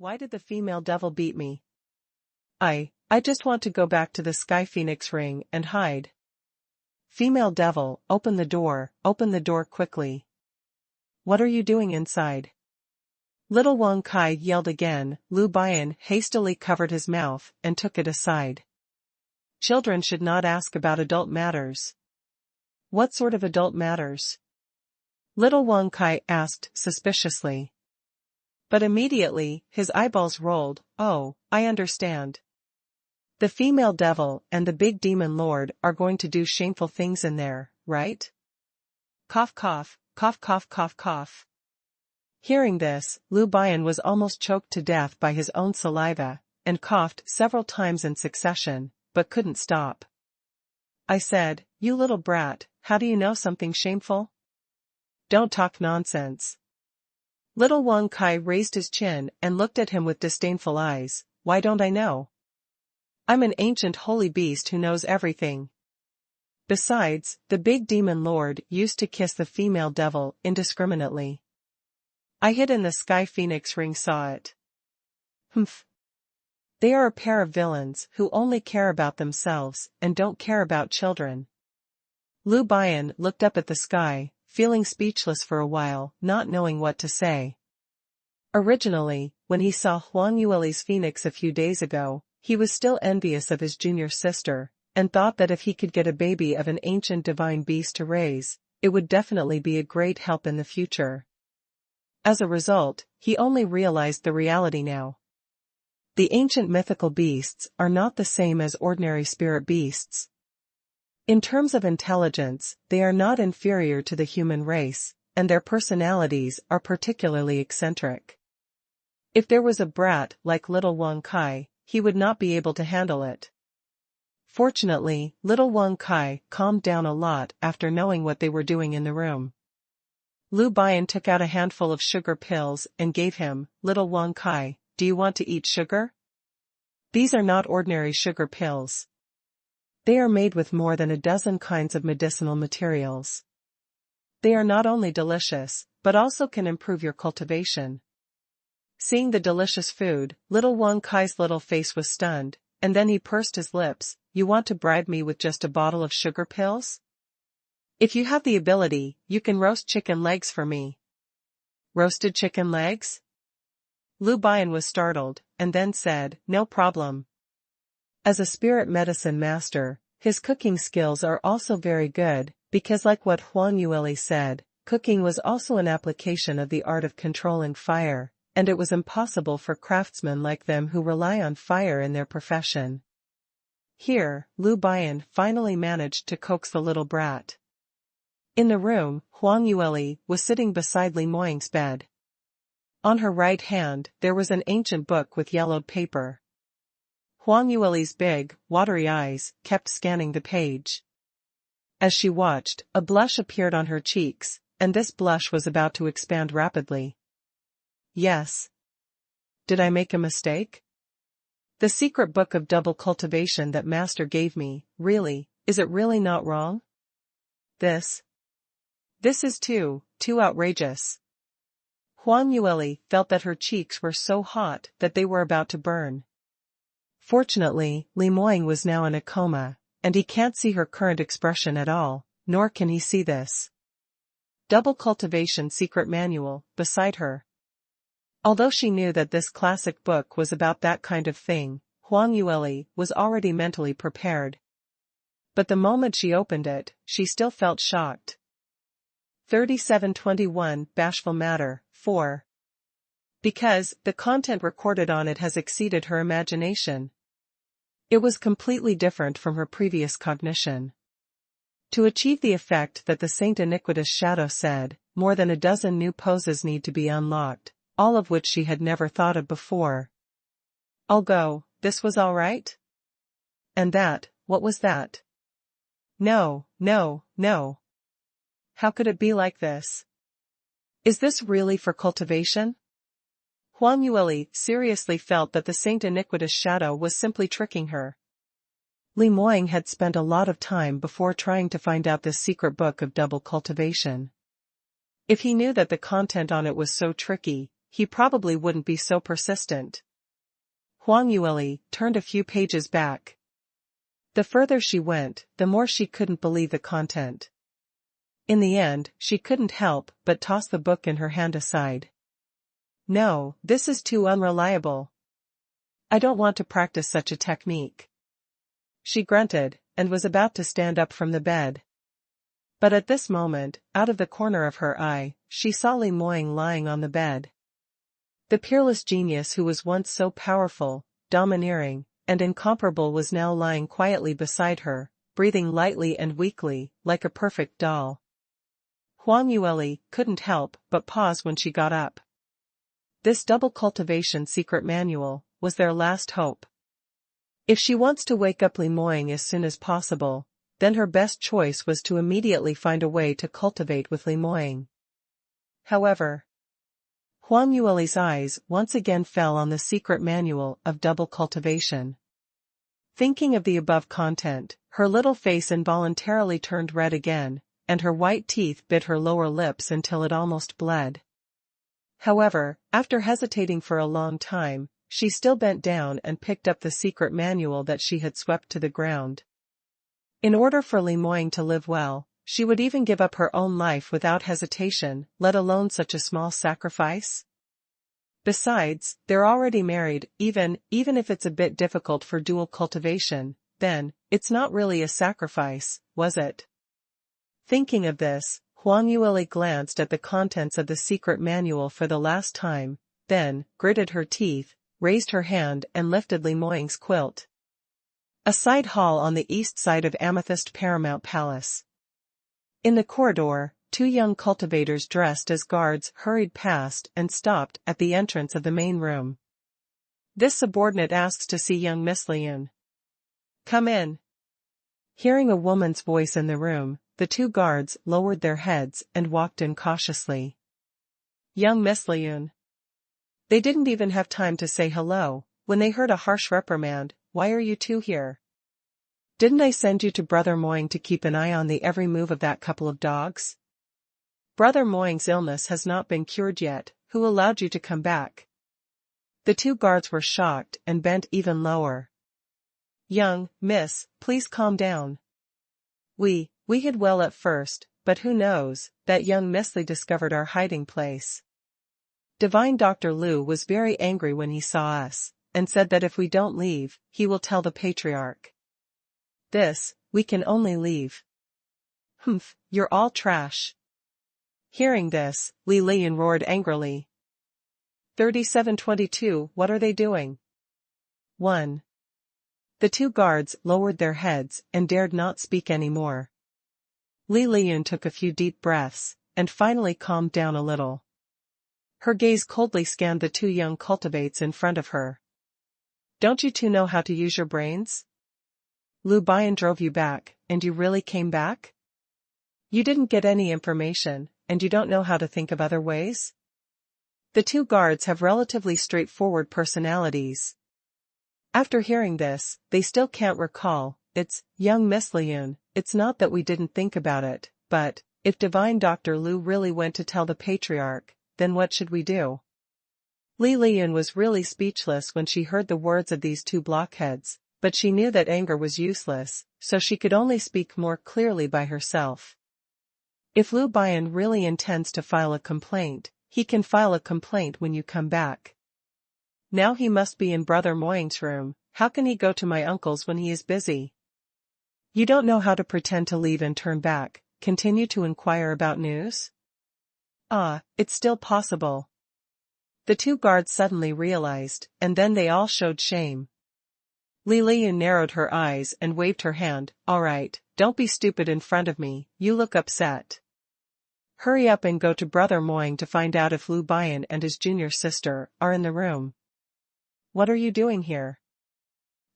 Why did the female devil beat me? I just want to go back to the Sky Phoenix ring and hide. Female devil, open the door quickly. What are you doing inside? Little Wang Kai yelled again. Lu Bian hastily covered his mouth and took it aside. Children should not ask about adult matters. What sort of adult matters? Little Wang Kai asked suspiciously. But immediately, his eyeballs rolled. Oh, I understand. The female devil and the big demon lord are going to do shameful things in there, right? Cough cough, cough cough cough cough. Hearing this, Lu Bian was almost choked to death by his own saliva, and coughed several times in succession, but couldn't stop. I said, you little brat, how do you know something shameful? Don't talk nonsense. Little Wang Kai raised his chin and looked at him with disdainful eyes. Why don't I know? I'm an ancient holy beast who knows everything. Besides, the big demon lord used to kiss the female devil indiscriminately. I hid in the Sky Phoenix ring, saw it. Humph. They are a pair of villains who only care about themselves and don't care about children. Lu Bian looked up at the sky, feeling speechless for a while, not knowing what to say. Originally, when he saw Huang Yueli's phoenix a few days ago, he was still envious of his junior sister, and thought that if he could get a baby of an ancient divine beast to raise, it would definitely be a great help in the future. As a result, he only realized the reality now. The ancient mythical beasts are not the same as ordinary spirit beasts. In terms of intelligence, they are not inferior to the human race, and their personalities are particularly eccentric. If there was a brat like little Wang Kai, he would not be able to handle it. Fortunately, little Wang Kai calmed down a lot after knowing what they were doing in the room. Lu Bian took out a handful of sugar pills and gave him. Little Wang Kai, do you want to eat sugar? These are not ordinary sugar pills. They are made with more than a dozen kinds of medicinal materials. They are not only delicious, but also can improve your cultivation. Seeing the delicious food, little Wang Kai's little face was stunned, and then he pursed his lips. You want to bribe me with just a bottle of sugar pills? If you have the ability, you can roast chicken legs for me. Roasted chicken legs? Lu Bian was startled, and then said, no problem. As a spirit medicine master, his cooking skills are also very good, because like what Huang Yueli said, cooking was also an application of the art of controlling fire, and it was impossible for craftsmen like them who rely on fire in their profession. Here, Lu Bian finally managed to coax the little brat. In the room, Huang Yueli was sitting beside Li Moying's bed. On her right hand, there was an ancient book with yellowed paper. Huang Yueli's big, watery eyes kept scanning the page. As she watched, a blush appeared on her cheeks, and this blush was about to expand rapidly. Yes. Did I make a mistake? The secret book of double cultivation that Master gave me, really, is it really not wrong? This is too outrageous. Huang Yueli felt that her cheeks were so hot that they were about to burn. Fortunately, Li Moying was now in a coma, and he can't see her current expression at all, nor can he see this double cultivation secret manual beside her. Although she knew that this classic book was about that kind of thing, Huang Yueli was already mentally prepared. But the moment she opened it, she still felt shocked. 3721 Bashful Matter, 4. Because the content recorded on it has exceeded her imagination. It was completely different from her previous cognition. To achieve the effect that the Saint Iniquitous Shadow said, more than a dozen new poses need to be unlocked, all of which she had never thought of before. I'll go, this was all right? And that, what was that? No. How could it be like this? Is this really for cultivation? Huang Yueli seriously felt that the Saint Iniquitous Shadow was simply tricking her. Li Moying had spent a lot of time before trying to find out this secret book of double cultivation. If he knew that the content on it was so tricky, he probably wouldn't be so persistent. Huang Yueli turned a few pages back. The further she went, the more she couldn't believe the content. In the end, she couldn't help but toss the book in her hand aside. No, this is too unreliable. I don't want to practice such a technique. She grunted, and was about to stand up from the bed. But at this moment, out of the corner of her eye, she saw Li Moying lying on the bed. The peerless genius who was once so powerful, domineering, and incomparable was now lying quietly beside her, breathing lightly and weakly, like a perfect doll. Huang Yueli couldn't help but pause when she got up. This double cultivation secret manual was their last hope. If she wants to wake up Li Moying as soon as possible, then her best choice was to immediately find a way to cultivate with Li Moying. However, Huang Yueli's eyes once again fell on the secret manual of double cultivation. Thinking of the above content, her little face involuntarily turned red again, and her white teeth bit her lower lips until it almost bled. However, after hesitating for a long time, she still bent down and picked up the secret manual that she had swept to the ground. In order for Li Moying to live well, she would even give up her own life without hesitation, let alone such a small sacrifice. Besides, they're already married, even if it's a bit difficult for dual cultivation, then, it's not really a sacrifice, was it? Thinking of this, Huang Yueli glanced at the contents of the secret manual for the last time, then, gritted her teeth, raised her hand and lifted Li Moying's quilt. A side hall on the east side of Amethyst Paramount Palace. In the corridor, two young cultivators dressed as guards hurried past and stopped at the entrance of the main room. This subordinate asks to see young Miss Liyun. Come in. Hearing a woman's voice in the room, the two guards lowered their heads and walked in cautiously. Young Miss Liyun. They didn't even have time to say hello, when they heard a harsh reprimand. Why are you two here? Didn't I send you to Brother Moying to keep an eye on the every move of that couple of dogs? Brother Moying's illness has not been cured yet. Who allowed you to come back? The two guards were shocked and bent even lower. Young Miss, please calm down. We hid well at first, but who knows, that young Miss Li discovered our hiding place. Divine Dr. Lu was very angry when he saw us, and said that if we don't leave, he will tell the patriarch. We can only leave. Humph, you're all trash. Hearing this, Li Liyun roared angrily. 3722, what are they doing? 1. The two guards lowered their heads and dared not speak any more. Li Liyun took a few deep breaths, and finally calmed down a little. Her gaze coldly scanned the two young cultivates in front of her. Don't you two know how to use your brains? Lu Bian drove you back, and you really came back? You didn't get any information, and you don't know how to think of other ways? The two guards have relatively straightforward personalities. After hearing this, they still can't recall. It's, young Miss Liyun, it's not that we didn't think about it, but, if Divine Dr. Lu really went to tell the patriarch, then what should we do? Li Liyun was really speechless when she heard the words of these two blockheads, but she knew that anger was useless, so she could only speak more clearly by herself. If Lu Bian really intends to file a complaint, he can file a complaint when you come back. Now he must be in Brother Moying's room. How can he go to my uncle's when he is busy? You don't know how to pretend to leave and turn back, continue to inquire about news? It's still possible. The two guards suddenly realized, and then they all showed shame. Li Liyun narrowed her eyes and waved her hand. All right, don't be stupid in front of me, you look upset. Hurry up and go to Brother Moying to find out if Lu Bian and his junior sister are in the room. What are you doing here?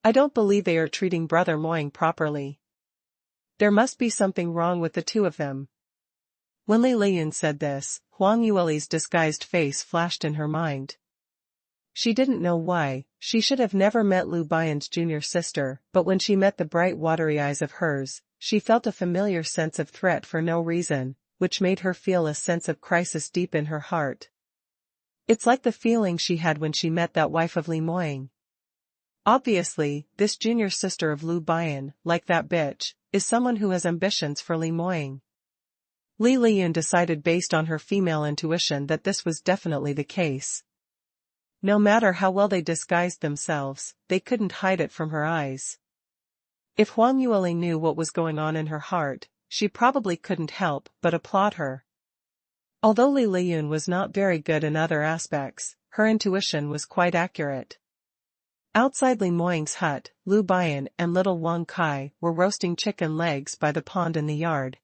I don't believe they are treating Brother Moying properly. There must be something wrong with the two of them. When Li Liyun said this, Huang Yueli's disguised face flashed in her mind. She didn't know why. She should have never met Lu Bian's junior sister, but when she met the bright watery eyes of hers, she felt a familiar sense of threat for no reason, which made her feel a sense of crisis deep in her heart. It's like the feeling she had when she met that wife of Li Moying. Obviously, this junior sister of Lu Bian, like that bitch, is someone who has ambitions for Li Moying. Li Liyun decided based on her female intuition that this was definitely the case. No matter how well they disguised themselves, they couldn't hide it from her eyes. If Huang Yueli knew what was going on in her heart, she probably couldn't help but applaud her. Although Li Liyun was not very good in other aspects, her intuition was quite accurate. Outside Li Moying's hut, Lu Bian and little Wang Kai were roasting chicken legs by the pond in the yard.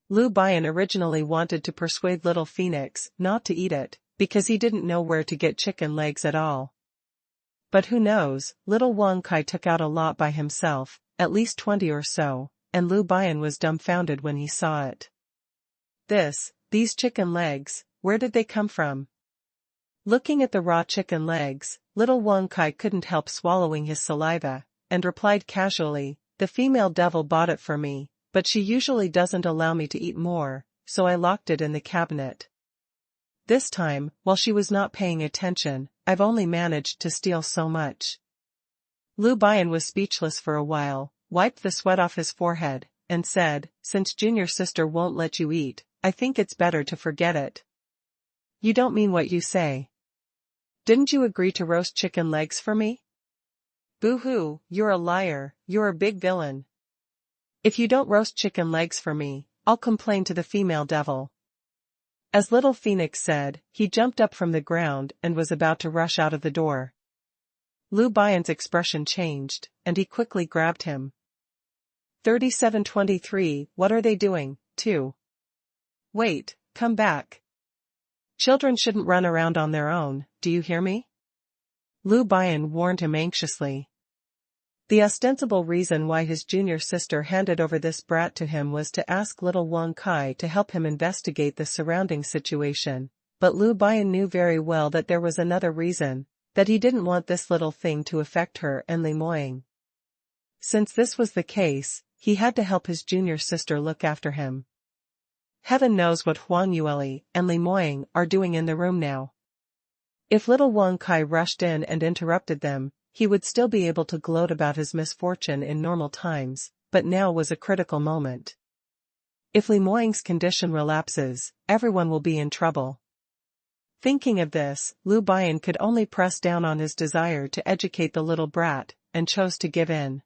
Lu Bian originally wanted to persuade little Phoenix not to eat it, because he didn't know where to get chicken legs at all. But who knows, little Wang Kai took out a lot by himself, at least 20 or so, and Lu Bian was dumbfounded when he saw it. These chicken legs, where did they come from? Looking at the raw chicken legs, little Wang Kai couldn't help swallowing his saliva, and replied casually, "The female devil bought it for me, but she usually doesn't allow me to eat more, so I locked it in the cabinet. This time, while she was not paying attention, I've only managed to steal so much." Lu Bian was speechless for a while, wiped the sweat off his forehead, and said, "Since junior sister won't let you eat, I think it's better to forget it." "You don't mean what you say. Didn't you agree to roast chicken legs for me?" "Boo-hoo, you're a liar, you're a big villain. If you don't roast chicken legs for me, I'll complain to the female devil." As little Phoenix said, he jumped up from the ground and was about to rush out of the door. Lu Bian's expression changed, and he quickly grabbed him. 3723, what are they doing, too? Wait, come back. Children shouldn't run around on their own, do you hear me? Lu Bian warned him anxiously. The ostensible reason why his junior sister handed over this brat to him was to ask little Wang Kai to help him investigate the surrounding situation, but Lu Bian knew very well that there was another reason, that he didn't want this little thing to affect her and Li Moying. Since this was the case, he had to help his junior sister look after him. Heaven knows what Huang Yueli and Li Moying are doing in the room now. If little Wang Kai rushed in and interrupted them, he would still be able to gloat about his misfortune in normal times, but now was a critical moment. If Li Moying's condition relapses, everyone will be in trouble. Thinking of this, Lu Bian could only press down on his desire to educate the little brat, and chose to give in.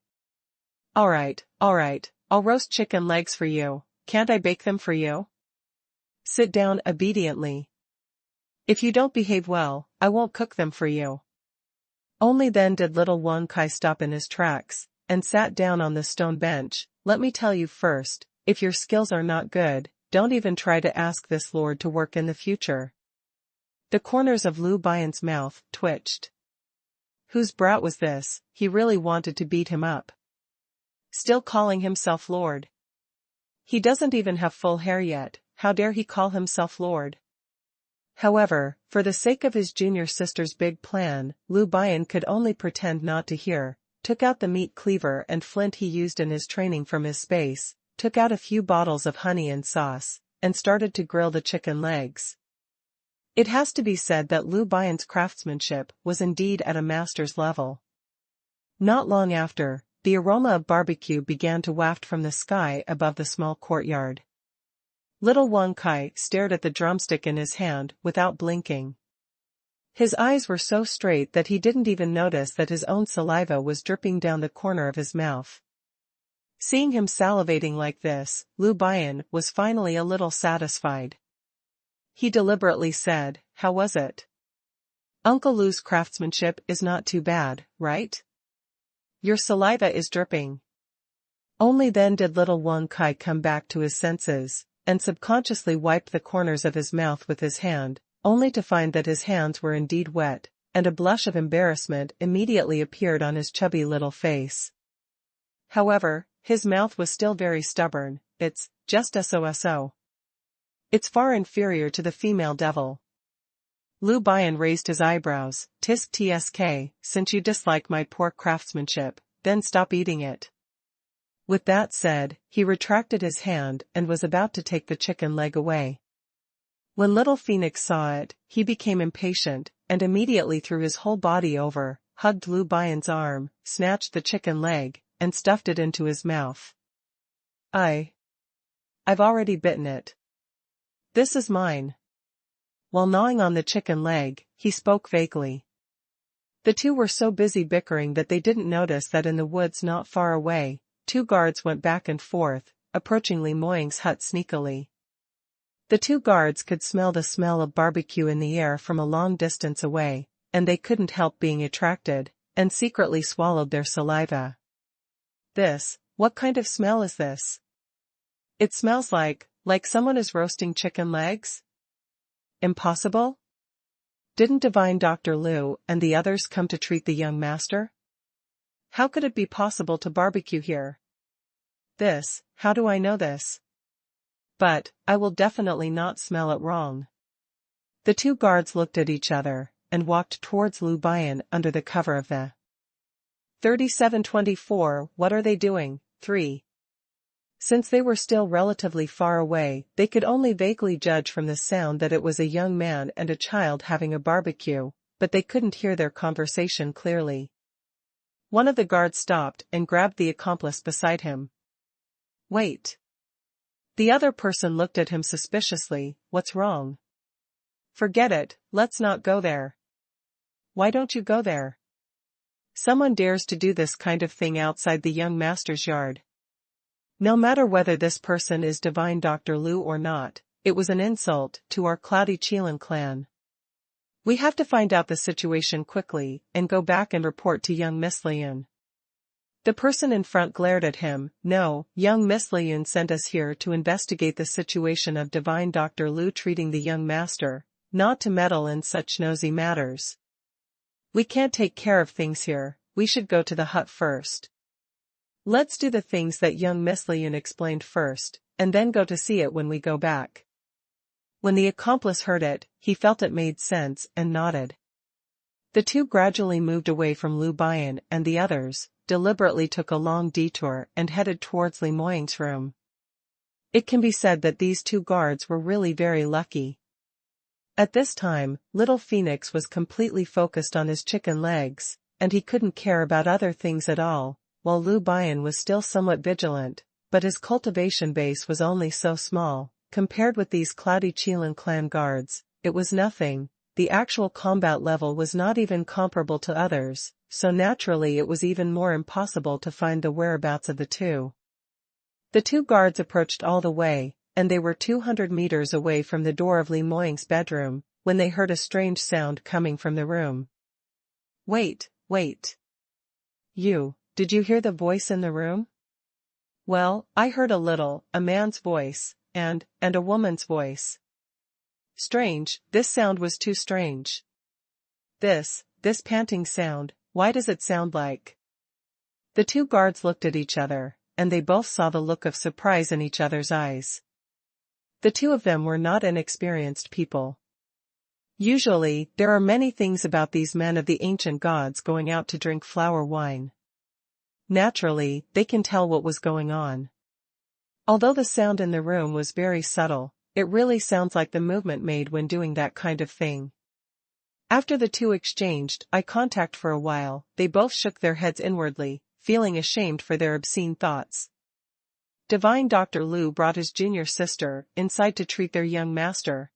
Alright, I'll roast chicken legs for you, can't I bake them for you? Sit down obediently. If you don't behave well, I won't cook them for you. Only then did little Wang Kai stop in his tracks, and sat down on the stone bench. Let me tell you first, if your skills are not good, don't even try to ask this lord to work in the future. The corners of Lu Bian's mouth twitched. Whose brat was this? He really wanted to beat him up. Still calling himself lord. He doesn't even have full hair yet, how dare he call himself lord? However, for the sake of his junior sister's big plan, Lu Bian could only pretend not to hear, took out the meat cleaver and flint he used in his training from his space, took out a few bottles of honey and sauce, and started to grill the chicken legs. It has to be said that Lu Bian's craftsmanship was indeed at a master's level. Not long after, the aroma of barbecue began to waft from the sky above the small courtyard. Little Wang Kai stared at the drumstick in his hand without blinking. His eyes were so straight that he didn't even notice that his own saliva was dripping down the corner of his mouth. Seeing him salivating like this, Lu Bian was finally a little satisfied. He deliberately said, "How was it? Uncle Lu's craftsmanship is not too bad, right? Your saliva is dripping." Only then did little Wang Kai come back to his senses, and subconsciously wiped the corners of his mouth with his hand, only to find that his hands were indeed wet, and a blush of embarrassment immediately appeared on his chubby little face. However, his mouth was still very stubborn. "It's just so. It's far inferior to the female devil." Lu Bian raised his eyebrows. "Tsk, since you dislike my poor craftsmanship, then stop eating it." With that said, he retracted his hand and was about to take the chicken leg away. When little Phoenix saw it, he became impatient, and immediately threw his whole body over, hugged Lu Bian's arm, snatched the chicken leg, and stuffed it into his mouth. I've already bitten it. This is mine. While gnawing on the chicken leg, he spoke vaguely. The two were so busy bickering that they didn't notice that in the woods not far away, two guards went back and forth, approaching Li Moying's hut sneakily. The two guards could smell the smell of barbecue in the air from a long distance away, and they couldn't help being attracted, and secretly swallowed their saliva. What kind of smell is this? It smells like someone is roasting chicken legs? Impossible? Didn't Divine Dr. Lu and the others come to treat the young master? How could it be possible to barbecue here? How do I know this? But, I will definitely not smell it wrong. The two guards looked at each other, and walked towards Lu Bian under the cover of the 3724. What are they doing? 3. Since they were still relatively far away, they could only vaguely judge from the sound that it was a young man and a child having a barbecue, but they couldn't hear their conversation clearly. One of the guards stopped and grabbed the accomplice beside him. Wait. The other person looked at him suspiciously. What's wrong? Forget it, let's not go there. Why don't you go there? Someone dares to do this kind of thing outside the young master's yard. No matter whether this person is Divine Dr. Lu or not, it was an insult to our Cloudy Qilin clan. We have to find out the situation quickly, and go back and report to young Miss Liyun. The person in front glared at him. No, young Miss Liyun sent us here to investigate the situation of Divine Dr. Lu treating the young master, not to meddle in such nosy matters. We can't take care of things here, we should go to the hut first. Let's do the things that young Miss Liyun explained first, and then go to see it when we go back. When the accomplice heard it, he felt it made sense and nodded. The two gradually moved away from Lu Bian and the others, deliberately took a long detour and headed towards Li Moying's room. It can be said that these two guards were really very lucky. At this time, little Phoenix was completely focused on his chicken legs, and he couldn't care about other things at all, while Lu Bian was still somewhat vigilant, but his cultivation base was only so small. Compared with these Cloudy Qilin clan guards, it was nothing. The actual combat level was not even comparable to others, so naturally it was even more impossible to find the whereabouts of the two. The two guards approached all the way, and they were 200 meters away from the door of Li Moying's bedroom, when they heard a strange sound coming from the room. Wait. Did you hear the voice in the room? Well, I heard a man's voice, and a woman's voice. Strange, this sound was too strange. This panting sound, why does it sound like? The two guards looked at each other, and they both saw the look of surprise in each other's eyes. The two of them were not inexperienced people. Usually, there are many things about these men of the ancient gods going out to drink flower wine. Naturally, they can tell what was going on. Although the sound in the room was very subtle, it really sounds like the movement made when doing that kind of thing. After the two exchanged eye contact for a while, they both shook their heads inwardly, feeling ashamed for their obscene thoughts. Divine Dr. Lu brought his junior sister inside to treat their young master.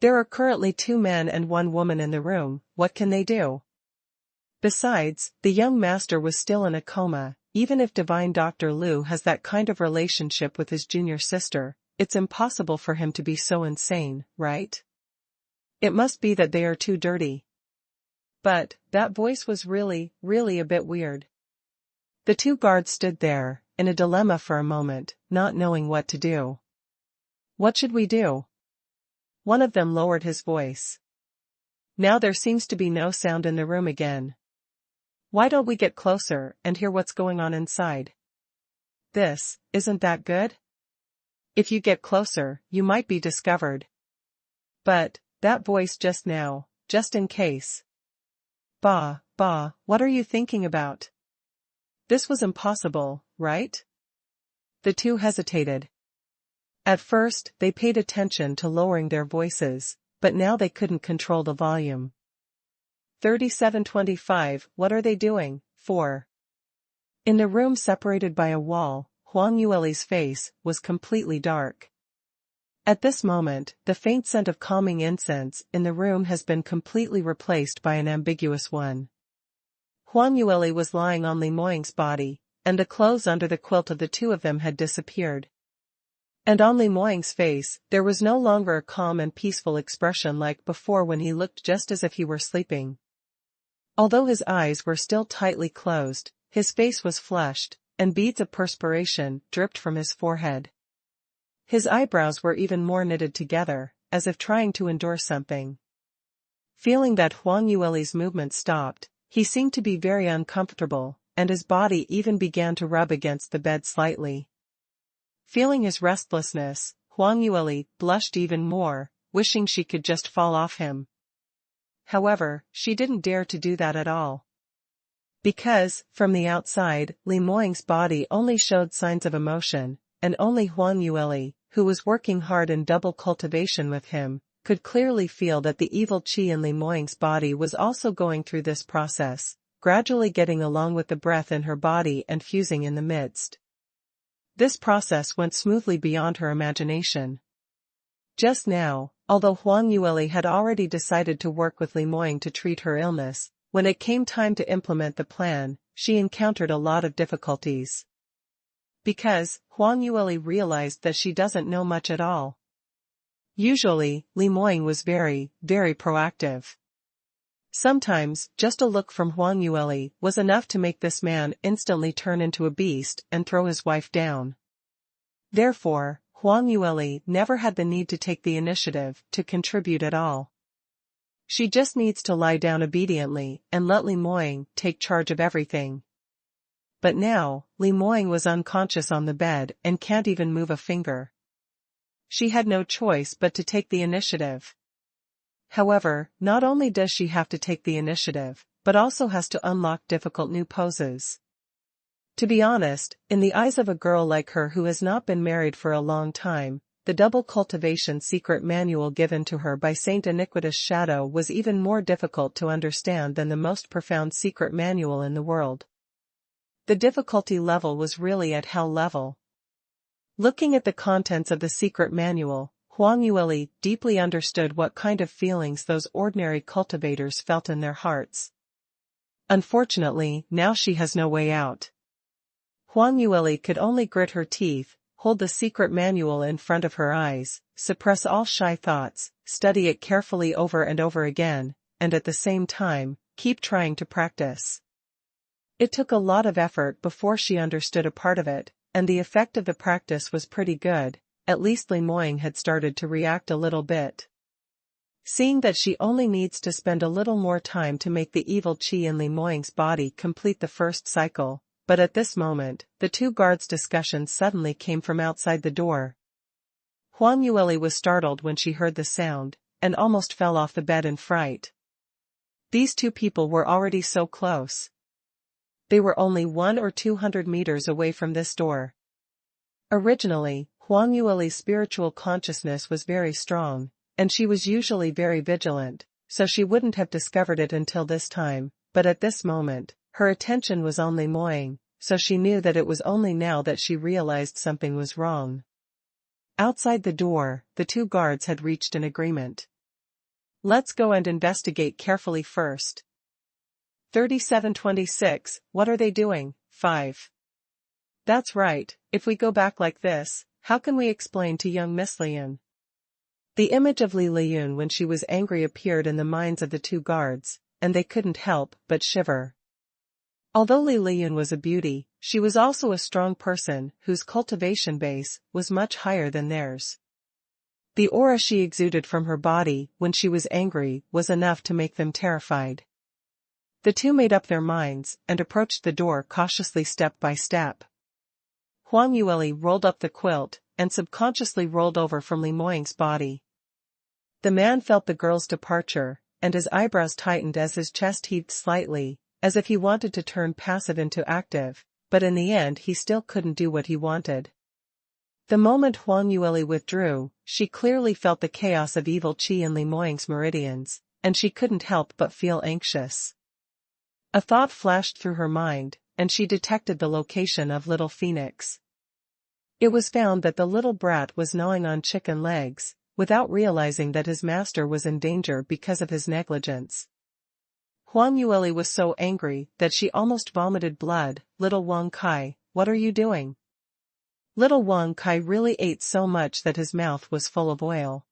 There are currently 2 men and 1 woman in the room. What can they do? Besides, the young master was still in a coma. Even if Divine Dr. Lu has that kind of relationship with his junior sister, it's impossible for him to be so insane, right? It must be that they are too dirty. But, that voice was really a bit weird. The 2 guards stood there, in a dilemma for a moment, not knowing what to do. What should we do? One of them lowered his voice. Now there seems to be no sound in the room again. Why don't we get closer and hear what's going on inside? Isn't that good? If you get closer, you might be discovered. But, that voice just now, just in case. Bah, what are you thinking about? This was impossible, right? The 2 hesitated. At first, they paid attention to lowering their voices, but now they couldn't control the volume. 3725, what are they doing? 4. In the room separated by a wall, Huang Yueli's face was completely dark. At this moment, the faint scent of calming incense in the room has been completely replaced by an ambiguous one. Huang Yueli was lying on Li Moying's body, and the clothes under the quilt of the two of them had disappeared. And on Li Moying's face, there was no longer a calm and peaceful expression like before when he looked just as if he were sleeping. Although his eyes were still tightly closed, his face was flushed, and beads of perspiration dripped from his forehead. His eyebrows were even more knitted together, as if trying to endure something. Feeling that Huang Yueli's movement stopped, he seemed to be very uncomfortable, and his body even began to rub against the bed slightly. Feeling his restlessness, Huang Yueli blushed even more, wishing she could just fall off him. However, she didn't dare to do that at all. Because, from the outside, Li Moying's body only showed signs of emotion, and only Huang Yueli, who was working hard in double cultivation with him, could clearly feel that the evil qi in Li Moying's body was also going through this process, gradually getting along with the breath in her body and fusing in the midst. This process went smoothly beyond her imagination. Just now, although Huang Yueli had already decided to work with Li Moying to treat her illness, when it came time to implement the plan, she encountered a lot of difficulties. Because, Huang Yueli realized that she doesn't know much at all. Usually, Li Moying was very, very proactive. Sometimes, just a look from Huang Yueli was enough to make this man instantly turn into a beast and throw his wife down. Therefore, Huang Yueli never had the need to take the initiative to contribute at all. She just needs to lie down obediently and let Li Moying take charge of everything. But now, Li Moying was unconscious on the bed and can't even move a finger. She had no choice but to take the initiative. However, not only does she have to take the initiative, but also has to unlock difficult new poses. To be honest, in the eyes of a girl like her who has not been married for a long time, the double cultivation secret manual given to her by Saint Iniquitous Shadow was even more difficult to understand than the most profound secret manual in the world. The difficulty level was really at hell level. Looking at the contents of the secret manual, Huang Yueli deeply understood what kind of feelings those ordinary cultivators felt in their hearts. Unfortunately, now she has no way out. Huang Yueli could only grit her teeth, hold the secret manual in front of her eyes, suppress all shy thoughts, study it carefully over and over again, and at the same time, keep trying to practice. It took a lot of effort before she understood a part of it, and the effect of the practice was pretty good. At least Li Moying had started to react a little bit. Seeing that she only needs to spend a little more time to make the evil qi in Li Moying's body complete the first cycle, but at this moment, the two guards' discussion suddenly came from outside the door. Huang Yueli was startled when she heard the sound, and almost fell off the bed in fright. These two people were already so close. They were only 100 or 200 meters away from this door. Originally, Huang Yueli's spiritual consciousness was very strong, and she was usually very vigilant, so she wouldn't have discovered it until this time, but at this moment, her attention was on Li Moying, so she knew that it was only now that she realized something was wrong. Outside the door, the two guards had reached an agreement. Let's go and investigate carefully first. 3726, what are they doing? 5. That's right, if we go back like this, how can we explain to young Miss Liyun? The image of Li Liyun when she was angry appeared in the minds of the two guards, and they couldn't help but shiver. Although Li Liyun was a beauty, she was also a strong person whose cultivation base was much higher than theirs. The aura she exuded from her body when she was angry was enough to make them terrified. The two made up their minds and approached the door cautiously step by step. Huang Yueli rolled up the quilt, and subconsciously rolled over from Li Moying's body. The man felt the girl's departure, and his eyebrows tightened as his chest heaved slightly, as if he wanted to turn passive into active, but in the end he still couldn't do what he wanted. The moment Huang Yueli withdrew, she clearly felt the chaos of evil qi in Li Moying's meridians, and she couldn't help but feel anxious. A thought flashed through her mind, and she detected the location of Little Phoenix. It was found that the little brat was gnawing on chicken legs, without realizing that his master was in danger because of his negligence. Huang Yueli was so angry that she almost vomited blood. "Little Wang Kai, what are you doing?" Little Wang Kai really ate so much that his mouth was full of oil.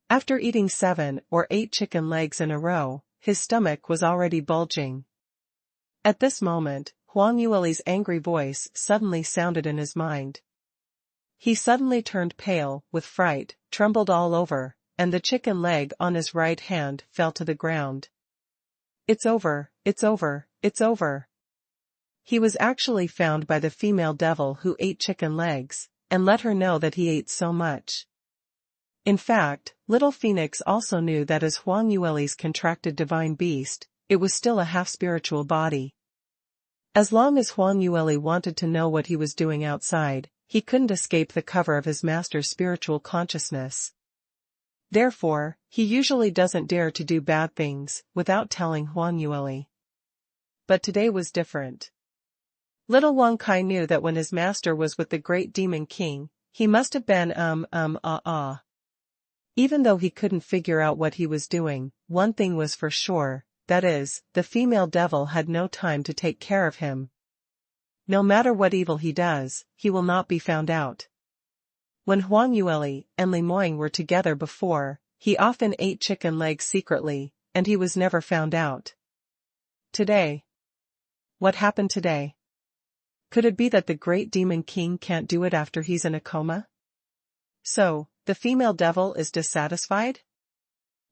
After eating 7 or 8 chicken legs in a row, his stomach was already bulging. At this moment, Huang Yueli's angry voice suddenly sounded in his mind. He suddenly turned pale with fright, trembled all over, and the chicken leg on his right hand fell to the ground. "It's over, it's over, it's over." He was actually found by the female devil who ate chicken legs, and let her know that he ate so much. In fact, Little Phoenix also knew that as Huang Yueli's contracted divine beast, it was still a half-spiritual body. As long as Huang Yueli wanted to know what he was doing outside, he couldn't escape the cover of his master's spiritual consciousness. Therefore, he usually doesn't dare to do bad things without telling Huang Yueli. But today was different. Little Wang Kai knew that when his master was with the great demon king, he must have been Even though he couldn't figure out what he was doing, one thing was for sure, that is, the female devil had no time to take care of him. No matter what evil he does, he will not be found out. When Huang Yueli and Li Moying were together before, he often ate chicken legs secretly, and he was never found out. Today? What happened today? Could it be that the great demon king can't do it after he's in a coma? So, the female devil is dissatisfied?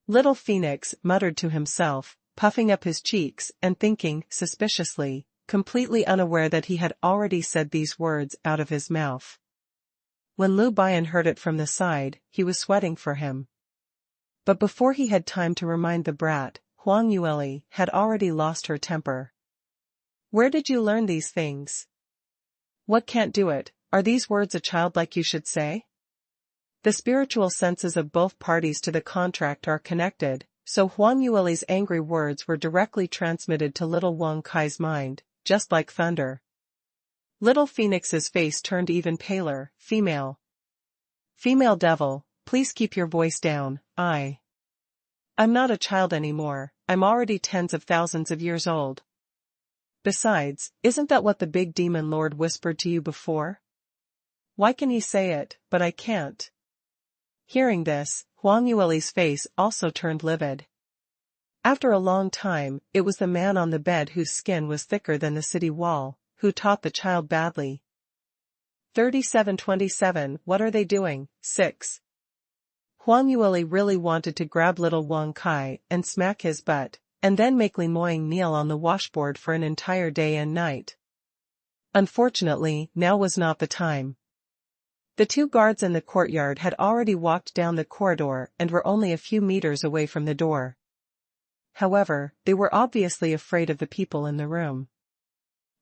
Little Phoenix muttered to himself, puffing up his cheeks and thinking suspiciously, completely unaware that he had already said these words out of his mouth. When Lu Bian heard it from the side, he was sweating for him. But before he had time to remind the brat, Huang Yueli had already lost her temper. "Where did you learn these things? What can't do it? Are these words a child like you should say?" The spiritual senses of both parties to the contract are connected, so Huang Yueli's angry words were directly transmitted to Little Wang Kai's mind, just like thunder. Little Phoenix's face turned even paler. Female devil, please keep your voice down. I'm not a child anymore, I'm already tens of thousands of years old. Besides, isn't that what the big demon lord whispered to you before? Why can he say it, but I can't? Hearing this, Huang Yueli's face also turned livid. After a long time, it was the man on the bed whose skin was thicker than the city wall, who taught the child badly. 3727. What are they doing? 6. Huang Yueli really wanted to grab Little Wang Kai and smack his butt, and then make Li Moying kneel on the washboard for an entire day and night. Unfortunately, now was not the time. The 2 guards in the courtyard had already walked down the corridor and were only a few meters away from the door. However, they were obviously afraid of the people in the room.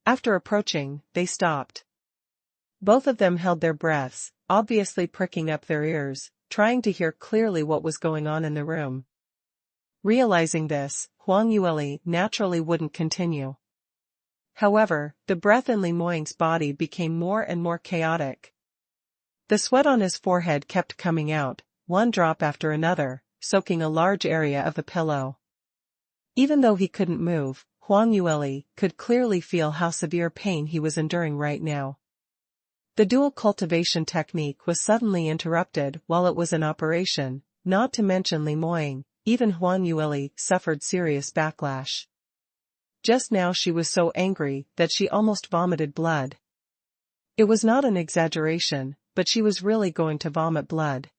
After approaching, they stopped. Both of them held their breaths, obviously pricking up their ears, trying to hear clearly what was going on in the room. Realizing this, Huang Yueli naturally wouldn't continue. However, the breath in Li Moying's body became more and more chaotic. The sweat on his forehead kept coming out, one drop after another, soaking a large area of the pillow. Even though he couldn't move, Huang Yueli could clearly feel how severe pain he was enduring right now. The dual cultivation technique was suddenly interrupted while it was in operation, not to mention Li Moying, even Huang Yueli suffered serious backlash. Just now she was so angry that she almost vomited blood. It was not an exaggeration, but she was really going to vomit blood.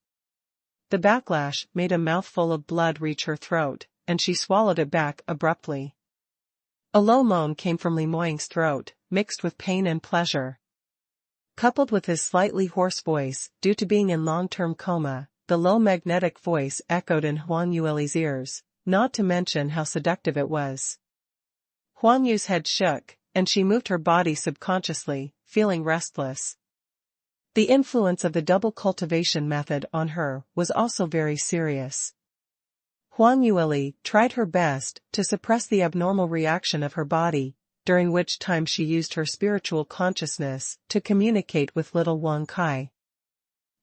The backlash made a mouthful of blood reach her throat, and she swallowed it back abruptly. A low moan came from Li Moying's throat, mixed with pain and pleasure. Coupled with his slightly hoarse voice, due to being in long-term coma, the low magnetic voice echoed in Huang Yueli's ears, not to mention how seductive it was. Huang Yu's head shook, and she moved her body subconsciously, feeling restless. The influence of the double cultivation method on her was also very serious. Huang Yueli tried her best to suppress the abnormal reaction of her body, during which time she used her spiritual consciousness to communicate with little Wang Kai.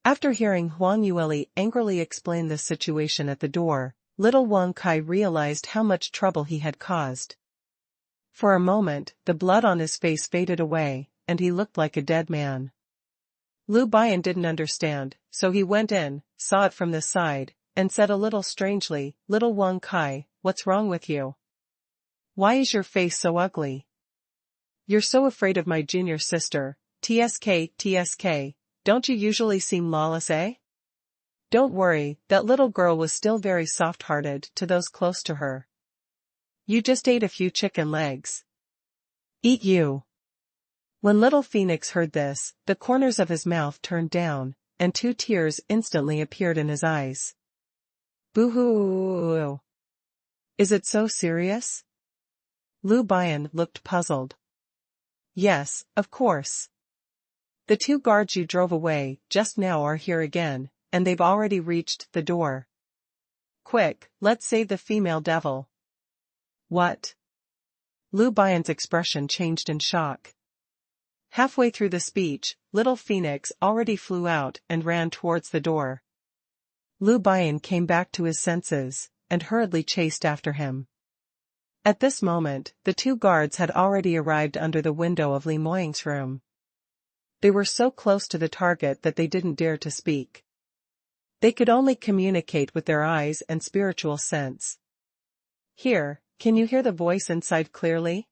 After hearing Huang Yueli angrily explain the situation at the door, little Wang Kai realized how much trouble he had caused. For a moment, the blood on his face faded away, and he looked like a dead man. Lu Bian didn't understand, so he went in, saw it from the side, and said a little strangely, "Little Wang Kai, what's wrong with you? Why is your face so ugly? You're so afraid of my junior sister, TSK, don't you usually seem lawless, eh?" Don't worry, that little girl was still very soft-hearted to those close to her. You just ate a few chicken legs. Eat you. When little Phoenix heard this, the corners of his mouth turned down, and 2 tears instantly appeared in his eyes. Boo-hoo. Is it so serious? Lu Bian looked puzzled. Yes, of course. The 2 guards you drove away just now are here again, and they've already reached the door. Quick, let's save the female devil. What? Lu Bian's expression changed in shock. Halfway through the speech, little Phoenix already flew out and ran towards the door. Lu Bian came back to his senses, and hurriedly chased after him. At this moment, the 2 guards had already arrived under the window of Li Moying's room. They were so close to the target that they didn't dare to speak. They could only communicate with their eyes and spiritual sense. Here, can you hear the voice inside clearly?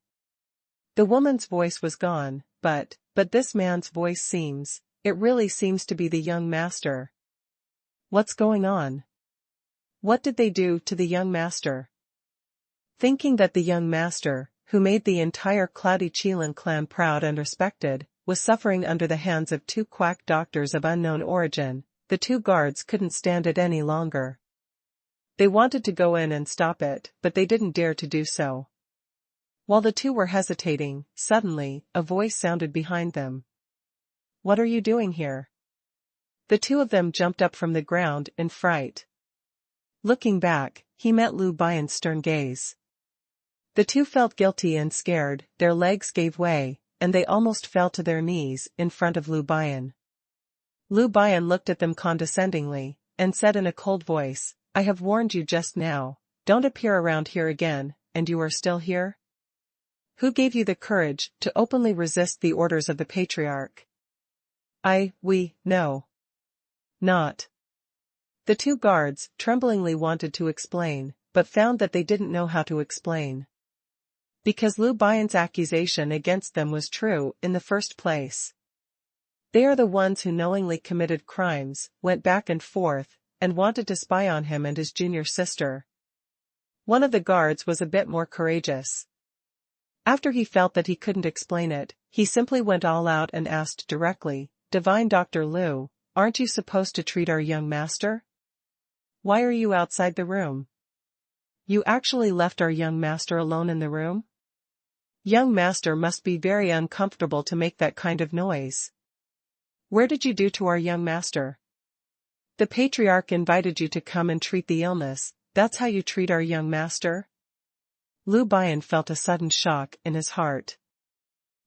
The woman's voice was gone, but this man's voice it really seems to be the young master. What's going on? What did they do to the young master? Thinking that the young master, who made the entire Cloudy Qilin clan proud and respected, was suffering under the hands of 2 quack doctors of unknown origin, the 2 guards couldn't stand it any longer. They wanted to go in and stop it, but they didn't dare to do so. While the 2 were hesitating, suddenly, a voice sounded behind them. What are you doing here? The 2 of them jumped up from the ground in fright. Looking back, he met Lu Bian's stern gaze. The 2 felt guilty and scared, their legs gave way, and they almost fell to their knees in front of Lu Bian. Lu Bian looked at them condescendingly, and said in a cold voice, I have warned you just now, don't appear around here again, and you are still here? Who gave you the courage to openly resist the orders of the patriarch? No. Not. The 2 guards tremblingly wanted to explain, but found that they didn't know how to explain. Because Lu Bian's accusation against them was true in the first place. They are the ones who knowingly committed crimes, went back and forth, and wanted to spy on him and his junior sister. One of the guards was a bit more courageous. After he felt that he couldn't explain it, he simply went all out and asked directly, Divine Dr. Lu, aren't you supposed to treat our young master? Why are you outside the room? You actually left our young master alone in the room? Young master must be very uncomfortable to make that kind of noise. Where did you do to our young master? The patriarch invited you to come and treat the illness, that's how you treat our young master? Lu Bian felt a sudden shock in his heart.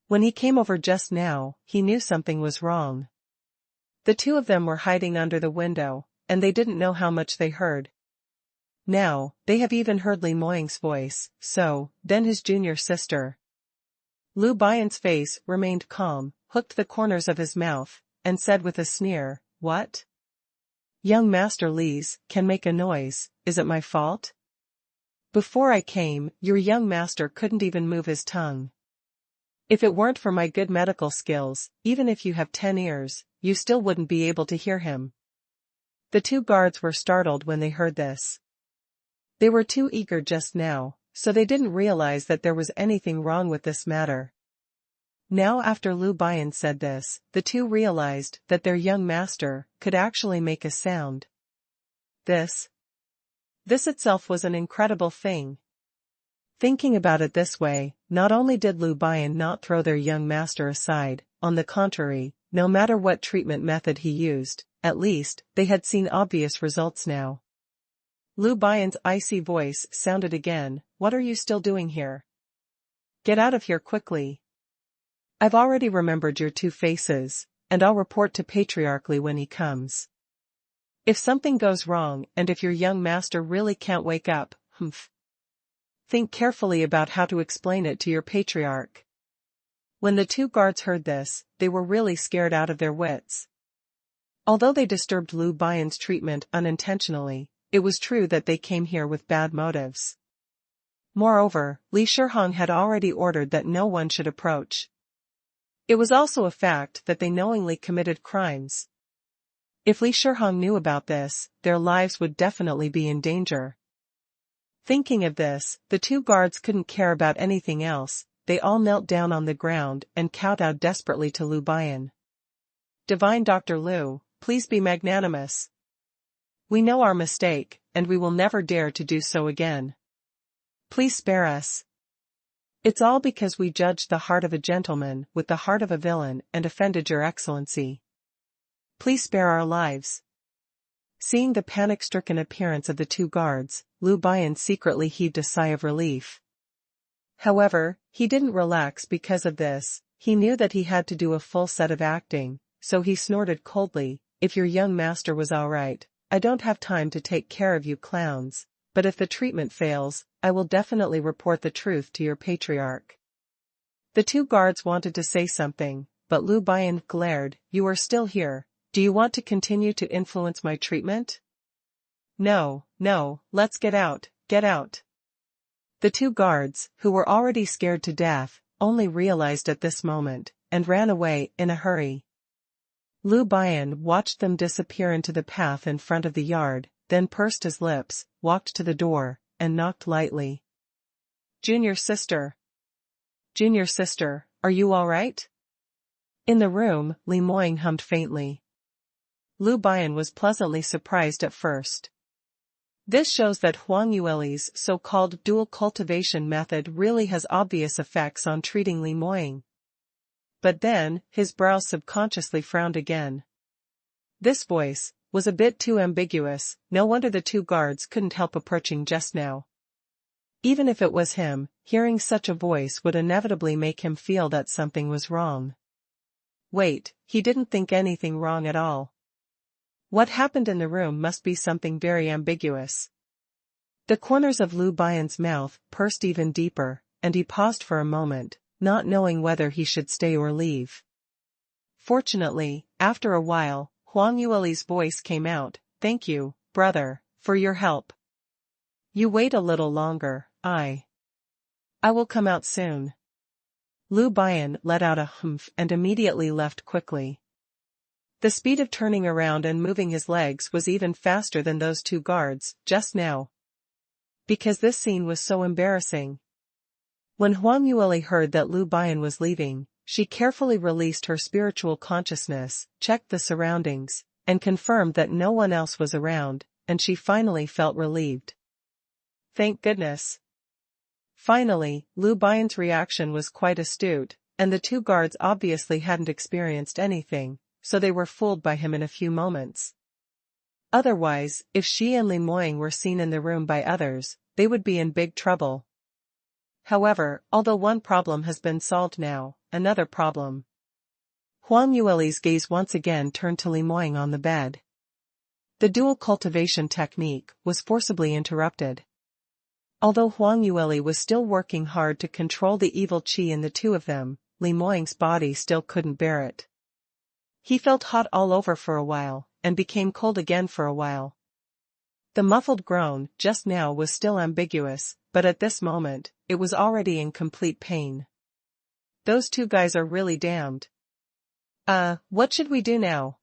When he came over just now, he knew something was wrong. The 2 of them were hiding under the window, and they didn't know how much they heard. Now, they have even heard Li Moying's voice, so, then his junior sister. Lu Bian's face remained calm, hooked the corners of his mouth, and said with a sneer, What? Young Master Li's can make a noise, is it my fault? Before I came, your young master couldn't even move his tongue. If it weren't for my good medical skills, even if you have 10 ears, you still wouldn't be able to hear him. The 2 guards were startled when they heard this. They were too eager just now, so they didn't realize that there was anything wrong with this matter. Now after Lu Bian said this, the 2 realized that their young master could actually make a sound. This itself was an incredible thing. Thinking about it this way, not only did Lu Bian not throw their young master aside, on the contrary, no matter what treatment method he used, at least, they had seen obvious results now. Lu Bian's icy voice sounded again, "What are you still doing here? Get out of here quickly. I've already remembered your two faces, and I'll report to Patriarchly when he comes. If something goes wrong and if your young master really can't wake up, think carefully about how to explain it to your patriarch." When the two guards heard this, they were really scared out of their wits. Although they disturbed Lu Bian's treatment unintentionally, it was true that they came here with bad motives. Moreover, Li Shihong had already ordered that no one should approach. It was also a fact that they knowingly committed crimes. If Li Shihong knew about this, their lives would definitely be in danger. Thinking of this, the two guards couldn't care about anything else. They all knelt down on the ground and kowtowed desperately to Lu Bian. "Divine Dr. Lu, please be magnanimous. We know our mistake, and we will never dare to do so again. Please spare us. It's all because we judged the heart of a gentleman with the heart of a villain and offended your excellency. Please spare our lives." Seeing the panic-stricken appearance of the two guards, Lu Bian secretly heaved a sigh of relief. However, he didn't relax because of this. He knew that he had to do a full set of acting, so he snorted coldly, "If your young master was all right, I don't have time to take care of you clowns, but if the treatment fails, I will definitely report the truth to your patriarch." The two guards wanted to say something, but Lu Bian glared, "You are still here. Do you want to continue to influence my treatment? No, let's get out, get out." The two guards, who were already scared to death, only realized at this moment, and ran away in a hurry. Lu Bian watched them disappear into the path in front of the yard, then pursed his lips, walked to the door, and knocked lightly. Junior sister, are you all right?" In the room, Li Moying hummed faintly. Lu Bian was pleasantly surprised at first. This shows that Huang Yueli's so-called dual cultivation method really has obvious effects on treating Li Moying. But then, his brows subconsciously frowned again. This voice was a bit too ambiguous. No wonder the two guards couldn't help approaching just now. Even if it was him, hearing such a voice would inevitably make him feel that something was wrong. Wait, he didn't think anything wrong at all. What happened in the room must be something very ambiguous. The corners of Lu Bian's mouth pursed even deeper, and he paused for a moment, not knowing whether he should stay or leave. Fortunately, after a while, Huang Yueli's voice came out, "Thank you, brother, for your help. You wait a little longer, I will come out soon." Lu Bian let out a humph and immediately left quickly. The speed of turning around and moving his legs was even faster than those two guards, just now. Because this scene was so embarrassing. When Huang Yueli heard that Lu Bian was leaving, she carefully released her spiritual consciousness, checked the surroundings, and confirmed that no one else was around, and she finally felt relieved. Thank goodness. Finally, Lu Bian's reaction was quite astute, and the two guards obviously hadn't experienced anything, so they were fooled by him in a few moments. Otherwise, if she and Li Moying were seen in the room by others, they would be in big trouble. However, although one problem has been solved now, another problem. Huang Yueli's gaze once again turned to Li Moying on the bed. The dual cultivation technique was forcibly interrupted. Although Huang Yueli was still working hard to control the evil qi in the two of them, Li Moying's body still couldn't bear it. He felt hot all over for a while, and became cold again for a while. The muffled groan just now was still ambiguous, but at this moment, it was already in complete pain. Those two guys are really damned. What should we do now?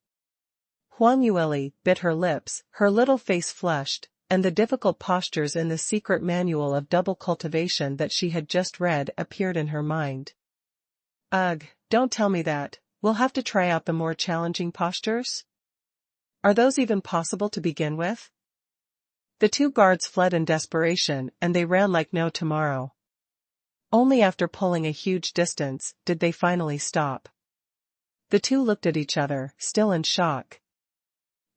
Huang Yueli bit her lips, her little face flushed, and the difficult postures in the secret manual of double cultivation that she had just read appeared in her mind. Ugh, don't tell me that. We'll have to try out the more challenging postures? Are those even possible to begin with? The two guards fled in desperation and they ran like no tomorrow. Only after pulling a huge distance did they finally stop. The two looked at each other, still in shock.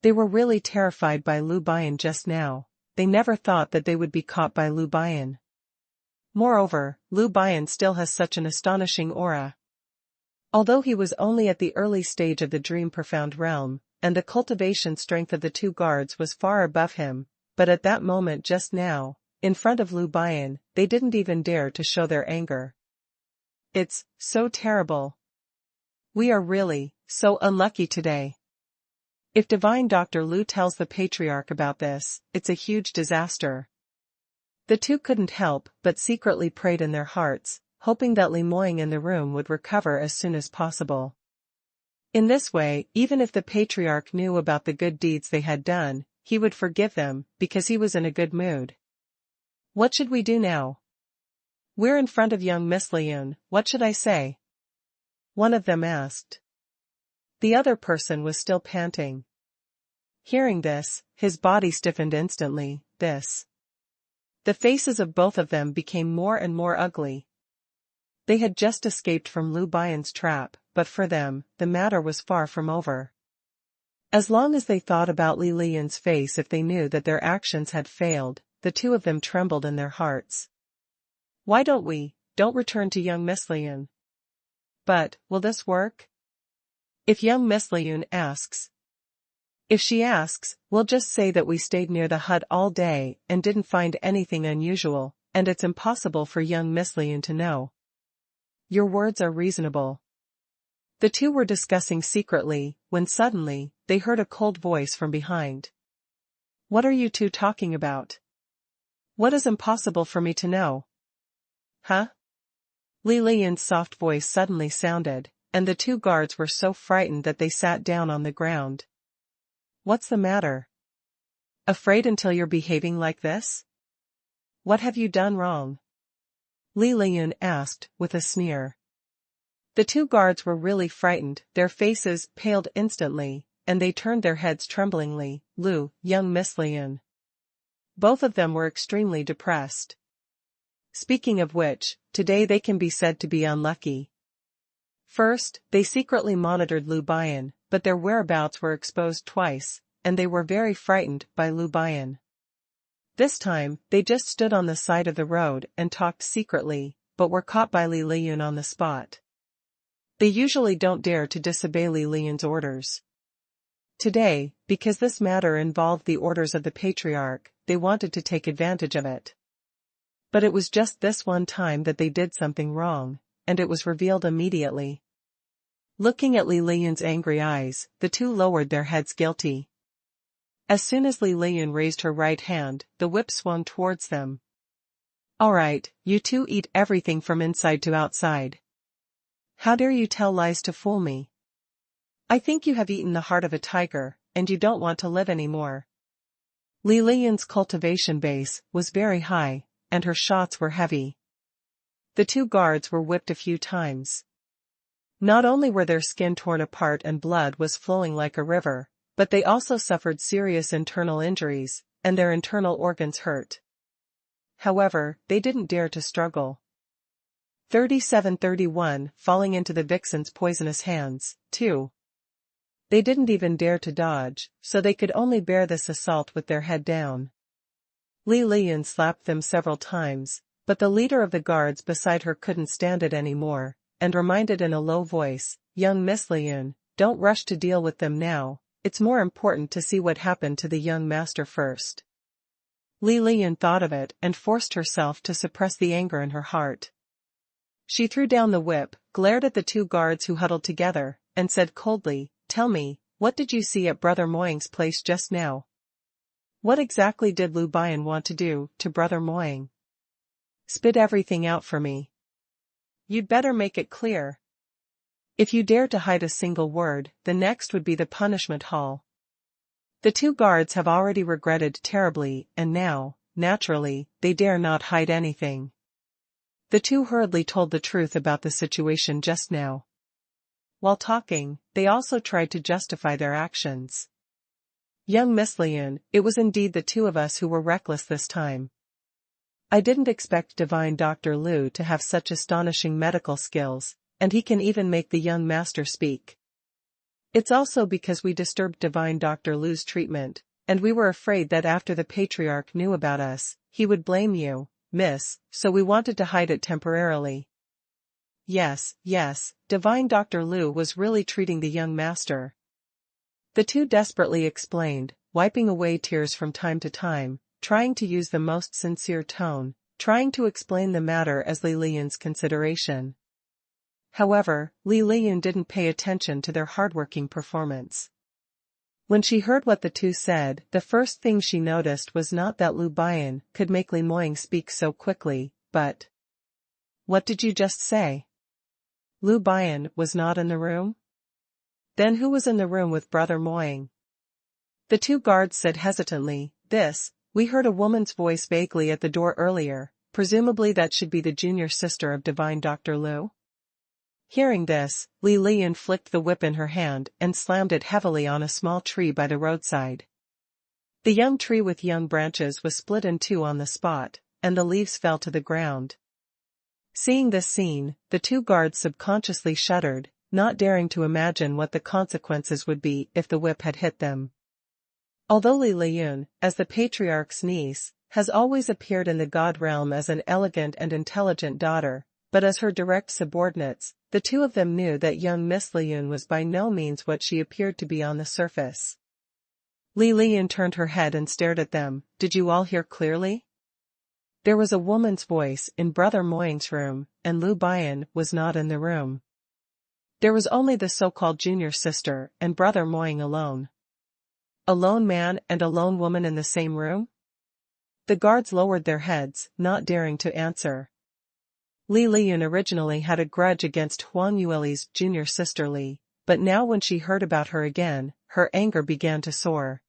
They were really terrified by Lu Bian just now. They never thought that they would be caught by Lu Bian. Moreover, Lu Bian still has such an astonishing aura. Although he was only at the early stage of the dream-profound realm, and the cultivation strength of the two guards was far above him, but at that moment just now, in front of Lu Bian, they didn't even dare to show their anger. It's so terrible. We are really so unlucky today. If Divine Dr. Lu tells the Patriarch about this, it's a huge disaster. The two couldn't help but secretly prayed in their hearts, hoping that Li Moying in the room would recover as soon as possible. In this way, even if the Patriarch knew about the good deeds they had done, he would forgive them, because he was in a good mood. What should we do now? We're in front of young Miss Liyun, what should I say? One of them asked. The other person was still panting. Hearing this, his body stiffened instantly. The faces of both of them became more and more ugly. They had just escaped from Lu Bian's trap, but for them, the matter was far from over. As long as they thought about Li Liyun's face, if they knew that their actions had failed, the two of them trembled in their hearts. Why don't return to young Miss Liyun? But, will this work? If young Miss Liyun asks. If she asks, we'll just say that we stayed near the hut all day and didn't find anything unusual, and it's impossible for young Miss Liyun to know. Your words are reasonable. The two were discussing secretly, when suddenly, they heard a cold voice from behind. What are you two talking about? What is impossible for me to know? Huh? Li Liyun's soft voice suddenly sounded, and the two guards were so frightened that they sat down on the ground. What's the matter? Afraid until you're behaving like this? What have you done wrong? Li Liyun asked, with a sneer. The two guards were really frightened, their faces paled instantly, and they turned their heads tremblingly. Lu, young Miss Liyun. Both of them were extremely depressed. Speaking of which, today they can be said to be unlucky. First, they secretly monitored Lu Bian, but their whereabouts were exposed twice, and they were very frightened by Lu Bian. This time, they just stood on the side of the road and talked secretly, but were caught by Li Liyun on the spot. They usually don't dare to disobey Li Liyun's orders. Today, because this matter involved the orders of the Patriarch, they wanted to take advantage of it. But it was just this one time that they did something wrong, and it was revealed immediately. Looking at Li Liyun's angry eyes, the two lowered their heads guilty. As soon as Li Liyun raised her right hand, the whip swung towards them. All right, you two eat everything from inside to outside. How dare you tell lies to fool me? I think you have eaten the heart of a tiger, and you don't want to live anymore. Li Liyun's cultivation base was very high, and her shots were heavy. The two guards were whipped a few times. Not only were their skin torn apart and blood was flowing like a river, but they also suffered serious internal injuries, and their internal organs hurt. However, they didn't dare to struggle. 37-31 falling into the vixen's poisonous hands, too. They didn't even dare to dodge, so they could only bear this assault with their head down. Li Liyun slapped them several times, but the leader of the guards beside her couldn't stand it anymore, and reminded in a low voice, young Miss Liyun, don't rush to deal with them now, it's more important to see what happened to the young master first. Li Liyun thought of it and forced herself to suppress the anger in her heart. She threw down the whip, glared at the two guards who huddled together, and said coldly, tell me, what did you see at Brother Moying's place just now? What exactly did Lu Bian want to do to Brother Moying? Spit everything out for me. You'd better make it clear. If you dare to hide a single word, the next would be the punishment hall. The two guards have already regretted terribly, and now, naturally, they dare not hide anything. The two hurriedly told the truth about the situation just now. While talking, they also tried to justify their actions. Young Miss Liyun, it was indeed the two of us who were reckless this time. I didn't expect Divine Dr. Lu to have such astonishing medical skills, and he can even make the young master speak. It's also because we disturbed Divine Dr. Lu's treatment, and we were afraid that after the Patriarch knew about us, he would blame you, miss, so we wanted to hide it temporarily. Yes, Divine Dr. Lu was really treating the young master. The two desperately explained, wiping away tears from time to time, trying to use the most sincere tone, trying to explain the matter as Li Liyun's consideration. However, Li Liyun didn't pay attention to their hardworking performance. When she heard what the two said, the first thing she noticed was not that Lu Bian could make Li Moying speak so quickly, but... What did you just say? Lu Bian was not in the room? Then who was in the room with Brother Moying? The two guards said hesitantly, we heard a woman's voice vaguely at the door earlier, presumably that should be the junior sister of Divine Dr. Lu. Hearing this, Li Liyun flicked the whip in her hand and slammed it heavily on a small tree by the roadside. The young tree with young branches was split in two on the spot, and the leaves fell to the ground. Seeing this scene, the two guards subconsciously shuddered, not daring to imagine what the consequences would be if the whip had hit them. Although Li Liyun, as the Patriarch's niece, has always appeared in the god realm as an elegant and intelligent daughter, but as her direct subordinates, the two of them knew that young Miss Liyun was by no means what she appeared to be on the surface. Li Liyun turned her head and stared at them. Did you all hear clearly? There was a woman's voice in Brother Moying's room, and Lu Bian was not in the room. There was only the so-called junior sister and Brother Moying alone. A lone man and a lone woman in the same room? The guards lowered their heads, not daring to answer. Li Liyun originally had a grudge against Huang Yueli's junior sister Li, but now when she heard about her again, her anger began to soar.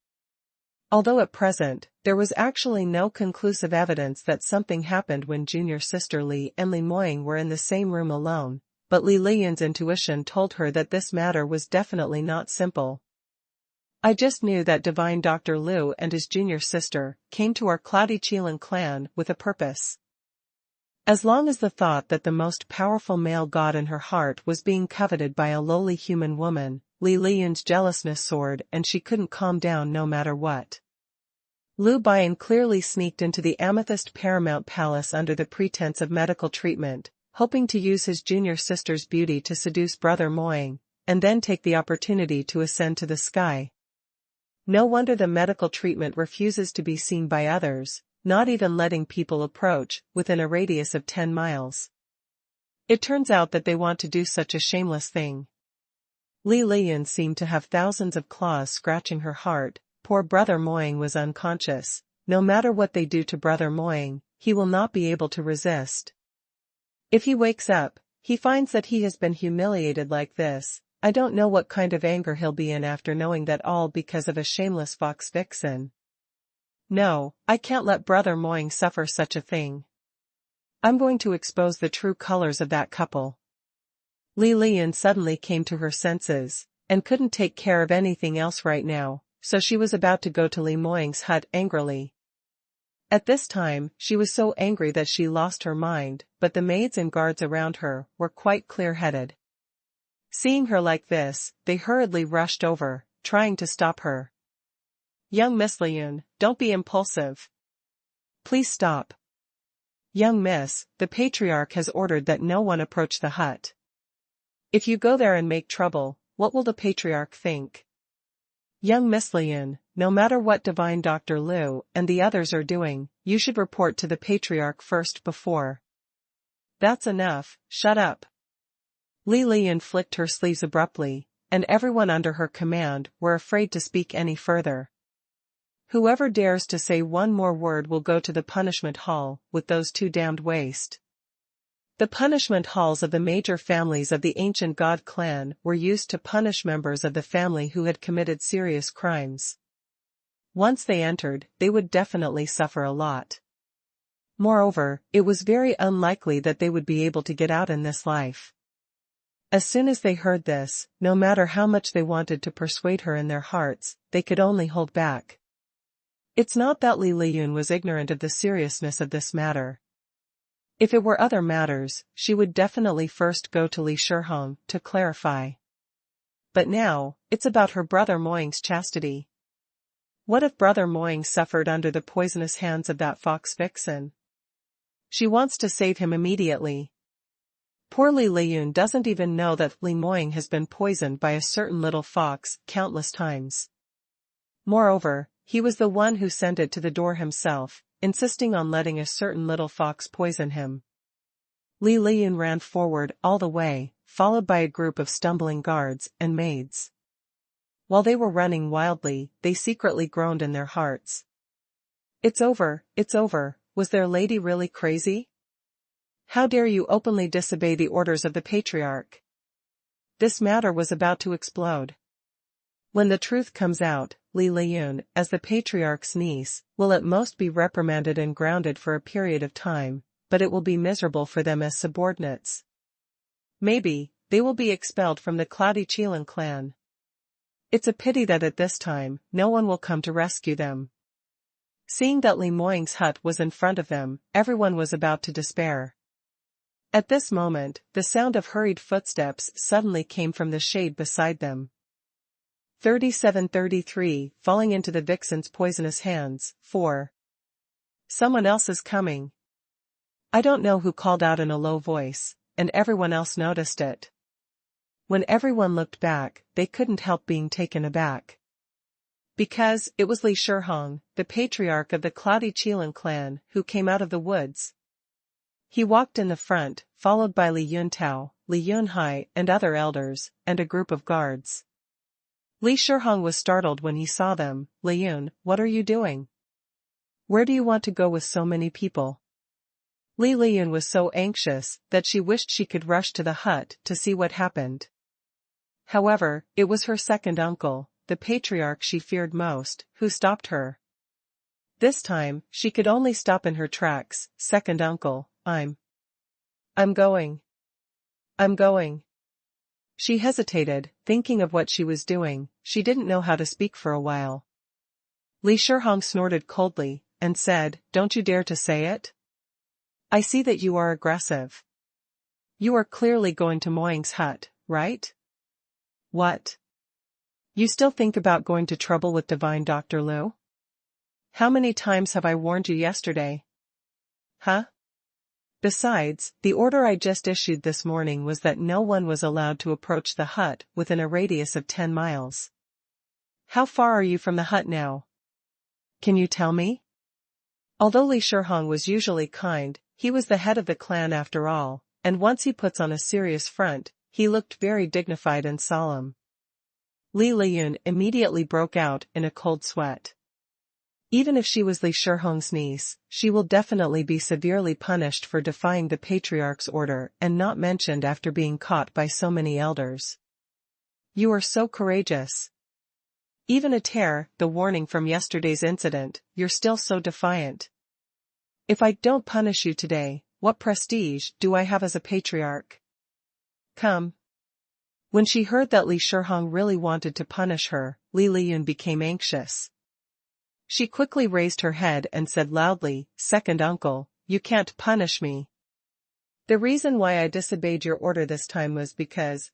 Although at present, there was actually no conclusive evidence that something happened when junior sister Li and Li Moying were in the same room alone, but Li Liyun's intuition told her that this matter was definitely not simple. I just knew that Divine Dr. Lu and his junior sister came to our Cloudy Qilin clan with a purpose. As long as the thought that the most powerful male god in her heart was being coveted by a lowly human woman, Li Liyun's jealousness soared and she couldn't calm down no matter what. Lu Bian clearly sneaked into the Amethyst Paramount Palace under the pretense of medical treatment, hoping to use his junior sister's beauty to seduce Brother Moying, and then take the opportunity to ascend to the sky. No wonder the medical treatment refuses to be seen by others, not even letting people approach within a radius of 10 miles. It turns out that they want to do such a shameless thing. Li Liyun seemed to have thousands of claws scratching her heart. Poor Brother Moying was unconscious. No matter what they do to Brother Moying, he will not be able to resist. If he wakes up, he finds that he has been humiliated like this. I don't know what kind of anger he'll be in after knowing that all because of a shameless fox vixen. No, I can't let Brother Moying suffer such a thing. I'm going to expose the true colors of that couple. Li Liyun suddenly came to her senses, and couldn't take care of anything else right now, so she was about to go to Li Moying's hut angrily. At this time, she was so angry that she lost her mind, but the maids and guards around her were quite clear-headed. Seeing her like this, they hurriedly rushed over, trying to stop her. Young Miss Liyun, don't be impulsive. Please stop. Young Miss, the Patriarch has ordered that no one approach the hut. If you go there and make trouble, what will the Patriarch think? Young Miss Liyun, no matter what Divine Dr. Lu and the others are doing, you should report to the Patriarch first before. That's enough, shut up. Li Liyun flicked her sleeves abruptly, and everyone under her command were afraid to speak any further. Whoever dares to say one more word will go to the punishment hall with those two damned waste. The punishment halls of the major families of the ancient god clan were used to punish members of the family who had committed serious crimes. Once they entered, they would definitely suffer a lot. Moreover, it was very unlikely that they would be able to get out in this life. As soon as they heard this, no matter how much they wanted to persuade her in their hearts, they could only hold back. It's not that Li Liyun was ignorant of the seriousness of this matter. If it were other matters, she would definitely first go to Li Shihong to clarify. but now, it's about her brother Moying's chastity. What if brother Moying suffered under the poisonous hands of that fox vixen? She wants to save him immediately. Poor Li Liyun doesn't even know that Li Moying has been poisoned by a certain little fox countless times. Moreover, he was the one who sent it to the door himself, insisting on letting a certain little fox poison him. Li Liyun ran forward all the way, followed by a group of stumbling guards and maids. While they were running wildly, they secretly groaned in their hearts. It's over, was their lady really crazy? How dare you openly disobey the orders of the patriarch? This matter was about to explode. When the truth comes out, Li Liyun, as the patriarch's niece, will at most be reprimanded and grounded for a period of time, but it will be miserable for them as subordinates. Maybe, they will be expelled from the Cloudy Qilin clan. It's a pity that at this time, no one will come to rescue them. Seeing that Li Moying's hut was in front of them, everyone was about to despair. At this moment, the sound of hurried footsteps suddenly came from the shade beside them. 3733, falling into the vixen's poisonous hands. 4. Someone else is coming. I don't know who called out in a low voice, and everyone else noticed it. When everyone looked back, they couldn't help being taken aback. Because it was Li Shihong, the patriarch of the Cloudy Qilin clan, who came out of the woods. He walked in the front, followed by Li Yuntao, Li Yunhai and other elders, and a group of guards. Li Shihong was startled when he saw them. Li Yun, what are you doing? Where do you want to go with so many people? Li Liyun was so anxious that she wished she could rush to the hut to see what happened. However, it was her second uncle, the patriarch she feared most, who stopped her. This time, she could only stop in her tracks. Second uncle, I'm going. She hesitated, thinking of what she was doing. She didn't know how to speak for a while. Li Shihong snorted coldly, and said, Don't you dare to say it? I see that you are aggressive. You are clearly going to Moying's hut, right? What? You still think about going to trouble with Divine Dr. Lu? How many times have I warned you yesterday? Huh? Besides, the order I just issued this morning was that no one was allowed to approach the hut within a radius of 10 miles. How far are you from the hut now? Can you tell me? Although Li Shihong was usually kind, he was the head of the clan after all, and once he puts on a serious front, he looked very dignified and solemn. Li Liyun immediately broke out in a cold sweat. Even if she was Li Shihong's niece, she will definitely be severely punished for defying the patriarch's order and not mentioned after being caught by so many elders. You are so courageous. Even a tear, the warning from yesterday's incident, you're still so defiant. If I don't punish you today, what prestige do I have as a patriarch? Come. When she heard that Li Shihong really wanted to punish her, Li Liyun became anxious. She quickly raised her head and said loudly, Second uncle, you can't punish me. The reason why I disobeyed your order this time was because...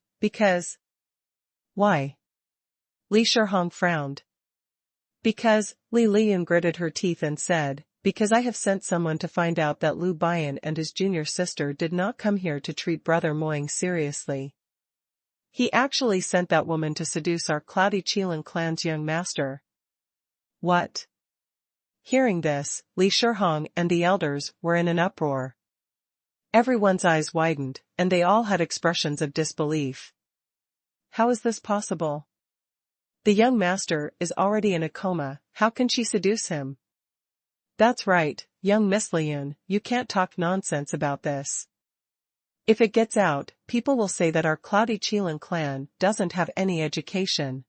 Why? Li Shihong frowned. Because, Li Liyun gritted her teeth and said, because I have sent someone to find out that Lu Bian and his junior sister did not come here to treat Brother Moying seriously. He actually sent that woman to seduce our Cloudy Qilin clan's young master. What? Hearing this, Li Shihong and the elders were in an uproar. Everyone's eyes widened, and they all had expressions of disbelief. How is this possible? The young master is already in a coma, how can she seduce him? That's right, young Miss Liyun, you can't talk nonsense about this. If it gets out, people will say that our Cloudy Qilin clan doesn't have any education.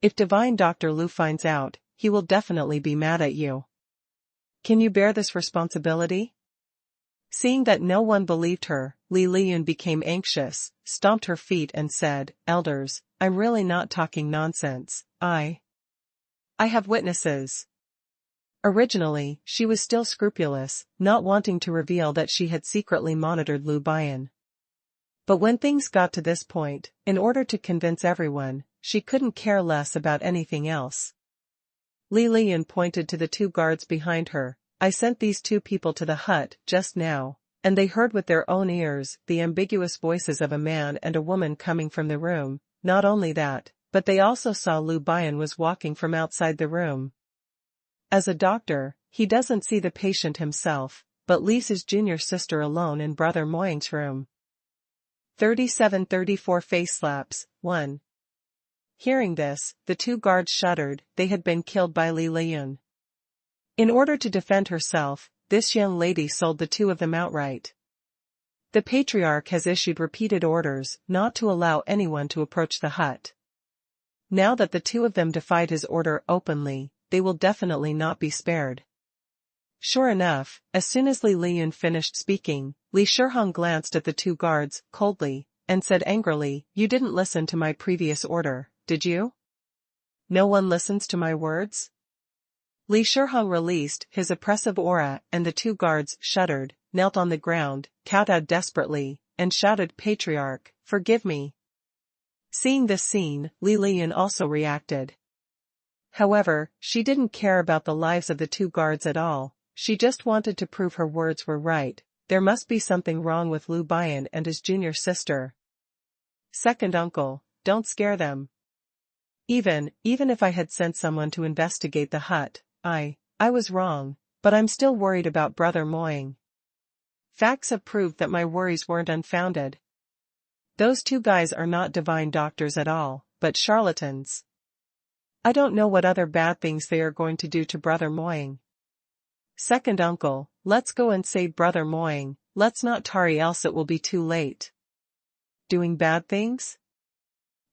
If Divine Dr. Lu finds out, he will definitely be mad at you. Can you bear this responsibility? Seeing that no one believed her, Li Liyun became anxious, stomped her feet and said, Elders, I'm really not talking nonsense, I have witnesses. Originally, she was still scrupulous, not wanting to reveal that she had secretly monitored Lu Bian. But when things got to this point, in order to convince everyone, she couldn't care less about anything else. Li Lian pointed to the two guards behind her. I sent these two people to the hut just now, and they heard with their own ears the ambiguous voices of a man and a woman coming from the room. Not only that, but they also saw Lu Bian was walking from outside the room. As a doctor, he doesn't see the patient himself, but leaves his junior sister alone in Brother Moying's room. 37-34 Face slaps, 1. Hearing this, the two guards shuddered. They had been killed by Li Lian. In order to defend herself, this young lady sold the two of them outright. The patriarch has issued repeated orders not to allow anyone to approach the hut. Now that the two of them defied his order openly, they will definitely not be spared. Sure enough, as soon as Li Lian finished speaking, Li Shihong glanced at the two guards, coldly, and said angrily, "You didn't listen to my previous order, did you? No one listens to my words?" Li Shihong released his oppressive aura and the two guards shuddered, knelt on the ground, kowtowed desperately, and shouted, "Patriarch, forgive me." Seeing this scene, Li Lian also reacted. However, she didn't care about the lives of the two guards at all. She just wanted to prove her words were right. There must be something wrong with Lu Bian and his junior sister. Second uncle, don't scare them. Even if I had sent someone to investigate the hut, I was wrong, but I'm still worried about Brother Moying. Facts have proved that my worries weren't unfounded. Those two guys are not divine doctors at all, but charlatans. I don't know what other bad things they are going to do to Brother Moying. Second uncle, let's go and save Brother Moying, let's not tarry else it will be too late. Doing bad things?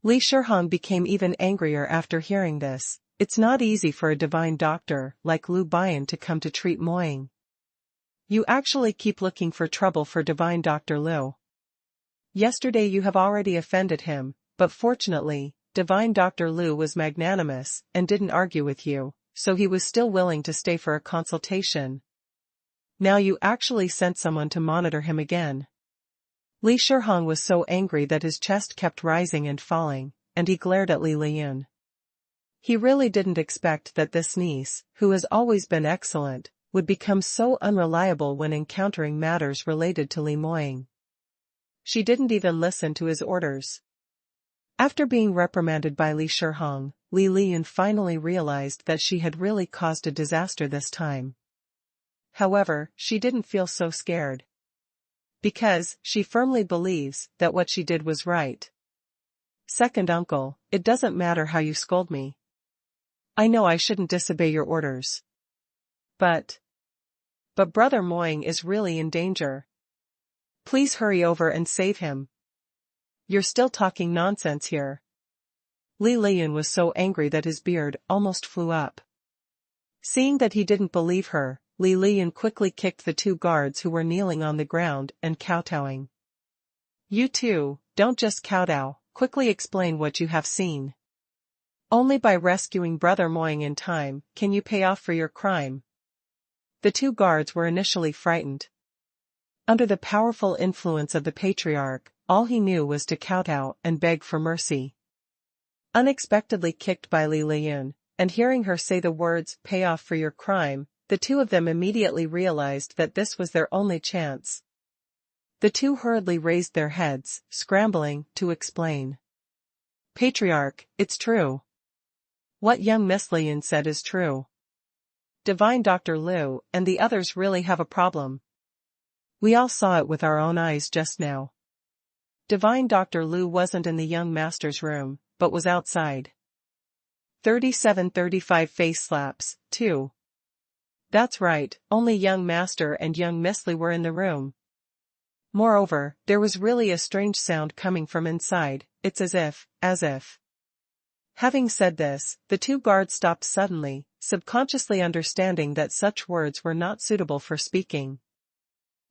Li Shihong became even angrier after hearing this. It's not easy for a divine doctor like Lu Bian to come to treat Moying. You actually keep looking for trouble for divine Dr. Lu. Yesterday you have already offended him, but fortunately, divine Dr. Lu was magnanimous and didn't argue with you, so he was still willing to stay for a consultation. Now you actually sent someone to monitor him again. Li Shihong was so angry that his chest kept rising and falling, and he glared at Li Lian. He really didn't expect that this niece, who has always been excellent, would become so unreliable when encountering matters related to Li Moying. She didn't even listen to his orders. After being reprimanded by Li Shihong, Li Lian finally realized that she had really caused a disaster this time. However, she didn't feel so scared. Because she firmly believes that what she did was right. Second uncle, it doesn't matter how you scold me. I know I shouldn't disobey your orders. But Brother Moying is really in danger. Please hurry over and save him. You're still talking nonsense here. Li Lian was so angry that his beard almost flew up. Seeing that he didn't believe her, Li Lian quickly kicked the two guards who were kneeling on the ground and kowtowing. You two, don't just kowtow, quickly explain what you have seen. Only by rescuing Brother Moying in time can you pay off for your crime. The two guards were initially frightened. Under the powerful influence of the patriarch, all he knew was to kowtow and beg for mercy. Unexpectedly kicked by Li Lian, and hearing her say the words, "pay off for your crime," the two of them immediately realized that this was their only chance. The two hurriedly raised their heads, scrambling to explain. Patriarch, it's true. What young Miss Lian said is true. Divine Dr. Lu and the others really have a problem. We all saw it with our own eyes just now. Divine Dr. Lu wasn't in the young master's room, but was outside. 37-35 Face slaps, 2. That's right, only young master and young Miss Li were in the room. Moreover, there was really a strange sound coming from inside. It's as if. Having said this, the two guards stopped suddenly, subconsciously understanding that such words were not suitable for speaking.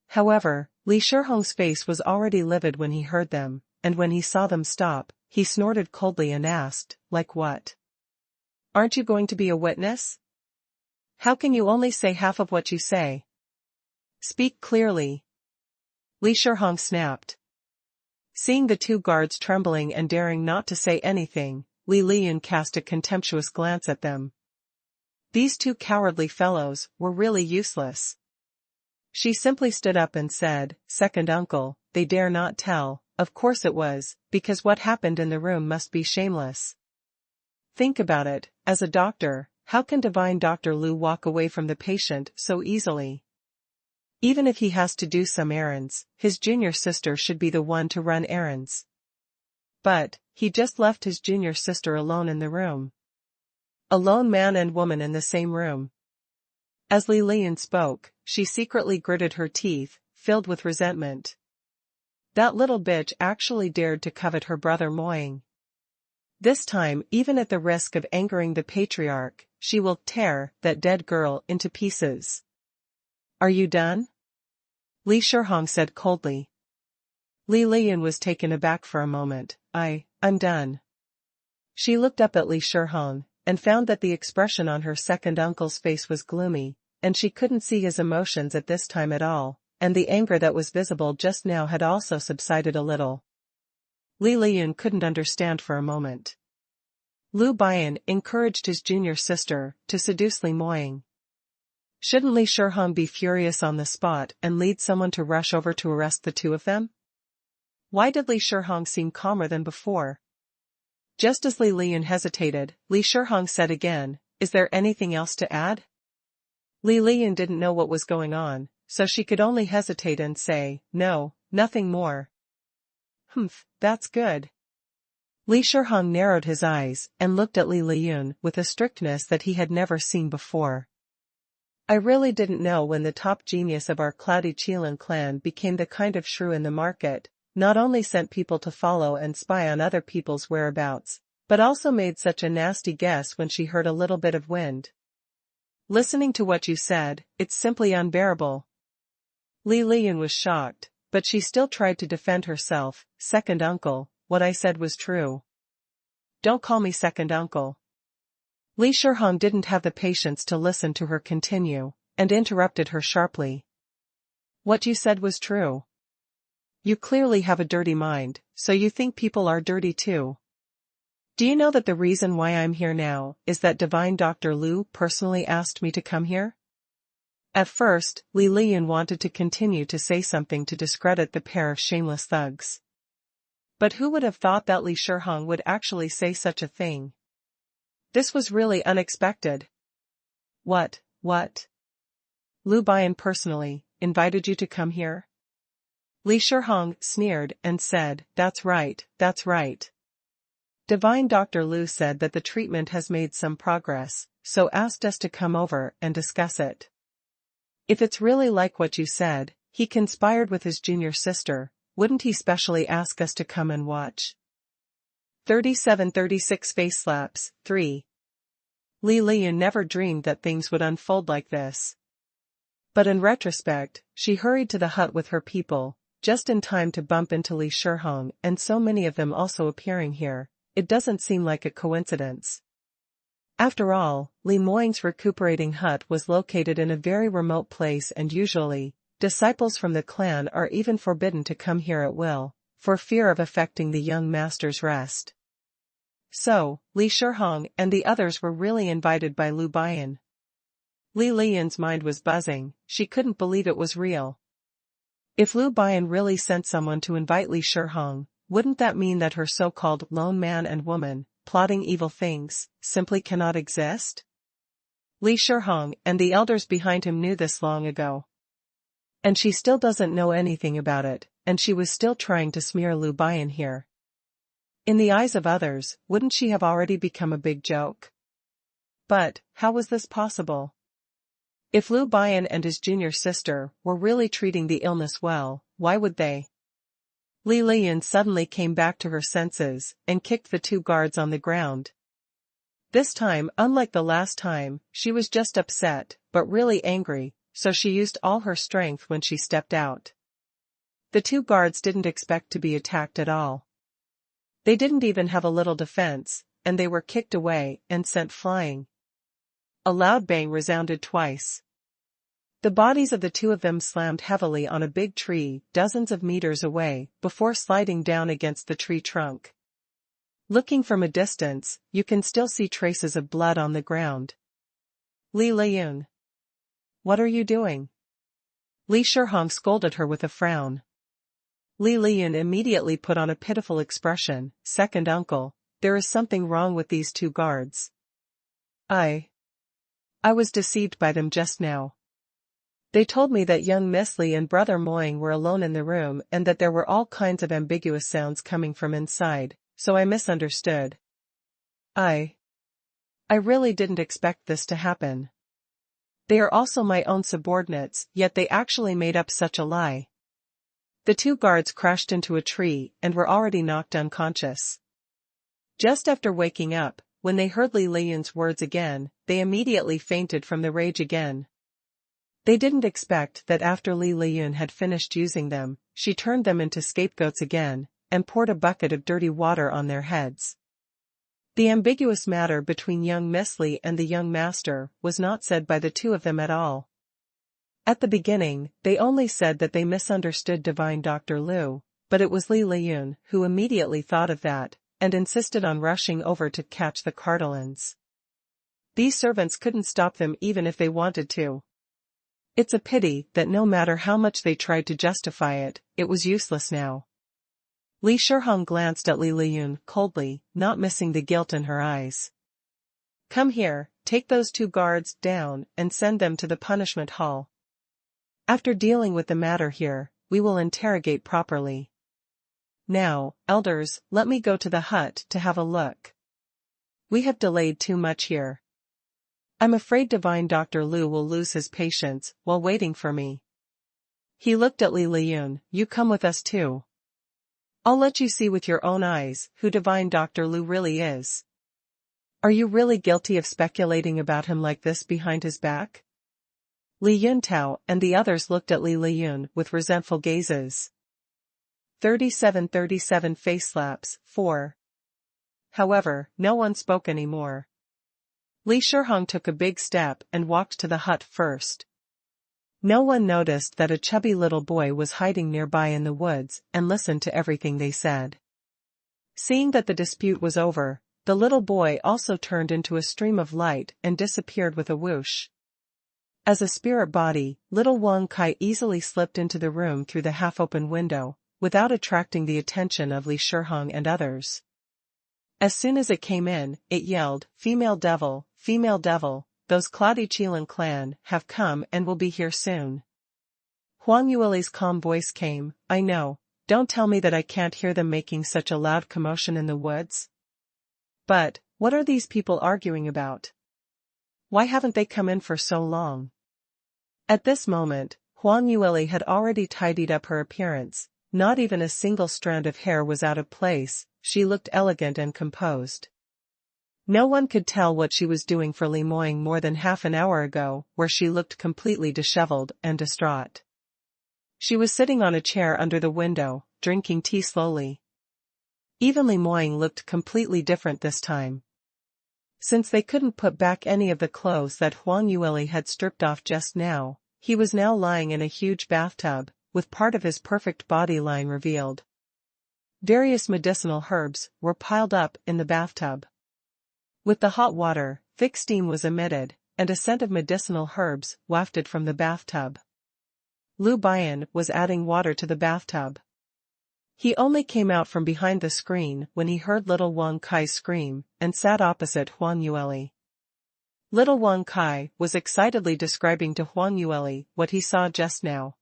However, Li Shihong's face was already livid when he heard them, and when he saw them stop, he snorted coldly and asked, "Like what? Aren't you going to be a witness? How can you only say half of what you say? Speak clearly." Li Shihong snapped. Seeing the two guards trembling and daring not to say anything, Li Liyun cast a contemptuous glance at them. These two cowardly fellows were really useless. She simply stood up and said, "Second uncle, they dare not tell." Of course it was, because what happened in the room must be shameless. Think about it, as a doctor, how can divine Dr. Lu walk away from the patient so easily? Even if he has to do some errands, his junior sister should be the one to run errands. But, he just left his junior sister alone in the room. A lone man and woman in the same room. As Li Liyun spoke, she secretly gritted her teeth, filled with resentment. That little bitch actually dared to covet her brother Moying. This time, even at the risk of angering the patriarch, she will tear that dead girl into pieces. Are you done? Li Shihong said coldly. Li Liyun was taken aback for a moment. I'm done. She looked up at Li Shihong, and found that the expression on her second uncle's face was gloomy, and she couldn't see his emotions at this time at all, and the anger that was visible just now had also subsided a little. Li Liyun couldn't understand for a moment. Lu Bian encouraged his junior sister to seduce Li Moying. Shouldn't Li Shihong be furious on the spot and lead someone to rush over to arrest the two of them? Why did Li Shihong seem calmer than before? Just as Li Liyun hesitated, Li Shihong said again, "Is there anything else to add?" Li Liyun didn't know what was going on, so she could only hesitate and say, "No, nothing more." "Humph, that's good." Li Shihong narrowed his eyes and looked at Li Liyun with a strictness that he had never seen before. "I really didn't know when the top genius of our cloudy Qilin clan became the kind of shrew in the market, not only sent people to follow and spy on other people's whereabouts, but also made such a nasty guess when she heard a little bit of wind. Listening to what you said, it's simply unbearable." Li Liyun was shocked, but she still tried to defend herself. "Second uncle, what I said was true." "Don't call me second uncle." Li Shihong didn't have the patience to listen to her continue, and interrupted her sharply. "What you said was true. You clearly have a dirty mind, so you think people are dirty too. Do you know that the reason why I'm here now is that divine Dr. Lu personally asked me to come here?" At first, Li Liyun wanted to continue to say something to discredit the pair of shameless thugs. But who would have thought that Li Shihong would actually say such a thing? This was really unexpected. What? Lu Bian personally invited you to come here?" Li Shihong sneered and said, That's right. Divine Dr. Lu said that the treatment has made some progress, so asked us to come over and discuss it. If it's really like what you said, he conspired with his junior sister, wouldn't he specially ask us to come and watch? 3736 Face Slaps, 3. Li Liyun never dreamed that things would unfold like this. But in retrospect, she hurried to the hut with her people, just in time to bump into Li Shihong and so many of them also appearing here. It doesn't seem like a coincidence. After all, Li Moying's recuperating hut was located in a very remote place and usually, disciples from the clan are even forbidden to come here at will, for fear of affecting the young master's rest. So, Li Shihong and the others were really invited by Lu Bian. Li Liyun's mind was buzzing, she couldn't believe it was real. If Lu Bian really sent someone to invite Li Shihong, wouldn't that mean that her so-called lone man and woman, plotting evil things, simply cannot exist? Li Shihong and the elders behind him knew this long ago. And she still doesn't know anything about it, and she was still trying to smear Lu Bian here. In the eyes of others, wouldn't she have already become a big joke? But, how was this possible? If Lu Bian and his junior sister were really treating the illness well, why would they? Li Liyun suddenly came back to her senses and kicked the two guards on the ground. This time, unlike the last time, she was just upset, but really angry, so she used all her strength when she stepped out. The two guards didn't expect to be attacked at all. They didn't even have a little defense, and they were kicked away and sent flying. A loud bang resounded twice. The bodies of the two of them slammed heavily on a big tree dozens of meters away before sliding down against the tree trunk. Looking from a distance, you can still see traces of blood on the ground. Li Liyun. What are you doing? Li Shihong scolded her with a frown. Li Liyun immediately put on a pitiful expression. Second uncle, there is something wrong with these two guards. I was deceived by them just now. They told me that young Miss Li and brother Moying were alone in the room and that there were all kinds of ambiguous sounds coming from inside, so I misunderstood. I really didn't expect this to happen. They are also my own subordinates, yet they actually made up such a lie. The two guards crashed into a tree and were already knocked unconscious. Just after waking up, when they heard Li Liyun's words again, they immediately fainted from the rage again. They didn't expect that after Li Liyun had finished using them, she turned them into scapegoats again, and poured a bucket of dirty water on their heads. The ambiguous matter between young Miss Li and the young master was not said by the two of them at all. At the beginning, they only said that they misunderstood Divine Dr. Liu, but it was Li Liyun who immediately thought of that, and insisted on rushing over to catch the cartellans. These servants couldn't stop them even if they wanted to. It's a pity that no matter how much they tried to justify it, it was useless now. Li Shihong glanced at Li Liyun coldly, not missing the guilt in her eyes. Come here, take those two guards down and send them to the punishment hall. After dealing with the matter here, we will interrogate properly. Now, elders, let me go to the hut to have a look. We have delayed too much here. I'm afraid Divine Dr. Liu will lose his patience while waiting for me. He looked at Li Liyun. You come with us too. I'll let you see with your own eyes who Divine Dr. Liu really is. Are you really guilty of speculating about him like this behind his back? Li Yuntao and the others looked at Li Liyun with resentful gazes. 37 face slaps, 4. However, no one spoke anymore. Li Shihong took a big step and walked to the hut first. No one noticed that a chubby little boy was hiding nearby in the woods and listened to everything they said. Seeing that the dispute was over, the little boy also turned into a stream of light and disappeared with a whoosh. As a spirit body, little Wang Kai easily slipped into the room through the half-open window, without attracting the attention of Li Shihong and others. As soon as it came in, it yelled, female devil, those cloudy Qilin clan have come and will be here soon. Huang Yueli's calm voice came, I know, don't tell me that I can't hear them making such a loud commotion in the woods. But, what are these people arguing about? Why haven't they come in for so long? At this moment, Huang Yueli had already tidied up her appearance, not even a single strand of hair was out of place, she looked elegant and composed. No one could tell what she was doing for Li Moying more than half an hour ago, where she looked completely disheveled and distraught. She was sitting on a chair under the window, drinking tea slowly. Even Li Moying looked completely different this time. Since they couldn't put back any of the clothes that Huang Yueli had stripped off just now, he was now lying in a huge bathtub, with part of his perfect body line revealed. Various medicinal herbs were piled up in the bathtub. With the hot water, thick steam was emitted, and a scent of medicinal herbs wafted from the bathtub. Lu Bian was adding water to the bathtub. He only came out from behind the screen when he heard little Wang Kai scream, and sat opposite Huang Yueli. Little Wang Kai was excitedly describing to Huang Yueli what he saw just now.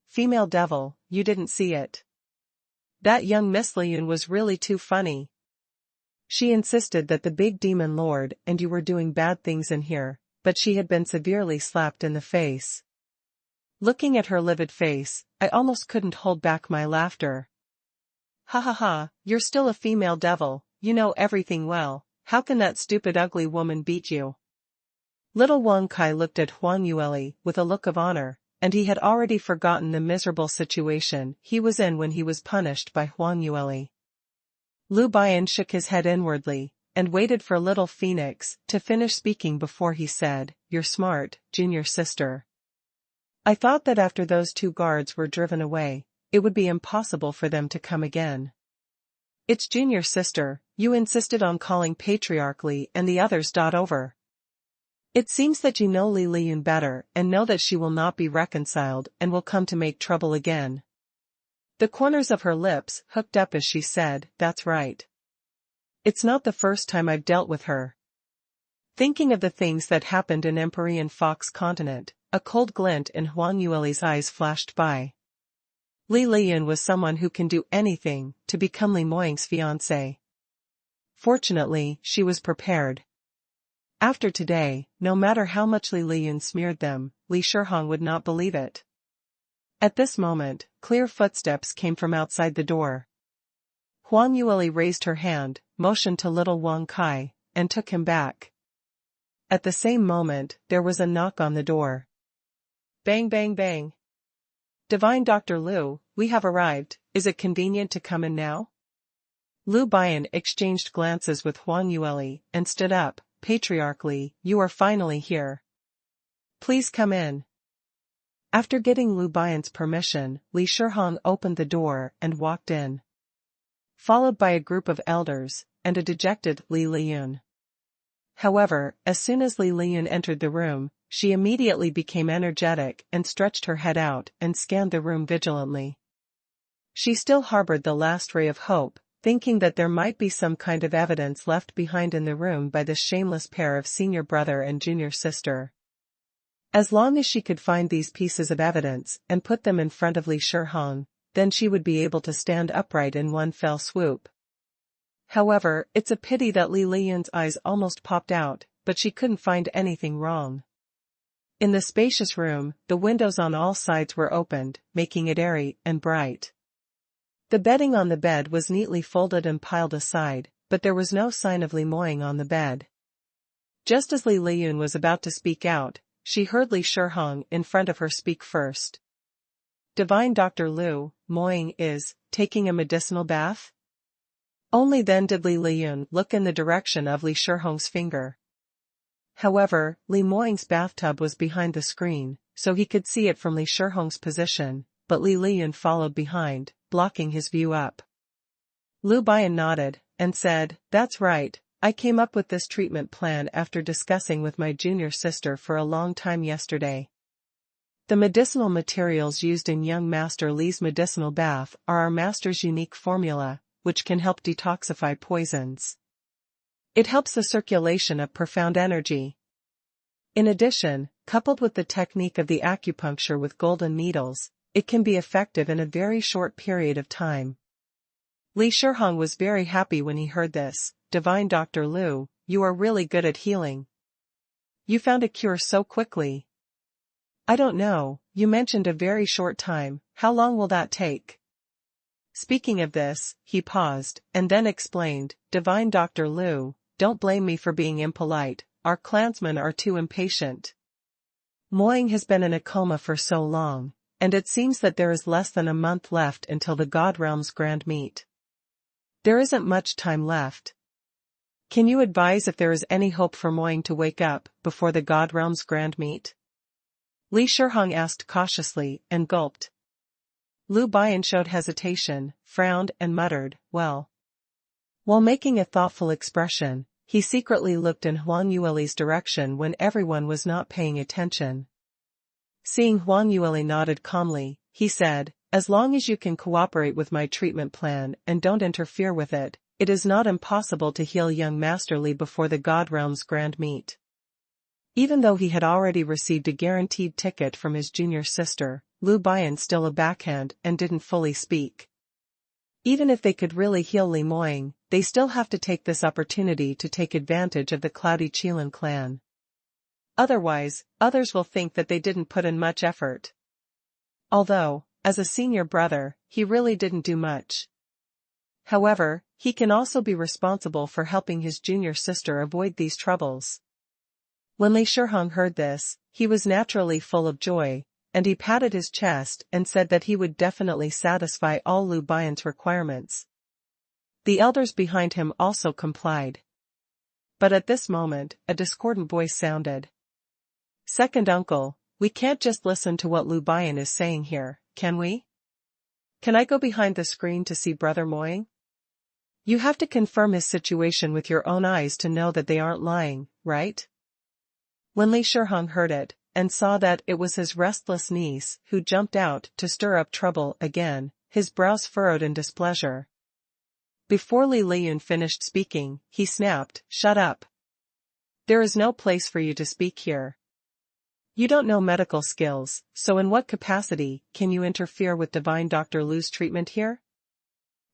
Female devil, you didn't see it. That young Miss Liyun was really too funny. She insisted that the big demon lord and you were doing bad things in here, but she had been severely slapped in the face. Looking at her livid face, I almost couldn't hold back my laughter. Ha ha ha, you're still a female devil, you know everything well, how can that stupid ugly woman beat you? Little Wang Kai looked at Huang Yueli with a look of honor, and he had already forgotten the miserable situation he was in when he was punished by Huang Yueli. Lu Bian shook his head inwardly, and waited for little Phoenix to finish speaking before he said, You're smart, junior sister. I thought that after those two guards were driven away, it would be impossible for them to come again. It's junior sister, you insisted on calling patriarchally and the others. Over. It seems that you know Li Liyun better and know that she will not be reconciled and will come to make trouble again. The corners of her lips hooked up as she said, that's right. It's not the first time I've dealt with her. Thinking of the things that happened in Empyrean Fox Continent, a cold glint in Huang Yueli's eyes flashed by. Li Liyun was someone who can do anything to become Li Moying's fiancé. Fortunately, she was prepared. After today, no matter how much Li Liyun smeared them, Li Shihong would not believe it. At this moment, clear footsteps came from outside the door. Huang Yueli raised her hand, motioned to little Wang Kai, and took him back. At the same moment, there was a knock on the door. Bang bang bang. Divine Dr. Liu, we have arrived, is it convenient to come in now? Liu Bian exchanged glances with Huang Yueli and stood up, patriarchally, you are finally here. Please come in. After getting Liu Bian's permission, Li Shihong opened the door and walked in. Followed by a group of elders, and a dejected Li Liyun. However, as soon as Li Liyun entered the room, she immediately became energetic and stretched her head out and scanned the room vigilantly. She still harbored the last ray of hope, thinking that there might be some kind of evidence left behind in the room by the shameless pair of senior brother and junior sister. As long as she could find these pieces of evidence and put them in front of Li Shihong, then she would be able to stand upright in one fell swoop. However, it's a pity that Li Liyun's eyes almost popped out, but she couldn't find anything wrong. In the spacious room, the windows on all sides were opened, making it airy and bright. The bedding on the bed was neatly folded and piled aside, but there was no sign of Li Moying on the bed. Just as Li Liyun was about to speak out, she heard Li Shihong in front of her speak first. Divine Dr. Liu, Moying is taking a medicinal bath? Only then did Li Liyun look in the direction of Li Shihong's finger. However, Li Moying's bathtub was behind the screen, so he could see it from Li Shihong's position, but Li Liyun followed behind, blocking his view up. Liu Bian nodded, and said, that's right, I came up with this treatment plan after discussing with my junior sister for a long time yesterday. The medicinal materials used in young Master Li's medicinal bath are our master's unique formula, which can help detoxify poisons. It helps the circulation of profound energy. In addition, coupled with the technique of the acupuncture with golden needles, it can be effective in a very short period of time. Li Shihong was very happy when he heard this. Divine Dr. Liu, you are really good at healing. You found a cure so quickly. I don't know, you mentioned a very short time, how long will that take? Speaking of this, he paused, and then explained, Divine Dr. Liu, don't blame me for being impolite, our clansmen are too impatient. Moying has been in a coma for so long, and it seems that there is less than a month left until the God Realm's grand meet. There isn't much time left. Can you advise if there is any hope for Moying to wake up before the God Realm's grand meet? Li Shihong asked cautiously and gulped. Liu Bian showed hesitation, frowned and muttered, well. While making a thoughtful expression, he secretly looked in Huang Yueli's direction when everyone was not paying attention. Seeing Huang Yueli nodded calmly, he said, as long as you can cooperate with my treatment plan and don't interfere with it, it is not impossible to heal young Master Li before the God Realm's grand meet. Even though he had already received a guaranteed ticket from his junior sister, Liu Bian still a backhand and didn't fully speak. Even if they could really heal Li Moying, they still have to take this opportunity to take advantage of the Cloudy Qilin clan. Otherwise, others will think that they didn't put in much effort. Although, as a senior brother, he really didn't do much. However, he can also be responsible for helping his junior sister avoid these troubles. When Li Shihong heard this, he was naturally full of joy, and he patted his chest and said that he would definitely satisfy all Liu Bian's requirements. The elders behind him also complied. But at this moment, a discordant voice sounded. Second uncle, we can't just listen to what Lu Bian is saying here, can we? Can I go behind the screen to see Brother Moying? You have to confirm his situation with your own eyes to know that they aren't lying, right? When Li Shihong heard it, and saw that it was his restless niece who jumped out to stir up trouble again, his brows furrowed in displeasure. Before Li Liyun finished speaking, he snapped, "Shut up. There is no place for you to speak here. You don't know medical skills, so in what capacity can you interfere with Divine Dr. Lu's treatment here?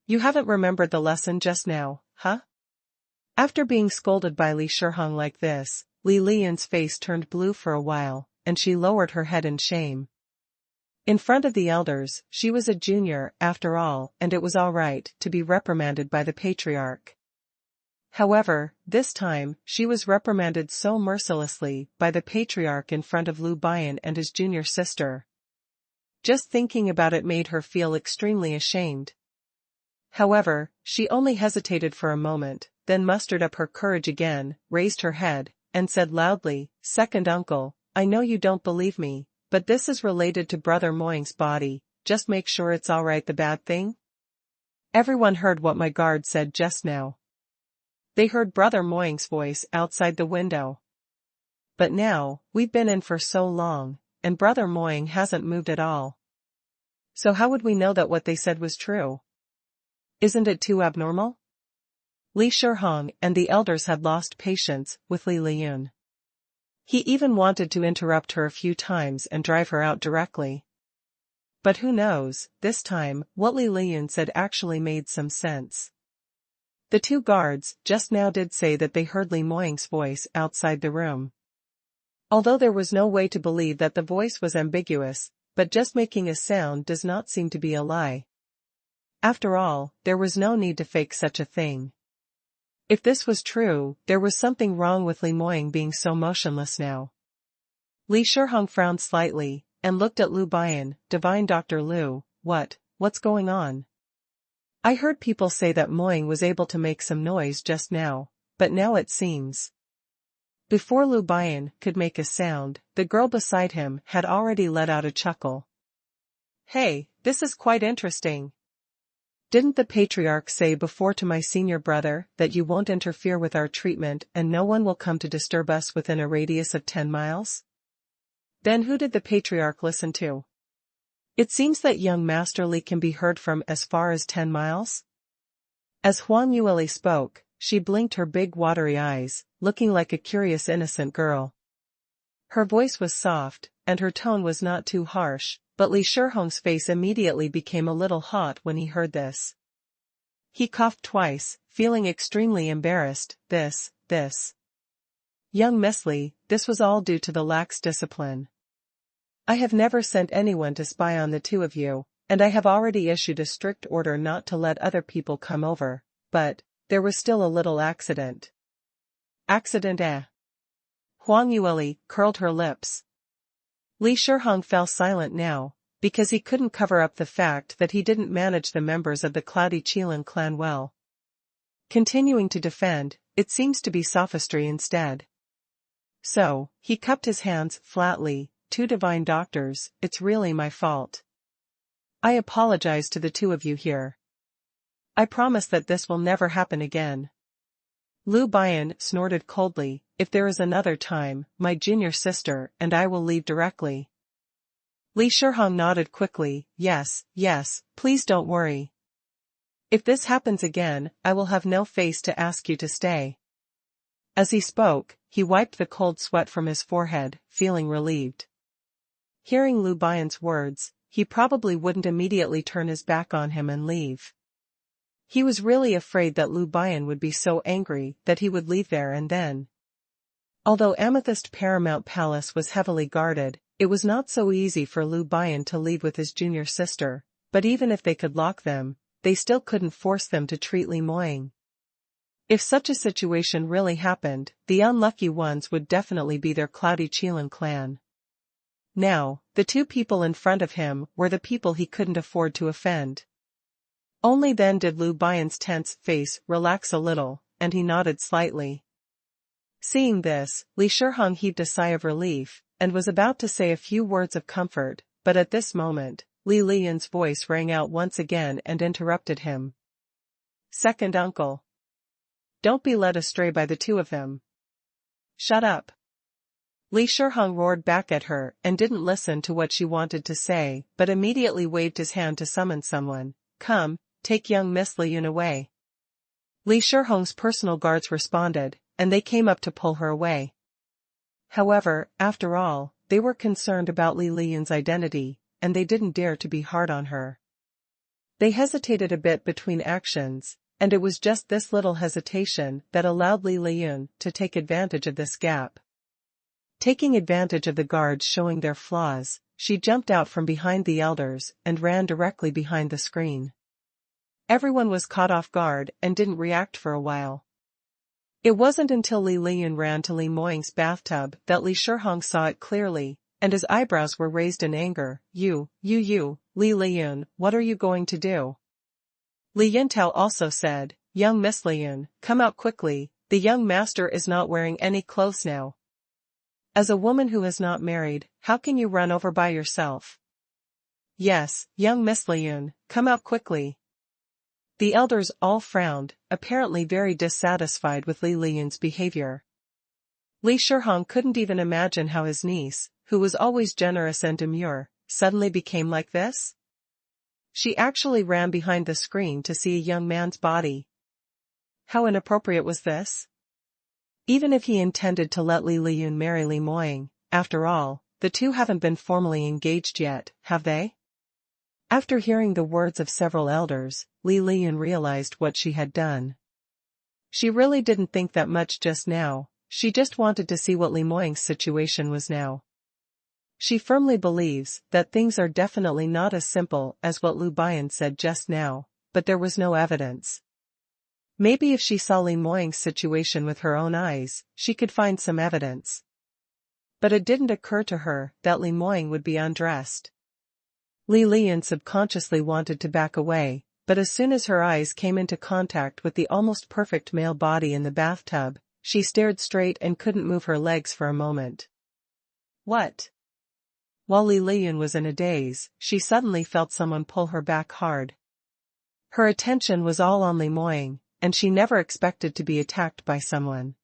You haven't remembered the lesson just now, huh?" After being scolded by Li Shihong like this, Li Liyun's face turned blue for a while, and she lowered her head in shame. In front of the elders, she was a junior, after all, and it was all right to be reprimanded by the patriarch. However, this time, she was reprimanded so mercilessly by the patriarch in front of Lu Bian and his junior sister. Just thinking about it made her feel extremely ashamed. However, she only hesitated for a moment, then mustered up her courage again, raised her head, and said loudly, "Second uncle, I know you don't believe me, but this is related to Brother Moying's body, just make sure it's alright. The bad thing?" Everyone heard what my guard said just now. They heard Brother Moying's voice outside the window. But now, we've been in for so long, and Brother Moying hasn't moved at all. So how would we know that what they said was true? Isn't it too abnormal? Li Shihong and the elders had lost patience with Li Liyun. He even wanted to interrupt her a few times and drive her out directly. But who knows, this time, what Li Liyun said actually made some sense. The two guards just now did say that they heard Li Moying's voice outside the room. Although there was no way to believe that the voice was ambiguous, but just making a sound does not seem to be a lie. After all, there was no need to fake such a thing. If this was true, there was something wrong with Li Moying being so motionless now. Li Shihong frowned slightly, and looked at Lu Bian. "Divine Dr. Lu, what's going on? I heard people say that Moying was able to make some noise just now, but now it seems." Before Lu Bian could make a sound, the girl beside him had already let out a chuckle. "Hey, this is quite interesting. Didn't the patriarch say before to my senior brother that you won't interfere with our treatment and no one will come to disturb us within a radius of 10 miles? Then who did the patriarch listen to? It seems that young Master Li can be heard from as far as 10 miles? As Huang Yueli spoke, she blinked her big watery eyes, looking like a curious innocent girl. Her voice was soft, and her tone was not too harsh, but Li Shihong's face immediately became a little hot when he heard this. He coughed twice, feeling extremely embarrassed. This. Young Miss Li, this was all due to the lax discipline. I have never sent anyone to spy on the two of you, and I have already issued a strict order not to let other people come over, but there was still a little accident. Accident, eh? Huang Yueli curled her lips. Li Shihong fell silent now, because he couldn't cover up the fact that he didn't manage the members of the Cloudy Qilin clan well. Continuing to defend, it seems to be sophistry instead. So, he cupped his hands flatly. "Two divine doctors, it's really my fault. I apologize to the two of you here. I promise that this will never happen again." Lu Bian snorted coldly, "If there is another time, my junior sister and I will leave directly." Li Shihong nodded quickly, yes, please don't worry. If this happens again, I will have no face to ask you to stay." As he spoke, he wiped the cold sweat from his forehead, feeling relieved. Hearing Lu Bian's words, he probably wouldn't immediately turn his back on him and leave. He was really afraid that Lu Bian would be so angry that he would leave there and then. Although Amethyst Paramount Palace was heavily guarded, it was not so easy for Lu Bian to leave with his junior sister, but even if they could lock them, they still couldn't force them to treat Li Moying. If such a situation really happened, the unlucky ones would definitely be their Cloudy Qilin clan. Now, the two people in front of him were the people he couldn't afford to offend. Only then did Lu Bian's tense face relax a little, and he nodded slightly. Seeing this, Li Shihong heaved a sigh of relief, and was about to say a few words of comfort, but at this moment, Li Lian's voice rang out once again and interrupted him. Second uncle. Don't be led astray by the two of them. Shut up. Li Shihong roared back at her and didn't listen to what she wanted to say, but immediately waved his hand to summon someone. Come, take young Miss Li Yun away. Li Shihong's personal guards responded, and they came up to pull her away. However, after all, they were concerned about Li Liyun's identity, and they didn't dare to be hard on her. They hesitated a bit between actions, and it was just this little hesitation that allowed Li Liyun to take advantage of this gap. Taking advantage of the guards showing their flaws, she jumped out from behind the elders and ran directly behind the screen. Everyone was caught off guard and didn't react for a while. It wasn't until Li Liyun ran to Li Moying's bathtub that Li Shihong saw it clearly, and his eyebrows were raised in anger. You, Li Liyun, what are you going to do? Li Yintao also said, Young Miss Liyun, come out quickly, the young master is not wearing any clothes now. As a woman who is not married, how can you run over by yourself? Yes, young Miss Liyun, come out quickly. The elders all frowned, apparently very dissatisfied with Li Liyun's behavior. Li Shihong couldn't even imagine how his niece, who was always generous and demure, suddenly became like this. She actually ran behind the screen to see a young man's body. How inappropriate was this? Even if he intended to let Li Liyun marry Li Moying, after all, the two haven't been formally engaged yet, have they? After hearing the words of several elders, Li Liyun realized what she had done. She really didn't think that much just now, she just wanted to see what Li Moying's situation was now. She firmly believes that things are definitely not as simple as what Lu Bian said just now, but there was no evidence. Maybe if she saw Li Moying's situation with her own eyes, she could find some evidence. But it didn't occur to her that Li Moying would be undressed. Li Liyun subconsciously wanted to back away, but as soon as her eyes came into contact with the almost perfect male body in the bathtub, she stared straight and couldn't move her legs for a moment. What? While Li Liyun was in a daze, she suddenly felt someone pull her back hard. Her attention was all on Li Moying, and she never expected to be attacked by someone.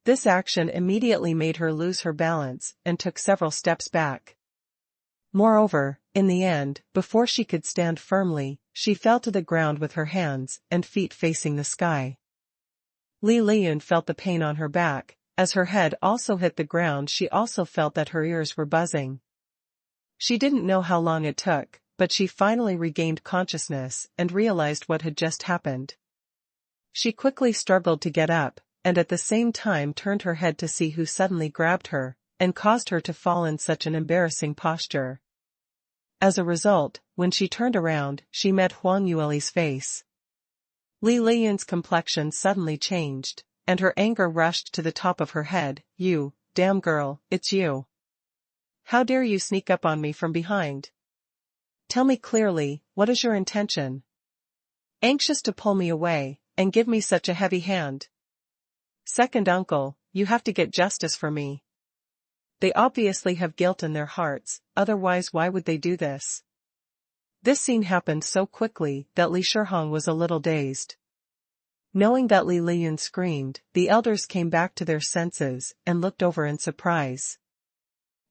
This action immediately made her lose her balance and took several steps back. Moreover, in the end, before she could stand firmly, she fell to the ground with her hands and feet facing the sky. Li Liyun felt the pain on her back. As her head also hit the ground, she also felt that her ears were buzzing. She didn't know how long it took, but she finally regained consciousness and realized what had just happened. She quickly struggled to get up, and at the same time turned her head to see who suddenly grabbed her, and caused her to fall in such an embarrassing posture. As a result, when she turned around, she met Huang Yueli's face. Li Liyun's complexion suddenly changed, and her anger rushed to the top of her head. You, damn girl, it's you. How dare you sneak up on me from behind? Tell me clearly, what is your intention? Anxious to pull me away, and give me such a heavy hand. Second uncle, you have to get justice for me. They obviously have guilt in their hearts, otherwise why would they do this? This scene happened so quickly that Li Shihong was a little dazed. Knowing that Li Liyun screamed, the elders came back to their senses and looked over in surprise.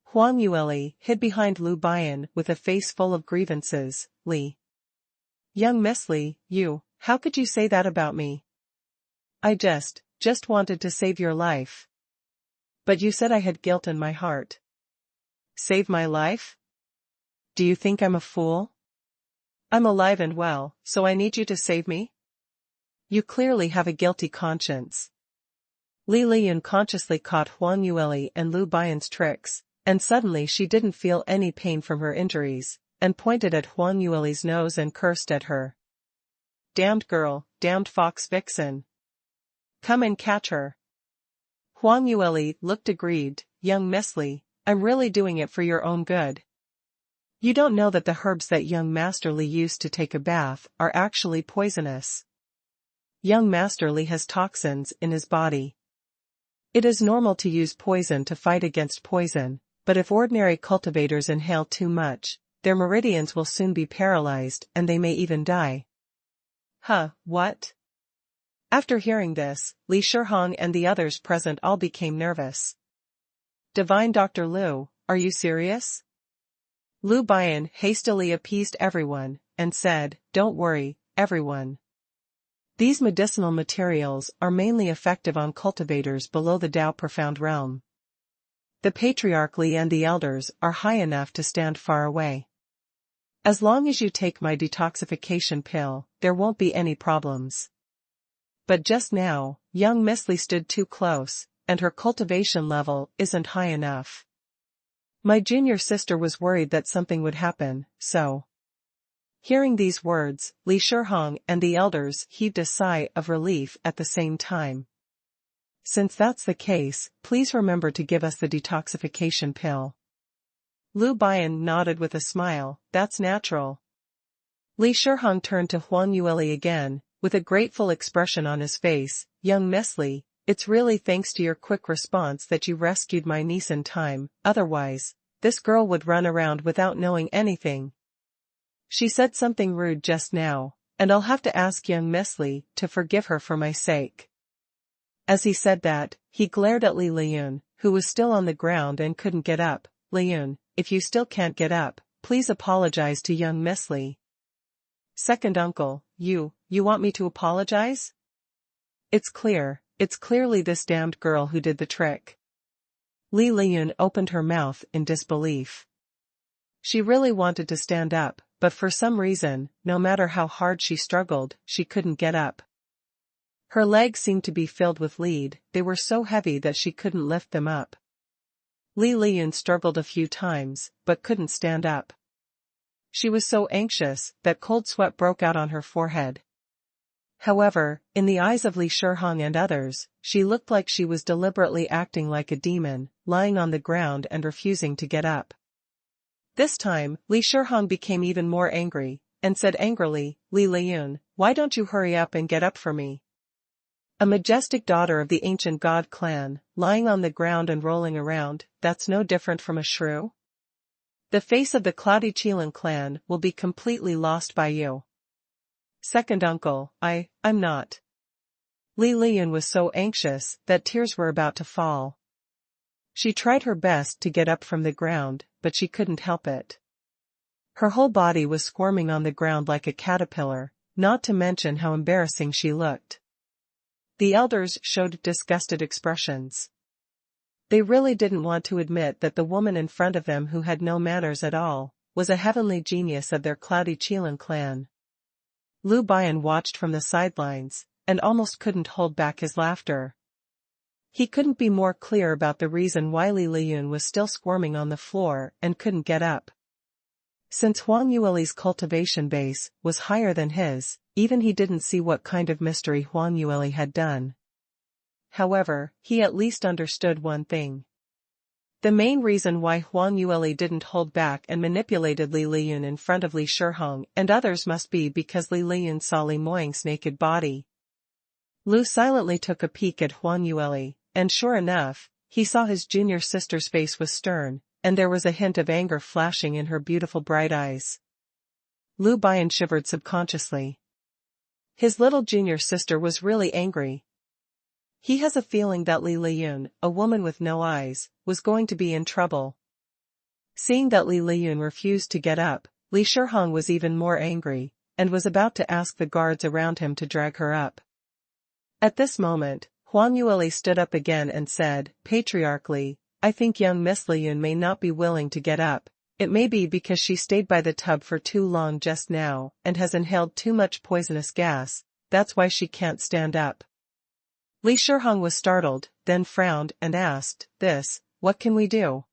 Huang Yueli hid behind Lu Bian with a face full of grievances. Li. Young Miss Li, how could you say that about me? I just wanted to save your life. But you said I had guilt in my heart. Save my life? Do you think I'm a fool? I'm alive and well, so I need you to save me? You clearly have a guilty conscience. Li Liyun consciously caught Huang Yueli and Lu Bian's tricks, and suddenly she didn't feel any pain from her injuries, and pointed at Huang Yueli's nose and cursed at her. Damned girl, damned fox vixen. Come and catch her. Huang Yueli looked aggrieved. Young Miss Li, I'm really doing it for your own good. You don't know that the herbs that young Master Li used to take a bath are actually poisonous. Young Master Li has toxins in his body. It is normal to use poison to fight against poison, but if ordinary cultivators inhale too much, their meridians will soon be paralyzed and they may even die. Huh, what? After hearing this, Li Shihong and the others present all became nervous. Divine Dr. Liu, are you serious? Lu Bian hastily appeased everyone, and said, don't worry, everyone. These medicinal materials are mainly effective on cultivators below the Tao Profound realm. The Patriarchly and the Elders are high enough to stand far away. As long as you take my detoxification pill, there won't be any problems. But just now, young Miss Li stood too close, and her cultivation level isn't high enough. My junior sister was worried that something would happen, so. Hearing these words, Li Shihong and the elders heaved a sigh of relief at the same time. Since that's the case, please remember to give us the detoxification pill. Lu Bian nodded with a smile, that's natural. Li Shihong turned to Huang Yueli again, with a grateful expression on his face, young Miss Li, it's really thanks to your quick response that you rescued my niece in time, otherwise, this girl would run around without knowing anything. She said something rude just now, and I'll have to ask young Miss Li to forgive her for my sake. As he said that, he glared at Li Liyun, who was still on the ground and couldn't get up. Liyun, if you still can't get up, please apologize to young Miss Li. Second uncle, you want me to apologize? It's clearly this damned girl who did the trick. Li Liyun opened her mouth in disbelief. She really wanted to stand up, but for some reason, no matter how hard she struggled, she couldn't get up. Her legs seemed to be filled with lead, they were so heavy that she couldn't lift them up. Li Liyun struggled a few times, but couldn't stand up. She was so anxious that cold sweat broke out on her forehead. However, in the eyes of Li Shihong and others, she looked like she was deliberately acting like a demon, lying on the ground and refusing to get up. This time, Li Shihong became even more angry, and said angrily, Li Liyun, why don't you hurry up and get up for me? A majestic daughter of the ancient god clan, lying on the ground and rolling around, that's no different from a shrew? The face of the cloudy Qilin clan will be completely lost by you. Second uncle, I'm not. Li Liyun was so anxious that tears were about to fall. She tried her best to get up from the ground, but she couldn't help it. Her whole body was squirming on the ground like a caterpillar, not to mention how embarrassing she looked. The elders showed disgusted expressions. They really didn't want to admit that the woman in front of them who had no manners at all, was a heavenly genius of their cloudy Qilin clan. Lu Bian watched from the sidelines, and almost couldn't hold back his laughter. He couldn't be more clear about the reason why Li Liyun was still squirming on the floor and couldn't get up. Since Huang Yueli's cultivation base was higher than his, even he didn't see what kind of mystery Huang Yueli had done. However, he at least understood one thing. The main reason why Huang Yueli didn't hold back and manipulated Li Liyun in front of Li Shihong and others must be because Li Liyun saw Li Moying's naked body. Lu silently took a peek at Huang Yueli, and sure enough, he saw his junior sister's face was stern, and there was a hint of anger flashing in her beautiful bright eyes. Lu Bian shivered subconsciously. His little junior sister was really angry. He has a feeling that Li Liyun, a woman with no eyes, was going to be in trouble. Seeing that Li Liyun refused to get up, Li Shihong was even more angry, and was about to ask the guards around him to drag her up. At this moment, Huang Yueli stood up again and said, Patriarchly, I think young Miss Liyun may not be willing to get up. It may be because she stayed by the tub for too long just now and has inhaled too much poisonous gas, that's why she can't stand up. Li Shihong was startled, then frowned and asked, what can we do?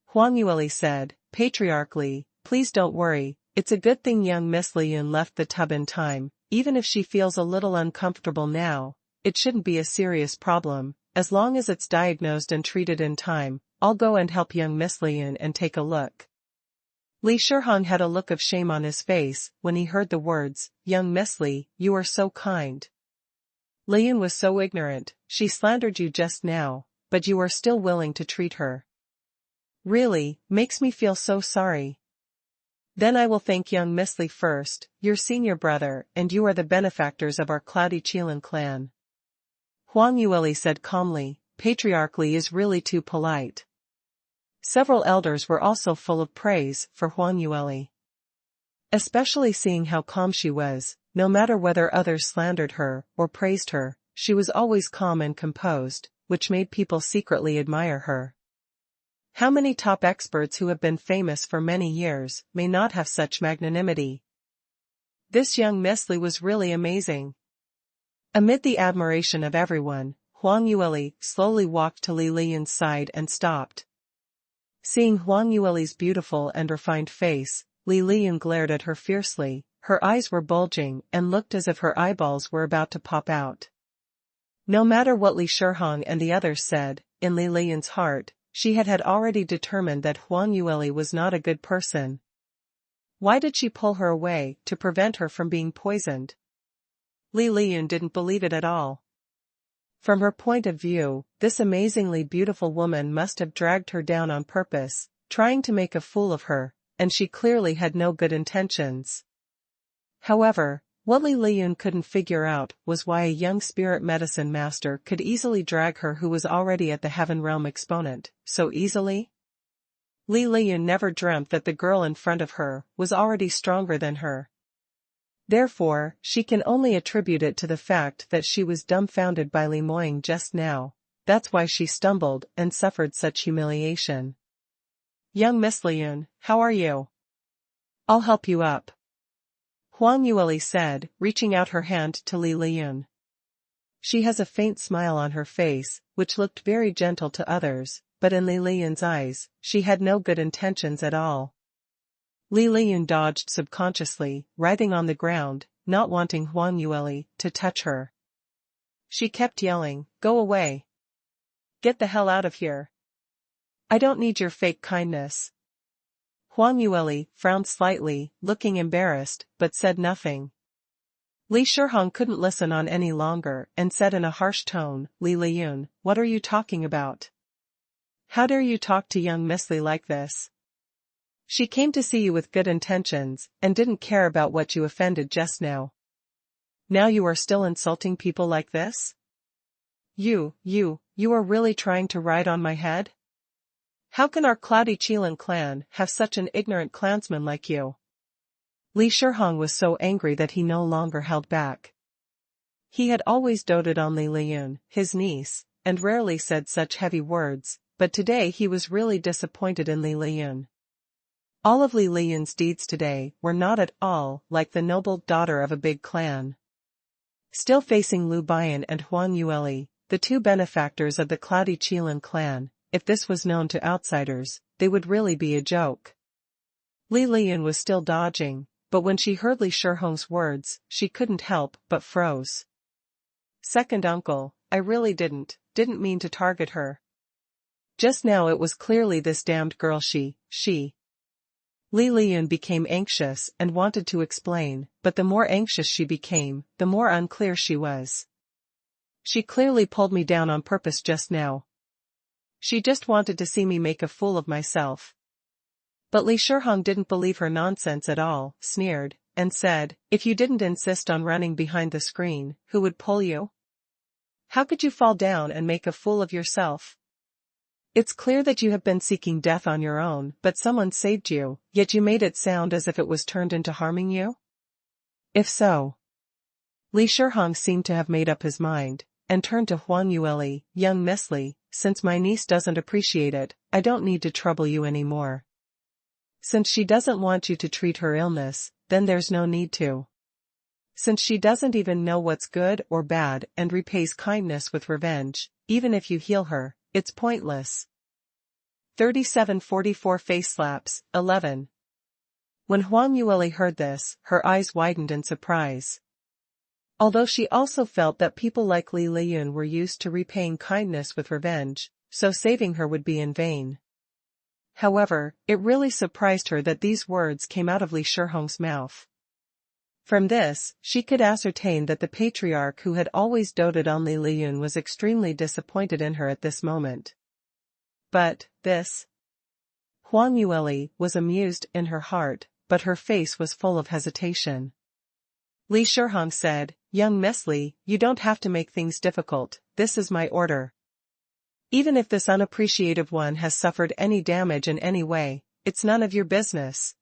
Huang Yueli said, Patriarchly, please don't worry, it's a good thing young Miss Liyun left the tub in time, even if she feels a little uncomfortable now, it shouldn't be a serious problem, as long as it's diagnosed and treated in time, I'll go and help young Miss Liyun and take a look. Li Shihong had a look of shame on his face when he heard the words, young Miss Li, you are so kind. Liyun was so ignorant, she slandered you just now, but you are still willing to treat her. Really, makes me feel so sorry. Then I will thank young Miss Li first, your senior brother, and you are the benefactors of our cloudy Qilin clan. Huang Yueli said calmly, Patriarch Li is really too polite. Several elders were also full of praise for Huang Yueli. Especially seeing how calm she was, no matter whether others slandered her or praised her, she was always calm and composed, which made people secretly admire her. How many top experts who have been famous for many years may not have such magnanimity? This young Miss Li was really amazing. Amid the admiration of everyone, Huang Yueli slowly walked to Li Liyun's side and stopped. Seeing Huang Yueli's beautiful and refined face, Li Liyun glared at her fiercely, her eyes were bulging and looked as if her eyeballs were about to pop out. No matter what Li Shihong and the others said, in Li Liyun's heart, she had already determined that Huang Yueli was not a good person. Why did she pull her away to prevent her from being poisoned? Li Liyun didn't believe it at all. From her point of view, this amazingly beautiful woman must have dragged her down on purpose, trying to make a fool of her, and she clearly had no good intentions. However, what Li Liyun couldn't figure out was why a young spirit medicine master could easily drag her who was already at the Heaven Realm exponent, so easily? Li Liyun never dreamt that the girl in front of her was already stronger than her. Therefore, she can only attribute it to the fact that she was dumbfounded by Li Moying just now. That's why she stumbled and suffered such humiliation. Young Miss Liyun, how are you? I'll help you up. Huang Yueli said, reaching out her hand to Li Liyun. She has a faint smile on her face, which looked very gentle to others, but in Li Liyun's eyes, she had no good intentions at all. Li Liyun dodged subconsciously, writhing on the ground, not wanting Huang Yueli to touch her. She kept yelling, "Go away! Get the hell out of here! I don't need your fake kindness." Huang Yueli frowned slightly, looking embarrassed, but said nothing. Li Shihong couldn't listen on any longer and said in a harsh tone, "Li Liyun, what are you talking about? How dare you talk to young Miss Li like this? She came to see you with good intentions and didn't care about what you offended just now. Now you are still insulting people like this? You are really trying to ride on my head? How can our cloudy Qilin clan have such an ignorant clansman like you?" Li Shihong was so angry that he no longer held back. He had always doted on Li Liyun, his niece, and rarely said such heavy words, but today he was really disappointed in Li Liyun. All of Li Liyun's deeds today were not at all like the noble daughter of a big clan. Still facing Lu Bian and Huang Yueli, the two benefactors of the cloudy Qilin clan, if this was known to outsiders, they would really be a joke. Li Liyun was still dodging, but when she heard Li Shihong's words, she couldn't help but froze. "Second uncle, I really didn't mean to target her. Just now it was clearly this damned girl she. Li Liyun became anxious and wanted to explain, but the more anxious she became, the more unclear she was. She clearly pulled me down on purpose just now. She just wanted to see me make a fool of myself." But Li Shihong didn't believe her nonsense at all, sneered, and said, "If you didn't insist on running behind the screen, who would pull you? How could you fall down and make a fool of yourself? It's clear that you have been seeking death on your own, but someone saved you, yet you made it sound as if it was turned into harming you? If so..." Li Shihong seemed to have made up his mind, and turned to Huang Yueli, "Young Miss Li, since my niece doesn't appreciate it, I don't need to trouble you anymore. Since she doesn't want you to treat her illness, then there's no need to. Since she doesn't even know what's good or bad and repays kindness with revenge, even if you heal her, it's pointless." 3744 Face Slaps, 11. When Huang Yueli heard this, her eyes widened in surprise. Although she also felt that people like Li Liyun were used to repaying kindness with revenge, so saving her would be in vain. However, it really surprised her that these words came out of Li Shihong's mouth. From this, she could ascertain that the patriarch who had always doted on Li Liyun was extremely disappointed in her at this moment. But, this Huang Yueli was amused in her heart, but her face was full of hesitation. Li Shihong said, "Young Miss Li, you don't have to make things difficult, this is my order. Even if this unappreciative one has suffered any damage in any way, it's none of your business."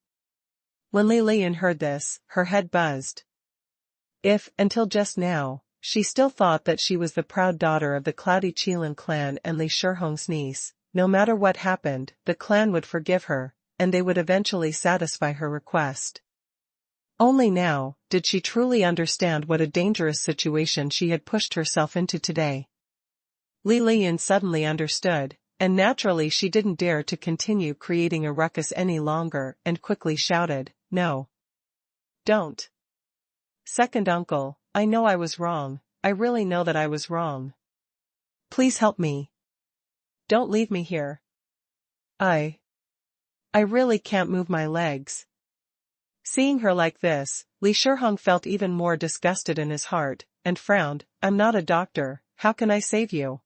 When Li Lian heard this, her head buzzed. If, until just now, she still thought that she was the proud daughter of the Cloudy Qilin clan and Li Shihong's niece, no matter what happened, the clan would forgive her, and they would eventually satisfy her request. Only now, did she truly understand what a dangerous situation she had pushed herself into today. Li Lian suddenly understood, and naturally she didn't dare to continue creating a ruckus any longer and quickly shouted, "No. Don't. Second uncle, I know I was wrong, I really know that I was wrong. Please help me. Don't leave me here. I really can't move my legs." Seeing her like this, Li Shihong felt even more disgusted in his heart, and frowned, "I'm not a doctor, how can I save you?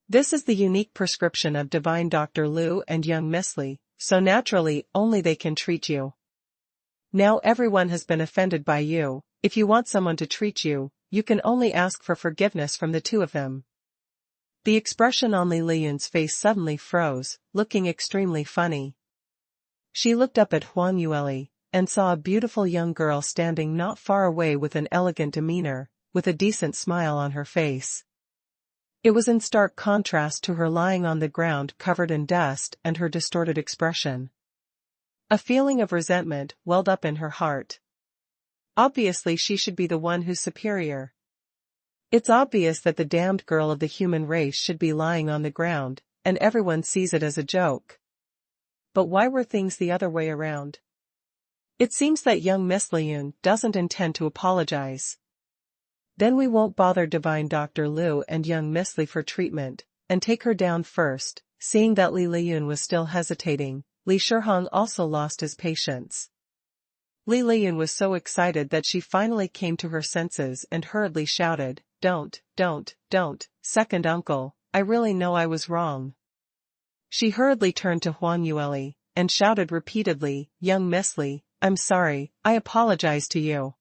This is the unique prescription of Divine Dr. Liu and young Miss Li, so naturally only they can treat you. Now everyone has been offended by you, if you want someone to treat you, you can only ask for forgiveness from the two of them." The expression on Li Lian's face suddenly froze, looking extremely funny. She looked up at Huang Yueli, and saw a beautiful young girl standing not far away with an elegant demeanor, with a decent smile on her face. It was in stark contrast to her lying on the ground covered in dust and her distorted expression. A feeling of resentment welled up in her heart. Obviously she should be the one who's superior. It's obvious that the damned girl of the human race should be lying on the ground, and everyone sees it as a joke. But why were things the other way around? It seems that young Miss Lian doesn't intend to apologize. Then we won't bother Divine Dr. Liu and young Miss Li for treatment, and take her down first. Seeing that Li Lian was still hesitating, Li Shihong also lost his patience. Li Lian was so excited that she finally came to her senses and hurriedly shouted, don't, second uncle, I really know I was wrong." She hurriedly turned to Huang Yueli, and shouted repeatedly, "Young Miss Li, I'm sorry, I apologize to you.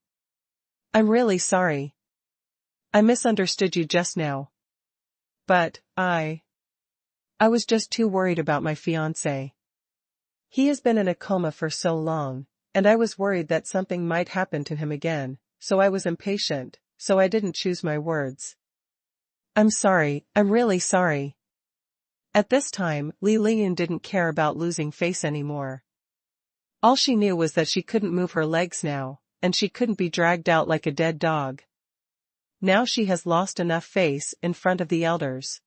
I'm really sorry. I misunderstood you just now. But, I was just too worried about my fiancé. He has been in a coma for so long, and I was worried that something might happen to him again, so I was impatient, so I didn't choose my words. I'm sorry, I'm really sorry." At this time, Li Lian didn't care about losing face anymore. All she knew was that she couldn't move her legs now, and she couldn't be dragged out like a dead dog. Now she has lost enough face in front of the elders.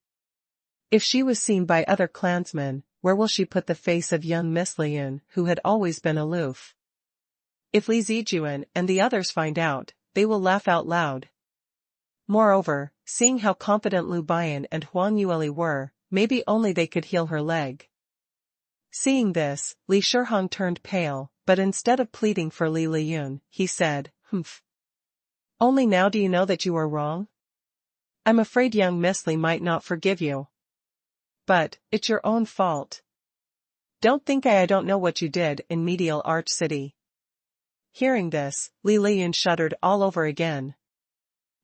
If she was seen by other clansmen, where will she put the face of young Miss Lian, who had always been aloof? If Li Zijuan and the others find out, they will laugh out loud. Moreover, seeing how confident Liu Bian and Huang Yueli were, maybe only they could heal her leg. Seeing this, Li Shihong turned pale, but instead of pleading for Li Lian, he said, "Humph. Only now do you know that you are wrong? I'm afraid young Miss Li might not forgive you. But, it's your own fault. Don't think I don't know what you did in Medial Arch City." Hearing this, Li Lian shuddered all over again.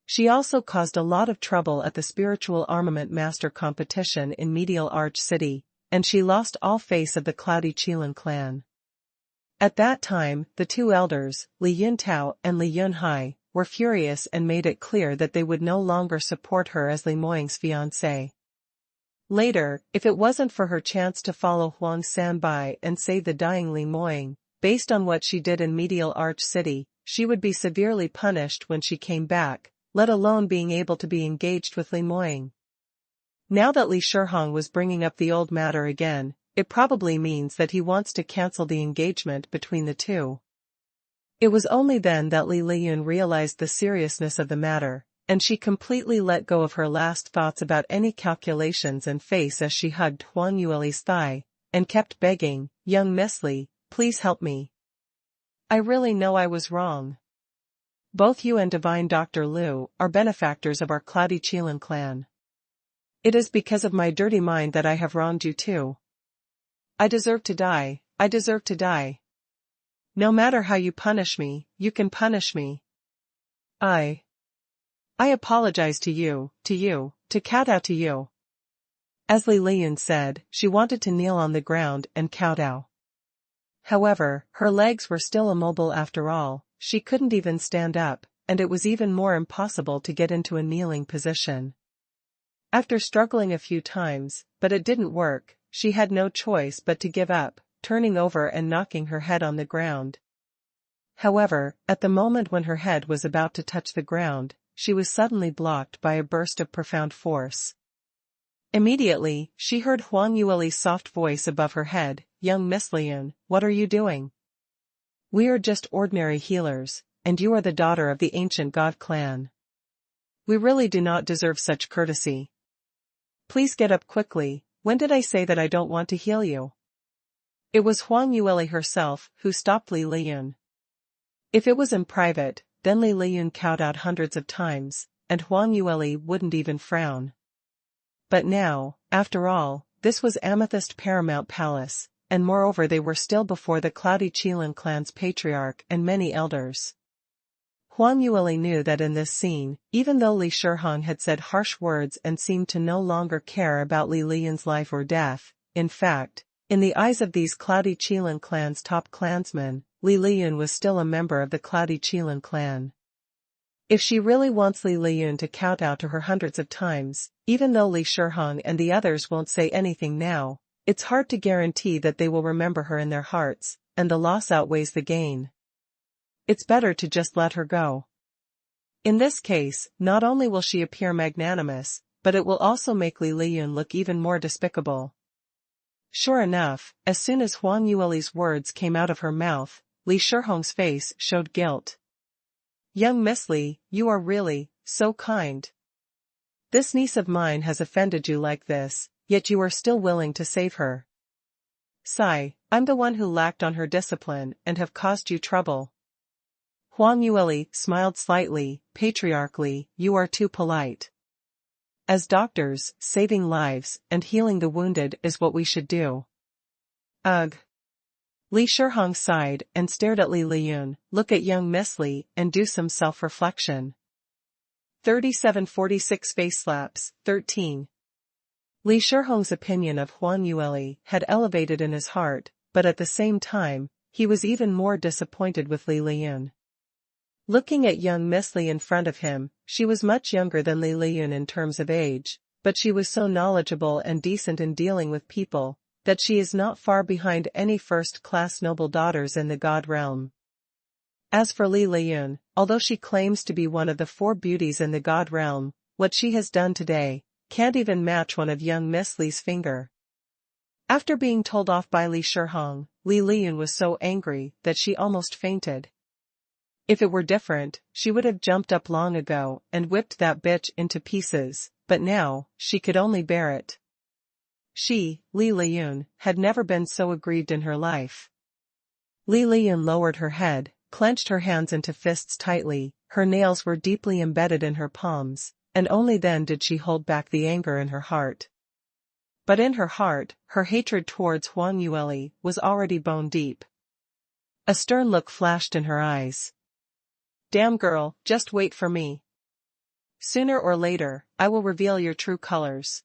She also caused a lot of trouble at the Spiritual Armament Master competition in Medial Arch City, and she lost all face of the Cloudy Qilin clan. At that time, the two elders, Li Yuntao and Li Yunhai, were furious and made it clear that they would no longer support her as Li Moying's fiancée. Later, if it wasn't for her chance to follow Huang Sanbai and save the dying Li Moying, based on what she did in Medial Arch City, she would be severely punished when she came back, let alone being able to be engaged with Li Moying. Now that Li Shihong was bringing up the old matter again, it probably means that he wants to cancel the engagement between the two. It was only then that Li Lian realized the seriousness of the matter, and she completely let go of her last thoughts about any calculations and face as she hugged Huang Yueli's thigh, and kept begging, "Young Miss Li, please help me. I really know I was wrong. Both you and Divine Dr. Liu are benefactors of our Cloudy Qilin clan. It is because of my dirty mind that I have wronged you too. I deserve to die, I deserve to die. No matter how you punish me, you can punish me. I apologize to you, to kowtow to you. As Li Liyun said, she wanted to kneel on the ground and kowtow. However, her legs were still immobile after all, she couldn't even stand up, and it was even more impossible to get into a kneeling position. After struggling a few times, but it didn't work, she had no choice but to give up, turning over and knocking her head on the ground. However, at the moment when her head was about to touch the ground, she was suddenly blocked by a burst of profound force. Immediately, she heard Huang Yueli's soft voice above her head, "Young Miss Liyun, what are you doing? We are just ordinary healers, and you are the daughter of the ancient god clan. We really do not deserve such courtesy. Please get up quickly, when did I say that I don't want to heal you?" It was Huang Yueli herself who stopped Li Liyun. If it was in private, then Li Liyun kowtowed hundreds of times, and Huang Yueli wouldn't even frown. But now, after all, this was Amethyst Paramount Palace, and moreover they were still before the Cloudy Qilin clan's patriarch and many elders. Huang Yueli knew that in this scene, even though Li Shihong had said harsh words and seemed to no longer care about Li Liyun's life or death, in fact, in the eyes of these Cloudy Qilin clan's top clansmen, Li Liyun was still a member of the Cloudy Qilin clan. If she really wants Li Liyun to kowtow to her hundreds of times, even though Li Shihong and the others won't say anything now, it's hard to guarantee that they will remember her in their hearts, and the loss outweighs the gain. It's better to just let her go. In this case, not only will she appear magnanimous, but it will also make Li Liyun look even more despicable. Sure enough, as soon as Huang Yueli's words came out of her mouth, Li Shihong's face showed guilt. "Young Miss Li, you are really, so kind. This niece of mine has offended you like this, yet you are still willing to save her. Sigh, I'm the one who lacked on her discipline and have caused you trouble." Huang Yueli smiled slightly, patriarchally, "You are too polite. As doctors, saving lives and healing the wounded is what we should do." Ugh. Li Shihong sighed and stared at Li Liyun. "Look at young Miss Li and do some self-reflection." 3746 Face Slaps, 13. Li Shihong's opinion of Huang Yueli had elevated in his heart, but at the same time, he was even more disappointed with Li Liyun. Looking at young Miss Li in front of him, she was much younger than Li Liyun in terms of age, but she was so knowledgeable and decent in dealing with people, that she is not far behind any first-class noble daughters in the god realm. As for Li Liyun, although she claims to be one of the 4 beauties in the god realm, what she has done today can't even match one of young Miss Li's finger. After being told off by Li Shihong, Li Liyun was so angry that she almost fainted. If it were different, she would have jumped up long ago and whipped that bitch into pieces, but now, she could only bear it. She, Li Liyun, had never been so aggrieved in her life. Li Liyun lowered her head, clenched her hands into fists tightly, her nails were deeply embedded in her palms, and only then did she hold back the anger in her heart. But in her heart, her hatred towards Huang Yueli was already bone deep. A stern look flashed in her eyes. "Damn girl, just wait for me. Sooner or later, I will reveal your true colors."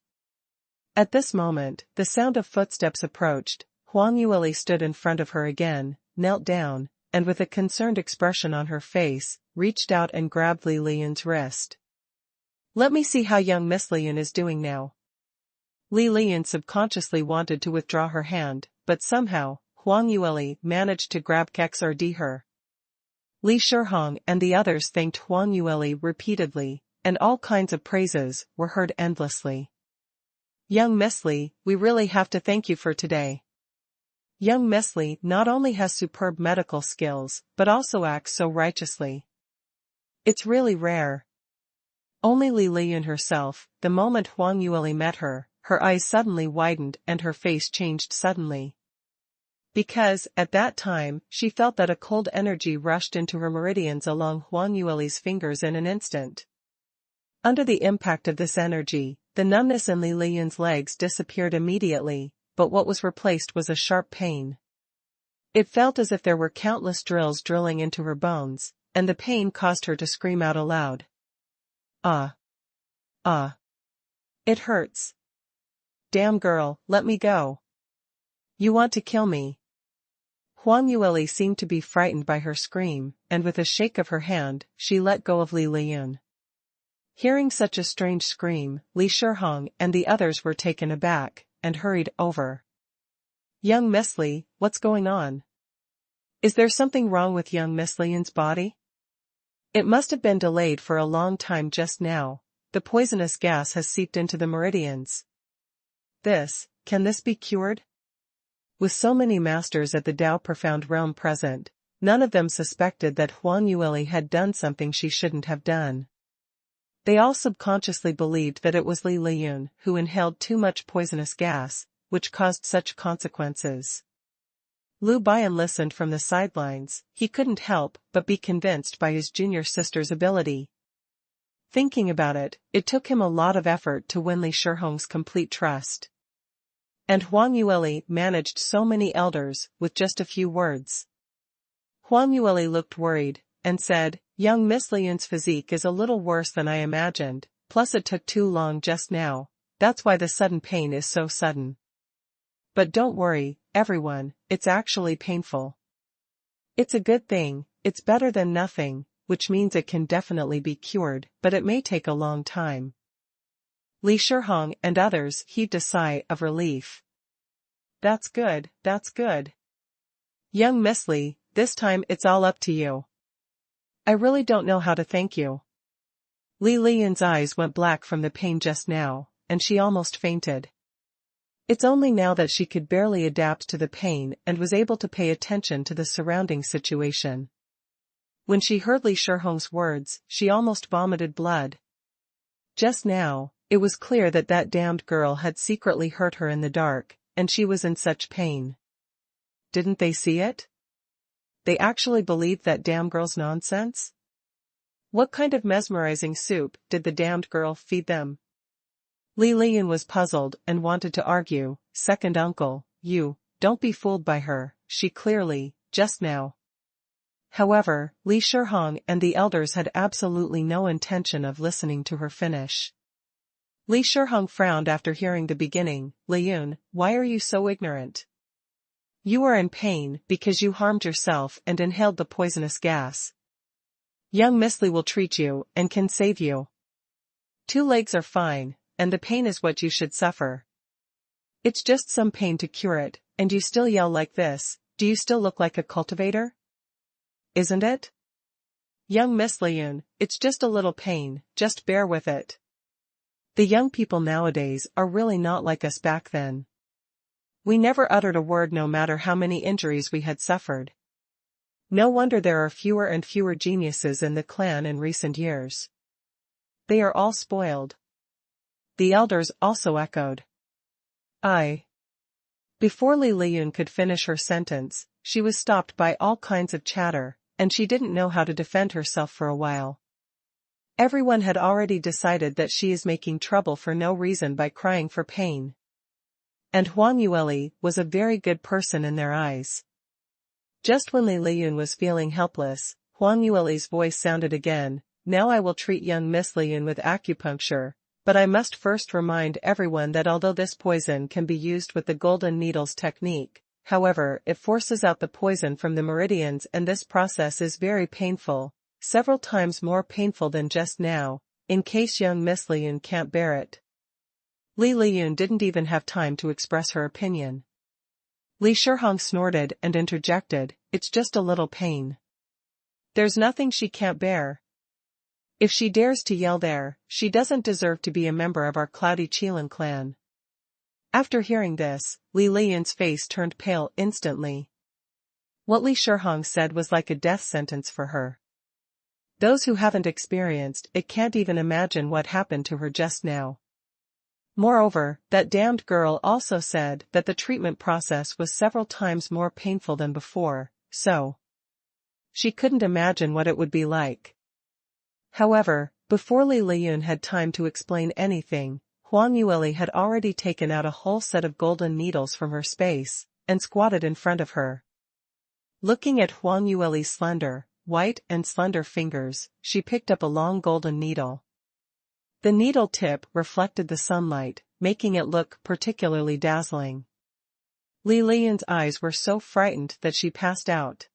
At this moment, the sound of footsteps approached. Huang Yueli stood in front of her again, knelt down, and with a concerned expression on her face, reached out and grabbed Li Liyun's wrist. "Let me see how young Miss Liyun is doing now." Li Liyun subconsciously wanted to withdraw her hand, but somehow, Huang Yueli managed to grab Kexrd her. Li Shihong and the others thanked Huang Yueli repeatedly, and all kinds of praises were heard endlessly. "Young Miss Li, we really have to thank you for today. Young Miss Li not only has superb medical skills, but also acts so righteously. It's really rare." Only Li Liyun herself, the moment Huang Yueli met her, her eyes suddenly widened and her face changed suddenly. Because, at that time, she felt that a cold energy rushed into her meridians along Huang Yueli's fingers in an instant. Under the impact of this energy, the numbness in Li Liyun's legs disappeared immediately, but what was replaced was a sharp pain. It felt as if there were countless drills drilling into her bones, and the pain caused her to scream out aloud. Ah! Ah! It hurts. Damn girl, let me go. You want to kill me. Huang Yueli seemed to be frightened by her scream, and with a shake of her hand, she let go of Li Liyun. Hearing such a strange scream, Li Shihong and the others were taken aback, and hurried over. Young Miss Li, what's going on? Is there something wrong with young Miss Liyun's body? It must have been delayed for a long time just now. The poisonous gas has seeped into the meridians. Can this be cured? With so many masters at the Dao Profound Realm present, none of them suspected that Huang Yueli had done something she shouldn't have done. They all subconsciously believed that it was Li Liyun who inhaled too much poisonous gas, which caused such consequences. Lu Bian listened from the sidelines. He couldn't help but be convinced by his junior sister's ability. Thinking about it, it took him a lot of effort to win Li Shihong's complete trust. And Huang Yueli managed so many elders with just a few words. Huang Yueli looked worried, and said, young Miss Liyun's physique is a little worse than I imagined, plus it took too long just now, that's why the sudden pain is so sudden. But don't worry, everyone, it's actually painful. It's a good thing, it's better than nothing, which means it can definitely be cured, but it may take a long time. Li Shihong and others heaved a sigh of relief. That's good, that's good. Young Miss Li, this time it's all up to you. I really don't know how to thank you. Li Liyun's eyes went black from the pain just now, and she almost fainted. It's only now that she could barely adapt to the pain and was able to pay attention to the surrounding situation. When she heard Li Shihong's words, she almost vomited blood. Just now, it was clear that that damned girl had secretly hurt her in the dark, and she was in such pain. Didn't they see it? They actually believed that damn girl's nonsense? What kind of mesmerizing soup did the damned girl feed them? Li Liyun was puzzled and wanted to argue, second uncle, don't be fooled by her, she clearly, just now. However, Li Shihong and the elders had absolutely no intention of listening to her finish. Li Shihong frowned after hearing the beginning. Liyun, why are you so ignorant? You are in pain because you harmed yourself and inhaled the poisonous gas. Young Miss Li will treat you and can save you. 2 legs are fine, and the pain is what you should suffer. It's just some pain to cure it, and you still yell like this. Do you still look like a cultivator? Isn't it? Young Miss Liyun, it's just a little pain, just bear with it. The young people nowadays are really not like us back then. We never uttered a word no matter how many injuries we had suffered. No wonder there are fewer and fewer geniuses in the clan in recent years. They are all spoiled. The elders also echoed. Before Li Liyun could finish her sentence, she was stopped by all kinds of chatter, and she didn't know how to defend herself for a while. Everyone had already decided that she is making trouble for no reason by crying for pain. And Huang Yueli was a very good person in their eyes. Just when Li Liyun was feeling helpless, Huang Yueli's voice sounded again. Now I will treat young Miss Liyun with acupuncture, but I must first remind everyone that although this poison can be used with the golden needles technique, however, it forces out the poison from the meridians, and this process is very painful, several times more painful than just now, in case young Miss Liyun can't bear it. Li Liyun didn't even have time to express her opinion. Li Shihong snorted and interjected, it's just a little pain. There's nothing she can't bear. If she dares to yell there, she doesn't deserve to be a member of our Cloudy Qilin clan. After hearing this, Li Liyun's face turned pale instantly. What Li Shihong said was like a death sentence for her. Those who haven't experienced it can't even imagine what happened to her just now. Moreover, that damned girl also said that the treatment process was several times more painful than before, so she couldn't imagine what it would be like. However, before Li Liyun had time to explain anything, Huang Yueli had already taken out a whole set of golden needles from her space, and squatted in front of her. Looking at Huang Yueli's slender, white and slender fingers, she picked up a long golden needle. The needle tip reflected the sunlight, making it look particularly dazzling. Li Lian's eyes were so frightened that she passed out.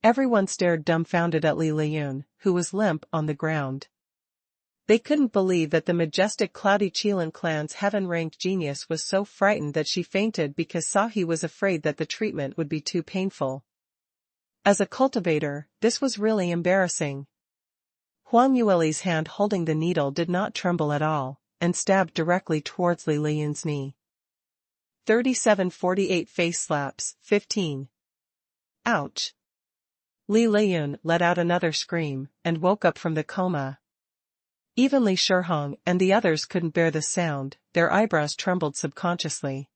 Everyone stared dumbfounded at Li Lian, who was limp on the ground. They couldn't believe that the majestic Cloudy Qilin clan's heaven-ranked genius was so frightened that she fainted because Sahi was afraid that the treatment would be too painful. As a cultivator, this was really embarrassing. Huang Yueli's hand holding the needle did not tremble at all, and stabbed directly towards Li Lian's knee. 3748 Face slaps, 15. Ouch! Li Lian let out another scream, and woke up from the coma. Even Li Shihong and the others couldn't bear the sound, their eyebrows trembled subconsciously.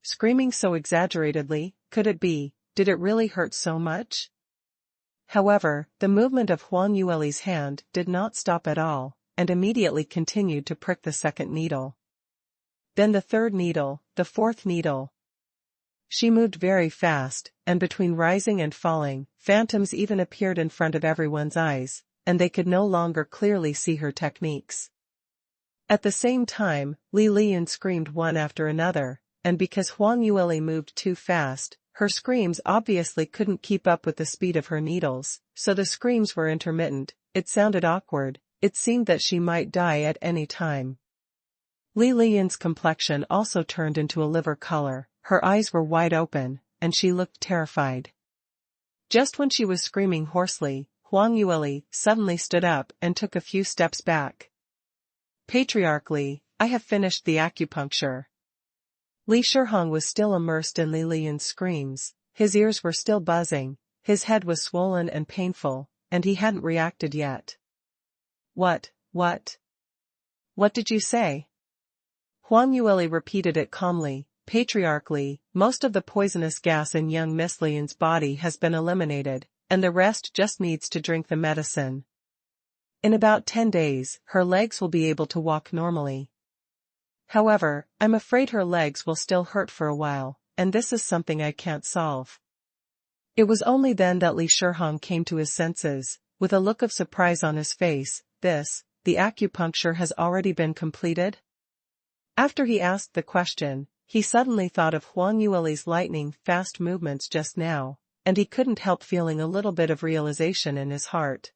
Screaming so exaggeratedly, could it be, did it really hurt so much? However, the movement of Huang Yueli's hand did not stop at all, and immediately continued to prick the second needle. Then the third needle, the fourth needle. She moved very fast, and between rising and falling, phantoms even appeared in front of everyone's eyes, and they could no longer clearly see her techniques. At the same time, Li Lian screamed one after another, and because Huang Yueli moved too fast, her screams obviously couldn't keep up with the speed of her needles, so the screams were intermittent, it sounded awkward, it seemed that she might die at any time. Li Lian's complexion also turned into a liver color, her eyes were wide open, and she looked terrified. Just when she was screaming hoarsely, Huang Yueli suddenly stood up and took a few steps back. Patriarchally, I have finished the acupuncture. Li Shihong was still immersed in Li Lian's screams, his ears were still buzzing, his head was swollen and painful, and he hadn't reacted yet. What did you say? Huang Yueli repeated it calmly. Patriarchally, most of the poisonous gas in young Miss Lian's body has been eliminated, and the rest just needs to drink the medicine. In about 10 days, her legs will be able to walk normally. However, I'm afraid her legs will still hurt for a while, and this is something I can't solve. It was only then that Li Shihong came to his senses, with a look of surprise on his face. The acupuncture has already been completed? After he asked the question, he suddenly thought of Huang Yueli's lightning-fast movements just now, and he couldn't help feeling a little bit of realization in his heart.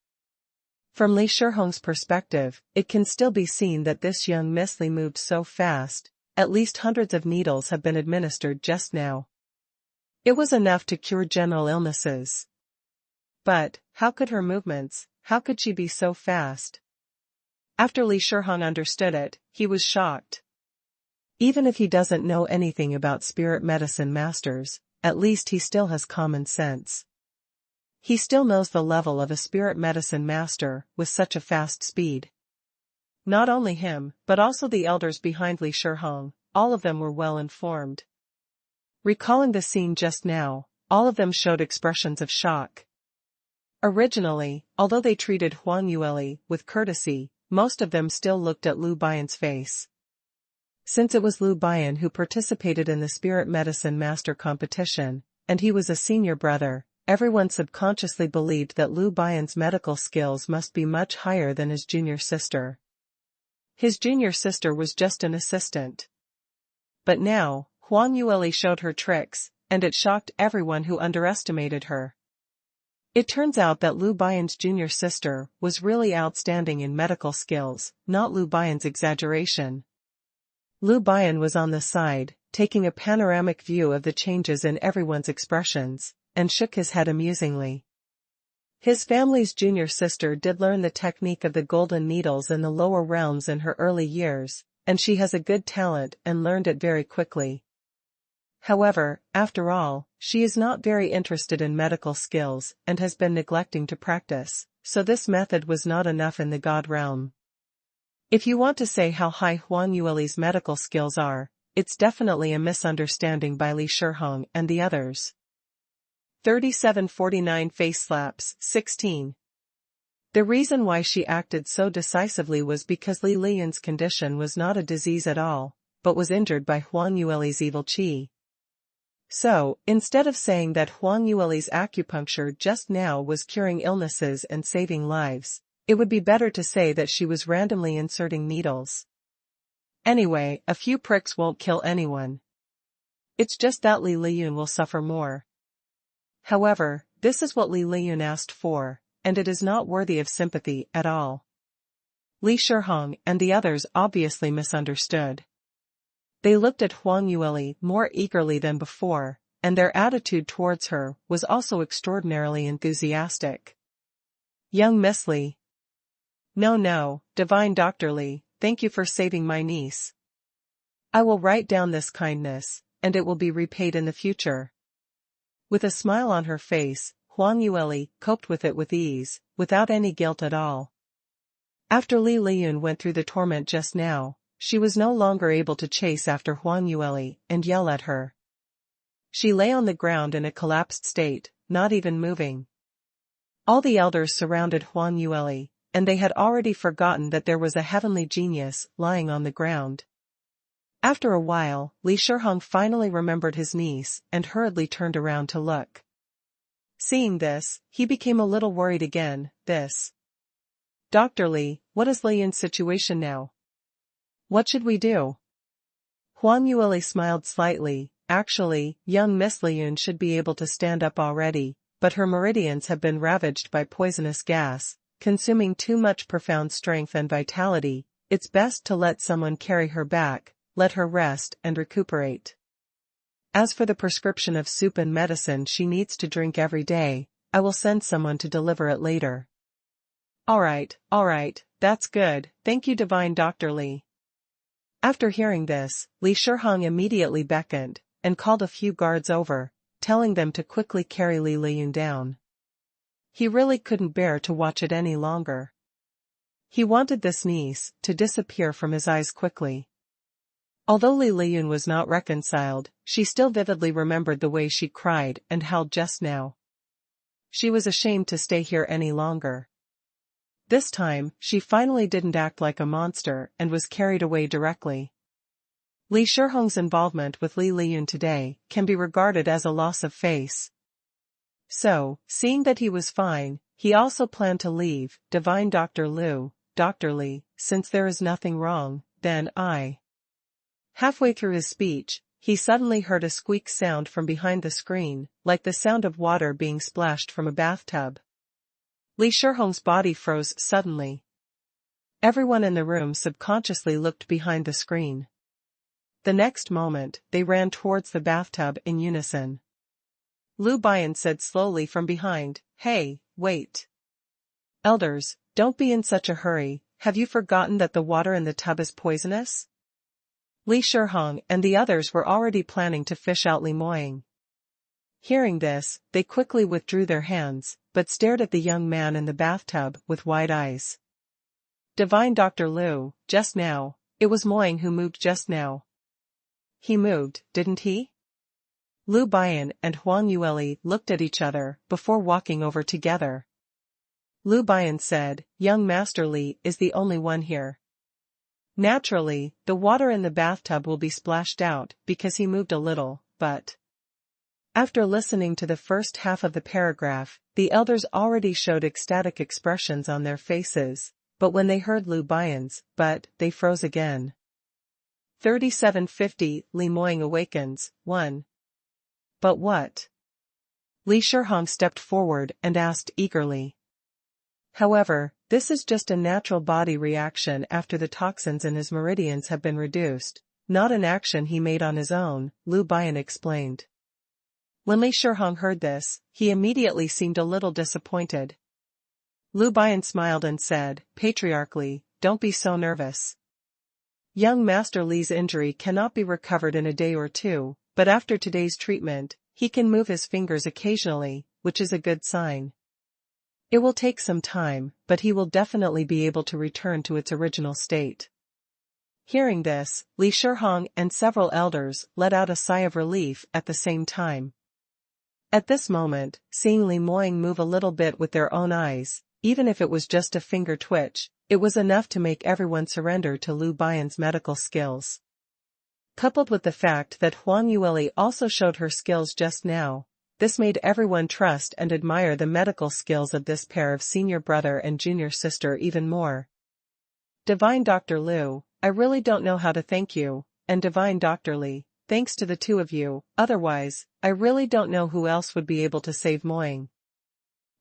From Li Shihong's perspective, it can still be seen that this young Miss Li moved so fast, at least hundreds of needles have been administered just now. It was enough to cure general illnesses. But, how could her movements, how could she be so fast? After Li Shihong understood it, he was shocked. Even if he doesn't know anything about spirit medicine masters, at least he still has common sense. He still knows the level of a spirit medicine master with such a fast speed. Not only him, but also the elders behind Li Shihong, all of them were well informed. Recalling the scene just now, all of them showed expressions of shock. Originally, although they treated Huang Yueli with courtesy, most of them still looked at Lu Baiyan's face. Since it was Lu Baiyan who participated in the spirit medicine master competition, and he was a senior brother, everyone subconsciously believed that Lu Baiyan's medical skills must be much higher than his junior sister. His junior sister was just an assistant. But now, Huang Yueli showed her tricks, and it shocked everyone who underestimated her. It turns out that Lu Baiyan's junior sister was really outstanding in medical skills, not Lu Baiyan's exaggeration. Lu Baiyan was on the side, taking a panoramic view of the changes in everyone's expressions, and shook his head amusingly. His family's junior sister did learn the technique of the golden needles in the lower realms in her early years, and she has a good talent and learned it very quickly. However, after all, she is not very interested in medical skills and has been neglecting to practice, so this method was not enough in the God realm. If you want to say how high Huang Yueli's medical skills are, it's definitely a misunderstanding by Li Shihong and the others. 3749 Face slaps, 16. The reason why she acted so decisively was because Li Liyun's condition was not a disease at all, but was injured by Huang Yueli's evil qi. So, instead of saying that Huang Yueli's acupuncture just now was curing illnesses and saving lives, it would be better to say that she was randomly inserting needles. Anyway, a few pricks won't kill anyone. It's just that Li Liyun will suffer more. However, this is what Li Liyun asked for, and it is not worthy of sympathy at all. Li Shihong and the others obviously misunderstood. They looked at Huang Yueli more eagerly than before, and their attitude towards her was also extraordinarily enthusiastic. Young Miss Li. No, Divine Dr. Li, thank you for saving my niece. I will write down this kindness, and it will be repaid in the future. With a smile on her face, Huang Yueli coped with it with ease, without any guilt at all. After Li Liyun went through the torment just now, she was no longer able to chase after Huang Yueli and yell at her. She lay on the ground in a collapsed state, not even moving. All the elders surrounded Huang Yueli, and they had already forgotten that there was a heavenly genius lying on the ground. After a while, Li Shihong finally remembered his niece and hurriedly turned around to look. Seeing this, he became a little worried again. Dr. Li, what is Liyun's situation now? What should we do? Huang Yueli smiled slightly. Actually, young Miss Liyun should be able to stand up already, but her meridians have been ravaged by poisonous gas, consuming too much profound strength and vitality. It's best to let someone carry her back, let her rest and recuperate. As for the prescription of soup and medicine she needs to drink every day, I will send someone to deliver it later. Alright, that's good, thank you Divine Dr. Li. After hearing this, Li Shihong immediately beckoned, and called a few guards over, telling them to quickly carry Li Liyun down. He really couldn't bear to watch it any longer. He wanted this niece to disappear from his eyes quickly. Although Li Liyun was not reconciled, she still vividly remembered the way she cried and howled just now. She was ashamed to stay here any longer. This time, she finally didn't act like a monster and was carried away directly. Li Shihong's involvement with Li Liyun today can be regarded as a loss of face. So, seeing that he was fine, he also planned to leave. Divine Dr. Li, since there is nothing wrong, then I. Halfway through his speech, he suddenly heard a squeak sound from behind the screen, like the sound of water being splashed from a bathtub. Li Shihong's body froze suddenly. Everyone in the room subconsciously looked behind the screen. The next moment, they ran towards the bathtub in unison. Lu Bian said slowly from behind, "Hey, wait. Elders, don't be in such a hurry, have you forgotten that the water in the tub is poisonous?" Li Shihong and the others were already planning to fish out Li Moying. Hearing this, they quickly withdrew their hands, but stared at the young man in the bathtub with wide eyes. Divine Dr. Lu, just now, it was Moying who moved just now. He moved, didn't he? Lu Bian and Huang Yueli looked at each other before walking over together. Lu Bian said, "Young Master Li is the only one here. Naturally, the water in the bathtub will be splashed out because he moved a little, but..." After listening to the first half of the paragraph, the elders already showed ecstatic expressions on their faces, but when they heard Lu Bian's "but," they froze again. 3750 Li Moying awakens, 1. But what? Li Shihong stepped forward and asked eagerly. However, this is just a natural body reaction after the toxins in his meridians have been reduced, not an action he made on his own, Lu Bian explained. When Li Shihong heard this, he immediately seemed a little disappointed. Lu Bian smiled and said, "Patriarchally, don't be so nervous. Young Master Li's injury cannot be recovered in a day or two, but after today's treatment, he can move his fingers occasionally, which is a good sign. It will take some time, but he will definitely be able to return to its original state." Hearing this, Li Shihong and several elders let out a sigh of relief at the same time. At this moment, seeing Li Moying move a little bit with their own eyes, even if it was just a finger twitch, it was enough to make everyone surrender to Liu Bian's medical skills. Coupled with the fact that Huang Yueli also showed her skills just now, this made everyone trust and admire the medical skills of this pair of senior brother and junior sister even more. Divine Dr. Liu, I really don't know how to thank you, and Divine Dr. Li, thanks to the two of you, otherwise, I really don't know who else would be able to save Moying.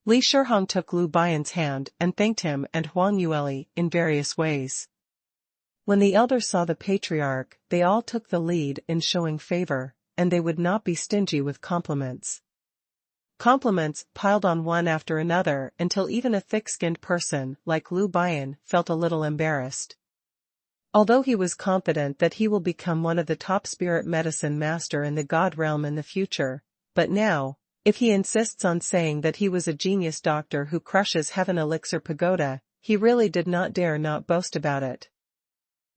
Li Shihong took Liu Bian's hand and thanked him and Huang Yueli in various ways. When the elders saw the patriarch, they all took the lead in showing favor, and they would not be stingy with compliments. Compliments piled on one after another until even a thick-skinned person like Liu Bian felt a little embarrassed. Although he was confident that he will become one of the top spirit medicine master in the God realm in the future, but now, if he insists on saying that he was a genius doctor who crushes Heaven Elixir Pagoda, he really did not dare not boast about it.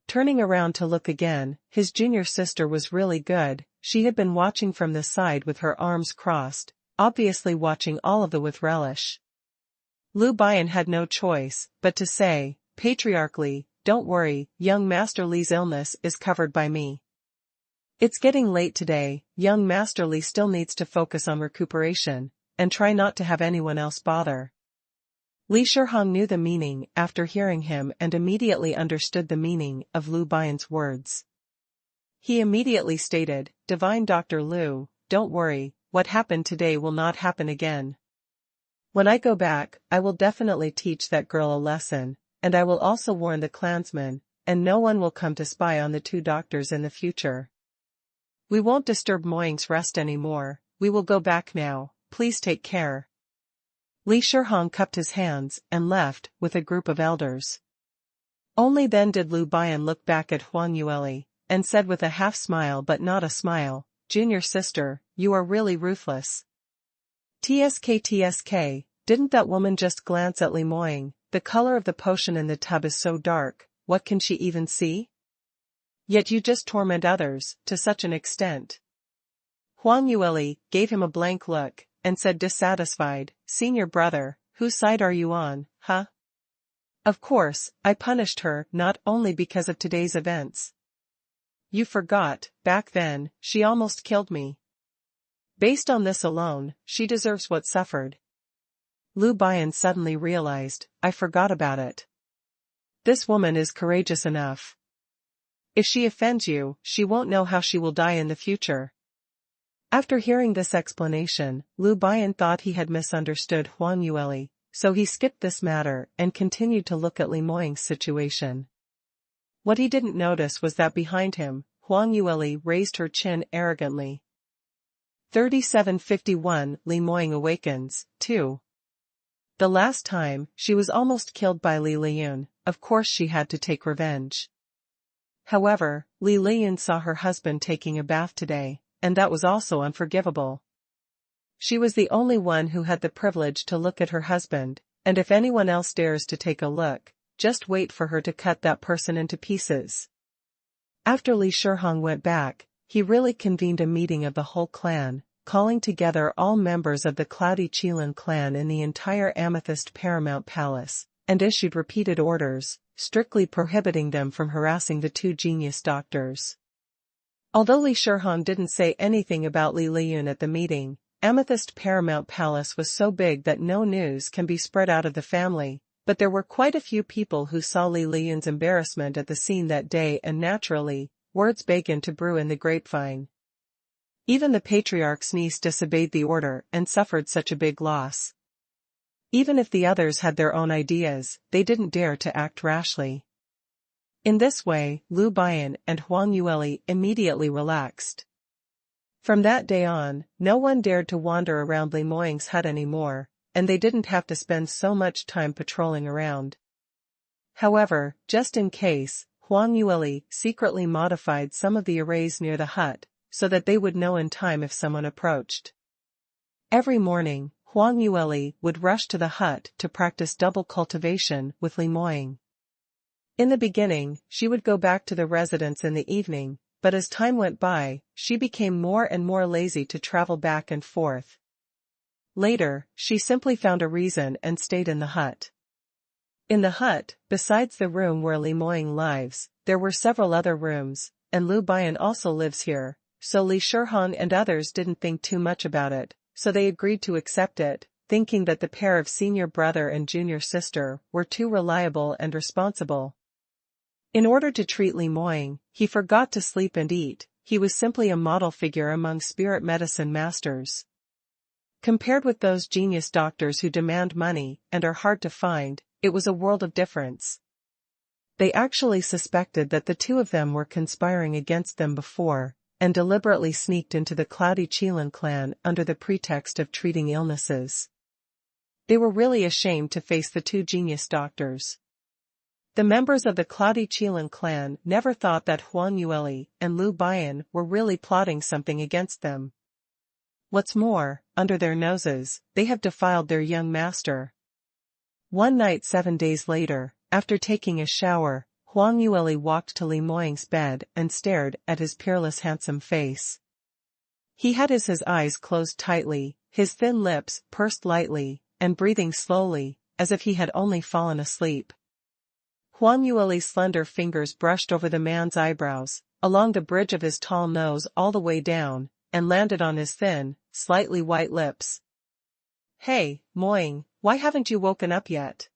Turning around to look again, his junior sister was really good. She had been watching from the side with her arms crossed, obviously watching all of it with relish. Liu Bian had no choice but to say, patriarchally, don't worry, young Master Li's illness is covered by me. It's getting late today, young Master Li still needs to focus on recuperation, and try not to have anyone else bother. Li Shihong knew the meaning after hearing him and immediately understood the meaning of Liu Bian's words. He immediately stated, Divine Dr. Liu, don't worry, what happened today will not happen again. When I go back, I will definitely teach that girl a lesson, and I will also warn the clansmen, and no one will come to spy on the two doctors in the future. We won't disturb Moying's rest anymore, we will go back now, please take care. Li Shihong cupped his hands and left with a group of elders. Only then did Liu Bian look back at Huang Yueli, and said with a half smile but not a smile, Junior sister, you are really ruthless. TSK, didn't that woman just glance at Li Moying? The color of the potion in the tub is so dark, what can she even see? Yet you just torment others, to such an extent. Huang Yueli gave him a blank look, and said dissatisfied, Senior brother, whose side are you on, huh? Of course, I punished her not only because of today's events. You forgot, back then, she almost killed me. Based on this alone, she deserves what suffered. Liu Bian suddenly realized, I forgot about it. This woman is courageous enough. If she offends you, she won't know how she will die in the future. After hearing this explanation, Liu Bian thought he had misunderstood Huang Yueli, so he skipped this matter and continued to look at Li Moying's situation. What he didn't notice was that behind him, Huang Yueli raised her chin arrogantly. 3751 Li Moying awakens, 2. The last time, she was almost killed by Li Liyun, of course she had to take revenge. However, Li Liyun saw her husband taking a bath today, and that was also unforgivable. She was the only one who had the privilege to look at her husband, and if anyone else dares to take a look, just wait for her to cut that person into pieces. After Li Shihong went back, he really convened a meeting of the whole clan, calling together all members of the Cloudy Qilin clan in the entire Amethyst Paramount Palace, and issued repeated orders, strictly prohibiting them from harassing the two genius doctors. Although Li Shihong didn't say anything about Li Liyun at the meeting, Amethyst Paramount Palace was so big that no news can be spread out of the family, but there were quite a few people who saw Li Liyun's embarrassment at the scene that day and naturally, words began to brew in the grapevine. Even the patriarch's niece disobeyed the order and suffered such a big loss. Even if the others had their own ideas, they didn't dare to act rashly. In this way, Liu Bian and Huang Yueli immediately relaxed. From that day on, no one dared to wander around Li Moying's hut anymore, and they didn't have to spend so much time patrolling around. However, just in case, Huang Yueli secretly modified some of the arrays near the hut, so that they would know in time if someone approached. Every morning, Huang Yueli would rush to the hut to practice double cultivation with Li Moying. In the beginning, she would go back to the residence in the evening, but as time went by, she became more and more lazy to travel back and forth. Later, she simply found a reason and stayed in the hut. In the hut, besides the room where Li Moying lives, there were several other rooms, and Lu Bian also lives here, so Li Shihong and others didn't think too much about it, so they agreed to accept it, thinking that the pair of senior brother and junior sister were too reliable and responsible. In order to treat Li Moying, he forgot to sleep and eat. He was simply a model figure among spirit medicine masters. Compared with those genius doctors who demand money and are hard to find, it was a world of difference. They actually suspected that the two of them were conspiring against them before, and deliberately sneaked into the Cloudy Qilin clan under the pretext of treating illnesses. They were really ashamed to face the two genius doctors. The members of the Cloudy Qilin clan never thought that Huang Yueli and Lu Bian were really plotting something against them. What's more, under their noses, they have defiled their young master. One night 7 days later, after taking a shower, Huang Yueli walked to Li Moying's bed and stared at his peerless handsome face. He had his eyes closed tightly, his thin lips pursed lightly, and breathing slowly, as if he had only fallen asleep. Huang Yueli's slender fingers brushed over the man's eyebrows, along the bridge of his tall nose all the way down, and landed on his thin, slightly white lips. "Hey, Moying, why haven't you woken up yet?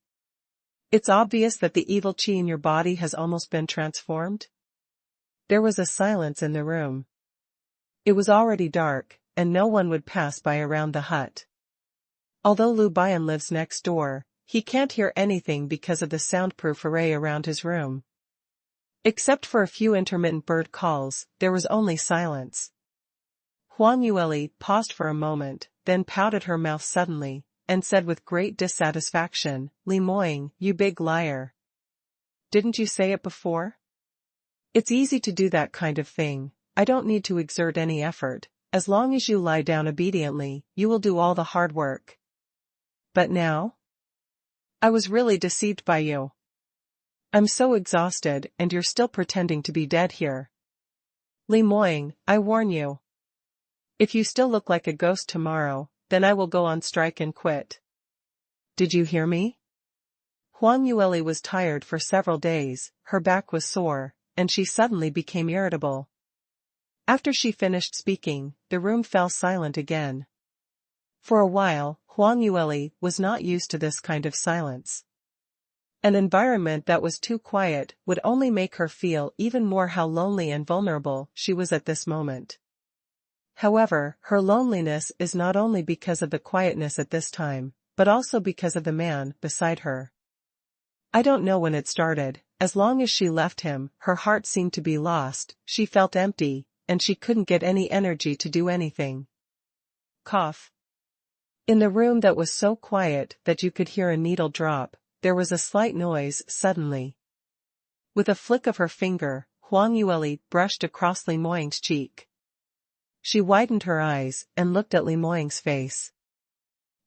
It's obvious that the evil chi in your body has almost been transformed." There was a silence in the room. It was already dark, and no one would pass by around the hut. Although Lu Bian lives next door, he can't hear anything because of the soundproof array around his room. Except for a few intermittent bird calls, there was only silence. Huang Yueli paused for a moment, then pouted her mouth suddenly, and said with great dissatisfaction, "Li Moying, you big liar. Didn't you say it before? It's easy to do that kind of thing. I don't need to exert any effort. As long as you lie down obediently, you will do all the hard work. But now? I was really deceived by you. I'm so exhausted, and you're still pretending to be dead here. Li Moying, I warn you. If you still look like a ghost tomorrow, then I will go on strike and quit. Did you hear me?" Huang Yueli was tired for several days, her back was sore, and she suddenly became irritable. After she finished speaking, the room fell silent again. For a while, Huang Yueli was not used to this kind of silence. An environment that was too quiet would only make her feel even more how lonely and vulnerable she was at this moment. However, her loneliness is not only because of the quietness at this time, but also because of the man beside her. I don't know when it started, as long as she left him, her heart seemed to be lost, she felt empty, and she couldn't get any energy to do anything. Cough. In the room that was so quiet that you could hear a needle drop, there was a slight noise suddenly. With a flick of her finger, Huang Yueli brushed across Li Moying's cheek. She widened her eyes and looked at Li Moying's face.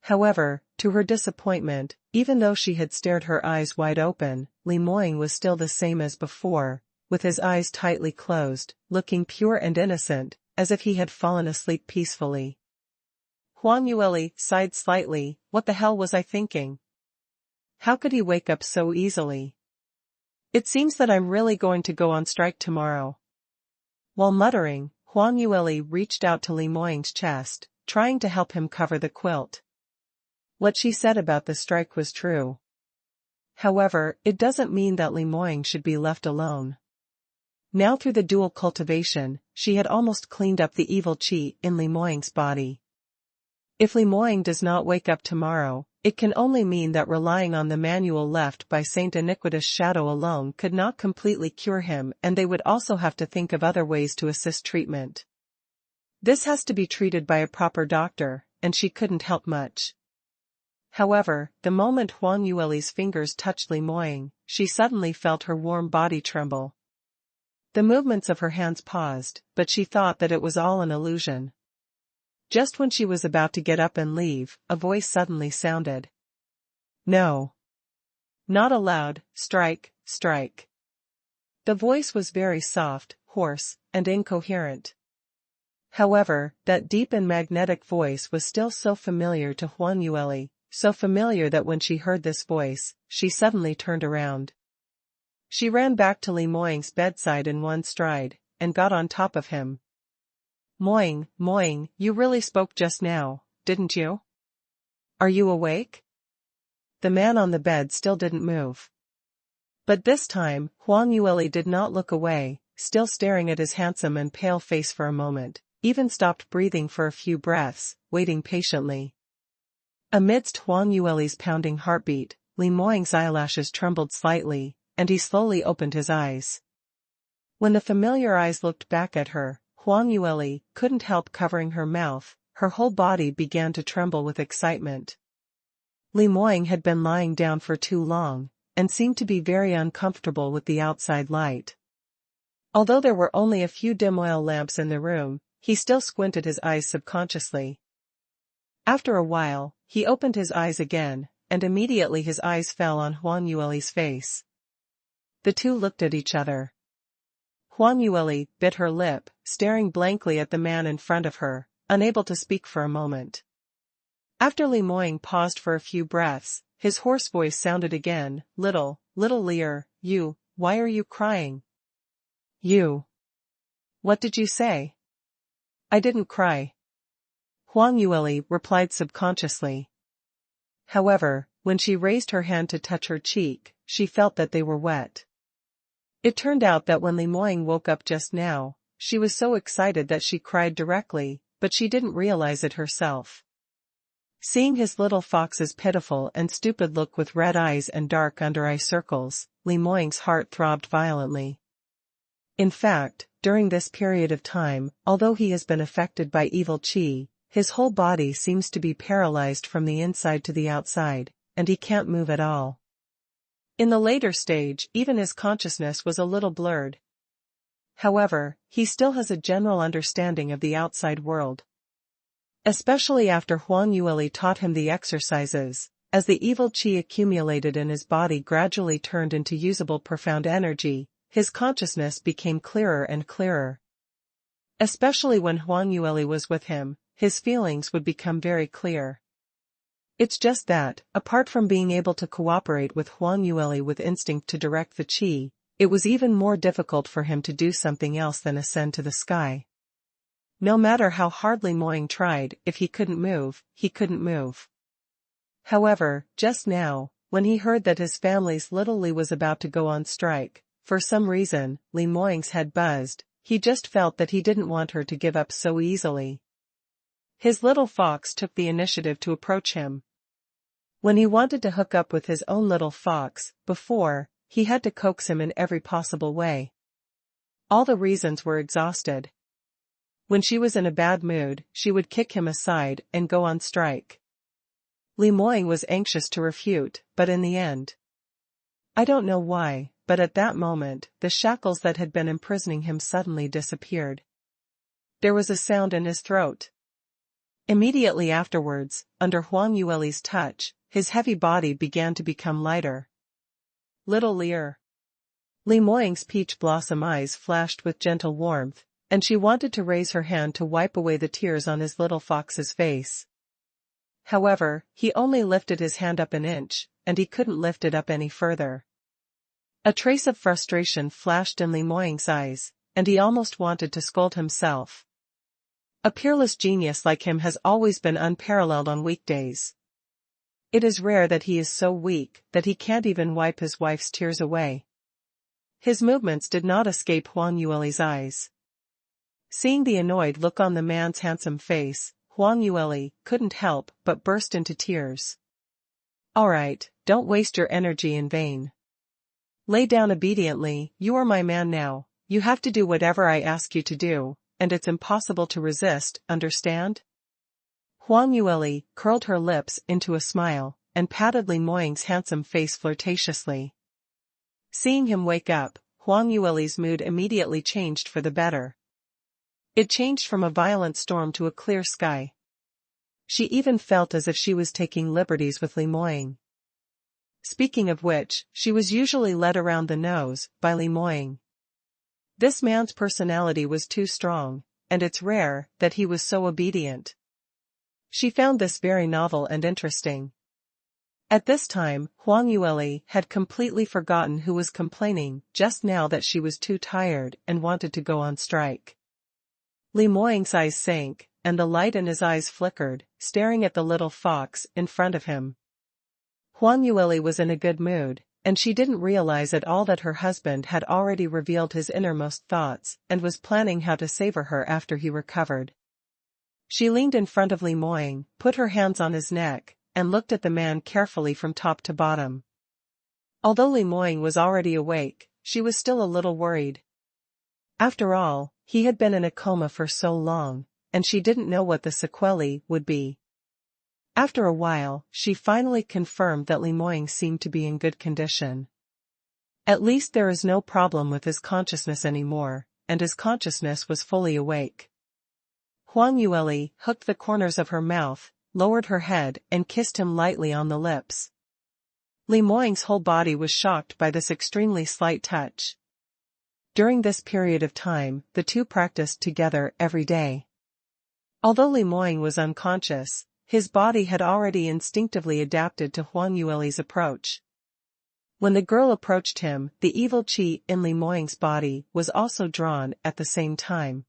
However, to her disappointment, even though she had stared her eyes wide open, Li Moying was still the same as before, with his eyes tightly closed, looking pure and innocent, as if he had fallen asleep peacefully. Huang Yueli sighed slightly. What the hell was I thinking? How could he wake up so easily? It seems that I'm really going to go on strike tomorrow. While muttering, Huang Yueli reached out to Li Moying's chest, trying to help him cover the quilt. What she said about the strike was true. However, it doesn't mean that Li Moying should be left alone. Now through the dual cultivation, she had almost cleaned up the evil chi in Li Moying's body. If Li Moying does not wake up tomorrow, it can only mean that relying on the manual left by Saint Iniquitous Shadow alone could not completely cure him, and they would also have to think of other ways to assist treatment. This has to be treated by a proper doctor, and she couldn't help much. However, the moment Huang Yueli's fingers touched Li Moying, she suddenly felt her warm body tremble. The movements of her hands paused, but she thought that it was all an illusion. Just when she was about to get up and leave, a voice suddenly sounded. No. Not allowed, strike, strike. The voice was very soft, hoarse, and incoherent. However, that deep and magnetic voice was still so familiar to Huang Yueli, so familiar that when she heard this voice, she suddenly turned around. She ran back to Li Moying's bedside in one stride, and got on top of him. Moying, you really spoke just now, didn't you? Are you awake? The man on the bed still didn't move. But this time, Huang Yueli did not look away, still staring at his handsome and pale face for a moment, even stopped breathing for a few breaths, waiting patiently. Amidst Huang Yueli's pounding heartbeat, Li Moying's eyelashes trembled slightly, and he slowly opened his eyes. When the familiar eyes looked back at her, Huang Yueli couldn't help covering her mouth, her whole body began to tremble with excitement. Li Moying had been lying down for too long, and seemed to be very uncomfortable with the outside light. Although there were only a few dim oil lamps in the room, he still squinted his eyes subconsciously. After a while, he opened his eyes again, and immediately his eyes fell on Huang Yueli's face. The two looked at each other. Huang Yueli bit her lip, staring blankly at the man in front of her, unable to speak for a moment. After Li Moying paused for a few breaths, his hoarse voice sounded again, little Lear, why are you crying? You. What did you say? I didn't cry. Huang Yueli replied subconsciously. However, when she raised her hand to touch her cheek, she felt that they were wet. It turned out that when Li Moying woke up just now, she was so excited that she cried directly, but she didn't realize it herself. Seeing his little fox's pitiful and stupid look with red eyes and dark under-eye circles, Li Moying's heart throbbed violently. In fact, during this period of time, although he has been affected by evil qi, his whole body seems to be paralyzed from the inside to the outside, and he can't move at all. In the later stage, even his consciousness was a little blurred. However, he still has a general understanding of the outside world. Especially after Huang Yueli taught him the exercises, as the evil qi accumulated in his body gradually turned into usable profound energy, his consciousness became clearer and clearer. Especially when Huang Yueli was with him, his feelings would become very clear. It's just that, apart from being able to cooperate with Huang Yueli with instinct to direct the qi, it was even more difficult for him to do something else than ascend to the sky. No matter how hard Li Moying tried, if he couldn't move, he couldn't move. However, just now, when he heard that his family's little Li was about to go on strike, for some reason, Li Moying's head buzzed, he just felt that he didn't want her to give up so easily. His little fox took the initiative to approach him. When he wanted to hook up with his own little fox, before, he had to coax him in every possible way. All the reasons were exhausted. When she was in a bad mood, she would kick him aside and go on strike. Li Moying was anxious to refute, but in the end. I don't know why, but at that moment, the shackles that had been imprisoning him suddenly disappeared. There was a sound in his throat. Immediately afterwards, under Huang Yueli's touch, his heavy body began to become lighter. Little Lear. Li Moying's peach blossom eyes flashed with gentle warmth, and she wanted to raise her hand to wipe away the tears on his little fox's face. However, he only lifted his hand up an inch, and he couldn't lift it up any further. A trace of frustration flashed in Li Moying's eyes, and he almost wanted to scold himself. A peerless genius like him has always been unparalleled on weekdays. It is rare that he is so weak that he can't even wipe his wife's tears away. His movements did not escape Huang Yueli's eyes. Seeing the annoyed look on the man's handsome face, Huang Yueli couldn't help but burst into tears. All right, don't waste your energy in vain. Lay down obediently, you are my man now, you have to do whatever I ask you to do, and it's impossible to resist, understand? Huang Yueli curled her lips into a smile, and patted Li Moying's handsome face flirtatiously. Seeing him wake up, Huang Yueli's mood immediately changed for the better. It changed from a violent storm to a clear sky. She even felt as if she was taking liberties with Li Moying. Speaking of which, she was usually led around the nose by Li Moying. This man's personality was too strong, and it's rare that he was so obedient. She found this very novel and interesting. At this time, Huang Yueli had completely forgotten who was complaining just now that she was too tired and wanted to go on strike. Li Moying's eyes sank, and the light in his eyes flickered, staring at the little fox in front of him. Huang Yueli was in a good mood, and she didn't realize at all that her husband had already revealed his innermost thoughts and was planning how to savor her after he recovered. She leaned in front of Li Moying, put her hands on his neck, and looked at the man carefully from top to bottom. Although Li Moying was already awake, she was still a little worried. After all, he had been in a coma for so long, and she didn't know what the sequelae would be. After a while, she finally confirmed that Li Moying seemed to be in good condition. At least there is no problem with his consciousness anymore, and his consciousness was fully awake. Huang Yueli hooked the corners of her mouth, lowered her head and kissed him lightly on the lips. Li Moying's whole body was shocked by this extremely slight touch. During this period of time, the two practiced together every day. Although Li Moying was unconscious, his body had already instinctively adapted to Huang Yueli's approach. When the girl approached him, the evil qi in Li Moying's body was also drawn at the same time.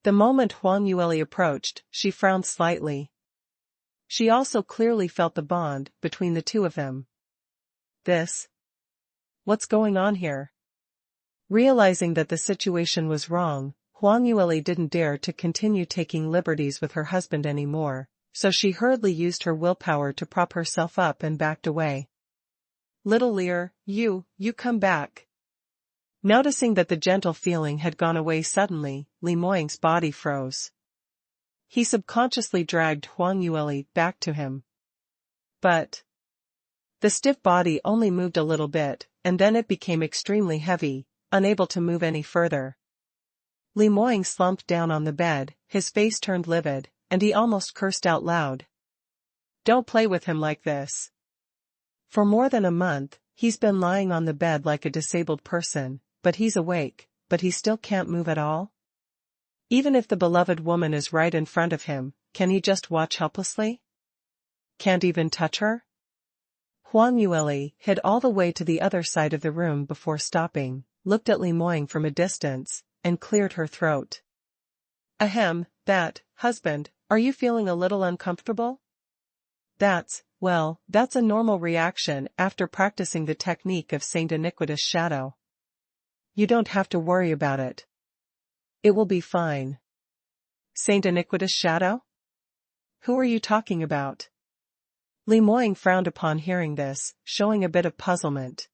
The moment Huang Yueli approached, she frowned slightly. She also clearly felt the bond between the two of them. What's going on here? Realizing that the situation was wrong, Huang Yueli didn't dare to continue taking liberties with her husband anymore, so she hurriedly used her willpower to prop herself up and backed away. Little Lear, you come back. Noticing that the gentle feeling had gone away suddenly, Li Moying's body froze. He subconsciously dragged Huang Yueli back to him. But the stiff body only moved a little bit, and then it became extremely heavy, unable to move any further. Li Moying slumped down on the bed, his face turned livid, and he almost cursed out loud. Don't play with him like this. For more than a month, he's been lying on the bed like a disabled person, but he's awake, but he still can't move at all? Even if the beloved woman is right in front of him, can he just watch helplessly? Can't even touch her? Huang Yueli hid all the way to the other side of the room before stopping, looked at Li Moying from a distance, and cleared her throat. Ahem, husband, are you feeling a little uncomfortable? That's a normal reaction after practicing the technique of Saint Iniquitous Shadow. You don't have to worry about it. It will be fine. Saint Iniquitous Shadow? Who are you talking about? Li Moying frowned upon hearing this, showing a bit of puzzlement.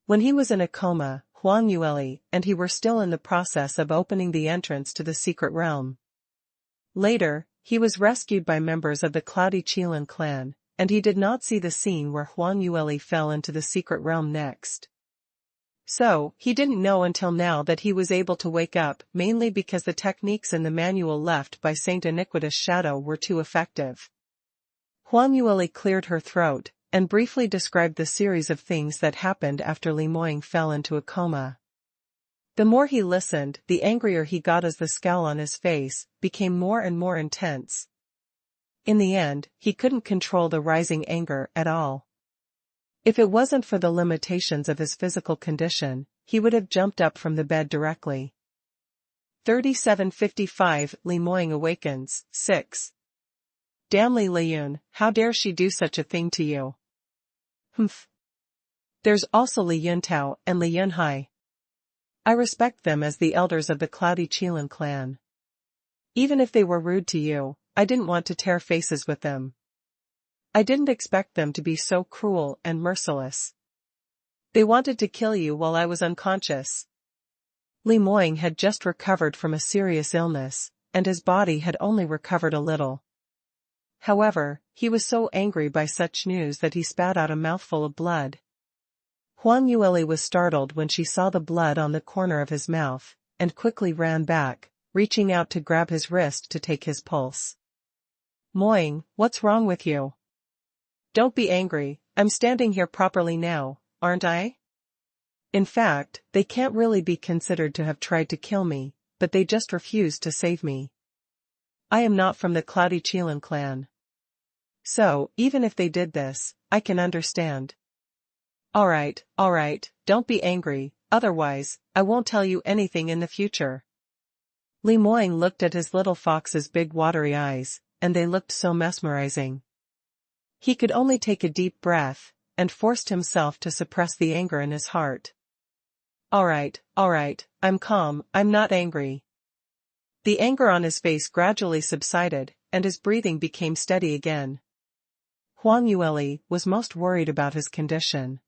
When he was in a coma, Huang Yueli and he were still in the process of opening the entrance to the secret realm. Later, he was rescued by members of the Cloudy Qilin clan, and he did not see the scene where Huang Yueli fell into the secret realm next. So, he didn't know until now that he was able to wake up mainly because the techniques in the manual left by Saint Iniquitous Shadow were too effective. Huang Yueli cleared her throat, and briefly described the series of things that happened after Li Moying fell into a coma. The more he listened, the angrier he got as the scowl on his face became more and more intense. In the end, he couldn't control the rising anger at all. If it wasn't for the limitations of his physical condition, he would have jumped up from the bed directly. 3755 Li Moying awakens, 6. Damn Li Liyun, how dare she do such a thing to you? Humph. There's also Li Yuntao and Li Yunhai. I respect them as the elders of the Cloudy Qilin clan. Even if they were rude to you, I didn't want to tear faces with them. I didn't expect them to be so cruel and merciless. They wanted to kill you while I was unconscious. Li Moying had just recovered from a serious illness, and his body had only recovered a little. However, he was so angry by such news that he spat out a mouthful of blood. Huang Yueli was startled when she saw the blood on the corner of his mouth, and quickly ran back, reaching out to grab his wrist to take his pulse. Moying, what's wrong with you? Don't be angry, I'm standing here properly now, aren't I? In fact, they can't really be considered to have tried to kill me, but they just refused to save me. I am not from the Cloudy Qilin clan. So, even if they did this, I can understand. Alright, don't be angry, otherwise, I won't tell you anything in the future. Li Moying looked at his little fox's big watery eyes, and they looked so mesmerizing. He could only take a deep breath, and forced himself to suppress the anger in his heart. Alright, I'm calm, I'm not angry. The anger on his face gradually subsided, and his breathing became steady again. Huang Yueli was most worried about his condition.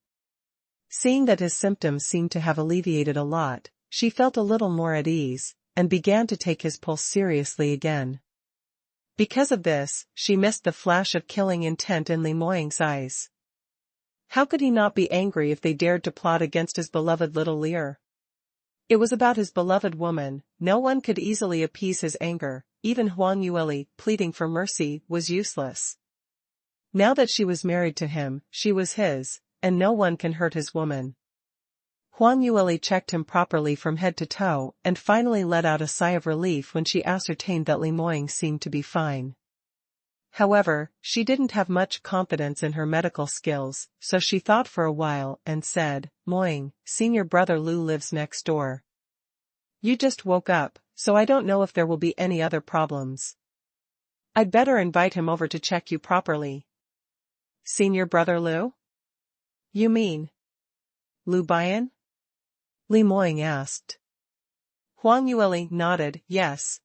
Seeing that his symptoms seemed to have alleviated a lot, she felt a little more at ease, and began to take his pulse seriously again. Because of this, she missed the flash of killing intent in Li Moying's eyes. How could he not be angry if they dared to plot against his beloved little Lear? It was about his beloved woman, no one could easily appease his anger, even Huang Yueli, pleading for mercy, was useless. Now that she was married to him, she was his, and no one can hurt his woman. Huang Yueli checked him properly from head to toe and finally let out a sigh of relief when she ascertained that Li Moying seemed to be fine. However, she didn't have much confidence in her medical skills, so she thought for a while and said, Moying, senior brother Lu lives next door. You just woke up, so I don't know if there will be any other problems. I'd better invite him over to check you properly. Senior brother Lu? You mean Lu Bian? Li Moying asked. Huang Yueli nodded, yes.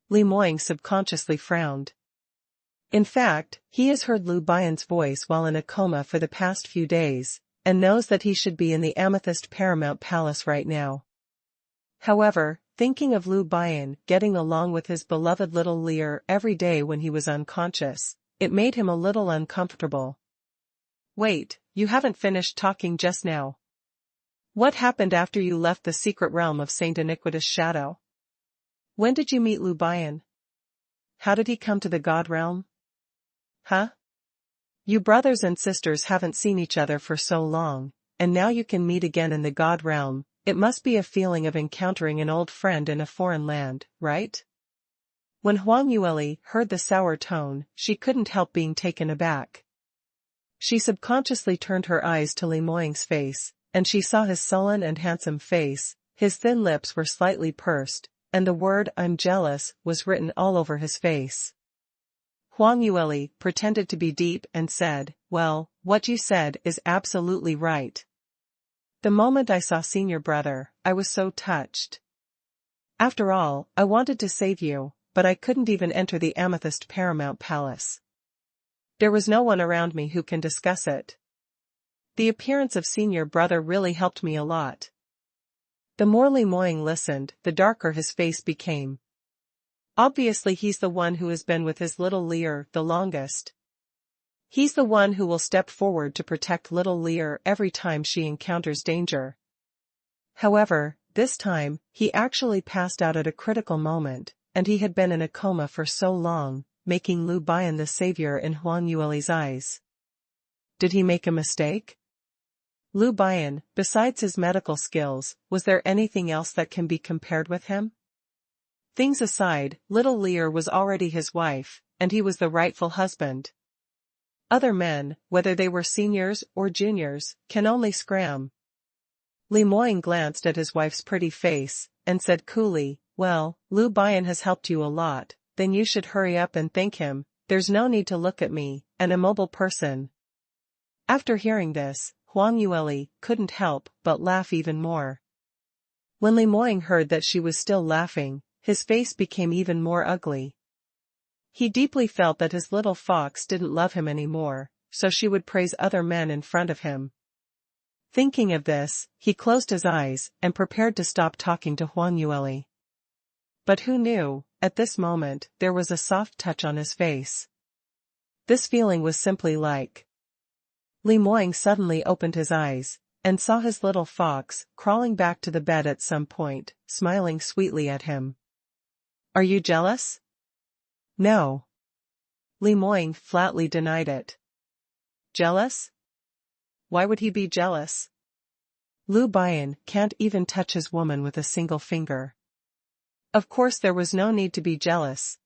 Li Moying subconsciously frowned. In fact, he has heard Lu Bian's voice while in a coma for the past few days, and knows that he should be in the Amethyst Paramount Palace right now. However, thinking of Lu Bian getting along with his beloved little Lear every day when he was unconscious, it made him a little uncomfortable. Wait, you haven't finished talking just now. What happened after you left the secret realm of Saint Iniquitous Shadow? When did you meet Lu Bian? How did he come to the God realm? Huh? You brothers and sisters haven't seen each other for so long, and now you can meet again in the God realm. It must be a feeling of encountering an old friend in a foreign land, right? When Huang Yueli heard the sour tone, she couldn't help being taken aback. She subconsciously turned her eyes to Li Moying's face, and she saw his sullen and handsome face, his thin lips were slightly pursed, and the word "I'm jealous" was written all over his face. Huang Yueli pretended to be deep and said, well, what you said is absolutely right. The moment I saw senior brother, I was so touched. After all, I wanted to save you, but I couldn't even enter the Amethyst Paramount Palace. There was no one around me who can discuss it. The appearance of senior brother really helped me a lot. The more Li Moying listened, the darker his face became. Obviously he's the one who has been with his little Lear the longest. He's the one who will step forward to protect little Lear every time she encounters danger. However, this time, he actually passed out at a critical moment, and he had been in a coma for so long, making Lu Bian the savior in Huang Yueli's eyes. Did he make a mistake? Lu Bian, besides his medical skills, was there anything else that can be compared with him? Things aside, little Lear was already his wife, and he was the rightful husband. Other men, whether they were seniors or juniors, can only scram. Li Moying glanced at his wife's pretty face, and said coolly, well, Lu Bian has helped you a lot, then you should hurry up and thank him. There's no need to look at me, an immobile person. After hearing this, Huang Yueli couldn't help but laugh even more. When Li Moying heard that she was still laughing, his face became even more ugly. He deeply felt that his little fox didn't love him anymore, so she would praise other men in front of him. Thinking of this, he closed his eyes and prepared to stop talking to Huang Yueli. But who knew, at this moment, there was a soft touch on his face. This feeling was simply like. Li Moying suddenly opened his eyes, and saw his little fox crawling back to the bed at some point, smiling sweetly at him. Are you jealous? No. Li Moying flatly denied it. Jealous? Why would he be jealous? Lu Bian can't even touch his woman with a single finger. Of course there was no need to be jealous.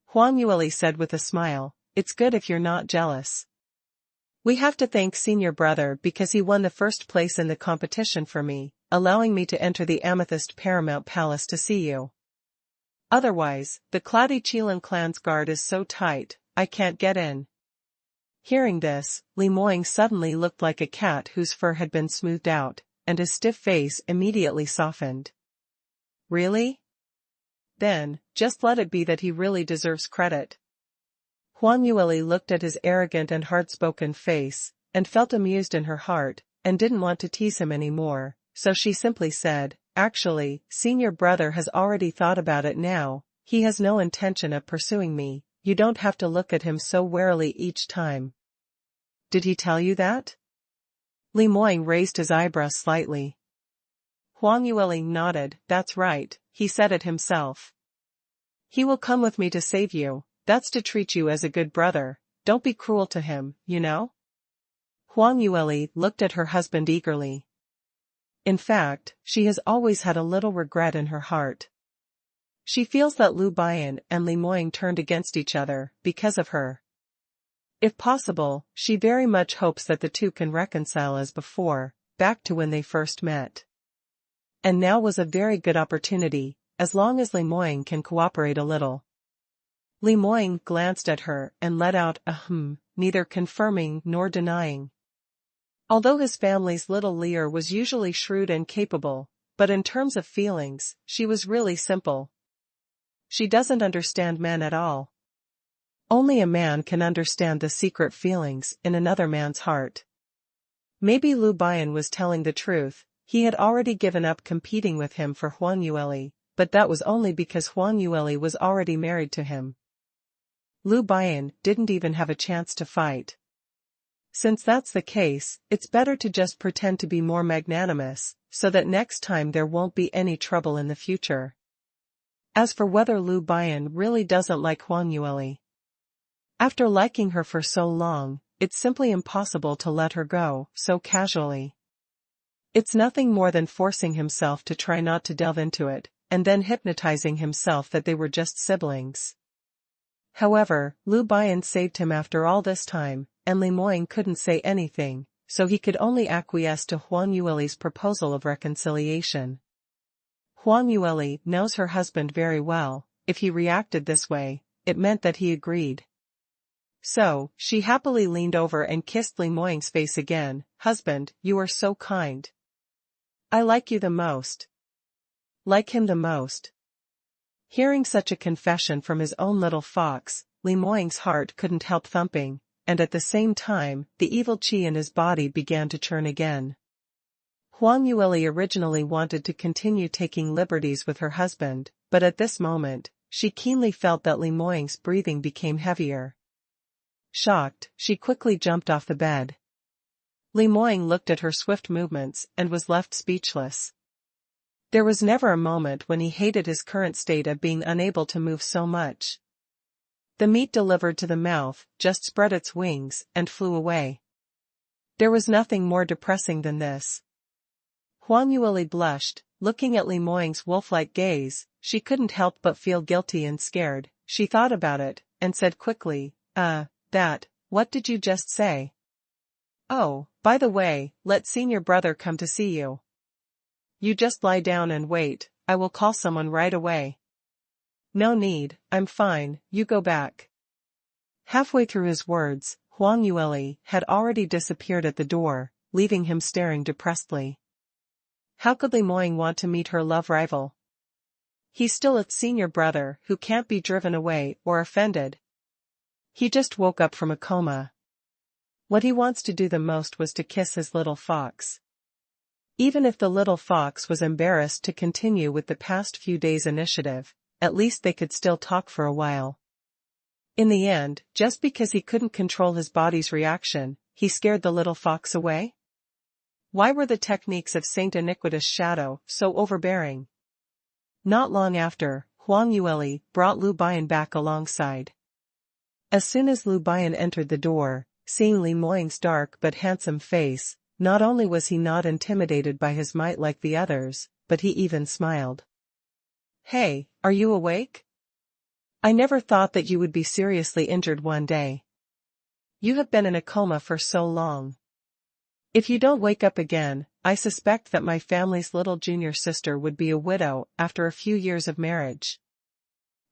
Huang Yueli said with a smile, it's good if you're not jealous. We have to thank senior brother because he won the first place in the competition for me, allowing me to enter the Amethyst Paramount Palace to see you. Otherwise, the Cloudy Qilin clan's guard is so tight, I can't get in. Hearing this, Li Moying suddenly looked like a cat whose fur had been smoothed out, and his stiff face immediately softened. Really? Then, just let it be that he really deserves credit. Huang Yueli looked at his arrogant and hard-spoken face, and felt amused in her heart, and didn't want to tease him anymore, so she simply said, "Actually, senior brother has already thought about it now, he has no intention of pursuing me, you don't have to look at him so warily each time." Did he tell you that? Li Moying raised his eyebrows slightly. Huang Yueli nodded, "That's right, he said it himself. He will come with me to save you, that's to treat you as a good brother, don't be cruel to him, you know?" Huang Yueli looked at her husband eagerly. In fact, she has always had a little regret in her heart. She feels that Lu Bian and Li Moying turned against each other because of her. If possible, she very much hopes that the two can reconcile as before, back to when they first met. And now was a very good opportunity, as long as Li Moying can cooperate a little. Li Moying glanced at her and let out a neither confirming nor denying. Although his family's little Lear was usually shrewd and capable, but in terms of feelings, she was really simple. She doesn't understand men at all. Only a man can understand the secret feelings in another man's heart. Maybe Lu Bian was telling the truth, he had already given up competing with him for Huang Yueli, but that was only because Huang Yueli was already married to him. Lu Bian didn't even have a chance to fight. Since that's the case, it's better to just pretend to be more magnanimous, so that next time there won't be any trouble in the future. As for whether Lu Bian really doesn't like Huang Yueli, after liking her for so long, it's simply impossible to let her go so casually. It's nothing more than forcing himself to try not to delve into it, and then hypnotizing himself that they were just siblings. However, Lu Bian saved him after all this time, and Li Moying couldn't say anything, so he could only acquiesce to Huang Yueli's proposal of reconciliation. Huang Yueli knows her husband very well, if he reacted this way, it meant that he agreed. So, she happily leaned over and kissed Li Moying's face again. "Husband, you are so kind. I like you the most. Like him the most." Hearing such a confession from his own little fox, Li Moying's heart couldn't help thumping, and at the same time, the evil qi in his body began to churn again. Huang Yueli originally wanted to continue taking liberties with her husband, but at this moment, she keenly felt that Li Moying's breathing became heavier. Shocked, she quickly jumped off the bed. Li Moying looked at her swift movements and was left speechless. There was never a moment when he hated his current state of being unable to move so much. The meat delivered to the mouth just spread its wings and flew away. There was nothing more depressing than this. Huang Yueli blushed, looking at Li Moying's wolf-like gaze. She couldn't help but feel guilty and scared. She thought about it, and said quickly, what did you just say?" "Oh, by the way, let senior brother come to see you. You just lie down and wait, I will call someone right away." "No need, I'm fine, you go back." Halfway through his words, Huang Yueli had already disappeared at the door, leaving him staring depressedly. How could Li Moying want to meet her love rival? He's still a senior brother who can't be driven away or offended. He just woke up from a coma. What he wants to do the most was to kiss his little fox. Even if the little fox was embarrassed to continue with the past few days' initiative, at least they could still talk for a while. In the end, just because he couldn't control his body's reaction, he scared the little fox away? Why were the techniques of Saint Iniquitous Shadow so overbearing? Not long after, Huang Yueli brought Lu Bian back alongside. As soon as Lu Bian entered the door, seeing Li Moying's dark but handsome face, not only was he not intimidated by his might like the others, but he even smiled. "Hey, are you awake? I never thought that you would be seriously injured one day." You have been in a coma for so long. If you don't wake up again, I suspect that my family's little junior sister would be a widow after a few years of marriage.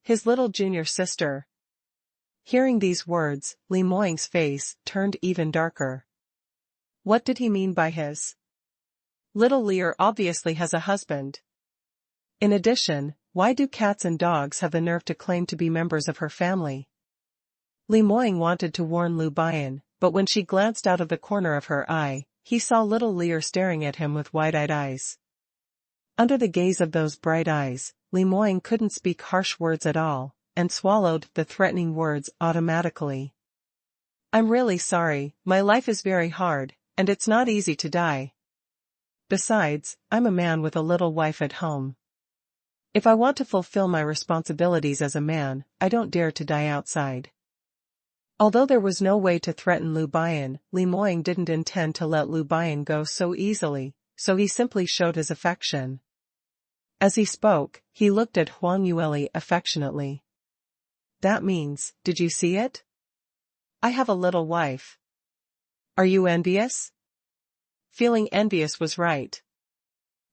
His little junior sister. Hearing these words, Li Moying's face turned even darker. What did he mean by his? Little Lear obviously has a husband. In addition, why do cats and dogs have the nerve to claim to be members of her family? Li Moying wanted to warn Lu Bian, but when she glanced out of the corner of her eye, he saw little Lear staring at him with wide-eyed eyes. Under the gaze of those bright eyes, Li Moying couldn't speak harsh words at all, and swallowed the threatening words automatically. I'm really sorry, my life is very hard, and it's not easy to die. Besides, I'm a man with a little wife at home. If I want to fulfill my responsibilities as a man, I don't dare to die outside. Although there was no way to threaten Lu Bian, Li Moying didn't intend to let Lu Bian go so easily, so he simply showed his affection. As he spoke, he looked at Huang Yueli affectionately. That means, did you see it? I have a little wife. Are you envious? Feeling envious was right.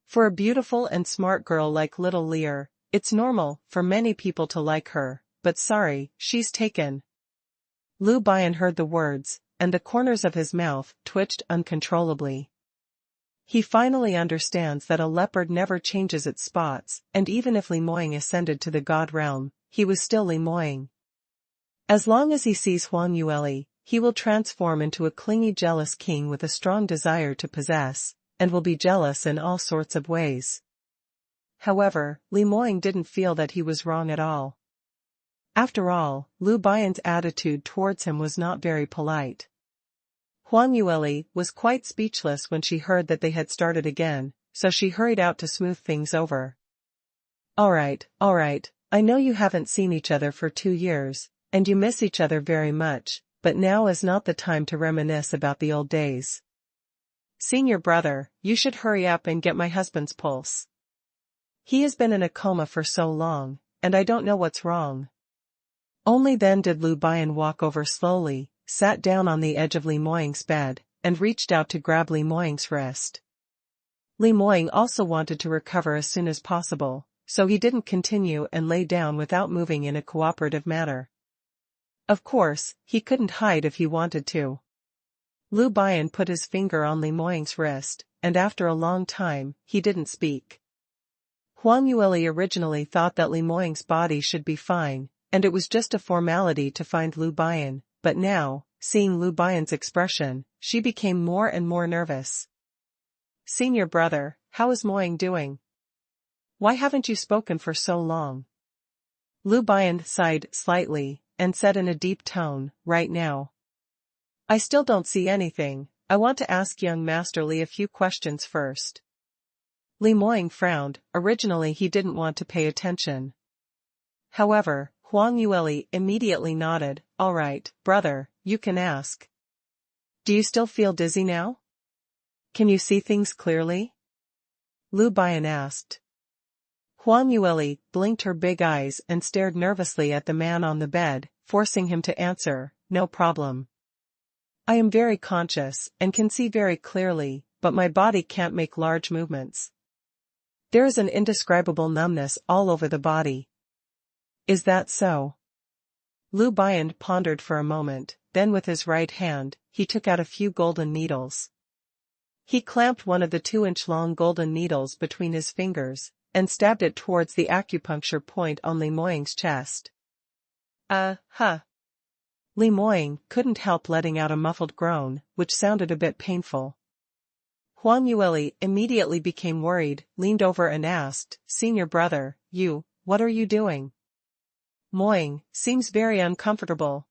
For a beautiful and smart girl like little Lear, it's normal for many people to like her, but sorry, she's taken. Lu Bian heard the words, and the corners of his mouth twitched uncontrollably. He finally understands that a leopard never changes its spots, and even if Li Moying ascended to the god realm, he was still Li Moying. As long as he sees Huang Yueli, he will transform into a clingy jealous king with a strong desire to possess, and will be jealous in all sorts of ways. However, Li Moying didn't feel that he was wrong at all. After all, Lu Bian's attitude towards him was not very polite. Huang Yueli was quite speechless when she heard that they had started again, so she hurried out to smooth things over. Alright, I know you haven't seen each other for 2 years, and you miss each other very much, but now is not the time to reminisce about the old days. Senior brother, you should hurry up and get my husband's pulse. He has been in a coma for so long, and I don't know what's wrong. Only then did Lu Bian walk over slowly, sat down on the edge of Li Moying's bed, and reached out to grab Li Moying's wrist. Li Moying also wanted to recover as soon as possible, so he didn't continue and lay down without moving in a cooperative manner. Of course, he couldn't hide if he wanted to. Lu Bian put his finger on Li Moying's wrist, and after a long time, he didn't speak. Huang Yueli originally thought that Li Moying's body should be fine, and it was just a formality to find Lu Bian, but now, seeing Lu Bian's expression, she became more and more nervous. Senior brother, how is Moying doing? Why haven't you spoken for so long? Lu Bian sighed slightly, and said in a deep tone, right now. I still don't see anything, I want to ask young Master Li a few questions first. Li Moying frowned, originally he didn't want to pay attention. However, Huang Yueli immediately nodded, all right, brother, you can ask. Do you still feel dizzy now? Can you see things clearly? Lu Bian asked. Huang Yueli blinked her big eyes and stared nervously at the man on the bed, forcing him to answer, no problem. I am very conscious and can see very clearly, but my body can't make large movements. There is an indescribable numbness all over the body. Is that so? Lu Bian pondered for a moment, then with his right hand, he took out a few golden needles. He clamped one of the 2-inch-long golden needles between his fingers, and stabbed it towards the acupuncture point on Li Moying's chest. Li Moying couldn't help letting out a muffled groan, which sounded a bit painful. Huang Yueli immediately became worried, leaned over and asked, Senior brother, what are you doing? Moying seems very uncomfortable.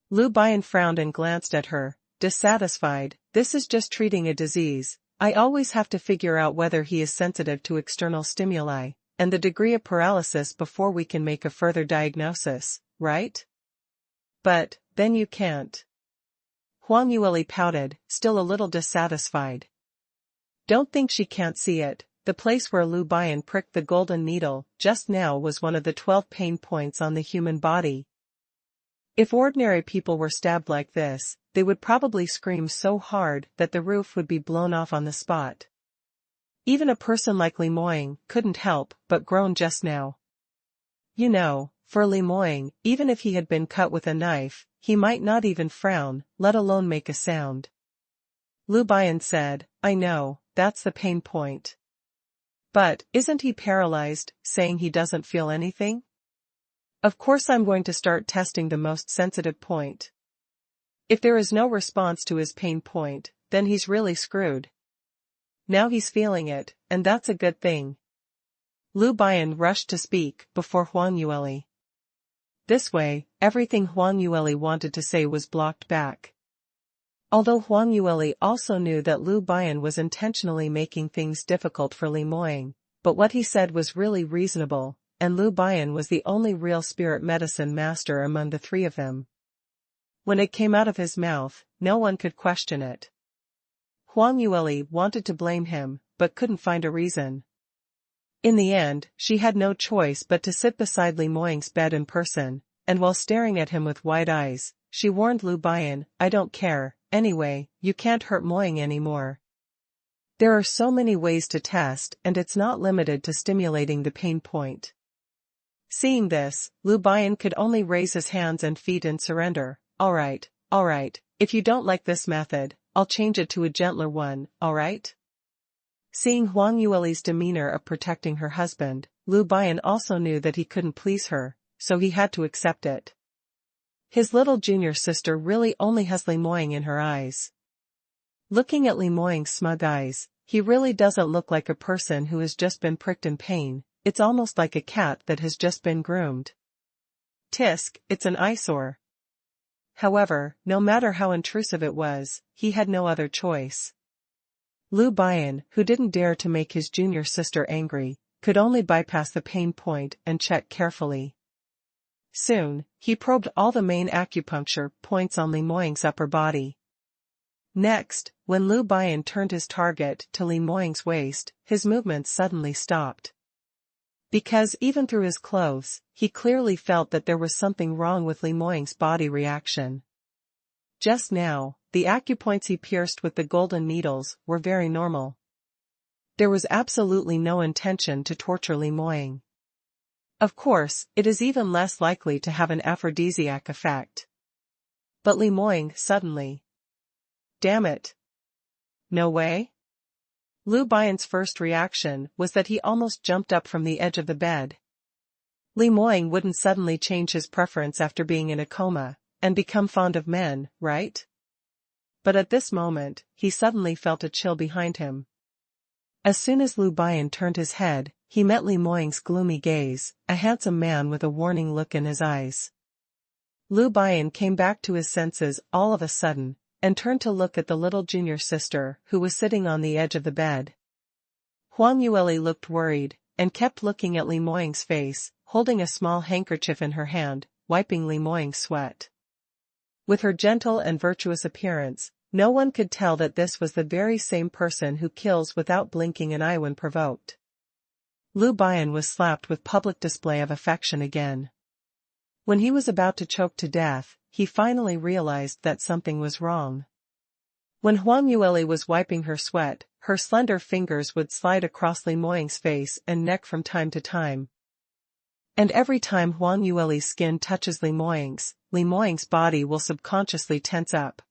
Lu Bian frowned and glanced at her, dissatisfied. This is just treating a disease. I always have to figure out whether he is sensitive to external stimuli, and the degree of paralysis before we can make a further diagnosis, right? But, then you can't. Huang Yueli pouted, still a little dissatisfied. Don't think she can't see it. The place where Lu Bian pricked the golden needle just now was one of the 12 pain points on the human body. If ordinary people were stabbed like this, they would probably scream so hard that the roof would be blown off on the spot. Even a person like Li Moying couldn't help but groan just now. You know, for Li Moying, even if he had been cut with a knife, he might not even frown, let alone make a sound. Lu Bian said, I know, that's the pain point. But, isn't he paralyzed, saying he doesn't feel anything? Of course I'm going to start testing the most sensitive point. If there is no response to his pain point, then he's really screwed. Now he's feeling it, and that's a good thing. Lu Bian rushed to speak before Huang Yueli. This way, everything Huang Yueli wanted to say was blocked back. Although Huang Yueli also knew that Lu Bian was intentionally making things difficult for Li Moying, but what he said was really reasonable, and Lu Bian was the only real spirit medicine master among the three of them. When it came out of his mouth, no one could question it. Huang Yueli wanted to blame him, but couldn't find a reason. In the end, she had no choice but to sit beside Li Moying's bed in person, and while staring at him with wide eyes, she warned Lu Bian, I don't care, anyway, you can't hurt Moying anymore. There are so many ways to test and it's not limited to stimulating the pain point. Seeing this, Lu Bian could only raise his hands and feet in surrender. Alright, if you don't like this method, I'll change it to a gentler one, alright? Seeing Huang Yueli's demeanor of protecting her husband, Lu Bian also knew that he couldn't please her, so he had to accept it. His little junior sister really only has Li Moying in her eyes. Looking at Li Moying's smug eyes, he really doesn't look like a person who has just been pricked in pain, it's almost like a cat that has just been groomed. Tisk, it's an eyesore. However, no matter how intrusive it was, he had no other choice. Lu Bian, who didn't dare to make his junior sister angry, could only bypass the pain point and check carefully. Soon, he probed all the main acupuncture points on Li Moying's upper body. Next, when Lu Bian turned his target to Li Moying's waist, his movements suddenly stopped. Because even through his clothes, he clearly felt that there was something wrong with Li Moying's body reaction. Just now, the acupoints he pierced with the golden needles were very normal. There was absolutely no intention to torture Li Moying. Of course, it is even less likely to have an aphrodisiac effect. But Li Moying suddenly. Damn it. No way? Lu Bian's first reaction was that he almost jumped up from the edge of the bed. Li Moying wouldn't suddenly change his preference after being in a coma, and become fond of men, right? But at this moment, he suddenly felt a chill behind him. As soon as Lu Bian turned his head, he met Li Moying's gloomy gaze, a handsome man with a warning look in his eyes. Lu Bian came back to his senses all of a sudden, and turned to look at the little junior sister who was sitting on the edge of the bed. Huang Yueli looked worried, and kept looking at Li Moying's face, holding a small handkerchief in her hand, wiping Li Moying's sweat. With her gentle and virtuous appearance, no one could tell that this was the very same person who kills without blinking an eye when provoked. Lu Bian was slapped with public display of affection again. When he was about to choke to death, he finally realized that something was wrong. When Huang Yueli was wiping her sweat, her slender fingers would slide across Li Moying's face and neck from time to time. And every time Huang Yueli's skin touches Li Moying's body will subconsciously tense up.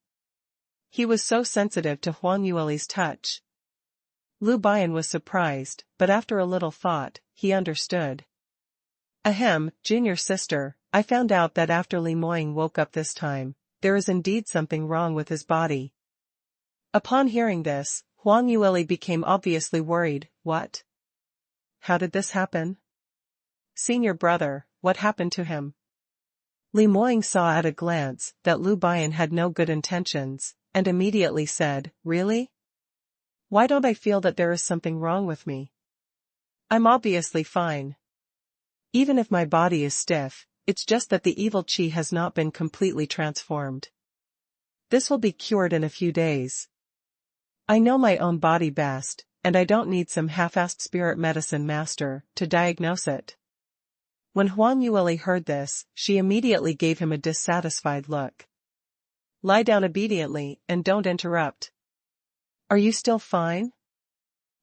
He was so sensitive to Huang Yueli's touch. Lu Bian was surprised, but after a little thought, he understood. Ahem, junior sister, I found out that after Li Moying woke up this time, there is indeed something wrong with his body. Upon hearing this, Huang Yueli became obviously worried. What? How did this happen? Senior brother, what happened to him? Li Moying saw at a glance that Lu Bian had no good intentions, and immediately said, Really? Why don't I feel that there is something wrong with me? I'm obviously fine. Even if my body is stiff, it's just that the evil chi has not been completely transformed. This will be cured in a few days. I know my own body best, and I don't need some half-assed spirit medicine master to diagnose it. When Huang Yueli heard this, she immediately gave him a dissatisfied look. Lie down obediently and don't interrupt. Are you still fine?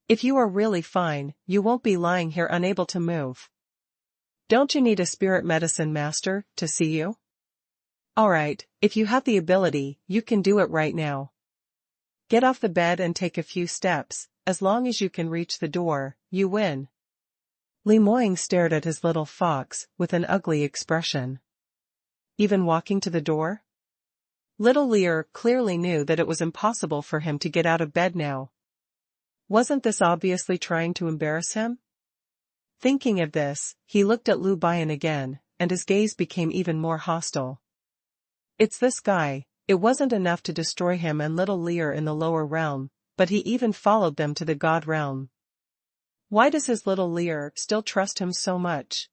If you are really fine, you won't be lying here unable to move. Don't you need a spirit medicine master to see you? Alright, if you have the ability, you can do it right now. Get off the bed and take a few steps, as long as you can reach the door, you win. Li Moying stared at his little fox with an ugly expression. Even walking to the door? Little Lear clearly knew that it was impossible for him to get out of bed now. Wasn't this obviously trying to embarrass him? Thinking of this, he looked at Lu Bian again, and his gaze became even more hostile. It's this guy. It wasn't enough to destroy him and little Lear in the lower realm, but he even followed them to the god realm. Why does his little Lear still trust him so much?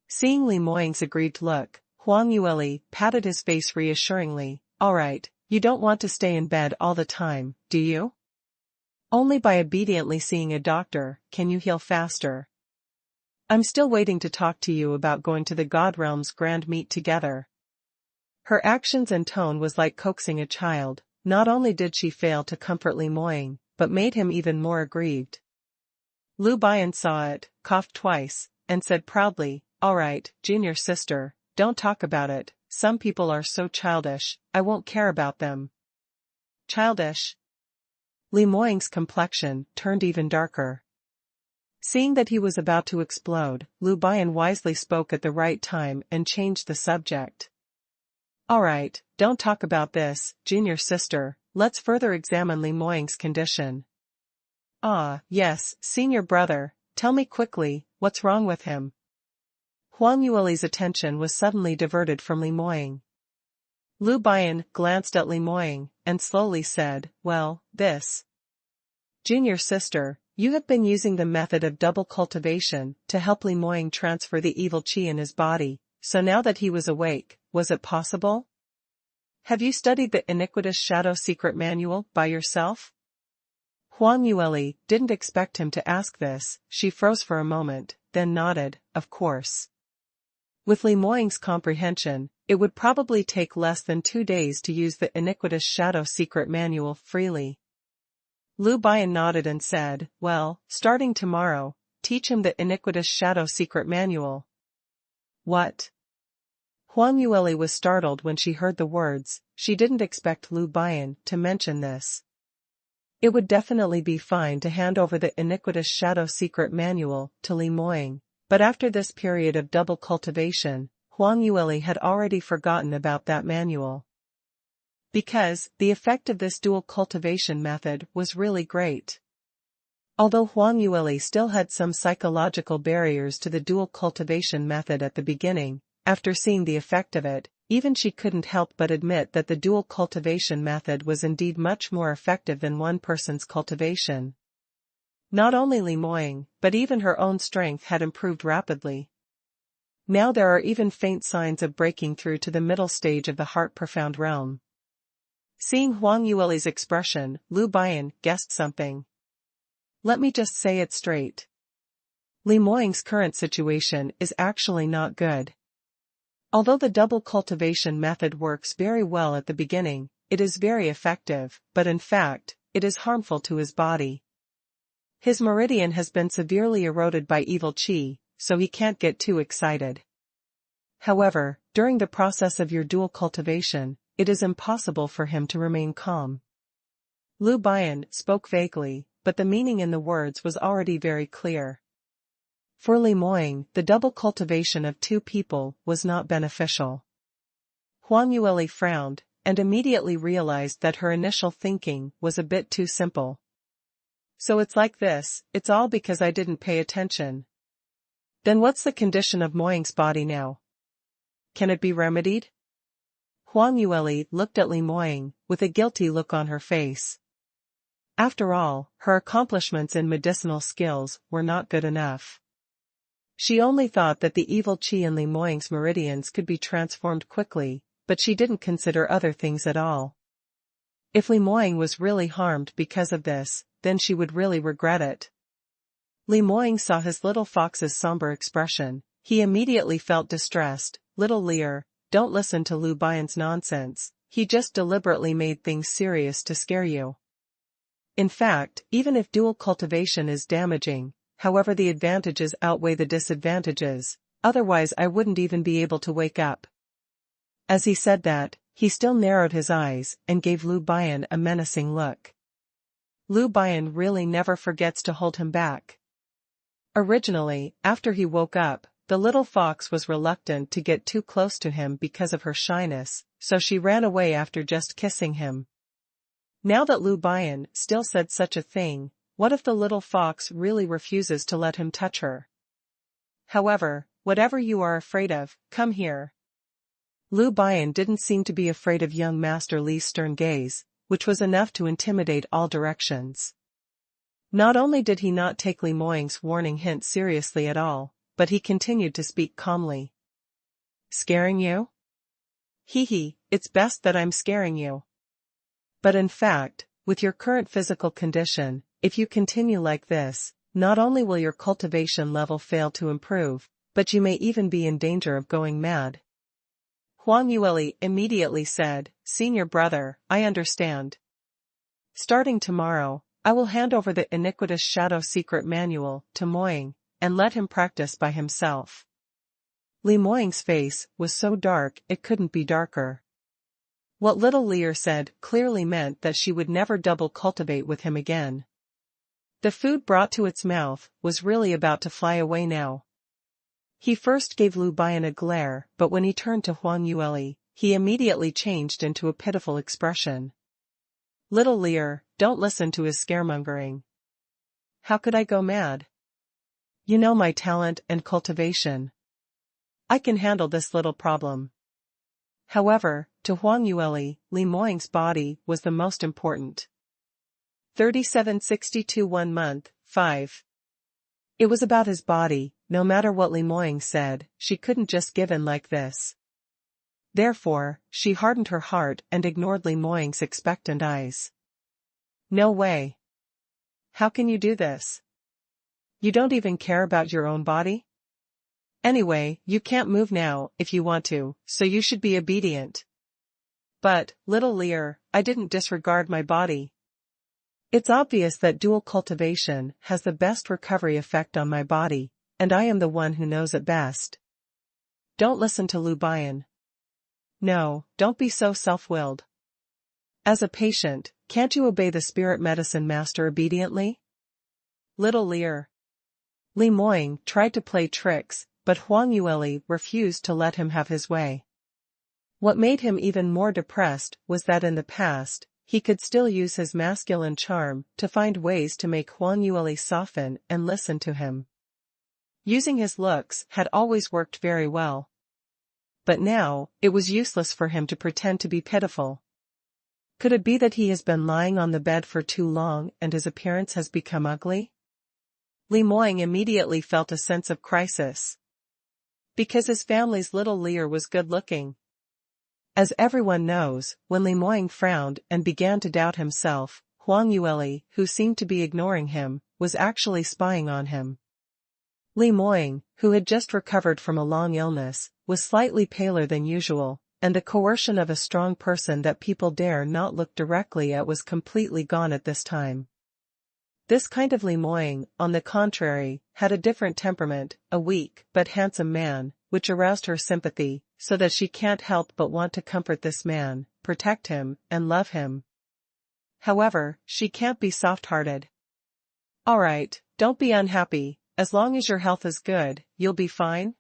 Seeing Li Moying's aggrieved look, Huang Yueli patted his face reassuringly. Alright, you don't want to stay in bed all the time, do you? Only by obediently seeing a doctor can you heal faster. I'm still waiting to talk to you about going to the god realm's grand meet together. Her actions and tone was like coaxing a child. Not only did she fail to comfort Li Moying, but made him even more aggrieved. Lu Bian saw it, coughed twice, and said proudly, Alright, junior sister, don't talk about it. Some people are so childish, I won't care about them. Childish? Li Moying's complexion turned even darker. Seeing that he was about to explode, Lu Bian wisely spoke at the right time and changed the subject. Alright, don't talk about this, junior sister, let's further examine Li Moying's condition. Ah, yes, senior brother, tell me quickly, what's wrong with him? Huang Yueli's attention was suddenly diverted from Li Moying. Lu Bian glanced at Li Moying, and slowly said, well, this. Junior sister, you have been using the method of double cultivation to help Li Moying transfer the evil qi in his body, so now that he was awake, was it possible? Have you studied the iniquitous shadow secret manual by yourself? Huang Yueli didn't expect him to ask this. She froze for a moment, then nodded, of course. With Li Moying's comprehension, it would probably take less than 2 days to use the iniquitous shadow secret manual freely. Lu Bian nodded and said, well, starting tomorrow, teach him the iniquitous shadow secret manual. What? Huang Yueli was startled when she heard the words. She didn't expect Lu Bian to mention this. It would definitely be fine to hand over the iniquitous shadow secret manual to Li Moying, but after this period of double cultivation, Huang Yueli had already forgotten about that manual. Because the effect of this dual cultivation method was really great. Although Huang Yueli still had some psychological barriers to the dual cultivation method at the beginning, after seeing the effect of it, even she couldn't help but admit that the dual cultivation method was indeed much more effective than one person's cultivation. Not only Li Moying, but even her own strength had improved rapidly. Now there are even faint signs of breaking through to the middle stage of the heart-profound realm. Seeing Huang Yueli's expression, Lu Bian guessed something. Let me just say it straight. Li Moying's current situation is actually not good. Although the double cultivation method works very well at the beginning, it is very effective, but in fact, it is harmful to his body. His meridian has been severely eroded by evil qi, so he can't get too excited. However, during the process of your dual cultivation, it is impossible for him to remain calm. Lu Bian spoke vaguely, but the meaning in the words was already very clear. For Li Moying, the double cultivation of 2 people was not beneficial. Huang Yueli frowned, and immediately realized that her initial thinking was a bit too simple. So it's like this, it's all because I didn't pay attention. Then what's the condition of Moying's body now? Can it be remedied? Huang Yueli looked at Li Moying, with a guilty look on her face. After all, her accomplishments in medicinal skills were not good enough. She only thought that the evil qi in Li Moying's meridians could be transformed quickly, but she didn't consider other things at all. If Li Moying was really harmed because of this, then she would really regret it. Li Moying saw his little fox's somber expression, He immediately felt distressed. Little Lear, don't listen to Lu Bian's nonsense, he just deliberately made things serious to scare you. In fact, even if dual cultivation is damaging, however the advantages outweigh the disadvantages, otherwise I wouldn't even be able to wake up. As he said that, he still narrowed his eyes and gave Lu Bian a menacing look. Lu Bian really never forgets to hold him back. Originally, after he woke up, the little fox was reluctant to get too close to him because of her shyness, so she ran away after just kissing him. Now that Lu Bian still said such a thing, what if the little fox really refuses to let him touch her? However, whatever you are afraid of, come here. Lu Bian didn't seem to be afraid of young Master Li's stern gaze, which was enough to intimidate all directions. Not only did he not take Li Moying's warning hint seriously at all, but he continued to speak calmly. Scaring you? Hee, it's best that I'm scaring you. But in fact, with your current physical condition, if you continue like this, not only will your cultivation level fail to improve, but you may even be in danger of going mad. Huang Yueli immediately said, Senior brother, I understand. Starting tomorrow, I will hand over the iniquitous shadow secret manual to Moying, and let him practice by himself. Li Moying's face was so dark it couldn't be darker. What little Lear said clearly meant that she would never double cultivate with him again. The food brought to its mouth was really about to fly away now. He first gave Lu Bian a glare, but when he turned to Huang Yueli, he immediately changed into a pitiful expression. Little Lear, don't listen to his scaremongering. How could I go mad? You know my talent and cultivation. I can handle this little problem. However, to Huang Yueli, Li Moying's body was the most important. 3762 1 month, 5. It was about his body, no matter what Li Moying said, she couldn't just give in like this. Therefore, she hardened her heart and ignored Li Moying's expectant eyes. No way. How can you do this? You don't even care about your own body? Anyway, you can't move now if you want to, so you should be obedient. But, little Lear, I didn't disregard my body. It's obvious that dual cultivation has the best recovery effect on my body, and I am the one who knows it best. Don't listen to Lu Bian. No, don't be so self-willed. As a patient, can't you obey the spirit medicine master obediently? Little Lear. Li Moying tried to play tricks, but Huang Yueli refused to let him have his way. What made him even more depressed was that in the past, he could still use his masculine charm to find ways to make Huang Yueli soften and listen to him. Using his looks had always worked very well. But now, it was useless for him to pretend to be pitiful. Could it be that he has been lying on the bed for too long and his appearance has become ugly? Li Moying immediately felt a sense of crisis. Because his family's little Lear was good-looking. As everyone knows, when Li Moying frowned and began to doubt himself, Huang Yueli, who seemed to be ignoring him, was actually spying on him. Li Moying, who had just recovered from a long illness, was slightly paler than usual, and the coercion of a strong person that people dare not look directly at was completely gone at this time. This kind of Li Moying, on the contrary, had a different temperament, a weak but handsome man, which aroused her sympathy, so that she can't help but want to comfort this man, protect him, and love him. However, she can't be soft-hearted. Alright, don't be unhappy, as long as your health is good, you'll be fine.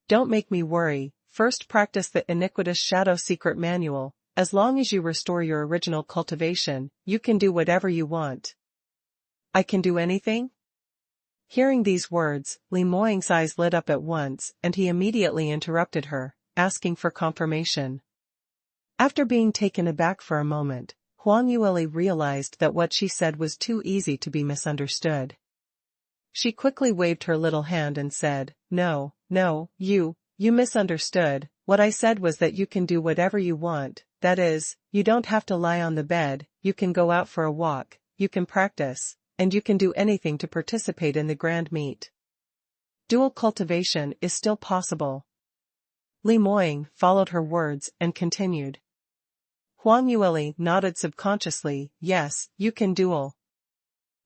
Don't make me worry, first practice the iniquitous shadow secret manual, as long as you restore your original cultivation, you can do whatever you want. I can do anything? Hearing these words, Li Moying's eyes lit up at once and he immediately interrupted her, asking for confirmation. After being taken aback for a moment, Huang Yueli realized that what she said was too easy to be misunderstood. She quickly waved her little hand and said, No, you misunderstood. What I said was that you can do whatever you want, that is, you don't have to lie on the bed, you can go out for a walk, you can practice, and you can do anything to participate in the grand meet. Dual cultivation is still possible. Li Moying followed her words and continued. Huang Yueli nodded subconsciously, yes, you can duel.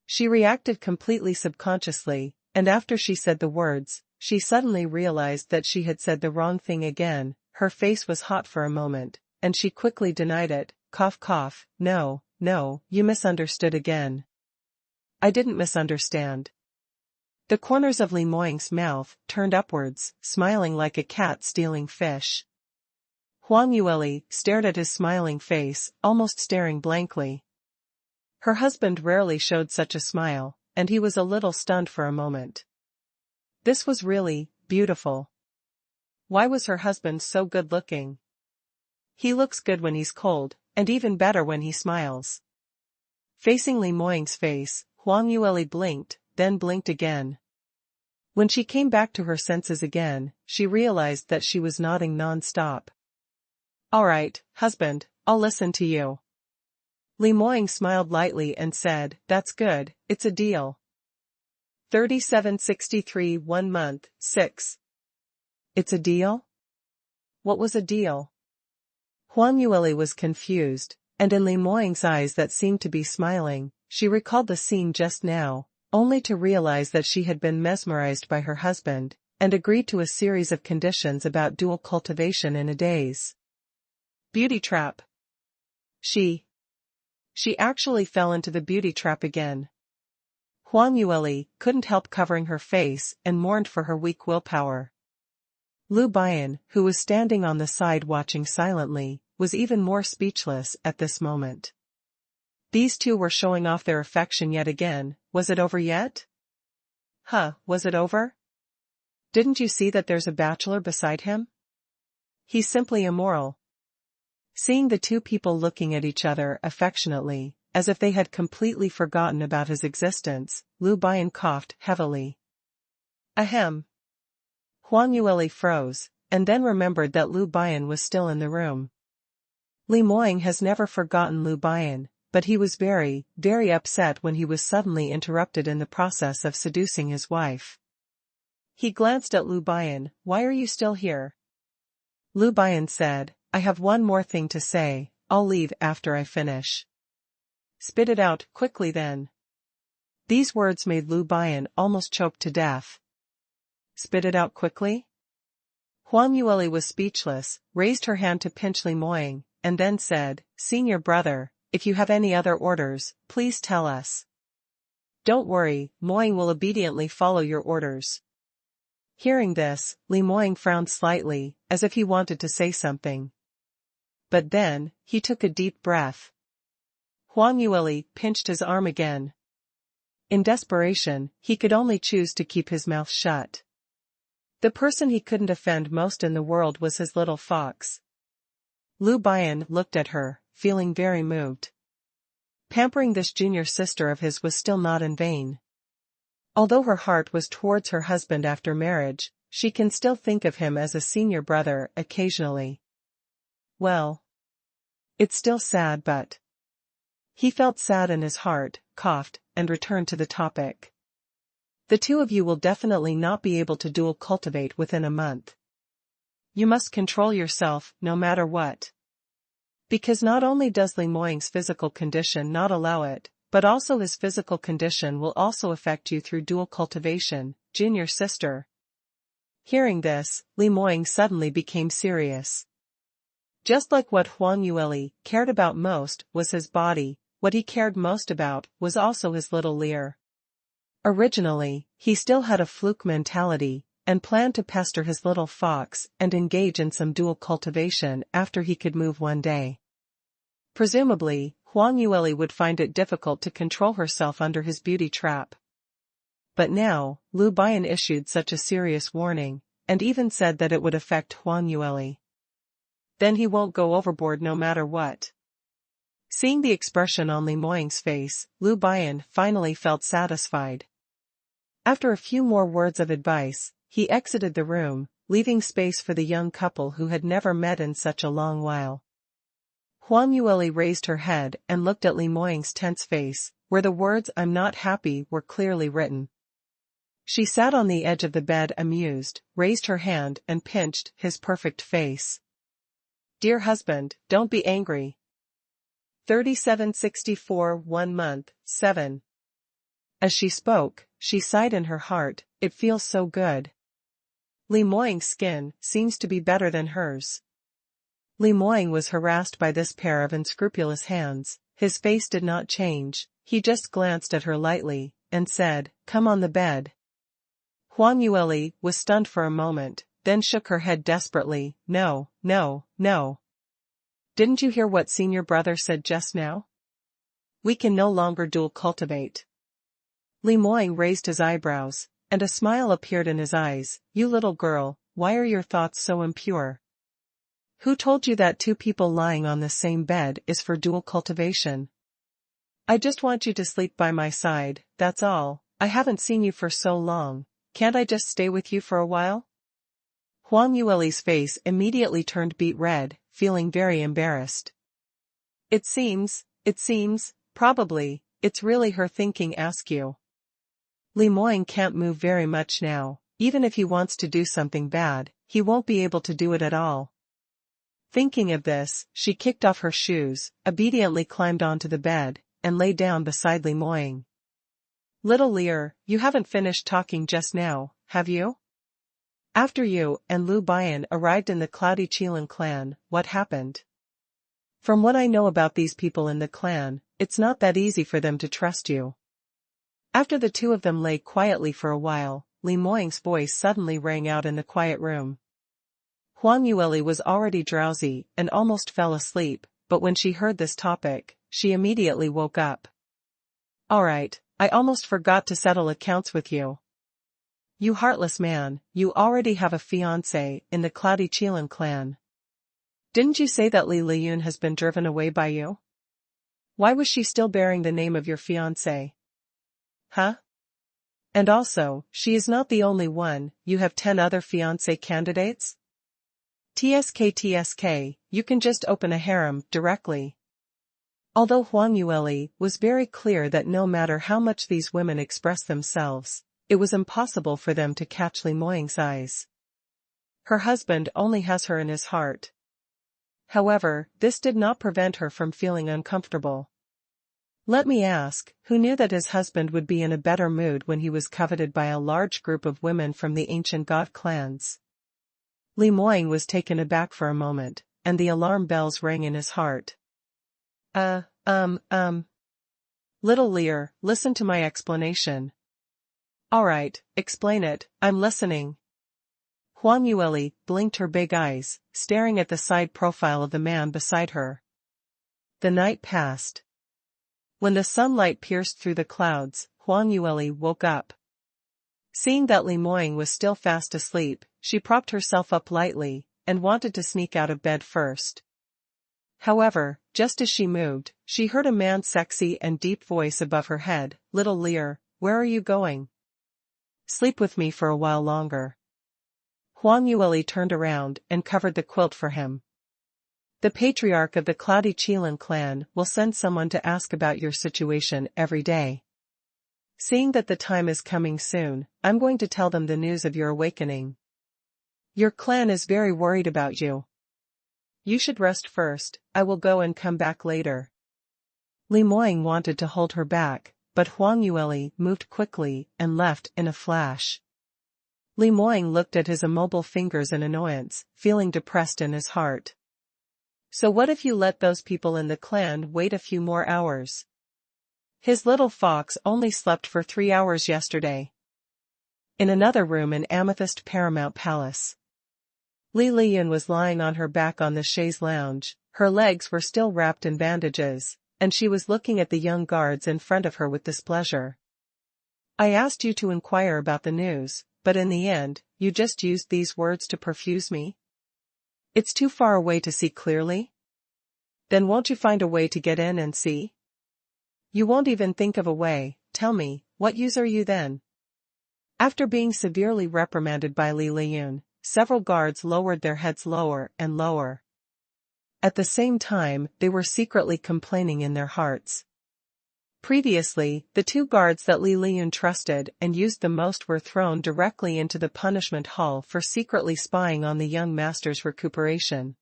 She reacted completely subconsciously, and after she said the words, she suddenly realized that she had said the wrong thing again. Her face was hot for a moment, and she quickly denied it, cough cough, no, you misunderstood again. I didn't misunderstand. The corners of Li Moying's mouth turned upwards, smiling like a cat stealing fish. Huang Yueli stared at his smiling face, almost staring blankly. Her husband rarely showed such a smile, and he was a little stunned for a moment. This was really beautiful. Why was her husband so good-looking? He looks good when he's cold, and even better when he smiles. Facing Li Moying's face, Huang Yueli blinked, then blinked again. When she came back to her senses again, she realized that she was nodding non-stop. All right, husband, I'll listen to you. Li Moying smiled lightly and said, that's good, it's a deal. 3763 1 month, 6. It's a deal? What was a deal? Huang Yueli was confused, and in Li Moying's eyes that seemed to be smiling, she recalled the scene just now, only to realize that she had been mesmerized by her husband, and agreed to a series of conditions about dual cultivation in a daze. Beauty trap. She actually fell into the beauty trap again. Huang Yueli couldn't help covering her face and mourned for her weak willpower. Lu Bian, who was standing on the side watching silently, was even more speechless at this moment. These two were showing off their affection yet again. Was it over yet? Was it over? Didn't you see that there's a bachelor beside him? He's simply immoral. Seeing the two people looking at each other affectionately, as if they had completely forgotten about his existence, Lu Bian coughed heavily. Ahem. Huang Yueli froze, and then remembered that Lu Bian was still in the room. Li Moying has never forgotten Lu Bian, but he was very, very upset when he was suddenly interrupted in the process of seducing his wife. He glanced at Lu Bian. Why are you still here? Lu Bian said, I have one more thing to say, I'll leave after I finish. Spit it out quickly then. These words made Lu Bian almost choke to death. Spit it out quickly? Huang Yueli was speechless, raised her hand to pinch Li Moying, and then said, Senior brother, if you have any other orders, please tell us. Don't worry, Moying will obediently follow your orders. Hearing this, Li Moying frowned slightly, as if he wanted to say something. But then, he took a deep breath. Huang Yueli pinched his arm again. In desperation, he could only choose to keep his mouth shut. The person he couldn't offend most in the world was his little fox. Lu Bian looked at her, feeling very moved. Pampering this junior sister of his was still not in vain. Although her heart was towards her husband after marriage, she can still think of him as a senior brother occasionally. Well, it's still sad, but... He felt sad in his heart, coughed, and returned to the topic. The two of you will definitely not be able to dual cultivate within a month. You must control yourself, no matter what. Because not only does Li Moying's physical condition not allow it, but also his physical condition will also affect you through dual cultivation, junior sister. Hearing this, Li Moying suddenly became serious. Just like what Huang Yueli cared about most was his body, what he cared most about was also his little Lear. Originally, he still had a fluke mentality, and planned to pester his little fox and engage in some dual cultivation after he could move one day. Presumably, Huang Yueli would find it difficult to control herself under his beauty trap. But now, Lu Bian issued such a serious warning, and even said that it would affect Huang Yueli. Then he won't go overboard no matter what. Seeing the expression on Li Moying's face, Lu Bian finally felt satisfied. After a few more words of advice, he exited the room, leaving space for the young couple who had never met in such a long while. Huang Yueli raised her head and looked at Li Moying's tense face, where the words "I'm not happy" were clearly written. She sat on the edge of the bed amused, raised her hand and pinched his perfect face. Dear husband, don't be angry. 3764 1 month, 7. As she spoke, she sighed in her heart, it feels so good. Li Moying's skin seems to be better than hers. Li Moying was harassed by this pair of unscrupulous hands. His face did not change, he just glanced at her lightly, and said, come on the bed. Huang Yueli was stunned for a moment, then shook her head desperately, no, no, no. Didn't you hear what senior brother said just now? We can no longer dual cultivate. Li Moying raised his eyebrows, and a smile appeared in his eyes. You little girl, why are your thoughts so impure? Who told you that two people lying on the same bed is for dual cultivation? I just want you to sleep by my side, that's all. I haven't seen you for so long, can't I just stay with you for a while? Huang Yueli's face immediately turned beet red, feeling very embarrassed. It seems, probably, it's really her thinking askew. Li Moying can't move very much now, even if he wants to do something bad, he won't be able to do it at all. Thinking of this, she kicked off her shoes, obediently climbed onto the bed, and lay down beside Li Moying. Little Lear, you haven't finished talking just now, have you? After you and Lu Bian arrived in the Cloudy Qilin clan, what happened? From what I know about these people in the clan, it's not that easy for them to trust you. After the two of them lay quietly for a while, Li Moying's voice suddenly rang out in the quiet room. Huang Yueli was already drowsy and almost fell asleep, but when she heard this topic, she immediately woke up. Alright, I almost forgot to settle accounts with you. You heartless man, you already have a fiancé in the Cloudy Qilin clan. Didn't you say that Li Liyun has been driven away by you? Why was she still bearing the name of your fiancé? Huh? And also, she is not the only one, you have 10 other fiancé candidates? TSK, you can just open a harem directly. Although Huang Yueli was very clear that no matter how much these women express themselves, it was impossible for them to catch Li Moying's eyes. Her husband only has her in his heart. However, this did not prevent her from feeling uncomfortable. Let me ask, who knew that his husband would be in a better mood when he was coveted by a large group of women from the ancient god clans? Li Moying was taken aback for a moment, and the alarm bells rang in his heart. Little Lear, listen to my explanation. Alright, explain it, I'm listening. Huang Yueli blinked her big eyes, staring at the side profile of the man beside her. The night passed. When the sunlight pierced through the clouds, Huang Yueli woke up. Seeing that Li Moying was still fast asleep, she propped herself up lightly, and wanted to sneak out of bed first. However, just as she moved, she heard a man's sexy and deep voice above her head, Little Lear, where are you going? Sleep with me for a while longer. Huang Yueli turned around and covered the quilt for him. The patriarch of the Cloudy Qilin clan will send someone to ask about your situation every day. Seeing that the time is coming soon, I'm going to tell them the news of your awakening. Your clan is very worried about you. You should rest first, I will go and come back later. Li Moying wanted to hold her back, but Huang Yueli moved quickly and left in a flash. Li Moying looked at his immobile fingers in annoyance, feeling depressed in his heart. So what if you let those people in the clan wait a few more hours? His little fox only slept for 3 hours yesterday. In another room in Amethyst Paramount Palace, Li Liyun was lying on her back on the chaise lounge, her legs were still wrapped in bandages, and she was looking at the young guards in front of her with displeasure. I asked you to inquire about the news, but in the end, you just used these words to perfuse me? It's too far away to see clearly? Then won't you find a way to get in and see? You won't even think of a way, tell me, what use are you then? After being severely reprimanded by Li Liyun, several guards lowered their heads lower and lower. At the same time, they were secretly complaining in their hearts. Previously, the two guards that Li Liyun trusted and used the most were thrown directly into the punishment hall for secretly spying on the young master's recuperation.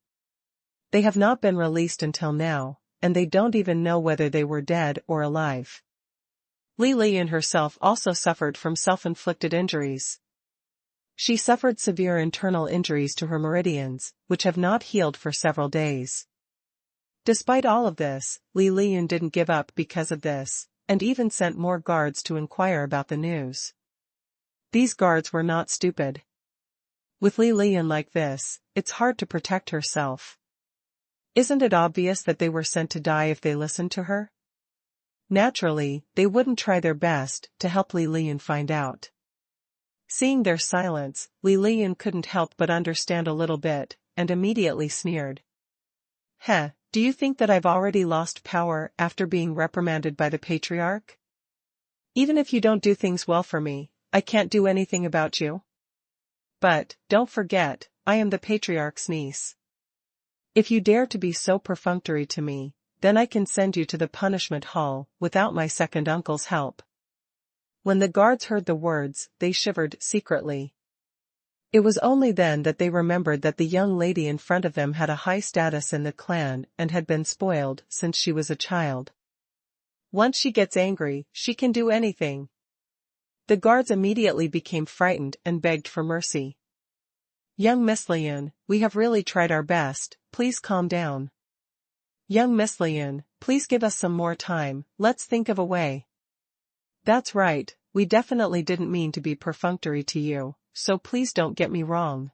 They have not been released until now, and they don't even know whether they were dead or alive. Li Liyun herself also suffered from self-inflicted injuries. She suffered severe internal injuries to her meridians, which have not healed for several days. Despite all of this, Li Liyun didn't give up because of this, and even sent more guards to inquire about the news. These guards were not stupid. With Li Liyun like this, it's hard to protect herself. Isn't it obvious that they were sent to die if they listened to her? Naturally, they wouldn't try their best to help Li Liyun find out. Seeing their silence, Li Liyun couldn't help but understand a little bit, and immediately sneered. Heh, do you think that I've already lost power after being reprimanded by the patriarch? Even if you don't do things well for me, I can't do anything about you. But, don't forget, I am the patriarch's niece. If you dare to be so perfunctory to me, then I can send you to the punishment hall without my second uncle's help. When the guards heard the words, they shivered secretly. It was only then that they remembered that the young lady in front of them had a high status in the clan and had been spoiled since she was a child. Once she gets angry, she can do anything. The guards immediately became frightened and begged for mercy. Young Miss Liyun, we have really tried our best, please calm down. Young Miss Liyun, please give us some more time, let's think of a way. That's right, we definitely didn't mean to be perfunctory to you, so please don't get me wrong.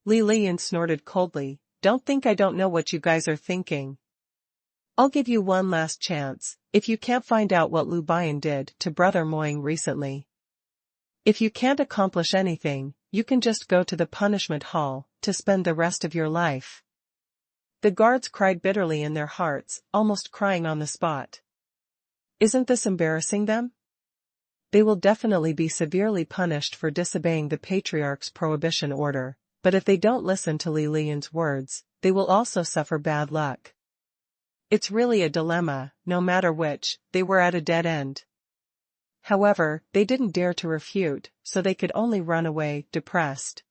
Li Liyun snorted coldly, don't think I don't know what you guys are thinking. I'll give you one last chance, if you can't find out what Lu Bian did to Brother Moying recently. If you can't accomplish anything, you can just go to the punishment hall to spend the rest of your life. The guards cried bitterly in their hearts, almost crying on the spot. Isn't this embarrassing them? They will definitely be severely punished for disobeying the patriarch's prohibition order, but if they don't listen to Li Liyun's words, they will also suffer bad luck. It's really a dilemma, no matter which, they were at a dead end. However, they didn't dare to refute, so they could only run away, depressed.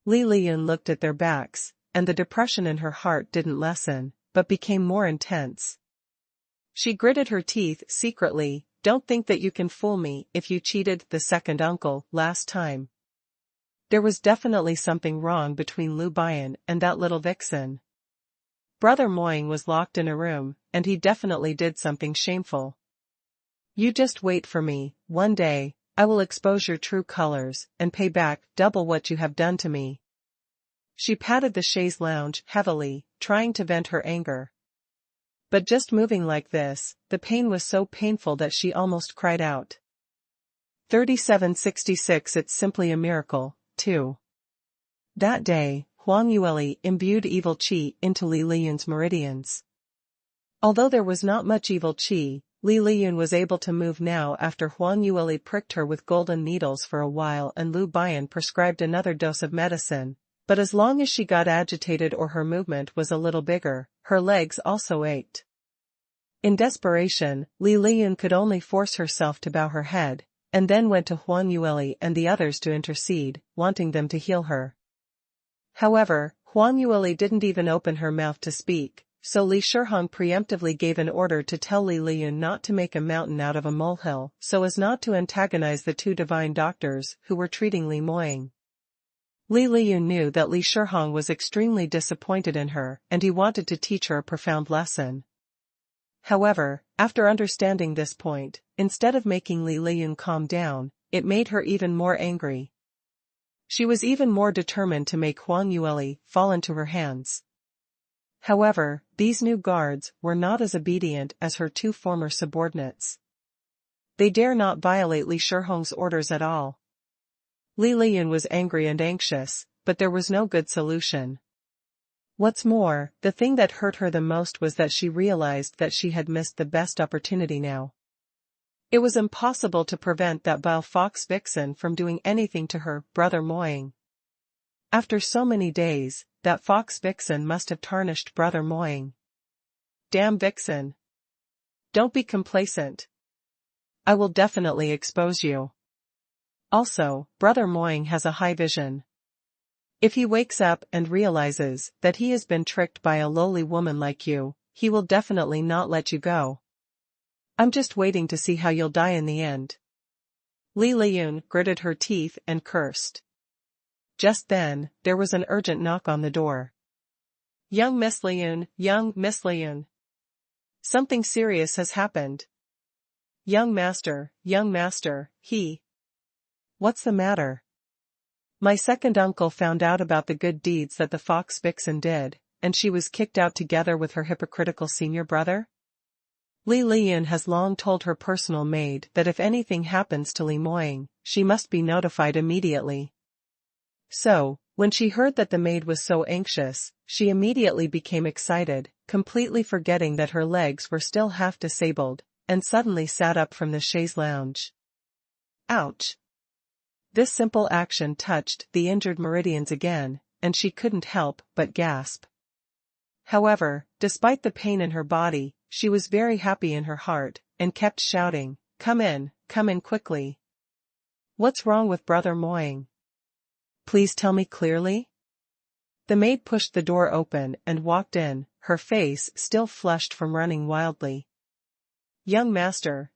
Li Liyun looked at their backs, and the depression in her heart didn't lessen, but became more intense. She gritted her teeth secretly, don't think that you can fool me if you cheated the second uncle last time. There was definitely something wrong between Lu Bian and that little vixen. Brother Moying was locked in a room, and he definitely did something shameful. You just wait for me, one day, I will expose your true colors and pay back double what you have done to me. She patted the chaise lounge heavily, trying to vent her anger. But just moving like this, the pain was so painful that she almost cried out. 3766 It's simply a miracle, too. That day, Huang Yueli imbued evil qi into Li Liyun's meridians. Although there was not much evil qi, Li Liyun was able to move now after Huang Yueli pricked her with golden needles for a while and Lu Bian prescribed another dose of medicine, but as long as she got agitated or her movement was a little bigger, her legs also ached. In desperation, Li Liyun could only force herself to bow her head, and then went to Huang Yueli and the others to intercede, wanting them to heal her. However, Huang Yueli didn't even open her mouth to speak, so Li Shihong preemptively gave an order to tell Li Liyun not to make a mountain out of a molehill so as not to antagonize the two divine doctors who were treating Li Moying. Li Liyun knew that Li Shihong was extremely disappointed in her and he wanted to teach her a profound lesson. However, after understanding this point, instead of making Li Liyun calm down, it made her even more angry. She was even more determined to make Huang Yueli fall into her hands. However, these new guards were not as obedient as her two former subordinates. They dare not violate Li Shihong's orders at all. Li Liyun was angry and anxious, but there was no good solution. What's more, the thing that hurt her the most was that she realized that she had missed the best opportunity now. It was impossible to prevent that vile fox vixen from doing anything to her brother Moying. After so many days, that fox vixen must have tarnished brother Moying. Damn vixen. Don't be complacent. I will definitely expose you. Also, Brother Moying has a high vision. If he wakes up and realizes that he has been tricked by a lowly woman like you, he will definitely not let you go. I'm just waiting to see how you'll die in the end. Li Liyun gritted her teeth and cursed. Just then, there was an urgent knock on the door. Young Miss Liyun, young Miss Liyun. Something serious has happened. Young master, he. What's the matter? My second uncle found out about the good deeds that the fox vixen did, and she was kicked out together with her hypocritical senior brother? Li Liyun has long told her personal maid that if anything happens to Li Moying, she must be notified immediately. So, when she heard that the maid was so anxious, she immediately became excited, completely forgetting that her legs were still half disabled, and suddenly sat up from the chaise lounge. Ouch! This simple action touched the injured meridians again, and she couldn't help but gasp. However, despite the pain in her body, she was very happy in her heart, and kept shouting, come in quickly. What's wrong with Brother Moying? Please tell me clearly? The maid pushed the door open and walked in, her face still flushed from running wildly. Young master,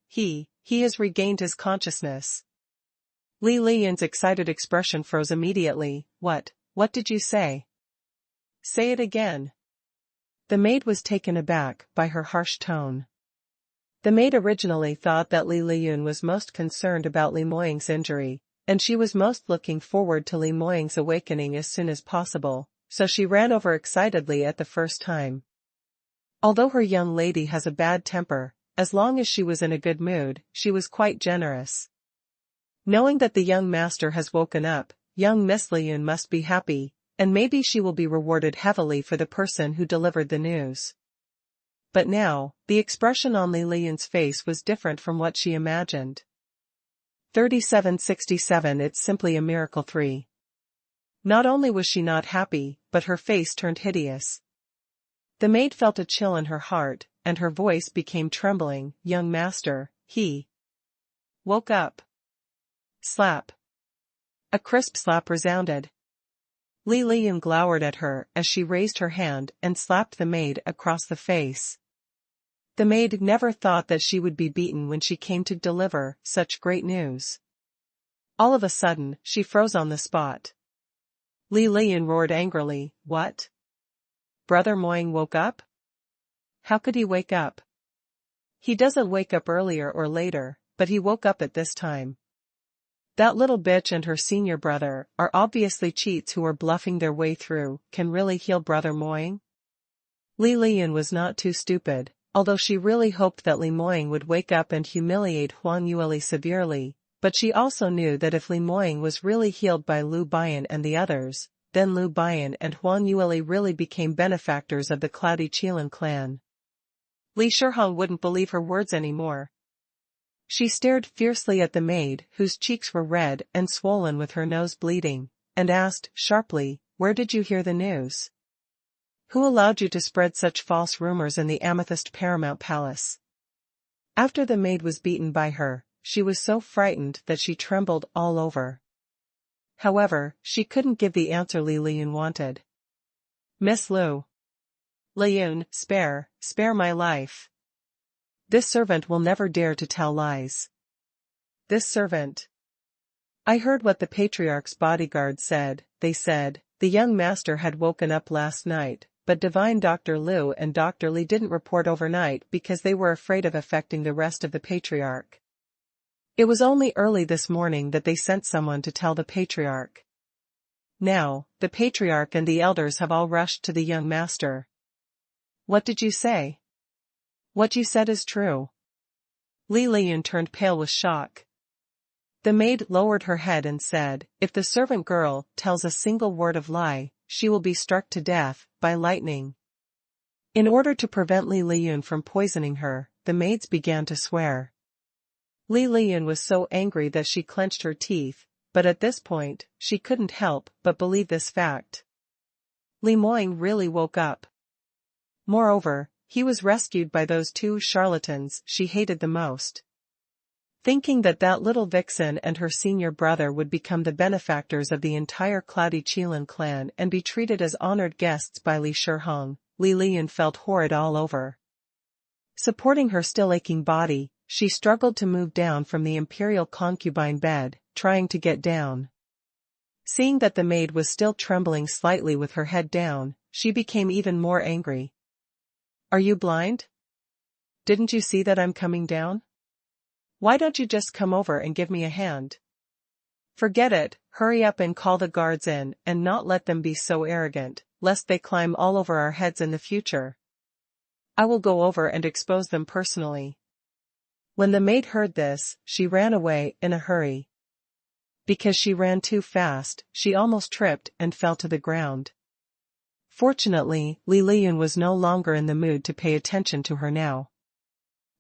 he has regained his consciousness. Li Liyun's excited expression froze immediately. What did you say? Say it again. The maid was taken aback by her harsh tone. The maid originally thought that Li Liyun was most concerned about Li Moying's injury, and she was most looking forward to Li Moying's awakening as soon as possible, so she ran over excitedly at the first time. Although her young lady has a bad temper, as long as she was in a good mood, she was quite generous. Knowing that the young master has woken up, young Miss Liyun must be happy, and maybe she will be rewarded heavily for the person who delivered the news. But now, the expression on Li Liyun's face was different from what she imagined. 3767 It's simply a miracle 3. Not only was she not happy, but her face turned hideous. The maid felt a chill in her heart, and her voice became trembling. Young master, he woke up. Slap. A crisp slap resounded. Li Liyun glowered at her as she raised her hand and slapped the maid across the face. The maid never thought that she would be beaten when she came to deliver such great news. All of a sudden, she froze on the spot. Li Liyun roared angrily, What? Brother Moying woke up? How could he wake up? He doesn't wake up earlier or later, but he woke up at this time. That little bitch and her senior brother are obviously cheats who are bluffing their way through. Can really heal Brother Moying? Li Liyun was not too stupid, although she really hoped that Li Moying would wake up and humiliate Huang Yueli severely, but she also knew that if Li Moying was really healed by Lu Bian and the others, then Lu Bian and Huang Yueli really became benefactors of the Cloudy Qilin clan. Li Shihong wouldn't believe her words anymore. She stared fiercely at the maid, whose cheeks were red and swollen with her nose bleeding, and asked sharply, Where did you hear the news? Who allowed you to spread such false rumors in the Amethyst Paramount Palace? After the maid was beaten by her, she was so frightened that she trembled all over. However, she couldn't give the answer Li Liyun wanted. Miss Lu. Liyun, spare my life. This servant will never dare to tell lies. This servant. I heard what the Patriarch's bodyguard said. They said, the young master had woken up last night, but Divine Dr. Liu and Dr. Li didn't report overnight because they were afraid of affecting the rest of the Patriarch. It was only early this morning that they sent someone to tell the Patriarch. Now, the Patriarch and the elders have all rushed to the young master. What did you say? What you said is true. Li Liyun turned pale with shock. The maid lowered her head and said, If the servant girl tells a single word of lie, she will be struck to death by lightning. In order to prevent Li Liyun from poisoning her, the maids began to swear. Li Liyun was so angry that she clenched her teeth, but at this point, she couldn't help but believe this fact. Li Moying really woke up. Moreover, he was rescued by those two charlatans she hated the most. Thinking that that little vixen and her senior brother would become the benefactors of the entire Cloudy Qilin clan and be treated as honored guests by Li Shihong, Li Lian felt horrid all over. Supporting her still aching body, she struggled to move down from the imperial concubine bed, trying to get down. Seeing that the maid was still trembling slightly with her head down, she became even more angry. "Are you blind? Didn't you see that I'm coming down? Why don't you just come over and give me a hand?" "Forget it, hurry up and call the guards in and not let them be so arrogant, lest they climb all over our heads in the future. I will go over and expose them personally." When the maid heard this, she ran away in a hurry. Because she ran too fast, she almost tripped and fell to the ground. Fortunately, Li Lian was no longer in the mood to pay attention to her now.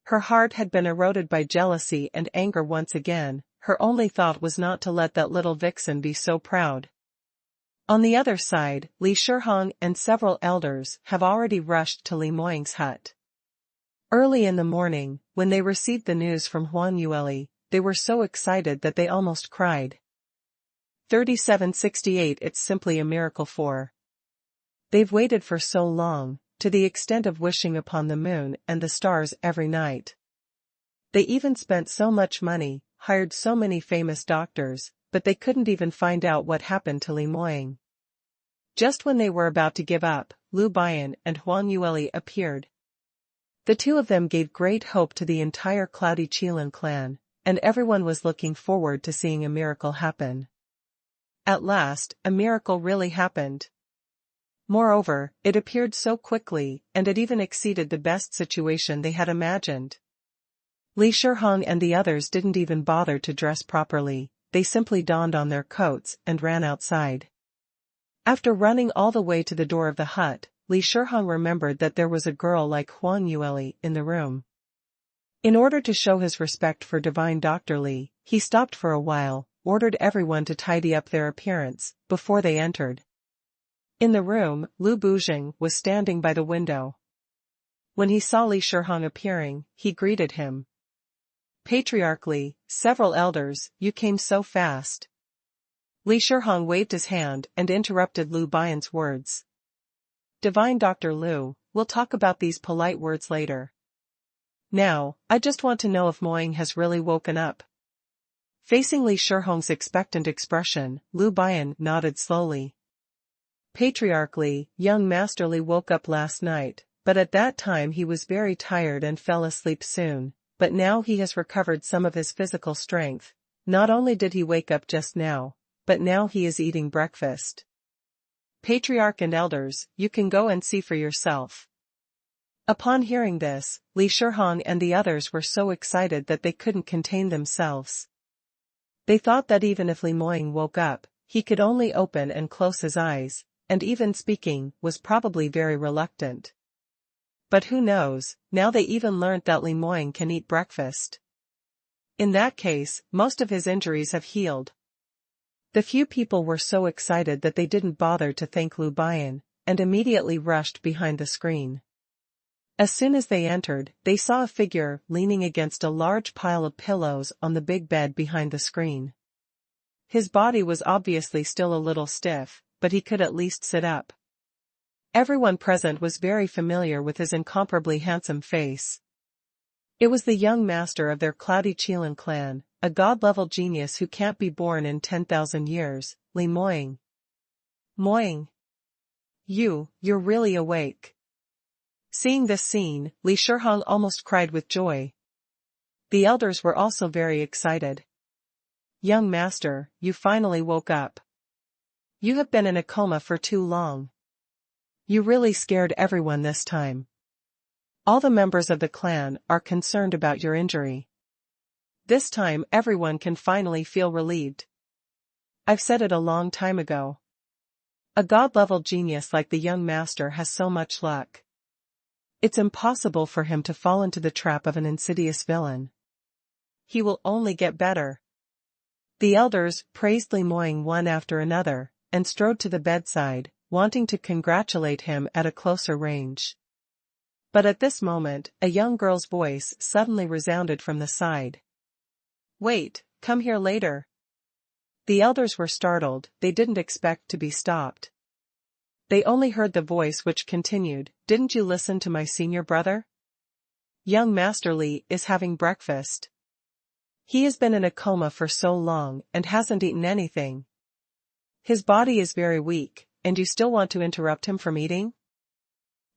Her heart had been eroded by jealousy and anger once again. Her only thought was not to let that little vixen be so proud. On the other side, Li Shihong and several elders have already rushed to Li Moying's hut. Early in the morning, when they received the news from Huan Yueli, they were so excited that they almost cried. 3768 It's simply a miracle for. They've waited for so long, to the extent of wishing upon the moon and the stars every night. They even spent so much money, hired so many famous doctors, but they couldn't even find out what happened to Li Moying. Just when they were about to give up, Lu Bian and Huan Yueli appeared. The two of them gave great hope to the entire Cloudy Qilin clan, and everyone was looking forward to seeing a miracle happen. At last, a miracle really happened. Moreover, it appeared so quickly, and it even exceeded the best situation they had imagined. Li Shihong and the others didn't even bother to dress properly, they simply donned on their coats and ran outside. After running all the way to the door of the hut, Li Shihong remembered that there was a girl like Huan Yueli in the room. In order to show his respect for divine Dr. Li, he stopped for a while, ordered everyone to tidy up their appearance, before they entered. In the room, Lu Bujing was standing by the window. When he saw Li Shihong appearing, he greeted him. "Patriarchally, several elders, you came so fast." Li Shihong waved his hand and interrupted Lu Bian's words. "Divine Dr. Lu, we'll talk about these polite words later. Now, I just want to know if Moying has really woken up." Facing Li Shihong's expectant expression, Lu Bian nodded slowly. "Patriarchally, young Master Li woke up last night, but at that time he was very tired and fell asleep soon, but now he has recovered some of his physical strength. Not only did he wake up just now, but now he is eating breakfast. Patriarch and elders, you can go and see for yourself." Upon hearing this, Li Shihong and the others were so excited that they couldn't contain themselves. They thought that even if Li Moying woke up, he could only open and close his eyes, and even speaking was probably very reluctant. But who knows, now they even learnt that Li Moying can eat breakfast. In that case, most of his injuries have healed. The few people were so excited that they didn't bother to thank Lu Bian, and immediately rushed behind the screen. As soon as they entered, they saw a figure leaning against a large pile of pillows on the big bed behind the screen. His body was obviously still a little stiff, but he could at least sit up. Everyone present was very familiar with his incomparably handsome face. It was the young master of their Cloudy Qilin clan, a god-level genius who can't be born in 10,000 years, Li Moying. "Moying! You're really awake." Seeing this scene, Li Shihong almost cried with joy. The elders were also very excited. "Young master, you finally woke up. You have been in a coma for too long. You really scared everyone this time. All the members of the clan are concerned about your injury. This time everyone can finally feel relieved. I've said it a long time ago. A god-level genius like the young master has so much luck. It's impossible for him to fall into the trap of an insidious villain. He will only get better." The elders praised Li Moying one after another, and strode to the bedside, wanting to congratulate him at a closer range. But at this moment, a young girl's voice suddenly resounded from the side. "Wait, come here later." The elders were startled, they didn't expect to be stopped. They only heard the voice which continued, "Didn't you listen to my senior brother? Young Master Li is having breakfast. He has been in a coma for so long and hasn't eaten anything. His body is very weak, and you still want to interrupt him from eating?"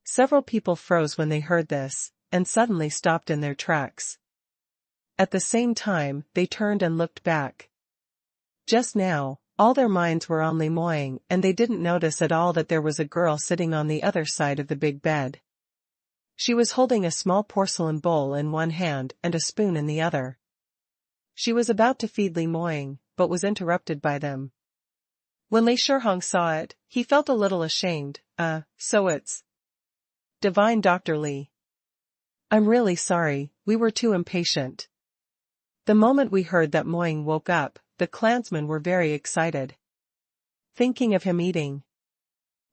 Several people froze when they heard this, and suddenly stopped in their tracks. At the same time, they turned and looked back. Just now, all their minds were on Li Moying, and they didn't notice at all that there was a girl sitting on the other side of the big bed. She was holding a small porcelain bowl in one hand and a spoon in the other. She was about to feed Li Moying, but was interrupted by them. When Li Shihong saw it, he felt a little ashamed. So it's Divine Dr. Li. I'm really sorry, we were too impatient." The moment we heard that Moying woke up, the clansmen were very excited. Thinking of him eating.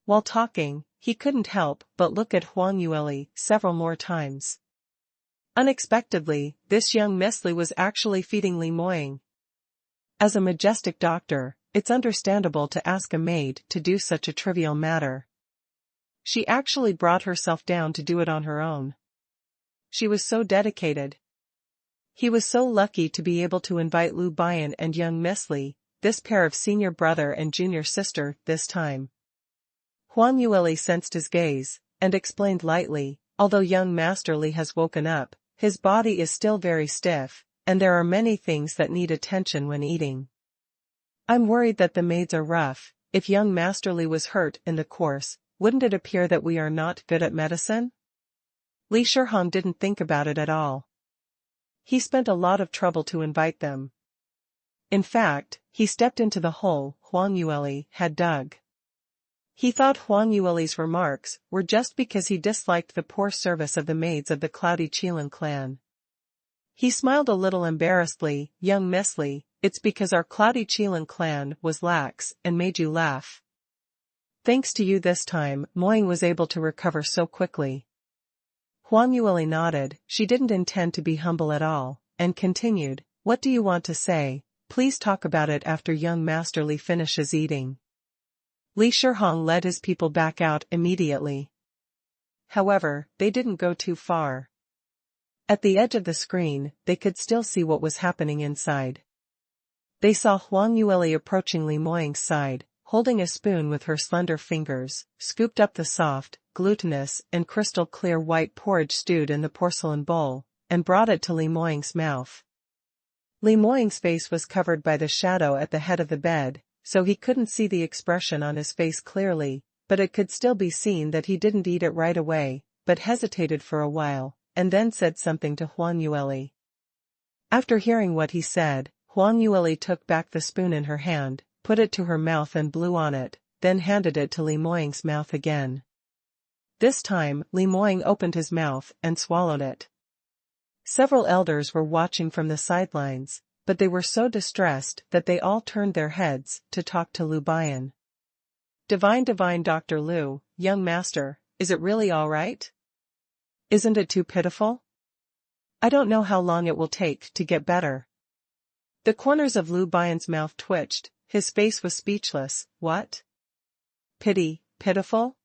While talking, he couldn't help but look at Huang Yueli several more times. Unexpectedly, this young Miss Li was actually feeding Li Moying. As a majestic doctor, it's understandable to ask a maid to do such a trivial matter. She actually brought herself down to do it on her own. She was so dedicated. He was so lucky to be able to invite Lu Bian and young Miss Li, this pair of senior brother and junior sister, this time. Huang Yueli sensed his gaze, and explained lightly, although young Master Li has woken up, his body is still very stiff, and there are many things that need attention when eating. I'm worried that the maids are rough. If young Master Li was hurt in the course, wouldn't it appear that we are not good at medicine? Li Shihong didn't think about it at all. He spent a lot of trouble to invite them. In fact, he stepped into the hole Huang Yueli had dug. He thought Huang Yueli's remarks were just because he disliked the poor service of the maids of the Cloudy Qilin clan. He smiled a little embarrassedly. "Young Miss Li, it's because our Cloudy Qilin clan was lax and made you laugh. Thanks to you this time, Moying was able to recover so quickly." Huang Yueli nodded. She didn't intend to be humble at all, and continued, "What do you want to say? Please talk about it after young Master Li finishes eating." Li Shihong led his people back out immediately. However, they didn't go too far. At the edge of the screen, they could still see what was happening inside. They saw Huang Yueli approaching Li Moying's side, holding a spoon with her slender fingers, scooped up the soft, glutinous and crystal-clear white porridge stewed in the porcelain bowl, and brought it to Li Moying's mouth. Li Moying's face was covered by the shadow at the head of the bed, so he couldn't see the expression on his face clearly, but it could still be seen that he didn't eat it right away, but hesitated for a while, and then said something to Huang Yueli. After hearing what he said, Huang Yueli took back the spoon in her hand, put it to her mouth and blew on it, then handed it to Li Moying's mouth again. This time, Li Moying opened his mouth and swallowed it. Several elders were watching from the sidelines, but they were so distressed that they all turned their heads to talk to Lu Bian. Divine Dr. Lu, young master, is it really all right? Isn't it too pitiful? I don't know how long it will take to get better." The corners of Lu Bian's mouth twitched, his face was speechless. "What? Pitiful?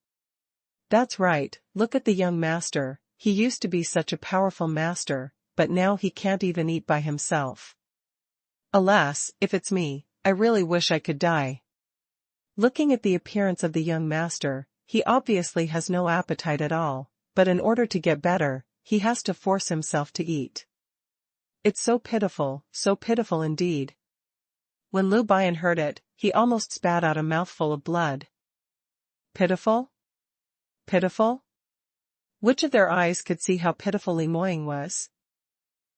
That's right, look at the young master, he used to be such a powerful master, but now he can't even eat by himself. Alas, if it's me, I really wish I could die." Looking at the appearance of the young master, he obviously has no appetite at all, but in order to get better, he has to force himself to eat. It's so pitiful indeed. When Lu Bian heard it, he almost spat out a mouthful of blood. Pitiful? Which of their eyes could see how pitiful Li Moying was?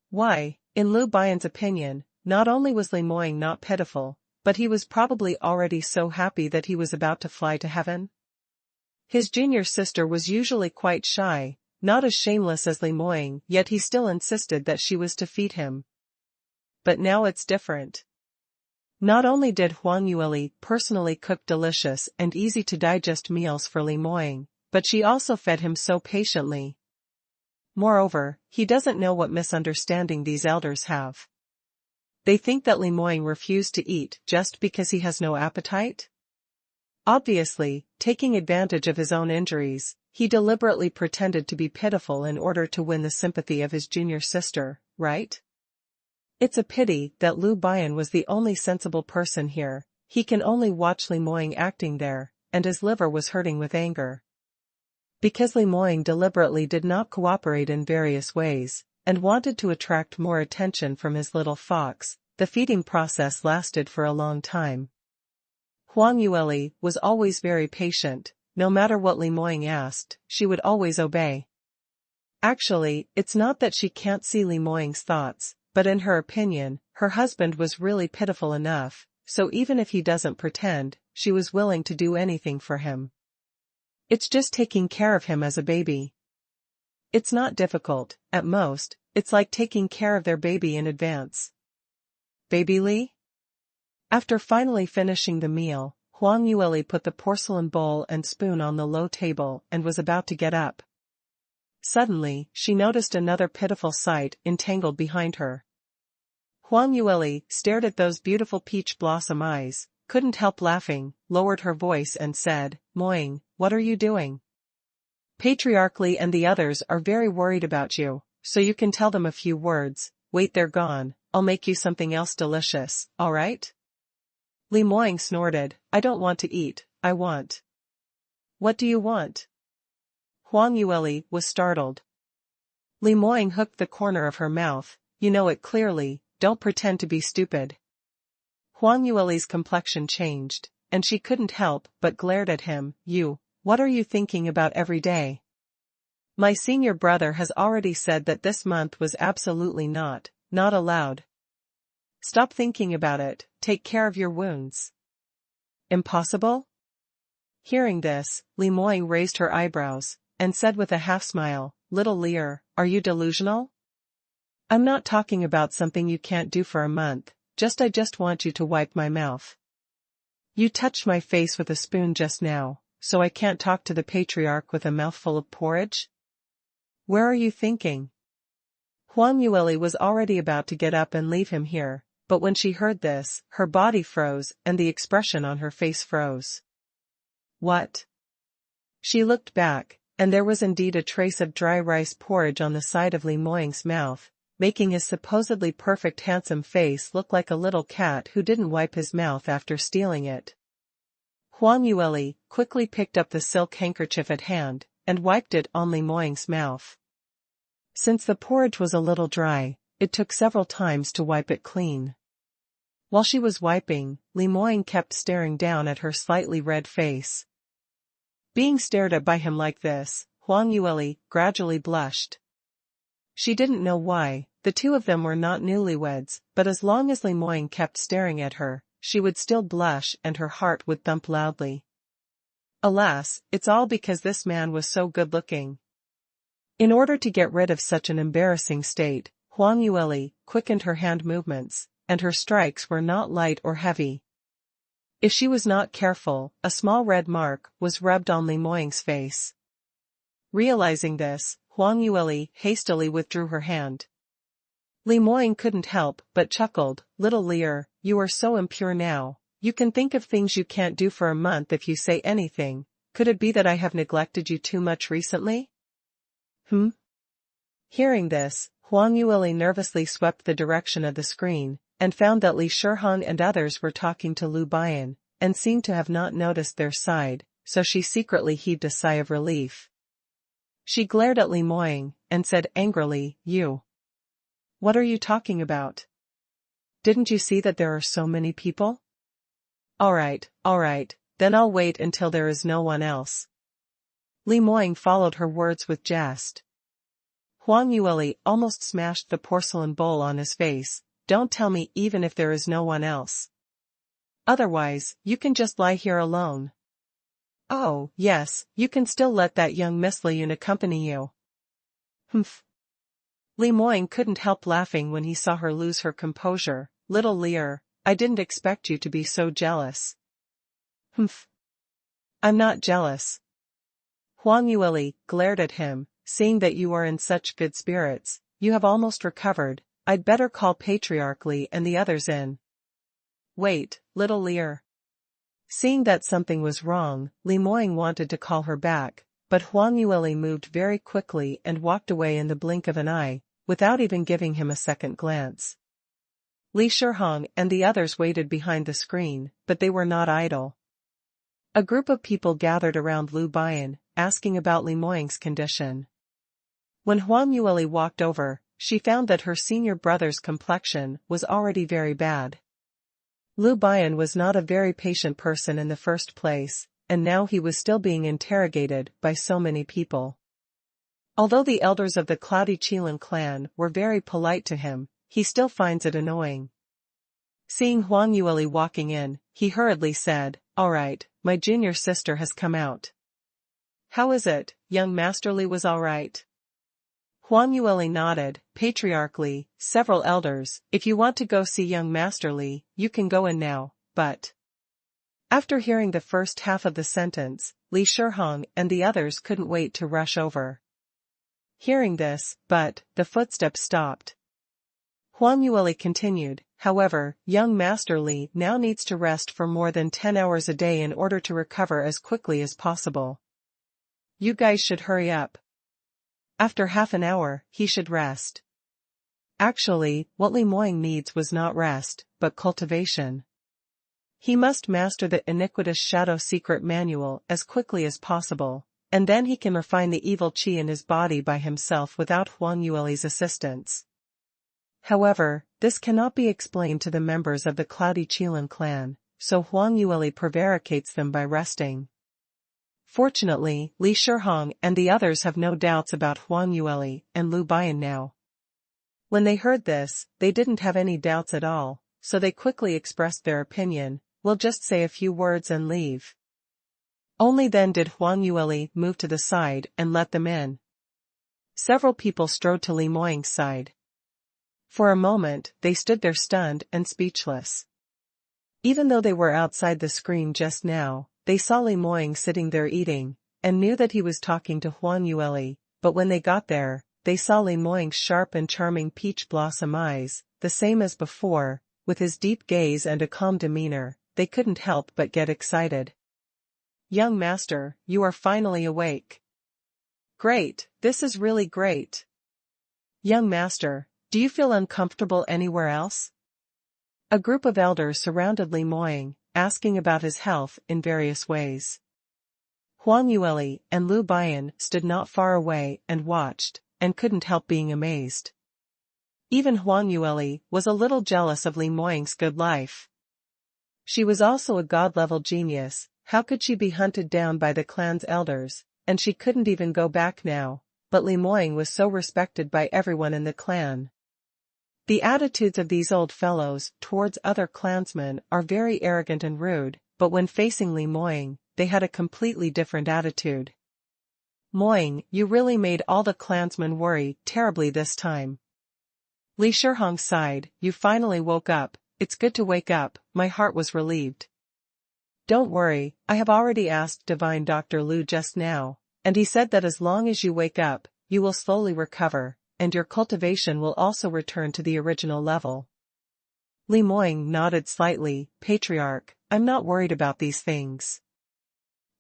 Why, in Lu Bian's opinion, not only was Li Moying not pitiful, but he was probably already so happy that he was about to fly to heaven. His junior sister was usually quite shy, not as shameless as Li Moying, yet he still insisted that she was to feed him. But now it's different. Not only did Huang Yueli personally cook delicious and easy-to-digest meals for Li Moying, but she also fed him so patiently. Moreover, he doesn't know what misunderstanding these elders have. They think that Li Moying refused to eat just because he has no appetite? Obviously, taking advantage of his own injuries, he deliberately pretended to be pitiful in order to win the sympathy of his junior sister, right? It's a pity that Lu Bian was the only sensible person here. He can only watch Li Moying acting there, and his liver was hurting with anger. Because Li Moying deliberately did not cooperate in various ways, and wanted to attract more attention from his little fox, the feeding process lasted for a long time. Huang Yueli was always very patient. No matter what Li Moying asked, she would always obey. Actually, it's not that she can't see Li Moying's thoughts, but in her opinion, her husband was really pitiful enough, so even if he doesn't pretend, she was willing to do anything for him. It's just taking care of him as a baby. It's not difficult, at most, it's like taking care of their baby in advance. Baby Li? After finally finishing the meal, Huang Yueli put the porcelain bowl and spoon on the low table and was about to get up. Suddenly, she noticed another pitiful sight entangled behind her. Huang Yueli stared at those beautiful peach blossom eyes, couldn't help laughing, lowered her voice and said, "Moying, what are you doing? Patriarchally and the others are very worried about you, so you can tell them a few words. Wait, they're gone, I'll make you something else delicious, alright?" Li Moying snorted, "I don't want to eat, I want." "What do you want?" Huang Yueli was startled. Li Moying hooked the corner of her mouth, "You know it clearly, don't pretend to be stupid." Huang Yueli's complexion changed, and she couldn't help but glared at him. What are you thinking about every day? My senior brother has already said that this month was absolutely not allowed. Stop thinking about it, take care of your wounds. Impossible? Hearing this, Li Moying raised her eyebrows, and said with a half-smile, "Little Lear, are you delusional? I'm not talking about something you can't do for a month, I just want you to wipe my mouth. You touched my face with a spoon just now, so I can't talk to the patriarch with a mouthful of porridge? Where are you thinking?" Huang Yueli was already about to get up and leave him here, but when she heard this, her body froze and the expression on her face froze. What? She looked back, and there was indeed a trace of dry rice porridge on the side of Li Moying's mouth, making his supposedly perfect handsome face look like a little cat who didn't wipe his mouth after stealing it. Huang Yueli quickly picked up the silk handkerchief at hand, and wiped it on Li Moying's mouth. Since the porridge was a little dry, it took several times to wipe it clean. While she was wiping, Li Moying kept staring down at her slightly red face. Being stared at by him like this, Huang Yueli gradually blushed. She didn't know why, the two of them were not newlyweds, but as long as Li Moying kept staring at her, she would still blush and her heart would thump loudly. Alas, it's all because this man was so good-looking. In order to get rid of such an embarrassing state, Huang Yueli quickened her hand movements, and her strikes were not light or heavy. If she was not careful, a small red mark was rubbed on Li Moying's face. Realizing this, Huang Yueli hastily withdrew her hand. Li Moying couldn't help but chuckled, "Little Lear, you are so impure now, you can think of things you can't do for a month if you say anything. Could it be that I have neglected you too much recently?" Hearing this, Huang Yueli nervously swept the direction of the screen, and found that Li Shihong and others were talking to Lu Bian, and seemed to have not noticed their side, so she secretly heaved a sigh of relief. She glared at Li Moying, and said angrily, "You. What are you talking about? Didn't you see that there are so many people?" Alright, then I'll wait until there is no one else." Li Moying followed her words with jest. Huang Yueli almost smashed the porcelain bowl on his face. "Don't tell me even if there is no one else. Otherwise, you can just lie here alone." "Oh, yes, you can still let that young Miss Liyun accompany you." Li Moying couldn't help laughing when he saw her lose her composure. "Little Lear, I didn't expect you to be so jealous." I'm not jealous." Huang Yueli glared at him, seeing that you are in such good spirits, you have almost recovered, I'd better call Patriarchally and the others in. Wait, little Lear. Seeing that something was wrong, Li Moying wanted to call her back, but Huang Yueli moved very quickly and walked away in the blink of an eye, without even giving him a second glance. Li Shihong and the others waited behind the screen, but they were not idle. A group of people gathered around Lu Bian, asking about Li Moying's condition. When Huang Yueli walked over, she found that her senior brother's complexion was already very bad. Lu Bian was not a very patient person in the first place, and now he was still being interrogated by so many people. Although the elders of the Cloudy Qilin clan were very polite to him, he still finds it annoying. Seeing Huang Yueli walking in, he hurriedly said, "All right, my junior sister has come out. How is it, young Master Li was all right?" Huang Yueli nodded, patriarchally, "Several elders, if you want to go see young Master Li, you can go in now, but..." After hearing the first half of the sentence, Li Shihong and the others couldn't wait to rush over. Hearing this, but, the footsteps stopped. Huang Yueli continued, "However, young Master Li now needs to rest for more than 10 hours a day in order to recover as quickly as possible. You guys should hurry up. After half an hour, he should rest." Actually, what Li Moying needs was not rest, but cultivation. He must master the iniquitous Shadow Secret Manual as quickly as possible, and then he can refine the evil qi in his body by himself without Huang Yueli's assistance. However, this cannot be explained to the members of the Cloudy Qilin clan, so Huang Yueli prevaricates them by resting. Fortunately, Li Shihong and the others have no doubts about Huang Yueli and Lu Bian now. When they heard this, they didn't have any doubts at all, so they quickly expressed their opinion, "We'll just say a few words and leave." Only then did Huang Yueli move to the side and let them in. Several people strode to Li Moying's side. For a moment, they stood there stunned and speechless. Even though they were outside the screen just now, they saw Li Moying sitting there eating, and knew that he was talking to Huang Yueli, but when they got there, they saw Li Moying's sharp and charming peach blossom eyes, the same as before, with his deep gaze and a calm demeanor, they couldn't help but get excited. "Young master, you are finally awake. Great, this is really great. Young master, do you feel uncomfortable anywhere else?" A group of elders surrounded Li Moying, asking about his health in various ways. Huang Yueli and Lu Bian stood not far away and watched, and couldn't help being amazed. Even Huang Yueli was a little jealous of Li Moying's good life. She was also a god-level genius, how could she be hunted down by the clan's elders, and she couldn't even go back now, but Li Moying was so respected by everyone in the clan. The attitudes of these old fellows towards other clansmen are very arrogant and rude, but when facing Li Moying, they had a completely different attitude. "Moying, you really made all the clansmen worry terribly this time." Li Shihong sighed, "You finally woke up, it's good to wake up," my heart was relieved. "Don't worry, I have already asked Divine Dr. Lu just now, and he said that as long as you wake up, you will slowly recover, and your cultivation will also return to the original level." Li Moying nodded slightly, "Patriarch, I'm not worried about these things.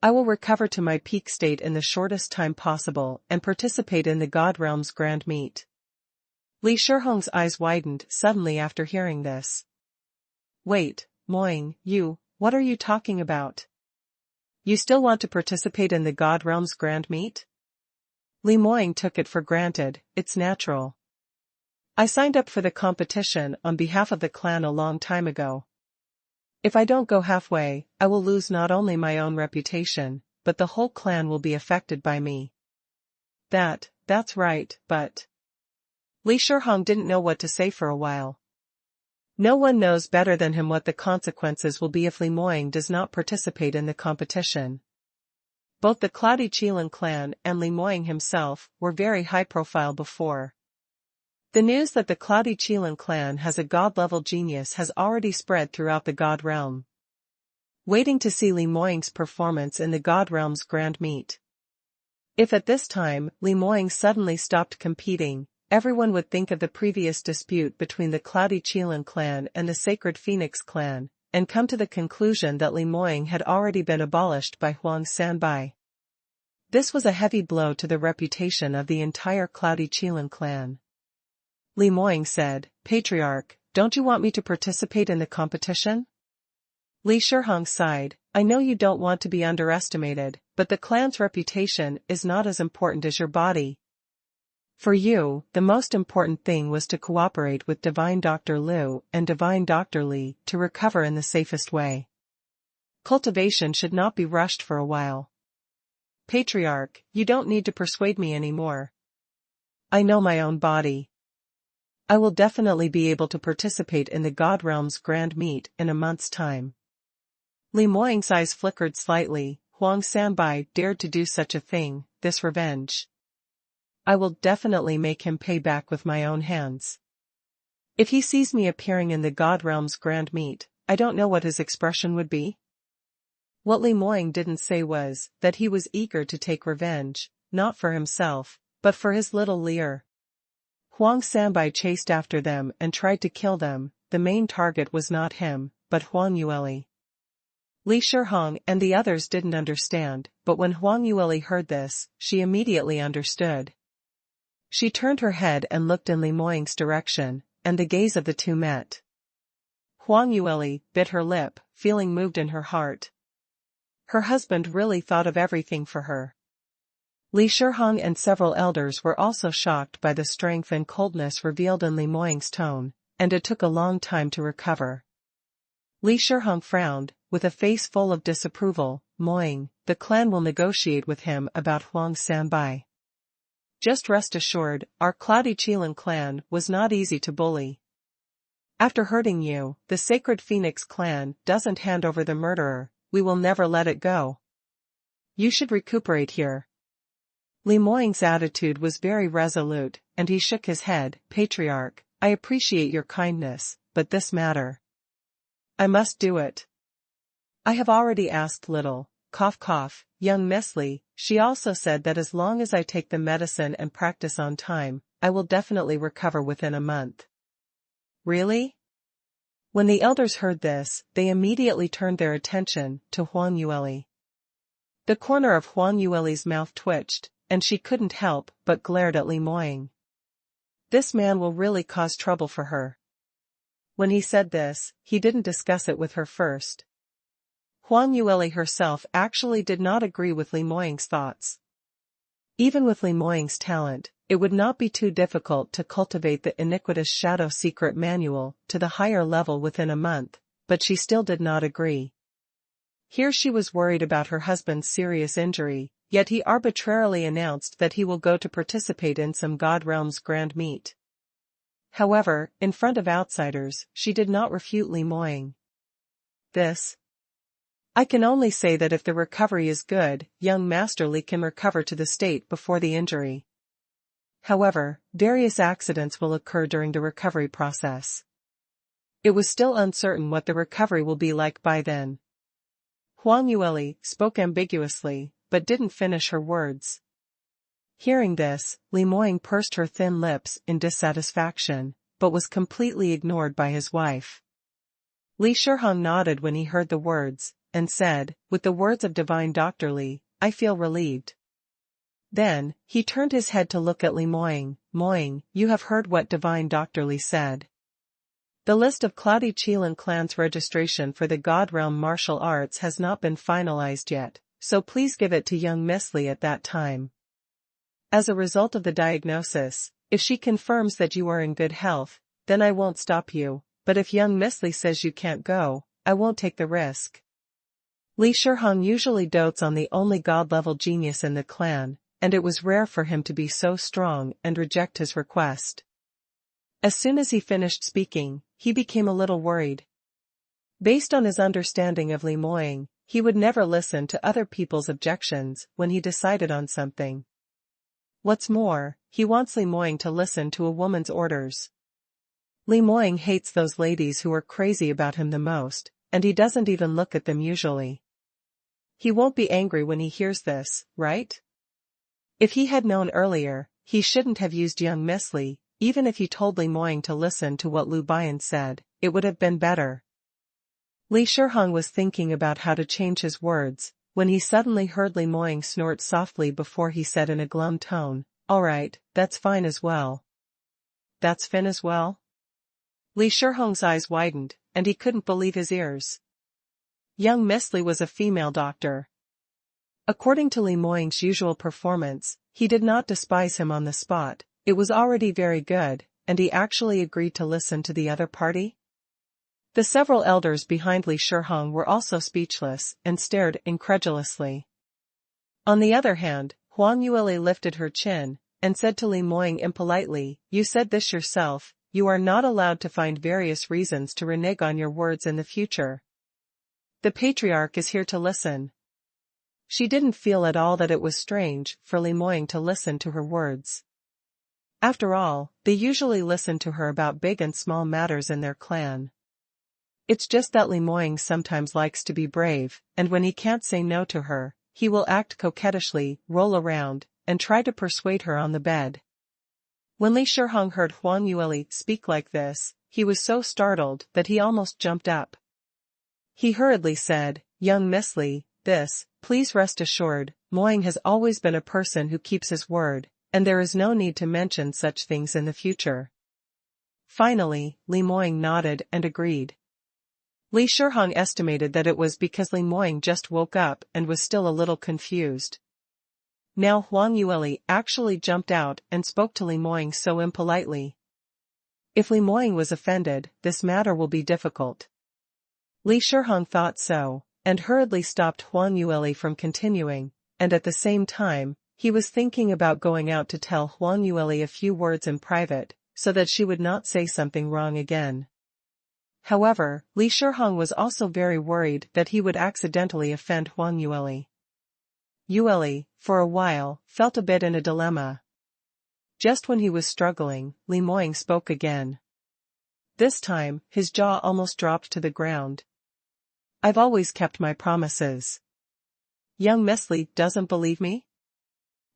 I will recover to my peak state in the shortest time possible and participate in the God Realm's grand meet." Li Shihong's eyes widened suddenly after hearing this. "Wait, Moying, what are you talking about? You still want to participate in the God Realm's grand meet?" Li Moying took it for granted, "It's natural. I signed up for the competition on behalf of the clan a long time ago. If I don't go halfway, I will lose not only my own reputation, but the whole clan will be affected by me." That's right, but... Li Shihong didn't know what to say for a while. No one knows better than him what the consequences will be if Li Moying does not participate in the competition. Both the Cloudy Qilin clan and Li Moying himself were very high-profile before. The news that the Cloudy Qilin clan has a god-level genius has already spread throughout the God Realm. Waiting to see Li Moying's performance in the God Realm's grand meet. If at this time Li Moying suddenly stopped competing, everyone would think of the previous dispute between the Cloudy Qilin clan and the Sacred Phoenix clan, and come to the conclusion that Li Moying had already been abolished by Huang Sanbai. This was a heavy blow to the reputation of the entire Cloudy Qilin clan. Li Moying said, "Patriarch, don't you want me to participate in the competition?" Li Shihong sighed, "I know you don't want to be underestimated, but the clan's reputation is not as important as your body. For you, the most important thing was to cooperate with Divine Dr. Liu and Divine Dr. Li to recover in the safest way. Cultivation should not be rushed for a while. Patriarch, you don't need to persuade me anymore. I know my own body. I will definitely be able to participate in the God Realm's grand meet in a month's time." Li Moying's eyes flickered slightly. Huang Sanbai dared to do such a thing, this revenge. I will definitely make him pay back with my own hands. If he sees me appearing in the God Realm's grand meet, I don't know what his expression would be. What Li Moying didn't say was that he was eager to take revenge, not for himself, but for his little Lear. Huang Sanbai chased after them and tried to kill them. The main target was not him, but Huang Yueli. Li Shihong and the others didn't understand, but when Huang Yueli heard this, she immediately understood. She turned her head and looked in Li Moying's direction, and the gaze of the two met. Huang Yueli bit her lip, feeling moved in her heart. Her husband really thought of everything for her. Li Shihong and several elders were also shocked by the strength and coldness revealed in Li Moying's tone, and it took a long time to recover. Li Shihong frowned, with a face full of disapproval. "Moying, the clan will negotiate with him about Huang Sanbai. Just rest assured, our Cloudy Qilin clan was not easy to bully. After hurting you, the Sacred Phoenix clan doesn't hand over the murderer. We will never let it go. You should recuperate here." Li Moying's attitude was very resolute, and he shook his head. "Patriarch, I appreciate your kindness, but this matter. I must do it. I have already asked little, young Miss Li. She also said that as long as I take the medicine and practice on time, I will definitely recover within a month." "Really?" When the elders heard this, they immediately turned their attention to Huang Yueli. The corner of Huang Yueli's mouth twitched, and she couldn't help but glared at Li Moying. This man will really cause trouble for her. When he said this, he didn't discuss it with her first. Huang Yueli herself actually did not agree with Li Moying's thoughts. Even with Li Moying's talent, it would not be too difficult to cultivate the iniquitous Shadow Secret Manual to the higher level within a month, but she still did not agree. Here she was worried about her husband's serious injury, yet he arbitrarily announced that he will go to participate in some God Realm's grand meet. However, in front of outsiders, she did not refute Li Moying. I can only say that if the recovery is good, young Master Li can recover to the state before the injury. However, various accidents will occur during the recovery process. It was still uncertain what the recovery will be like by then. Huang Yueli spoke ambiguously, but didn't finish her words. Hearing this, Li Moying pursed her thin lips in dissatisfaction, but was completely ignored by his wife. Li Shihong nodded when he heard the words, and said, with the words of Divine Dr. Li, "I feel relieved." Then, he turned his head to look at Li Moying. "Moying, you have heard what Divine Dr. Li said. The list of Cloudy Qilin clan's registration for the God Realm martial arts has not been finalized yet, so please give it to young Miss Li at that time. As a result of the diagnosis, if she confirms that you are in good health, then I won't stop you, but if young Miss Li says you can't go, I won't take the risk." Li Shihong usually dotes on the only god-level genius in the clan, and it was rare for him to be so strong and reject his request. As soon as he finished speaking, he became a little worried. Based on his understanding of Li Moying, he would never listen to other people's objections when he decided on something. What's more, he wants Li Moying to listen to a woman's orders. Li Moying hates those ladies who are crazy about him the most, and he doesn't even look at them usually. He won't be angry when he hears this, right? If he had known earlier, he shouldn't have used young Miss Li. Even if he told Li Moying to listen to what Lu Bian said, it would have been better. Li Shihong was thinking about how to change his words, when he suddenly heard Li Moying snort softly before he said in a glum tone, "Alright, that's fine as well." "That's fin as well?" Li Shihong's eyes widened, and he couldn't believe his ears. Young Miss Li was a female doctor. According to Li Moying's usual performance, he did not despise him on the spot. It was already very good, and he actually agreed to listen to the other party? The several elders behind Li Shihong were also speechless and stared incredulously. On the other hand, Huang Yueli lifted her chin and said to Li Moying impolitely, "You said this yourself, you are not allowed to find various reasons to renege on your words in the future. The patriarch is here to listen." She didn't feel at all that it was strange for Li Moying to listen to her words. After all, they usually listen to her about big and small matters in their clan. It's just that Li Moying sometimes likes to be brave, and when he can't say no to her, he will act coquettishly, roll around, and try to persuade her on the bed. When Li Shihong heard Huang Yueli speak like this, he was so startled that he almost jumped up. He hurriedly said, "Young Miss Li, please rest assured, Moying has always been a person who keeps his word, and there is no need to mention such things in the future." Finally, Li Moying nodded and agreed. Li Shihong estimated that it was because Li Moying just woke up and was still a little confused. Now Huang Yueli actually jumped out and spoke to Li Moying so impolitely. If Li Moying was offended, this matter will be difficult. Li Shihong thought so, and hurriedly stopped Huang Yueli from continuing, and at the same time, he was thinking about going out to tell Huang Yueli a few words in private, so that she would not say something wrong again. However, Li Shihong was also very worried that he would accidentally offend Huang Yueli. Yueli, for a while, felt a bit in a dilemma. Just when he was struggling, Li Moying spoke again. This time, his jaw almost dropped to the ground. "I've always kept my promises. Young Miss Li doesn't believe me?"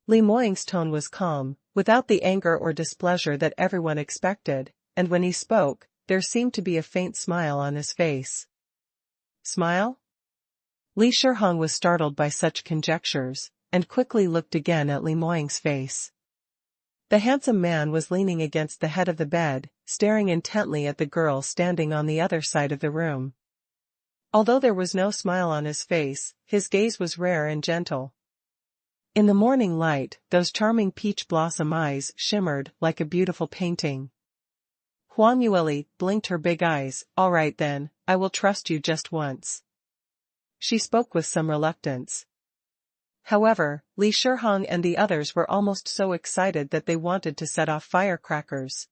Li Moying's tone was calm, without the anger or displeasure that everyone expected, and when he spoke, there seemed to be a faint smile on his face. Smile? Li Shihong was startled by such conjectures, and quickly looked again at Li Moying's face. The handsome man was leaning against the head of the bed, staring intently at the girl standing on the other side of the room. Although there was no smile on his face, his gaze was rare and gentle. In the morning light, those charming peach blossom eyes shimmered like a beautiful painting. Huang Yueli blinked her big eyes. "All right then, I will trust you just once." She spoke with some reluctance. However, Li Shihong and the others were almost so excited that they wanted to set off firecrackers.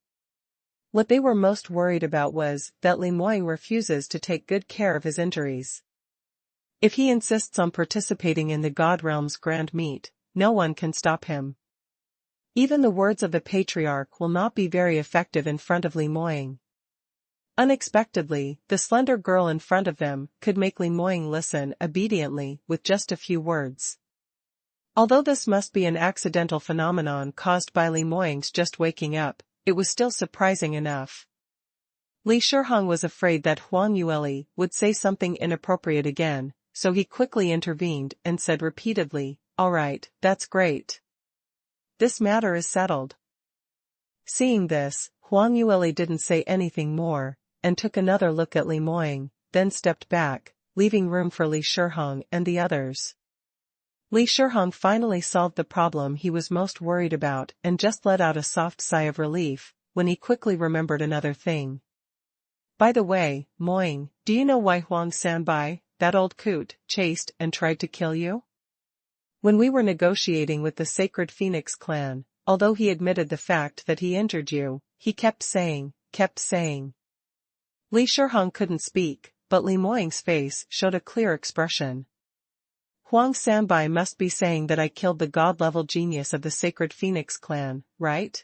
What they were most worried about was that Li Moying refuses to take good care of his injuries. If he insists on participating in the God Realm's grand meet, no one can stop him. Even the words of the patriarch will not be very effective in front of Li Moying. Unexpectedly, the slender girl in front of them could make Li Moying listen obediently with just a few words. Although this must be an accidental phenomenon caused by Li Moying's just waking up, it was still surprising enough. Li Shihong was afraid that Huang Yueli would say something inappropriate again, so he quickly intervened and said repeatedly, "All right, that's great. This matter is settled." Seeing this, Huang Yueli didn't say anything more, and took another look at Li Moying, then stepped back, leaving room for Li Shihong and the others. Li Shihong finally solved the problem he was most worried about and just let out a soft sigh of relief, when he quickly remembered another thing. "By the way, Moying, do you know why Huang Sanbai, that old coot, chased and tried to kill you? When we were negotiating with the Sacred Phoenix clan, although he admitted the fact that he injured you, he kept saying. Li Shihong couldn't speak, but Li Moying's face showed a clear expression. "Huang Sanbai must be saying that I killed the god-level genius of the Sacred Phoenix clan, right?"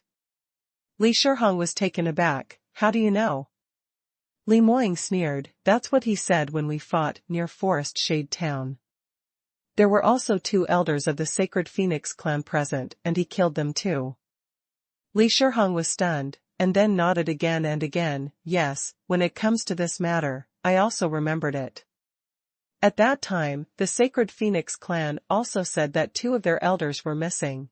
Li Shihong was taken aback. "How do you know?" Li Moying sneered. "That's what he said when we fought near Forest Shade Town." There were also 2 elders of the Sacred Phoenix clan present and he killed them too. Li Shihong was stunned, and then nodded again and again. Yes, when it comes to this matter, I also remembered it. At that time, the Sacred Phoenix clan also said that 2 of their elders were missing.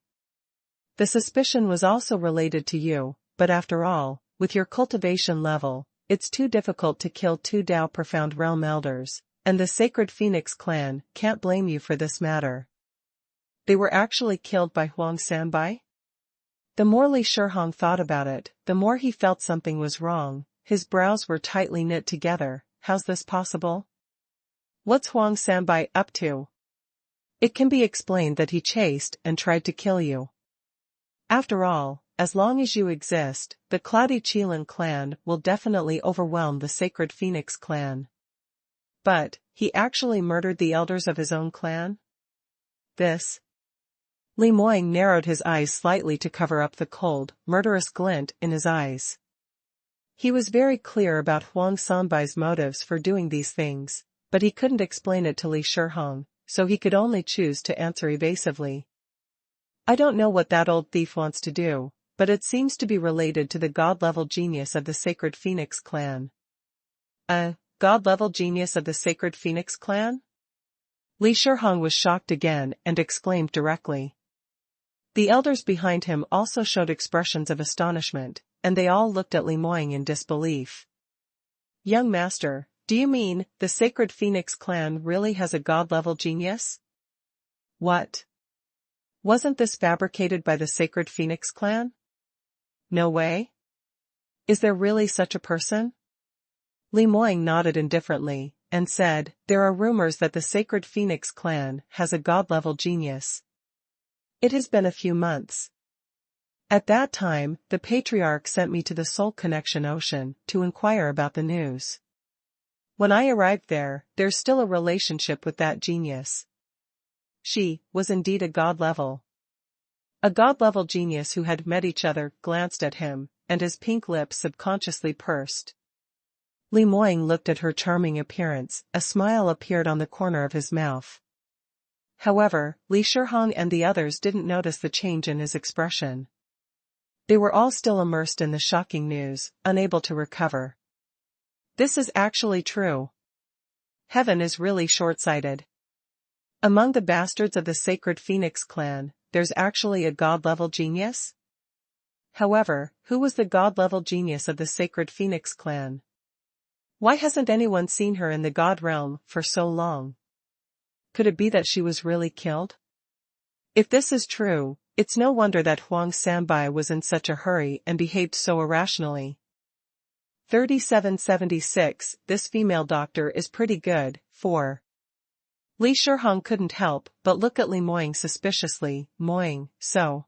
The suspicion was also related to you, but after all, with your cultivation level, it's too difficult to kill 2 Dao Profound Realm elders, and the Sacred Phoenix clan can't blame you for this matter. They were actually killed by Huang Sanbai? The more Li Shihong thought about it, the more he felt something was wrong. His brows were tightly knit together. How's this possible? What's Huang Sanbai up to? It can be explained that he chased and tried to kill you. After all, as long as you exist, the Cloudy Qilin clan will definitely overwhelm the Sacred Phoenix clan. But, he actually murdered the elders of his own clan? This? Li Moying narrowed his eyes slightly to cover up the cold, murderous glint in his eyes. He was very clear about Huang Sanbai's motives for doing these things, but he couldn't explain it to Li Shihong, so he could only choose to answer evasively. I don't know what that old thief wants to do, but it seems to be related to the god-level genius of the Sacred Phoenix clan. A god-level genius of the Sacred Phoenix clan? Li Shihong was shocked again and exclaimed directly. The elders behind him also showed expressions of astonishment, and they all looked at Li Moying in disbelief. Young master, do you mean the Sacred Phoenix clan really has a god-level genius? What? Wasn't this fabricated by the Sacred Phoenix clan? No way? Is there really such a person? Li Moying nodded indifferently, and said, there are rumors that the Sacred Phoenix clan has a god-level genius. It has been a few months. At that time, the Patriarch sent me to the Soul Connection Ocean to inquire about the news. When I arrived there, there's still a relationship with that genius. She was indeed a god-level. A god-level genius who had met each other glanced at him, and his pink lips subconsciously pursed. Li Moying looked at her charming appearance, a smile appeared on the corner of his mouth. However, Li Shihong and the others didn't notice the change in his expression. They were all still immersed in the shocking news, unable to recover. This is actually true. Heaven is really short-sighted. Among the bastards of the Sacred Phoenix clan, there's actually a god-level genius? However, who was the god-level genius of the Sacred Phoenix clan? Why hasn't anyone seen her in the god realm for so long? Could it be that she was really killed? If this is true, it's no wonder that Huang Sanbai was in such a hurry and behaved so irrationally. 3776, this female doctor is pretty good, 4. Li Shihong couldn't help but look at Li Moying suspiciously. Moying, so?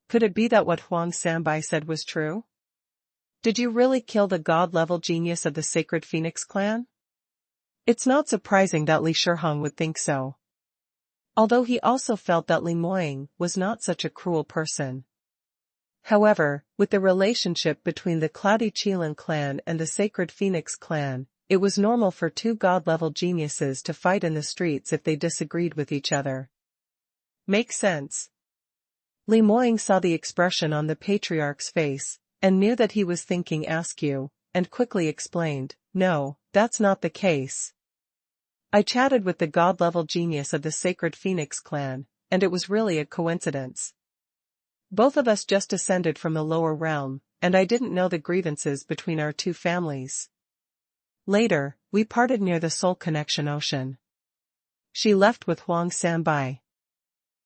Could it be that what Huang Sanbai said was true? Did you really kill the god-level genius of the Sacred Phoenix clan? It's not surprising that Li Shihong would think so. Although he also felt that Li Moying was not such a cruel person. However, with the relationship between the Cloudy Qilin clan and the Sacred Phoenix clan, it was normal for 2 god-level geniuses to fight in the streets if they disagreed with each other. Makes sense. Li Moying saw the expression on the Patriarch's face, and knew that he was thinking askew, and quickly explained, no, that's not the case. I chatted with the god-level genius of the Sacred Phoenix clan, and it was really a coincidence. Both of us just ascended from the lower realm, and I didn't know the grievances between our 2 families. Later, we parted near the Soul Connection Ocean. She left with Huang Sanbai.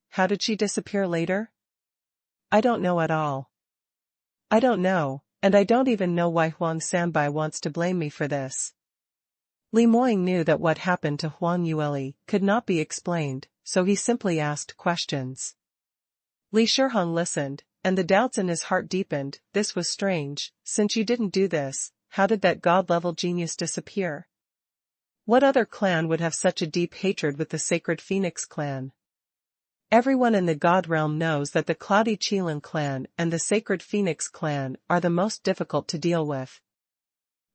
How did she disappear later? I don't know at all. I don't know, and I don't even know why Huang Sanbai wants to blame me for this. Li Moying knew that what happened to Huang Yueli could not be explained, so he simply asked questions. Li Shihong listened, and the doubts in his heart deepened. This was strange. Since you didn't do this, how did that god-level genius disappear? What other clan would have such a deep hatred with the Sacred Phoenix clan? Everyone in the god realm knows that the Cloudy Qilin clan and the Sacred Phoenix clan are the most difficult to deal with.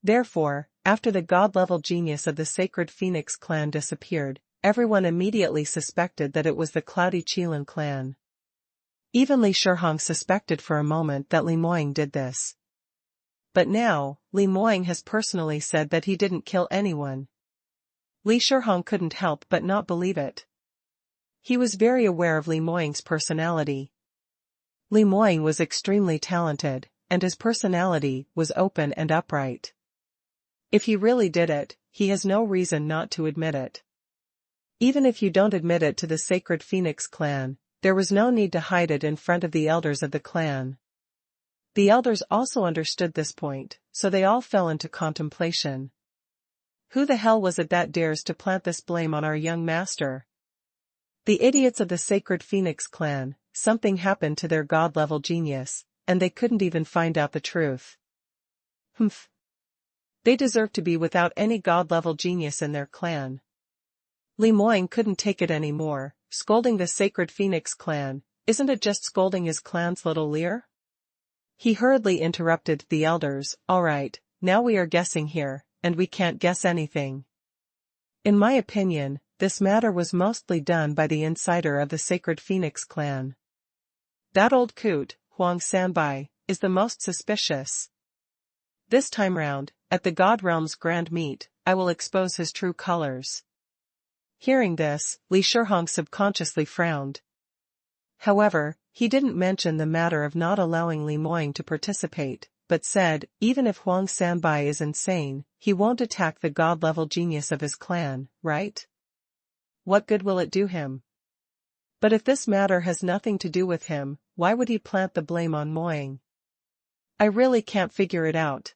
Therefore, after the god-level genius of the Sacred Phoenix clan disappeared, everyone immediately suspected that it was the Cloudy Qilin clan. Even Li Shihong suspected for a moment that Li Moying did this. But now, Li Moying has personally said that he didn't kill anyone. Li Shihong couldn't help but not believe it. He was very aware of Li Moying's personality. Li Moying was extremely talented, and his personality was open and upright. If he really did it, he has no reason not to admit it. Even if you don't admit it to the Sacred Phoenix clan, there was no need to hide it in front of the elders of the clan. The elders also understood this point, so they all fell into contemplation. Who the hell was it that dares to plant this blame on our young master? The idiots of the Sacred Phoenix clan. Something happened to their god-level genius, and they couldn't even find out the truth. Humph. They deserve to be without any god-level genius in their clan. Li Moying couldn't take it anymore, scolding the Sacred Phoenix clan. Isn't it just scolding his clan's little leer? He hurriedly interrupted the elders. All right, now we are guessing here, and we can't guess anything. In my opinion, this matter was mostly done by the insider of the Sacred Phoenix clan. That old coot, Huang Sanbai, is the most suspicious. This time round, at the God Realm's grand meet, I will expose his true colors. Hearing this, Li Shihong subconsciously frowned. However, he didn't mention the matter of not allowing Li Moying to participate, but said, even if Huang Sanbai is insane, he won't attack the god-level genius of his clan, right? What good will it do him? But if this matter has nothing to do with him, why would he plant the blame on Moying? I really can't figure it out.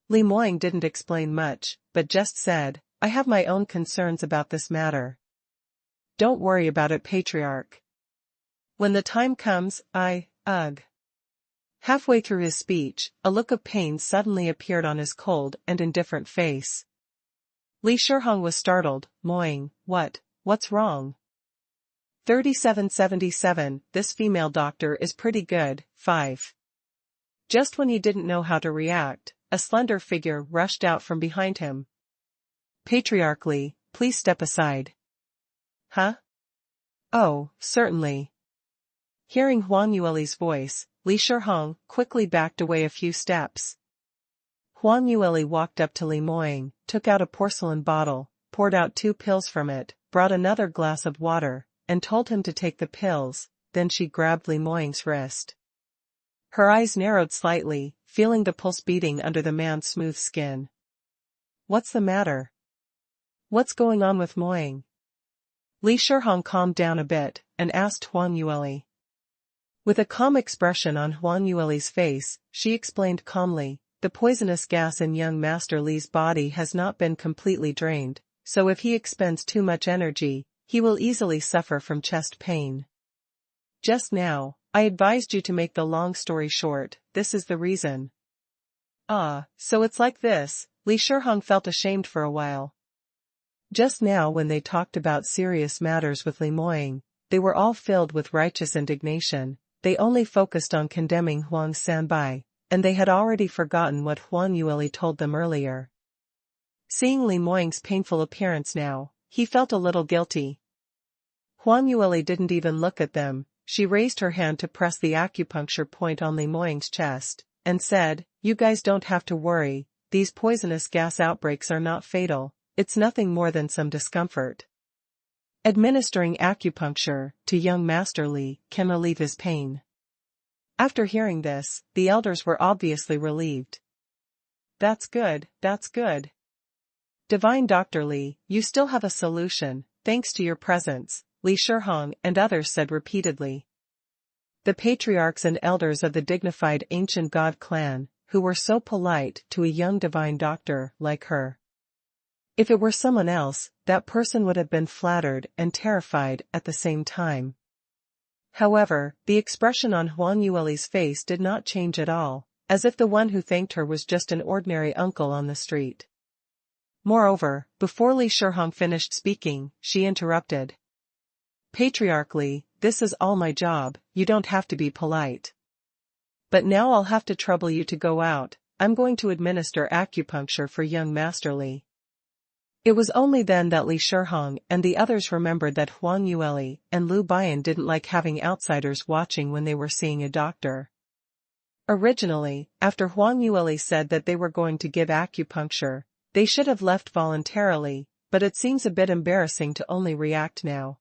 Li Moying didn't explain much, but just said, I have my own concerns about this matter. Don't worry about it, Patriarch. When the time comes, ugh. Halfway through his speech, a look of pain suddenly appeared on his cold and indifferent face. Li Shihong was startled. Moying, what's wrong? 3777, this female doctor is pretty good. 5. Just when he didn't know how to react, a slender figure rushed out from behind him. Patriarchally, please step aside. Huh? Oh, certainly. Hearing Huang Yueli's voice, Li Shihong quickly backed away a few steps. Huang Yueli walked up to Li Moying, took out a porcelain bottle, poured out 2 pills from it, brought another glass of water, and told him to take the pills. Then she grabbed Li Moying's wrist. Her eyes narrowed slightly, feeling the pulse beating under the man's smooth skin. What's the matter? What's going on with Moying? Li Shihong calmed down a bit, and asked Huang Yueli. With a calm expression on Huang Yueli's face, she explained calmly, the poisonous gas in young Master Li's body has not been completely drained, so if he expends too much energy, he will easily suffer from chest pain. Just now, I advised you to make the long story short, this is the reason. Ah, so it's like this. Li Shihong felt ashamed for a while. Just now when they talked about serious matters with Li Moying, they were all filled with righteous indignation. They only focused on condemning Huang Sanbai, and they had already forgotten what Huang Yueli told them earlier. Seeing Li Moying's painful appearance now, he felt a little guilty. Huang Yueli didn't even look at them. She raised her hand to press the acupuncture point on Li Moying's chest, and said, you guys don't have to worry, these poisonous gas outbreaks are not fatal, it's nothing more than some discomfort. Administering acupuncture to young Master Li can relieve his pain. After hearing this, the elders were obviously relieved. That's good, that's good. Divine Dr. Li, you still have a solution, thanks to your presence, Li Shihong and others said repeatedly. The patriarchs and elders of the dignified ancient god clan, who were so polite to a young divine doctor like her. If it were someone else, that person would have been flattered and terrified at the same time. However, the expression on Huang Yueli's face did not change at all, as if the one who thanked her was just an ordinary uncle on the street. Moreover, before Li Shihong finished speaking, she interrupted. Patriarchally, this is all my job, you don't have to be polite. But now I'll have to trouble you to go out, I'm going to administer acupuncture for young Master Li. It was only then that Li Shihong and the others remembered that Huang Yueli and Liu Bian didn't like having outsiders watching when they were seeing a doctor. Originally, after Huang Yueli said that they were going to give acupuncture, they should have left voluntarily, but it seems a bit embarrassing to only react now.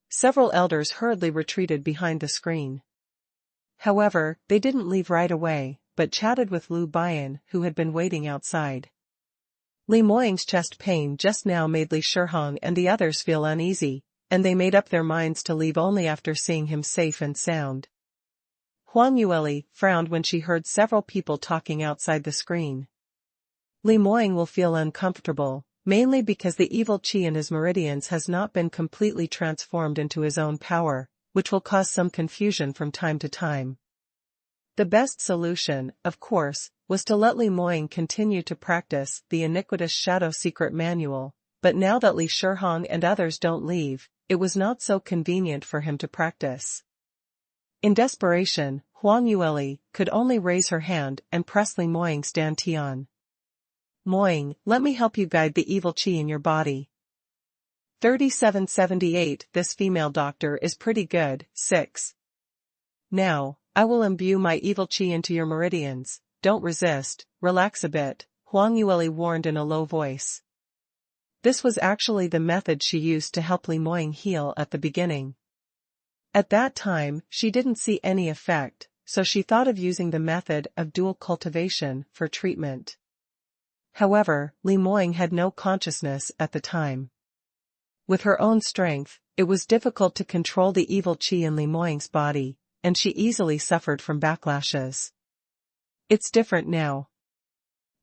Several elders hurriedly retreated behind the screen. However, they didn't leave right away, but chatted with Liu Bian, who had been waiting outside. Li Moying's chest pain just now made Li Shihong and the others feel uneasy, and they made up their minds to leave only after seeing him safe and sound. Huang Yueli frowned when she heard several people talking outside the screen. Li Moying will feel uncomfortable, mainly because the evil qi in his meridians has not been completely transformed into his own power, which will cause some confusion from time to time. The best solution, of course, was to let Li Moying continue to practice the iniquitous Shadow Secret Manual, but now that Li Shihong and others don't leave, it was not so convenient for him to practice. In desperation, Huang Yueli could only raise her hand and press Li Moying's dantian. Moying, let me help you guide the evil qi in your body. 3778 This female doctor is pretty good. 6. Now, I will imbue my evil qi into your meridians. Don't resist, relax a bit, Huang Yueli warned in a low voice. This was actually the method she used to help Li Moying heal at the beginning. At that time, she didn't see any effect, so she thought of using the method of dual cultivation for treatment. However, Li Moying had no consciousness at the time. With her own strength, it was difficult to control the evil qi in Li Moying's body, and she easily suffered from backlashes. It's different now.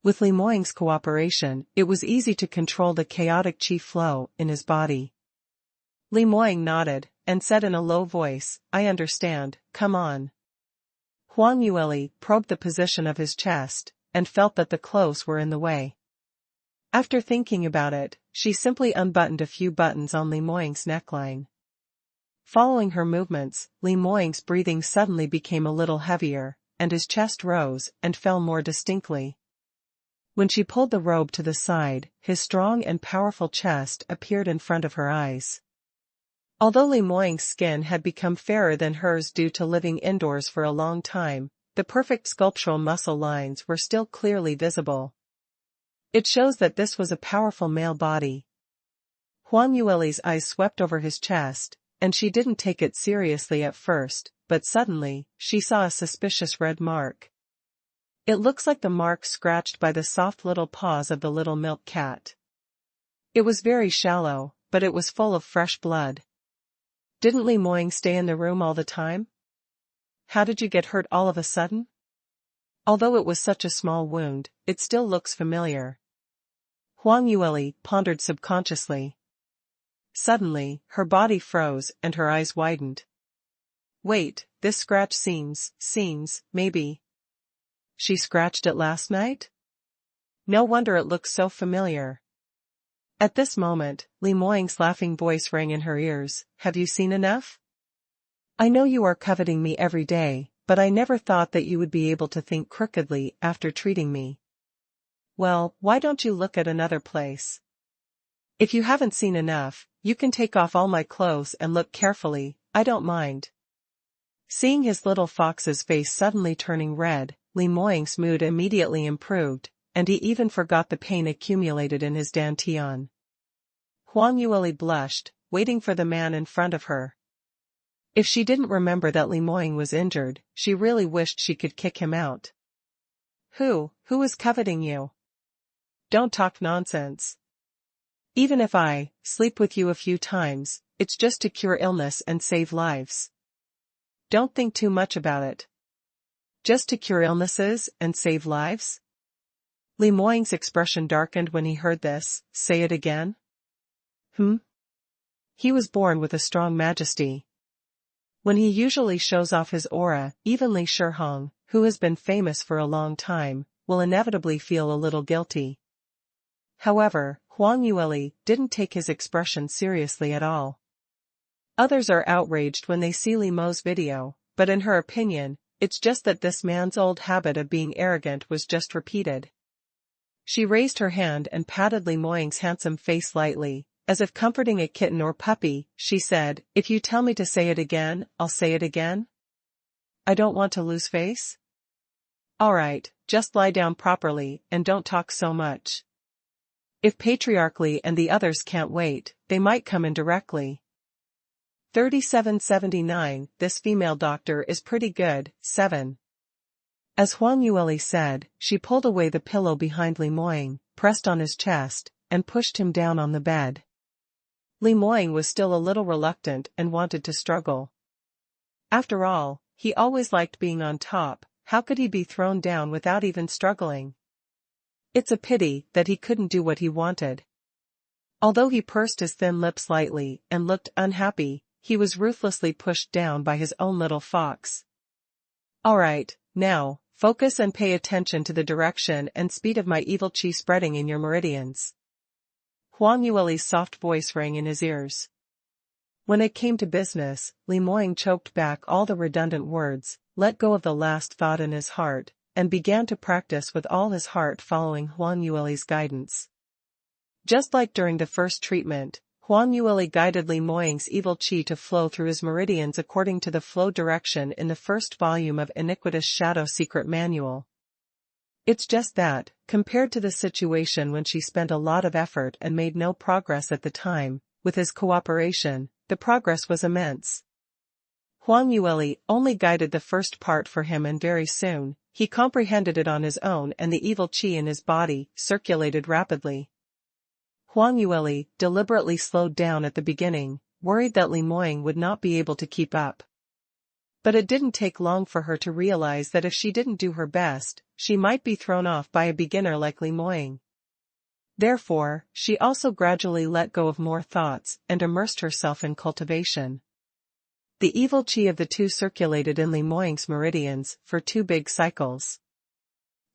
With Li Moying's cooperation, it was easy to control the chaotic qi flow in his body. Li Moying nodded, and said in a low voice, I understand, come on. Huang Yueli probed the position of his chest, and felt that the clothes were in the way. After thinking about it, she simply unbuttoned a few buttons on Li Moying's neckline. Following her movements, Li Moying's breathing suddenly became a little heavier, and his chest rose and fell more distinctly. When she pulled the robe to the side, his strong and powerful chest appeared in front of her eyes. Although Li Moying's skin had become fairer than hers due to living indoors for a long time, the perfect sculptural muscle lines were still clearly visible. It shows that this was a powerful male body. Huang Yueli's eyes swept over his chest, and she didn't take it seriously at first, but suddenly, she saw a suspicious red mark. It looks like the mark scratched by the soft little paws of the little milk cat. It was very shallow, but it was full of fresh blood. Didn't Li Moying stay in the room all the time? How did you get hurt all of a sudden? Although it was such a small wound, it still looks familiar. Huang Yueli pondered subconsciously. Suddenly, her body froze and her eyes widened. Wait, this scratch seems, maybe. She scratched it last night? No wonder it looks so familiar. At this moment, Li Moying's laughing voice rang in her ears, have you seen enough? I know you are coveting me every day, but I never thought that you would be able to think crookedly after treating me. Well, why don't you look at another place? If you haven't seen enough, you can take off all my clothes and look carefully, I don't mind. Seeing his little fox's face suddenly turning red, Li Moying's mood immediately improved, and he even forgot the pain accumulated in his dantian. Huang Yueli blushed, waiting for the man in front of her. If she didn't remember that Li Moying was injured, she really wished she could kick him out. Who is coveting you? Don't talk nonsense. Even if I sleep with you a few times, it's just to cure illness and save lives. Don't think too much about it. Just to cure illnesses and save lives? Li Moying's expression darkened when he heard this. Say it again. He was born with a strong majesty. When he usually shows off his aura, even Li Shihong, who has been famous for a long time, will inevitably feel a little guilty. However, Huang Yueli didn't take his expression seriously at all. Others are outraged when they see Li Mo's video, but in her opinion, it's just that this man's old habit of being arrogant was just repeated. She raised her hand and patted Li Moying's handsome face lightly, as if comforting a kitten or puppy. She said, "If you tell me to say it again, I'll say it again. I don't want to lose face." "Alright, just lie down properly and don't talk so much. If Patriarchally and the others can't wait, they might come in directly." 3779, this female doctor is pretty good. 7. As Huang Yueli said, she pulled away the pillow behind Li Moying, pressed on his chest, and pushed him down on the bed. Li Moying was still a little reluctant and wanted to struggle. After all, he always liked being on top. How could he be thrown down without even struggling? It's a pity that he couldn't do what he wanted. Although he pursed his thin lips slightly and looked unhappy, he was ruthlessly pushed down by his own little fox. "Alright, now, focus and pay attention to the direction and speed of my evil chi spreading in your meridians." Huang Yueli's soft voice rang in his ears. When it came to business, Li Moying choked back all the redundant words, let go of the last thought in his heart, and began to practice with all his heart following Huang Yueli's guidance. Just like during the first treatment, Huang Yueli guided Li Moying's evil chi to flow through his meridians according to the flow direction in the first volume of Iniquitous Shadow Secret Manual. It's just that, compared to the situation when she spent a lot of effort and made no progress at the time, with his cooperation, the progress was immense. Huang Yueli only guided the first part for him, and very soon, he comprehended it on his own, and the evil chi in his body circulated rapidly. Huang Yueli deliberately slowed down at the beginning, worried that Li Moying would not be able to keep up. But it didn't take long for her to realize that if she didn't do her best, she might be thrown off by a beginner like Li Moying. Therefore, she also gradually let go of more thoughts and immersed herself in cultivation. The evil chi of the two circulated in Li Moying's meridians for 2 big cycles.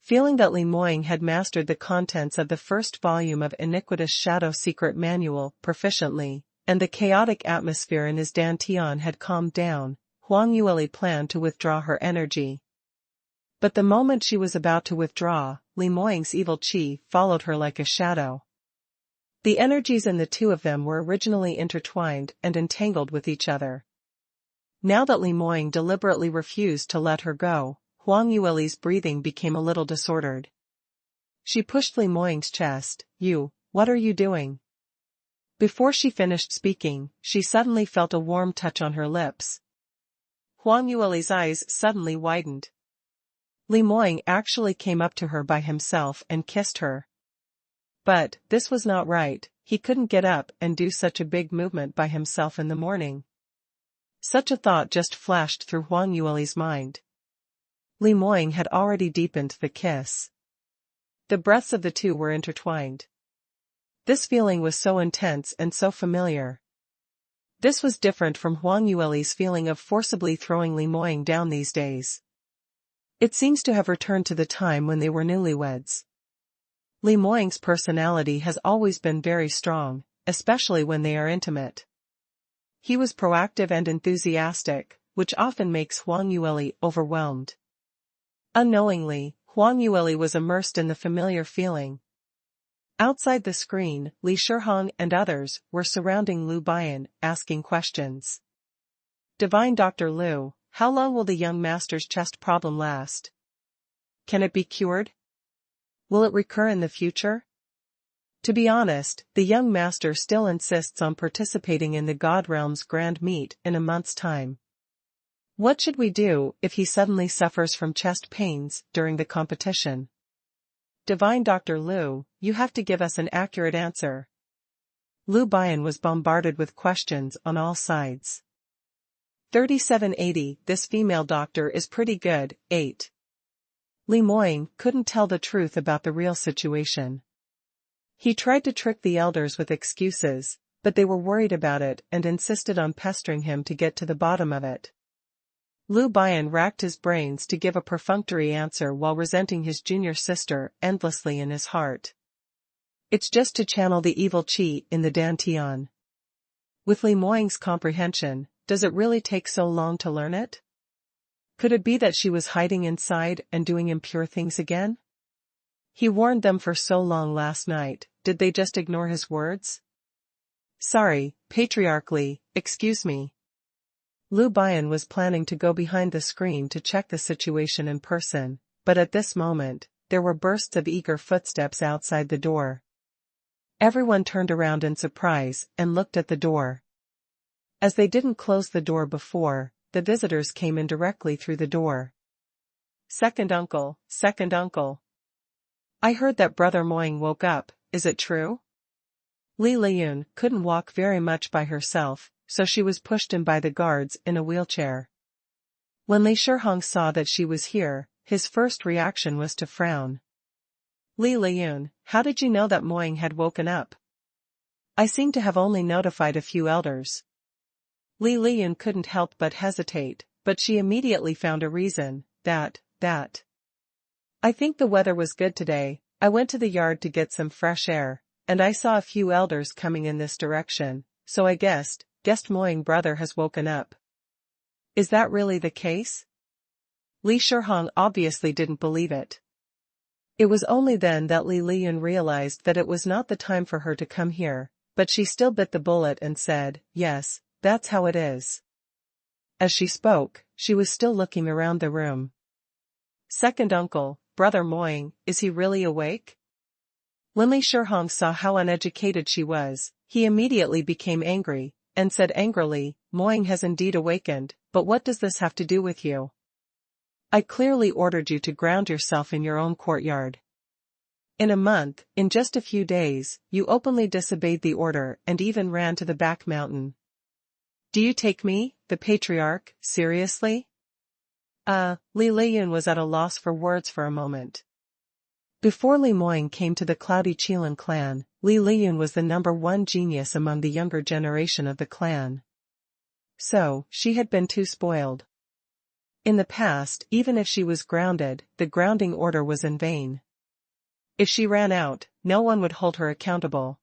Feeling that Li Moying had mastered the contents of the first volume of Iniquitous Shadow Secret Manual proficiently, and the chaotic atmosphere in his dantian had calmed down, Huang Yueli planned to withdraw her energy. But the moment she was about to withdraw, Li Moying's evil chi followed her like a shadow. The energies in the two of them were originally intertwined and entangled with each other. Now that Li Moying deliberately refused to let her go, Huang Yueli's breathing became a little disordered. She pushed Li Moying's chest. What are you doing?" Before she finished speaking, she suddenly felt a warm touch on her lips. Huang Yueli's eyes suddenly widened. Li Moying actually came up to her by himself and kissed her. But, this was not right. He couldn't get up and do such a big movement by himself in the morning. Such a thought just flashed through Huang Yueli's mind. Li Moying had already deepened the kiss. The breaths of the two were intertwined. This feeling was so intense and so familiar. This was different from Huang Yueli's feeling of forcibly throwing Li Moying down these days. It seems to have returned to the time when they were newlyweds. Li Moying's personality has always been very strong, especially when they are intimate. He was proactive and enthusiastic, which often makes Huang Yueli overwhelmed. Unknowingly, Huang Yueli was immersed in the familiar feeling. Outside the screen, Li Shihong and others were surrounding Lu Bian, asking questions. "Divine Dr. Lu, how long will the young master's chest problem last? Can it be cured? Will it recur in the future?" To be honest, the young master still insists on participating in the God Realm's grand meet in a month's time. What should we do if he suddenly suffers from chest pains during the competition? Divine Dr. Lu, you have to give us an accurate answer. Lu Bian was bombarded with questions on all sides. 3780, this female doctor is pretty good. 8. Li Moying couldn't tell the truth about the real situation. He tried to trick the elders with excuses, but they were worried about it and insisted on pestering him to get to the bottom of it. Lu Bian racked his brains to give a perfunctory answer while resenting his junior sister endlessly in his heart. It's just to channel the evil chi in the dantian. With Li Moying's comprehension, does it really take so long to learn it? Could it be that she was hiding inside and doing impure things again? He warned them for so long last night, did they just ignore his words? Sorry, patriarchally, excuse me. Lu Bian was planning to go behind the screen to check the situation in person, but at this moment, there were bursts of eager footsteps outside the door. Everyone turned around in surprise and looked at the door. As they didn't close the door before, the visitors came in directly through the door. Second uncle, second uncle. I heard that Brother Moying woke up, is it true? Li Liyun couldn't walk very much by herself, so she was pushed in by the guards in a wheelchair. When Li Shihong saw that she was here, his first reaction was to frown. Li Liyun, how did you know that Moying had woken up? I seem to have only notified a few elders. Li Liyun couldn't help but hesitate, but she immediately found a reason, that. I think the weather was good today, I went to the yard to get some fresh air, and I saw a few elders coming in this direction, so I guessed Moying brother has woken up. Is that really the case? Li Shihong obviously didn't believe it. It was only then that Li Liyun realized that it was not the time for her to come here, but she still bit the bullet and said, yes, that's how it is. As she spoke, she was still looking around the room. Second uncle, Brother Moying, is he really awake? When Li Shihong saw how uneducated she was, he immediately became angry, and said angrily, Moying has indeed awakened, but what does this have to do with you? I clearly ordered you to ground yourself in your own courtyard. In a month, in just a few days, you openly disobeyed the order and even ran to the back mountain. Do you take me, the patriarch, seriously? Li Liyun was at a loss for words for a moment. Before Li Moying came to the Cloudy Qilin clan, Li Liyun was the #1 genius among the younger generation of the clan. So, she had been too spoiled. In the past, even if she was grounded, the grounding order was in vain. If she ran out, no one would hold her accountable.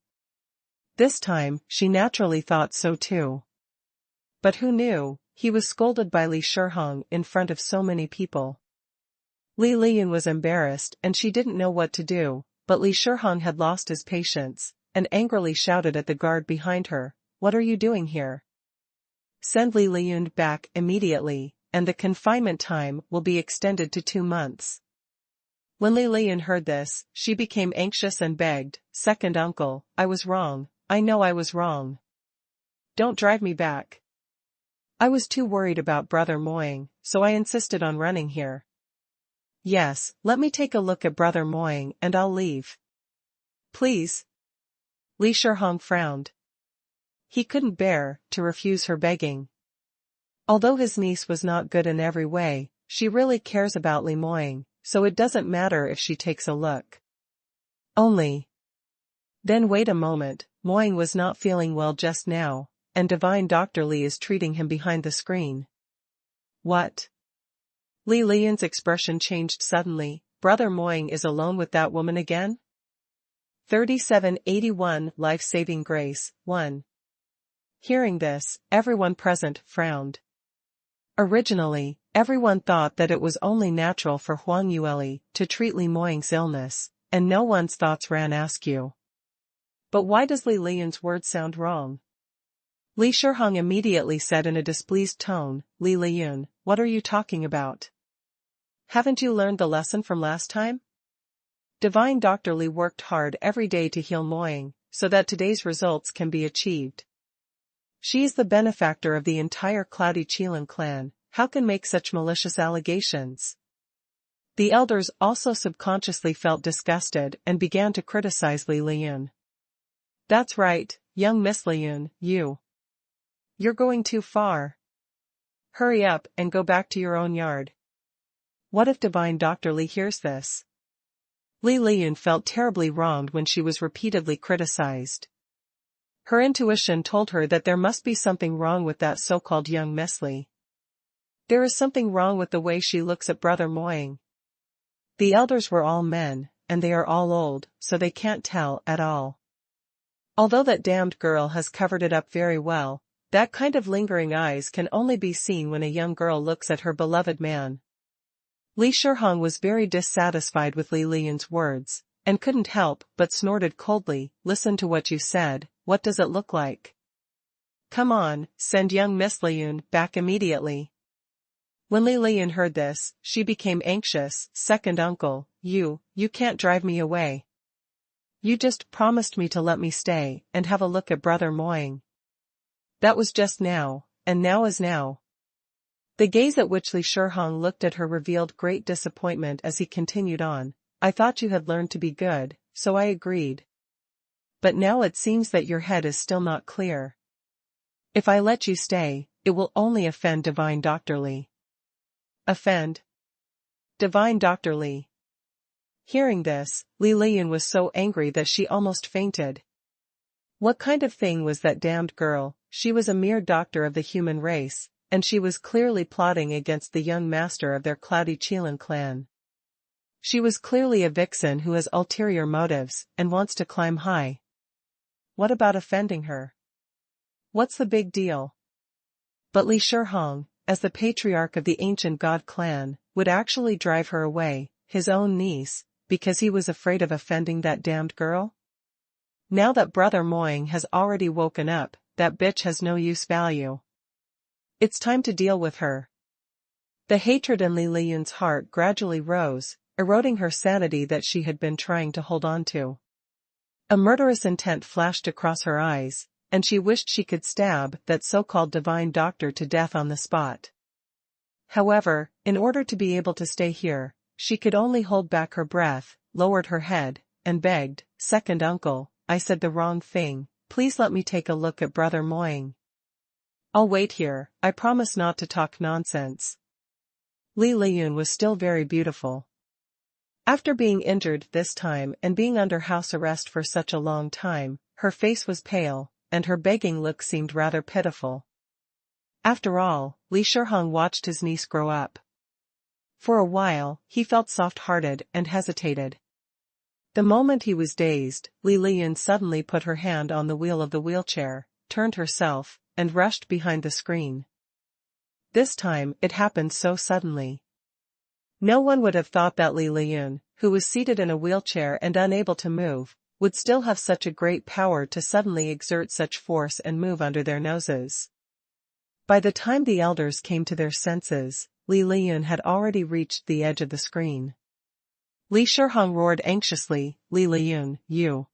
This time, she naturally thought so too. But who knew, he was scolded by Li Shihong in front of so many people. Li Liyun was embarrassed and she didn't know what to do, but Li Shihong had lost his patience, and angrily shouted at the guard behind her, what are you doing here? Send Li Liyun back immediately, and the confinement time will be extended to 2 months. When Li Liyun heard this, she became anxious and begged, second uncle, I was wrong, I know I was wrong. Don't drive me back. I was too worried about Brother Moying, so I insisted on running here. Yes, let me take a look at Brother Moying and I'll leave. Please. Li Shihong frowned. He couldn't bear to refuse her begging. Although his niece was not good in every way, she really cares about Li Moying, so it doesn't matter if she takes a look. Only. Then wait a moment, Moying was not feeling well just now, and Divine Dr. Li is treating him behind the screen. What? Li Liyun's expression changed suddenly, Brother Moying is alone with that woman again? 3781 Life-Saving Grace, 1. Hearing this, everyone present frowned. Originally, everyone thought that it was only natural for Huang Yueli to treat Li Moying's illness, and no one's thoughts ran askew. But why does Li Liyun's words sound wrong? Li Shihong immediately said in a displeased tone, Li Liyun, what are you talking about? Haven't you learned the lesson from last time? Divine Dr. Li worked hard every day to heal Moying, so that today's results can be achieved. She is the benefactor of the entire Cloudy Qilin clan, how can make such malicious allegations? The elders also subconsciously felt disgusted and began to criticize Li Liyun. That's right, young Miss Liyun, You're going too far. Hurry up and go back to your own yard. What if Divine Dr. Li hears this? Li Liyun felt terribly wronged when she was repeatedly criticized. Her intuition told her that there must be something wrong with that so-called young Miss Li. There is something wrong with the way she looks at Brother Moying. The elders were all men, and they are all old, so they can't tell at all. Although that damned girl has covered it up very well, that kind of lingering eyes can only be seen when a young girl looks at her beloved man. Li Shihong was very dissatisfied with Li Liyun's words, and couldn't help but snorted coldly. Listen to what you said, what does it look like? Come on, send young Miss Liyun back immediately. When Li Liyun heard this, she became anxious. Second uncle, you can't drive me away. You just promised me to let me stay and have a look at Brother Moying. That was just now, and now is now. The gaze at which Li Shihong looked at her revealed great disappointment as he continued on. I thought you had learned to be good, so I agreed. But now it seems that your head is still not clear. If I let you stay, it will only offend Divine Dr. Li. Offend? Divine Dr. Li. Hearing this, Li Liyun was so angry that she almost fainted. What kind of thing was that damned girl? She was a mere doctor of the human race, and she was clearly plotting against the young master of their cloudy Qilin clan. She was clearly a vixen who has ulterior motives and wants to climb high. What about offending her? What's the big deal? But Li Shihong, as the patriarch of the ancient god clan, would actually drive her away, his own niece, because he was afraid of offending that damned girl? Now that Brother Moying has already woken up, that bitch has no use value. It's time to deal with her. The hatred in Li Liyun's heart gradually rose, eroding her sanity that she had been trying to hold on to. A murderous intent flashed across her eyes, and she wished she could stab that so-called divine doctor to death on the spot. However, in order to be able to stay here, she could only hold back her breath, lowered her head, and begged, Second uncle, I said the wrong thing, please let me take a look at Brother Moying. I'll wait here, I promise not to talk nonsense. Li Liyun was still very beautiful. After being injured this time and being under house arrest for such a long time, her face was pale, and her begging look seemed rather pitiful. After all, Li Shihong watched his niece grow up. For a while, he felt soft-hearted and hesitated. The moment he was dazed, Li Liyun suddenly put her hand on the wheel of the wheelchair, turned herself, and rushed behind the screen. This time, it happened so suddenly. No one would have thought that Li Liyun, who was seated in a wheelchair and unable to move, would still have such a great power to suddenly exert such force and move under their noses. By the time the elders came to their senses, Li Liyun had already reached the edge of the screen. Li Shihong roared anxiously, Li Liyun, you.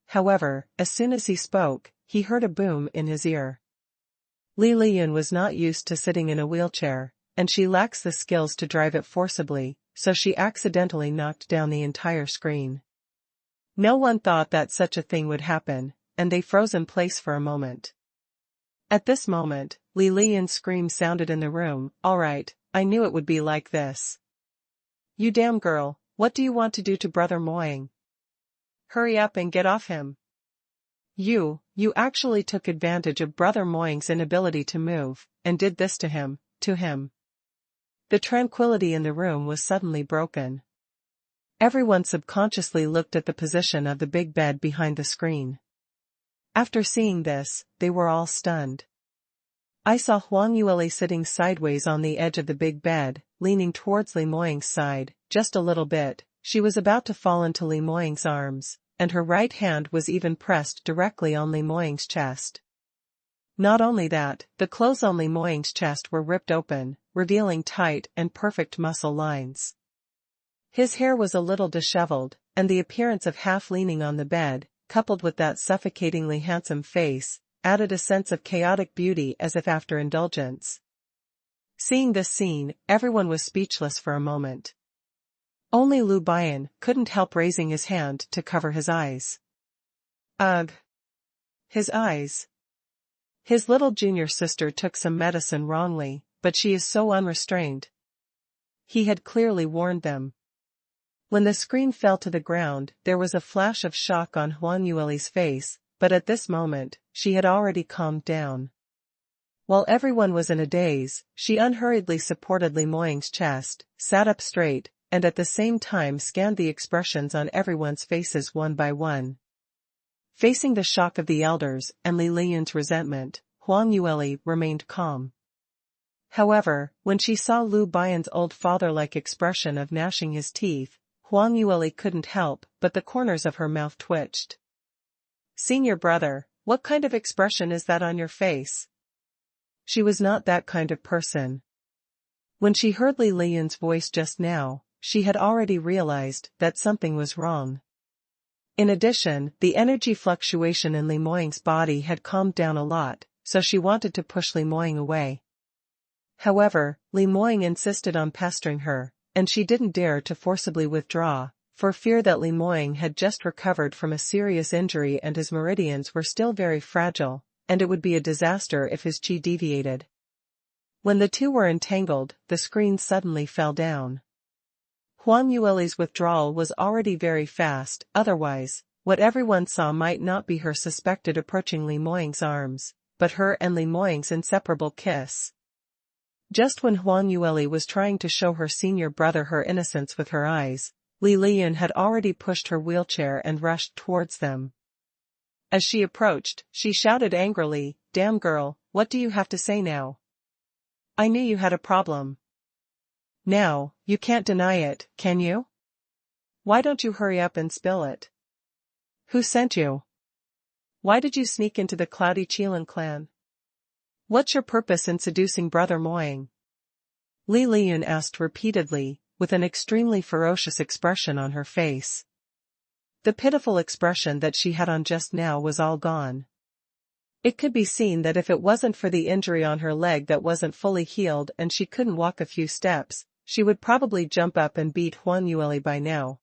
However, as soon as he spoke, he heard a boom in his ear. Li Liyun was not used to sitting in a wheelchair, and she lacks the skills to drive it forcibly, so she accidentally knocked down the entire screen. No one thought that such a thing would happen, and they froze in place for a moment. At this moment, Li Liyun's scream sounded in the room, all right, I knew it would be like this. You damn girl, what do you want to do to Brother Moying? Hurry up and get off him. You actually took advantage of Brother Moying's inability to move, and did this to him. The tranquility in the room was suddenly broken. Everyone subconsciously looked at the position of the big bed behind the screen. After seeing this, they were all stunned. I saw Huang Yueli sitting sideways on the edge of the big bed, leaning towards Li Moying's side, just a little bit. She was about to fall into Li Moying's arms, and her right hand was even pressed directly on Li Moying's chest. Not only that, the clothes on Li Moying's chest were ripped open, revealing tight and perfect muscle lines. His hair was a little disheveled, and the appearance of half leaning on the bed, coupled with that suffocatingly handsome face, added a sense of chaotic beauty as if after indulgence. Seeing this scene, everyone was speechless for a moment. Only Lu Bian couldn't help raising his hand to cover his eyes. Ugh! His eyes. His little junior sister took some medicine wrongly, but she is so unrestrained. He had clearly warned them. When the screen fell to the ground, there was a flash of shock on Huang Yueli's face, but at this moment, she had already calmed down. While everyone was in a daze, she unhurriedly supported Li Moying's chest, sat up straight, and at the same time scanned the expressions on everyone's faces one by one. Facing the shock of the elders and Li Liyun's resentment, Huang Yueli remained calm. However, when she saw Lu Bian's old father-like expression of gnashing his teeth, Huang Yueli couldn't help, but the corners of her mouth twitched. "Senior brother, what kind of expression is that on your face?" She was not that kind of person. When she heard Li Liyun's voice just now, she had already realized that something was wrong. In addition, the energy fluctuation in Li Moying's body had calmed down a lot, so she wanted to push Li Moying away. However, Li Moying insisted on pestering her, and she didn't dare to forcibly withdraw, for fear that Li Moying had just recovered from a serious injury and his meridians were still very fragile, and it would be a disaster if his qi deviated. When the two were entangled, the screen suddenly fell down. Huang Yueli's withdrawal was already very fast, otherwise, what everyone saw might not be her suspected approaching Li Moying's arms, but her and Li Moying's inseparable kiss. Just when Huang Yueli was trying to show her senior brother her innocence with her eyes, Li Liyun had already pushed her wheelchair and rushed towards them. As she approached, she shouted angrily, "Damn girl, what do you have to say now? I knew you had a problem. Now, you can't deny it, can you? Why don't you hurry up and spill it? Who sent you? Why did you sneak into the Cloudy Qilin clan? What's your purpose in seducing Brother Moying?" Li Liyun asked repeatedly, with an extremely ferocious expression on her face. The pitiful expression that she had on just now was all gone. It could be seen that if it wasn't for the injury on her leg that wasn't fully healed and she couldn't walk a few steps, she would probably jump up and beat Huang Yueli by now.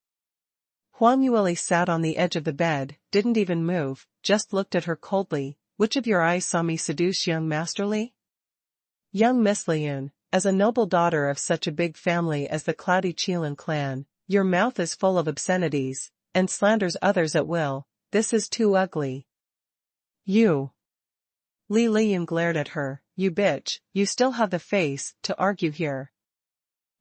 Huang Yueli sat on the edge of the bed, didn't even move, just looked at her coldly. "Which of your eyes saw me seduce young Master Li? Young Miss Liyun, as a noble daughter of such a big family as the Cloudy Qilin clan, your mouth is full of obscenities, and slanders others at will. This is too ugly. You." Li Liyun glared at her. "You bitch, you still have the face to argue here.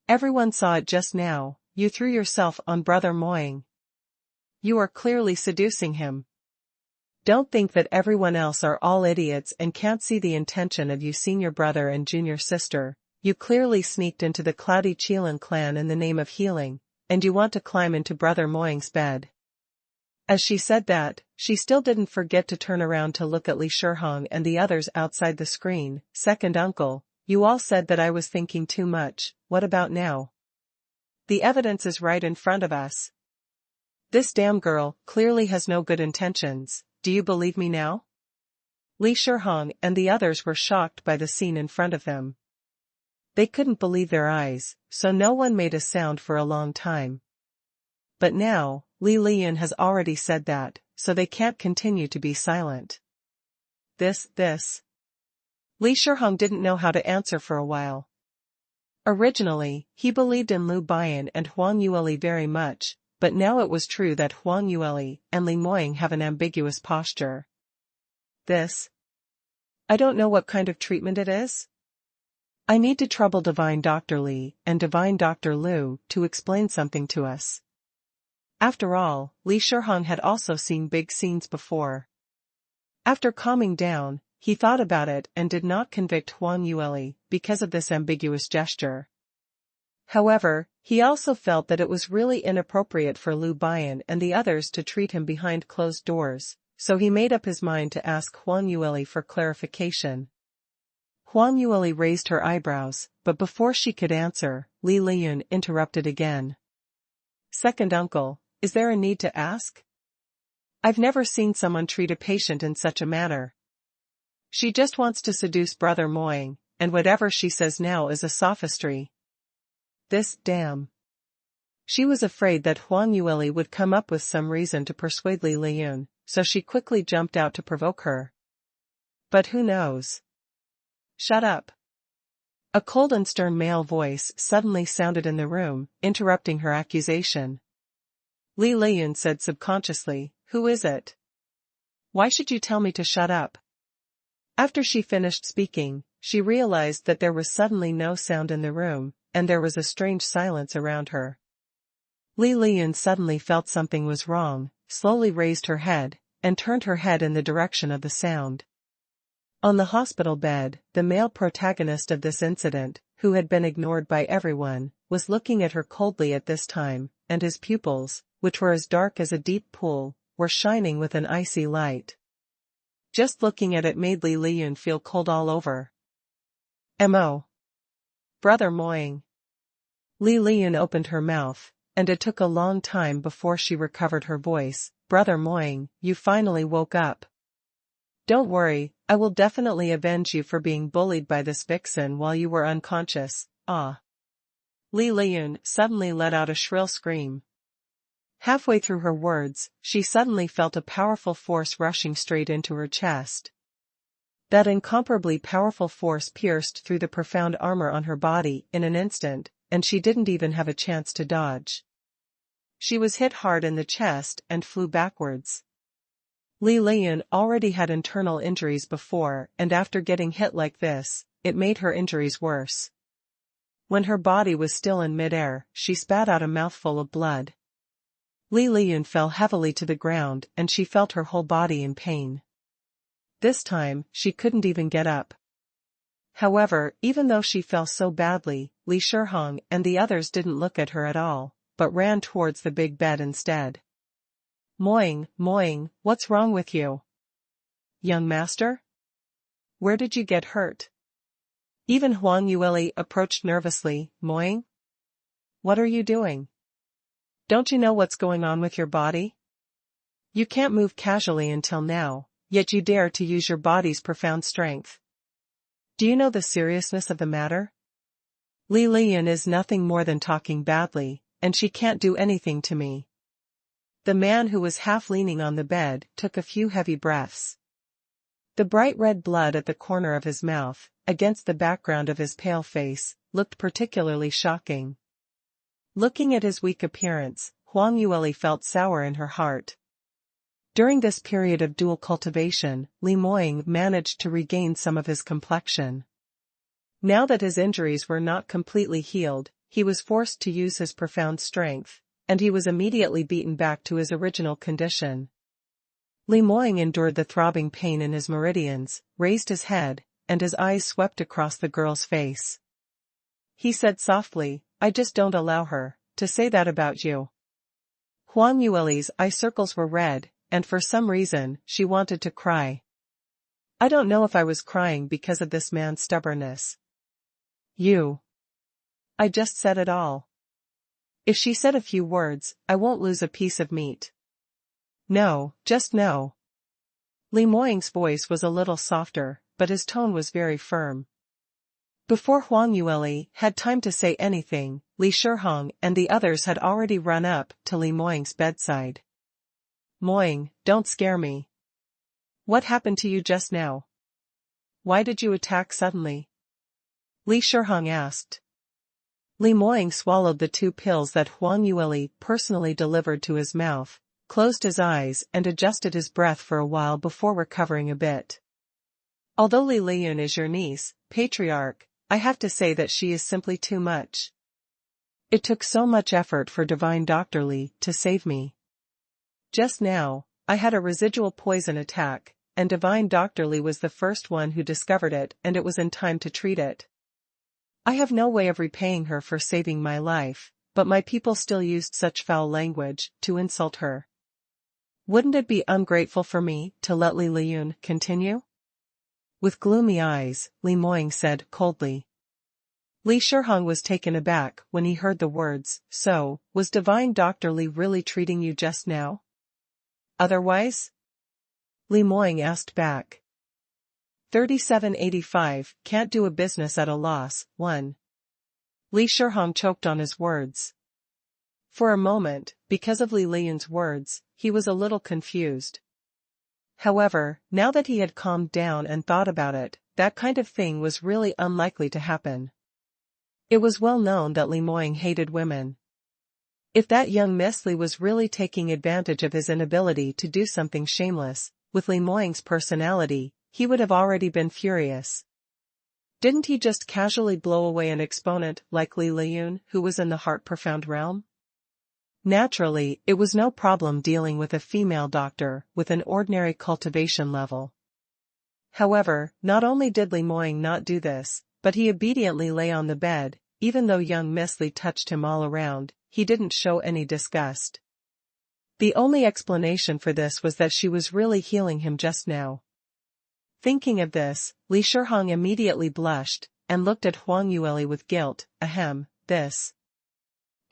Everyone saw it just now, you threw yourself on Brother Moying. You are clearly seducing him. Don't think that everyone else are all idiots and can't see the intention of you senior brother and junior sister. You clearly sneaked into the Cloudy Qilin clan in the name of healing, and you want to climb into Brother Moying's bed." As she said that, she still didn't forget to turn around to look at Li Shihong and the others outside the screen. "Second uncle, you all said that I was thinking too much, what about now? The evidence is right in front of us. This damn girl clearly has no good intentions. Do you believe me now?" Li Shihong and the others were shocked by the scene in front of them. They couldn't believe their eyes, so no one made a sound for a long time. But now, Li Liyun has already said that, so they can't continue to be silent. This. Li Shihong didn't know how to answer for a while. Originally, he believed in Lu Bian and Huang Yueli very much, but now it was true that Huang Yueli and Li Moying have an ambiguous posture. This? I don't know what kind of treatment it is. I need to trouble Divine Dr. Li and Divine Dr. Lu to explain something to us. After all, Li Shihong had also seen big scenes before. After calming down, he thought about it and did not convict Huang Yueli because of this ambiguous gesture. However, he also felt that it was really inappropriate for Lu Bian and the others to treat him behind closed doors, so he made up his mind to ask Huang Yueli for clarification. Huang Yueli raised her eyebrows, but before she could answer, Li Liyun interrupted again. "Second uncle, is there a need to ask? I've never seen someone treat a patient in such a manner. She just wants to seduce Brother Moying, and whatever she says now is a sophistry." This damn. She was afraid that Huang Yueli would come up with some reason to persuade Li Liyun, so she quickly jumped out to provoke her. But who knows? "Shut up." A cold and stern male voice suddenly sounded in the room, interrupting her accusation. Li Liyun said subconsciously, "Who is it? Why should you tell me to shut up?" After she finished speaking, she realized that there was suddenly no sound in the room, and there was a strange silence around her. Li Liyun suddenly felt something was wrong, slowly raised her head, and turned her head in the direction of the sound. On the hospital bed, the male protagonist of this incident, who had been ignored by everyone, was looking at her coldly at this time, and his pupils, which were as dark as a deep pool, were shining with an icy light. Just looking at it made Li Liyun feel cold all over. "Mo. Brother Moying." Li Liyun opened her mouth, and it took a long time before she recovered her voice. "Brother Moying, you finally woke up. Don't worry, I will definitely avenge you for being bullied by this vixen while you were unconscious." Ah. Li Liyun suddenly let out a shrill scream. Halfway through her words, she suddenly felt a powerful force rushing straight into her chest. That incomparably powerful force pierced through the profound armor on her body in an instant, and she didn't even have a chance to dodge. She was hit hard in the chest and flew backwards. Li Liyun already had internal injuries before, and after getting hit like this, it made her injuries worse. When her body was still in midair, she spat out a mouthful of blood. Li Liyun fell heavily to the ground and she felt her whole body in pain. This time, she couldn't even get up. However, even though she fell so badly, Li Shihong and the others didn't look at her at all, but ran towards the big bed instead. Moying, what's wrong with you? Young master? Where did you get hurt?" Even Huang Yueli approached nervously. "Moying? What are you doing? Don't you know what's going on with your body? You can't move casually until now, yet you dare to use your body's profound strength. Do you know the seriousness of the matter? Li Liyun is nothing more than talking badly, and she can't do anything to me." The man who was half leaning on the bed took a few heavy breaths. The bright red blood at the corner of his mouth, against the background of his pale face, looked particularly shocking. Looking at his weak appearance, Huang Yueli felt sour in her heart. During this period of dual cultivation, Li Moying managed to regain some of his complexion. Now that his injuries were not completely healed, he was forced to use his profound strength, and he was immediately beaten back to his original condition. Li Moying endured the throbbing pain in his meridians, raised his head, and his eyes swept across the girl's face. He said softly, "I just don't allow her to say that about you." Huang Yueli's eye circles were red, and for some reason, she wanted to cry. "I don't know if I was crying because of this man's stubbornness. I just said it all. If she said a few words, I won't lose a piece of meat. No, just no." Li Moying's voice was a little softer, but his tone was very firm. Before Huang Yueli had time to say anything, Li Shihong and the others had already run up to Li Moying's bedside. "Moying, don't scare me. What happened to you just now? Why did you attack suddenly?" Li Shihong asked. Li Moying swallowed the 2 pills that Huang Yueli personally delivered to his mouth, closed his eyes and adjusted his breath for a while before recovering a bit. "Although Li Liyun is your niece, patriarch, I have to say that she is simply too much. It took so much effort for Divine Dr. Li to save me. Just now, I had a residual poison attack, and Divine Dr. Li was the first one who discovered it and it was in time to treat it. I have no way of repaying her for saving my life, but my people still used such foul language to insult her. Wouldn't it be ungrateful for me to let Li Liyun continue?" With gloomy eyes, Li Moying said coldly. Li Shihong was taken aback when he heard the words. "So, was Divine Dr. Li really treating you just now? Otherwise?" Li Moying asked back. 3785, can't do a business at a loss. 1. Li Shihong choked on his words. For a moment, because of Li Liyun's words, he was a little confused. However, now that he had calmed down and thought about it, that kind of thing was really unlikely to happen. It was well known that Li Moying hated women. If that young Miss Li was really taking advantage of his inability to do something shameless, with Li Moying's personality, he would have already been furious. Didn't he just casually blow away an exponent like Li Liyun who was in the heart-profound realm? Naturally, it was no problem dealing with a female doctor with an ordinary cultivation level. However, not only did Li Moying not do this, but he obediently lay on the bed. Even though young Miss Li touched him all around, he didn't show any disgust. The only explanation for this was that she was really healing him just now. Thinking of this, Li Shihong immediately blushed, and looked at Huang Yueli with guilt. Ahem, this.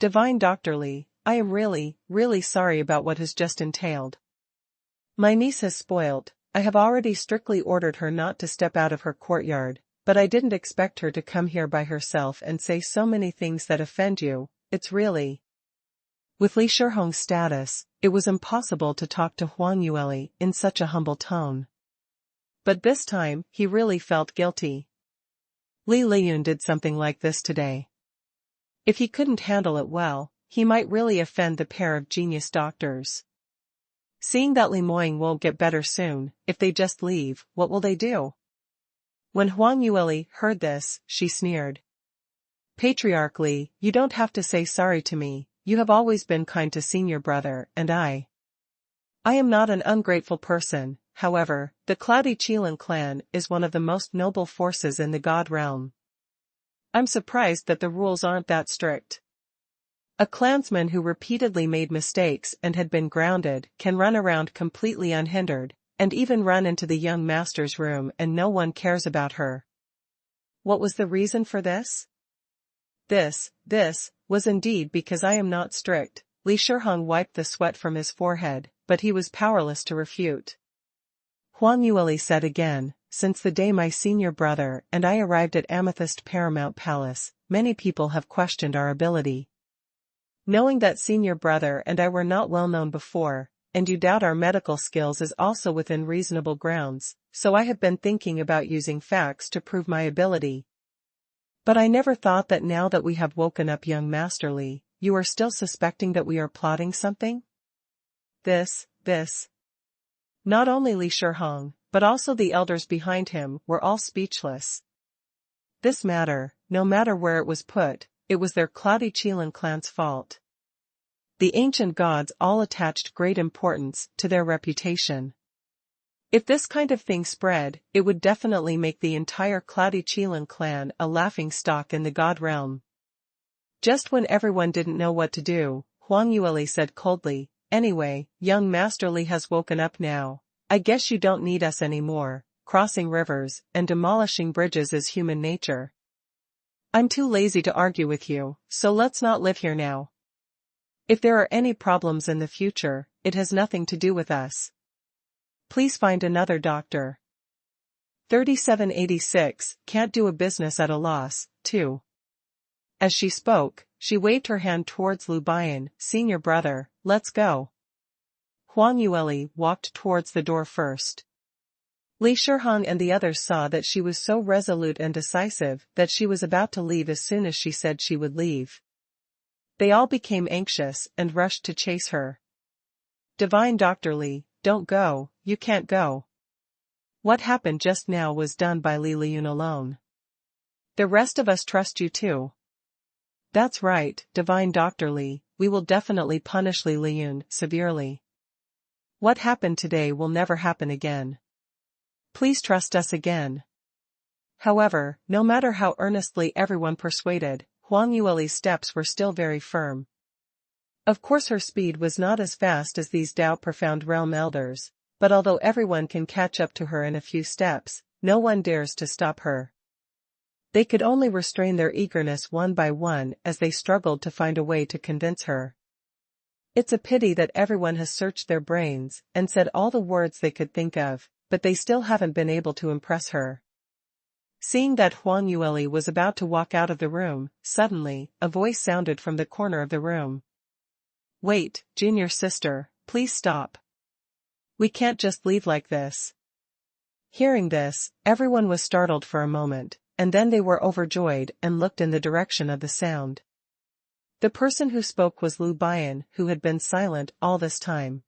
Divine Dr. Li, I am really, really sorry about what has just entailed. My niece has spoiled. I have already strictly ordered her not to step out of her courtyard, but I didn't expect her to come here by herself and say so many things that offend you. It's really. With Li Shihong's status, it was impossible to talk to Huang Yueli in such a humble tone. But this time, he really felt guilty. Li Liyun did something like this today. If he couldn't handle it well, he might really offend the pair of genius doctors. Seeing that Li Moying won't get better soon, if they just leave, what will they do? When Huang Yueli heard this, she sneered. Patriarch Li, you don't have to say sorry to me, you have always been kind to senior brother, and I am not an ungrateful person. However, the Cloudy Qilin clan is one of the most noble forces in the God realm. I'm surprised that the rules aren't that strict. A clansman who repeatedly made mistakes and had been grounded can run around completely unhindered, and even run into the young master's room and no one cares about her. What was the reason for this? This was indeed because I am not strict. Li Shihong wiped the sweat from his forehead, but he was powerless to refute. Huang Yueli said again, since the day my senior brother and I arrived at Amethyst Paramount Palace, many people have questioned our ability. Knowing that senior brother and I were not well known before, and you doubt our medical skills is also within reasonable grounds, so I have been thinking about using facts to prove my ability. But I never thought that now that we have woken up young Master Li, you are still suspecting that we are plotting something? This. Not only Li Shihong, but also the elders behind him were all speechless. This matter, no matter where it was put, it was their Cloudy Qilin clan's fault. The ancient gods all attached great importance to their reputation. If this kind of thing spread, it would definitely make the entire Cloudy Qilin clan a laughingstock in the god realm. Just when everyone didn't know what to do, Huang Yueli said coldly, anyway, young Master Li has woken up now. I guess you don't need us anymore. Crossing rivers and demolishing bridges is human nature. I'm too lazy to argue with you, so let's not live here now. If there are any problems in the future, it has nothing to do with us. Please find another doctor. 3786, can't do a business at a loss, too. As she spoke, she waved her hand towards Lu Bian, senior brother, let's go. Huang Yueli walked towards the door first. Li Shihong and the others saw that she was so resolute and decisive that she was about to leave as soon as she said she would leave. They all became anxious and rushed to chase her. Divine Dr. Li, don't go, you can't go. What happened just now was done by Li Liyun alone. The rest of us trust you too. That's right, Divine Dr. Li, we will definitely punish Li Liyun severely. What happened today will never happen again. Please trust us again. However, no matter how earnestly everyone persuaded, Huang Yueli's steps were still very firm. Of course her speed was not as fast as these Dao Profound Realm elders, but although everyone can catch up to her in a few steps, no one dares to stop her. They could only restrain their eagerness one by one as they struggled to find a way to convince her. It's a pity that everyone has searched their brains and said all the words they could think of, but they still haven't been able to impress her. Seeing that Huang Yueli was about to walk out of the room, suddenly, a voice sounded from the corner of the room. Wait, junior sister, please stop. We can't just leave like this. Hearing this, everyone was startled for a moment, and then they were overjoyed and looked in the direction of the sound. The person who spoke was Lu Bian, who had been silent all this time.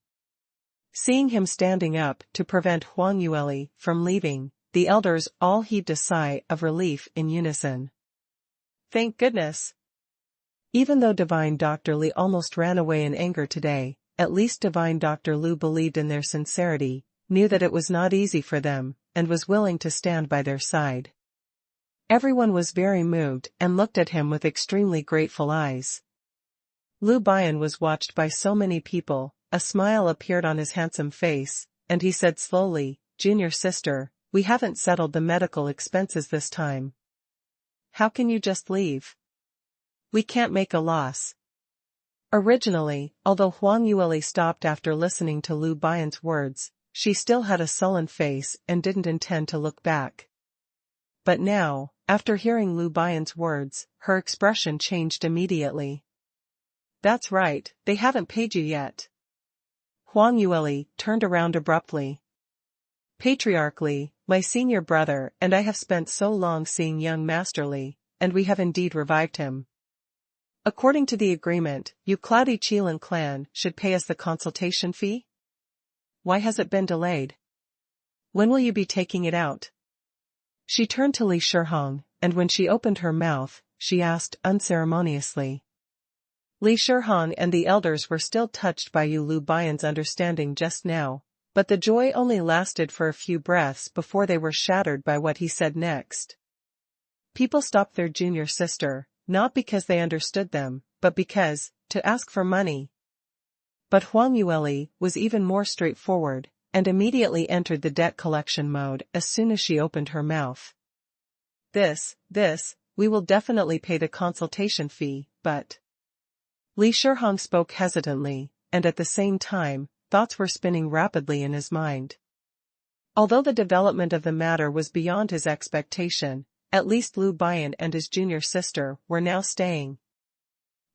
Seeing him standing up to prevent Huang Yueli from leaving, the elders all heaved a sigh of relief in unison. Thank goodness! Even though Divine Dr. Li almost ran away in anger today, at least Divine Dr. Lu believed in their sincerity, knew that it was not easy for them, and was willing to stand by their side. Everyone was very moved and looked at him with extremely grateful eyes. Liu Bian was watched by so many people, a smile appeared on his handsome face, and he said slowly, "Junior sister, we haven't settled the medical expenses this time. How can you just leave? We can't make a loss." Originally, although Huang Yueli stopped after listening to Liu Bian's words, she still had a sullen face and didn't intend to look back. But now, after hearing Liu Bian's words, her expression changed immediately. "That's right, they haven't paid you yet." Huang Yueli turned around abruptly. "Patriarchally, my senior brother and I have spent so long seeing young Master Li, and we have indeed revived him. According to the agreement, you Cloudy Qilin clan should pay us the consultation fee? Why has it been delayed? When will you be taking it out?" She turned to Li Shihong, and when she opened her mouth, she asked unceremoniously. Li Shihong and the elders were still touched by Liu Bian's understanding just now, but the joy only lasted for a few breaths before they were shattered by what he said next. People stopped their junior sister, not because they understood them, but because, to ask for money. But Huang Yueli was even more straightforward, and immediately entered the debt collection mode as soon as she opened her mouth. This, we will definitely pay the consultation fee, but... Li Shihong spoke hesitantly, and at the same time, thoughts were spinning rapidly in his mind. Although the development of the matter was beyond his expectation, at least Liu Bian and his junior sister were now staying.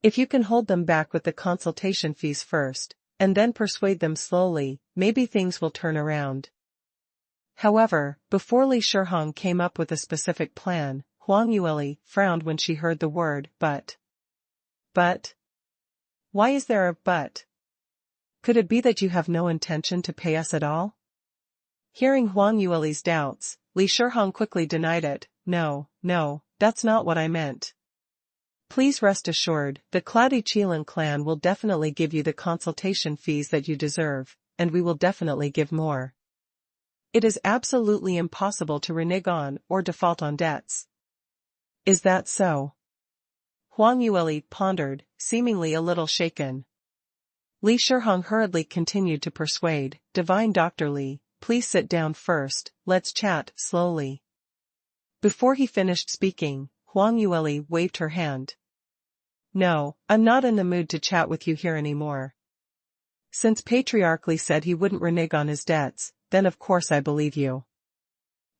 If you can hold them back with the consultation fees first, and then persuade them slowly, maybe things will turn around. However, before Li Shihong came up with a specific plan, Huang Yueli frowned when she heard the word but. But? Why is there a but? Could it be that you have no intention to pay us at all? Hearing Huang Yueli's doubts, Li Shihong quickly denied it. No, that's not what I meant. Please rest assured, the Cloudy Qilin clan will definitely give you the consultation fees that you deserve, and we will definitely give more. It is absolutely impossible to renege on or default on debts. Is that so? Huang Yueli pondered, seemingly a little shaken. Li Shihong hurriedly continued to persuade, Divine Dr. Li, please sit down first, let's chat slowly. Before he finished speaking, Huang Yueli waved her hand. No, I'm not in the mood to chat with you here anymore. Since Patriarchally said he wouldn't renege on his debts, then of course I believe you.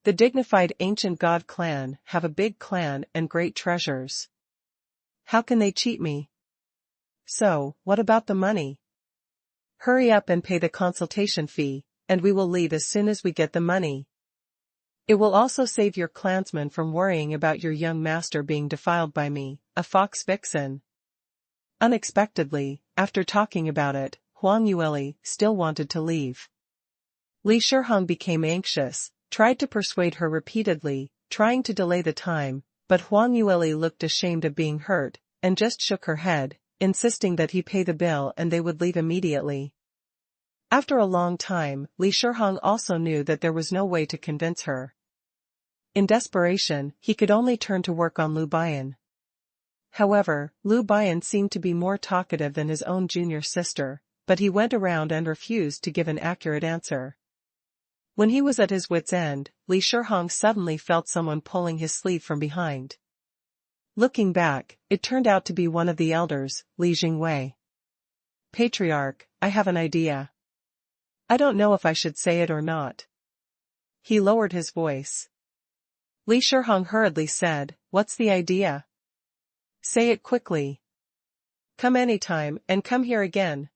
The dignified ancient god clan have a big clan and great treasures. How can they cheat me? So, what about the money? Hurry up and pay the consultation fee, and we will leave as soon as we get the money. It will also save your clansmen from worrying about your young master being defiled by me, a fox vixen. Unexpectedly, after talking about it, Huang Yueli still wanted to leave. Li Shihong became anxious, tried to persuade her repeatedly, trying to delay the time, but Huang Yueli looked ashamed of being hurt, and just shook her head, insisting that he pay the bill and they would leave immediately. After a long time, Li Shihong also knew that there was no way to convince her. In desperation, he could only turn to work on Liu Bian. However, Liu Bian seemed to be more talkative than his own junior sister, but he went around and refused to give an accurate answer. When he was at his wit's end, Li Shihong suddenly felt someone pulling his sleeve from behind. Looking back, it turned out to be one of the elders, Li Jingwei. Patriarch, I have an idea. I don't know if I should say it or not. He lowered his voice. Li Shihong hurriedly said, What's the idea? Say it quickly. Come anytime, and come here again.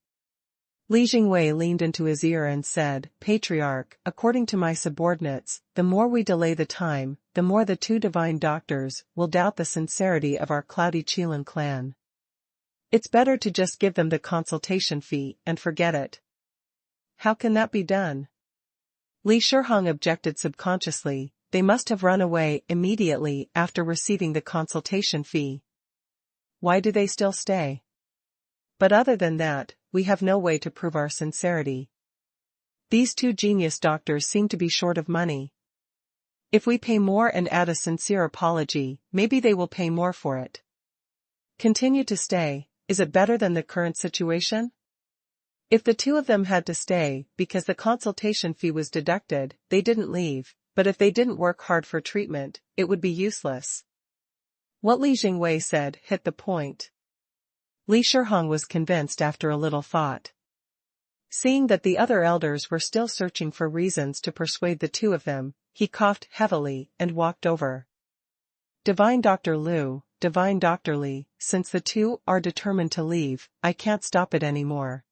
Li Jingwei leaned into his ear and said, Patriarch, according to my subordinates, the more we delay the time, the more the two divine doctors will doubt the sincerity of our Cloudy Qilin clan. It's better to just give them the consultation fee and forget it. How can that be done? Li Shihong objected subconsciously. They must have run away immediately after receiving the consultation fee. Why do they still stay? But other than that, we have no way to prove our sincerity. These two genius doctors seem to be short of money. If we pay more and add a sincere apology, maybe they will pay more for it. Continue to stay. Is it better than the current situation? If the two of them had to stay because the consultation fee was deducted, they didn't leave, but if they didn't work hard for treatment, it would be useless. What Li Jingwei said hit the point. Li Shihong was convinced after a little thought. Seeing that the other elders were still searching for reasons to persuade the two of them, he coughed heavily and walked over. Divine Dr. Lu, Divine Dr. Li, since the two are determined to leave, I can't stop it anymore.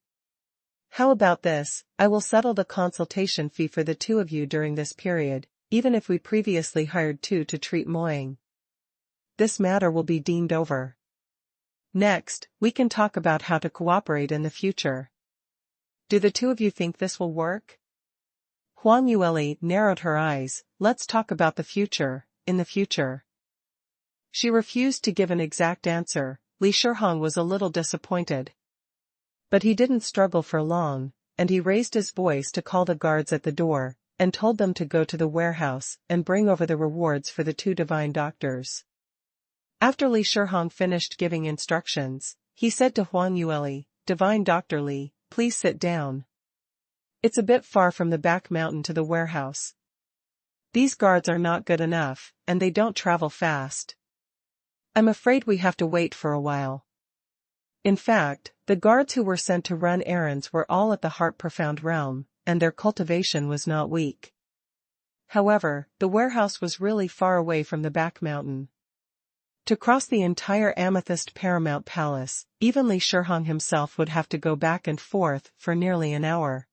How about this? I will settle the consultation fee for the two of you during this period, even if we previously hired two to treat Moying. This matter will be deemed over. Next, we can talk about how to cooperate in the future. Do the two of you think this will work? Huang Yueli narrowed her eyes. Let's talk about the future, in the future. She refused to give an exact answer. Li Shihong was a little disappointed. But he didn't struggle for long, and he raised his voice to call the guards at the door, and told them to go to the warehouse and bring over the rewards for the two divine doctors. After Li Shihong finished giving instructions, he said to Huang Yueli, Divine Dr. Li, please sit down. It's a bit far from the back mountain to the warehouse. These guards are not good enough, and they don't travel fast. I'm afraid we have to wait for a while. In fact, the guards who were sent to run errands were all at the Heart-Profound realm, and their cultivation was not weak. However, the warehouse was really far away from the back mountain. To cross the entire Amethyst Paramount Palace, even Li Shihong himself would have to go back and forth for nearly an hour.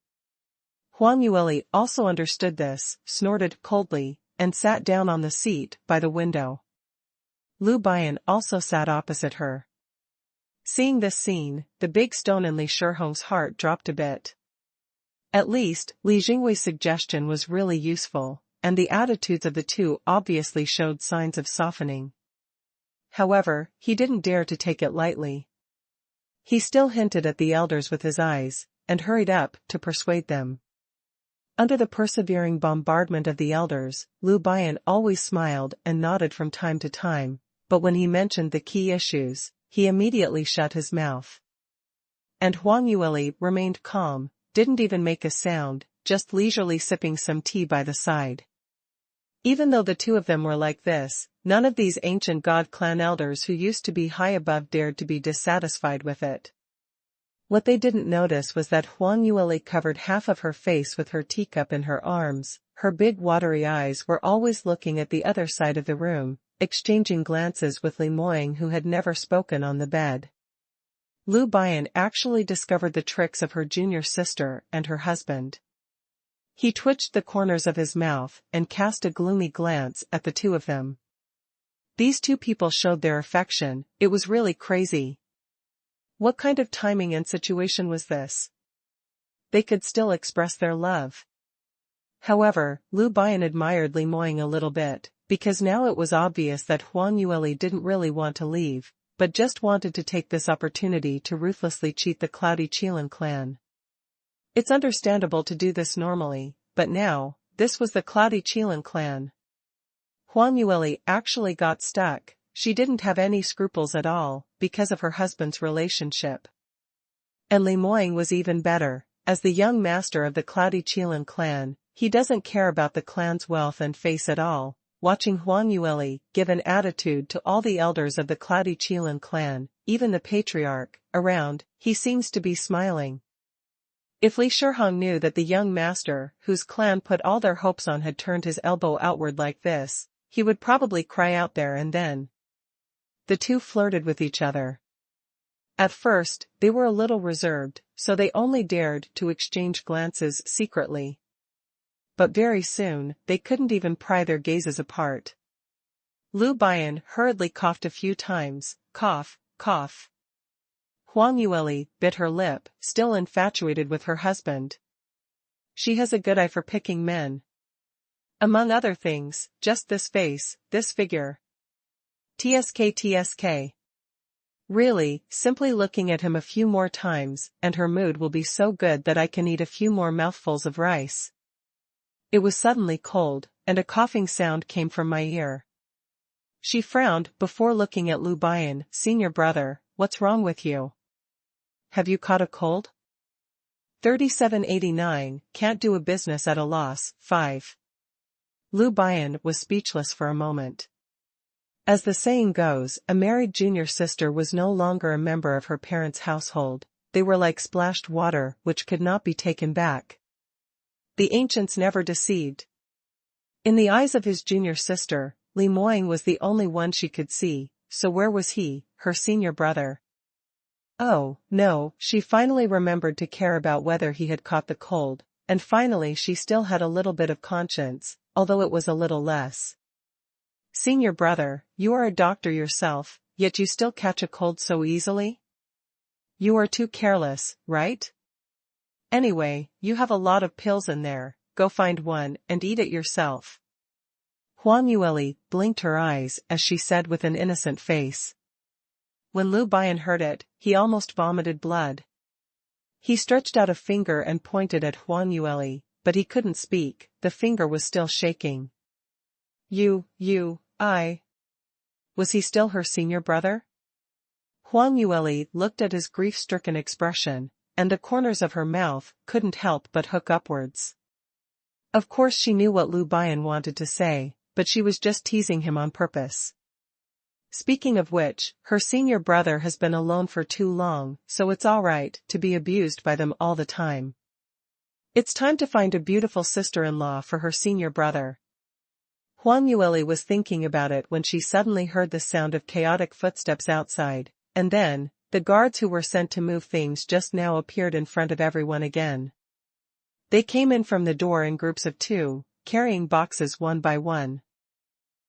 Huang Yueli also understood this, snorted coldly, and sat down on the seat by the window. Lu Bian also sat opposite her. Seeing this scene, the big stone in Li Shihong's heart dropped a bit. At least, Li Jingwei's suggestion was really useful, and the attitudes of the two obviously showed signs of softening. However, he didn't dare to take it lightly. He still hinted at the elders with his eyes, and hurried up to persuade them. Under the persevering bombardment of the elders, Lu Bian always smiled and nodded from time to time, but when he mentioned the key issues, he immediately shut his mouth. And Huang Yueli remained calm, didn't even make a sound, just leisurely sipping some tea by the side. Even though the two of them were like this, none of these ancient god clan elders who used to be high above dared to be dissatisfied with it. What they didn't notice was that Huang Yueli covered half of her face with her teacup in her arms, her big watery eyes were always looking at the other side of the room, exchanging glances with Li Moying who had never spoken on the bed. Lu Bian actually discovered the tricks of her junior sister and her husband. He twitched the corners of his mouth and cast a gloomy glance at the two of them. These two people showed their affection, it was really crazy. What kind of timing and situation was this? They could still express their love. However, Lu Bian admired Li Moying a little bit, because now it was obvious that Huang Yueli didn't really want to leave, but just wanted to take this opportunity to ruthlessly cheat the Cloudy Qilin clan. It's understandable to do this normally, but now, this was the Cloudy Qilin clan. Huang Yueli actually got stuck. She didn't have any scruples at all, because of her husband's relationship. And Li Moying was even better, as the young master of the Cloudy Qilin clan, he doesn't care about the clan's wealth and face at all. Watching Huang Yueli give an attitude to all the elders of the Cloudy Qilin clan, even the patriarch, around, he seems to be smiling. If Li Shihong knew that the young master, whose clan put all their hopes on had turned his elbow outward like this, he would probably cry out there and then. The two flirted with each other. At first, they were a little reserved, so they only dared to exchange glances secretly. But very soon, they couldn't even pry their gazes apart. Lu Bian hurriedly coughed a few times, cough, cough. Huang Yueli bit her lip, still infatuated with her husband. She has a good eye for picking men. Among other things, just this face, this figure. TSK. Really, simply looking at him a few more times, and her mood will be so good that I can eat a few more mouthfuls of rice. It was suddenly cold, and a coughing sound came from my ear. She frowned before looking at Lu Bian. Senior brother, what's wrong with you? Have you caught a cold? 3789, can't do a business at a loss. 5. Lu Bian was speechless for a moment. As the saying goes, a married junior sister was no longer a member of her parents' household. They were like splashed water which could not be taken back. The ancients never deceived. In the eyes of his junior sister, Li Moying was the only one she could see, so where was he, her senior brother? Oh, no, she finally remembered to care about whether he had caught the cold, and finally she still had a little bit of conscience, although it was a little less. Senior brother, you are a doctor yourself, yet you still catch a cold so easily? You are too careless, right? Anyway, you have a lot of pills in there, go find one and eat it yourself. Huang Yueli blinked her eyes as she said with an innocent face. When Lu Bian heard it, he almost vomited blood. He stretched out a finger and pointed at Huang Yueli, but he couldn't speak, the finger was still shaking. Was he still her senior brother? Huang Yueli looked at his grief-stricken expression, and the corners of her mouth couldn't help but hook upwards. Of course she knew what Lu Bian wanted to say, but she was just teasing him on purpose. Speaking of which, her senior brother has been alone for too long, so it's alright to be abused by them all the time. It's time to find a beautiful sister-in-law for her senior brother. Huang Yueli was thinking about it when she suddenly heard the sound of chaotic footsteps outside, and then, the guards who were sent to move things just now appeared in front of everyone again. They came in from the door in groups of 2, carrying boxes one by one.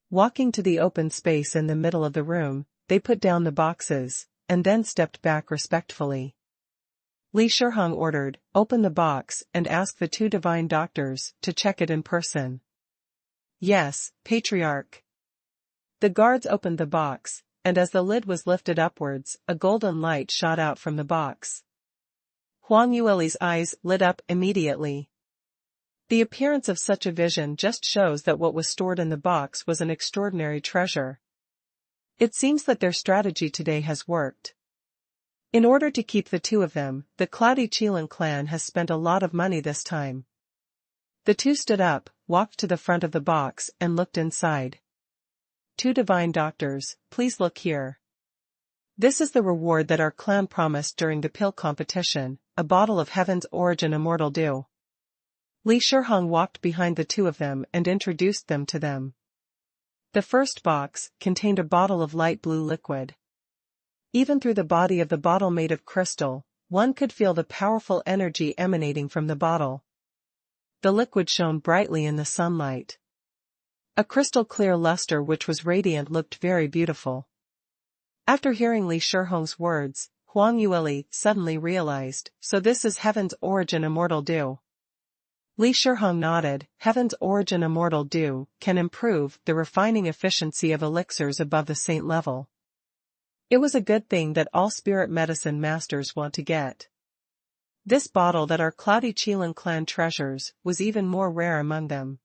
Walking to the open space in the middle of the room, they put down the boxes, and then stepped back respectfully. Li Shihong ordered, open the box and ask the 2 divine doctors to check it in person. Yes, Patriarch. The guards opened the box, and as the lid was lifted upwards, a golden light shot out from the box. Huang Yueli's eyes lit up immediately. The appearance of such a vision just shows that what was stored in the box was an extraordinary treasure. It seems that their strategy today has worked. In order to keep the 2 of them, the Cloudy Qilin clan has spent a lot of money this time. The 2 stood up, walked to the front of the box and looked inside. 2 divine doctors, please look here. This is the reward that our clan promised during the pill competition, a bottle of Heaven's Origin Immortal Dew. Li Shihong walked behind the 2 of them and introduced them to them. The first box contained a bottle of light blue liquid. Even through the body of the bottle made of crystal, one could feel the powerful energy emanating from the bottle. The liquid shone brightly in the sunlight. A crystal-clear luster which was radiant looked very beautiful. After hearing Li Shihong's words, Huang Yueli suddenly realized, so this is Heaven's Origin Immortal Dew. Li Shihong nodded, Heaven's Origin Immortal Dew can improve the refining efficiency of elixirs above the saint level. It was a good thing that all spirit medicine masters want to get. This bottle that our Cloudy Qilin clan treasures was even more rare among them.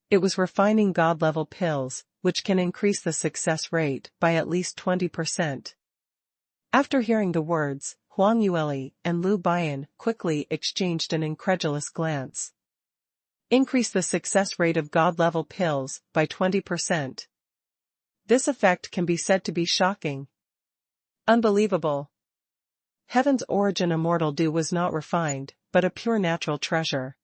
It was refining god-level pills, which can increase the success rate by at least 20%. After hearing the words, Huang Yueli and Lu Bian quickly exchanged an incredulous glance. Increase the success rate of god-level pills by 20%. This effect can be said to be shocking. Unbelievable. Heaven's Origin Immortal Dew was not refined, but a pure natural treasure.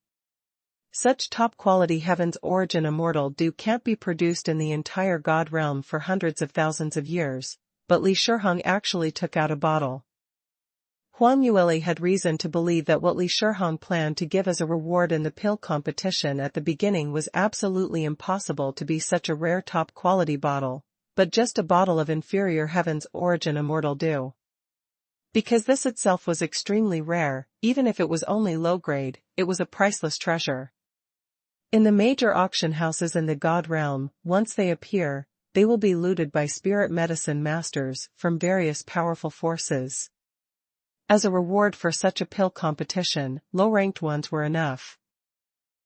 Such top-quality Heaven's Origin Immortal Dew can't be produced in the entire God realm for hundreds of thousands of years, but Li Shihong actually took out a bottle. Huang Yueli had reason to believe that what Li Shihong planned to give as a reward in the pill competition at the beginning was absolutely impossible to be such a rare top-quality bottle, but just a bottle of inferior Heaven's Origin Immortal Dew. Because this itself was extremely rare, even if it was only low-grade, it was a priceless treasure. In the major auction houses in the God realm, once they appear, they will be looted by spirit medicine masters from various powerful forces. As a reward for such a pill competition, low-ranked ones were enough.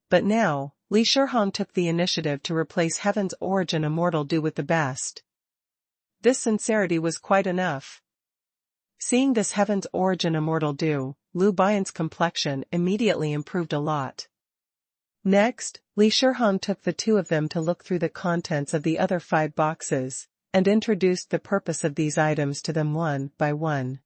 But now, Li Shihong took the initiative to replace Heaven's Origin Immortal Dew with the best. This sincerity was quite enough. Seeing this Heaven's Origin Immortal Dew, Lu Bian's complexion immediately improved a lot. Next, Li Shihong took the two of them to look through the contents of the other 5 boxes, and introduced the purpose of these items to them one by one.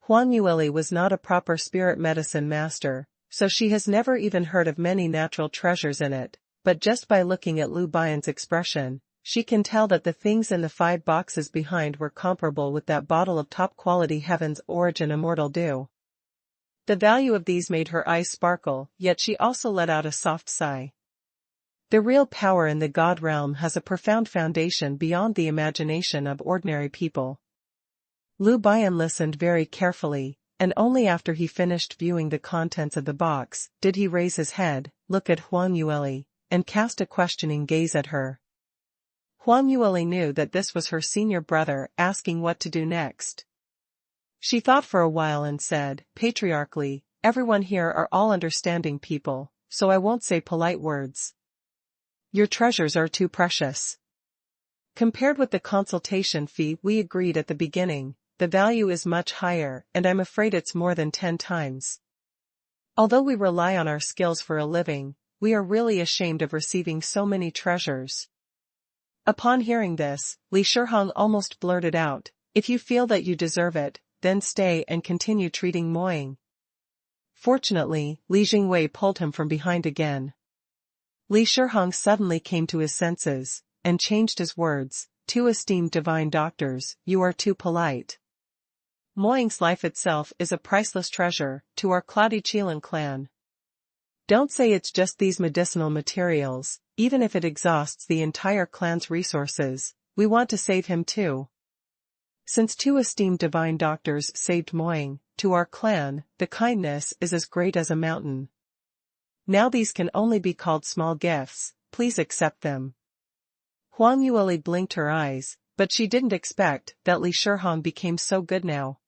Huang Yueli was not a proper spirit medicine master, so she has never even heard of many natural treasures in it, but just by looking at Lu Bian's expression, she can tell that the things in the 5 boxes behind were comparable with that bottle of top-quality Heaven's Origin Immortal Dew. The value of these made her eyes sparkle, yet she also let out a soft sigh. The real power in the God realm has a profound foundation beyond the imagination of ordinary people. Lu Bian listened very carefully, and only after he finished viewing the contents of the box did he raise his head, look at Huang Yueli, and cast a questioning gaze at her. Huang Yueli knew that this was her senior brother asking what to do next. She thought for a while and said, patriarchally, everyone here are all understanding people, so I won't say polite words. Your treasures are too precious. Compared with the consultation fee we agreed at the beginning, the value is much higher, and I'm afraid it's more than 10 times. Although we rely on our skills for a living, we are really ashamed of receiving so many treasures. Upon hearing this, Li Shihong almost blurted out, if you feel that you deserve it, then stay and continue treating Moying. Fortunately, Li Jingwei pulled him from behind again. Li Shihong suddenly came to his senses, and changed his words, "Two esteemed divine doctors, you are too polite. Moying's life itself is a priceless treasure to our Cloudy Qilin clan. Don't say it's just these medicinal materials, even if it exhausts the entire clan's resources, we want to save him too. Since 2 esteemed divine doctors saved Moying, to our clan, the kindness is as great as a mountain. Now these can only be called small gifts, please accept them." Huang Yueli blinked her eyes, but she didn't expect that Li Shihong became so good now.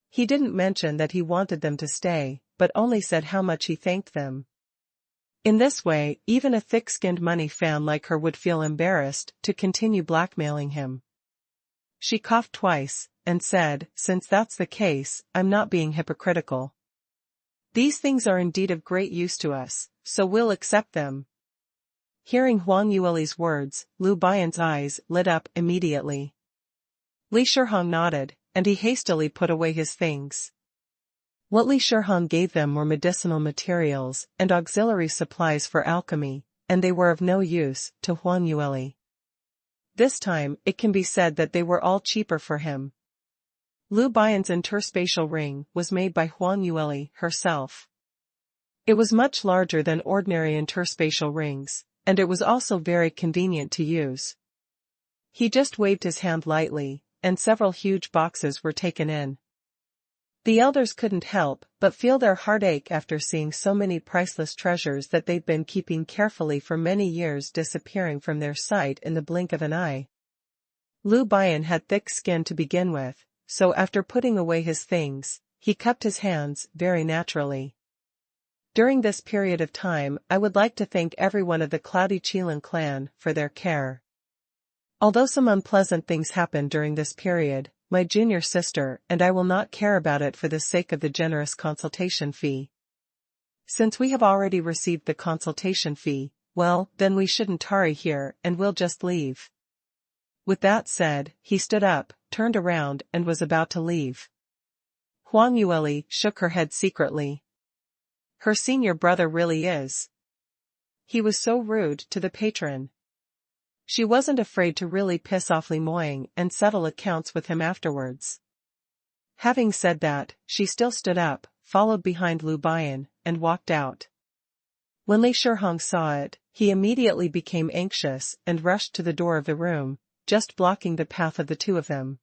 He didn't mention that he wanted them to stay, but only said how much he thanked them. In this way, even a thick-skinned money fan like her would feel embarrassed to continue blackmailing him. She coughed twice, and said, since that's the case, I'm not being hypocritical. These things are indeed of great use to us, so we'll accept them. Hearing Huang Yueli's words, Lu Bian's eyes lit up immediately. Li Shihong nodded, and he hastily put away his things. What Li Shihong gave them were medicinal materials and auxiliary supplies for alchemy, and they were of no use to Huang Yueli. This time, it can be said that they were all cheaper for him. Lu Bian's interspatial ring was made by Huang Yueli herself. It was much larger than ordinary interspatial rings, and it was also very convenient to use. He just waved his hand lightly, and several huge boxes were taken in. The elders couldn't help but feel their heart ache after seeing so many priceless treasures that they'd been keeping carefully for many years disappearing from their sight in the blink of an eye. Lu Bian had thick skin to begin with, so after putting away his things, he cupped his hands very naturally. During this period of time I would like to thank everyone of the Cloudy Qilin clan for their care. Although some unpleasant things happened during this period, my junior sister and I will not care about it for the sake of the generous consultation fee. Since we have already received the consultation fee, well, then we shouldn't tarry here and we'll just leave. With that said, he stood up, turned around and was about to leave. Huang Yueli shook her head secretly. Her senior brother really is. He was so rude to the patron. She wasn't afraid to really piss off Li Moying and settle accounts with him afterwards. Having said that, she still stood up, followed behind Lu Bian, and walked out. When Li Shihong saw it, he immediately became anxious and rushed to the door of the room, just blocking the path of the two of them.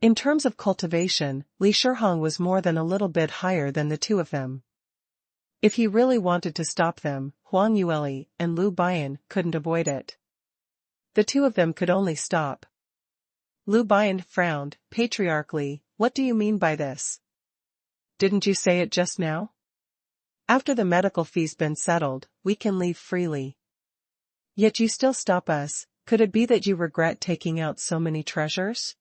In terms of cultivation, Li Shihong was more than a little bit higher than the two of them. If he really wanted to stop them, Huang Yueli and Lu Bian couldn't avoid it. The two of them could only stop. Lu Bian frowned, patriarchally. What do you mean by this? Didn't you say it just now? After the medical fee's been settled, we can leave freely. Yet you still stop us. Could it be that you regret taking out so many treasures?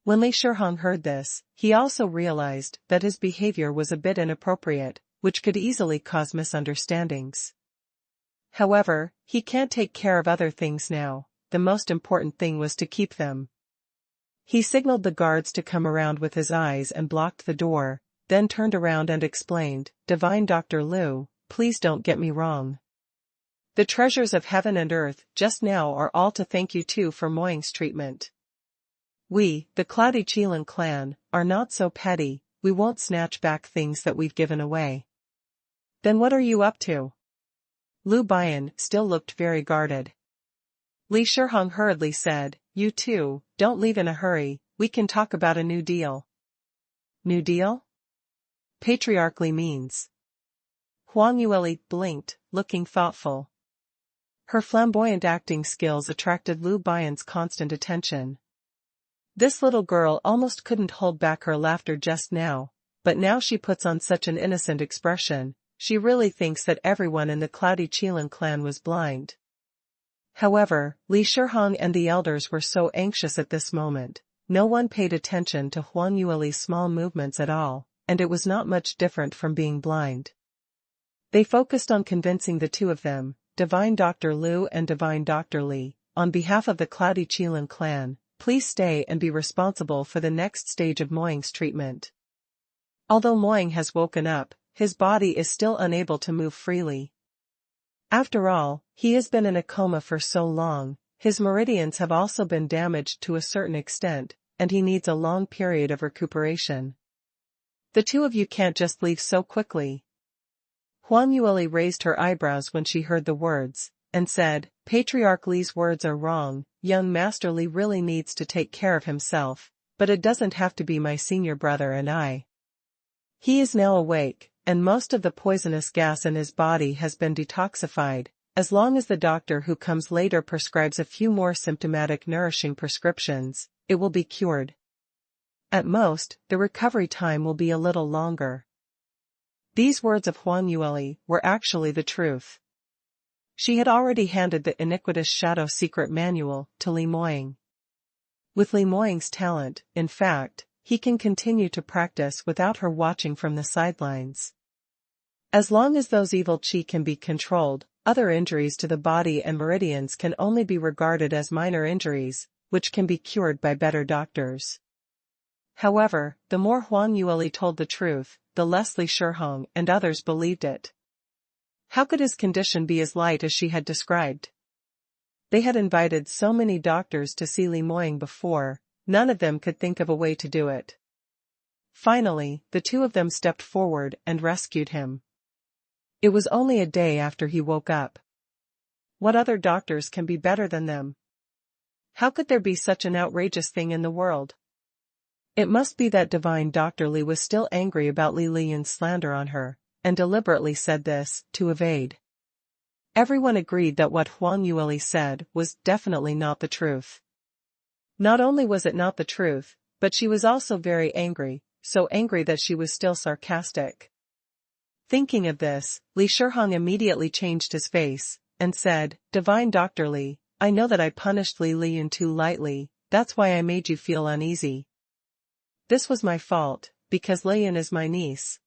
When Li Shihong heard this, he also realized that his behavior was a bit inappropriate, which could easily cause misunderstandings. However, he can't take care of other things now. The most important thing was to keep them. He signaled the guards to come around with his eyes and blocked the door, then turned around and explained, Divine Dr. Liu, please don't get me wrong. The treasures of heaven and earth just now are all to thank you too for Moying's treatment. We, the Cloudy Qilin clan, are not so petty. We won't snatch back things that we've given away. Then what are you up to? Lu Bian still looked very guarded. Li Shihong hurriedly said, You two, don't leave in a hurry, we can talk about a new deal. New deal? Patriarchally means. Huang Yueli blinked, looking thoughtful. Her flamboyant acting skills attracted Lu Bian's constant attention. This little girl almost couldn't hold back her laughter just now, but now she puts on such an innocent expression. She really thinks that everyone in the Cloudy Qilin clan was blind. However, Li Shihong and the elders were so anxious at this moment. No one paid attention to Huang Yueli's small movements at all, and it was not much different from being blind. They focused on convincing the two of them, Divine Dr. Liu and Divine Dr. Li, on behalf of the Cloudy Qilin clan, please stay and be responsible for the next stage of Moying's treatment. Although Moying has woken up, his body is still unable to move freely. After all, he has been in a coma for so long, his meridians have also been damaged to a certain extent, and he needs a long period of recuperation. The two of you can't just leave so quickly. Huang Yueli raised her eyebrows when she heard the words, and said, Patriarch Li's words are wrong, young Master Li really needs to take care of himself, but it doesn't have to be my senior brother and I. He is now awake, and most of the poisonous gas in his body has been detoxified. As long as the doctor who comes later prescribes a few more symptomatic nourishing prescriptions, it will be cured. At most, the recovery time will be a little longer. These words of Huang Yueli were actually the truth. She had already handed the iniquitous Shadow Secret Manual to Li Moying. With Li Moying's talent, in fact, he can continue to practice without her watching from the sidelines. As long as those evil qi can be controlled, other injuries to the body and meridians can only be regarded as minor injuries, which can be cured by better doctors. However, the more Huang Yueli told the truth, the less Li Shihong and others believed it. How could his condition be as light as she had described? They had invited so many doctors to see Li Moying before, none of them could think of a way to do it. Finally, the two of them stepped forward and rescued him. It was only a day after he woke up. What other doctors can be better than them? How could there be such an outrageous thing in the world? It must be that Divine Dr. Li was still angry about Li Liyun's slander on her, and deliberately said this, to evade. Everyone agreed that what Huang Yueli said was definitely not the truth. Not only was it not the truth, but she was also very angry, so angry that she was still sarcastic. Thinking of this, Li Shihong immediately changed his face, and said, Divine Dr. Li, I know that I punished Li Liyun too lightly, that's why I made you feel uneasy. This was my fault, because Liyun is my niece.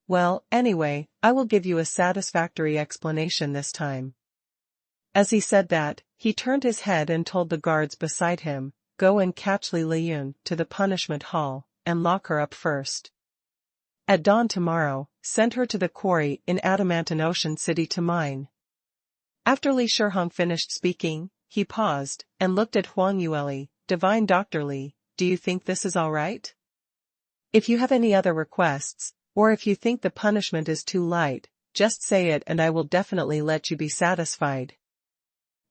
Well, anyway, I will give you a satisfactory explanation this time. As he said that, he turned his head and told the guards beside him, go and catch Li Liyun to the punishment hall, and lock her up first. At dawn tomorrow, send her to the quarry in Adamantine Ocean City to mine. After Li Shihong finished speaking, he paused, and looked at Huang Yueli, Divine Dr. Li, do you think this is all right? If you have any other requests, or if you think the punishment is too light, just say it and I will definitely let you be satisfied.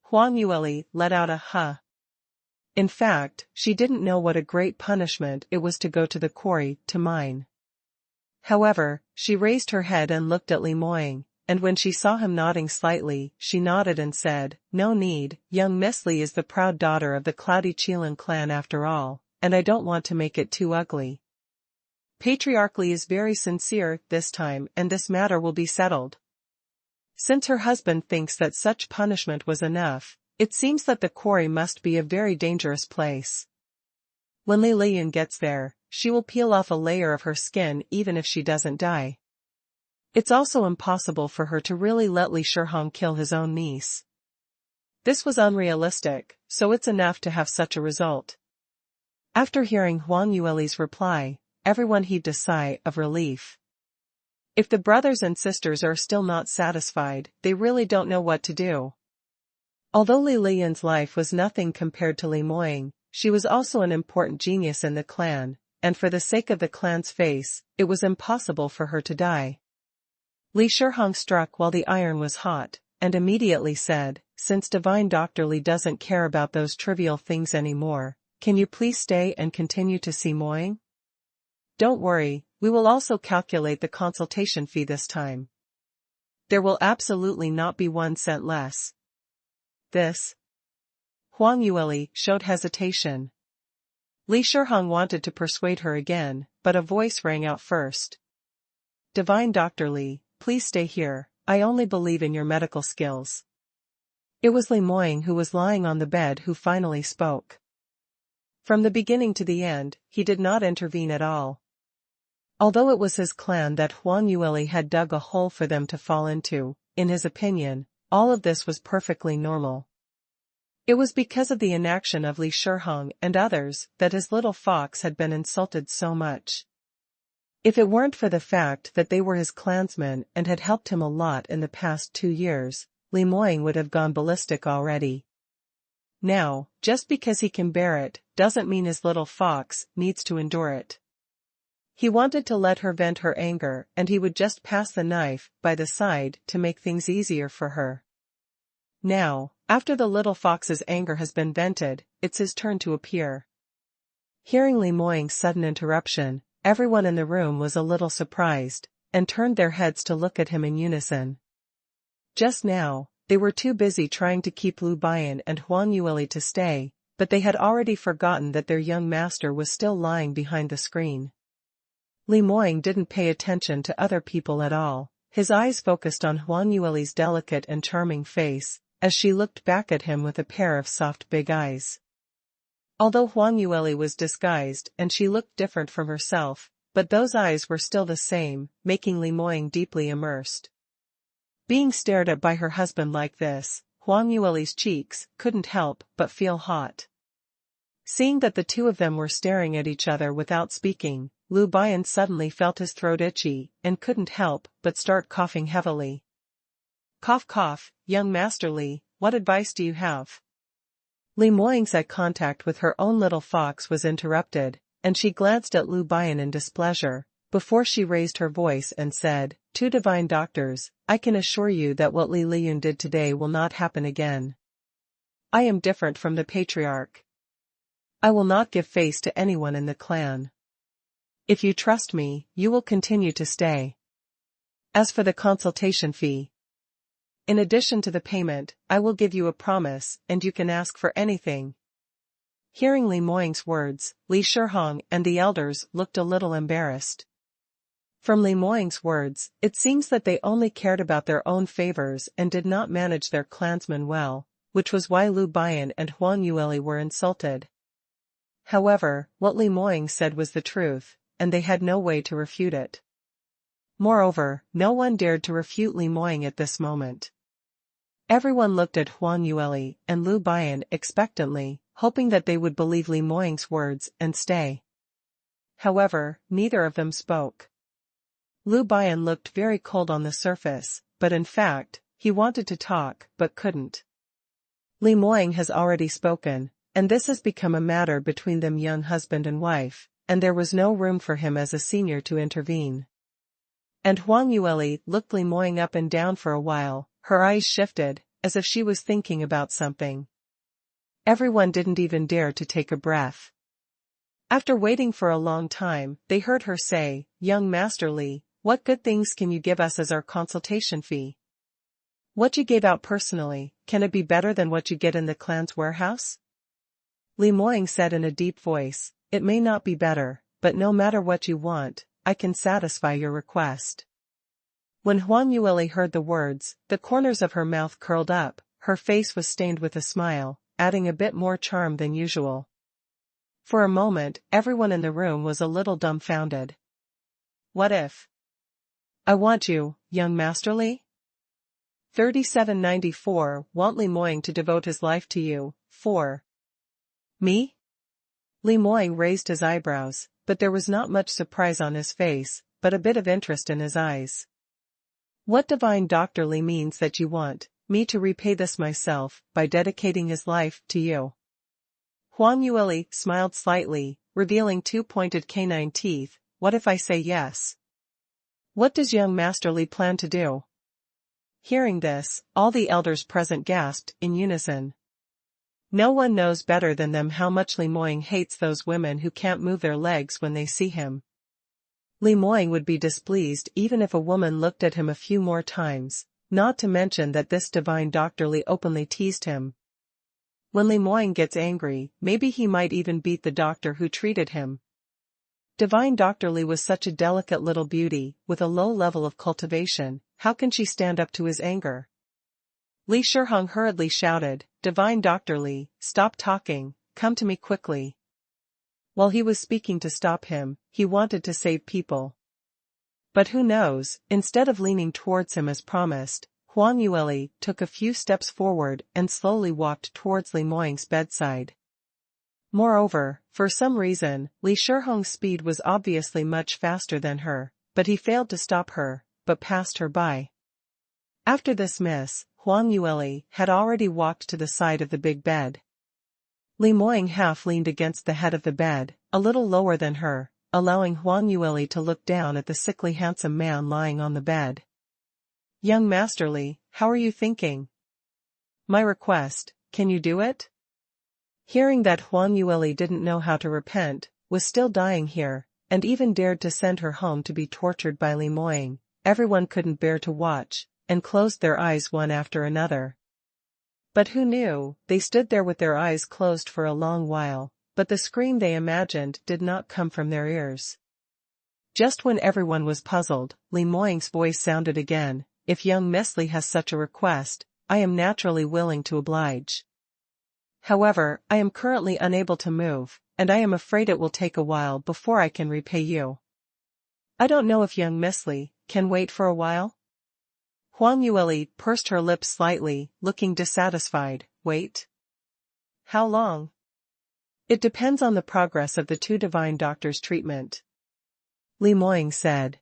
Huang Yueli let out a huh. In fact, she didn't know what a great punishment it was to go to the quarry to mine. However, she raised her head and looked at Li Moying, and when she saw him nodding slightly, she nodded and said, "No need, young Miss Li is the proud daughter of the Cloudy Qilin clan after all, and I don't want to make it too ugly. Patriarchally is very sincere this time and this matter will be settled." Since her husband thinks that such punishment was enough, it seems that the quarry must be a very dangerous place. When Li Liyun gets there, she will peel off a layer of her skin even if she doesn't die. It's also impossible for her to really let Li Shihong kill his own niece. This was unrealistic, so it's enough to have such a result. After hearing Huang Yueli's reply, everyone heaved a sigh of relief. If the brothers and sisters are still not satisfied, they really don't know what to do. Although Li Liyun's life was nothing compared to Li Moying, she was also an important genius in the clan, and for the sake of the clan's face, it was impossible for her to die. Li Shihong struck while the iron was hot, and immediately said, "Since Divine Dr. Li doesn't care about those trivial things anymore, can you please stay and continue to see Moying? Don't worry, we will also calculate the consultation fee this time. There will absolutely not be 1 cent less." This. Huang Yueli showed hesitation. Li Shihong wanted to persuade her again, but a voice rang out first. "Divine Dr. Li, please stay here, I only believe in your medical skills." It was Li Moying who was lying on the bed who finally spoke. From the beginning to the end, he did not intervene at all. Although it was his clan that Huang Yueli had dug a hole for them to fall into, in his opinion, all of this was perfectly normal. It was because of the inaction of Li Shihong and others that his little fox had been insulted so much. If it weren't for the fact that they were his clansmen and had helped him a lot in the past 2 years, Li Moying would have gone ballistic already. Now, just because he can bear it, doesn't mean his little fox needs to endure it. He wanted to let her vent her anger and he would just pass the knife by the side to make things easier for her. Now, after the little fox's anger has been vented, it's his turn to appear. Hearing Li Moying's sudden interruption, everyone in the room was a little surprised, and turned their heads to look at him in unison. Just now, they were too busy trying to keep Lu Bian and Huang Yueli to stay, but they had already forgotten that their young master was still lying behind the screen. Li Moying didn't pay attention to other people at all, his eyes focused on Huang Yueli's delicate and charming face, as she looked back at him with a pair of soft big eyes. Although Huang Yueli was disguised and she looked different from herself, but those eyes were still the same, making Li Moying deeply immersed. Being stared at by her husband like this, Huang Yueli's cheeks couldn't help but feel hot. Seeing that the two of them were staring at each other without speaking, Lu Bian suddenly felt his throat itchy and couldn't help but start coughing heavily. "Cough cough, young Master Li, what advice do you have?" Li Moying's eye contact with her own little fox was interrupted, and she glanced at Lu Bian in displeasure, before she raised her voice and said, "Two divine doctors, I can assure you that what Li Liyun did today will not happen again. I am different from the patriarch. I will not give face to anyone in the clan. If you trust me, you will continue to stay. As for the consultation fee, in addition to the payment, I will give you a promise, and you can ask for anything." Hearing Li Moying's words, Li Shihong and the elders looked a little embarrassed. From Li Moying's words, it seems that they only cared about their own favors and did not manage their clansmen well, which was why Lu Bian and Huang Yueli were insulted. However, what Li Moying said was the truth, and they had no way to refute it. Moreover, no one dared to refute Li Moying at this moment. Everyone looked at Huang Yueli and Lu Bian expectantly, hoping that they would believe Li Moying's words and stay. However, neither of them spoke. Lu Bian looked very cold on the surface, but in fact, he wanted to talk but couldn't. Li Moying has already spoken, and this has become a matter between them young husband and wife, and there was no room for him as a senior to intervene. And Huang Yueli looked Li Moying up and down for a while, her eyes shifted, as if she was thinking about something. Everyone didn't even dare to take a breath. After waiting for a long time, they heard her say, "Young Master Li, what good things can you give us as our consultation fee? What you gave out personally, can it be better than what you get in the clan's warehouse? Li Moying said in a deep voice, it may not be better, but no matter what you want, I can satisfy your request. When Huang Yueli heard the words, the corners of her mouth curled up, her face was stained with a smile, adding a bit more charm than usual. For a moment, everyone in the room was a little dumbfounded. What if? I want you, young Master Li? 3794 Want Li Moying to devote his life to you, 4. Me? Li Moying raised his eyebrows, but there was not much surprise on his face, but a bit of interest in his eyes. What divine Dr. Li means that you want me to repay this myself by dedicating his life to you? Huang Yueli smiled slightly, revealing two pointed canine teeth. What if I say yes? What does young Master Li plan to do? Hearing this, all the elders present gasped in unison. No one knows better than them how much Li Moying hates those women who can't move their legs when they see him. Li Moying would be displeased even if a woman looked at him a few more times, not to mention that this divine Dr. Li openly teased him. When Li Moying gets angry, maybe he might even beat the doctor who treated him. Divine Dr. Li was such a delicate little beauty, with a low level of cultivation, how can she stand up to his anger? Li Shiheng hurriedly shouted, Divine Dr. Li, stop talking, come to me quickly. While he was speaking to stop him, he wanted to save people. But who knows, instead of leaning towards him as promised, Huang Yueli took a few steps forward and slowly walked towards Li Moying's bedside. Moreover, for some reason, Li Shiheng's speed was obviously much faster than her, but he failed to stop her, but passed her by. After this miss, Huang Yueli had already walked to the side of the big bed. Li Moying half leaned against the head of the bed, a little lower than her, allowing Huang Yueli to look down at the sickly handsome man lying on the bed. Young Master Li, how are you thinking? My request, can you do it? Hearing that Huang Yueli didn't know how to repent, was still dying here, and even dared to send her home to be tortured by Li Moying, everyone couldn't bear to watch, and closed their eyes one after another. But who knew, they stood there with their eyes closed for a long while, but the scream they imagined did not come from their ears. Just when everyone was puzzled, Li Moying's voice sounded again, if young Miss Li has such a request, I am naturally willing to oblige. However, I am currently unable to move, and I am afraid it will take a while before I can repay you. I don't know if young Miss Li can wait for a while? Huang Yueli pursed her lips slightly, looking dissatisfied. Wait? How long? It depends on the progress of the two divine doctors' treatment. Li Moying said.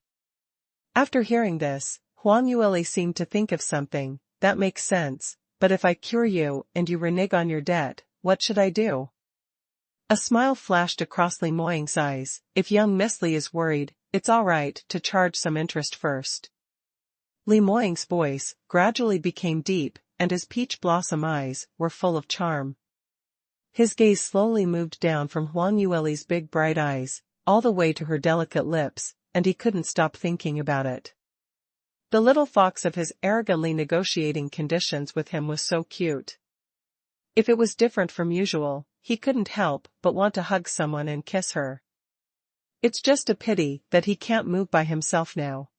After hearing this, Huang Yueli seemed to think of something. That makes sense, but if I cure you and you renege on your debt, what should I do? A smile flashed across Li Moying's eyes. If young Miss Li is worried, it's all right to charge some interest first. Li Moying's voice gradually became deep, and his peach blossom eyes were full of charm. His gaze slowly moved down from Huang Yueli's big bright eyes, all the way to her delicate lips, and he couldn't stop thinking about it. The little fox of his arrogantly negotiating conditions with him was so cute. If it was different from usual, he couldn't help but want to hug someone and kiss her. It's just a pity that he can't move by himself now.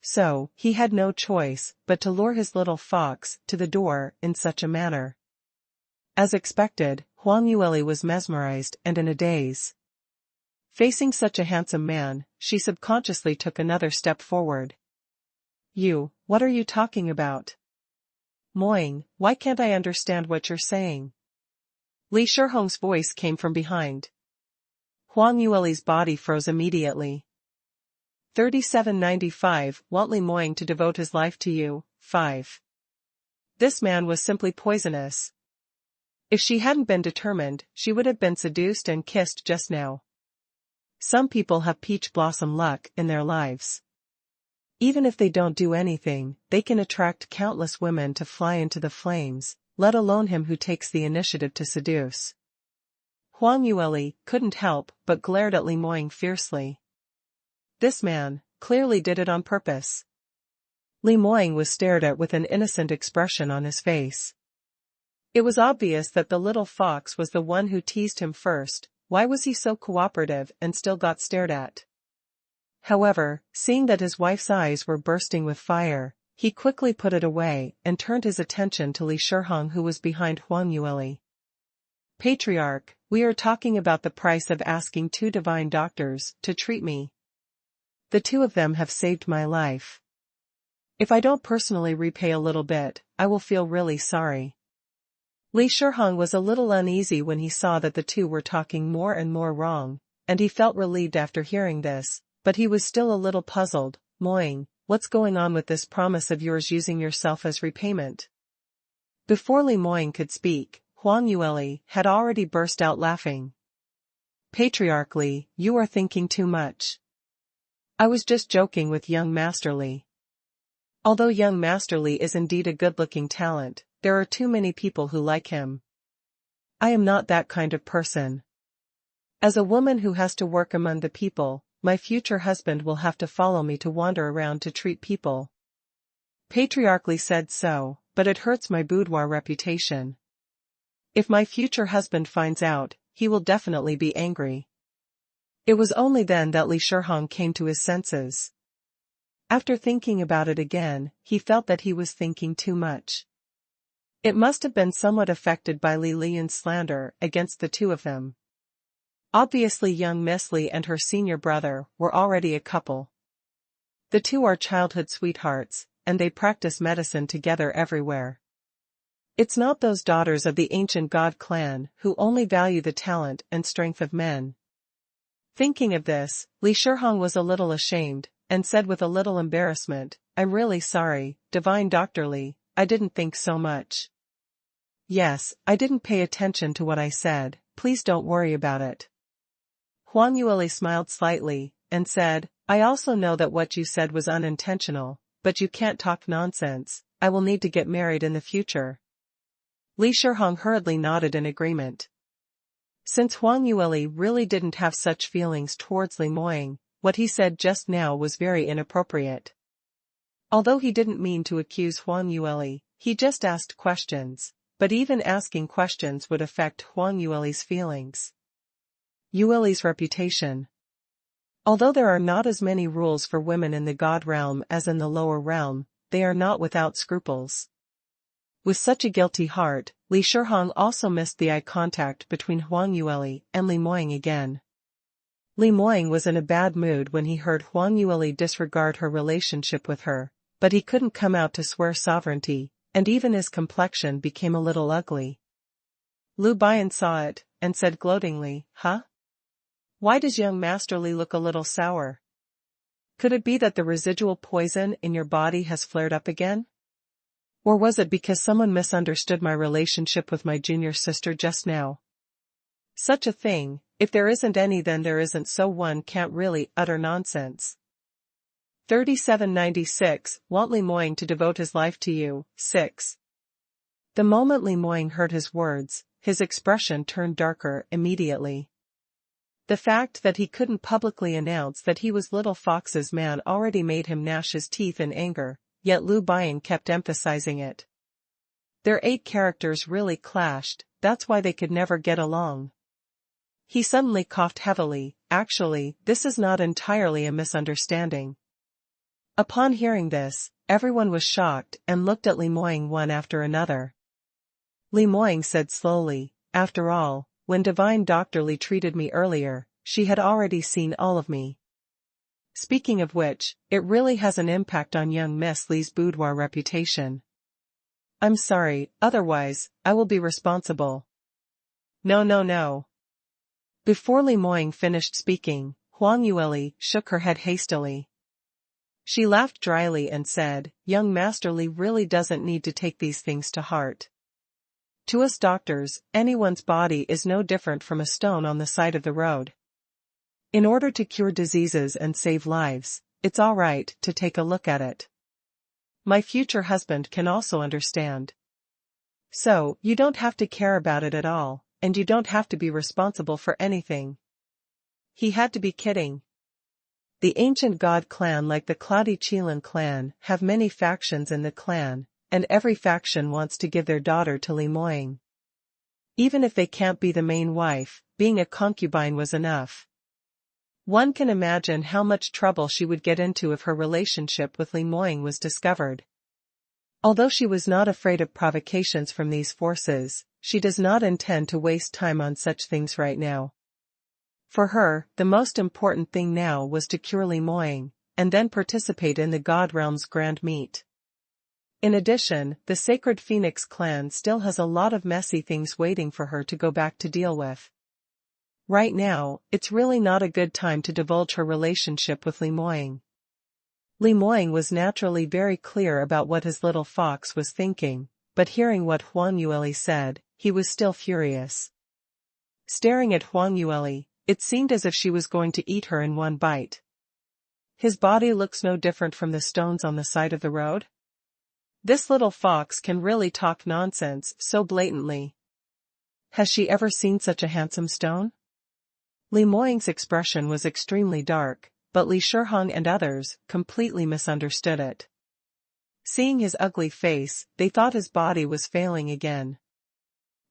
So, he had no choice but to lure his little fox to the door in such a manner. As expected, Huang Yueli was mesmerized and in a daze. Facing such a handsome man, she subconsciously took another step forward. What are you talking about? Moying, why can't I understand what you're saying? Li Shiheng's voice came from behind. Huang Yueli's body froze immediately. 3795 Want Li Moying to devote his life to you, 5. This man was simply poisonous. If she hadn't been determined, she would have been seduced and kissed just now. Some people have peach blossom luck in their lives. Even if they don't do anything, they can attract countless women to fly into the flames, let alone him who takes the initiative to seduce. Huang Yueli couldn't help but glared at Li Moying fiercely. This man, clearly did it on purpose. Li Moying was stared at with an innocent expression on his face. It was obvious that the little fox was the one who teased him first. Why was he so cooperative and still got stared at? However, seeing that his wife's eyes were bursting with fire, he quickly put it away and turned his attention to Li Shihong, who was behind Huang Yueli. Patriarch, we are talking about the price of asking 2 divine doctors to treat me. The 2 of them have saved my life. If I don't personally repay a little bit, I will feel really sorry. Li Shihong was a little uneasy when he saw that the 2 were talking more and more wrong, and he felt relieved after hearing this, but he was still a little puzzled. Moying, what's going on with this promise of yours using yourself as repayment? Before Li Moying could speak, Huang Yueli had already burst out laughing. Patriarchally, you are thinking too much. I was just joking with young Master Li. Although young Master Li is indeed a good-looking talent, there are too many people who like him. I am not that kind of person. As a woman who has to work among the people, my future husband will have to follow me to wander around to treat people. Patriarchally said so, but it hurts my boudoir reputation. If my future husband finds out, he will definitely be angry. It was only then that Li Shihong came to his senses. After thinking about it again, he felt that he was thinking too much. It must have been somewhat affected by Li Lian's slander against the 2 of them. Obviously young Miss Li and her senior brother were already a couple. The 2 are childhood sweethearts, and they practice medicine together everywhere. It's not those daughters of the ancient god clan who only value the talent and strength of men. Thinking of this, Li Shihong was a little ashamed, and said with a little embarrassment, I'm really sorry, Divine Dr. Li, I didn't think so much. Yes, I didn't pay attention to what I said, please don't worry about it. Huang Yueli smiled slightly, and said, I also know that what you said was unintentional, but you can't talk nonsense, I will need to get married in the future. Li Shihong hurriedly nodded in agreement. Since Huang Yueli really didn't have such feelings towards Li Moying, what he said just now was very inappropriate. Although he didn't mean to accuse Huang Yueli, he just asked questions, but even asking questions would affect Huang Yueli's feelings. Yueli's reputation. Although there are not as many rules for women in the god realm as in the lower realm, they are not without scruples. With such a guilty heart, Li Shihong also missed the eye contact between Huang Yueli and Li Moying again. Li Moying was in a bad mood when he heard Huang Yueli disregard her relationship with her, but he couldn't come out to swear sovereignty, and even his complexion became a little ugly. Lu Bian saw it, and said gloatingly, Huh? Why does young Master Li look a little sour? Could it be that the residual poison in your body has flared up again? Or was it because someone misunderstood my relationship with my junior sister just now? Such a thing, if there isn't any then there isn't, so one can't really utter nonsense. 3796, Want Li Moying to devote his life to you, 6. The moment Li Moying heard his words, his expression turned darker immediately. The fact that he couldn't publicly announce that he was Little Fox's man already made him gnash his teeth in anger, yet Lu Bian kept emphasizing it. Their 8 characters really clashed, that's why they could never get along. He suddenly coughed heavily. Actually, this is not entirely a misunderstanding. Upon hearing this, everyone was shocked and looked at Li Moying one after another. Li Moying said slowly, after all, when Divine Dr. Li treated me earlier, she had already seen all of me. Speaking of which, it really has an impact on young Miss Li's boudoir reputation. I'm sorry, otherwise, I will be responsible. No. Before Li Moying finished speaking, Huang Yueli shook her head hastily. She laughed dryly and said, Young Master Li really doesn't need to take these things to heart. To us doctors, anyone's body is no different from a stone on the side of the road. In order to cure diseases and save lives, it's all right to take a look at it. My future husband can also understand. So, you don't have to care about it at all, and you don't have to be responsible for anything. He had to be kidding. The ancient god clan like the Cloudy Qilin clan have many factions in the clan, and every faction wants to give their daughter to Li Moying. Even if they can't be the main wife, being a concubine was enough. One can imagine how much trouble she would get into if her relationship with Li Moying was discovered. Although she was not afraid of provocations from these forces, she does not intend to waste time on such things right now. For her, the most important thing now was to cure Li Moying, and then participate in the God Realm's grand meet. In addition, the Sacred Phoenix clan still has a lot of messy things waiting for her to go back to deal with. Right now, it's really not a good time to divulge her relationship with Li Moying. Li Moying was naturally very clear about what his little fox was thinking, but hearing what Huang Yueli said, he was still furious. Staring at Huang Yueli, it seemed as if she was going to eat her in one bite. His body looks no different from the stones on the side of the road. This little fox can really talk nonsense so blatantly. Has she ever seen such a handsome stone? Li Moying's expression was extremely dark, but Li Shihong and others completely misunderstood it. Seeing his ugly face, they thought his body was failing again.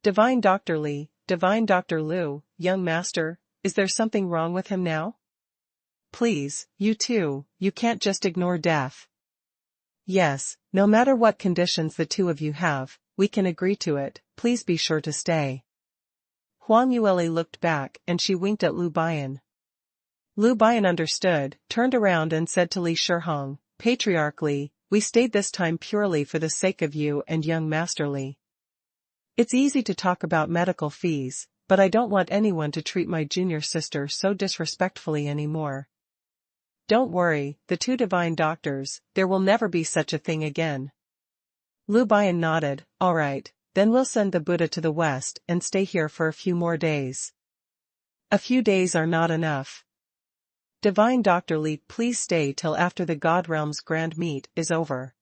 Divine Dr. Li, Divine Dr. Liu, young master, is there something wrong with him now? Please, you too, you can't just ignore death. Yes, no matter what conditions the two of you have, we can agree to it, please be sure to stay. Huang Yueli looked back and she winked at Liu Bian. Liu Bian understood, turned around and said to Li Shihong, Patriarch Li, we stayed this time purely for the sake of you and young Master Li. It's easy to talk about medical fees, but I don't want anyone to treat my junior sister so disrespectfully anymore. Don't worry, the two divine doctors, there will never be such a thing again. Liu Bian nodded, all right, then we'll send the Buddha to the west and stay here for a few more days. A few days are not enough. Divine Dr. Li, please stay till after the God Realm's grand meet is over.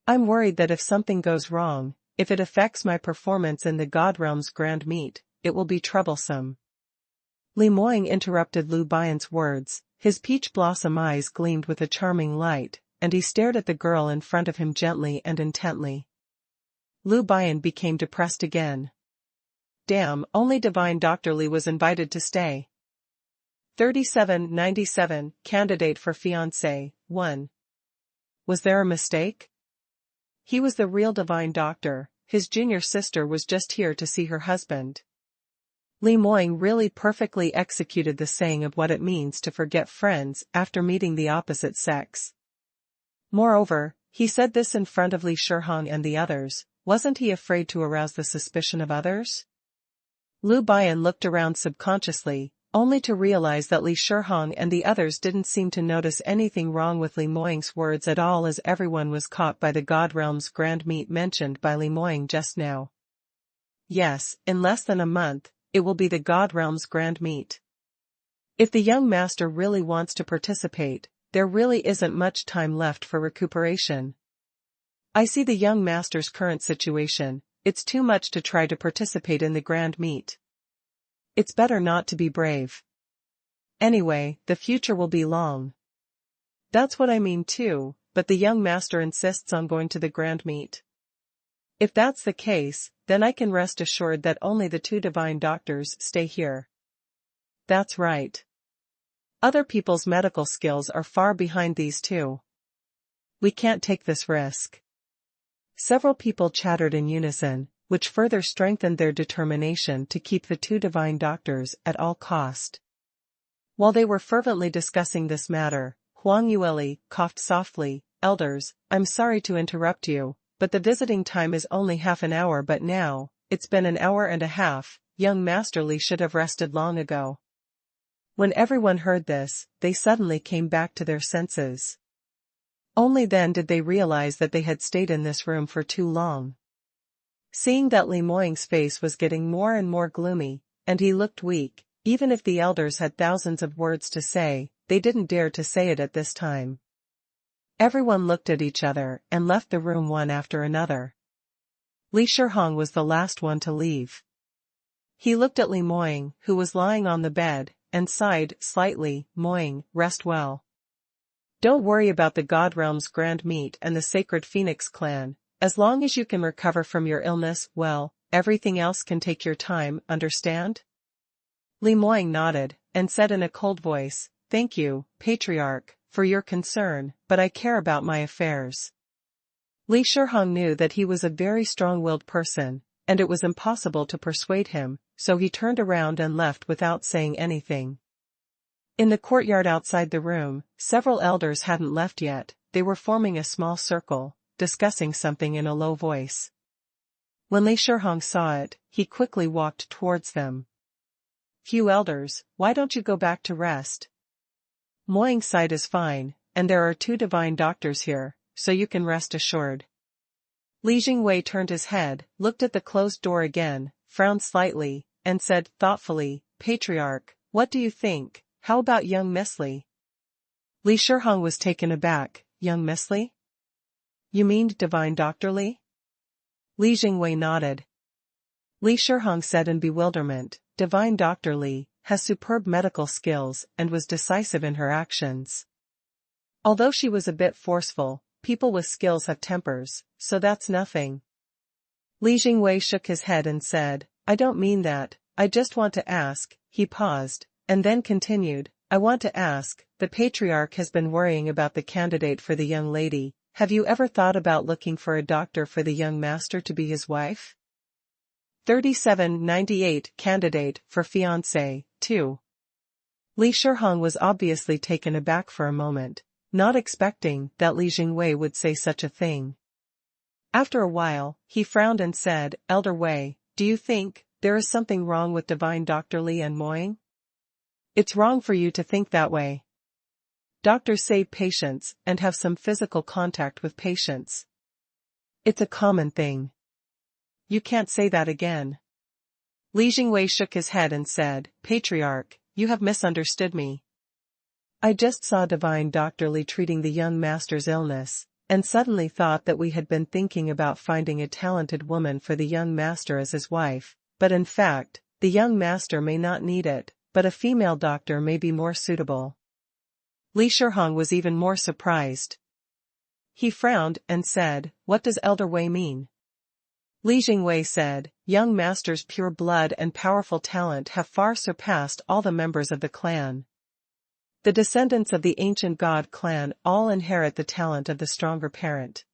I'm worried that if something goes wrong, if it affects my performance in the God Realm's grand meet, it will be troublesome. Li Moying interrupted Liu Bian's words, his peach blossom eyes gleamed with a charming light, and he stared at the girl in front of him gently and intently. Liu Bian became depressed again. Damn, only Divine Dr. Li was invited to stay. 3797, candidate for fiancé, 1. Was there a mistake? He was the real Divine Doctor, his junior sister was just here to see her husband. Li Moying really perfectly executed the saying of what it means to forget friends after meeting the opposite sex. Moreover, he said this in front of Li Shihong and the others, wasn't he afraid to arouse the suspicion of others? Liu Bian looked around subconsciously, only to realize that Li Shihong and the others didn't seem to notice anything wrong with Li Moying's words at all, as everyone was caught by the God Realm's grand meet mentioned by Li Moying just now. Yes, in less than a month, it will be the God Realm's grand meet. If the young master really wants to participate, there really isn't much time left for recuperation. I see the young master's current situation, it's too much to try to participate in the grand meet. It's better not to be brave. Anyway, the future will be long. That's what I mean too, but the young master insists on going to the grand meet. If that's the case, then I can rest assured that only the two divine doctors stay here. That's right. Other people's medical skills are far behind these two. We can't take this risk. Several people chattered in unison, which further strengthened their determination to keep the two divine doctors at all cost. While they were fervently discussing this matter, Huang Yueli coughed softly, Elders, I'm sorry to interrupt you, but the visiting time is only half an hour, but now, it's been an hour and a half, young Master Li should have rested long ago. When everyone heard this, they suddenly came back to their senses. Only then did they realize that they had stayed in this room for too long. Seeing that Li Moying's face was getting more and more gloomy, and he looked weak, even if the elders had thousands of words to say, they didn't dare to say it at this time. Everyone looked at each other and left the room one after another. Li Shihong was the last one to leave. He looked at Li Moying, who was lying on the bed, and sighed slightly, Moying, rest well. Don't worry about the God Realm's grand meet and the sacred Phoenix clan. As long as you can recover from your illness, well, everything else can take your time, understand? Li Moying nodded, and said in a cold voice, thank you, Patriarch, for your concern, but I care about my affairs. Li Shihong knew that he was a very strong-willed person, and it was impossible to persuade him, so he turned around and left without saying anything. In the courtyard outside the room, several elders hadn't left yet. They were forming a small circle, discussing something in a low voice. When Li Shihong saw it, he quickly walked towards them. Few elders, why don't you go back to rest? Moying's side is fine, and there are 2 divine doctors here, so you can rest assured. Li Jingwei turned his head, looked at the closed door again, frowned slightly, and said thoughtfully, Patriarch, what do you think? How about young Miss Li? Li Shihong was taken aback, young Miss Li? You mean divine Dr. Li? Li Jingwei nodded. Li Shihong said in bewilderment, divine Dr. Li has superb medical skills and was decisive in her actions. Although she was a bit forceful, people with skills have tempers, so that's nothing. Li Jingwei shook his head and said, I don't mean that, I just want to ask. He paused, and then continued, I want to ask, the Patriarch has been worrying about the candidate for the young lady. Have you ever thought about looking for a doctor for the young master to be his wife? 3798 Candidate for fiancé, 2. Li Shihong was obviously taken aback for a moment, not expecting that Li Jingwei would say such a thing. After a while, he frowned and said, Elder Wei, do you think there is something wrong with divine Dr. Li and Moying? It's wrong for you to think that way. Doctors save patients and have some physical contact with patients. It's a common thing. You can't say that again. Li Jingwei shook his head and said, Patriarch, you have misunderstood me. I just saw divine Dr. Li treating the young master's illness, and suddenly thought that we had been thinking about finding a talented woman for the young master as his wife, but in fact, the young master may not need it, but a female doctor may be more suitable. Li Shihong was even more surprised. He frowned and said, what does Elder Wei mean? Li Jingwei said, young master's pure blood and powerful talent have far surpassed all the members of the clan. The descendants of the ancient god clan all inherit the talent of the stronger parent.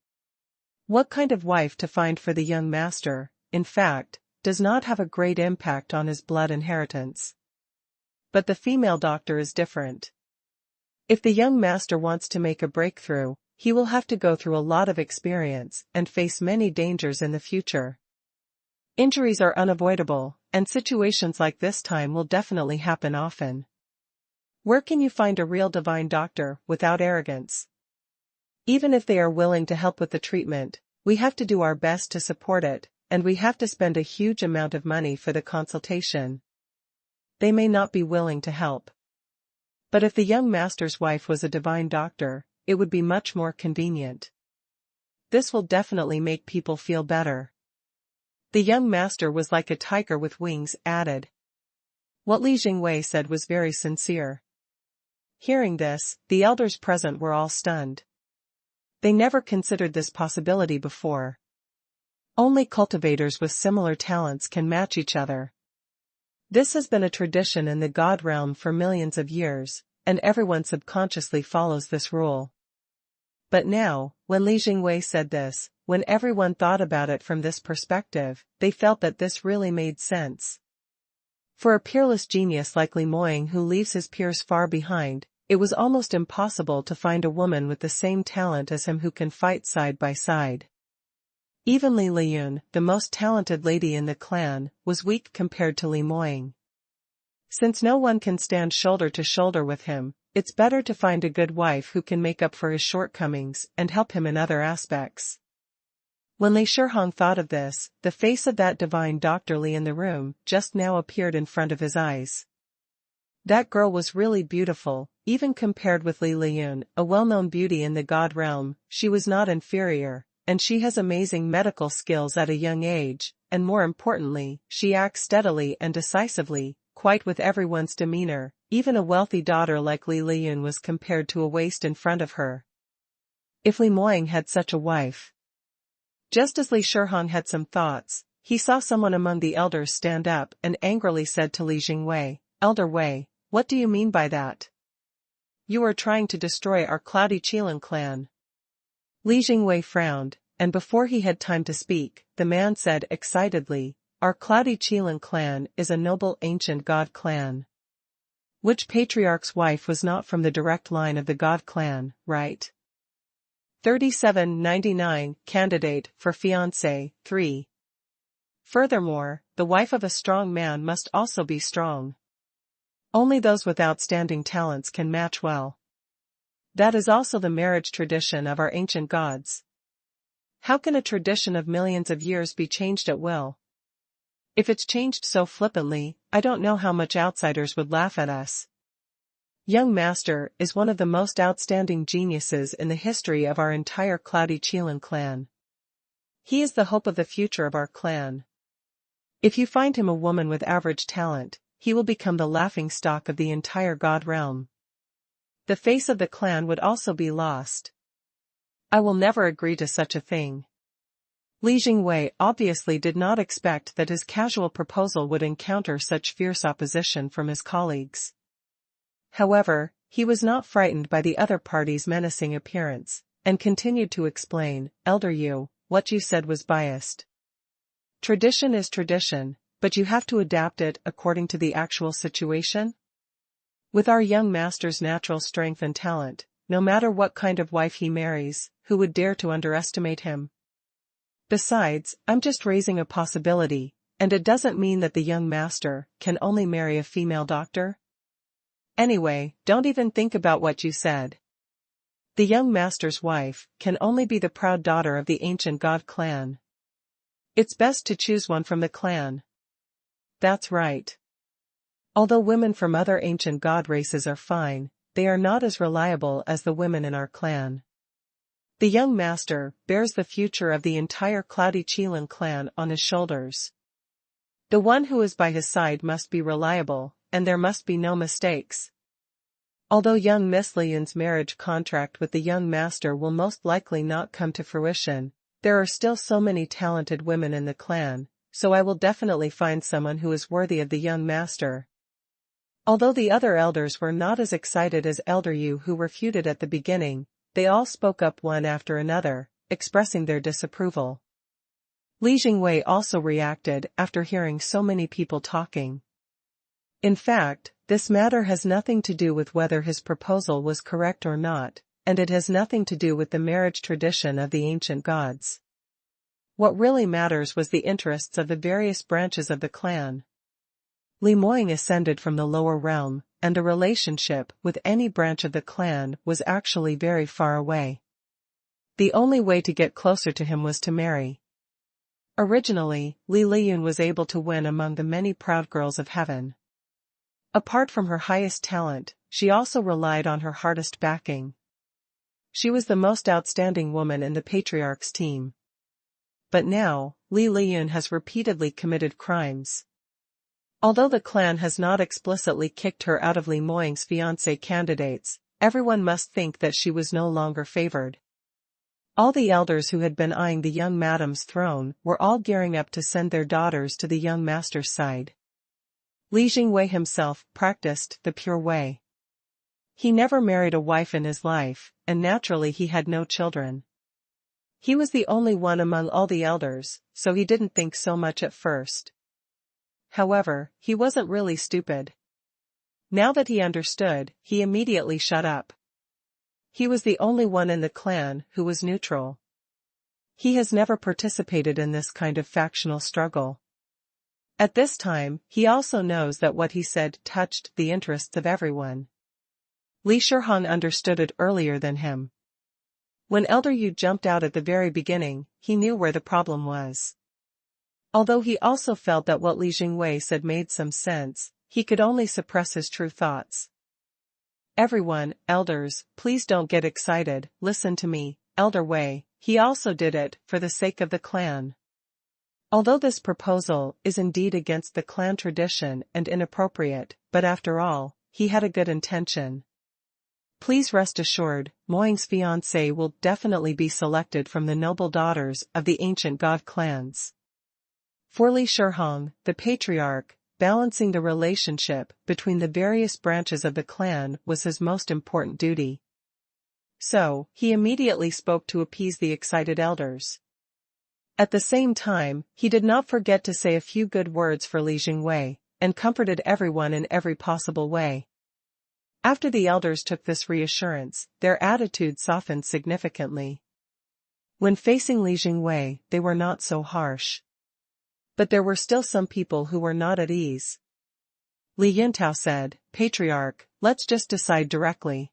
What kind of wife to find for the young master, in fact, does not have a great impact on his blood inheritance. But the female doctor is different. If the young master wants to make a breakthrough, he will have to go through a lot of experience and face many dangers in the future. Injuries are unavoidable, and situations like this time will definitely happen often. Where can you find a real divine doctor without arrogance? Even if they are willing to help with the treatment, we have to do our best to support it, and we have to spend a huge amount of money for the consultation. They may not be willing to help. But if the young master's wife was a divine doctor, it would be much more convenient. This will definitely make people feel better. The young master was like a tiger with wings, added. What Li Jingwei said was very sincere. Hearing this, the elders present were all stunned. They never considered this possibility before. Only cultivators with similar talents can match each other. This has been a tradition in the God realm for millions of years, and everyone subconsciously follows this rule. But now, when Li Jingwei said this, when everyone thought about it from this perspective, they felt that this really made sense. For a peerless genius like Li Moying who leaves his peers far behind, it was almost impossible to find a woman with the same talent as him who can fight side by side. Even Li Liyun, the most talented lady in the clan, was weak compared to Li Moying. Since no one can stand shoulder to shoulder with him, it's better to find a good wife who can make up for his shortcomings and help him in other aspects. When Li Shihong thought of this, the face of that divine Dr. Li in the room just now appeared in front of his eyes. That girl was really beautiful, even compared with Li Liyun, a well-known beauty in the God realm. She was not inferior, and she has amazing medical skills at a young age, and more importantly, she acts steadily and decisively, quite with everyone's demeanor. Even a wealthy daughter like Li Liyun was compared to a waste in front of her. If Li Moying had such a wife. Just as Li Shihong had some thoughts, he saw someone among the elders stand up and angrily said to Li Jingwei, "Elder Wei, what do you mean by that? You are trying to destroy our Cloudy Qilin clan." Li Jingwei frowned, and before he had time to speak, the man said excitedly, "Our Cloudy Qilin clan is a noble ancient god clan. Which patriarch's wife was not from the direct line of the god clan, right? 3799 Candidate for fiancé, 3. Furthermore, the wife of a strong man must also be strong. Only those with outstanding talents can match well. That is also the marriage tradition of our ancient gods. How can a tradition of millions of years be changed at will? If it's changed so flippantly, I don't know how much outsiders would laugh at us. Young Master is one of the most outstanding geniuses in the history of our entire Cloudy Qilin clan. He is the hope of the future of our clan. If you find him a woman with average talent, he will become the laughingstock of the entire god realm. The face of the clan would also be lost. I will never agree to such a thing." Li Jingwei obviously did not expect that his casual proposal would encounter such fierce opposition from his colleagues. However, he was not frightened by the other party's menacing appearance, and continued to explain, "Elder Yu, what you said was biased. Tradition is tradition, but you have to adapt it according to the actual situation. With our young master's natural strength and talent, no matter what kind of wife he marries, who would dare to underestimate him? Besides, I'm just raising a possibility, and it doesn't mean that the young master can only marry a female doctor. Anyway, don't even think about what you said. The young master's wife can only be the proud daughter of the ancient god clan. It's best to choose one from the clan." "That's right. Although women from other ancient god races are fine, they are not as reliable as the women in our clan. The young master bears the future of the entire Cloudy Qilin clan on his shoulders. The one who is by his side must be reliable, and there must be no mistakes. Although young Miss Liyun's marriage contract with the young master will most likely not come to fruition, there are still so many talented women in the clan, so I will definitely find someone who is worthy of the young master." Although the other elders were not as excited as Elder Yu, who refuted at the beginning, they all spoke up one after another, expressing their disapproval. Li Jingwei also reacted after hearing so many people talking. In fact, this matter has nothing to do with whether his proposal was correct or not, and it has nothing to do with the marriage tradition of the ancient gods. What really matters was the interests of the various branches of the clan. Li Moying ascended from the lower realm, and a relationship with any branch of the clan was actually very far away. The only way to get closer to him was to marry. Originally, Li Liyun was able to win among the many proud girls of heaven. Apart from her highest talent, she also relied on her hardest backing. She was the most outstanding woman in the patriarch's team. But now, Li Liyun has repeatedly committed crimes. Although the clan has not explicitly kicked her out of Li Moying's fiancé candidates, everyone must think that she was no longer favored. All the elders who had been eyeing the young madam's throne were all gearing up to send their daughters to the young master's side. Li Jingwei himself practiced the pure way. He never married a wife in his life, and naturally he had no children. He was the only one among all the elders, so he didn't think so much at first. However, he wasn't really stupid. Now that he understood, he immediately shut up. He was the only one in the clan who was neutral. He has never participated in this kind of factional struggle. At this time, he also knows that what he said touched the interests of everyone. Li Shihong understood it earlier than him. When Elder Yu jumped out at the very beginning, he knew where the problem was. Although he also felt that what Li Jingwei said made some sense, he could only suppress his true thoughts. "Everyone, elders, please don't get excited, listen to me, Elder Wei, he also did it for the sake of the clan. Although this proposal is indeed against the clan tradition and inappropriate, but after all, he had a good intention. Please rest assured, Moying's fiancée will definitely be selected from the noble daughters of the ancient god clans. For Li Shihong, the patriarch, balancing the relationship between the various branches of the clan was his most important duty. So, he immediately spoke to appease the excited elders. At the same time, he did not forget to say a few good words for Li Jingwei, and comforted everyone in every possible way. After the elders took this reassurance, their attitude softened significantly. When facing Li Jingwei, they were not so harsh. But there were still some people who were not at ease. Li Yuntao said, "Patriarch, let's just decide directly.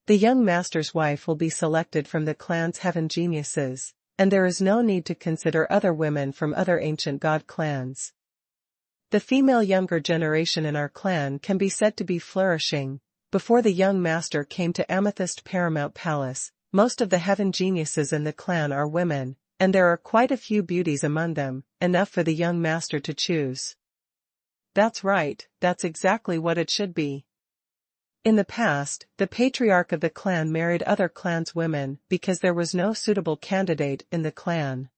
The young master's wife will be selected from the clan's heaven geniuses, and there is no need to consider other women from other ancient god clans. The female younger generation in our clan can be said to be flourishing. Before the young master came to Amethyst Paramount Palace, most of the heaven geniuses in the clan are women, and there are quite a few beauties among them, enough for the young master to choose." That's right, that's exactly what it should be. In the past, the patriarch of the clan married other clans' women because there was no suitable candidate in the clan.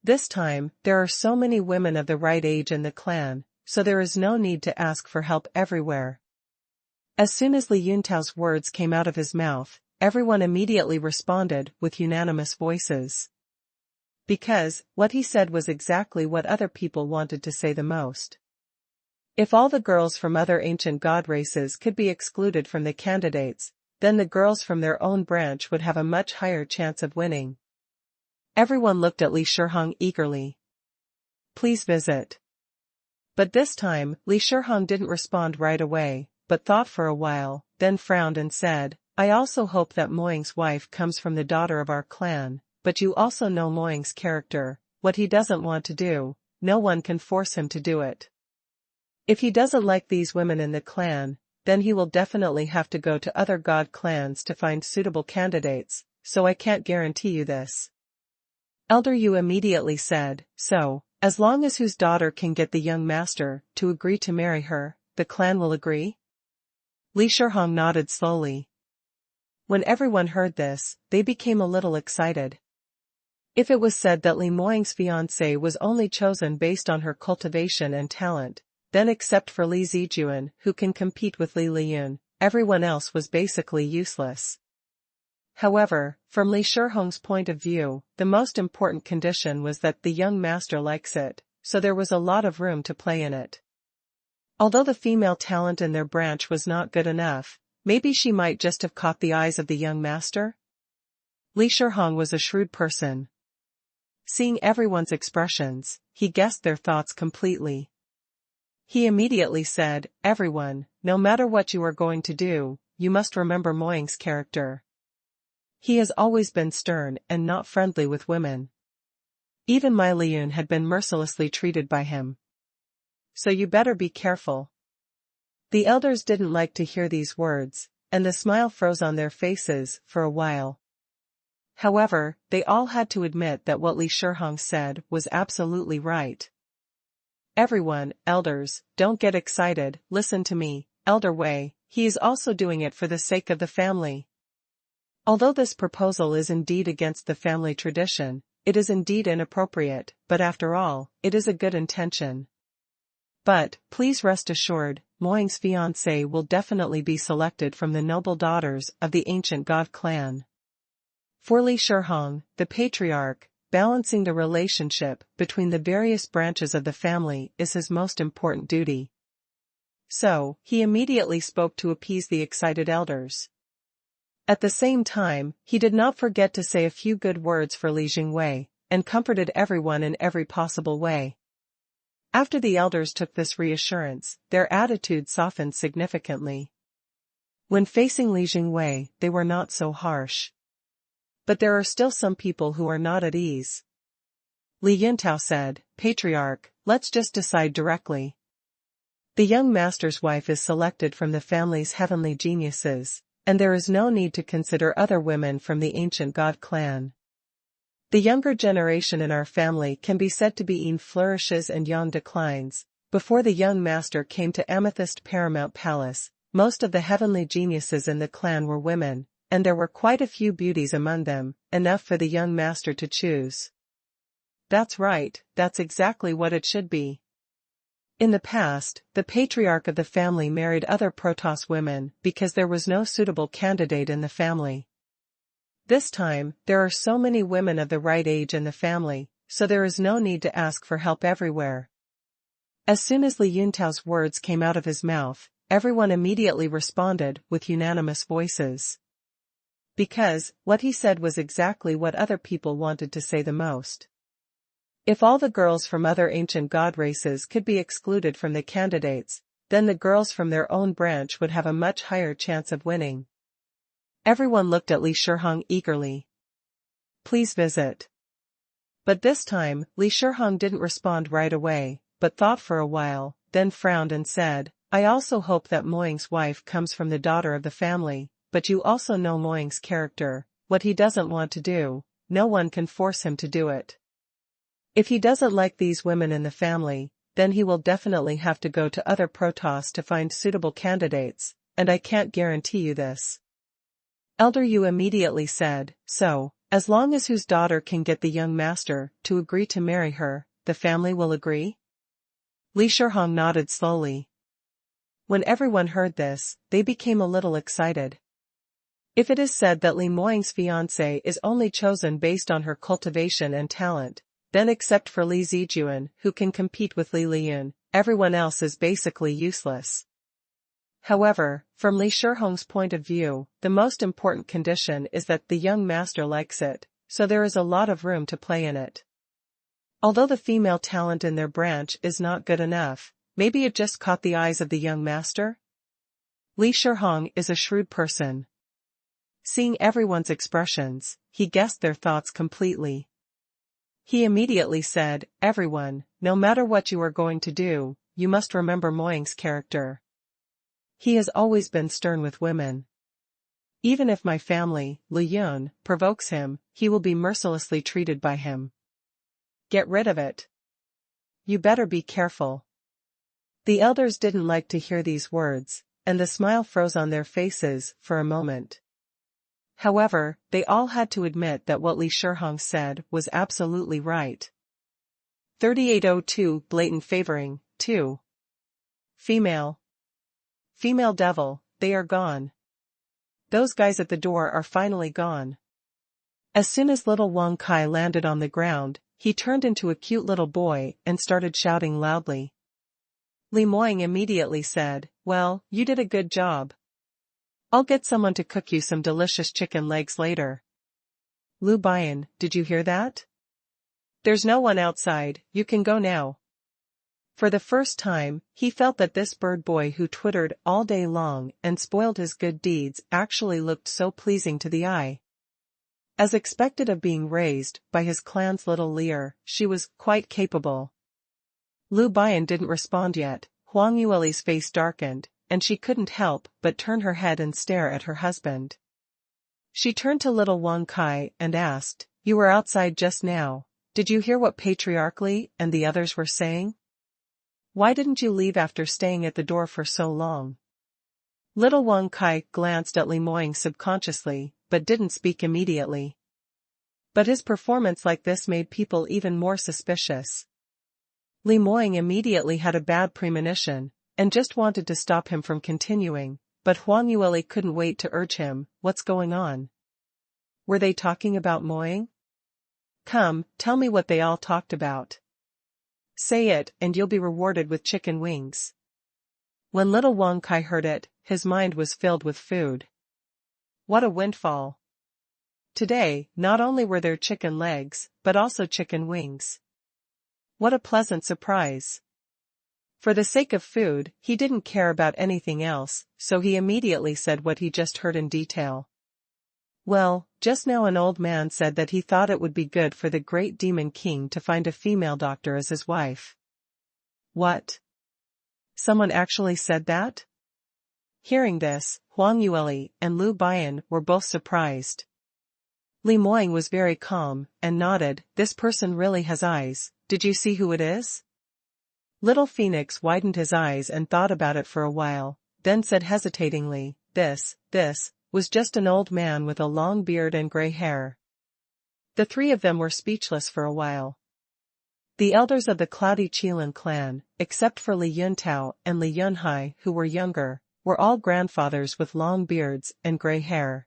This time, there are so many women of the right age in the clan, so there is no need to ask for help everywhere. As soon as Li Yuntao's words came out of his mouth, everyone immediately responded with unanimous voices. Because, what he said was exactly what other people wanted to say the most. If all the girls from other ancient god races could be excluded from the candidates, then the girls from their own branch would have a much higher chance of winning. Everyone looked at Li Shihong eagerly. "Please visit." But this time, Li Shihong didn't respond right away, but thought for a while, then frowned and said, "I also hope that Moying's wife comes from the daughter of our clan, but you also know Moying's character. What he doesn't want to do, no one can force him to do it. If he doesn't like these women in the clan, then he will definitely have to go to other god clans to find suitable candidates, so I can't guarantee you this." Elder Yu immediately said, "So, as long as whose daughter can get the young master to agree to marry her, the clan will agree?" Li Shihong nodded slowly. When everyone heard this, they became a little excited. If it was said that Li Moying's fiancée was only chosen based on her cultivation and talent, then except for Li Zijuan, who can compete with Li Liyun, everyone else was basically useless. However, from Li Shihong's point of view, the most important condition was that the young master likes it, so there was a lot of room to play in it. Although the female talent in their branch was not good enough, maybe she might just have caught the eyes of the young master? Li Shihong was a shrewd person. Seeing everyone's expressions, he guessed their thoughts completely. He immediately said, "Everyone, no matter what you are going to do, you must remember Moying's character. He has always been stern and not friendly with women. Even Mai Liyun had been mercilessly treated by him. So you better be careful." The elders didn't like to hear these words, and the smile froze on their faces for a while. However, they all had to admit that what Li Shihong said was absolutely right. "Everyone, elders, don't get excited, listen to me, Elder Wei, he is also doing it for the sake of the family. Although this proposal is indeed against the family tradition, it is indeed inappropriate, but after all, it is a good intention. But, please rest assured, Moying's fiancée will definitely be selected from the noble daughters of the ancient god clan." For Li Shihong, the patriarch, balancing the relationship between the various branches of the family is his most important duty. So, he immediately spoke to appease the excited elders. At the same time, he did not forget to say a few good words for Li Jingwei, and comforted everyone in every possible way. After the elders took this reassurance, their attitude softened significantly. When facing Li Jingwei, they were not so harsh. But there are still some people who are not at ease. Li Yuntao said, "Patriarch, let's just decide directly. The young master's wife is selected from the family's heavenly geniuses, and there is no need to consider other women from the ancient god clan. The younger generation in our family can be said to be in flourishes and yang declines. Before the young master came to Amethyst Paramount Palace, most of the heavenly geniuses in the clan were women, and there were quite a few beauties among them, enough for the young master to choose. That's right, that's exactly what it should be. In the past, the patriarch of the family married other Protoss women because there was no suitable candidate in the family. This time, there are so many women of the right age in the family, so there is no need to ask for help everywhere. As soon as Li Yuntao's words came out of his mouth, everyone immediately responded with unanimous voices. Because, what he said was exactly what other people wanted to say the most. If all the girls from other ancient god races could be excluded from the candidates, then the girls from their own branch would have a much higher chance of winning. Everyone looked at Li Shihong eagerly. Please visit. But this time, Li Shihong didn't respond right away, but thought for a while, then frowned and said, I also hope that Moying's wife comes from the daughter of the family, but you also know Moying's character, what he doesn't want to do, no one can force him to do it. If he doesn't like these women in the family, then he will definitely have to go to other Protoss to find suitable candidates, and I can't guarantee you this. Elder Yu immediately said, so, as long as whose daughter can get the young master to agree to marry her, the family will agree? Li Shihong nodded slowly. When everyone heard this, they became a little excited. If it is said that Li Moying's fiancée is only chosen based on her cultivation and talent, then except for Li Zijuan, who can compete with Li Liyun, everyone else is basically useless. However, from Li Shihong's point of view, the most important condition is that the young master likes it, so there is a lot of room to play in it. Although the female talent in their branch is not good enough, maybe it just caught the eyes of the young master? Li Shihong is a shrewd person. Seeing everyone's expressions, he guessed their thoughts completely. He immediately said, everyone, no matter what you are going to do, you must remember Moying's character. He has always been stern with women. Even if my family, Li Yun, provokes him, he will be mercilessly treated by him. Get rid of it. You better be careful. The elders didn't like to hear these words, and the smile froze on their faces for a moment. However, they all had to admit that what Li Shihong said was absolutely right. 3802 Blatant Favoring, 2. Female devil, they are gone. Those guys at the door are finally gone. As soon as little Wang Kai landed on the ground, he turned into a cute little boy and started shouting loudly. Li Moying immediately said, well, you did a good job. I'll get someone to cook you some delicious chicken legs later. Lu Bian, did you hear that? There's no one outside, you can go now. For the first time, he felt that this bird boy who twittered all day long and spoiled his good deeds actually looked so pleasing to the eye. As expected of being raised by his clan's little Lear, she was quite capable. Lu Bian didn't respond yet. Huang Yueli's face darkened, and she couldn't help but turn her head and stare at her husband. She turned to little Wang Kai and asked, you were outside just now, did you hear what Patriarchly and the others were saying? Why didn't you leave after staying at the door for so long? Little Wang Kai glanced at Li Moying subconsciously, but didn't speak immediately. But his performance like this made people even more suspicious. Li Moying immediately had a bad premonition, and just wanted to stop him from continuing, but Huang Yueli couldn't wait to urge him, what's going on? Were they talking about Moying? Come, tell me what they all talked about. Say it and you'll be rewarded with chicken wings. When little Wang Kai heard it, his mind was filled with food. What a windfall. Today, not only were there chicken legs, but also chicken wings. What a pleasant surprise. For the sake of food, he didn't care about anything else, so he immediately said what he just heard in detail. Well, just now an old man said that he thought it would be good for the great demon king to find a female doctor as his wife. What? Someone actually said that? Hearing this, Huang Yueli and Lu Bian were both surprised. Li Moying was very calm, and nodded. This person really has eyes. Did you see who it is? Little Phoenix widened his eyes and thought about it for a while, then said hesitatingly, this was just an old man with a long beard and gray hair. The three of them were speechless for a while. The elders of the Cloudy Qilin clan, except for Li Yuntao and Li Yunhai who were younger, were all grandfathers with long beards and gray hair.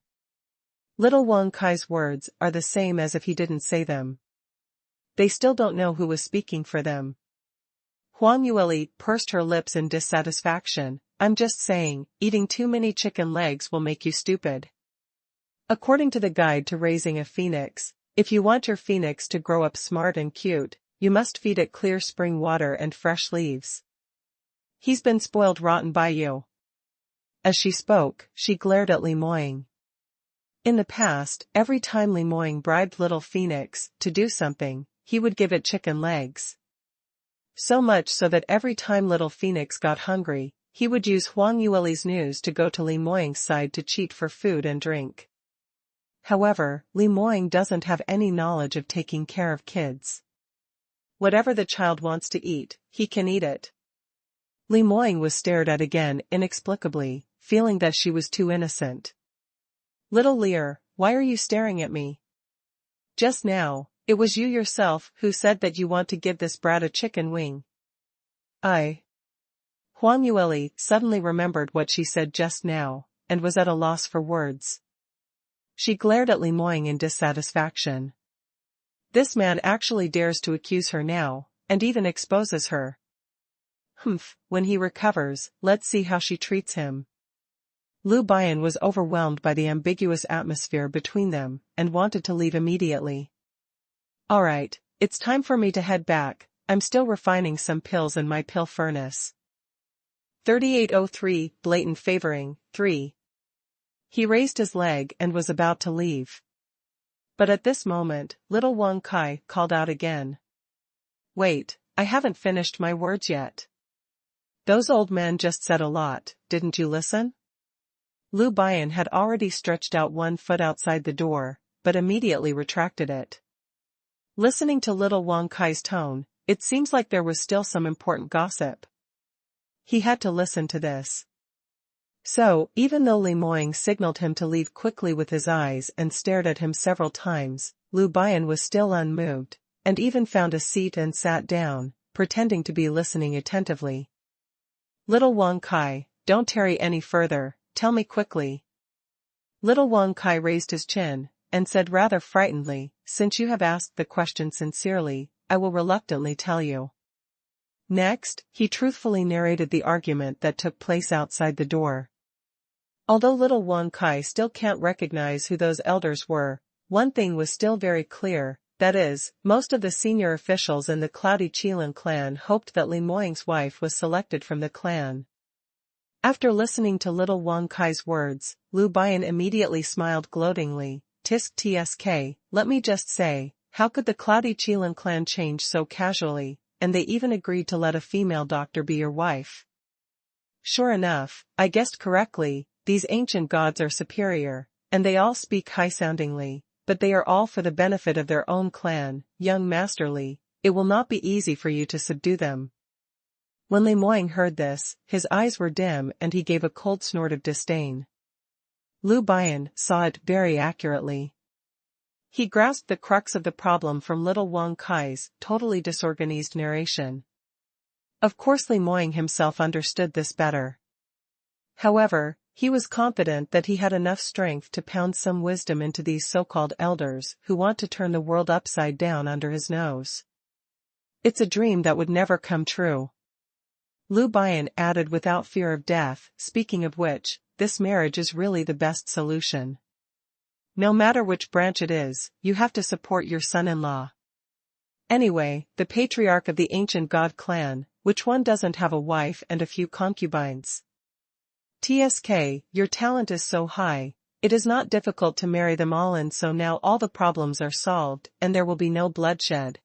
Little Wang Kai's words are the same as if he didn't say them. They still don't know who was speaking for them. Huang Yueli pursed her lips in dissatisfaction. I'm just saying, eating too many chicken legs will make you stupid. According to the guide to raising a phoenix, if you want your phoenix to grow up smart and cute, you must feed it clear spring water and fresh leaves. He's been spoiled rotten by you. As she spoke, she glared at Li Moying. In the past, every time Li Moying bribed little Phoenix to do something, he would give it chicken legs. So much so that every time little Phoenix got hungry, he would use Huang Yueli's news to go to Li Moying's side to cheat for food and drink. However, Li Moying doesn't have any knowledge of taking care of kids. Whatever the child wants to eat, he can eat it. Li Moying was stared at again inexplicably, feeling that she was too innocent. Little Lear, why are you staring at me? Just now, it was you yourself who said that you want to give this brat a chicken wing. Huang Yueli suddenly remembered what she said just now, and was at a loss for words. She glared at Li Moying in dissatisfaction. This man actually dares to accuse her now, and even exposes her. When he recovers, let's see how she treats him. Lu Bian was overwhelmed by the ambiguous atmosphere between them, and wanted to leave immediately. Alright, it's time for me to head back, I'm still refining some pills in my pill furnace. 3803, Blatant Favoring, 3. He raised his leg and was about to leave. But at this moment, little Wang Kai called out again. Wait, I haven't finished my words yet. Those old men just said a lot, didn't you listen? Lu Bian had already stretched out one foot outside the door, but immediately retracted it. Listening to little Wang Kai's tone, it seems like there was still some important gossip. He had to listen to this. So, even though Li Moying signaled him to leave quickly with his eyes and stared at him several times, Lu Bian was still unmoved, and even found a seat and sat down, pretending to be listening attentively. Little Wang Kai, don't tarry any further, tell me quickly. Little Wang Kai raised his chin, and said rather frightenedly, since you have asked the question sincerely, I will reluctantly tell you. Next, he truthfully narrated the argument that took place outside the door. Although little Wang Kai still can't recognize who those elders were, one thing was still very clear, that is, most of the senior officials in the Cloudy Qilin clan hoped that Li Moying's wife was selected from the clan. After listening to little Wang Kai's words, Lu Bian immediately smiled gloatingly. Tsk, let me just say, how could the Cloudy Qilin clan change so casually, and they even agreed to let a female doctor be your wife? Sure enough, I guessed correctly, these ancient gods are superior, and they all speak high-soundingly, but they are all for the benefit of their own clan. Young Master Li, it will not be easy for you to subdue them. When Li Moying heard this, his eyes were dim and he gave a cold snort of disdain. Lu Bian saw it very accurately. He grasped the crux of the problem from little Wang Kai's totally disorganized narration. Of course Li Moying himself understood this better. However, he was confident that he had enough strength to pound some wisdom into these so-called elders who want to turn the world upside down under his nose. It's a dream that would never come true. Lu Bian added without fear of death, speaking of which, this marriage is really the best solution. No matter which branch it is, you have to support your son-in-law. Anyway, the patriarch of the ancient god clan, which one doesn't have a wife and a few concubines? Tsk, your talent is so high, it is not difficult to marry them all, and so now all the problems are solved and there will be no bloodshed.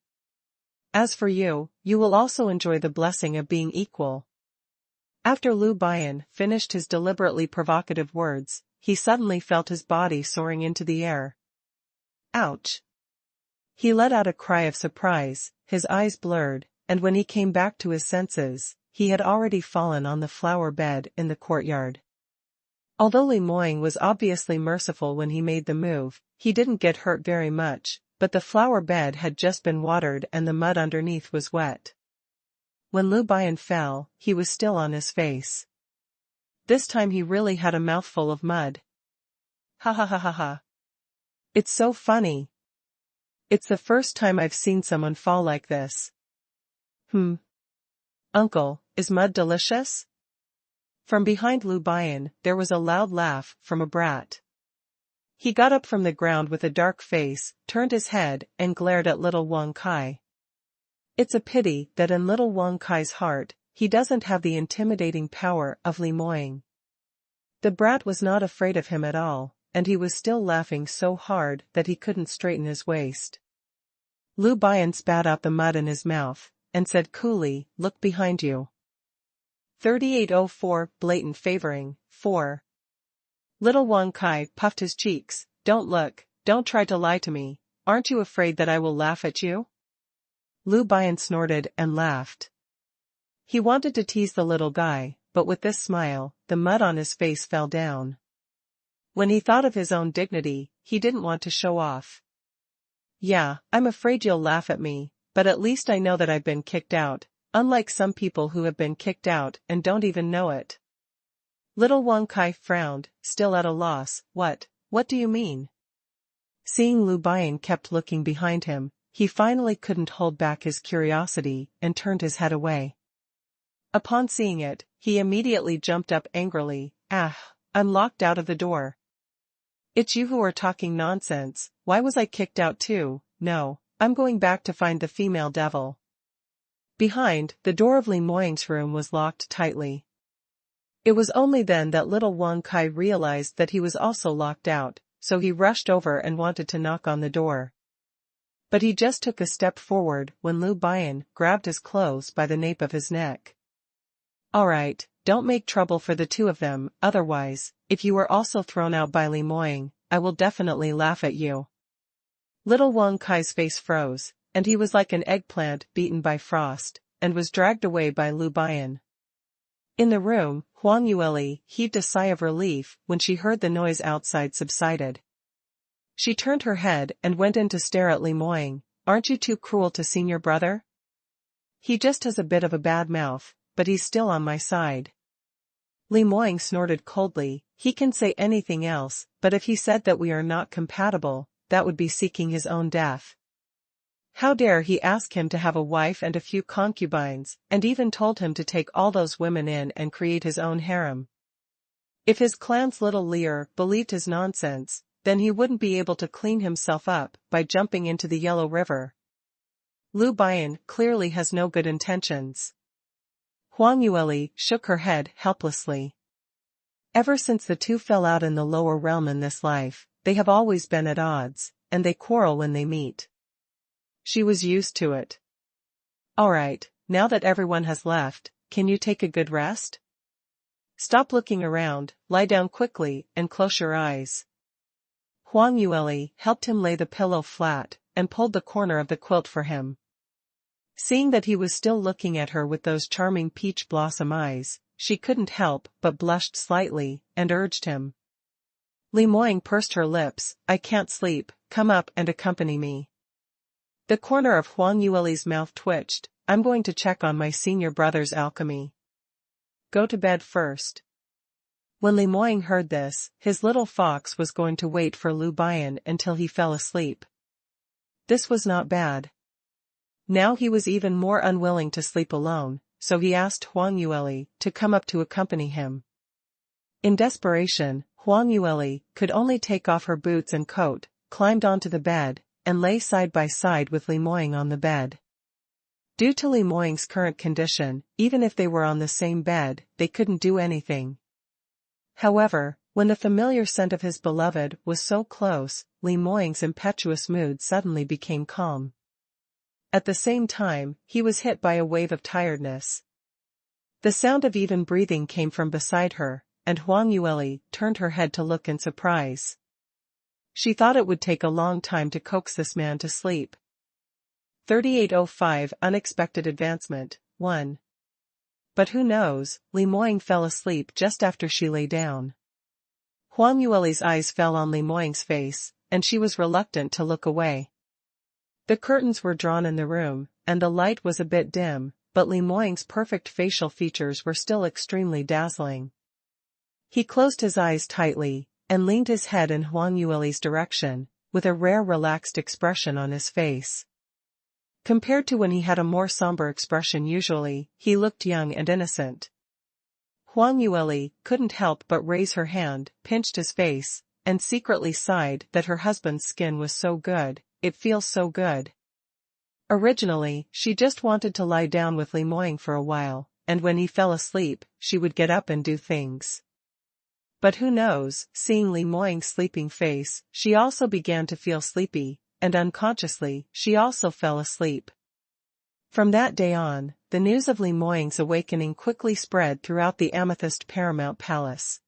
As for you, you will also enjoy the blessing of being equal. After Lu Bian finished his deliberately provocative words, he suddenly felt his body soaring into the air. Ouch. He let out a cry of surprise, his eyes blurred, and when he came back to his senses, he had already fallen on the flower bed in the courtyard. Although Li Moying was obviously merciful when he made the move, he didn't get hurt very much, but the flower bed had just been watered and the mud underneath was wet. When Lu Bian fell, he was still on his face. This time he really had a mouthful of mud. Ha ha ha ha ha. It's so funny. It's the first time I've seen someone fall like this. Uncle, is mud delicious? From behind Lu Bian, there was a loud laugh from a brat. He got up from the ground with a dark face, turned his head, and glared at little Wang Kai. It's a pity that in little Wang Kai's heart, he doesn't have the intimidating power of Li Moying. The brat was not afraid of him at all, and he was still laughing so hard that he couldn't straighten his waist. Lu Bian spat out the mud in his mouth, and said coolly, "Look behind you." 3804 Blatant Favoring, 4. Little Wang Kai puffed his cheeks. "Don't look, don't try to lie to me, aren't you afraid that I will laugh at you?" Lu Bian snorted and laughed. He wanted to tease the little guy, but with this smile, the mud on his face fell down. When he thought of his own dignity, he didn't want to show off. "Yeah, I'm afraid you'll laugh at me, but at least I know that I've been kicked out, unlike some people who have been kicked out and don't even know it." Little Wang Kai frowned, still at a loss. What do you mean?" Seeing Lu Bian kept looking behind him, he finally couldn't hold back his curiosity and turned his head away. Upon seeing it, he immediately jumped up angrily. "Ah, I'm locked out of the door." "It's you who are talking nonsense. Why was I kicked out too? No, I'm going back to find the female devil." Behind, the door of Li Moying's room was locked tightly. It was only then that little Wang Kai realized that he was also locked out, so he rushed over and wanted to knock on the door. But he just took a step forward when Lu Bian grabbed his clothes by the nape of his neck. "All right, don't make trouble for the two of them, otherwise, if you were also thrown out by Li Moying, I will definitely laugh at you." Little Wang Kai's face froze, and he was like an eggplant beaten by frost, and was dragged away by Lu Bian. In the room, Huang Yueli heaved a sigh of relief when she heard the noise outside subsided. She turned her head and went in to stare at Li Moying. "Aren't you too cruel to senior brother? He just has a bit of a bad mouth, but he's still on my side." Li Moying snorted coldly. "He can say anything else, but if he said that we are not compatible, that would be seeking his own death. How dare he ask him to have a wife and a few concubines, and even told him to take all those women in and create his own harem. If his clan's little Lear believed his nonsense, then he wouldn't be able to clean himself up by jumping into the Yellow River. Lu Bian clearly has no good intentions." Huang Yueli shook her head helplessly. Ever since the two fell out in the lower realm in this life, they have always been at odds, and they quarrel when they meet. She was used to it. "All right, now that everyone has left, can you take a good rest? Stop looking around, lie down quickly, and close your eyes." Huang Yueli helped him lay the pillow flat, and pulled the corner of the quilt for him. Seeing that he was still looking at her with those charming peach blossom eyes, she couldn't help but blushed slightly, and urged him. Li Moying pursed her lips. "I can't sleep, come up and accompany me." The corner of Huang Yueli's mouth twitched. "I'm going to check on my senior brother's alchemy." "Go to bed first." When Li Moying heard this, his little fox was going to wait for Lu Bian until he fell asleep. This was not bad. Now he was even more unwilling to sleep alone, so he asked Huang Yueli to come up to accompany him. In desperation, Huang Yueli could only take off her boots and coat, climbed onto the bed, and lay side by side with Li Moying on the bed. Due to Li Moying's current condition, even if they were on the same bed, they couldn't do anything. However, when the familiar scent of his beloved was so close, Li Moying's impetuous mood suddenly became calm. At the same time, he was hit by a wave of tiredness. The sound of even breathing came from beside her, and Huang Yueli turned her head to look in surprise. She thought it would take a long time to coax this man to sleep. 3805 Unexpected Advancement, 1. But who knows, Li Moying fell asleep just after she lay down. Huang Yueli's eyes fell on Li Moying's face, and she was reluctant to look away. The curtains were drawn in the room, and the light was a bit dim, but Li Moying's perfect facial features were still extremely dazzling. He closed his eyes tightly, and leaned his head in Huang Yueli's direction, with a rare relaxed expression on his face. Compared to when he had a more somber expression usually, he looked young and innocent. Huang Yueli couldn't help but raise her hand, pinched his face, and secretly sighed that her husband's skin was so good, it feels so good. Originally, she just wanted to lie down with Li Moying for a while, and when he fell asleep, she would get up and do things. But who knows, seeing Li Moying's sleeping face, she also began to feel sleepy, and unconsciously, she also fell asleep. From that day on, the news of Li Moying's awakening quickly spread throughout the Amethyst Paramount Palace.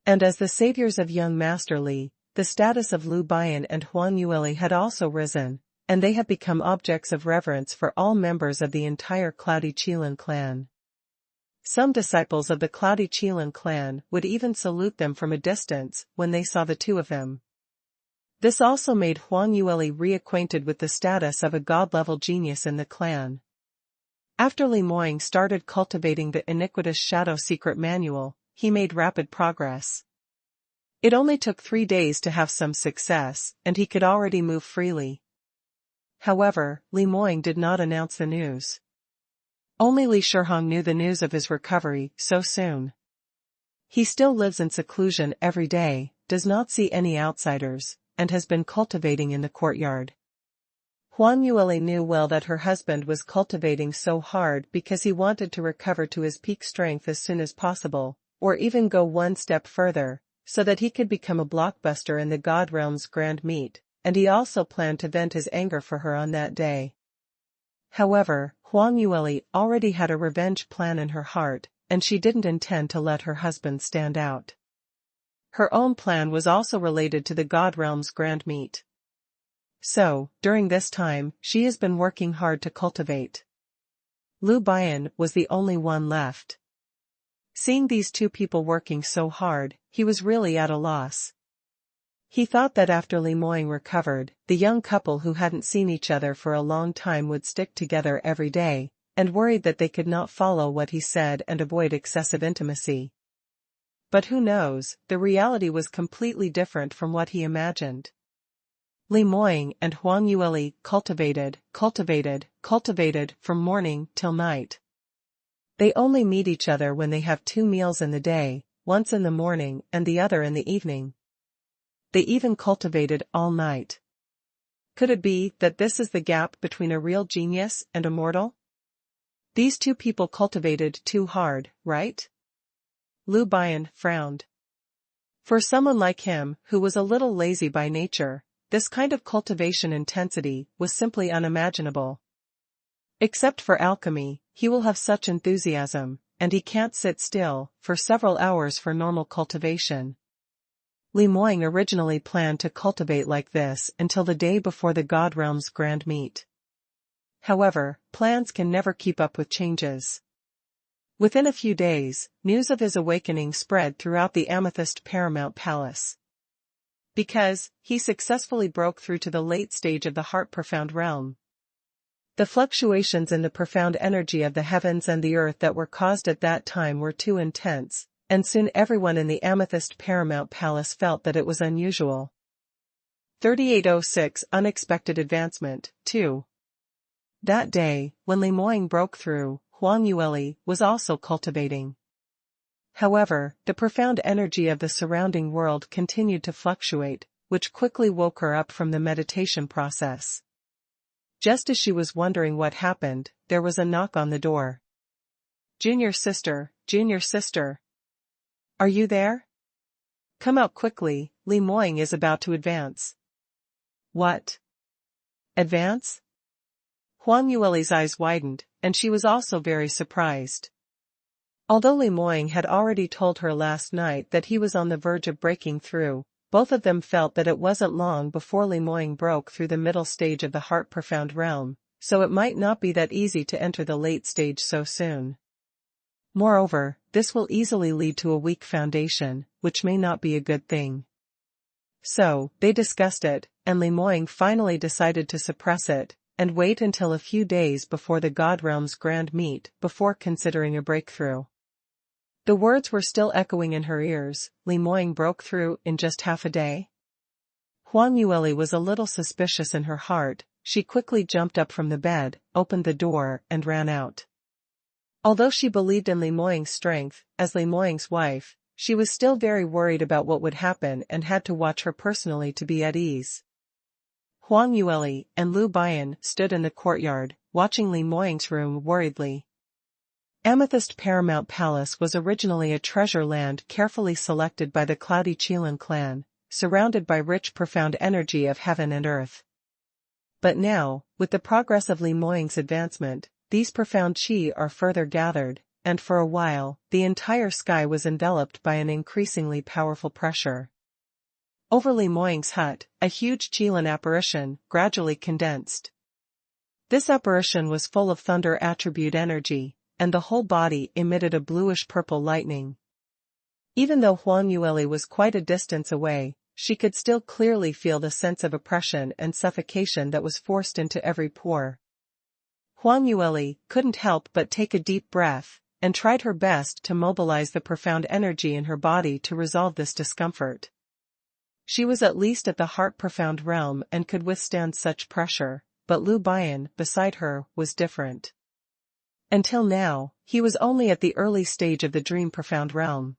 And as the saviors of young Master Li, the status of Lu Bian and Huang Yueli had also risen, and they have become objects of reverence for all members of the entire Cloudy Qilin clan. Some disciples of the Cloudy Qilin clan would even salute them from a distance when they saw the two of them. This also made Huang Yueli reacquainted with the status of a god-level genius in the clan. After Li Moying started cultivating the iniquitous Shadow Secret Manual, he made rapid progress. It only took 3 days to have some success, and he could already move freely. However, Li Moying did not announce the news. Only Li Shihong knew the news of his recovery so soon. He still lives in seclusion every day, does not see any outsiders, and has been cultivating in the courtyard. Huang Yueli knew well that her husband was cultivating so hard because he wanted to recover to his peak strength as soon as possible, or even go one step further, so that he could become a blockbuster in the God Realm's Grand Meet, and he also planned to vent his anger for her on that day. However, Huang Yueli already had a revenge plan in her heart, and she didn't intend to let her husband stand out. Her own plan was also related to the God Realm's Grand Meet. So, during this time, she has been working hard to cultivate. Lu Bian was the only one left. Seeing these two people working so hard, he was really at a loss. He thought that after Li Moying recovered, the young couple who hadn't seen each other for a long time would stick together every day, and worried that they could not follow what he said and avoid excessive intimacy. But who knows, the reality was completely different from what he imagined. Li Moying and Huang Yueli cultivated from morning till night. They only meet each other when they have 2 meals in the day, once in the morning and the other in the evening. They even cultivated all night. Could it be that this is the gap between a real genius and a mortal? These two people cultivated too hard, right? Lu Bian frowned. For someone like him, who was a little lazy by nature, this kind of cultivation intensity was simply unimaginable. Except for alchemy, he will have such enthusiasm, and he can't sit still for several hours for normal cultivation. Li Moying originally planned to cultivate like this until the day before the God Realm's Grand Meet. However, plans can never keep up with changes. Within a few days, news of his awakening spread throughout the Amethyst Paramount Palace. Because he successfully broke through to the late stage of the Heart Profound realm. The fluctuations in the profound energy of the heavens and the earth that were caused at that time were too intense, and soon everyone in the Amethyst Paramount Palace felt that it was unusual. 3806 Unexpected Advancement, 2. That day, when Li Moying broke through, Huang Yueli was also cultivating. However, the profound energy of the surrounding world continued to fluctuate, which quickly woke her up from the meditation process. Just as she was wondering what happened, there was a knock on the door. Junior sister. Are you there? Come out quickly, Li Moying is about to advance. What? Advance? Huang Yueli's eyes widened, and she was also very surprised. Although Li Moying had already told her last night that he was on the verge of breaking through, both of them felt that it wasn't long before Li Moying broke through the middle stage of the heart-profound realm, so it might not be that easy to enter the late stage so soon. Moreover, this will easily lead to a weak foundation, which may not be a good thing. So, they discussed it, and Li Moying finally decided to suppress it, and wait until a few days before the God Realm's grand meet before considering a breakthrough. The words were still echoing in her ears. Li Moying broke through in just half a day? Huang Yueli was a little suspicious in her heart. She quickly jumped up from the bed, opened the door, and ran out. Although she believed in Li Moying's strength, as Li Moying's wife, she was still very worried about what would happen and had to watch her personally to be at ease. Huang Yueli and Lu Bian stood in the courtyard, watching Li Moying's room worriedly. Amethyst Paramount Palace was originally a treasure land carefully selected by the Cloudy Qilin clan, surrounded by rich profound energy of heaven and earth. But now, with the progress of Li Moying's advancement, these profound qi are further gathered, and for a while, the entire sky was enveloped by an increasingly powerful pressure. Over Li Moying's hut, a huge Qilin apparition gradually condensed. This apparition was full of thunder attribute energy, and the whole body emitted a bluish-purple lightning. Even though Huang Yueli was quite a distance away, she could still clearly feel the sense of oppression and suffocation that was forced into every pore. Huang Yueli couldn't help but take a deep breath, and tried her best to mobilize the profound energy in her body to resolve this discomfort. She was at least at the heart-profound realm and could withstand such pressure, but Lu Bian, beside her, was different. Until now, he was only at the early stage of the dream-profound realm.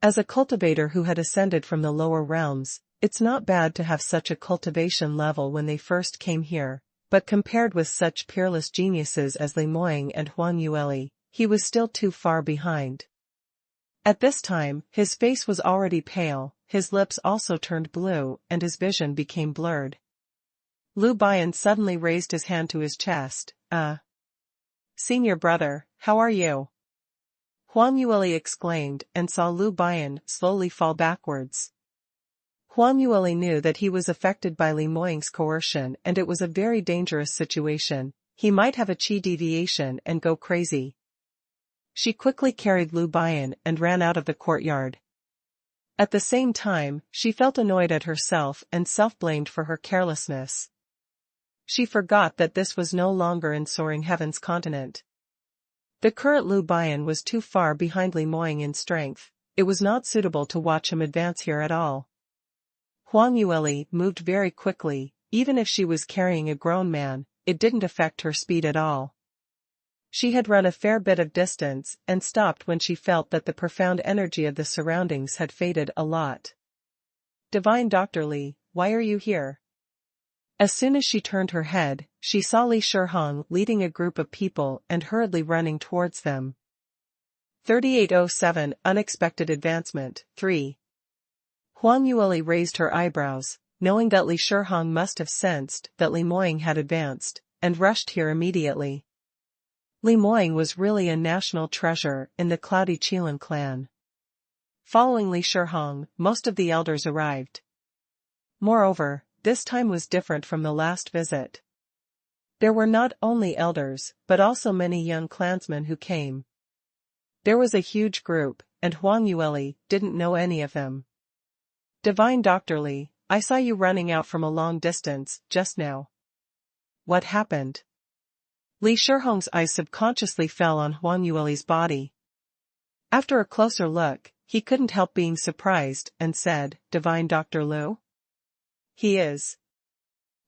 As a cultivator who had ascended from the lower realms, it's not bad to have such a cultivation level when they first came here, but compared with such peerless geniuses as Li Moying and Huang Yueli, he was still too far behind. At this time, his face was already pale, his lips also turned blue, and his vision became blurred. Lu Bian suddenly raised his hand to his chest. Senior brother, how are you? Huang Yueli exclaimed and saw Lu Bian slowly fall backwards. Huang Yueli knew that he was affected by Li Moying's coercion and it was a very dangerous situation. He might have a qi deviation and go crazy. She quickly carried Lu Bian and ran out of the courtyard. At the same time, she felt annoyed at herself and self-blamed for her carelessness. She forgot that this was no longer in Soaring Heaven's continent. The current Lu Bian was too far behind Li Moying in strength. It was not suitable to watch him advance here at all. Huang Yueli moved very quickly. Even if she was carrying a grown man, it didn't affect her speed at all. She had run a fair bit of distance and stopped when she felt that the profound energy of the surroundings had faded a lot. Divine Dr. Li, why are you here? As soon as she turned her head, she saw Li Shihong leading a group of people and hurriedly running towards them. 3807 Unexpected Advancement 3. Huang Yueli raised her eyebrows, knowing that Li Shihong must have sensed that Li Moying had advanced, and rushed here immediately. Li Moying was really a national treasure in the Cloudy Qilin clan. Following Li Shihong, most of the elders arrived. Moreover, this time was different from the last visit. There were not only elders, but also many young clansmen who came. There was a huge group, and Huang Yueli didn't know any of them. Divine Dr. Li, I saw you running out from a long distance just now. What happened? Li Shihong's eyes subconsciously fell on Huang Yueli's body. After a closer look, he couldn't help being surprised and said, Divine Dr. Lu? He is.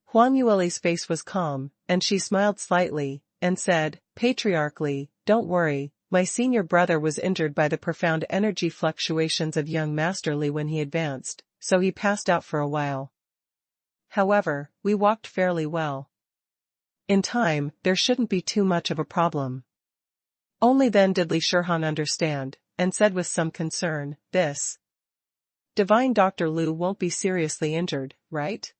Huang Yueli's face was calm, and she smiled slightly, and said, Patriarchally, don't worry, my senior brother was injured by the profound energy fluctuations of young Master Li when he advanced, so he passed out for a while. However, we walked fairly well. In time, there shouldn't be too much of a problem. Only then did Li Shihong understand, and said with some concern, this. Divine Dr. Lu won't be seriously injured, right?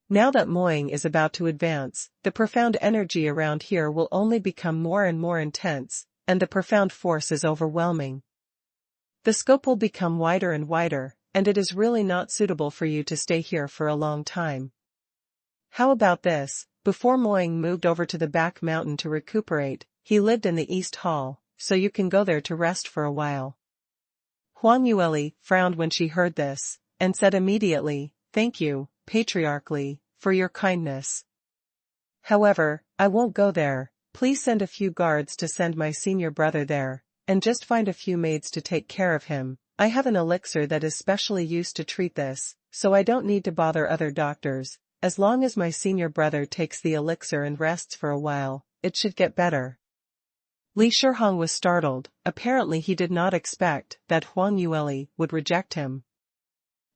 Now that Moying is about to advance, the profound energy around here will only become more and more intense, and the profound force is overwhelming. The scope will become wider and wider, and it is really not suitable for you to stay here for a long time. How about this? Before Moying moved over to the back mountain to recuperate, he lived in the East Hall, so you can go there to rest for a while. Huang Yueli frowned when she heard this, and said immediately, "Thank you, patriarchally, for your kindness. However, I won't go there. Please send a few guards to send my senior brother there, and just find a few maids to take care of him. I have an elixir that is specially used to treat this, so I don't need to bother other doctors. As long as my senior brother takes the elixir and rests for a while, it should get better." Li Shihong was startled. Apparently he did not expect that Huang Yueli would reject him.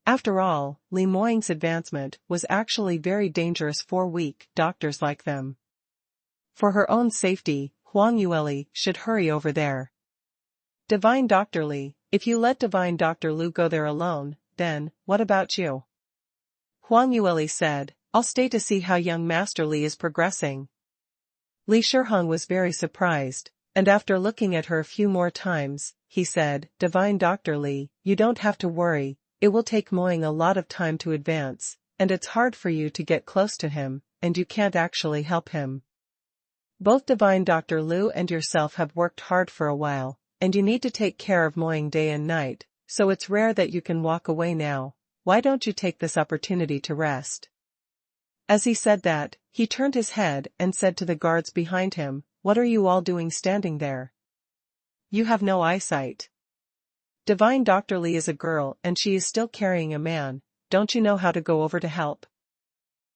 After all, Li Moying's advancement was actually very dangerous for weak doctors like them. For her own safety, Huang Yueli should hurry over there. "Divine Dr. Li, if you let Divine Dr. Lu go there alone, then, what about you?" Huang Yueli said, "I'll stay to see how young Master Li is progressing." Li Shihong was very surprised, and after looking at her a few more times, he said, "Divine Dr. Li, you don't have to worry, it will take Moying a lot of time to advance, and it's hard for you to get close to him, and you can't actually help him. Both Divine Dr. Lu and yourself have worked hard for a while, and you need to take care of Moying day and night, so it's rare that you can walk away now. Why don't you take this opportunity to rest?" As he said that, he turned his head and said to the guards behind him, "What are you all doing standing there? You have no eyesight. Divine Dr. Li is a girl and she is still carrying a man, don't you know how to go over to help?"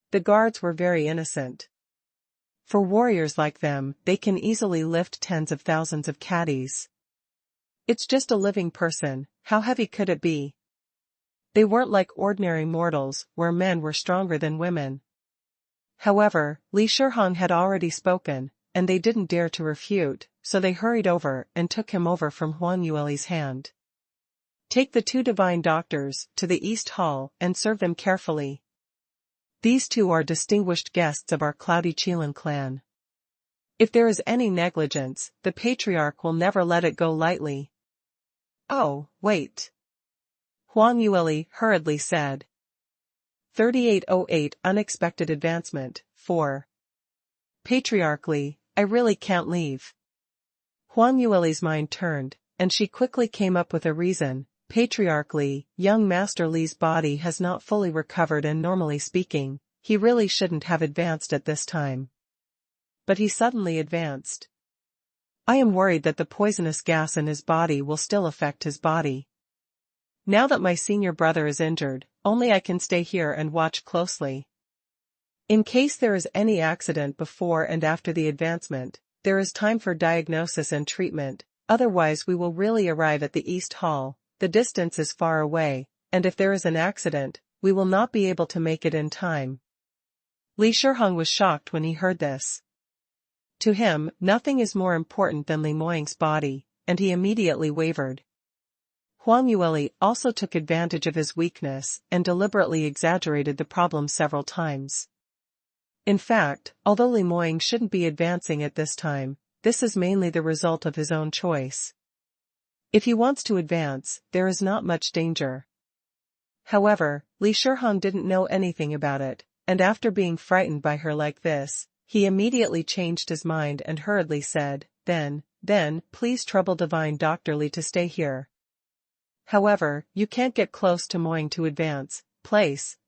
The guards were very innocent. For warriors like them, they can easily lift tens of thousands of caddies. It's just a living person, how heavy could it be? They weren't like ordinary mortals, where men were stronger than women. However, Li Shihong had already spoken, and they didn't dare to refute, so they hurried over and took him over from Huang Yueli's hand. "Take the 2 divine doctors to the East Hall and serve them carefully. These 2 are distinguished guests of our Cloudy Qilin clan. If there is any negligence, the Patriarch will never let it go lightly." "Oh, wait," Huang Yueli hurriedly said. 3808 Unexpected Advancement, 4. "Patriarchally, I really can't leave." Huang Yueli's mind turned, and she quickly came up with a reason. "Patriarchally, young Master Li's body has not fully recovered and normally speaking, he really shouldn't have advanced at this time. But he suddenly advanced. I am worried that the poisonous gas in his body will still affect his body. Now that my senior brother is injured, only I can stay here and watch closely. In case there is any accident before and after the advancement, there is time for diagnosis and treatment, otherwise we will really arrive at the East Hall. The distance is far away, and if there is an accident, we will not be able to make it in time." Li Shihong was shocked when he heard this. To him, nothing is more important than Li Moying's body, and he immediately wavered. Huang Yueli also took advantage of his weakness and deliberately exaggerated the problem several times. In fact, although Li Moying shouldn't be advancing at this time, this is mainly the result of his own choice. If he wants to advance, there is not much danger. However, Li Shihong didn't know anything about it, and after being frightened by her like this, he immediately changed his mind and hurriedly said, Then, please trouble Divine Dr. Li to stay here. However, you can't get close to Moying to advance,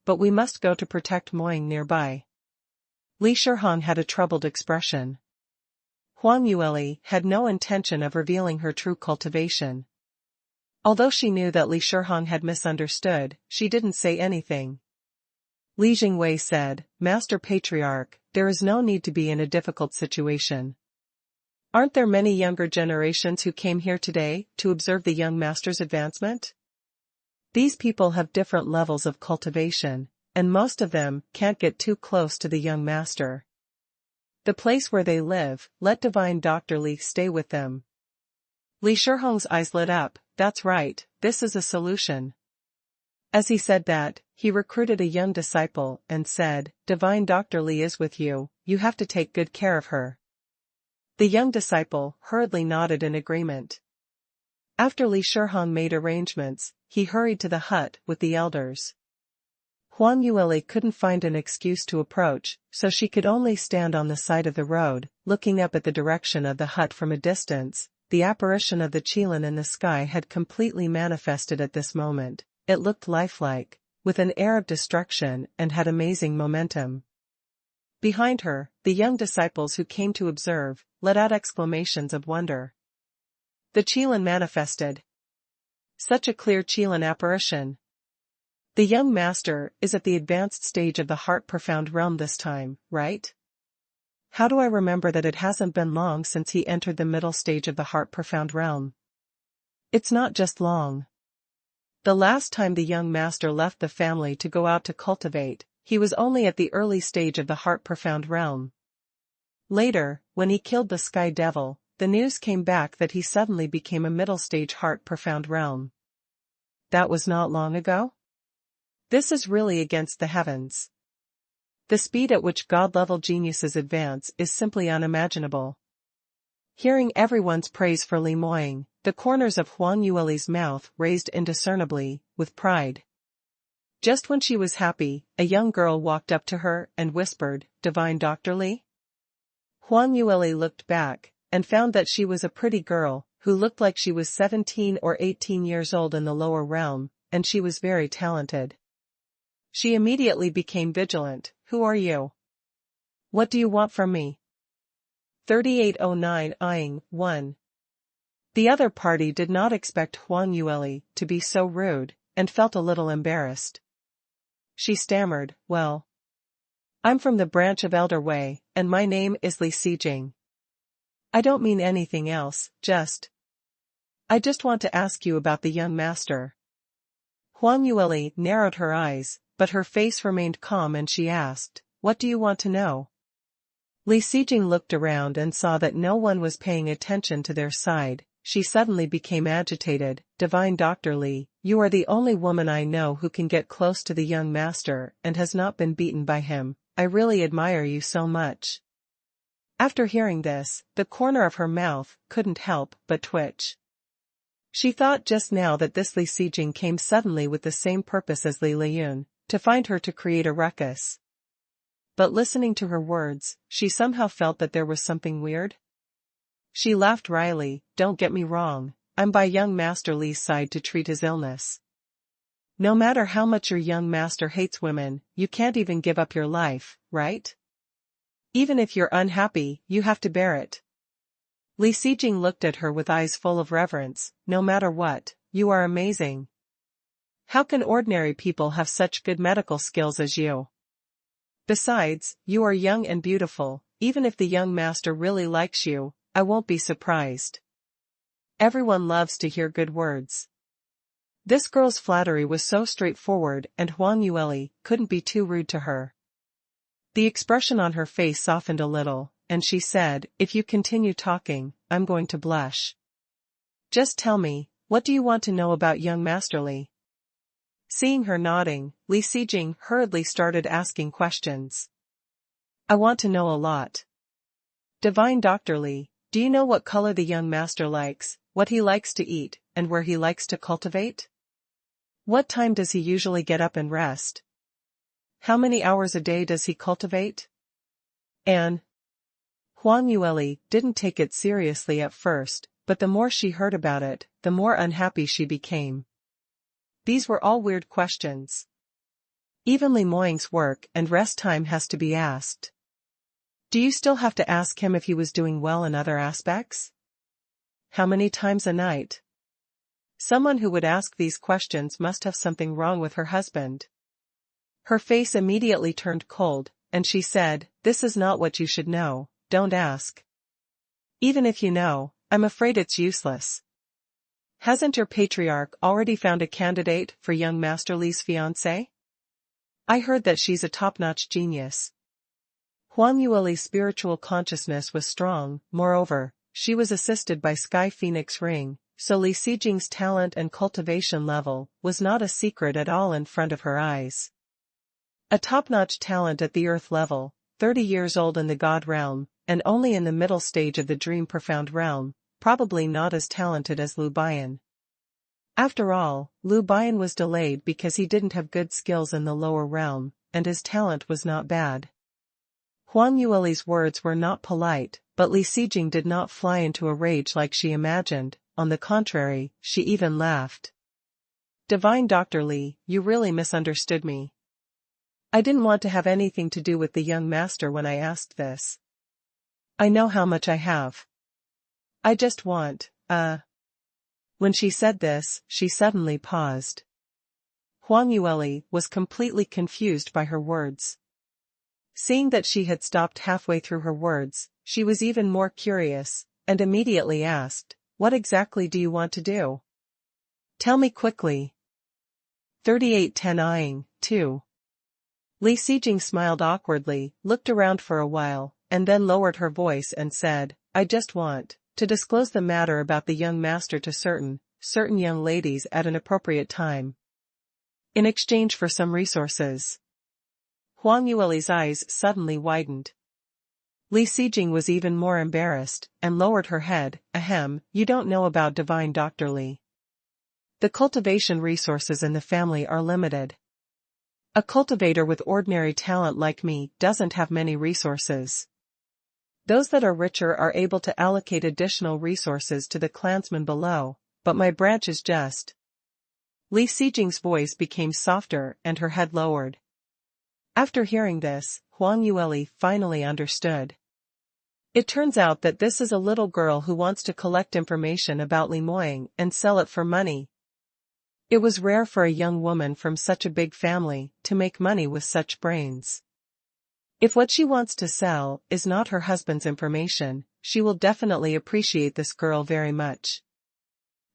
but we must go to protect Moying nearby." Li Shihong had a troubled expression. Huang Yueli had no intention of revealing her true cultivation. Although she knew that Li Shihong had misunderstood, she didn't say anything. Li Jingwei said, "Master Patriarch, there is no need to be in a difficult situation. Aren't there many younger generations who came here today to observe the young master's advancement? These people have different levels of cultivation, and most of them can't get too close to the young master. The place where they live, let Divine Dr. Li stay with them." Li Shihong's eyes lit up. That's right, this is a solution. As he said that, he recruited a young disciple and said, "Divine Dr. Li is with you, you have to take good care of her." The young disciple hurriedly nodded in agreement. After Li Shihong made arrangements, he hurried to the hut with the elders. Huang Yueli couldn't find an excuse to approach, so she could only stand on the side of the road, looking up at the direction of the hut from a distance. The apparition of the Qilin in the sky had completely manifested at this moment. It looked lifelike, with an air of destruction, and had amazing momentum. Behind her, the young disciples who came to observe, let out exclamations of wonder. The Qilin manifested. Such a clear Qilin apparition. The young master is at the advanced stage of the heart-profound realm this time, right? How do I remember that it hasn't been long since he entered the middle stage of the heart-profound realm? It's not just long. The last time the young master left the family to go out to cultivate, he was only at the early stage of the heart-profound realm. Later, when he killed the Sky Devil, the news came back that he suddenly became a middle-stage heart-profound realm. That was not long ago? This is really against the heavens. The speed at which God-level geniuses advance is simply unimaginable. Hearing everyone's praise for Li Moying, the corners of Huang Yueli's mouth raised indiscernibly, with pride. Just when she was happy, a young girl walked up to her and whispered, "Divine Dr. Li?" Huang Yueli looked back, and found that she was a pretty girl, who looked like she was 17 or 18 years old in the lower realm, and she was very talented. She immediately became vigilant. "Who are you? What do you want from me?" 3809 eyeing 1. The other party did not expect Huang Yueli to be so rude, and felt a little embarrassed. She stammered, "Well, I'm from the branch of Elder Wei, and my name is Li Xijing. I don't mean anything else, I just want to ask you about the young master." Huang Yueli narrowed her eyes, but her face remained calm and she asked, "What do you want to know?" Li Xijing looked around and saw that no one was paying attention to their side. She suddenly became agitated. "Divine Dr. Li, you are the only woman I know who can get close to the young master and has not been beaten by him. I really admire you so much." After hearing this, the corner of her mouth couldn't help but twitch. She thought just now that this Li Xijing came suddenly with the same purpose as Li Liyun, to find her to create a ruckus. But listening to her words, she somehow felt that there was something weird. She laughed wryly. "Don't get me wrong, I'm by young Master Li's side to treat his illness. No matter how much your young master hates women, you can't even give up your life, right? Even if you're unhappy, you have to bear it." Li Xijing looked at her with eyes full of reverence. "No matter what, you are amazing. How can ordinary people have such good medical skills as you? Besides, you are young and beautiful. Even if the young master really likes you, I won't be surprised. Everyone loves to hear good words." This girl's flattery was so straightforward, and Huang Yueli couldn't be too rude to her. The expression on her face softened a little, and she said, "If you continue talking, I'm going to blush. Just tell me, what do you want to know about young Master Li?" Seeing her nodding, Li Xijing hurriedly started asking questions. "I want to know a lot. Divine Dr. Li, do you know what color the young master likes, what he likes to eat, and where he likes to cultivate? What time does he usually get up and rest? How many hours a day does he cultivate? And—" Huang Yueli didn't take it seriously at first, but the more she heard about it, the more unhappy she became. These were all weird questions. Even Li Moying's work and rest time has to be asked. Do you still have to ask him if he was doing well in other aspects? How many times a night? Someone who would ask these questions must have something wrong with her husband. Her face immediately turned cold, and she said, "This is not what you should know, don't ask. Even if you know, I'm afraid it's useless. Hasn't your patriarch already found a candidate for young Master Li's fiancé? I heard that she's a top-notch genius." Huang Yueli's spiritual consciousness was strong. Moreover, she was assisted by Sky Phoenix Ring, so Li Xijing's talent and cultivation level was not a secret at all in front of her eyes. A top-notch talent at the Earth level, 30 years old in the God realm, and only in the middle stage of the Dream Profound realm, probably not as talented as Lu Bian. After all, Liu Bian was delayed because he didn't have good skills in the lower realm, and his talent was not bad. Huang Yueli's words were not polite, but Li Sijing did not fly into a rage like she imagined. On the contrary, she even laughed. Divine Dr. Li, you really misunderstood me. I didn't want to have anything to do with the young master when I asked this. I know how much I have. I just want, When she said this, she suddenly paused. Huang Yueli was completely confused by her words. Seeing that she had stopped halfway through her words, she was even more curious, and immediately asked, "What exactly do you want to do? Tell me quickly." 3810 eyeing, 2. Li Sijing smiled awkwardly, looked around for a while, and then lowered her voice and said, "I just want to disclose the matter about the young master to certain young ladies at an appropriate time. In exchange for some resources." Huang Yueli's eyes suddenly widened. Li Sijing was even more embarrassed, and lowered her head. "Ahem, you don't know about Divine Dr. Li. The cultivation resources in the family are limited. A cultivator with ordinary talent like me doesn't have many resources. Those that are richer are able to allocate additional resources to the clansmen below, but my branch is just..." Li Sijing's voice became softer and her head lowered. After hearing this, Huang Yueli finally understood. It turns out that this is a little girl who wants to collect information about Li Moying and sell it for money. It was rare for a young woman from such a big family to make money with such brains. If what she wants to sell is not her husband's information, she will definitely appreciate this girl very much.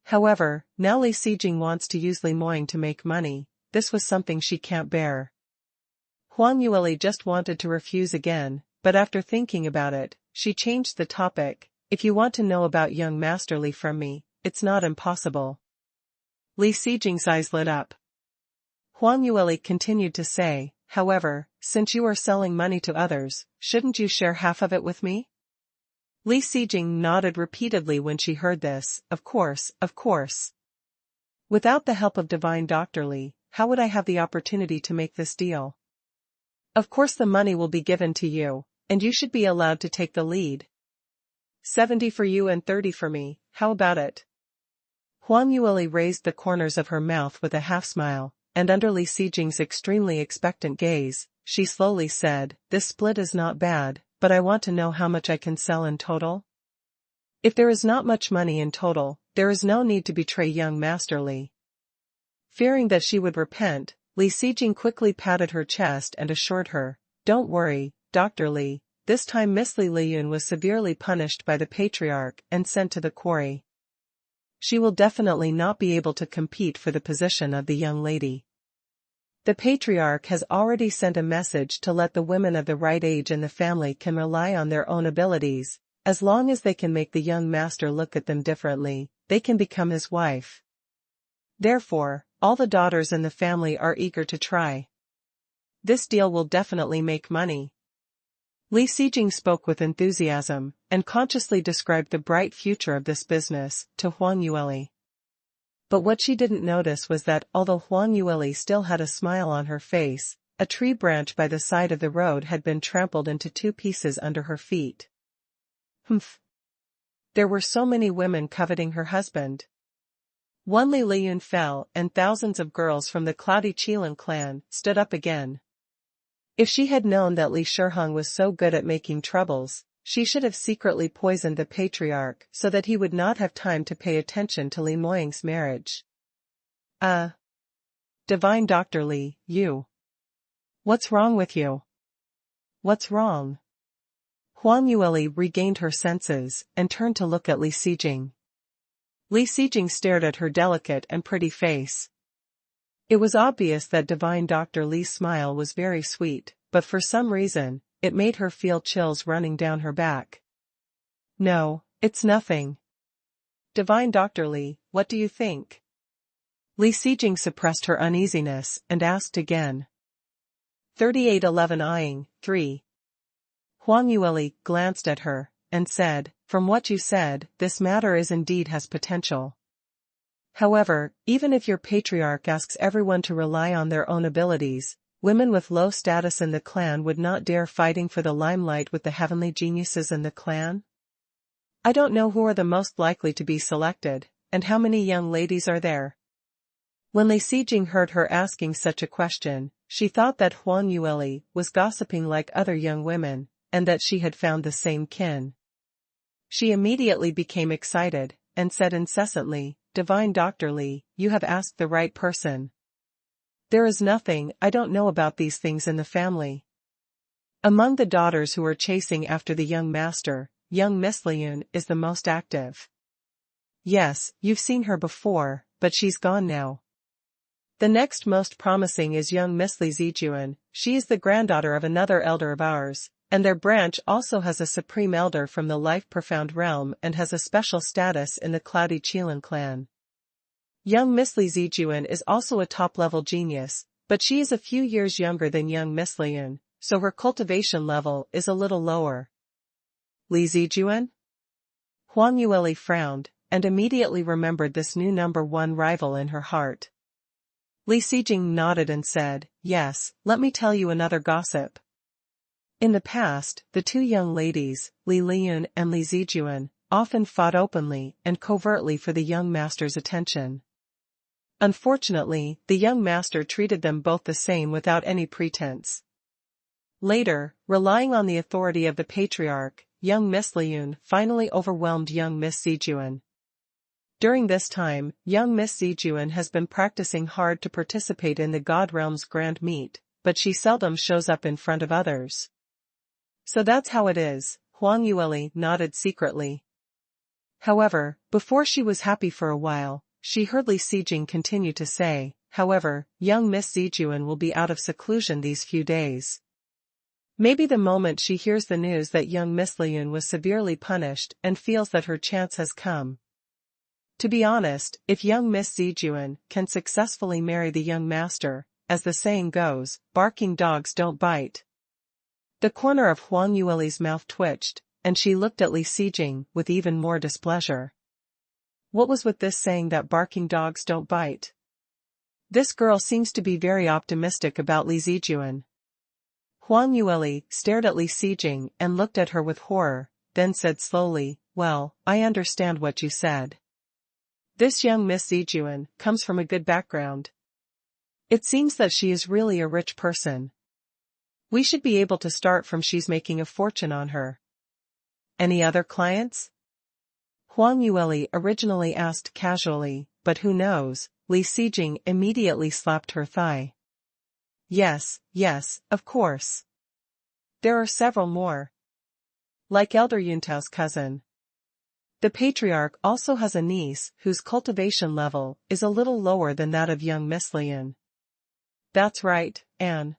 However, now Li Sijing wants to use Li Moying to make money. This was something she can't bear. Huang Yueli just wanted to refuse again, but after thinking about it, she changed the topic. "If you want to know about young Master Li from me, it's not impossible." Li Sijing's eyes lit up. Huang Yueli continued to say, "However, since you are selling money to others, shouldn't you share half of it with me?" Li Sijing nodded repeatedly when she heard this. Of course, of course. Without the help of Divine Dr. Li, how would I have the opportunity to make this deal? Of course the money will be given to you, and you should be allowed to take the lead. 70 for you and 30 for me, how about it? Huang Yueli raised the corners of her mouth with a half-smile, and under Li Sijing's extremely expectant gaze, she slowly said, "This split is not bad, but I want to know how much I can sell in total." If there is not much money in total, there is no need to betray young Master Li. Fearing that she would repent, Li Sijing quickly patted her chest and assured her, "Don't worry, Dr. Li, this time Miss Li Liyun was severely punished by the patriarch and sent to the quarry. She will definitely not be able to compete for the position of the young lady. The patriarch has already sent a message to let the women of the right age in the family can rely on their own abilities. As long as they can make the young master look at them differently, they can become his wife. Therefore, all the daughters in the family are eager to try. This deal will definitely make money." Li Sijing spoke with enthusiasm, and consciously described the bright future of this business to Huang Yueli. But what she didn't notice was that, although Huang Yueli still had a smile on her face, a tree branch by the side of the road had been trampled into 2 pieces under her feet. Humph! There were so many women coveting her husband. One Li Liyun fell, and thousands of girls from the Cloudy Qilin clan stood up again. If she had known that Li Shiheng was so good at making troubles, she should have secretly poisoned the patriarch so that he would not have time to pay attention to Li Moying's marriage. Divine Dr. Li, you. What's wrong with you? What's wrong? Huang Yueli regained her senses and turned to look at Li Sijing. Li Sijing stared at her delicate and pretty face. It was obvious that Divine Dr. Li's smile was very sweet, but for some reason, it made her feel chills running down her back. "No, it's nothing. Divine Dr. Li, what do you think?" Li Sijing suppressed her uneasiness and asked again. 3811 eyeing, 3. Huang Yueli glanced at her, and said, "From what you said, this matter is indeed has potential. However, even if your patriarch asks everyone to rely on their own abilities, women with low status in the clan would not dare fighting for the limelight with the heavenly geniuses in the clan? I don't know who are the most likely to be selected, and how many young ladies are there. When Li Sijing heard her asking such a question, she thought that Huang Yueli was gossiping like other young women, and that she had found the same kin. She immediately became excited, and said incessantly, "Divine Dr. Li, you have asked the right person. There is nothing I don't know about these things in the family." Among the daughters who are chasing after the young master, young Miss Liyun is the most active. Yes, you've seen her before, but she's gone now. The next most promising is young Miss Li Zijuan. She is the granddaughter of another elder of ours, and their branch also has a supreme elder from the life-profound realm and has a special status in the Cloudy Qilin clan. Young Miss Li Zijuan is also a top-level genius, but she is a few years younger than young Miss Liyun, so her cultivation level is a little lower. Li Zijuan? Huang Yueli frowned, and immediately remembered this new number one rival in her heart. Li Sijing nodded and said, "Yes, let me tell you another gossip. In the past, the two young ladies, Li Liyun and Li Zijuan, often fought openly and covertly for the young master's attention. Unfortunately, the young master treated them both the same without any pretense. Later, relying on the authority of the patriarch, young Miss Liyun finally overwhelmed young Miss Zijuan. During this time, young Miss Zijuan has been practicing hard to participate in the God Realm's grand meet, but she seldom shows up in front of others." "So that's how it is," Huang Yueli nodded secretly. However, before she was happy for a while, she heard Li Sijing continue to say, "However, young Miss Zijuan will be out of seclusion these few days. Maybe the moment she hears the news that young Miss Liyun was severely punished and feels that her chance has come. To be honest, if young Miss Zijuan can successfully marry the young master, as the saying goes, barking dogs don't bite." The corner of Huang Yueli's mouth twitched, and she looked at Li Sijing with even more displeasure. What was with this saying that barking dogs don't bite? This girl seems to be very optimistic about Li Zijuan. Huang Yueli stared at Li Sijing and looked at her with horror, then said slowly, "Well, I understand what you said. This young Miss Zijuan comes from a good background. It seems that she is really a rich person. We should be able to start from she's making a fortune on her." "Any other clients?" Huang Yueli originally asked casually, but who knows, Li Sijing immediately slapped her thigh. Yes, of course. There are several more. Like Elder Yuntao's cousin. The patriarch also has a niece whose cultivation level is a little lower than that of young Miss Liyun. That's right, Anne.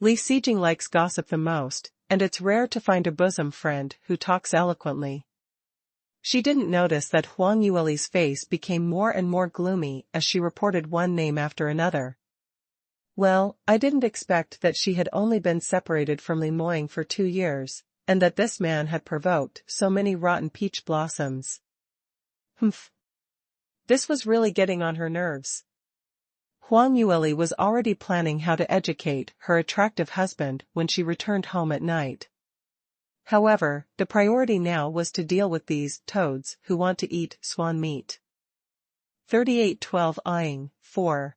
Li Sijing likes gossip the most, and it's rare to find a bosom friend who talks eloquently. She didn't notice that Huang Yueli's face became more and more gloomy as she reported one name after another. Well, I didn't expect that she had only been separated from Li Moying for 2 years, and that this man had provoked so many rotten peach blossoms. Humph. This was really getting on her nerves. Huang Yueli was already planning how to educate her attractive husband when she returned home at night. However, the priority now was to deal with these toads who want to eat swan meat. 3812 eyeing, 4.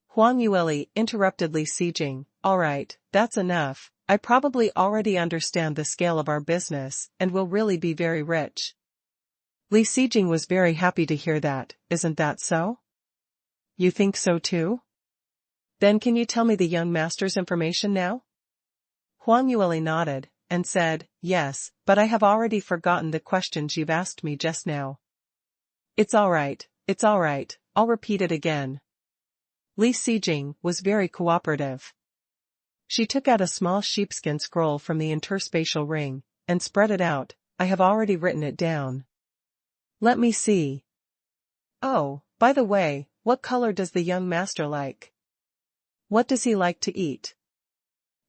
Huang Yueli interrupted Li Sijing, "All right, that's enough. I probably already understand the scale of our business and will really be very rich." Li Sijing was very happy to hear that, "Isn't that so? You think so too? Then can you tell me the young master's information now?" Huang Yueli nodded, and said, "Yes, but I have already forgotten the questions you've asked me just now." It's all right, I'll repeat it again." Li Sijing was very cooperative. She took out a small sheepskin scroll from the interspatial ring, and spread it out. "I have already written it down. Let me see. Oh, by the way, what color does the young master like? What does he like to eat?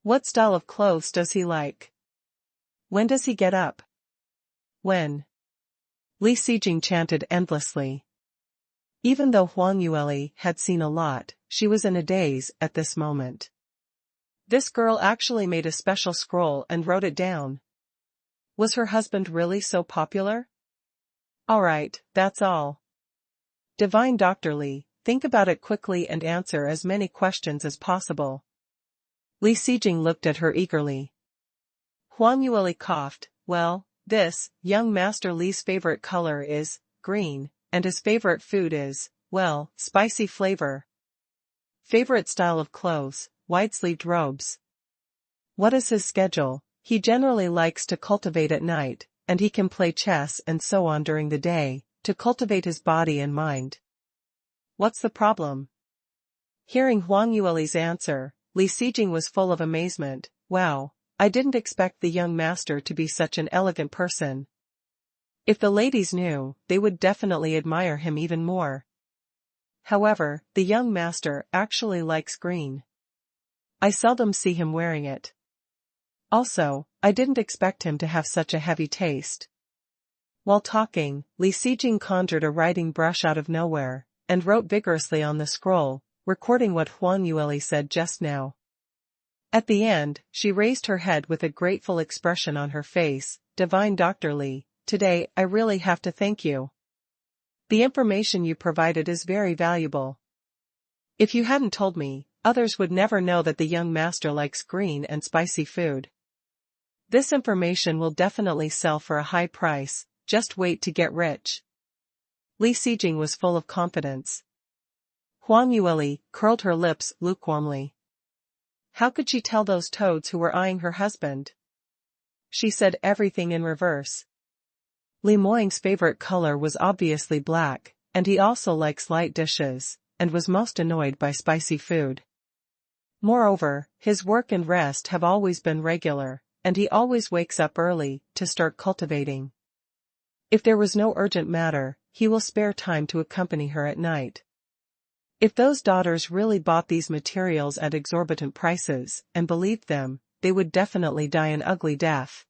What style of clothes does he like? When does he get up? When?" Li Sijing chanted endlessly. Even though Huang Yueli had seen a lot, she was in a daze at this moment. This girl actually made a special scroll and wrote it down. Was her husband really so popular? Alright, that's all. Divine Dr. Li, think about it quickly and answer as many questions as possible. Li Xijing looked at her eagerly. Huang Yueli coughed. Well, this, young Master Li's favorite color is green, and his favorite food is, well, spicy flavor. Favorite style of clothes, wide-sleeved robes. What is his schedule? He generally likes to cultivate at night, and he can play chess and so on during the day, to cultivate his body and mind. What's the problem? Hearing Huang Yueli's answer, Li Xijing was full of amazement. Wow, I didn't expect the young master to be such an elegant person. If the ladies knew, they would definitely admire him even more. However, the young master actually likes green. I seldom see him wearing it. Also, I didn't expect him to have such a heavy taste. While talking, Li Xijing conjured a writing brush out of nowhere, and wrote vigorously on the scroll, recording what Huang Yueli said just now. At the end, she raised her head with a grateful expression on her face. Divine Dr. Li, today I really have to thank you. The information you provided is very valuable. If you hadn't told me, others would never know that the young master likes green and spicy food. This information will definitely sell for a high price, just wait to get rich. Li Xijing was full of confidence. Huang Yueli curled her lips lukewarmly. How could she tell those toads who were eyeing her husband? She said everything in reverse. Li Moying's favorite color was obviously black, and he also likes light dishes, and was most annoyed by spicy food. Moreover, his work and rest have always been regular, and he always wakes up early to start cultivating. If there was no urgent matter, he will spare time to accompany her at night. If those daughters really bought these materials at exorbitant prices and believed them, they would definitely die an ugly death.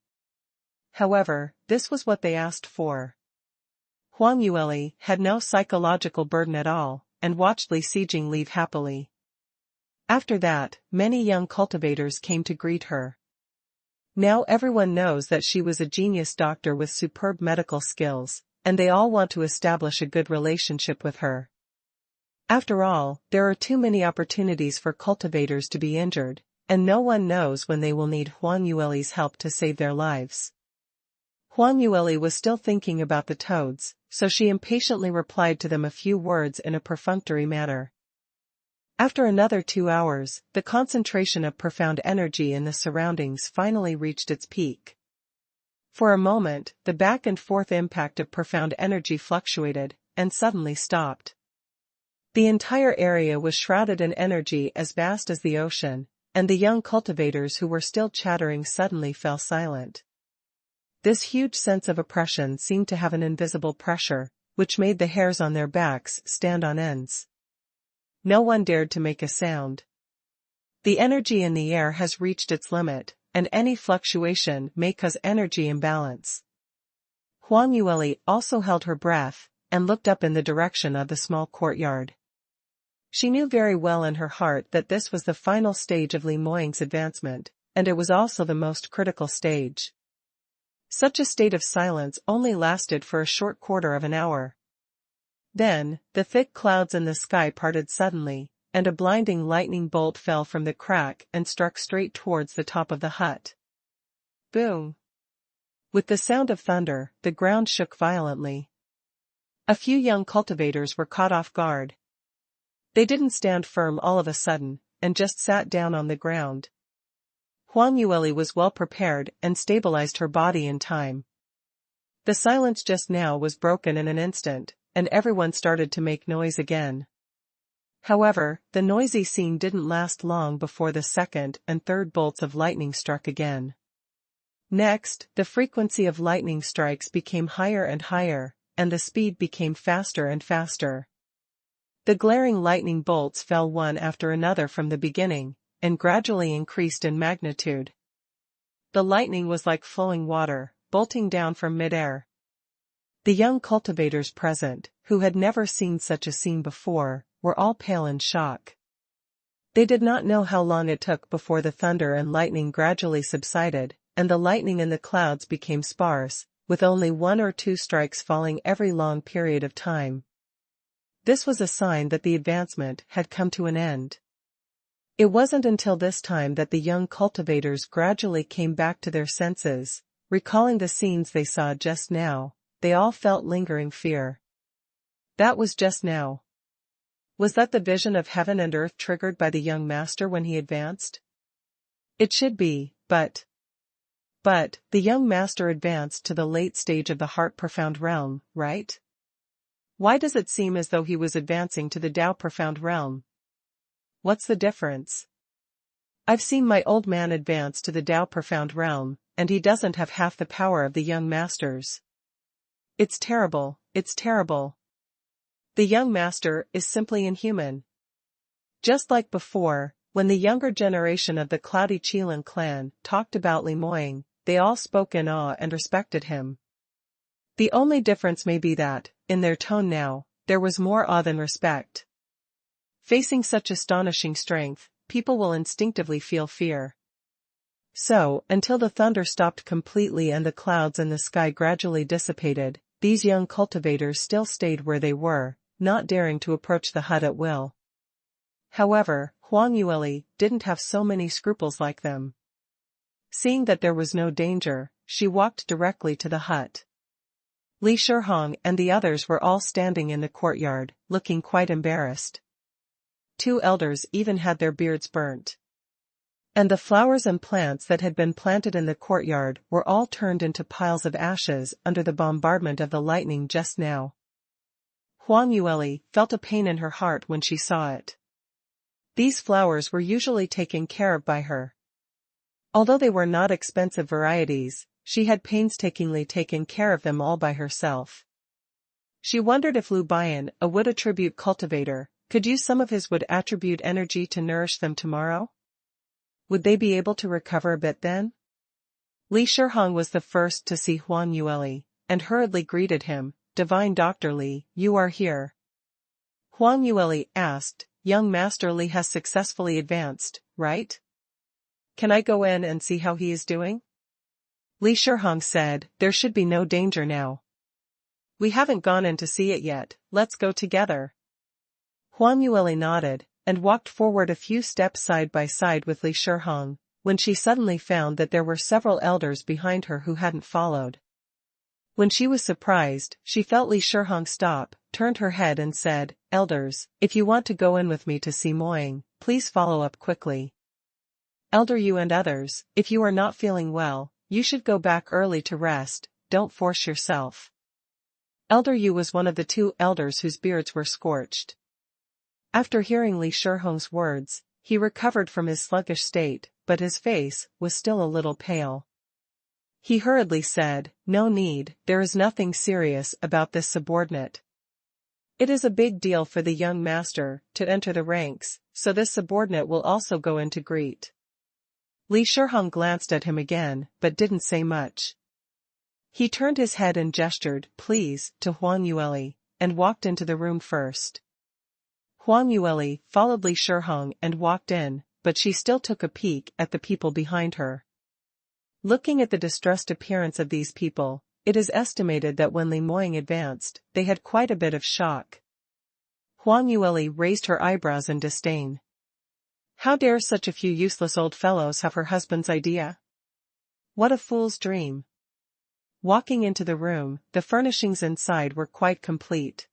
However, this was what they asked for. Huang Yueli had no psychological burden at all, and watched Li Xijing leave happily. After that, many young cultivators came to greet her. Now everyone knows that she was a genius doctor with superb medical skills, and they all want to establish a good relationship with her. After all, there are too many opportunities for cultivators to be injured, and no one knows when they will need Huang Yueli's help to save their lives. Huang Yueli was still thinking about the toads, so she impatiently replied to them a few words in a perfunctory manner. After another 2 hours, the concentration of profound energy in the surroundings finally reached its peak. For a moment, the back and forth impact of profound energy fluctuated, and suddenly stopped. The entire area was shrouded in energy as vast as the ocean, and the young cultivators who were still chattering suddenly fell silent. This huge sense of oppression seemed to have an invisible pressure, which made the hairs on their backs stand on ends. No one dared to make a sound. The energy in the air has reached its limit, and any fluctuation may cause energy imbalance. Huang Yueli also held her breath, and looked up in the direction of the small courtyard. She knew very well in her heart that this was the final stage of Li Moying's advancement, and it was also the most critical stage. Such a state of silence only lasted for a short quarter of an hour. Then, the thick clouds in the sky parted suddenly, and a blinding lightning bolt fell from the crack and struck straight towards the top of the hut. Boom! With the sound of thunder, the ground shook violently. A few young cultivators were caught off guard. They didn't stand firm all of a sudden, and just sat down on the ground. Huang Yueli was well prepared and stabilized her body in time. The silence just now was broken in an instant, and everyone started to make noise again. However, the noisy scene didn't last long before the second and third bolts of lightning struck again. Next, the frequency of lightning strikes became higher and higher, and the speed became faster and faster. The glaring lightning bolts fell one after another from the beginning, and gradually increased in magnitude. The lightning was like flowing water, bolting down from midair. The young cultivators present, who had never seen such a scene before, were all pale in shock. They did not know how long it took before the thunder and lightning gradually subsided, and the lightning in the clouds became sparse, with only 1 or 2 strikes falling every long period of time. This was a sign that the advancement had come to an end. It wasn't until this time that the young cultivators gradually came back to their senses, recalling the scenes they saw just now. They all felt lingering fear. That was just now. Was that the vision of heaven and earth triggered by the young master when he advanced? It should be, but the young master advanced to the late stage of the heart-profound realm, right? Why does it seem as though he was advancing to the Tao-profound realm? What's the difference? I've seen my old man advance to the Tao-profound realm, and he doesn't have half the power of the young masters. It's terrible, it's terrible. The young master is simply inhuman. Just like before, when the younger generation of the Cloudy Qilin clan talked about Li Moying, they all spoke in awe and respected him. The only difference may be that, in their tone now, there was more awe than respect. Facing such astonishing strength, people will instinctively feel fear. So, until the thunder stopped completely and the clouds in the sky gradually dissipated, these young cultivators still stayed where they were, not daring to approach the hut at will. However, Huang Yueli didn't have so many scruples like them. Seeing that there was no danger, she walked directly to the hut. Li Shihong and the others were all standing in the courtyard, looking quite embarrassed. 2 elders even had their beards burnt. And the flowers and plants that had been planted in the courtyard were all turned into piles of ashes under the bombardment of the lightning just now. Huang Yueli felt a pain in her heart when she saw it. These flowers were usually taken care of by her. Although they were not expensive varieties, she had painstakingly taken care of them all by herself. She wondered if Lu Bian, a wood attribute cultivator, could use some of his wood attribute energy to nourish them tomorrow? Would they be able to recover a bit then? Li Shihong was the first to see Huang Yueli, and hurriedly greeted him. "Divine Dr. Li, you are here." Huang Yueli asked, "Young Master Li has successfully advanced, right? Can I go in and see how he is doing?" Li Shihong said, "There should be no danger now. We haven't gone in to see it yet, let's go together." Huang Yueli nodded, and walked forward a few steps side by side with Li Shihong, when she suddenly found that there were several elders behind her who hadn't followed. When she was surprised, she felt Li Shihong stop, turned her head and said, "Elders, if you want to go in with me to see Moying, please follow up quickly. Elder Yu and others, if you are not feeling well, you should go back early to rest, don't force yourself." Elder Yu was one of the 2 elders whose beards were scorched. After hearing Li Shihong's words, he recovered from his sluggish state, but his face was still a little pale. He hurriedly said, "No need, there is nothing serious about this subordinate. It is a big deal for the young master to enter the ranks, so this subordinate will also go in to greet." Li Shihong glanced at him again, but didn't say much. He turned his head and gestured, "Please," to Huang Yueli, and walked into the room first. Huang Yueli followed Li Shihong and walked in, but she still took a peek at the people behind her. Looking at the distressed appearance of these people, it is estimated that when Li Moying advanced, they had quite a bit of shock. Huang Yueli raised her eyebrows in disdain. How dare such a few useless old fellows have her husband's idea? What a fool's dream. Walking into the room, the furnishings inside were quite complete.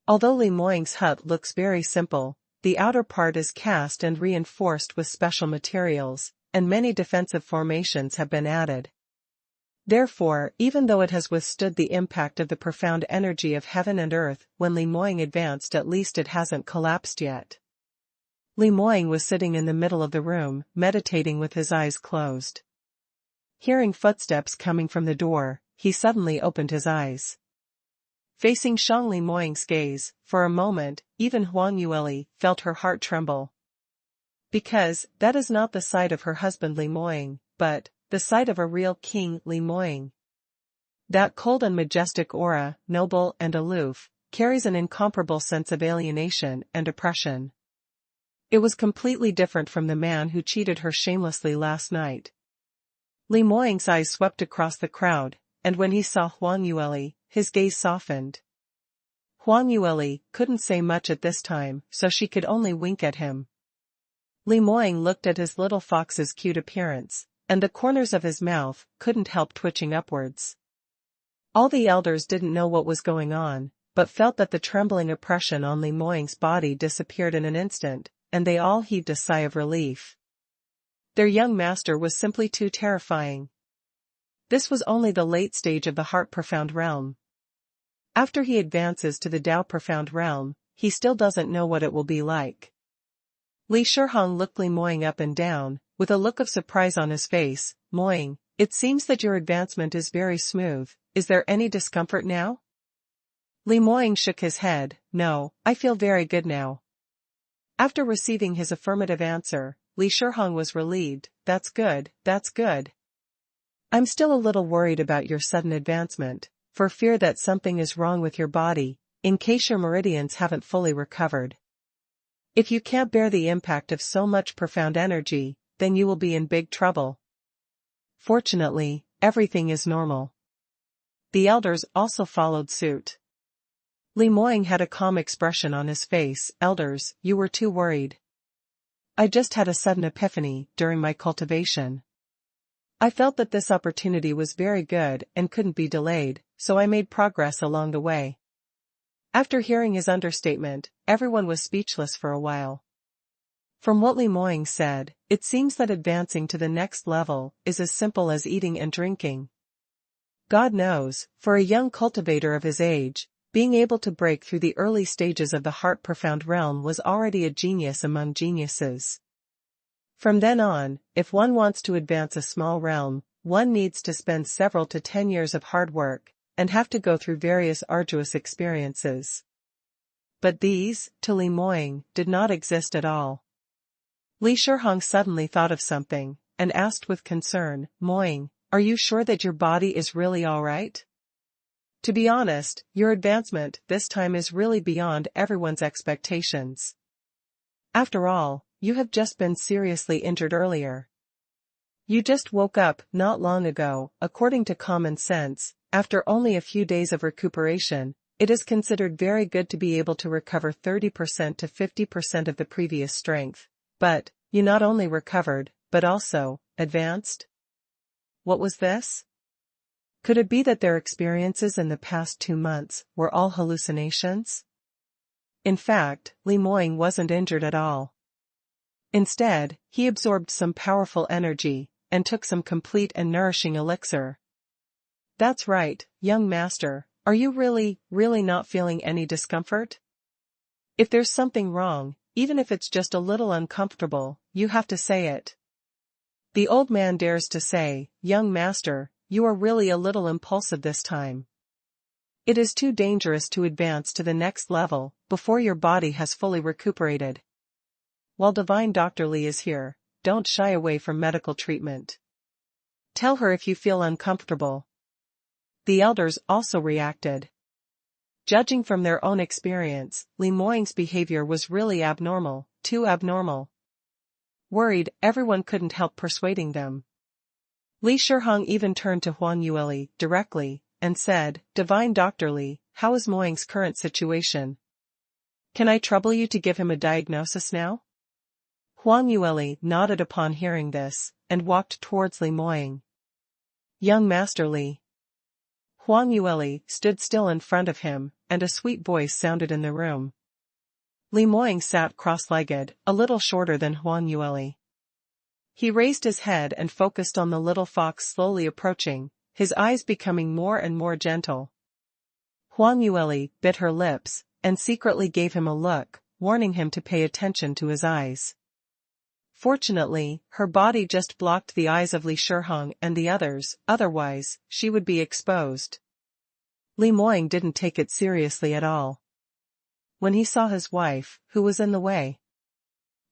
Although Li Moying's hut looks very simple, the outer part is cast and reinforced with special materials, and many defensive formations have been added. Therefore, even though it has withstood the impact of the profound energy of heaven and earth when Li Moying advanced, at least it hasn't collapsed yet. Li Moying was sitting in the middle of the room, meditating with his eyes closed. Hearing footsteps coming from the door, he suddenly opened his eyes. Facing Shang Li Moying's gaze, for a moment, even Huang Yueli felt her heart tremble. Because, that is not the sight of her husband Li Moying, but the sight of a real king Li Moying. That cold and majestic aura, noble and aloof, carries an incomparable sense of alienation and oppression. It was completely different from the man who cheated her shamelessly last night. Li Moying's eyes swept across the crowd, and when he saw Huang Yueli, his gaze softened. Huang Yueli couldn't say much at this time, so she could only wink at him. Li Moying looked at his little fox's cute appearance, and the corners of his mouth couldn't help twitching upwards. All the elders didn't know what was going on, but felt that the trembling oppression on Li Moying's body disappeared in an instant, and they all heaved a sigh of relief. Their young master was simply too terrifying. This was only the late stage of the Heart Profound realm. After he advances to the Dao Profound realm, he still doesn't know what it will be like. Li Shihong looked Li Moying up and down, with a look of surprise on his face. Moying, it seems that your advancement is very smooth. Is there any discomfort now? Li Moying shook his head. No, I feel very good now. After receiving his affirmative answer, Li Shihong was relieved. That's good, that's good. I'm still a little worried about your sudden advancement, for fear that something is wrong with your body, in case your meridians haven't fully recovered. If you can't bear the impact of so much profound energy, then you will be in big trouble. Fortunately, everything is normal. The elders also followed suit. Li Moying had a calm expression on his face. Elders, you were too worried. I just had a sudden epiphany during my cultivation. I felt that this opportunity was very good and couldn't be delayed, so I made progress along the way. After hearing his understatement, everyone was speechless for a while. From what Li Moying said, it seems that advancing to the next level is as simple as eating and drinking. God knows, for a young cultivator of his age, being able to break through the early stages of the Heart Profound realm was already a genius among geniuses. From then on, if one wants to advance a small realm, one needs to spend several to 10 years of hard work, and have to go through various arduous experiences. But these, to Li Moying, did not exist at all. Li Shihong suddenly thought of something, and asked with concern, Moying, are you sure that your body is really all right? To be honest, your advancement this time is really beyond everyone's expectations. After all, you have just been seriously injured earlier. You just woke up not long ago. According to common sense, after only a few days of recuperation, it is considered very good to be able to recover 30% to 50% of the previous strength. But, you not only recovered, but also, advanced? What was this? Could it be that their experiences in the past 2 months were all hallucinations? In fact, Li Moying wasn't injured at all. Instead, he absorbed some powerful energy, and took some complete and nourishing elixir. That's right, young master, are you really not feeling any discomfort? If there's something wrong, even if it's just a little uncomfortable, you have to say it. The old man dares to say, young master, you are really a little impulsive this time. It is too dangerous to advance to the next level before your body has fully recuperated. While Divine Dr. Li is here, don't shy away from medical treatment. Tell her if you feel uncomfortable. The elders also reacted. Judging from their own experience, Li Moying's behavior was really abnormal, too abnormal. Worried, everyone couldn't help persuading them. Li Shihong even turned to Huang Yueli directly, and said, Divine Dr. Li, how is Moying's current situation? Can I trouble you to give him a diagnosis now? Huang Yueli nodded upon hearing this, and walked towards Li Moying. Young Master Li. Huang Yueli stood still in front of him, and a sweet voice sounded in the room. Li Moying sat cross-legged, a little shorter than Huang Yueli. He raised his head and focused on the little fox slowly approaching, his eyes becoming more and more gentle. Huang Yueli bit her lips, and secretly gave him a look, warning him to pay attention to his eyes. Fortunately, her body just blocked the eyes of Li Shihong and the others, otherwise, she would be exposed. Li Moying didn't take it seriously at all. When he saw his wife, who was in the way.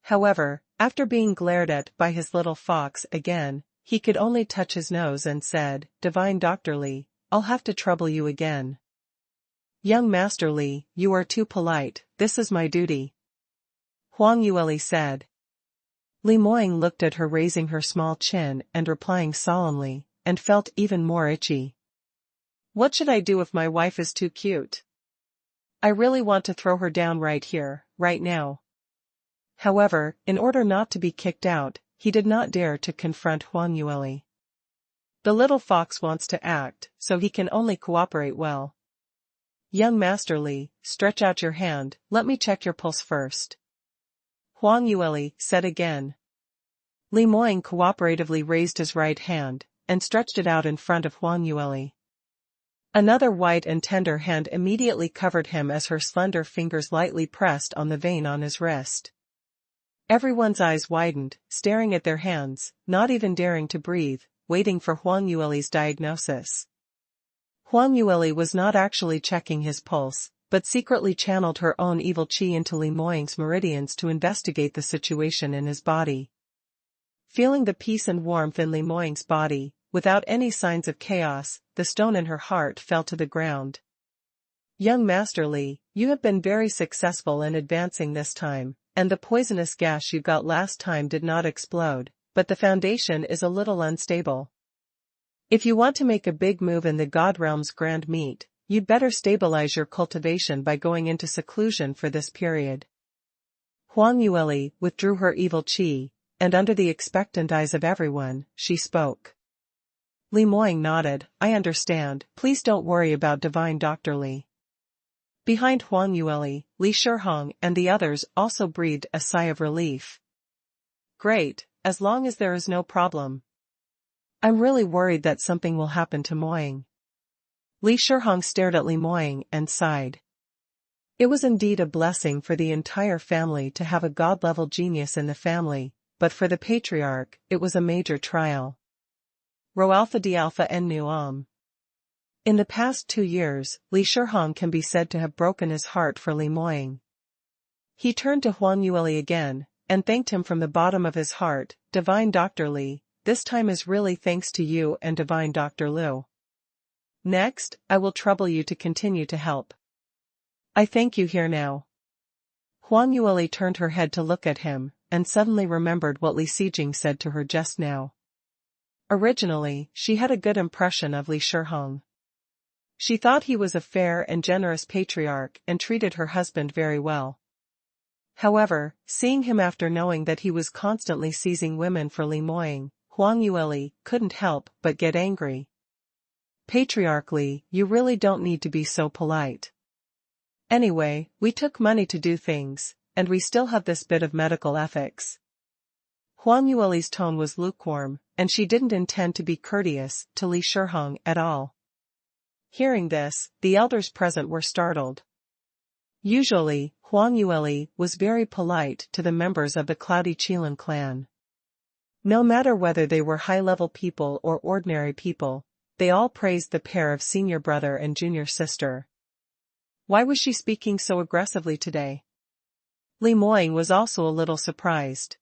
However, after being glared at by his little fox again, he could only touch his nose and said, Divine Dr. Li, I'll have to trouble you again. Young Master Li, you are too polite, this is my duty. Huang Yueli said. Li Moying looked at her raising her small chin and replying solemnly, and felt even more itchy. What should I do if my wife is too cute? I really want to throw her down right here, right now. However, in order not to be kicked out, he did not dare to confront Huang Yueli. The little fox wants to act, so he can only cooperate well. Young Master Li, stretch out your hand, let me check your pulse first. Huang Yueli said again. Li Moying cooperatively raised his right hand, and stretched it out in front of Huang Yueli. Another white and tender hand immediately covered him as her slender fingers lightly pressed on the vein on his wrist. Everyone's eyes widened, staring at their hands, not even daring to breathe, waiting for Huang Yueli's diagnosis. Huang Yueli was not actually checking his pulse, but secretly channeled her own evil qi into Li Moying's meridians to investigate the situation in his body. Feeling the peace and warmth in Li Moying's body, without any signs of chaos, the stone in her heart fell to the ground. Young Master Li, you have been very successful in advancing this time, and the poisonous gas you got last time did not explode, but the foundation is a little unstable. If you want to make a big move in the God Realm's grand meet, you'd better stabilize your cultivation by going into seclusion for this period. Huang Yueli withdrew her evil qi, and under the expectant eyes of everyone, she spoke. Li Moying nodded, I understand, please don't worry about Divine Dr. Li. Behind Huang Yueli, Li Shihong and the others also breathed a sigh of relief. Great, as long as there is no problem. I'm really worried that something will happen to Moying. Li Shihong stared at Li Moying and sighed. It was indeed a blessing for the entire family to have a god-level genius in the family, but for the patriarch, it was a major trial. Rho Alpha D Alpha N Nu In the past 2 years, Li Shihong can be said to have broken his heart for Li Moying. He turned to Huang Yueli again, and thanked him from the bottom of his heart, Divine Dr. Li, this time is really thanks to you and Divine Dr. Liu. Next, I will trouble you to continue to help. I thank you here now. Huang Yueli turned her head to look at him, and suddenly remembered what Li Xijing said to her just now. Originally, she had a good impression of Li Shihong. She thought he was a fair and generous patriarch and treated her husband very well. However, seeing him after knowing that he was constantly seizing women for Li Moying, Huang Yueli couldn't help but get angry. Patriarch Li, you really don't need to be so polite. Anyway, we took money to do things, and we still have this bit of medical ethics. Huang Yueli's tone was lukewarm, and she didn't intend to be courteous to Li Shihong at all. Hearing this, the elders present were startled. Usually, Huang Yueli was very polite to the members of the Cloudy Qilin clan. No matter whether they were high-level people or ordinary people, they all praised the pair of senior brother and junior sister. Why was she speaking so aggressively today? Li Moying was also a little surprised.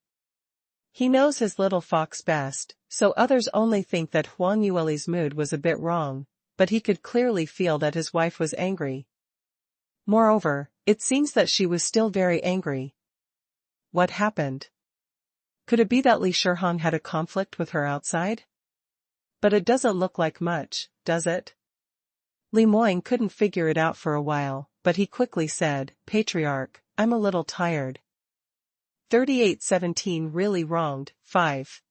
He knows his little fox best, so others only think that Huang Yueli's mood was a bit wrong, but he could clearly feel that his wife was angry. Moreover, it seems that she was still very angry. What happened? Could it be that Li Shihong had a conflict with her outside? But it doesn't look like much, does it? Li Moying couldn't figure it out for a while, but he quickly said, Patriarch, I'm a little tired. 3817 really wronged, 5.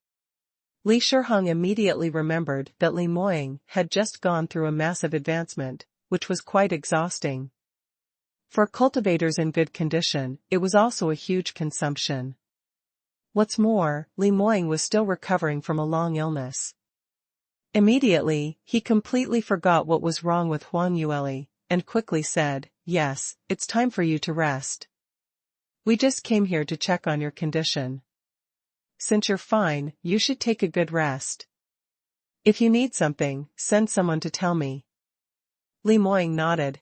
Li Shihong immediately remembered that Li Moying had just gone through a massive advancement, which was quite exhausting. For cultivators in good condition, it was also a huge consumption. What's more, Li Moying was still recovering from a long illness. Immediately, he completely forgot what was wrong with Huang Yueli, and quickly said, Yes, it's time for you to rest. We just came here to check on your condition. Since you're fine, you should take a good rest. If you need something, send someone to tell me. Li Moying nodded.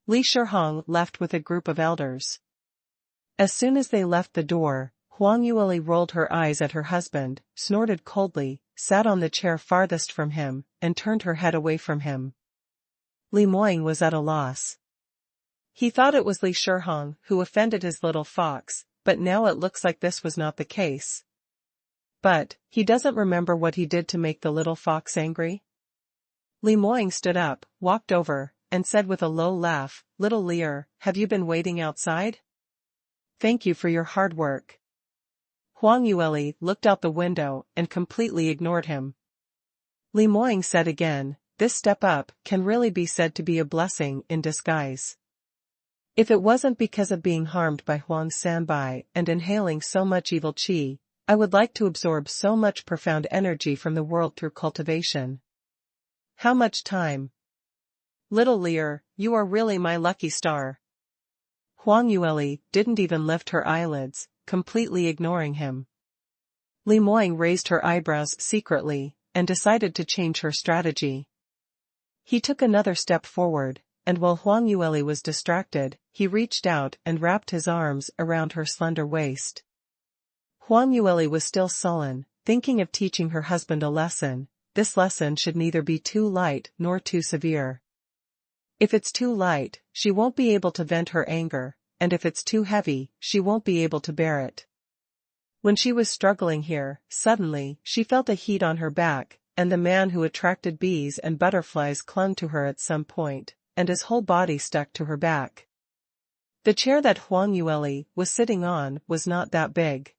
Li Shihong left with a group of elders. As soon as they left the door, Huang Yueli rolled her eyes at her husband, snorted coldly, sat on the chair farthest from him, and turned her head away from him. Li Moying was at a loss. He thought it was Li Shihong who offended his little fox, but now it looks like this was not the case. But, he doesn't remember what he did to make the little fox angry? Li Moying stood up, walked over, and said with a low laugh, "Little Lear, have you been waiting outside? Thank you for your hard work." Huang Yueli looked out the window and completely ignored him. Li Moying said again, "This step up can really be said to be a blessing in disguise. If it wasn't because of being harmed by Huang Sanbai and inhaling so much evil qi, I would like to absorb so much profound energy from the world through cultivation. How much time? Little Lear, you are really my lucky star." Huang Yueli didn't even lift her eyelids, completely ignoring him. Li Moying raised her eyebrows secretly, and decided to change her strategy. He took another step forward, and while Huang Yueli was distracted, he reached out and wrapped his arms around her slender waist. Huang Yueli was still sullen, thinking of teaching her husband a lesson. This lesson should neither be too light nor too severe. If it's too light, she won't be able to vent her anger, and if it's too heavy, she won't be able to bear it. When she was struggling here, suddenly, she felt a heat on her back, and the man who attracted bees and butterflies clung to her at some point, and his whole body stuck to her back. The chair that Huang Yueli was sitting on was not that big.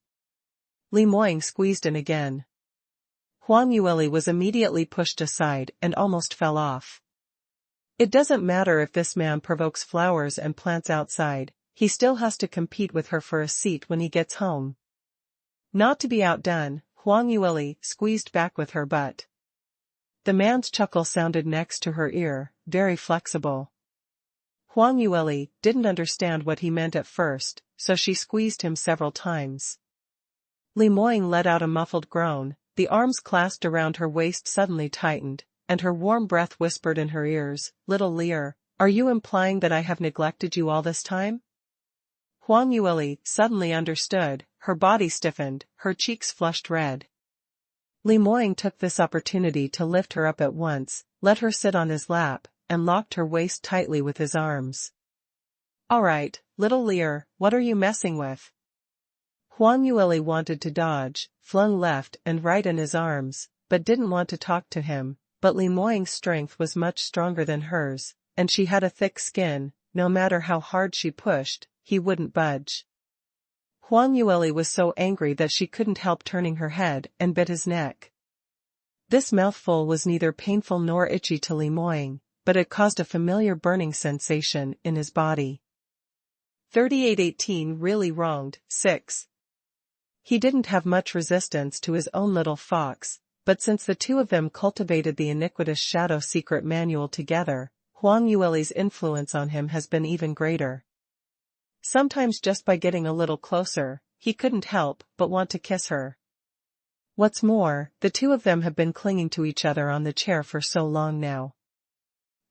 Li Moying squeezed in again. Huang Yueli was immediately pushed aside and almost fell off. It doesn't matter if this man provokes flowers and plants outside, he still has to compete with her for a seat when he gets home. Not to be outdone, Huang Yueli squeezed back with her butt. The man's chuckle sounded next to her ear, very flexible. Huang Yueli didn't understand what he meant at first, so she squeezed him several times. Li Moying let out a muffled groan, the arms clasped around her waist suddenly tightened, and her warm breath whispered in her ears, "Little Lear, are you implying that I have neglected you all this time?" Huang Yueli suddenly understood, her body stiffened, her cheeks flushed red. Li Moying took this opportunity to lift her up at once, let her sit on his lap, and locked her waist tightly with his arms. "All right, Little Lear, what are you messing with?" Huang Yueli wanted to dodge, flung left and right in his arms, but didn't want to talk to him. But Li Moying's strength was much stronger than hers, and she had a thick skin. No matter how hard she pushed, he wouldn't budge. Huang Yueli was so angry that she couldn't help turning her head and bit his neck. This mouthful was neither painful nor itchy to Li Moying, but it caused a familiar burning sensation in his body. 3818 really wronged, 6. He didn't have much resistance to his own little fox, but since the two of them cultivated the iniquitous shadow secret manual together, Huang Yueli's influence on him has been even greater. Sometimes just by getting a little closer, he couldn't help but want to kiss her. What's more, the two of them have been clinging to each other on the chair for so long now.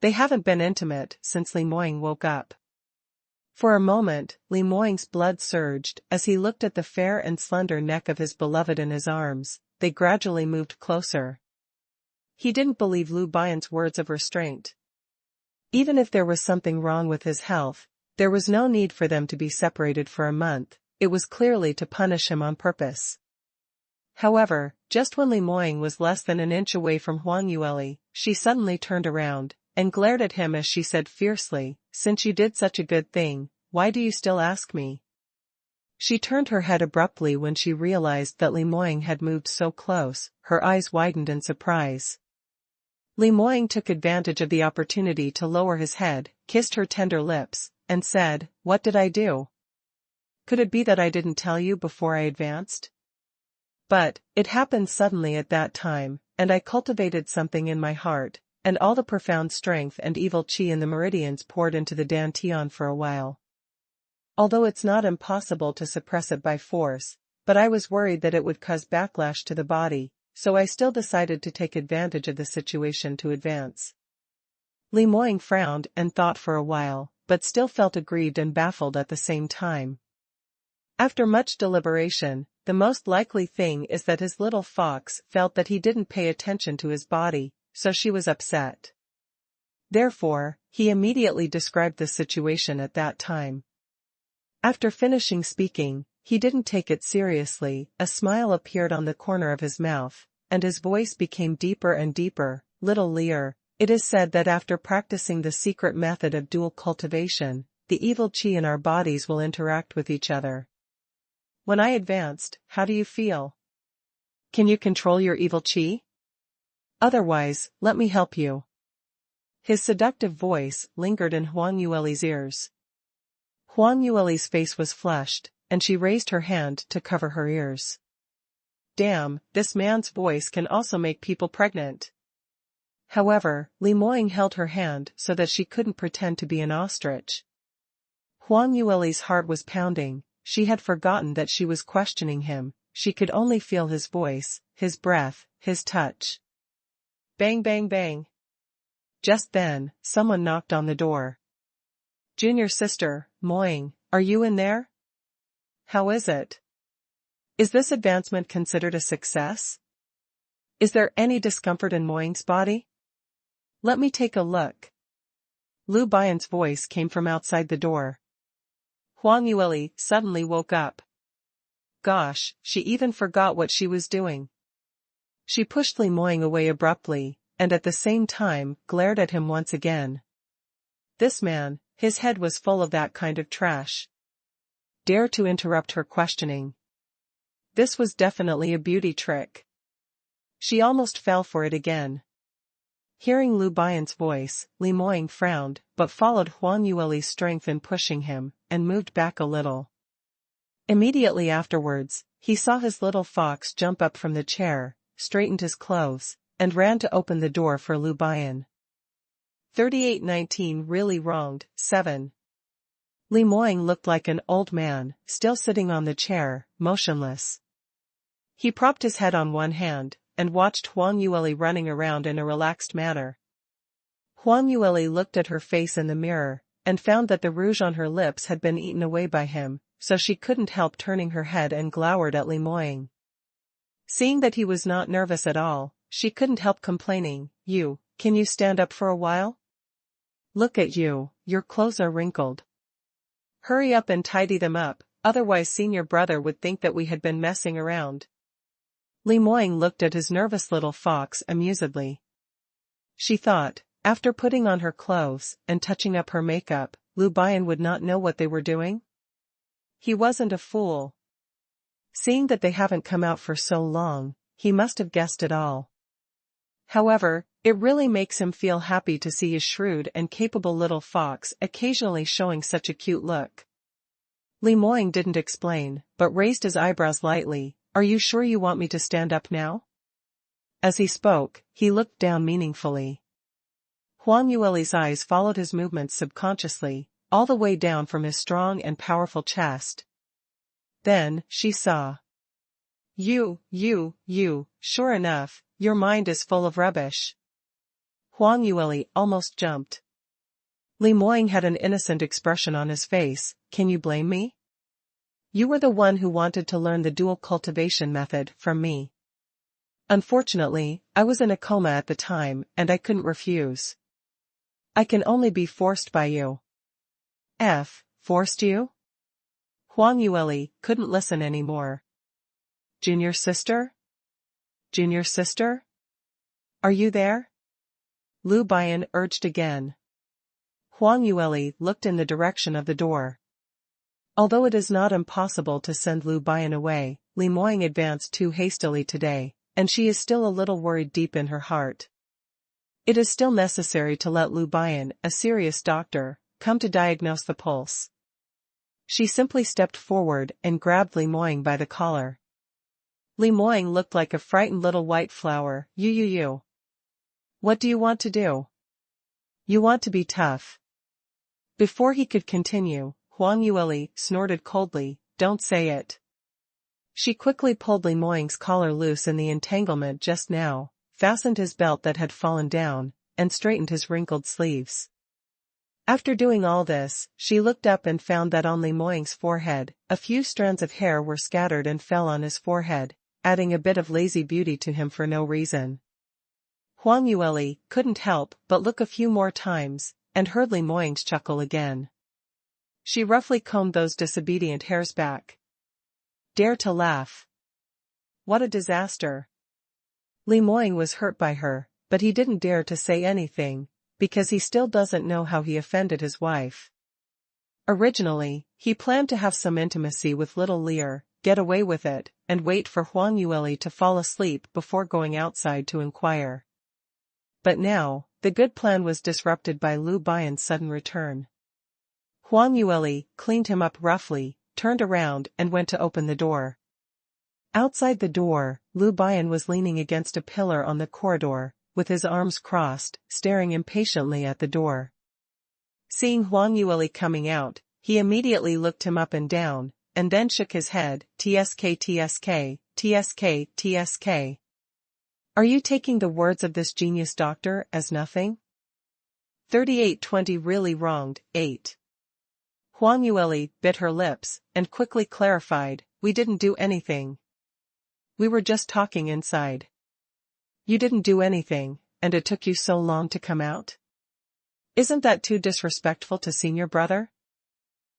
They haven't been intimate since Li Moying woke up. For a moment, Li Moying's blood surged as he looked at the fair and slender neck of his beloved in his arms. They gradually moved closer. He didn't believe Lu Bian's words of restraint. Even if there was something wrong with his health, there was no need for them to be separated for a month. It was clearly to punish him on purpose. However, just when Li Moying was less than an inch away from Huang Yueli, she suddenly turned around and glared at him as she said fiercely, "Since you did such a good thing, why do you still ask me?" She turned her head abruptly when she realized that Li Moying had moved so close. Her eyes widened in surprise. Li Moying took advantage of the opportunity to lower his head, kissed her tender lips, and said, "What did I do? Could it be that I didn't tell you before I advanced? But, it happened suddenly at that time, and I cultivated something in my heart, and all the profound strength and evil qi in the meridians poured into the dantian for a while. Although it's not impossible to suppress it by force, but I was worried that it would cause backlash to the body, so I still decided to take advantage of the situation to advance." Li Moying frowned and thought for a while, but still felt aggrieved and baffled at the same time. After much deliberation, the most likely thing is that his little fox felt that he didn't pay attention to his body, so she was upset. Therefore, he immediately described the situation at that time. After finishing speaking, he didn't take it seriously, a smile appeared on the corner of his mouth, and his voice became deeper and deeper. Little Lear, it is said that after practicing the secret method of dual cultivation, the evil qi in our bodies will interact with each other. When I advanced, how do you feel? Can you control your evil qi? Otherwise, let me help you. His seductive voice lingered in Huang Yueli's ears. Huang Yueli's face was flushed, and she raised her hand to cover her ears. Damn, this man's voice can also make people pregnant. However, Li Moying held her hand so that she couldn't pretend to be an ostrich. Huang Yueli's heart was pounding, she had forgotten that she was questioning him, she could only feel his voice, his breath, his touch. Bang bang bang. Just then, someone knocked on the door. Junior sister, Moying, are you in there? How is it? Is this advancement considered a success? Is there any discomfort in Moying's body? Let me take a look. Lu Baiyan's voice came from outside the door. Huang Yueli suddenly woke up. Gosh, she even forgot what she was doing. She pushed Li Moying away abruptly, and at the same time glared at him once again. This man, his head was full of that kind of trash. Dare to interrupt her questioning. This was definitely a beauty trick. She almost fell for it again. Hearing Lu Baiyan's voice, Li Moying frowned, but followed Huang Yueli's strength in pushing him, and moved back a little. Immediately afterwards, he saw his little fox jump up from the chair, straightened his clothes, and ran to open the door for Lu Baiyan. 3819 really wronged, 7. Li Moying looked like an old man, still sitting on the chair, motionless. He propped his head on one hand, and watched Huang Yueli running around in a relaxed manner. Huang Yueli looked at her face in the mirror, and found that the rouge on her lips had been eaten away by him, so she couldn't help turning her head and glowered at Li Moying. Seeing that he was not nervous at all, she couldn't help complaining, can you stand up for a while? Look at you, your clothes are wrinkled. Hurry up and tidy them up, otherwise senior brother would think that we had been messing around. Li Moying looked at his nervous little fox amusedly. She thought, after putting on her clothes and touching up her makeup, Lu Baiyan would not know what they were doing? He wasn't a fool. Seeing that they haven't come out for so long, he must have guessed it all. However, it really makes him feel happy to see his shrewd and capable little fox occasionally showing such a cute look. Li Moying didn't explain, but raised his eyebrows lightly. Are you sure you want me to stand up now? As he spoke, he looked down meaningfully. Huang Yueli's eyes followed his movements subconsciously, all the way down from his strong and powerful chest. Then, she saw. Sure enough, your mind is full of rubbish. Huang Yueli almost jumped. Li Moying had an innocent expression on his face. Can you blame me? You were the one who wanted to learn the dual cultivation method from me. Unfortunately, I was in a coma at the time and I couldn't refuse. I can only be forced by you. Forced you? Huang Yueli couldn't listen anymore. Junior sister? Junior sister? Are you there? Lu Baiyan urged again. Huang Yueli looked in the direction of the door. Although it is not impossible to send Lu Baiyan away, Li Moying advanced too hastily today, and she is still a little worried deep in her heart. It is still necessary to let Lu Baiyan, a serious doctor, come to diagnose the pulse. She simply stepped forward and grabbed Li Moying by the collar. Li Moying looked like a frightened little white flower. You. What do you want to do? You want to be tough. Before he could continue, Huang Yueli snorted coldly, don't say it. She quickly pulled Li Moying's collar loose in the entanglement just now, fastened his belt that had fallen down, and straightened his wrinkled sleeves. After doing all this, she looked up and found that on Li Moying's forehead, a few strands of hair were scattered and fell on his forehead, adding a bit of lazy beauty to him for no reason. Huang Yueli couldn't help but look a few more times, and heard Li Moying's chuckle again. She roughly combed those disobedient hairs back. Dare to laugh. What a disaster. Li Moying was hurt by her, but he didn't dare to say anything, because he still doesn't know how he offended his wife. Originally, he planned to have some intimacy with little Lear, get away with it, and wait for Huang Yueli to fall asleep before going outside to inquire. But now, the good plan was disrupted by Lu Baiyan's sudden return. Huang Yueli cleaned him up roughly, turned around and went to open the door. Outside the door, Lu Baiyan was leaning against a pillar on the corridor, with his arms crossed, staring impatiently at the door. Seeing Huang Yueli coming out, he immediately looked him up and down, and then shook his head. "Tsk tsk, tsk tsk. Are you taking the words of this genius doctor as nothing?" 3820 really wronged, 8. Huang Yueli bit her lips, and quickly clarified, "We didn't do anything. We were just talking inside." "You didn't do anything, and it took you so long to come out? Isn't that too disrespectful to senior brother?"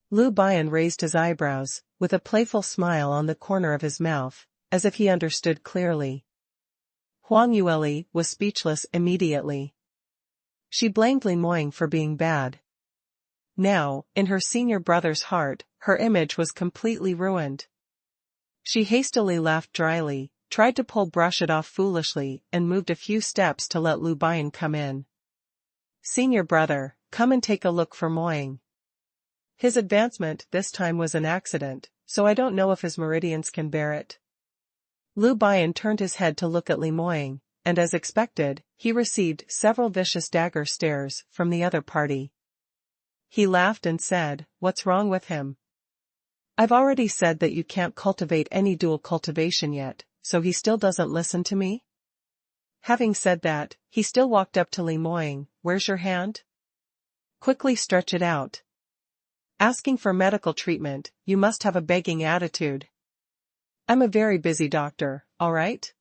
Lu Baiyan raised his eyebrows, with a playful smile on the corner of his mouth, as if he understood clearly. Huang Yueli was speechless immediately. She blamed Li Moying for being bad. Now, in her senior brother's heart, her image was completely ruined. She hastily laughed dryly, tried to brush it off foolishly, and moved a few steps to let Lu Baiyan come in. "Senior brother, come and take a look for Moying. His advancement this time was an accident, so I don't know if his meridians can bear it." Lu Baiyan turned his head to look at Li Moying, and as expected, he received several vicious dagger stares from the other party. He laughed and said, "What's wrong with him? I've already said that you can't cultivate any dual cultivation yet, so he still doesn't listen to me?" Having said that, he still walked up to Li Moying. "Where's your hand? Quickly stretch it out. Asking for medical treatment, you must have a begging attitude. I'm a very busy doctor, alright?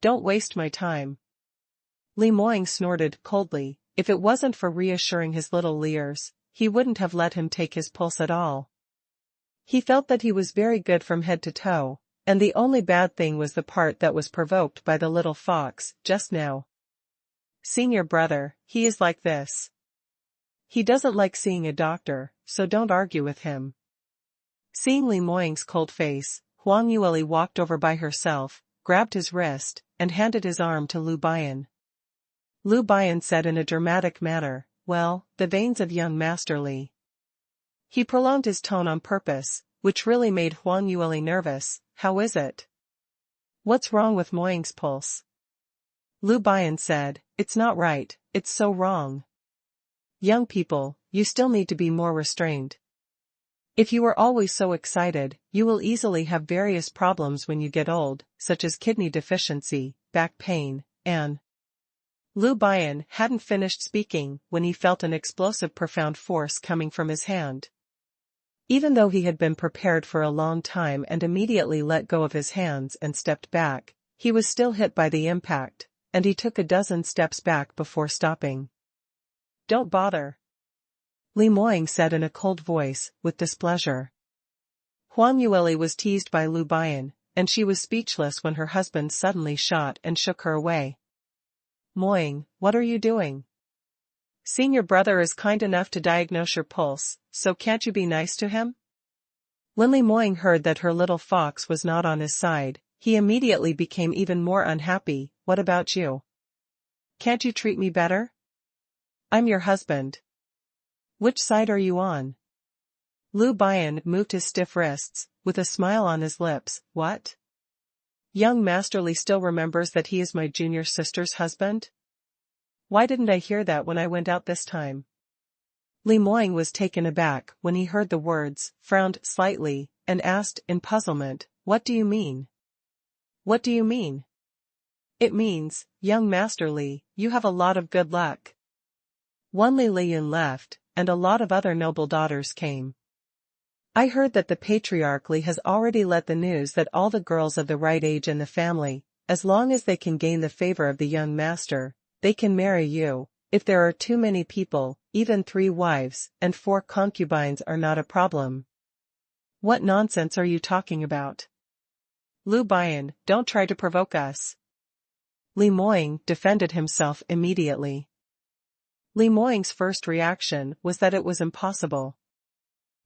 Don't waste my time." Li Moying snorted coldly. If it wasn't for reassuring his little Lears, he wouldn't have let him take his pulse at all. He felt that he was very good from head to toe, and the only bad thing was the part that was provoked by the little fox just now. "Senior brother, he is like this. He doesn't like seeing a doctor, so don't argue with him." Seeing Li Moying's cold face, Huang Yueli walked over by herself, grabbed his wrist, and handed his arm to Lu Baiyan. Lu Baiyan said in a dramatic manner, "Well, the veins of young Master Li." He prolonged his tone on purpose, which really made Huang Yueli nervous. "How is it? What's wrong with Moying's pulse?" Lu Baiyan said, "It's not right, it's so wrong. Young people, you still need to be more restrained. If you are always so excited, you will easily have various problems when you get old, such as kidney deficiency, back pain, and—" Lu Baiyan hadn't finished speaking when he felt an explosive profound force coming from his hand. Even though he had been prepared for a long time and immediately let go of his hands and stepped back, he was still hit by the impact, and he took a dozen steps back before stopping. "Don't bother," Li Moying said in a cold voice, with displeasure. Huang Yueli was teased by Lu Baiyan, and she was speechless when her husband suddenly shot and shook her away. "Moying, what are you doing? Senior brother is kind enough to diagnose your pulse, so can't you be nice to him?" When Li Moying heard that her little fox was not on his side, he immediately became even more unhappy. "What about you? Can't you treat me better? I'm your husband. Which side are you on?" Lu Baiyan moved his stiff wrists, with a smile on his lips. "What? Young Master Li still remembers that he is my junior sister's husband? Why didn't I hear that when I went out this time?" Li Moying was taken aback when he heard the words, frowned slightly, and asked in puzzlement, "What do you mean? What do you mean?" "It means, young Master Li, you have a lot of good luck." Wan Li Liyun left, and a lot of other noble daughters came. I heard that the patriarchly has already let the news that all the girls of the right age in the family, as long as they can gain the favor of the young master, they can marry you. If there are too many people, even 3 wives and 4 concubines are not a problem. What nonsense are you talking about? Lu Bian, don't try to provoke us. Li Moying defended himself immediately. Li Moying's first reaction was that it was impossible.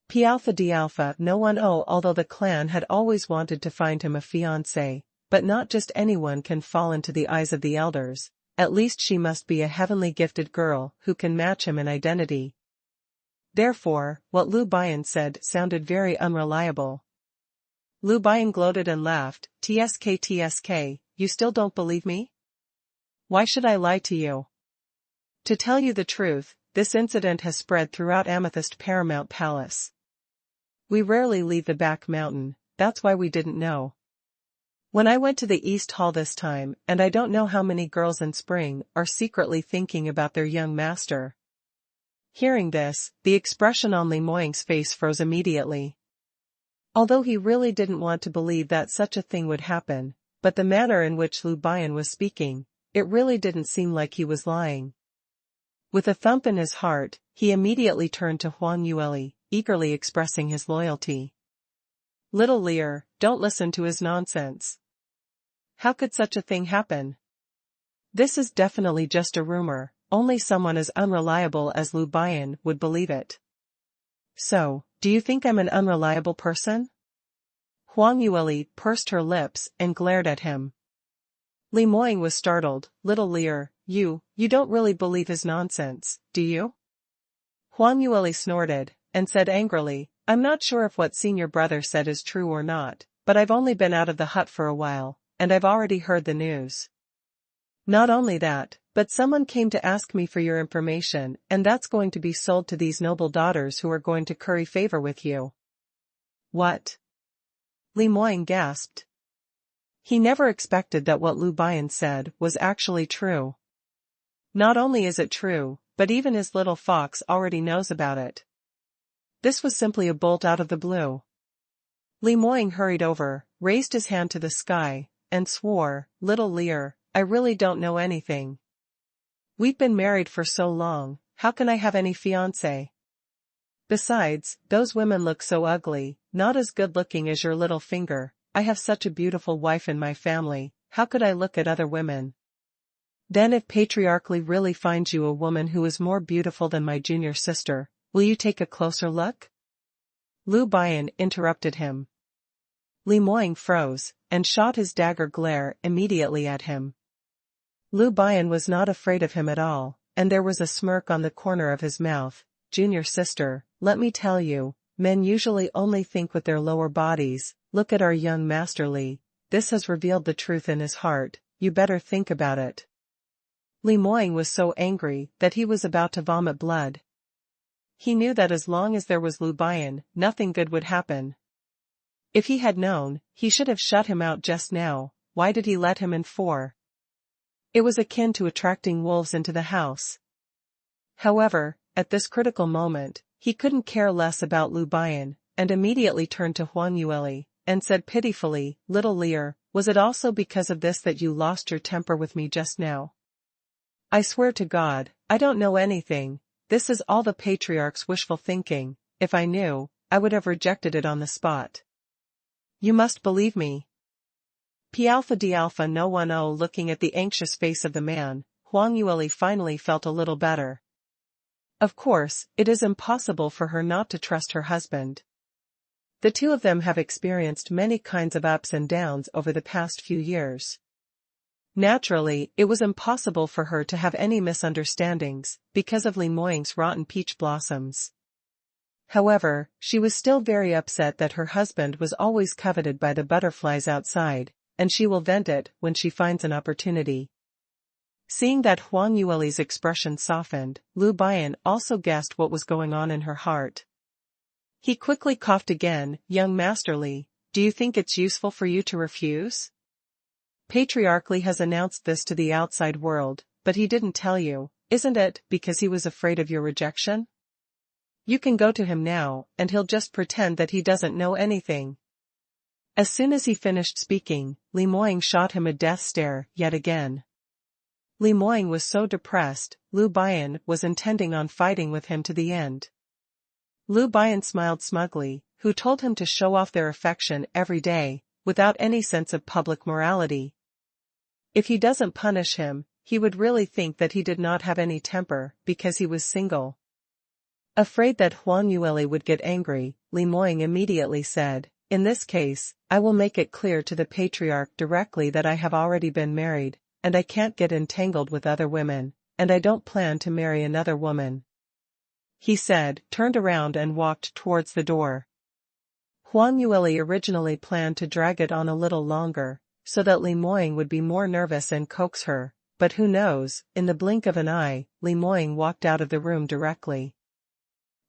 P Alpha D Alpha no one although the clan had always wanted to find him a fiancé, but not just anyone can fall into the eyes of the elders, at least she must be a heavenly gifted girl who can match him in identity. Therefore, what Lu Bian said sounded very unreliable. Lu Bian gloated and laughed, TSK, you still don't believe me? Why should I lie to you? To tell you the truth, this incident has spread throughout Amethyst Paramount Palace. We rarely leave the back mountain, that's why we didn't know. When I went to the East Hall this time, and I don't know how many girls in Spring are secretly thinking about their young master. Hearing this, the expression on Li Moying's face froze immediately. Although he really didn't want to believe that such a thing would happen, but the manner in which Lu Bian was speaking, it really didn't seem like he was lying. With a thump in his heart, he immediately turned to Huang Yueli, eagerly expressing his loyalty. Little Lear, don't listen to his nonsense. How could such a thing happen? This is definitely just a rumor, only someone as unreliable as Lu Bian would believe it. So, do you think I'm an unreliable person? Huang Yueli pursed her lips and glared at him. Li Moying was startled. Little Lear, you don't really believe his nonsense, do you? Huang Yueli snorted, and said angrily, I'm not sure if what senior brother said is true or not, but I've only been out of the hut for a while, and I've already heard the news. Not only that, but someone came to ask me for your information, and that's going to be sold to these noble daughters who are going to curry favor with you. What? Li Moying gasped. He never expected that what Lu Bian said was actually true. Not only is it true, but even his little fox already knows about it. This was simply a bolt out of the blue. Li Moying hurried over, raised his hand to the sky, and swore, Little Lear, I really don't know anything. We've been married for so long, how can I have any fiancé? Besides, those women look so ugly, not as good looking as your little finger. I have such a beautiful wife in my family, how could I look at other women? Then if patriarchly really finds you a woman who is more beautiful than my junior sister, will you take a closer look? Lu Bian interrupted him. Li Moying froze, and shot his dagger glare immediately at him. Lu Bian was not afraid of him at all, and there was a smirk on the corner of his mouth. Junior sister, let me tell you, men usually only think with their lower bodies. Look at our young master Li, this has revealed the truth in his heart, you better think about it. Li Moying was so angry that he was about to vomit blood. He knew that as long as there was Lu Bian, nothing good would happen. If he had known, he should have shut him out just now. Why did he let him in for? It was akin to attracting wolves into the house. However, at this critical moment, he couldn't care less about Lu Bian, and immediately turned to Huang Yueli, and said pitifully, Little Lear, was it also because of this that you lost your temper with me just now? I swear to God, I don't know anything, this is all the patriarch's wishful thinking, if I knew, I would have rejected it on the spot. You must believe me. P Alpha D Alpha no one looking at the anxious face of the man, Huang Yueli finally felt a little better. Of course, it is impossible for her not to trust her husband. The two of them have experienced many kinds of ups and downs over the past few years. Naturally, it was impossible for her to have any misunderstandings, because of Li Moying's rotten peach blossoms. However, she was still very upset that her husband was always coveted by the butterflies outside, and she will vent it when she finds an opportunity. Seeing that Huang Yueli's expression softened, Lu Bian also guessed what was going on in her heart. He quickly coughed again, Young Master Li, do you think it's useful for you to refuse? Patriarchly has announced this to the outside world, but he didn't tell you, isn't it because he was afraid of your rejection? You can go to him now, and he'll just pretend that he doesn't know anything." As soon as he finished speaking, Li Moying shot him a death stare, yet again. Li Moying was so depressed, Liu Bian was intending on fighting with him to the end. Liu Bian smiled smugly, who told him to show off their affection every day, without any sense of public morality. If he doesn't punish him, he would really think that he did not have any temper, because he was single. Afraid that Huang Yueli would get angry, Li Moying immediately said, "In this case, I will make it clear to the patriarch directly that I have already been married, and I can't get entangled with other women, and I don't plan to marry another woman," he said, turned around and walked towards the door. Huang Yueli originally planned to drag it on a little longer, so that Li Moying would be more nervous and coax her, but who knows, in the blink of an eye, Li Moying walked out of the room directly.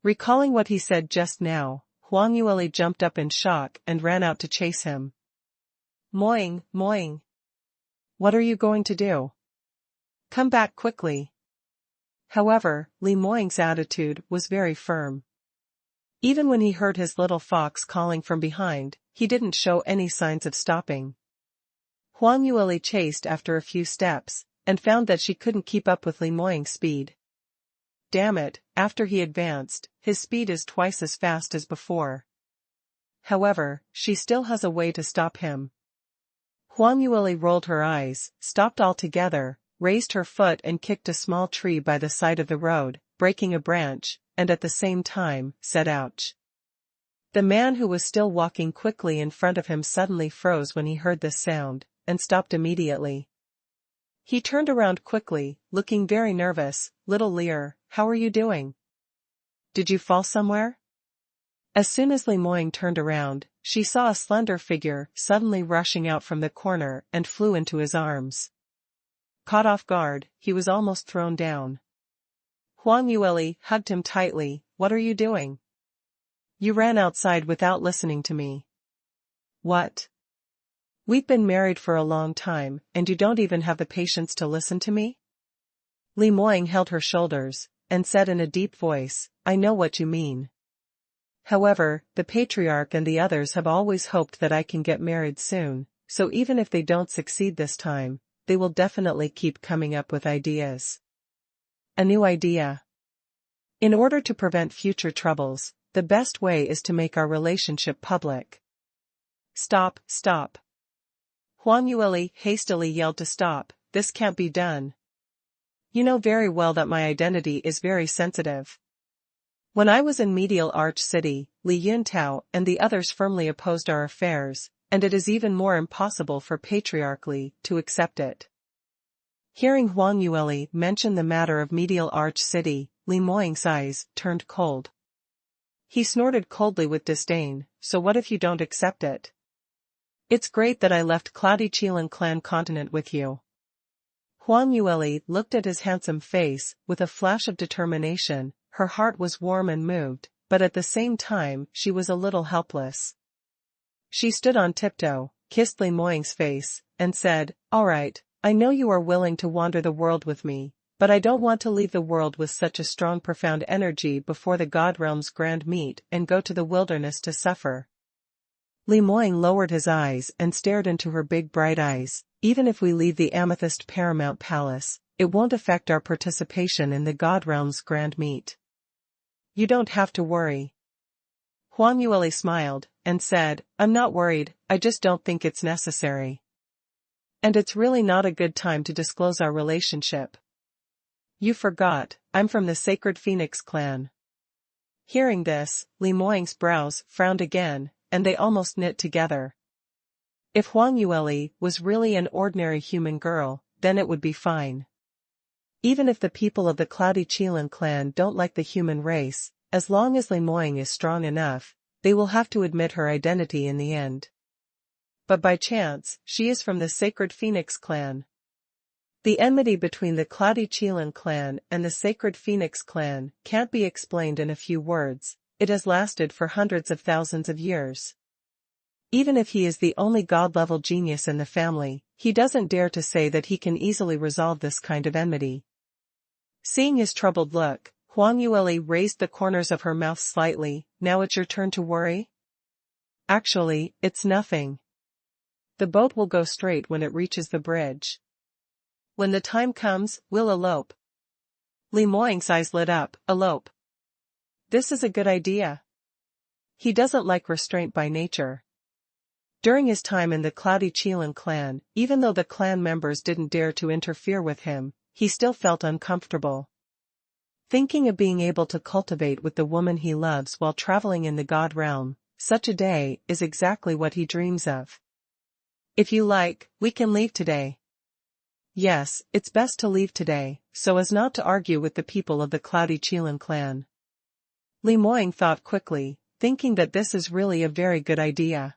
Recalling what he said just now, Huang Yueli jumped up in shock and ran out to chase him. "Moying, Moying! What are you going to do? Come back quickly." However, Li Moying's attitude was very firm. Even when he heard his little fox calling from behind, he didn't show any signs of stopping. Huang Yueli chased after a few steps, and found that she couldn't keep up with Li Moying's speed. Damn it, after he advanced, his speed is twice as fast as before. However, she still has a way to stop him. Huang Yueli rolled her eyes, stopped altogether, raised her foot and kicked a small tree by the side of the road, breaking a branch, and at the same time, said ouch. The man who was still walking quickly in front of him suddenly froze when he heard this sound, and stopped immediately. He turned around quickly, looking very nervous. "Little Lear, how are you doing? Did you fall somewhere?" As soon as Li Moying turned around, she saw a slender figure suddenly rushing out from the corner and flew into his arms. Caught off guard, he was almost thrown down. Huang Yueli hugged him tightly. "What are you doing? You ran outside without listening to me." "What? We've been married for a long time, and you don't even have the patience to listen to me?" Li Moying held her shoulders, and said in a deep voice, "I know what you mean. However, the patriarch and the others have always hoped that I can get married soon, so even if they don't succeed this time, they will definitely keep coming up with ideas." "A new idea? In order to prevent future troubles, the best way is to make our relationship public." "Stop, stop." Huang Yueli hastily yelled to stop. "This can't be done. You know very well that my identity is very sensitive. When I was in Medial Arch City, Li Yuntao and the others firmly opposed our affairs, and it is even more impossible for patriarchy to accept it." Hearing Huang Yueli mention the matter of Medial Arch City, Li Moying's eyes turned cold. He snorted coldly with disdain. "So what if you don't accept it? It's great that I left Cloudy Qilin clan continent with you." Huang Yueli looked at his handsome face with a flash of determination. Her heart was warm and moved, but at the same time she was a little helpless. She stood on tiptoe, kissed Li Moying's face, and said, "All right, I know you are willing to wander the world with me, but I don't want to leave the world with such a strong profound energy before the God Realm's grand meet and go to the wilderness to suffer." Li Moying lowered his eyes and stared into her big bright eyes. "Even if we leave the Amethyst Paramount Palace, it won't affect our participation in the God Realm's grand meet. You don't have to worry." Huang Yueli smiled, and said, "I'm not worried, I just don't think it's necessary. And it's really not a good time to disclose our relationship. You forgot, I'm from the Sacred Phoenix clan." Hearing this, Li Moying's brows frowned again, and they almost knit together. If Huang Yueli was really an ordinary human girl, then it would be fine. Even if the people of the Cloudy Qilin clan don't like the human race, as long as Li Moying is strong enough, they will have to admit her identity in the end. But by chance, she is from the Sacred Phoenix clan. The enmity between the Cloudy Qilin clan and the Sacred Phoenix clan can't be explained in a few words. It has lasted for hundreds of thousands of years. Even if he is the only god-level genius in the family, he doesn't dare to say that he can easily resolve this kind of enmity. Seeing his troubled look, Huang Yueli raised the corners of her mouth slightly. Now it's your turn to worry? Actually, it's nothing. The boat will go straight when it reaches the bridge. When the time comes, we'll elope. Li Moying's eyes lit up. Elope. This is a good idea. He doesn't like restraint by nature. During his time in the Cloudy Qilin clan, even though the clan members didn't dare to interfere with him, he still felt uncomfortable. Thinking of being able to cultivate with the woman he loves while traveling in the God realm, such a day is exactly what he dreams of. If you like, we can leave today. Yes, it's best to leave today, so as not to argue with the people of the Cloudy Qilin clan. Li Moying thought quickly, thinking that this is really a very good idea.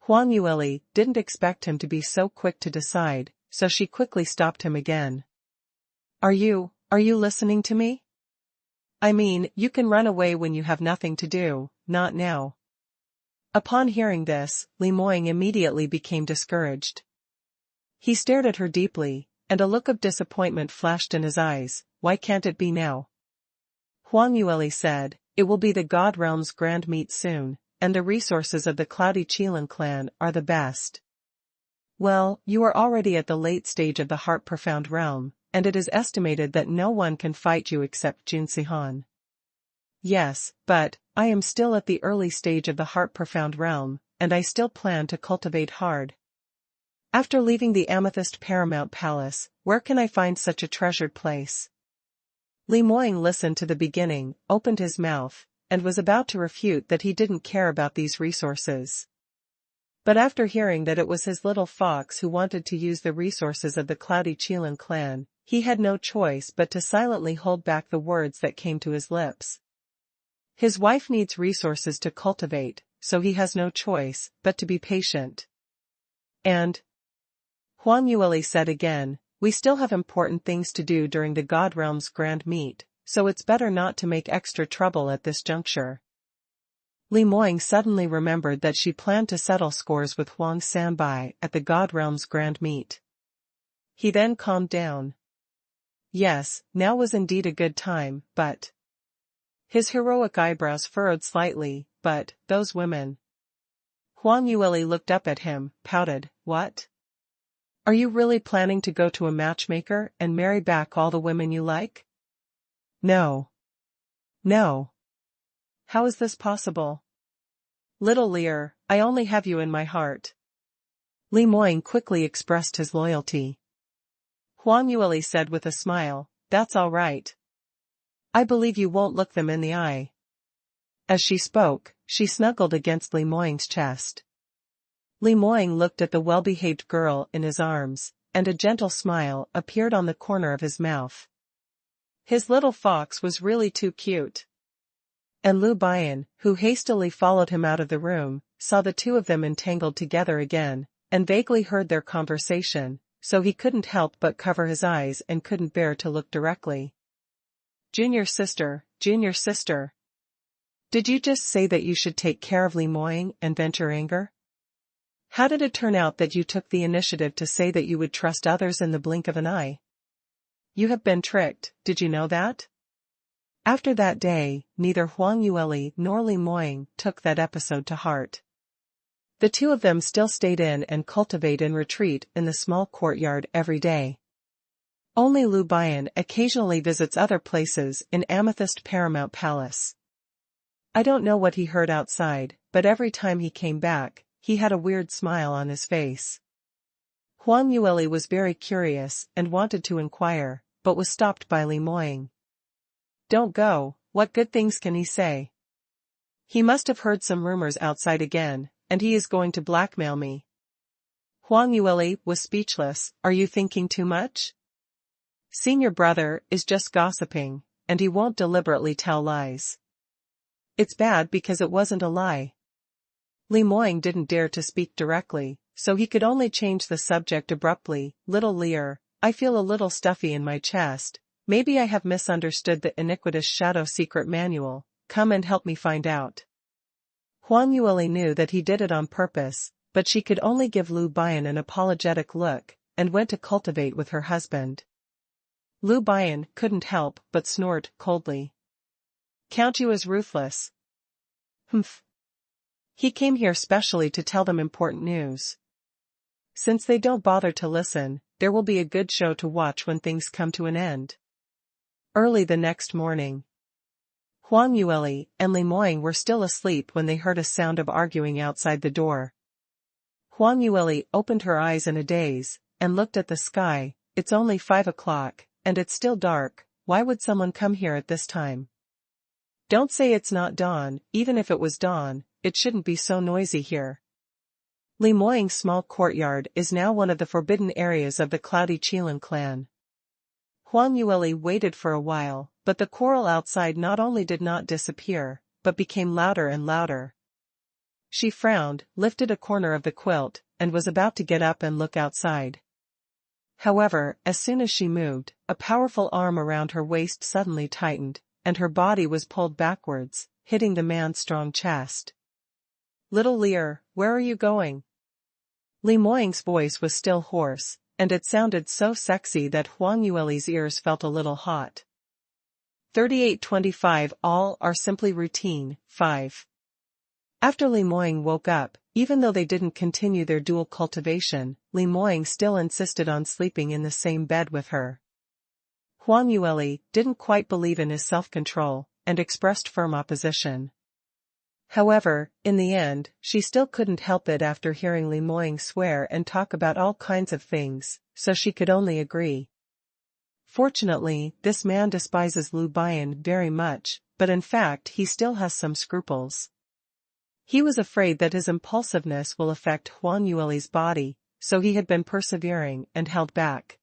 Huang Yueli didn't expect him to be so quick to decide, so she quickly stopped him again. Are you listening to me? I mean, you can run away when you have nothing to do, not now. Upon hearing this, Li Moying immediately became discouraged. He stared at her deeply, and a look of disappointment flashed in his eyes. Why can't it be now? Huang Yueli said, it will be the God Realm's grand meet soon, and the resources of the Cloudy Qilin clan are the best. Well, you are already at the late stage of the Heart Profound realm, and it is estimated that no one can fight you except Jun Sihan. Yes, but I am still at the early stage of the Heart Profound realm, and I still plan to cultivate hard. After leaving the Amethyst Paramount Palace, where can I find such a treasured place? Li Moying listened to the beginning, opened his mouth, and was about to refute that he didn't care about these resources. But after hearing that it was his little fox who wanted to use the resources of the Cloudy Qilin clan, he had no choice but to silently hold back the words that came to his lips. His wife needs resources to cultivate, so he has no choice but to be patient. And Huang Yueli said again, we still have important things to do during the God Realm's grand meet, so it's better not to make extra trouble at this juncture. Li Moying suddenly remembered that she planned to settle scores with Huang Sanbai at the God Realm's grand meet. He then calmed down. Yes, now was indeed a good time, but... His heroic eyebrows furrowed slightly, but, those women... Huang Yueli looked up at him, pouted, what? Are you really planning to go to a matchmaker and marry back all the women you like? No. No. How is this possible? Little Lear, I only have you in my heart. Li Moying quickly expressed his loyalty. Huang Yueli said with a smile, that's all right. I believe you won't look them in the eye. As she spoke, she snuggled against Li Moying's chest. Li Moying looked at the well-behaved girl in his arms, and a gentle smile appeared on the corner of his mouth. His little fox was really too cute. And Lu Bian, who hastily followed him out of the room, saw the two of them entangled together again, and vaguely heard their conversation, so he couldn't help but cover his eyes and couldn't bear to look directly. Junior sister. Did you just say that you should take care of Li Moying and vent your anger? How did it turn out that you took the initiative to say that you would trust others in the blink of an eye? You have been tricked, did you know that? After that day, neither Huang Yueli nor Li Moying took that episode to heart. The two of them still stayed in and cultivate in retreat in the small courtyard every day. Only Lu Bian occasionally visits other places in Amethyst Paramount Palace. I don't know what he heard outside, but every time he came back, he had a weird smile on his face. Huang Yueli was very curious and wanted to inquire, but was stopped by Li Moying. Don't go, what good things can he say? He must have heard some rumors outside again, and he is going to blackmail me. Huang Yueli was speechless. Are you thinking too much? Senior brother is just gossiping, and he won't deliberately tell lies. It's bad because it wasn't a lie. Li Moying didn't dare to speak directly, so he could only change the subject abruptly. Little Lear, I feel a little stuffy in my chest. Maybe I have misunderstood the iniquitous Shadow Secret Manual. Come and help me find out. Huang Yueli knew that he did it on purpose, but she could only give Lu Bian an apologetic look, and went to cultivate with her husband. Lu Bian couldn't help but snort coldly. Count you as ruthless. Humph. He came here specially to tell them important news. Since they don't bother to listen, there will be a good show to watch when things come to an end. Early the next morning, Huang Yueli and Li Moying were still asleep when they heard a sound of arguing outside the door. Huang Yueli opened her eyes in a daze, and looked at the sky. It's only 5 o'clock, and it's still dark. Why would someone come here at this time? Don't say it's not dawn. Even if it was dawn, it shouldn't be so noisy here. Li Moying's small courtyard is now one of the forbidden areas of the Cloudy Qilin clan. Huang Yueli waited for a while, but the quarrel outside not only did not disappear, but became louder and louder. She frowned, lifted a corner of the quilt, and was about to get up and look outside. However, as soon as she moved, a powerful arm around her waist suddenly tightened, and her body was pulled backwards, hitting the man's strong chest. Little Lear, where are you going? Li Moying's voice was still hoarse, and it sounded so sexy that Huang Yueli's ears felt a little hot. 3825 All are simply routine. 5. After Li Moying woke up, even though they didn't continue their dual cultivation, Li Moying still insisted on sleeping in the same bed with her. Huang Yueli didn't quite believe in his self-control, and expressed firm opposition. However, in the end, she still couldn't help it after hearing Li Moying swear and talk about all kinds of things, so she could only agree. Fortunately, this man despises Lu Bian very much, but in fact he still has some scruples. He was afraid that his impulsiveness will affect Huang Yueli's body, so he had been persevering and held back.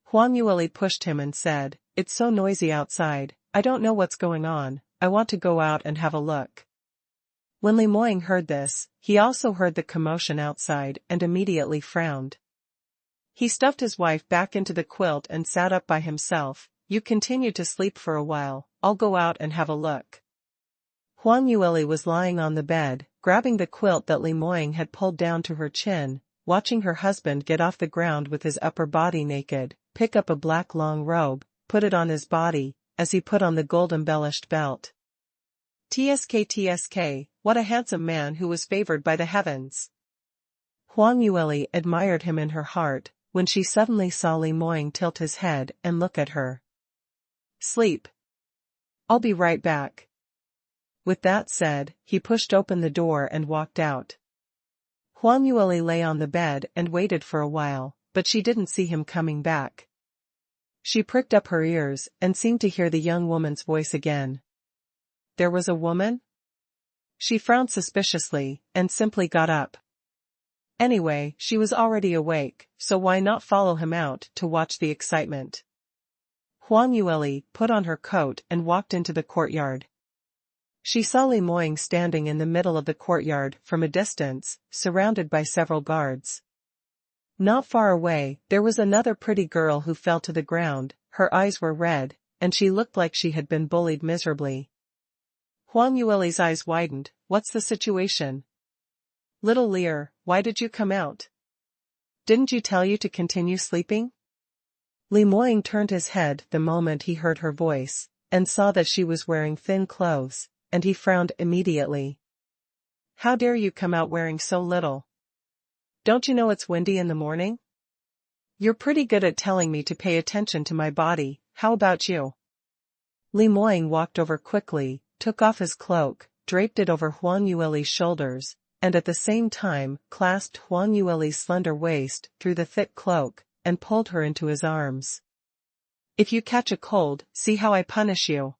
Huang Yueli pushed him and said, "It's so noisy outside, I don't know what's going on, I want to go out and have a look." When Li Moying heard this, he also heard the commotion outside and immediately frowned. He stuffed his wife back into the quilt and sat up by himself. "You continue to sleep for a while, I'll go out and have a look." Huang Yueli was lying on the bed, grabbing the quilt that Li Moying had pulled down to her chin, watching her husband get off the ground with his upper body naked, pick up a black long robe, put it on his body, as he put on the gold-embellished belt. TSK, what a handsome man who was favored by the heavens. Huang Yueli admired him in her heart, when she suddenly saw Li Moying tilt his head and look at her. "Sleep. I'll be right back." With that said, he pushed open the door and walked out. Huang Yueli lay on the bed and waited for a while, but she didn't see him coming back. She pricked up her ears and seemed to hear the young woman's voice again. There was a woman? She frowned suspiciously, and simply got up. Anyway, she was already awake, so why not follow him out to watch the excitement? Huang Yueli put on her coat and walked into the courtyard. She saw Li Moying standing in the middle of the courtyard from a distance, surrounded by several guards. Not far away, there was another pretty girl who fell to the ground. Her eyes were red, and she looked like she had been bullied miserably. Huang Yueli's eyes widened. "What's the situation? Little Lear, why did you come out? Didn't you tell you to continue sleeping?" Li Moying turned his head the moment he heard her voice, and saw that she was wearing thin clothes, and he frowned immediately. "How dare you come out wearing so little? Don't you know it's windy in the morning? You're pretty good at telling me to pay attention to my body, how about you?" Li Moying walked over quickly, took off his cloak, draped it over Huang Yueli's shoulders, and at the same time clasped Huang Yueli's slender waist through the thick cloak, and pulled her into his arms. "If you catch a cold, see how I punish you."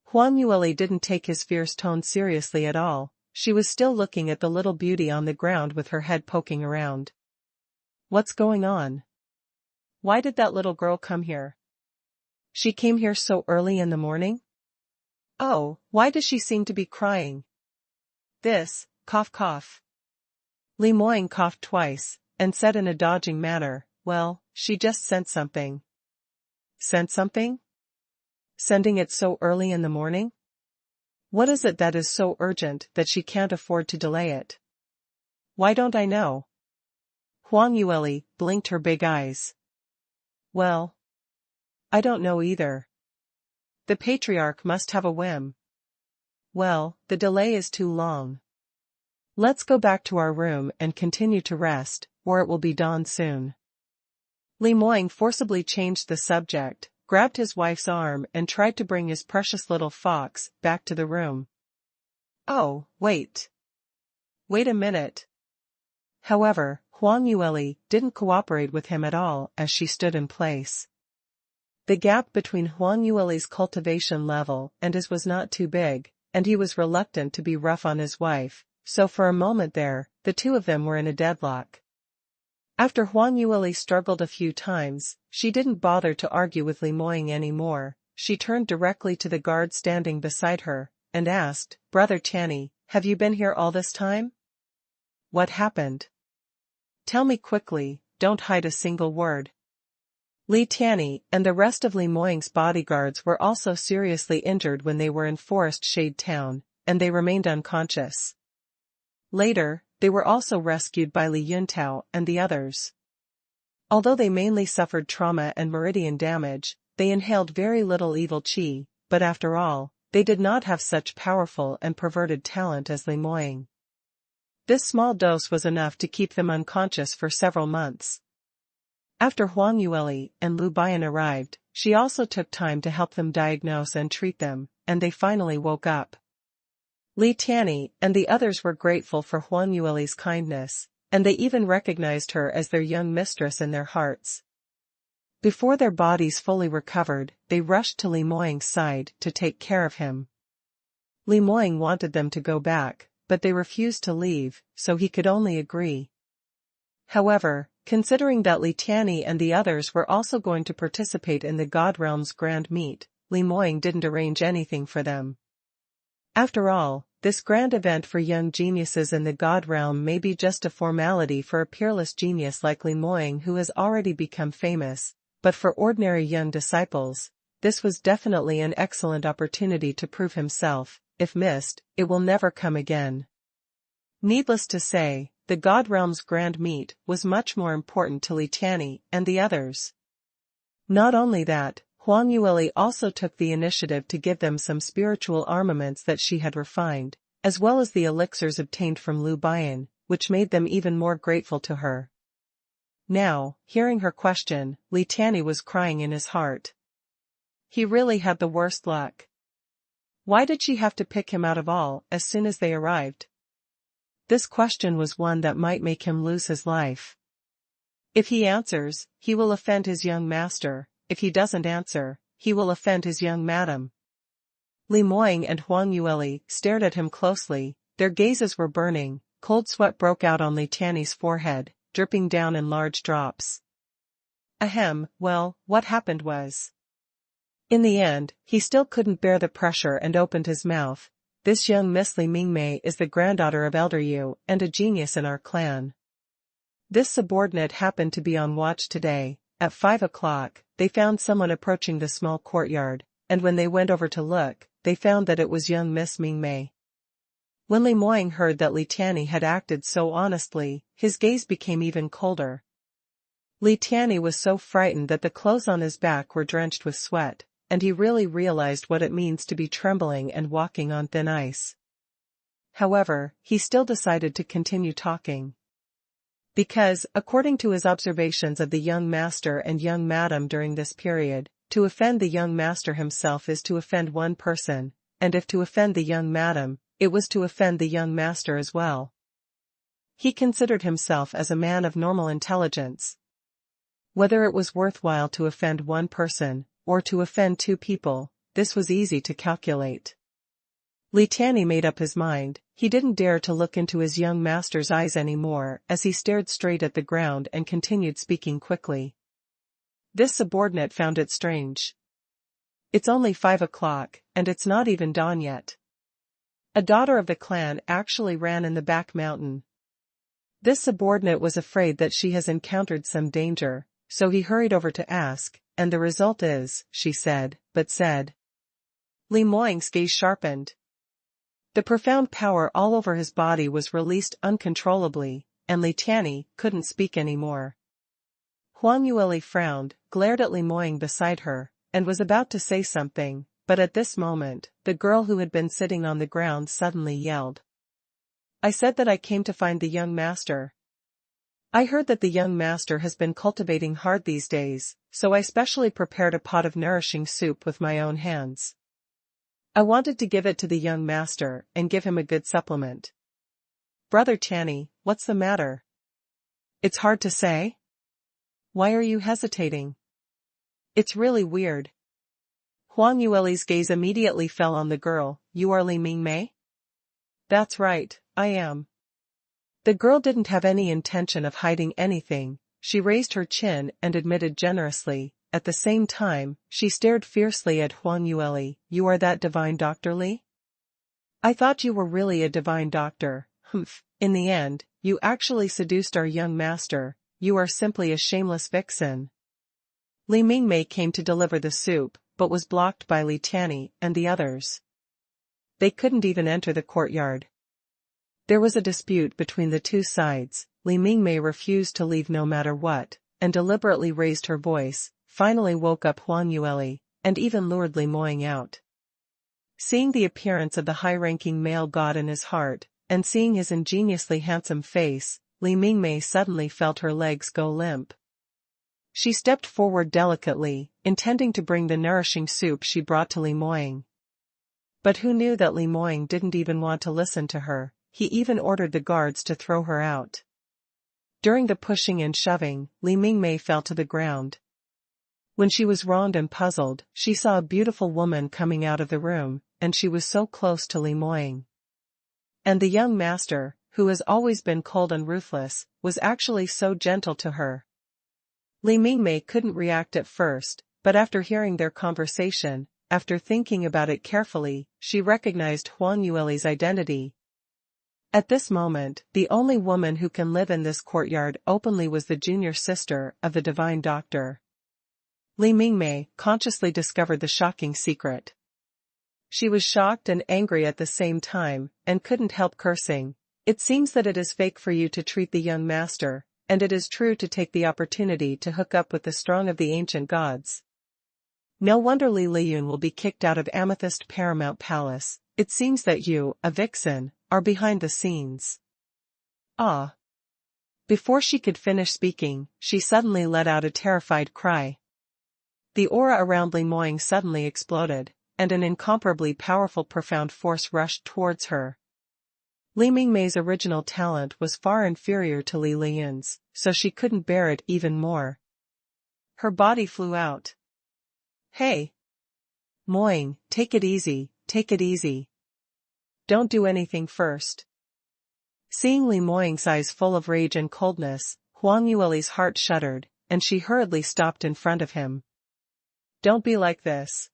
Huang Yueli didn't take his fierce tone seriously at all. She was still looking at the little beauty on the ground with her head poking around. "What's going on? Why did that little girl come here? She came here so early in the morning? Oh, why does she seem to be crying? This, cough cough." Li Moying coughed twice, and said in a dodging manner, "Well, she just sent something." "Sent something? Sending it so early in the morning? What is it that is so urgent that she can't afford to delay it? Why don't I know?" Huang Yueli blinked her big eyes. "Well, I don't know either. The patriarch must have a whim. Well, the delay is too long. Let's go back to our room and continue to rest, or it will be dawn soon. Li Moying forcibly changed the subject, grabbed his wife's arm and tried to bring his precious little fox back to the room. Oh, wait. Wait a minute. However, Huang Yueli didn't cooperate with him at all as she stood in place. The gap between Huang Yueli's cultivation level and his was not too big, and he was reluctant to be rough on his wife, so for a moment there, the two of them were in a deadlock. After Huang Yueli struggled a few times, she didn't bother to argue with Li Moying anymore. She turned directly to the guard standing beside her, and asked, "Brother Tianyi, have you been here all this time? What happened? Tell me quickly, don't hide a single word." Li Tianyi and the rest of Li Moying's bodyguards were also seriously injured when they were in Forest Shade Town, and they remained unconscious. Later, they were also rescued by Li Yuntao and the others. Although they mainly suffered trauma and meridian damage, they inhaled very little evil qi, but after all, they did not have such powerful and perverted talent as Li Moying. This small dose was enough to keep them unconscious for several months. After Huang Yueli and Lu Bian arrived, she also took time to help them diagnose and treat them, and they finally woke up. Li Tianyi and the others were grateful for Huang Yueli's kindness, and they even recognized her as their young mistress in their hearts. Before their bodies fully recovered, they rushed to Li Moying's side to take care of him. Li Moying wanted them to go back, but they refused to leave, so he could only agree. However, considering that Li Tianyi and the others were also going to participate in the God Realm's grand meet, Li Moying didn't arrange anything for them. After all, this grand event for young geniuses in the God Realm may be just a formality for a peerless genius like Li Moying who has already become famous, but for ordinary young disciples, this was definitely an excellent opportunity to prove himself. If missed, it will never come again. Needless to say, the God Realm's grand meet was much more important to Li Tianyi and the others. Not only that, Huang Yueli also took the initiative to give them some spiritual armaments that she had refined, as well as the elixirs obtained from Lu Bian, which made them even more grateful to her. Now, hearing her question, Li Tianyi was crying in his heart. He really had the worst luck. Why did she have to pick him out of all as soon as they arrived? This question was one that might make him lose his life. If he answers, he will offend his young master. If he doesn't answer, he will offend his young madam. Li Moying and Huang Yueli stared at him closely, their gazes were burning, cold sweat broke out on Li Tianyi's forehead, dripping down in large drops. Ahem, well, what happened was. In the end, he still couldn't bear the pressure and opened his mouth. This young Miss Li Mingmei is the granddaughter of Elder Yu and a genius in our clan. This subordinate happened to be on watch today. At 5 o'clock, they found someone approaching the small courtyard, and when they went over to look, they found that it was young Miss Mingmei. When Li Moying heard that Li Tianyi had acted so honestly, his gaze became even colder. Li Tianyi was so frightened that the clothes on his back were drenched with sweat, and he really realized what it means to be trembling and walking on thin ice. However, he still decided to continue talking. Because, according to his observations of the young master and young madam during this period, to offend the young master himself is to offend one person, and if to offend the young madam, it was to offend the young master as well. He considered himself as a man of normal intelligence. Whether it was worthwhile to offend one person, or to offend two people, this was easy to calculate. Li Tianyi made up his mind. He didn't dare to look into his young master's eyes anymore as he stared straight at the ground and continued speaking quickly. This subordinate found it strange. It's only 5 o'clock, and it's not even dawn yet. A daughter of the clan actually ran in the back mountain. This subordinate was afraid that she has encountered some danger, so he hurried over to ask, and the result is, she said, but said. Li Moying's gaze sharpened. The profound power all over his body was released uncontrollably, and Li Tianyi couldn't speak anymore. Huang Yueli frowned, glared at Li Moying beside her, and was about to say something, but at this moment, the girl who had been sitting on the ground suddenly yelled. I said that I came to find the young master. I heard that the young master has been cultivating hard these days, so I specially prepared a pot of nourishing soup with my own hands. I wanted to give it to the young master and give him a good supplement. Brother Channy, what's the matter? It's hard to say? Why are you hesitating? It's really weird. Huang Yueli's gaze immediately fell on the girl. You are Li Mingmei? That's right, I am. The girl didn't have any intention of hiding anything. She raised her chin and admitted generously. At the same time, she stared fiercely at Huang Yueli. You are that divine Dr. Li? I thought you were really a divine doctor. Humph. In the end, you actually seduced our young master. You are simply a shameless vixen. Li Mingmei came to deliver the soup, but was blocked by Li Tianyi and the others. They couldn't even enter the courtyard. There was a dispute between the two sides. Li Mingmei refused to leave no matter what, and deliberately raised her voice, finally woke up Huang Yueli, and even lured Li Moying out. Seeing the appearance of the high-ranking male god in his heart, and seeing his ingeniously handsome face, Li Mingmei suddenly felt her legs go limp. She stepped forward delicately, intending to bring the nourishing soup she brought to Li Moying. But who knew that Li Moying didn't even want to listen to her? He even ordered the guards to throw her out. During the pushing and shoving, Li Mingmei fell to the ground. When she was wronged and puzzled, she saw a beautiful woman coming out of the room, and she was so close to Li Moying. And the young master, who has always been cold and ruthless, was actually so gentle to her. Li Mingmei couldn't react at first, but after hearing their conversation, after thinking about it carefully, she recognized Huang Yueli's identity. At this moment, the only woman who can live in this courtyard openly was the junior sister of the divine doctor. Li Mingmei consciously discovered the shocking secret. She was shocked and angry at the same time, and couldn't help cursing. It seems that it is fake for you to treat the young master, and it is true to take the opportunity to hook up with the strong of the ancient gods. No wonder Li Liyun will be kicked out of Amethyst Paramount Palace. It seems that you, a vixen, are behind the scenes. Ah! Before she could finish speaking, she suddenly let out a terrified cry. The aura around Li Moying suddenly exploded, and an incomparably powerful profound force rushed towards her. Li Mingmei's original talent was far inferior to Li Liyun's, so she couldn't bear it even more. Her body flew out. Hey! Moying, take it easy, take it easy. Don't do anything first. Seeing Li Moying's eyes full of rage and coldness, Huang Yueli's heart shuddered, and she hurriedly stopped in front of him. Don't be like this.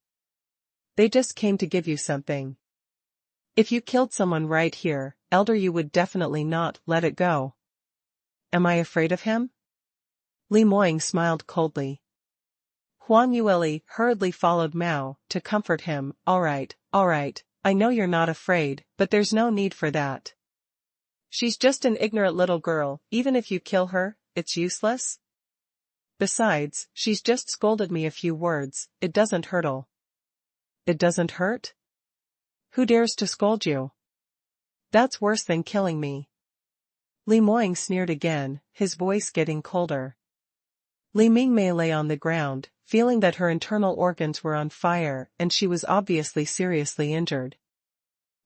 They just came to give you something. If you killed someone right here, Elder, you would definitely not let it go. Am I afraid of him? Li Moying smiled coldly. Huang Yueli hurriedly followed Mao to comfort him. All right, I know you're not afraid, but there's no need for that. She's just an ignorant little girl. Even if you kill her, it's useless. Besides, she's just scolded me a few words. It doesn't hurt. It doesn't hurt? Who dares to scold you? That's worse than killing me. Li Moying sneered again, his voice getting colder. Li Mingmei lay on the ground, feeling that her internal organs were on fire and she was obviously seriously injured.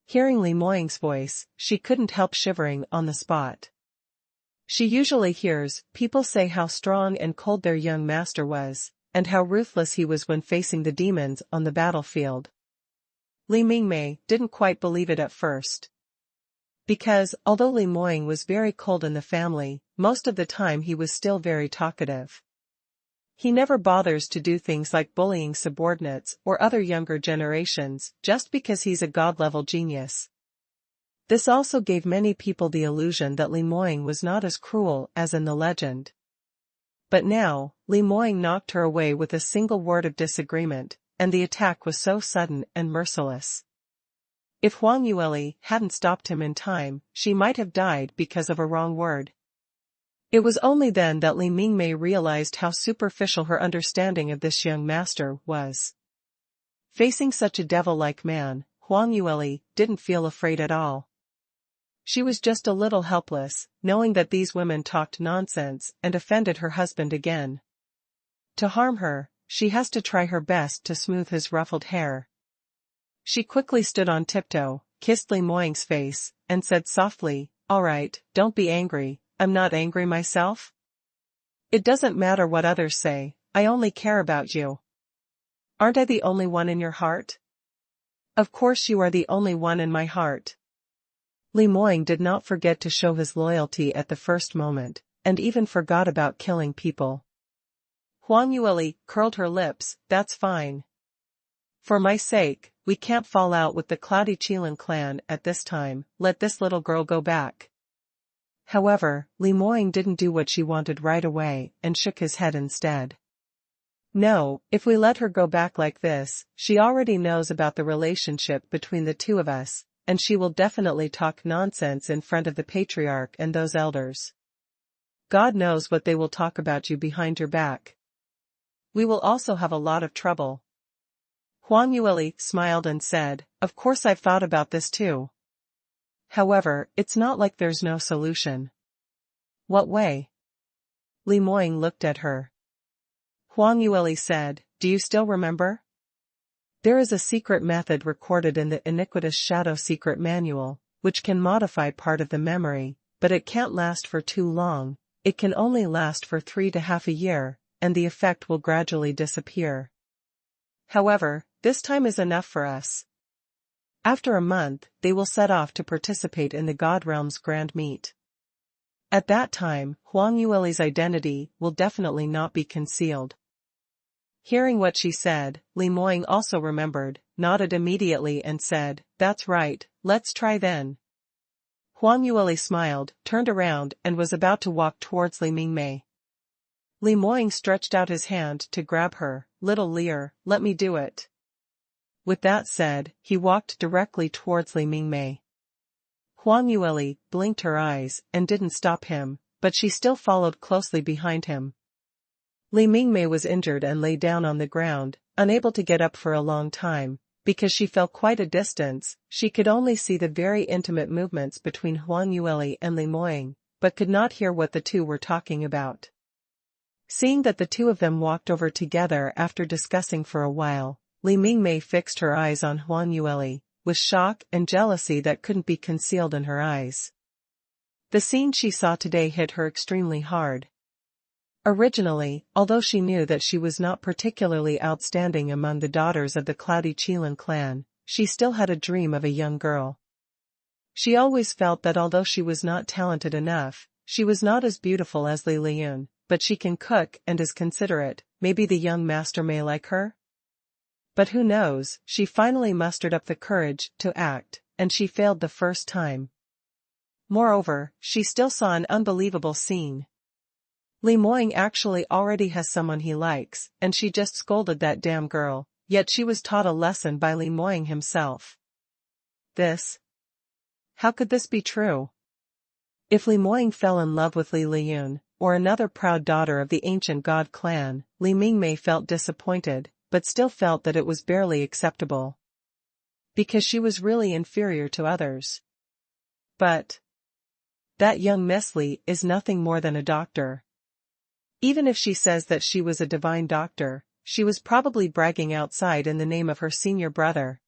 Hearing Li Moying's voice, she couldn't help shivering on the spot. She usually hears people say how strong and cold their young master was, and how ruthless he was when facing the demons on the battlefield. Li Mingmei didn't quite believe it at first. Because, although Li Moying was very cold in the family, most of the time he was still very talkative. He never bothers to do things like bullying subordinates or other younger generations just because he's a god-level genius. This also gave many people the illusion that Li Moying was not as cruel as in the legend. But now, Li Moying knocked her away with a single word of disagreement, and the attack was so sudden and merciless. If Huang Yueli hadn't stopped him in time, she might have died because of a wrong word. It was only then that Li Mingmei realized how superficial her understanding of this young master was. Facing such a devil-like man, Huang Yueli didn't feel afraid at all. She was just a little helpless, knowing that these women talked nonsense and offended her husband again. To harm her, she has to try her best to smooth his ruffled hair. She quickly stood on tiptoe, kissed Li Moying's face, and said softly, "All right, don't be angry, I'm not angry myself. It doesn't matter what others say, I only care about you. Aren't I the only one in your heart?" "Of course you are the only one in my heart." Li Moying did not forget to show his loyalty at the first moment, and even forgot about killing people. Huang Yueli curled her lips, "That's fine. For my sake, we can't fall out with the Cloudy Qilin clan at this time, let this little girl go back." However, Li Moying didn't do what she wanted right away and shook his head instead. "No, if we let her go back like this, she already knows about the relationship between the two of us, and she will definitely talk nonsense in front of the patriarch and those elders. God knows what they will talk about you behind your back. We will also have a lot of trouble." Huang Yueli smiled and said, "Of course I've thought about this too. However, it's not like there's no solution." "What way?" Li Moying looked at her. Huang Yueli said, "Do you still remember? There is a secret method recorded in the Iniquitous Shadow Secret Manual, which can modify part of the memory, but it can't last for too long, it can only last for 3 to half a year, and the effect will gradually disappear. However, this time is enough for us. After a month, they will set off to participate in the God Realm's Grand Meet. At that time, Huang Yueli's identity will definitely not be concealed." Hearing what she said, Li Moying also remembered, nodded immediately and said, "That's right, let's try then." Huang Yueli smiled, turned around and was about to walk towards Li Mingmei. Li Moying stretched out his hand to grab her, "Little Leer, let me do it." With that said, he walked directly towards Li Mingmei. Huang Yueli blinked her eyes and didn't stop him, but she still followed closely behind him. Li Mingmei was injured and lay down on the ground, unable to get up for a long time. Because she fell quite a distance, she could only see the very intimate movements between Huang Yueli and Li Moying, but could not hear what the two were talking about. Seeing that the two of them walked over together after discussing for a while, Li Mingmei fixed her eyes on Huang Yueli, with shock and jealousy that couldn't be concealed in her eyes. The scene she saw today hit her extremely hard. Originally, although she knew that she was not particularly outstanding among the daughters of the Cloudy Qilin clan, she still had a dream of a young girl. She always felt that although she was not talented enough, she was not as beautiful as Li Liyun, but she can cook and is considerate, maybe the young master may like her? But who knows, she finally mustered up the courage to act, and she failed the first time. Moreover, she still saw an unbelievable scene. Li Moying actually already has someone he likes, and she just scolded that damn girl, yet she was taught a lesson by Li Moying himself. How could this be true? If Li Moying fell in love with Li Liyun, or another proud daughter of the ancient god clan, Li Mingmei felt disappointed, but still felt that it was barely acceptable. Because she was really inferior to others. But that young Miss Li is nothing more than a doctor. Even if she says that she was a divine doctor, she was probably bragging outside in the name of her senior brother.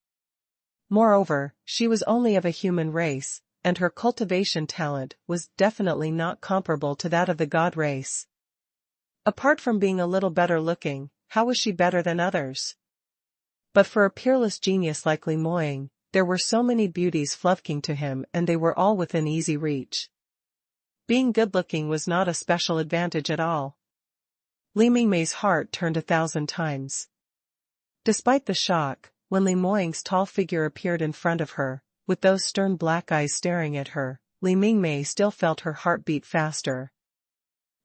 Moreover, she was only of a human race, and her cultivation talent was definitely not comparable to that of the god race. Apart from being a little better looking, how was she better than others? But for a peerless genius like Li Moying, there were so many beauties flocking to him and they were all within easy reach. Being good-looking was not a special advantage at all. Li Mingmei's heart turned 1,000 times. Despite the shock, when Li Moying's tall figure appeared in front of her, with those stern black eyes staring at her, Li Mingmei still felt her heart beat faster.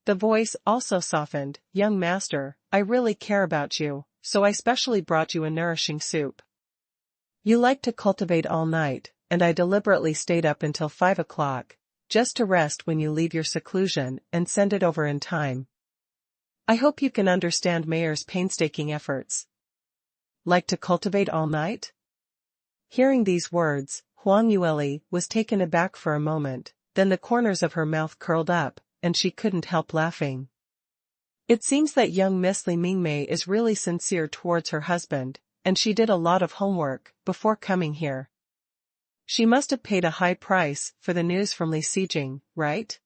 The voice also softened, "Young master, I really care about you, so I specially brought you a nourishing soup. You like to cultivate all night, and I deliberately stayed up until 5 o'clock, just to rest when you leave your seclusion and send it over in time. I hope you can understand Mayor's painstaking efforts. Like to cultivate all night? Hearing these words, Huang Yueli was taken aback for a moment, then the corners of her mouth curled up, and she couldn't help laughing. It seems that young Miss Li Mingmei is really sincere towards her husband, and she did a lot of homework before coming here. She must have paid a high price for the news from Li Xijing, right?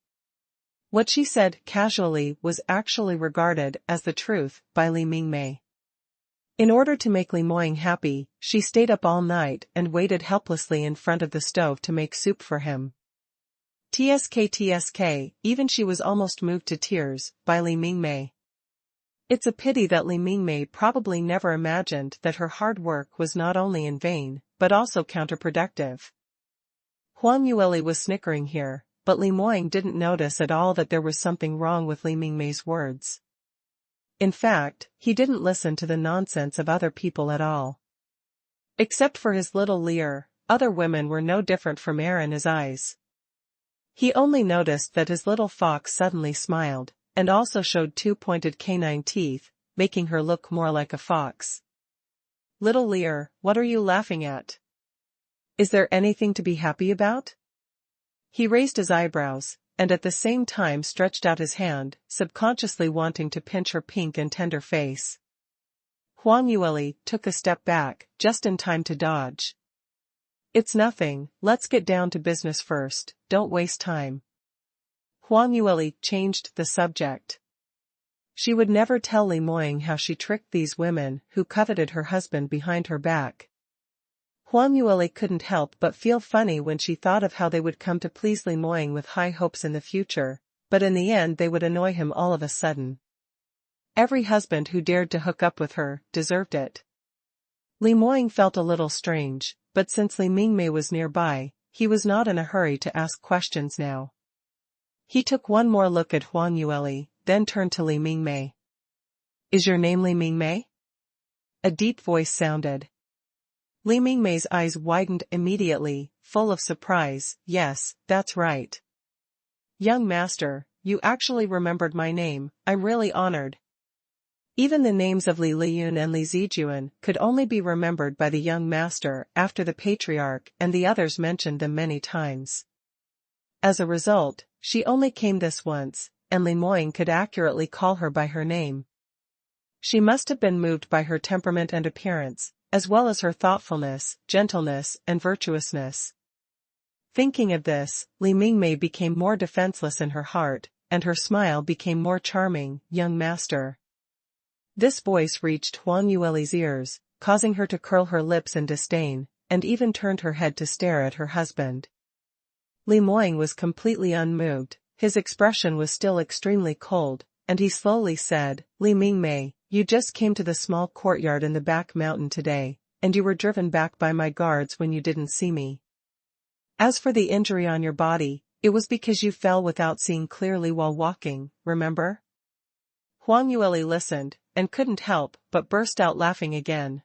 What she said casually was actually regarded as the truth by Li Mingmei. In order to make Li Moying happy, she stayed up all night and waited helplessly in front of the stove to make soup for him. TSK, even she was almost moved to tears by Li Mingmei. It's a pity that Li Mingmei probably never imagined that her hard work was not only in vain, but also counterproductive. Huang Yueli was snickering here, but Li Moying didn't notice at all that there was something wrong with Li Mingmei's words. In fact, he didn't listen to the nonsense of other people at all. Except for his little leer, other women were no different from air in his eyes. He only noticed that his little fox suddenly smiled, and also showed two pointed canine teeth, making her look more like a fox. Little leer, what are you laughing at? Is there anything to be happy about? He raised his eyebrows, and at the same time stretched out his hand, subconsciously wanting to pinch her pink and tender face. Huang Yueli took a step back, just in time to dodge. It's nothing, let's get down to business first, don't waste time. Huang Yueli changed the subject. She would never tell Li Moying how she tricked these women who coveted her husband behind her back. Huang Yueli couldn't help but feel funny when she thought of how they would come to please Li Moying with high hopes in the future, but in the end they would annoy him all of a sudden. Every husband who dared to hook up with her deserved it. Li Moying felt a little strange, but since Li Mingmei was nearby, he was not in a hurry to ask questions now. He took one more look at Huang Yueli, then turned to Li Mingmei. Is your name Li Mingmei? A deep voice sounded. Li Mingmei's eyes widened immediately, full of surprise. Yes, that's right. Young master, you actually remembered my name, I'm really honored. Even the names of Li Liyun and Li Zijuan could only be remembered by the young master after the patriarch and the others mentioned them many times. As a result, she only came this once, and Li Moying could accurately call her by her name. She must have been moved by her temperament and appearance, as well as her thoughtfulness, gentleness, and virtuousness. Thinking of this, Li Mingmei became more defenseless in her heart, and her smile became more charming. Young master. This voice reached Huang Yueli's ears, causing her to curl her lips in disdain, and even turned her head to stare at her husband. Li Moying was completely unmoved, his expression was still extremely cold, and he slowly said, Li Mingmei, you just came to the small courtyard in the back mountain today, and you were driven back by my guards when you didn't see me. As for the injury on your body, it was because you fell without seeing clearly while walking, remember? Huang Yueli listened, and couldn't help but burst out laughing again.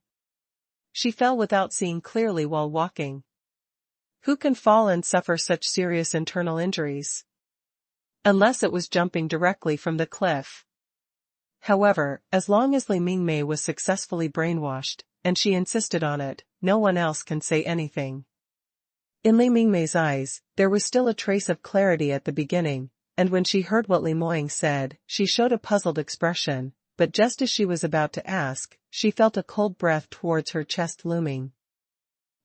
She fell without seeing clearly while walking. Who can fall and suffer such serious internal injuries? Unless it was jumping directly from the cliff. However, as long as Li Mingmei was successfully brainwashed, and she insisted on it, no one else can say anything. In Li Mingmei's eyes, there was still a trace of clarity at the beginning, and when she heard what Li Moying said, she showed a puzzled expression, but just as she was about to ask, she felt a cold breath towards her chest looming.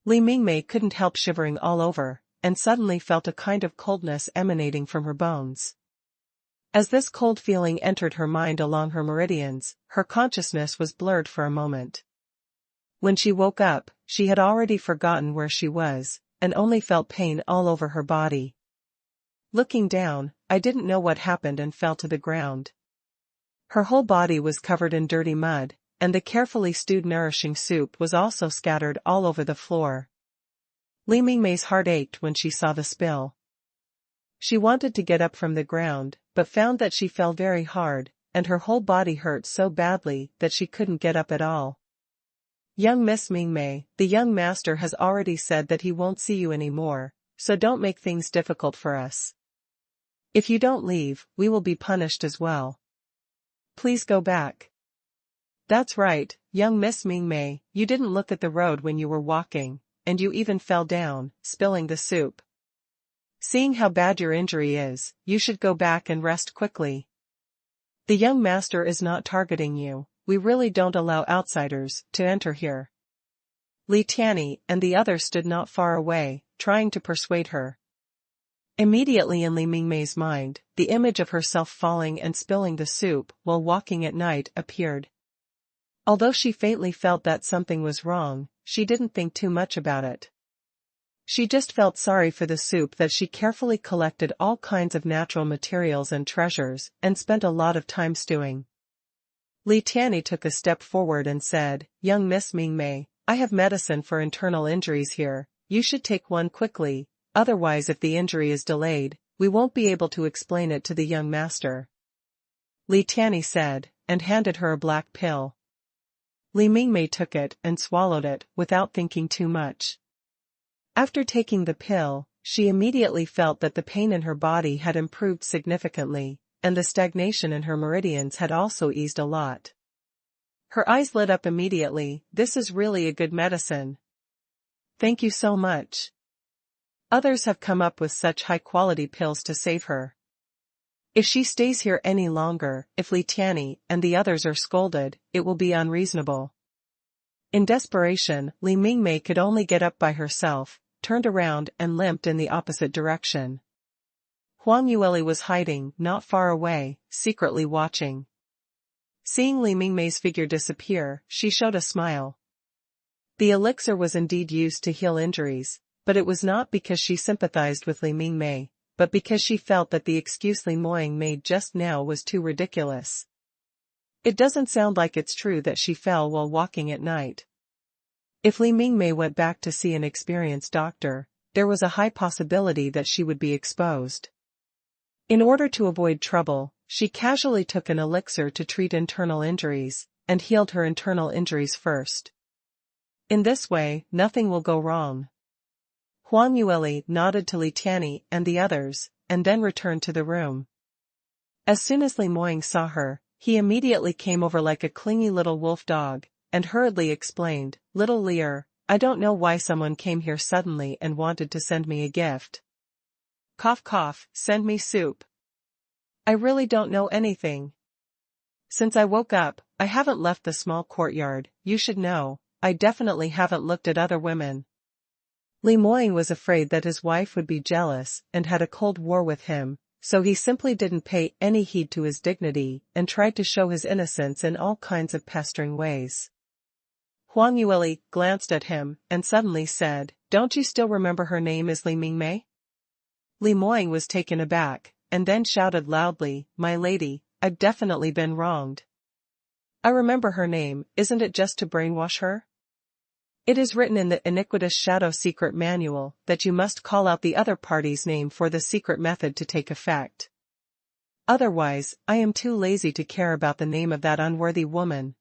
Li Mingmei couldn't help shivering all over, and suddenly felt a kind of coldness emanating from her bones. As this cold feeling entered her mind along her meridians, her consciousness was blurred for a moment. When she woke up, she had already forgotten where she was, and only felt pain all over her body. Looking down, I didn't know what happened and fell to the ground. Her whole body was covered in dirty mud, and the carefully stewed nourishing soup was also scattered all over the floor. Li Mingmei's heart ached when she saw the spill. She wanted to get up from the ground, but found that she fell very hard, and her whole body hurt so badly that she couldn't get up at all. Young Miss Mingmei, the young master has already said that he won't see you anymore, so don't make things difficult for us. If you don't leave, we will be punished as well. Please go back. That's right, young Miss Mingmei, you didn't look at the road when you were walking, and you even fell down, spilling the soup. Seeing how bad your injury is, you should go back and rest quickly. The young master is not targeting you, we really don't allow outsiders to enter here. Li Tianyi and the others stood not far away, trying to persuade her. Immediately in Li Mingmei's mind, the image of herself falling and spilling the soup while walking at night appeared. Although she faintly felt that something was wrong, she didn't think too much about it. She just felt sorry for the soup that she carefully collected all kinds of natural materials and treasures and spent a lot of time stewing. Li Tianyi took a step forward and said, "Young Miss Mingmei, I have medicine for internal injuries here, you should take one quickly, otherwise if the injury is delayed, we won't be able to explain it to the young master." Li Tianyi said, and handed her a black pill. Li Mingmei took it and swallowed it without thinking too much. After taking the pill, she immediately felt that the pain in her body had improved significantly, and the stagnation in her meridians had also eased a lot. Her eyes lit up immediately. This is really a good medicine. Thank you so much. Others have come up with such high-quality pills to save her. If she stays here any longer, if Li Tianyi and the others are scolded, it will be unreasonable. In desperation, Li Mingmei could only get up by herself, turned around and limped in the opposite direction. Huang Yueli was hiding not far away, secretly watching. Seeing Li Mingmei's figure disappear, she showed a smile. The elixir was indeed used to heal injuries, but it was not because she sympathized with Li Mingmei, but because she felt that the excuse Li Moying made just now was too ridiculous. It doesn't sound like it's true that she fell while walking at night. If Li Mingmei went back to see an experienced doctor, there was a high possibility that she would be exposed. In order to avoid trouble, she casually took an elixir to treat internal injuries, and healed her internal injuries first. In this way, nothing will go wrong. Huang Yueli nodded to Li Tianyi and the others, and then returned to the room. As soon as Li Moying saw her, he immediately came over like a clingy little wolf dog, and hurriedly explained, "Little Lear, I don't know why someone came here suddenly and wanted to send me a gift. Cough cough, send me soup. I really don't know anything. Since I woke up, I haven't left the small courtyard, you should know, I definitely haven't looked at other women." Li Moying was afraid that his wife would be jealous and had a cold war with him, so he simply didn't pay any heed to his dignity and tried to show his innocence in all kinds of pestering ways. Huang Yueli glanced at him and suddenly said, "Don't you still remember her name is Li Mingmei?" Li Moying was taken aback, and then shouted loudly, "My lady, I've definitely been wronged. I remember her name, isn't it just to brainwash her? It is written in the iniquitous shadow secret manual that you must call out the other party's name for the secret method to take effect. Otherwise, I am too lazy to care about the name of that unworthy woman."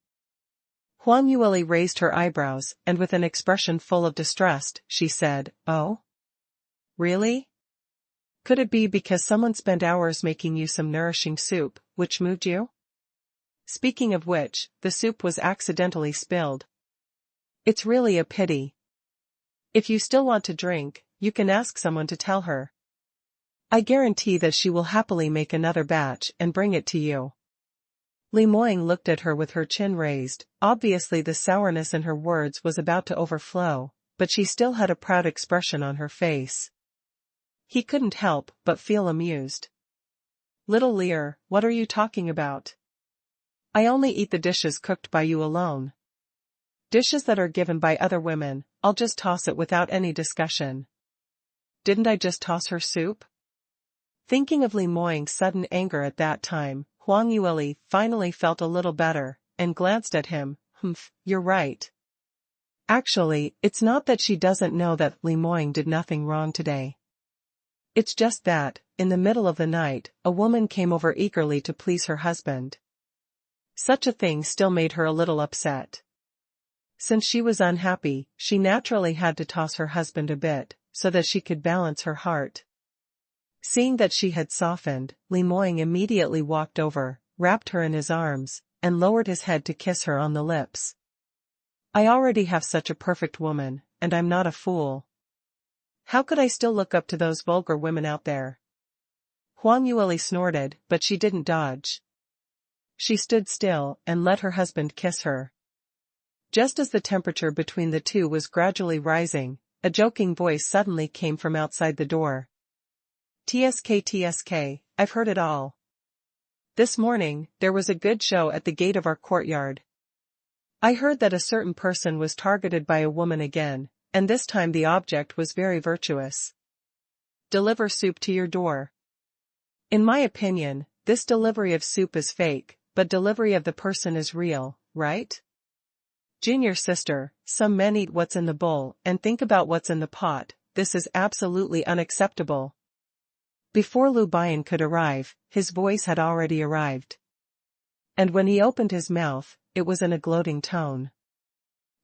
Huang Yueli raised her eyebrows, and with an expression full of distrust, she said, "Oh? Really? Could it be because someone spent hours making you some nourishing soup, which moved you? Speaking of which, the soup was accidentally spilled. It's really a pity. If you still want to drink, you can ask someone to tell her. I guarantee that she will happily make another batch and bring it to you." Li Moying looked at her with her chin raised. Obviously the sourness in her words was about to overflow, but she still had a proud expression on her face. He couldn't help but feel amused. "Little Lear, what are you talking about? I only eat the dishes cooked by you alone. Dishes that are given by other women, I'll just toss it without any discussion. Didn't I just toss her soup?" Thinking of Li Moying's sudden anger at that time, Huang Yueli finally felt a little better, and glanced at him. You're right. Actually, it's not that she doesn't know that Li Moying did nothing wrong today. It's just that, in the middle of the night, a woman came over eagerly to please her husband. Such a thing still made her a little upset. Since she was unhappy, she naturally had to toss her husband a bit, so that she could balance her heart. Seeing that she had softened, Li Moying immediately walked over, wrapped her in his arms, and lowered his head to kiss her on the lips. I already have such a perfect woman, and I'm not a fool. How could I still look up to those vulgar women out there? Huang Yueli snorted, but she didn't dodge. She stood still and let her husband kiss her. Just as the temperature between the two was gradually rising, a joking voice suddenly came from outside the door. "TSK TSK, I've heard it all. This morning, there was a good show at the gate of our courtyard. I heard that a certain person was targeted by a woman again, and this time the object was very virtuous. Deliver soup to your door. In my opinion, this delivery of soup is fake, but delivery of the person is real, right? Junior sister, some men eat what's in the bowl and think about what's in the pot. This is absolutely unacceptable." Before Lu Bian could arrive, his voice had already arrived. And when he opened his mouth, it was in a gloating tone.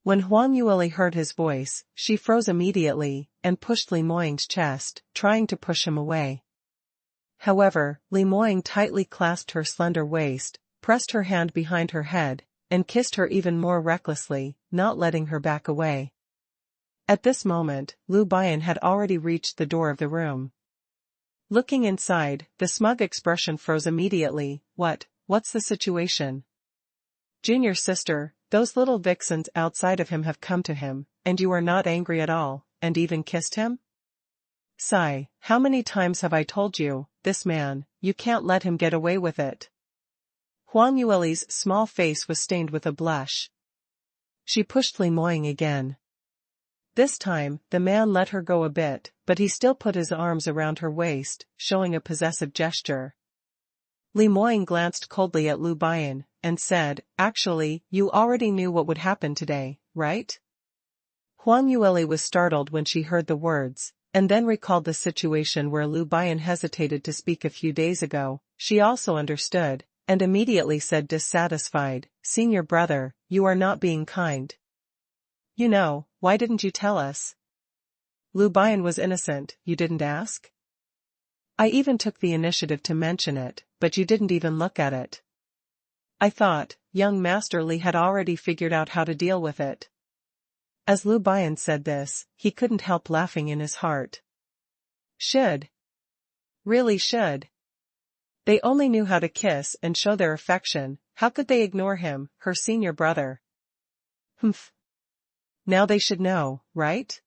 When Huang Yueli heard his voice, she froze immediately, and pushed Li Moying's chest, trying to push him away. However, Li Moying tightly clasped her slender waist, pressed her hand behind her head, and kissed her even more recklessly, not letting her back away. At this moment, Lu Bian had already reached the door of the room. Looking inside, the smug expression froze immediately. What's the situation? Junior sister, those little vixens outside of him have come to him, and you are not angry at all, and even kissed him? Sigh, how many times have I told you, this man, you can't let him get away with it. Huang Yueli's small face was stained with a blush. She pushed Li Moying again. This time, the man let her go a bit, but he still put his arms around her waist, showing a possessive gesture. Li Moying glanced coldly at Lu Bian, and said, "Actually, you already knew what would happen today, right?" Huang Yueli was startled when she heard the words, and then recalled the situation where Lu Bian hesitated to speak a few days ago. She also understood, and immediately said dissatisfied, "Senior brother, you are not being kind. You know, why didn't you tell us? Lu Bian was innocent, you didn't ask? I even took the initiative to mention it, but you didn't even look at it. I thought, young Master Li had already figured out how to deal with it." As Lu Bian said this, he couldn't help laughing in his heart. Should. Really should. They only knew how to kiss and show their affection, how could they ignore him, her senior brother? Humph. Now they should know, right?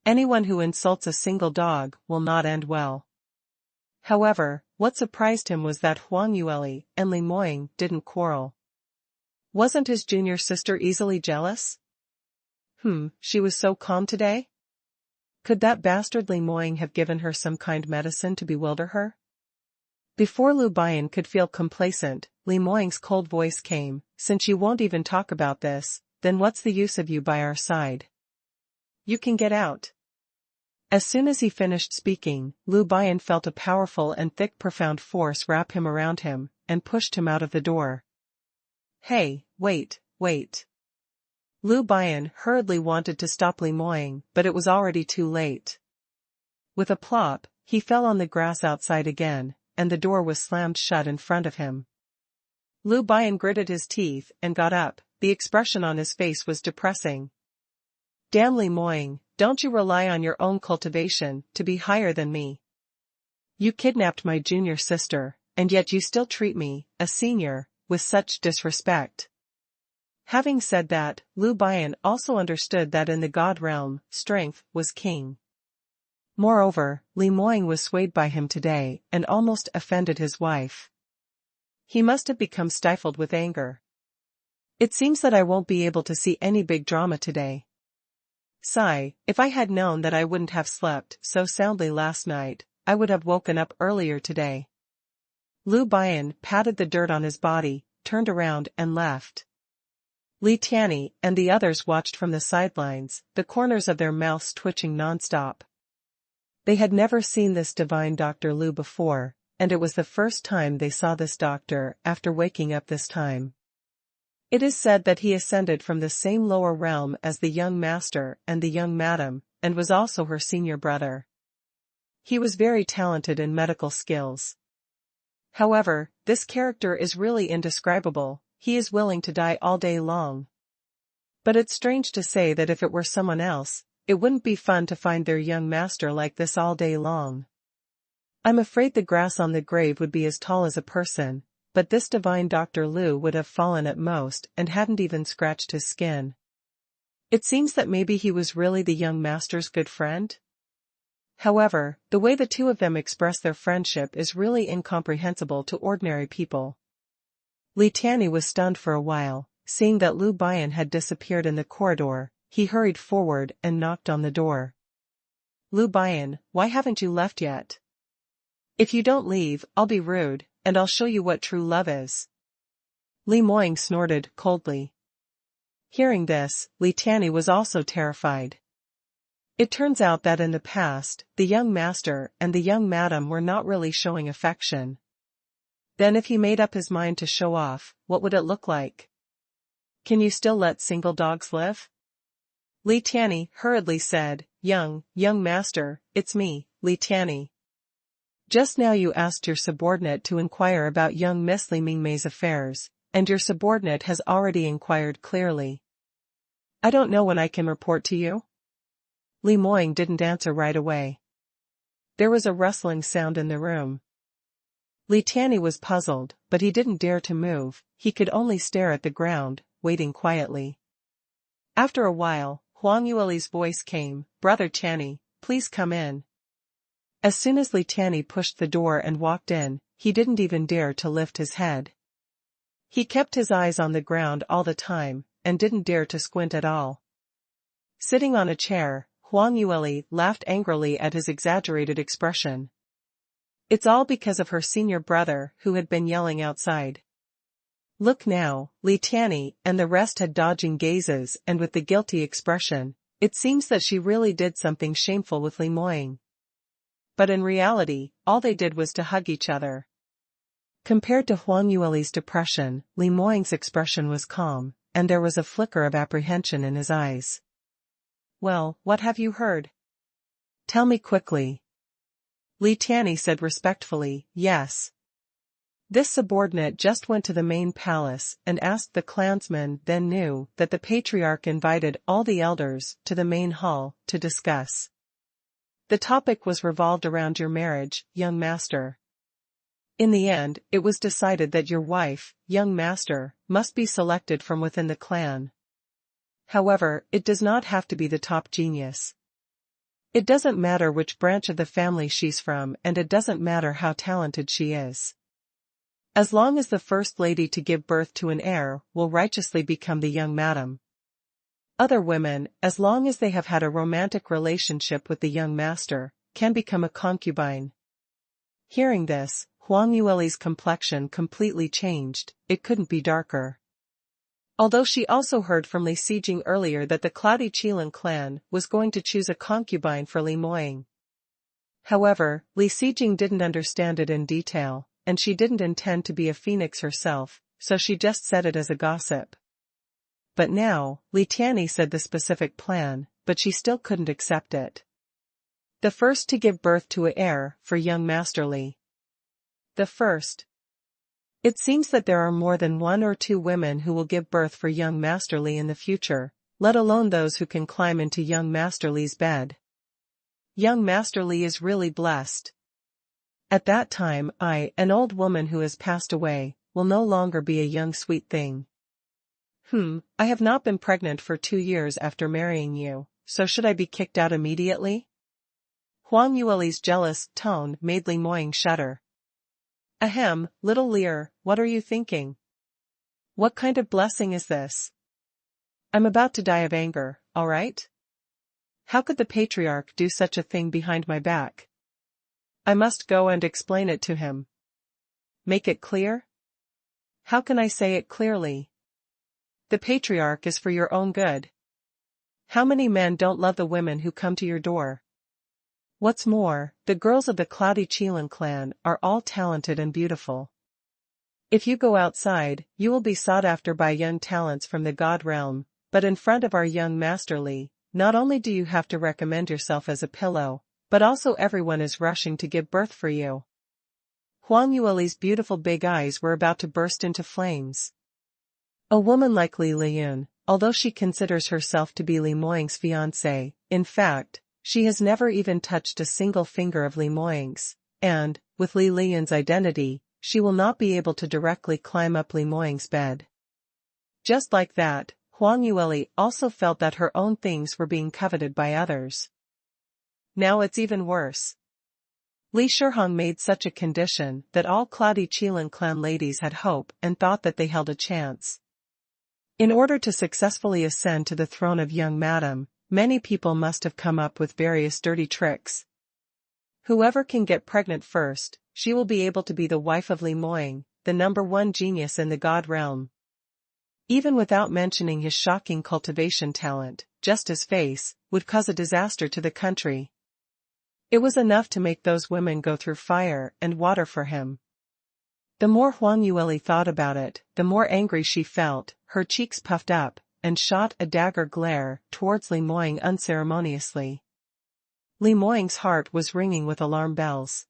Anyone who insults a single dog will not end well. However, what surprised him was that Huang Yueli and Li Moying didn't quarrel. Wasn't his junior sister easily jealous? She was so calm today? Could that bastard Li Moying have given her some kind medicine to bewilder her? Before Lu Bian could feel complacent, Li Moying's cold voice came, "Since you won't even talk about this, then what's the use of you by our side? You can get out." As soon as he finished speaking, Lu Bian felt a powerful and thick profound force wrap him around him, and pushed him out of the door. Hey, wait. Lu Bian hurriedly wanted to stop Li Moying, but it was already too late. With a plop, he fell on the grass outside again, and the door was slammed shut in front of him. Lu Bian gritted his teeth and got up. The expression on his face was depressing. "Damn Li Moying, don't you rely on your own cultivation to be higher than me? You kidnapped my junior sister, and yet you still treat me, a senior, with such disrespect." Having said that, Lu Bian also understood that in the God realm, strength was king. Moreover, Li Moying was swayed by him today and almost offended his wife. He must have become stifled with anger. "It seems that I won't be able to see any big drama today. Sigh, if I had known that I wouldn't have slept so soundly last night, I would have woken up earlier today." Lu Bian patted the dirt on his body, turned around and left. Li Tianyi and the others watched from the sidelines, the corners of their mouths twitching non-stop. They had never seen this divine Dr. Lu before, and it was the first time they saw this doctor after waking up this time. It is said that he ascended from the same lower realm as the young master and the young madam, and was also her senior brother. He was very talented in medical skills. However, this character is really indescribable, he is willing to die all day long. But it's strange to say that if it were someone else, it wouldn't be fun to find their young master like this all day long. I'm afraid the grass on the grave would be as tall as a person, but this divine Dr. Liu would have fallen at most and hadn't even scratched his skin. It seems that maybe he was really the young master's good friend? However, the way the two of them express their friendship is really incomprehensible to ordinary people. Li Tianyi was stunned for a while, seeing that Liu Bian had disappeared in the corridor. He hurried forward and knocked on the door. Liu Bian, why haven't you left yet? If you don't leave, I'll be rude, and I'll show you what true love is. Li Moying snorted coldly. Hearing this, Li Tianyi was also terrified. It turns out that in the past, the young master and the young madam were not really showing affection. Then if he made up his mind to show off, what would it look like? Can you still let single dogs live? Li Tianyi hurriedly said, young master, it's me, Li Tianyi. Just now you asked your subordinate to inquire about young Miss Li Mingmei's affairs, and your subordinate has already inquired clearly. I don't know when I can report to you. Li Moying didn't answer right away. There was a rustling sound in the room. Li Tianyi was puzzled, but he didn't dare to move, he could only stare at the ground, waiting quietly. After a while, Huang Yueli's voice came, Brother Tianyi, please come in. As soon as Li Tianyi pushed the door and walked in, he didn't even dare to lift his head. He kept his eyes on the ground all the time, and didn't dare to squint at all. Sitting on a chair, Huang Yueli laughed angrily at his exaggerated expression. It's all because of her senior brother who had been yelling outside. Look now, Li Tianyi and the rest had dodging gazes and with the guilty expression, it seems that she really did something shameful with Li Moying. But in reality, all they did was to hug each other. Compared to Huang Yueli's depression, Li Moying's expression was calm, and there was a flicker of apprehension in his eyes. Well, what have you heard? Tell me quickly. Li Tianyi said respectfully, yes. This subordinate just went to the main palace and asked the clansmen, then knew that the patriarch invited all the elders to the main hall to discuss. The topic was revolved around your marriage, young master. In the end, it was decided that your wife, young master, must be selected from within the clan. However, it does not have to be the top genius. It doesn't matter which branch of the family she's from, and it doesn't matter how talented she is. As long as the first lady to give birth to an heir will righteously become the young madam. Other women, as long as they have had a romantic relationship with the young master, can become a concubine. Hearing this, Huang Yueli's complexion completely changed, it couldn't be darker. Although she also heard from Li Xijing earlier that the Cloudy Qilin clan was going to choose a concubine for Li Moying. However, Li Xijing didn't understand it in detail, and she didn't intend to be a phoenix herself, so she just said it as a gossip. But now, Li Tianyi said the specific plan, but she still couldn't accept it. The first to give birth to an heir for young Master Li. The first. It seems that there are more than 1 or 2 women who will give birth for young Master Li in the future, let alone those who can climb into young Master Li's bed. Young Master Li is really blessed. At that time I, an old woman who has passed away, will no longer be a young sweet thing. I have not been pregnant for 2 years after marrying you, so should I be kicked out immediately? Huang Yueli's jealous tone made Li Moying shudder. Ahem, little Lear, what are you thinking? What kind of blessing is this? I'm about to die of anger, alright? How could the patriarch do such a thing behind my back? I must go and explain it to him. Make it clear? How can I say it clearly? The patriarch is for your own good. How many men don't love the women who come to your door? What's more, the girls of the Cloudy Qilin clan are all talented and beautiful. If you go outside, you will be sought after by young talents from the God realm, but in front of our young Master Li, not only do you have to recommend yourself as a pillow, but also everyone is rushing to give birth for you. Huang Yueli's beautiful big eyes were about to burst into flames. A woman like Li Liyun, although she considers herself to be Li Moying's fiancée, in fact, she has never even touched a single finger of Li Moying's, and, with Li Liyun's identity, she will not be able to directly climb up Li Moying's bed. Just like that, Huang Yueli also felt that her own things were being coveted by others. Now it's even worse. Li Shihong made such a condition that all Cloudy Qilin clan ladies had hope and thought that they held a chance. In order to successfully ascend to the throne of young madam, many people must have come up with various dirty tricks. Whoever can get pregnant first, she will be able to be the wife of Li Moying, the #1 genius in the god realm. Even without mentioning his shocking cultivation talent, just his face would cause a disaster to the country. It was enough to make those women go through fire and water for him. The more Huang Yueli thought about it, the more angry she felt, her cheeks puffed up, and shot a dagger glare towards Li Moying unceremoniously. Li Moying's heart was ringing with alarm bells.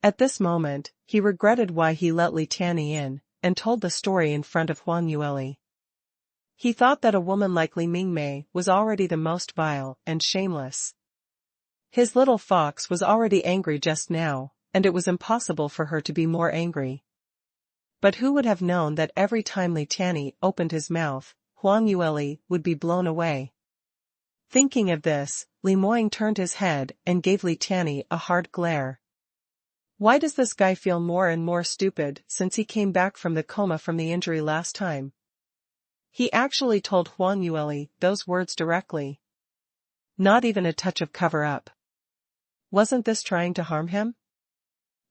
At this moment, he regretted why he let Li Tianyi in, and told the story in front of Huang Yueli. He thought that a woman like Li Mingmei was already the most vile and shameless. His little fox was already angry just now, and it was impossible for her to be more angry. But who would have known that every time Li Tianyi opened his mouth, Huang Yueli would be blown away? Thinking of this, Li Moying turned his head and gave Li Tianyi a hard glare. Why does this guy feel more and more stupid since he came back from the coma from the injury last time? He actually told Huang Yueli those words directly. Not even a touch of cover-up. Wasn't this trying to harm him?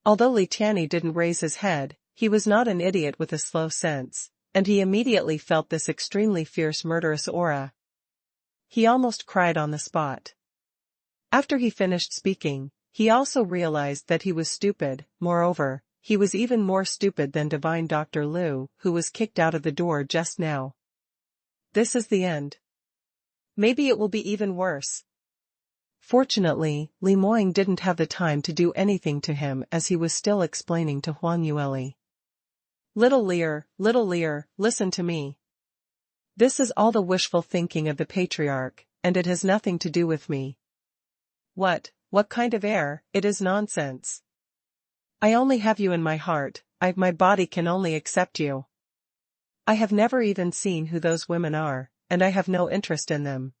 Although Li Tianyi didn't raise his head, he was not an idiot with a slow sense, and he immediately felt this extremely fierce murderous aura. He almost cried on the spot. After he finished speaking, he also realized that he was stupid. Moreover, he was even more stupid than divine Dr. Liu, who was kicked out of the door just now. This is the end. Maybe it will be even worse. Fortunately, Li Moying didn't have the time to do anything to him as he was still explaining to Huang Yueli. Little Lear, listen to me. This is all the wishful thinking of the patriarch, and it has nothing to do with me. What kind of air? It is nonsense. I only have you in my heart, my body can only accept you. I have never even seen who those women are, and I have no interest in them.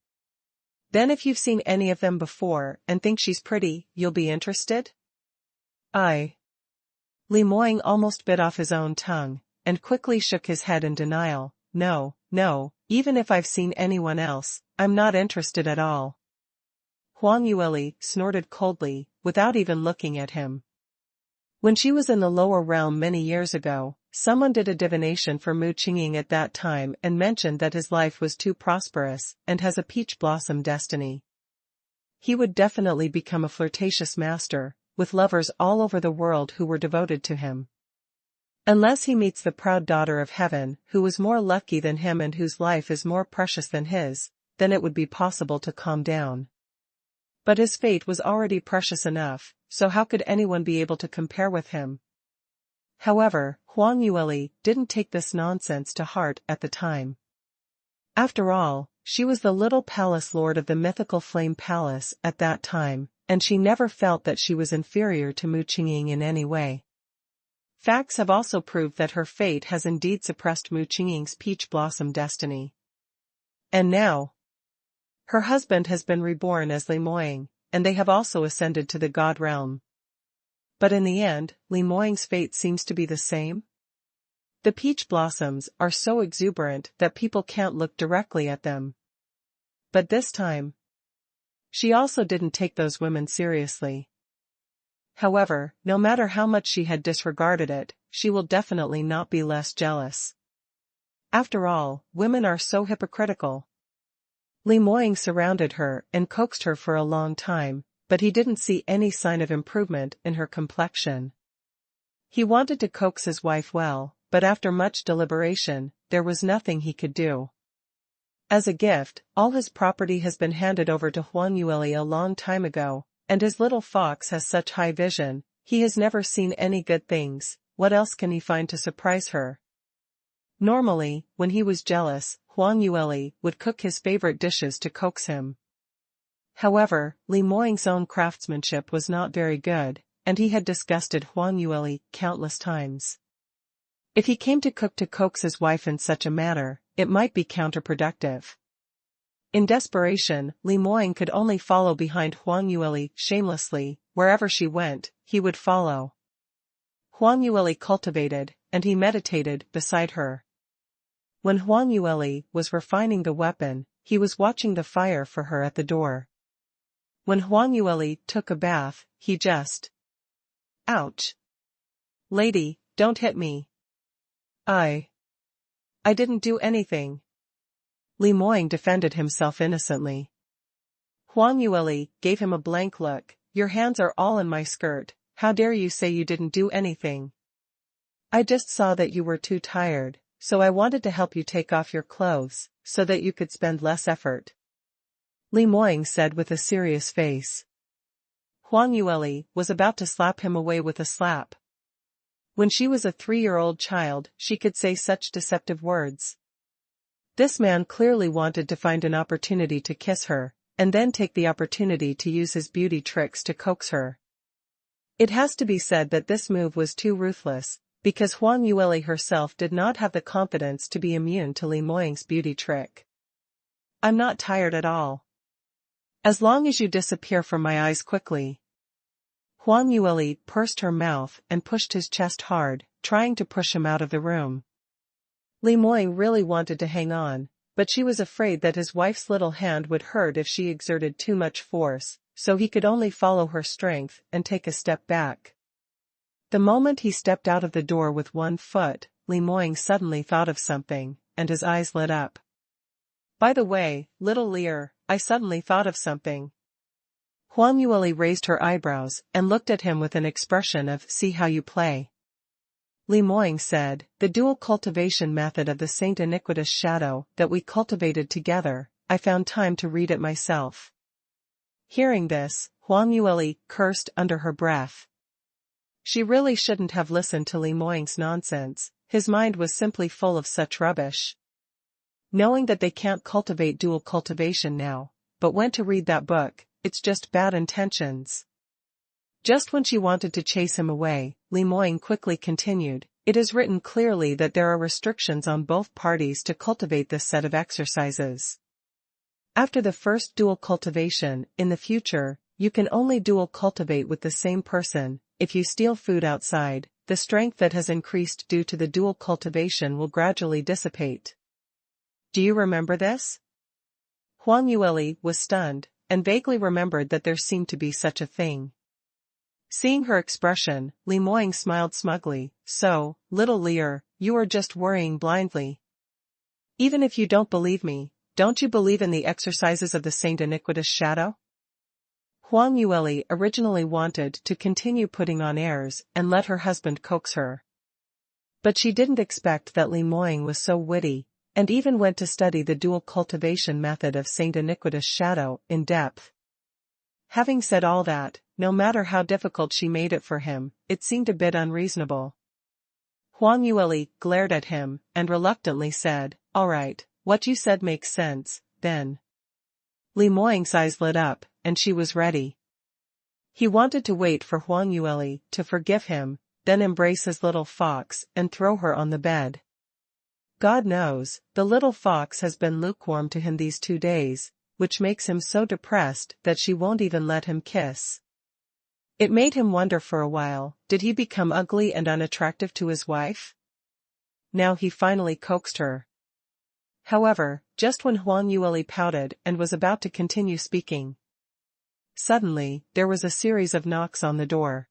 Then if you've seen any of them before and think she's pretty, you'll be interested? Li Moying almost bit off his own tongue, and quickly shook his head in denial. No, even if I've seen anyone else, I'm not interested at all. Huang Yueli snorted coldly, without even looking at him. When she was in the lower realm many years ago, someone did a divination for Mu Qingqing at that time and mentioned that his life was too prosperous and has a peach blossom destiny. He would definitely become a flirtatious master, with lovers all over the world who were devoted to him. Unless he meets the proud daughter of heaven who is more lucky than him and whose life is more precious than his, then it would be possible to calm down. But his fate was already precious enough, so how could anyone be able to compare with him? However, Huang Yueli didn't take this nonsense to heart at the time. After all, she was the little palace lord of the mythical Flame Palace at that time, and she never felt that she was inferior to Mu Qingqing in any way. Facts have also proved that her fate has indeed suppressed Mu Qingqing's peach blossom destiny. And now, her husband has been reborn as Li Moying, and they have also ascended to the god realm. But in the end, Li Moying's fate seems to be the same. The peach blossoms are so exuberant that people can't look directly at them. But this time, she also didn't take those women seriously. However, no matter how much she had disregarded it, she will definitely not be less jealous. After all, women are so hypocritical. Li Moying surrounded her and coaxed her for a long time, but he didn't see any sign of improvement in her complexion. He wanted to coax his wife well, but after much deliberation, there was nothing he could do. As a gift, all his property has been handed over to Huang Yueli a long time ago, and his little fox has such high vision, he has never seen any good things. What else can he find to surprise her? Normally, when he was jealous, Huang Yueli would cook his favorite dishes to coax him. However, Li Moying's own craftsmanship was not very good, and he had disgusted Huang Yueli countless times. If he came to cook to coax his wife in such a manner, it might be counterproductive. In desperation, Li Moying could only follow behind Huang Yueli shamelessly. Wherever she went, he would follow. Huang Yueli cultivated, and he meditated beside her. When Huang Yueli was refining the weapon, he was watching the fire for her at the door. When Huang Yueli took a bath, he just... Ouch! Lady, don't hit me. I didn't do anything. Li Moying defended himself innocently. Huang Yueli gave him a blank look. Your hands are all in my skirt, how dare you say you didn't do anything? I just saw that you were too tired, so I wanted to help you take off your clothes, so that you could spend less effort. Li Moying said with a serious face. Huang Yueli was about to slap him away with a slap. When she was a 3-year-old child, she could say such deceptive words. This man clearly wanted to find an opportunity to kiss her, and then take the opportunity to use his beauty tricks to coax her. It has to be said that this move was too ruthless, because Huang Yueli herself did not have the confidence to be immune to Li Moying's beauty trick. I'm not tired at all. As long as you disappear from my eyes quickly. Huang Yueli pursed her mouth and pushed his chest hard, trying to push him out of the room. Li Moying really wanted to hang on, but she was afraid that his wife's little hand would hurt if she exerted too much force, so he could only follow her strength and take a step back. The moment he stepped out of the door with one foot, Li Moying suddenly thought of something, and his eyes lit up. By the way, little Lear, I suddenly thought of something. Huang Yueli raised her eyebrows and looked at him with an expression of see how you play. Li Moying said, the dual cultivation method of the Saint Iniquitous Shadow that we cultivated together, I found time to read it myself. Hearing this, Huang Yueli cursed under her breath. She really shouldn't have listened to Li Moying's nonsense, his mind was simply full of such rubbish. Knowing that they can't cultivate dual cultivation now, but went to read that book, it's just bad intentions. Just when she wanted to chase him away, Li Moying quickly continued, it is written clearly that there are restrictions on both parties to cultivate this set of exercises. After the first dual cultivation, in the future, you can only dual cultivate with the same person. If you steal food outside, the strength that has increased due to the dual cultivation will gradually dissipate. Do you remember this? Huang Yueli was stunned, and vaguely remembered that there seemed to be such a thing. Seeing her expression, Li Moying smiled smugly, so, little Lear, you are just worrying blindly. Even if you don't believe me, don't you believe in the exercises of the Saint Iniquitous Shadow? Huang Yueli originally wanted to continue putting on airs and let her husband coax her. But she didn't expect that Li Moying was so witty, and even went to study the dual cultivation method of Saint Iniquitous Shadow in depth. Having said all that, no matter how difficult she made it for him, it seemed a bit unreasonable. Huang Yueli glared at him and reluctantly said, all right, what you said makes sense, then. Li Moying's eyes lit up, and she was ready. He wanted to wait for Huang Yueli to forgive him, then embrace his little fox and throw her on the bed. God knows, the little fox has been lukewarm to him these 2 days, which makes him so depressed that she won't even let him kiss. It made him wonder for a while, did he become ugly and unattractive to his wife? Now he finally coaxed her. However, just when Huang Yueli pouted and was about to continue speaking, suddenly, there was a series of knocks on the door.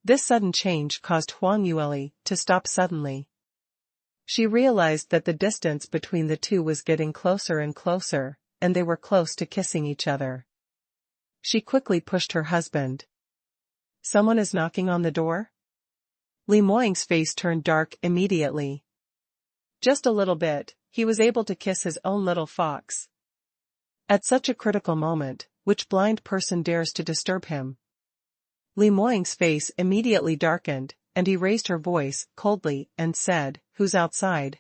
This sudden change caused Huang Yueli to stop suddenly. She realized that the distance between the two was getting closer and closer, and they were close to kissing each other. She quickly pushed her husband. Someone is knocking on the door? Li Moying's face turned dark immediately. Just a little bit, he was able to kiss his own little fox. At such a critical moment, which blind person dares to disturb him? Li Moying's face immediately darkened, and he raised her voice, coldly, and said, "Who's outside?"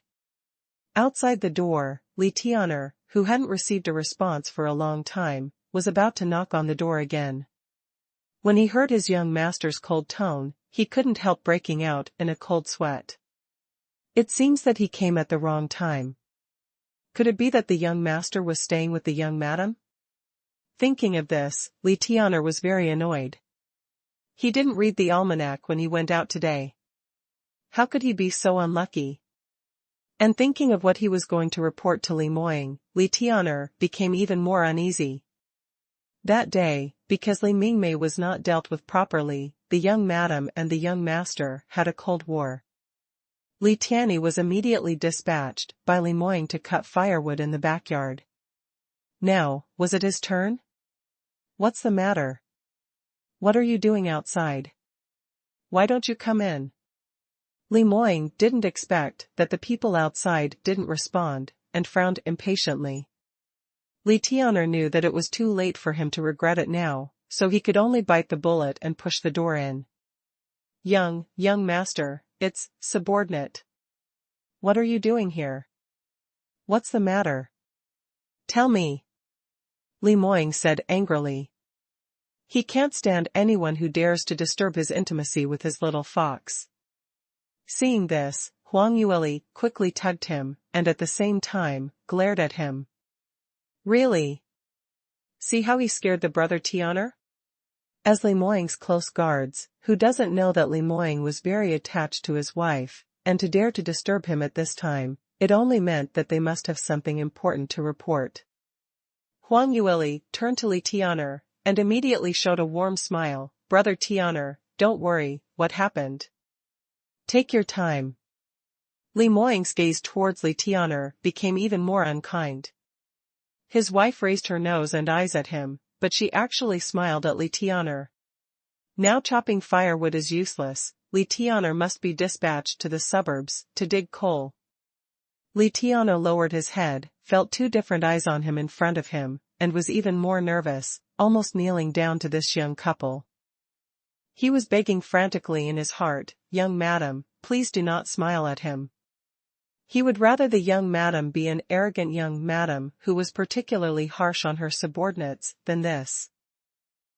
Outside the door, Li Tian'er, who hadn't received a response for a long time, was about to knock on the door again. When he heard his young master's cold tone, he couldn't help breaking out in a cold sweat. It seems that he came at the wrong time. Could it be that the young master was staying with the young madam? Thinking of this, Li Tian'er was very annoyed. He didn't read the almanac when he went out today. How could he be so unlucky? And thinking of what he was going to report to Li Moying, Li Tian'er became even more uneasy. That day, because Li Mingmei was not dealt with properly, the young madam and the young master had a cold war. Li Tian'er was immediately dispatched by Li Moying to cut firewood in the backyard. Now, was it his turn? "What's the matter? What are you doing outside? Why don't you come in?" Li Moying didn't expect that the people outside didn't respond, and frowned impatiently. Li Tian'er knew that it was too late for him to regret it now, so he could only bite the bullet and push the door in. Young master, it's subordinate. What are you doing here? What's the matter? Tell me. Li Moying said angrily. He can't stand anyone who dares to disturb his intimacy with his little fox. Seeing this, Huang Yueli quickly tugged him, and at the same time, glared at him. Really? See how he scared the brother Tian'er? As Li Moying's close guards, who doesn't know that Li Moying was very attached to his wife, and to dare to disturb him at this time, it only meant that they must have something important to report. Huang Yueli turned to Li Tian'er, and immediately showed a warm smile. "Brother Tian'er, don't worry, what happened? Take your time." Li Moying's gaze towards Li Tian'er became even more unkind. His wife raised her nose and eyes at him, but she actually smiled at Li Tian'er. Now chopping firewood is useless, Li Tian'er must be dispatched to the suburbs to dig coal. Li Tian'er lowered his head, felt two different eyes on him in front of him, and was even more nervous, almost kneeling down to this young couple. He was begging frantically in his heart, "Young madam, please do not smile at him." He would rather the young madam be an arrogant young madam who was particularly harsh on her subordinates than this.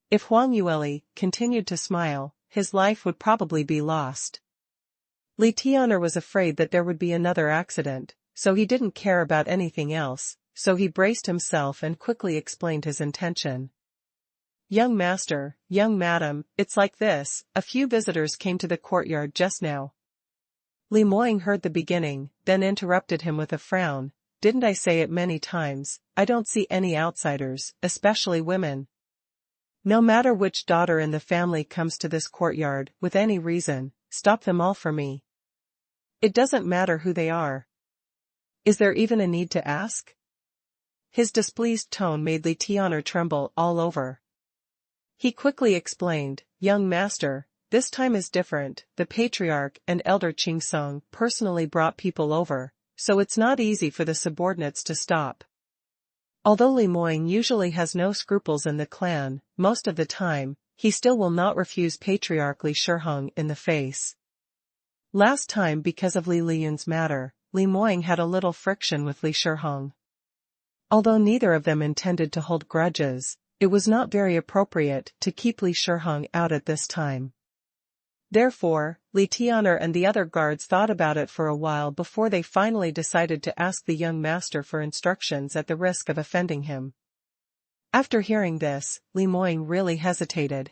If Huang Yueli continued to smile, his life would probably be lost. Li Tian'er was afraid that there would be another accident, so he didn't care about anything else, so he braced himself and quickly explained his intention. "Young master, young madam, it's like this, a few visitors came to the courtyard just now." Li Moying heard the beginning, then interrupted him with a frown. "Didn't I say it many times, I don't see any outsiders, especially women. No matter which daughter in the family comes to this courtyard with any reason, stop them all for me. It doesn't matter who they are. Is there even a need to ask?" His displeased tone made Li Tian'er tremble all over. He quickly explained, "Young master, this time is different. The patriarch and elder Qingqing personally brought people over, so it's not easy for the subordinates to stop." Although Li Moying usually has no scruples in the clan, most of the time, he still will not refuse Patriarch Li Shiheng in the face. Last time, because of Li Liyun's matter, Li Moying had a little friction with Li Shiheng. Although neither of them intended to hold grudges, it was not very appropriate to keep Li Shiheng out at this time. Therefore, Li Tian'er and the other guards thought about it for a while before they finally decided to ask the young master for instructions at the risk of offending him. After hearing this, Li Moying really hesitated.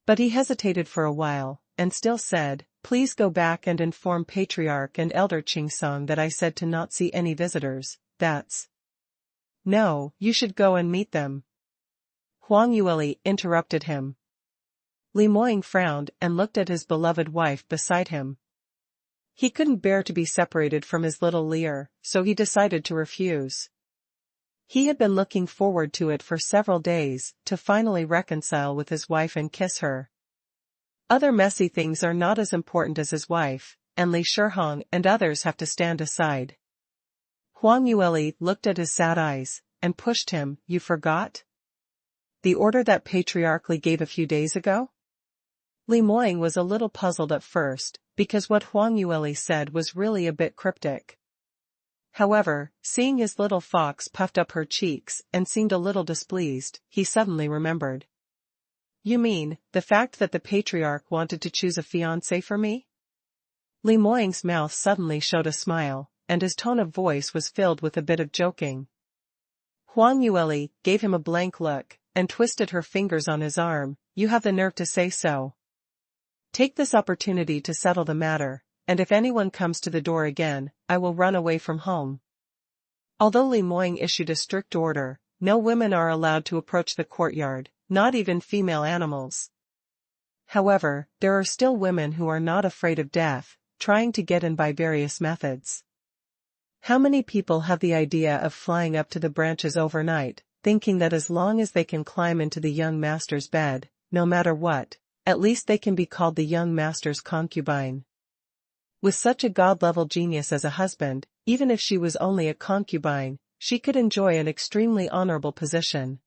But he hesitated for a while, and still said, "Please go back and inform Patriarch and Elder Qingqing that I said to not see any visitors, that's—" "No, you should go and meet them." Huang Yueli interrupted him. Li Moying frowned and looked at his beloved wife beside him. He couldn't bear to be separated from his little Lear, so he decided to refuse. He had been looking forward to it for several days, to finally reconcile with his wife and kiss her. Other messy things are not as important as his wife, and Li Shiheng and others have to stand aside. Huang Yueli looked at his sad eyes, and pushed him. "You forgot? the order that Patriarch Li gave a few days ago? Li Moying was a little puzzled at first, because what Huang Yueli said was really a bit cryptic. However, seeing his little fox puffed up her cheeks and seemed a little displeased, he suddenly remembered. You mean, the fact that the Patriarch wanted to choose a fiancé for me? Li Moying's mouth suddenly showed a smile, and his tone of voice was filled with a bit of joking. Huang Yueli gave him a blank look, and twisted her fingers on his arm. You have the nerve to say so. Take this opportunity to settle the matter, and if anyone comes to the door again, I will run away from home. Although Li Moying issued a strict order, no women are allowed to approach the courtyard, not even female animals. However, there are still women who are not afraid of death, trying to get in by various methods. How many people have the idea of flying up to the branches overnight, thinking that as long as they can climb into the young master's bed, no matter what, at least they can be called the young master's concubine? With such a god-level genius as a husband, even if she was only a concubine, she could enjoy an extremely honorable position.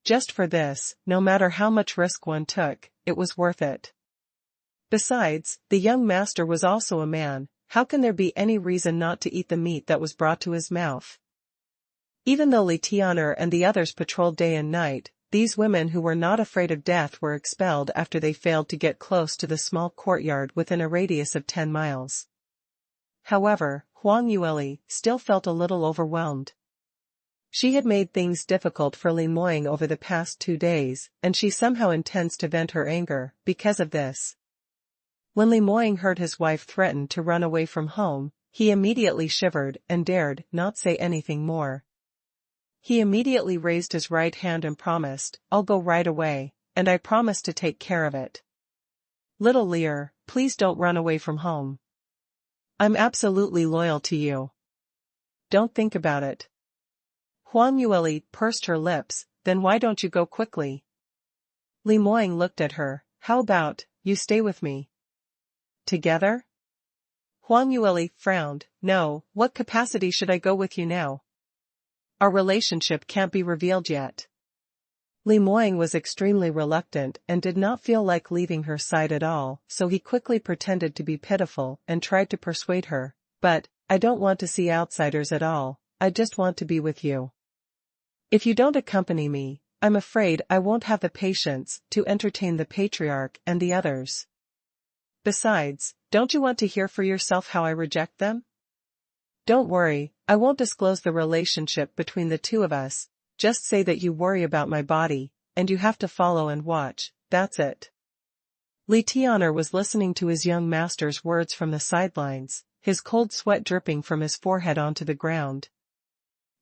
Just for this, no matter how much risk one took, it was worth it. Besides, the young master was also a man. How can there be any reason not to eat the meat that was brought to his mouth? Even though Li Tian'er and the others patrolled day and night, these women who were not afraid of death were expelled after they failed to get close to the small courtyard within a radius of 10 miles. However, Huang Yueli still felt a little overwhelmed. She had made things difficult for Li Moying over the past 2 days, and she somehow intends to vent her anger because of this. When Li Moying heard his wife threaten to run away from home, he immediately shivered and dared not say anything more. He immediately raised his right hand and promised, I'll go right away, and I promise to take care of it. Little Lear, please don't run away from home. I'm absolutely loyal to you. Don't think about it. Huang Yueli pursed her lips, then why don't you go quickly? Li Moying looked at her. How about, you stay with me? Together? Huang Yueli frowned. No, what capacity should I go with you now? Our relationship can't be revealed yet. Li Moying was extremely reluctant and did not feel like leaving her side at all, so he quickly pretended to be pitiful and tried to persuade her. But, I don't want to see outsiders at all, I just want to be with you. If you don't accompany me, I'm afraid I won't have the patience to entertain the Patriarch and the others. Besides, don't you want to hear for yourself how I reject them? Don't worry, I won't disclose the relationship between the two of us, just say that you worry about my body, and you have to follow and watch, that's it. Li Tian'er was listening to his young master's words from the sidelines, his cold sweat dripping from his forehead onto the ground.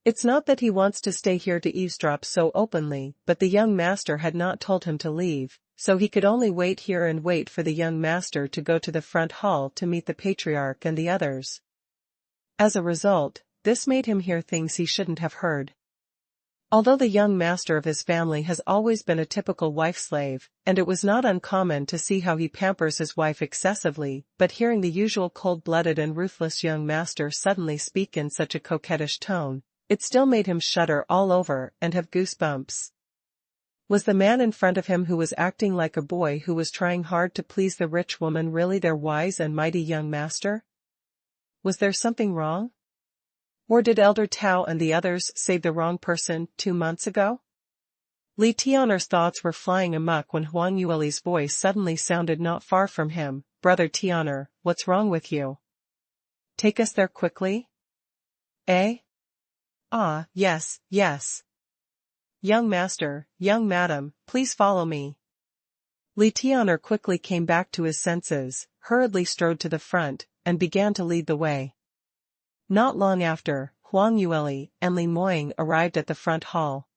It's not that he wants to stay here to eavesdrop so openly, but the young master had not told him to leave, so he could only wait here and wait for the young master to go to the front hall to meet the Patriarch and the others. As a result, this made him hear things he shouldn't have heard. Although the young master of his family has always been a typical wife-slave, and it was not uncommon to see how he pampers his wife excessively, but hearing the usual cold-blooded and ruthless young master suddenly speak in such a coquettish tone, it still made him shudder all over and have goosebumps. Was the man in front of him who was acting like a boy who was trying hard to please the rich woman really their wise and mighty young master? Was there something wrong? Or did Elder Tao and the others save the wrong person 2 months ago? Li Tian'er's thoughts were flying amok when Huang Yueli's voice suddenly sounded not far from him. Brother Tian'er, what's wrong with you? Take us there quickly? Eh? Ah, yes, yes. Young master, young madam, please follow me. Li Tian'er quickly came back to his senses, hurriedly strode to the front, and began to lead the way. Not long after, Huang Yueli and Li Moying arrived at the front hall.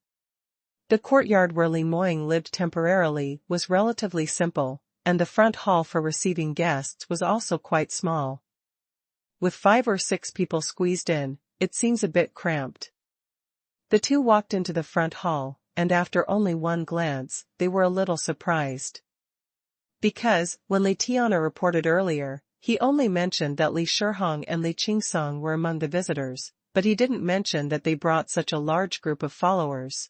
The courtyard where Li Moying lived temporarily was relatively simple, and the front hall for receiving guests was also quite small. With 5 or 6 people squeezed in, it seems a bit cramped. The two walked into the front hall, and after only one glance, they were a little surprised. Because, when Li Tian'er reported earlier, he only mentioned that Li Shihong and Li Qingqing were among the visitors, but he didn't mention that they brought such a large group of followers.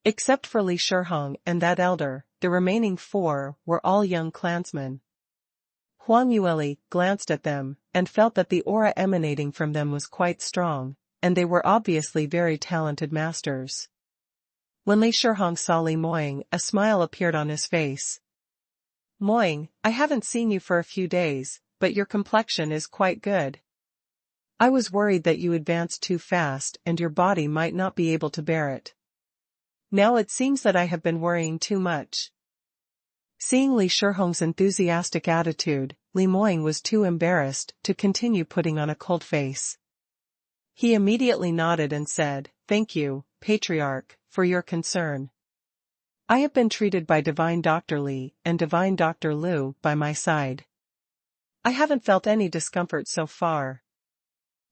Except for Li Shihong and that elder, the remaining 4 were all young clansmen. Huang Yueli glanced at them, and felt that the aura emanating from them was quite strong, and they were obviously very talented masters. When Li Shihong saw Li Moying, a smile appeared on his face. "Moying, I haven't seen you for a few days, but your complexion is quite good. I was worried that you advanced too fast and your body might not be able to bear it. Now it seems that I have been worrying too much." Seeing Li Shihong's enthusiastic attitude, Li Moying was too embarrassed to continue putting on a cold face. He immediately nodded and said, "Thank you, Patriarch, for your concern. I have been treated by Divine Dr. Li and Divine Dr. Lu by my side. I haven't felt any discomfort so far.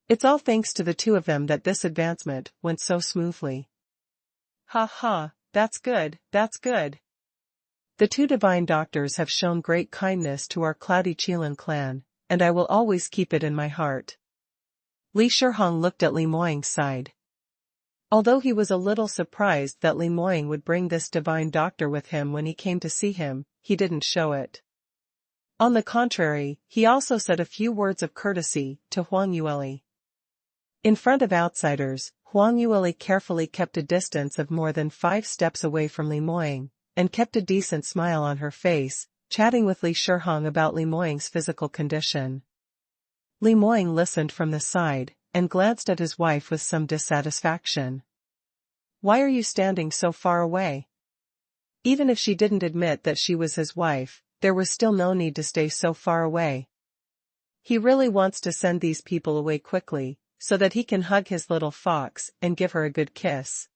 It's all thanks to the 2 of them that this advancement went so smoothly." "Ha ha, that's good, that's good. The 2 divine doctors have shown great kindness to our Cloudy Qilin clan, and I will always keep it in my heart." Li Shihong looked at Li Moying's side. Although he was a little surprised that Li Moying would bring this divine doctor with him when he came to see him, he didn't show it. On the contrary, he also said a few words of courtesy to Huang Yueli. In front of outsiders, Huang Yueli carefully kept a distance of more than 5 steps away from Li Moying, and kept a decent smile on her face, chatting with Li Shihong about Li Moying's physical condition. Li Moying listened from the side, and glanced at his wife with some dissatisfaction. "Why are you standing so far away?" Even if she didn't admit that she was his wife, there was still no need to stay so far away. He really wants to send these people away quickly, so that he can hug his little fox and give her a good kiss.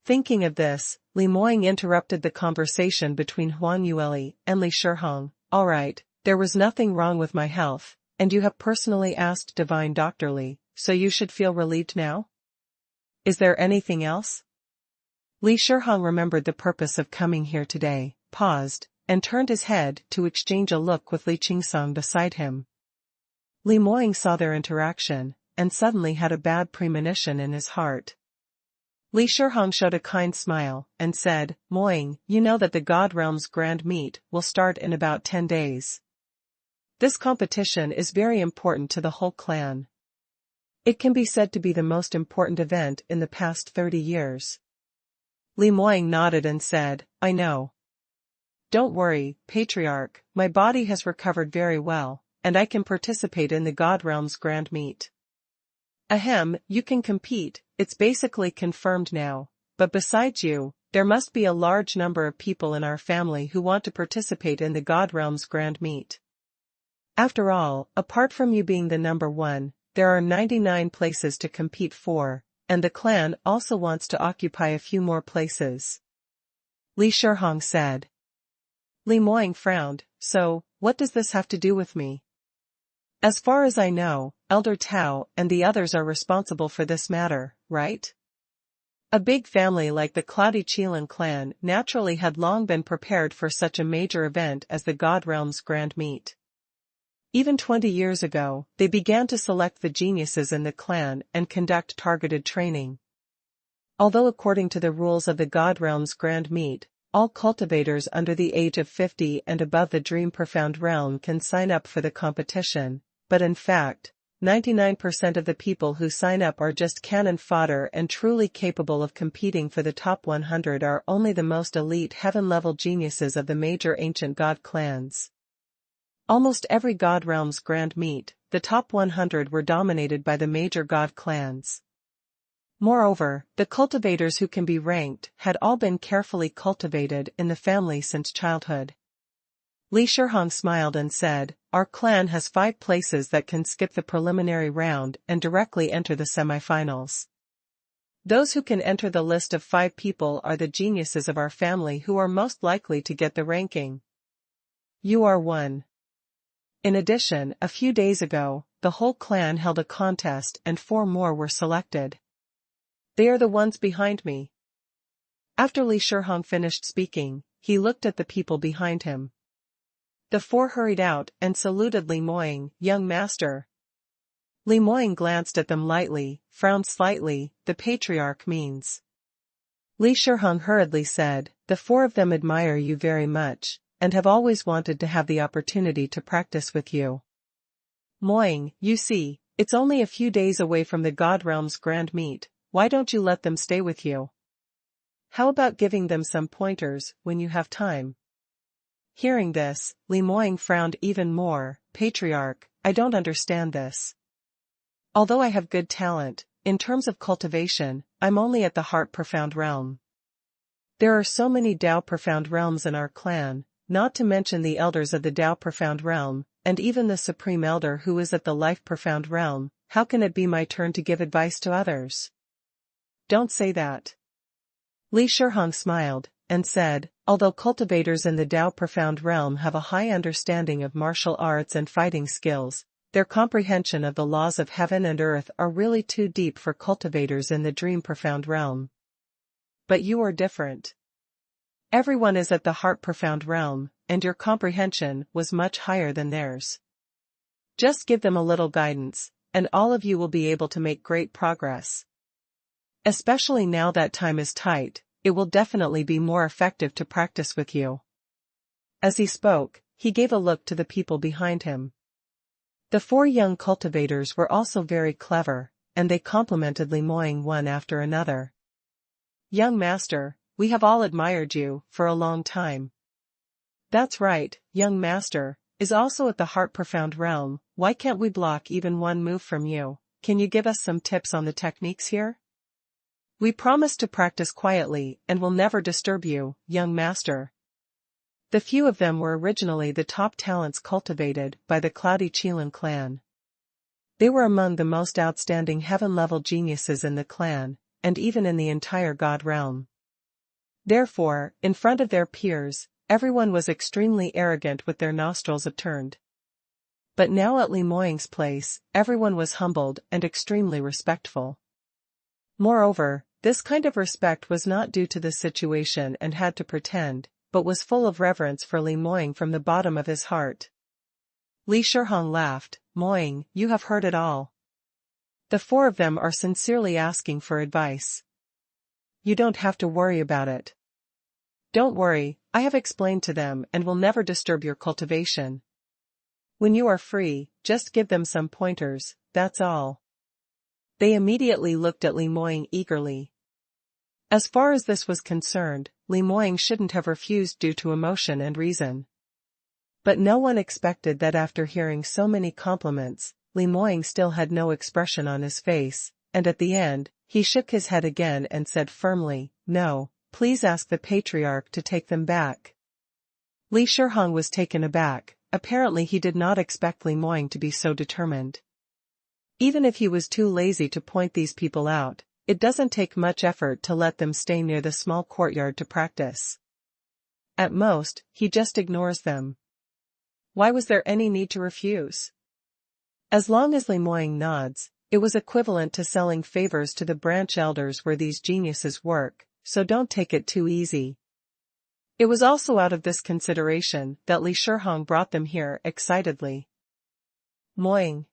Thinking of this, Li Moying interrupted the conversation between Huang Yueli and Li Shihong. "All right, there was nothing wrong with my health, and you have personally asked Divine Dr. Li, so you should feel relieved now? Is there anything else?" Li Shihong remembered the purpose of coming here today, paused, and turned his head to exchange a look with Li Qingqing beside him. Li Moying saw their interaction, and suddenly had a bad premonition in his heart. Li Shihong showed a kind smile, and said, "Moying, you know that the God Realm's Grand Meet will start in about 10 days. This competition is very important to the whole clan. It can be said to be the most important event in the past 30 years. Li Moying nodded and said, "I know. Don't worry, Patriarch, my body has recovered very well, and I can participate in the God Realm's Grand Meet." "Ahem, you can compete, it's basically confirmed now, but besides you, there must be a large number of people in our family who want to participate in the God Realm's Grand Meet. After all, apart from you being the number 1, there are 99 places to compete for, and the clan also wants to occupy a few more places," Li Shihong said. Li Moying frowned. "So, what does this have to do with me? As far as I know, Elder Tao and the others are responsible for this matter, right?" A big family like the Cloudy Qilin clan naturally had long been prepared for such a major event as the God Realm's Grand Meet. Even 20 years ago, they began to select the geniuses in the clan and conduct targeted training. Although according to the rules of the God Realm's Grand Meet, all cultivators under the age of 50 and above the Dream Profound Realm can sign up for the competition, but in fact, 99% of the people who sign up are just cannon fodder, and truly capable of competing for the top 100 are only the most elite heaven-level geniuses of the major ancient god clans. Almost every God Realm's Grand Meet, the top 100 were dominated by the major god clans. Moreover, the cultivators who can be ranked had all been carefully cultivated in the family since childhood. Li Shihong smiled and said, "Our clan has 5 places that can skip the preliminary round and directly enter the semifinals. Those who can enter the list of 5 people are the geniuses of our family who are most likely to get the ranking. You are one." In addition, a few days ago, the whole clan held a contest and 4 more were selected. They are the ones behind me. After Li Shihong finished speaking, he looked at the people behind him. The 4 hurried out and saluted Li Moying, "Young master." Li Moying glanced at them lightly, frowned slightly. "The patriarch means." Li Shiheng hurriedly said, the four of them admire you very much, and have always wanted to have the opportunity to practice with you. Moying, you see, it's only a few days away from the God Realm's grand meet, why don't you let them stay with you? How about giving them some pointers, when you have time? Hearing this, Li Moying frowned even more. Patriarch, I don't understand this. Although I have good talent, in terms of cultivation, I'm only at the Heart Profound realm. There are so many Dao Profound realms in our clan, not to mention the elders of the Dao Profound realm, and even the Supreme Elder who is at the Life Profound realm. How can it be my turn to give advice to others? Don't say that. Li Shiheng smiled, and said, although cultivators in the Dao Profound realm have a high understanding of martial arts and fighting skills, their comprehension of the laws of heaven and earth are really too deep for cultivators in the Dream Profound realm. But you are different. Everyone is at the Heart Profound realm, and your comprehension was much higher than theirs. Just give them a little guidance, and all of you will be able to make great progress. Especially now that time is tight, it will definitely be more effective to practice with you. As he spoke, he gave a look to the people behind him. The four young cultivators were also very clever, and they complimented Li Moying one after another. Young master, we have all admired you for a long time. That's right, young master, is also at the Heart Profound realm. Why can't we block even one move from you? Can you give us some tips on the techniques here? We promise to practice quietly and will never disturb you, young master. The few of them were originally the top talents cultivated by the Cloudy Qilin clan. They were among the most outstanding heaven-level geniuses in the clan, and even in the entire God realm. Therefore, in front of their peers, everyone was extremely arrogant with their nostrils upturned. But now at Li Moying's place, everyone was humbled and extremely respectful. Moreover, this kind of respect was not due to the situation and had to pretend, but was full of reverence for Li Moying from the bottom of his heart. Li Shiheng laughed, Moying, you have heard it all. The four of them are sincerely asking for advice. You don't have to worry about it. Don't worry, I have explained to them and will never disturb your cultivation. When you are free, just give them some pointers, that's all. They immediately looked at Li Moying eagerly. As far as this was concerned, Li Moying shouldn't have refused due to emotion and reason. But no one expected that after hearing so many compliments, Li Moying still had no expression on his face, and at the end, he shook his head again and said firmly, no, please ask the Patriarch to take them back. Li Shiheng was taken aback, apparently he did not expect Li Moying to be so determined. Even if he was too lazy to point these people out, it doesn't take much effort to let them stay near the small courtyard to practice. At most, he just ignores them. Why was there any need to refuse? As long as Li Moying nods, it was equivalent to selling favors to the branch elders where these geniuses work, so don't take it too easy. It was also out of this consideration that Li Shiheng brought them here excitedly. Moying.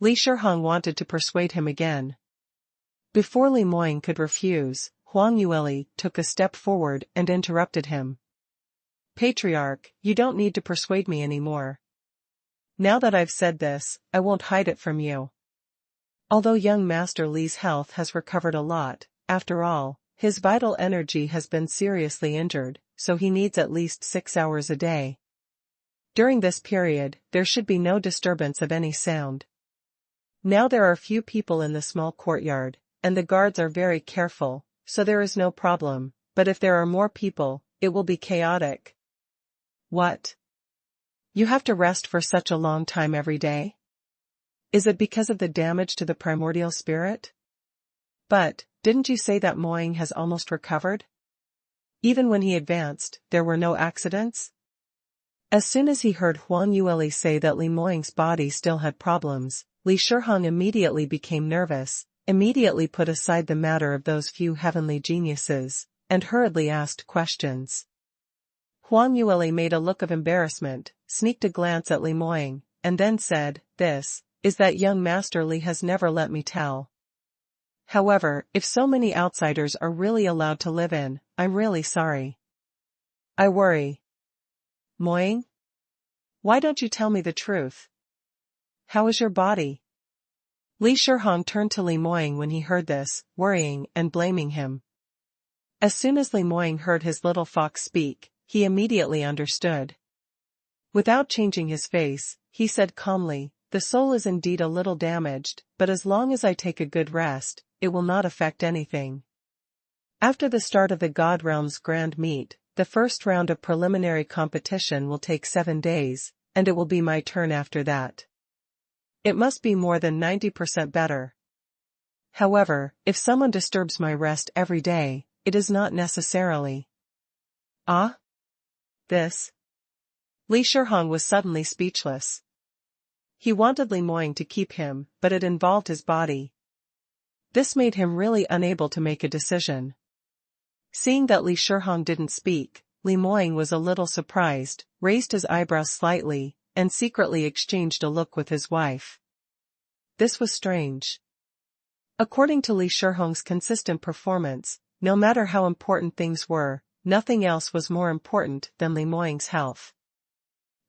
Li Shiheng wanted to persuade him again. Before Li Moying could refuse, Huang Yueli took a step forward and interrupted him. Patriarch, you don't need to persuade me anymore. Now that I've said this, I won't hide it from you. Although young Master Li's health has recovered a lot, after all, his vital energy has been seriously injured, so he needs at least 6 hours a day. During this period, there should be no disturbance of any sound. Now there are few people in the small courtyard, and the guards are very careful, so there is no problem, but if there are more people, it will be chaotic. What? You have to rest for such a long time every day? Is it because of the damage to the primordial spirit? But, didn't you say that Moying has almost recovered? Even when he advanced, there were no accidents? As soon as he heard Huang Yueli say that Li Moying's body still had problems, Li Shiheng immediately became nervous, immediately put aside the matter of those few heavenly geniuses, and hurriedly asked questions. Huang Yueli made a look of embarrassment, sneaked a glance at Li Moying, and then said, "This is that young Master Li has never let me tell." However, if so many outsiders are really allowed to live in, I'm really sorry. I worry. Moying? Why don't you tell me the truth? How is your body? Li Shihong turned to Li Moying when he heard this, worrying and blaming him. As soon as Li Moying heard his little fox speak, he immediately understood. Without changing his face, he said calmly, "The soul is indeed a little damaged, but as long as I take a good rest, it will not affect anything." After the start of the God Realm's Grand Meet, the first round of preliminary competition will take 7 days, and it will be my turn after that. It must be more than 90% better. However, if someone disturbs my rest every day, it is not necessarily. Ah? This? Li Shihong was suddenly speechless. He wanted Li Moying to keep him, but it involved his body. This made him really unable to make a decision. Seeing that Li Shihong didn't speak, Li Moying was a little surprised, raised his eyebrows slightly, and secretly exchanged a look with his wife. This was strange. According to Li Shihong's consistent performance, no matter how important things were, nothing else was more important than Li Moying's health.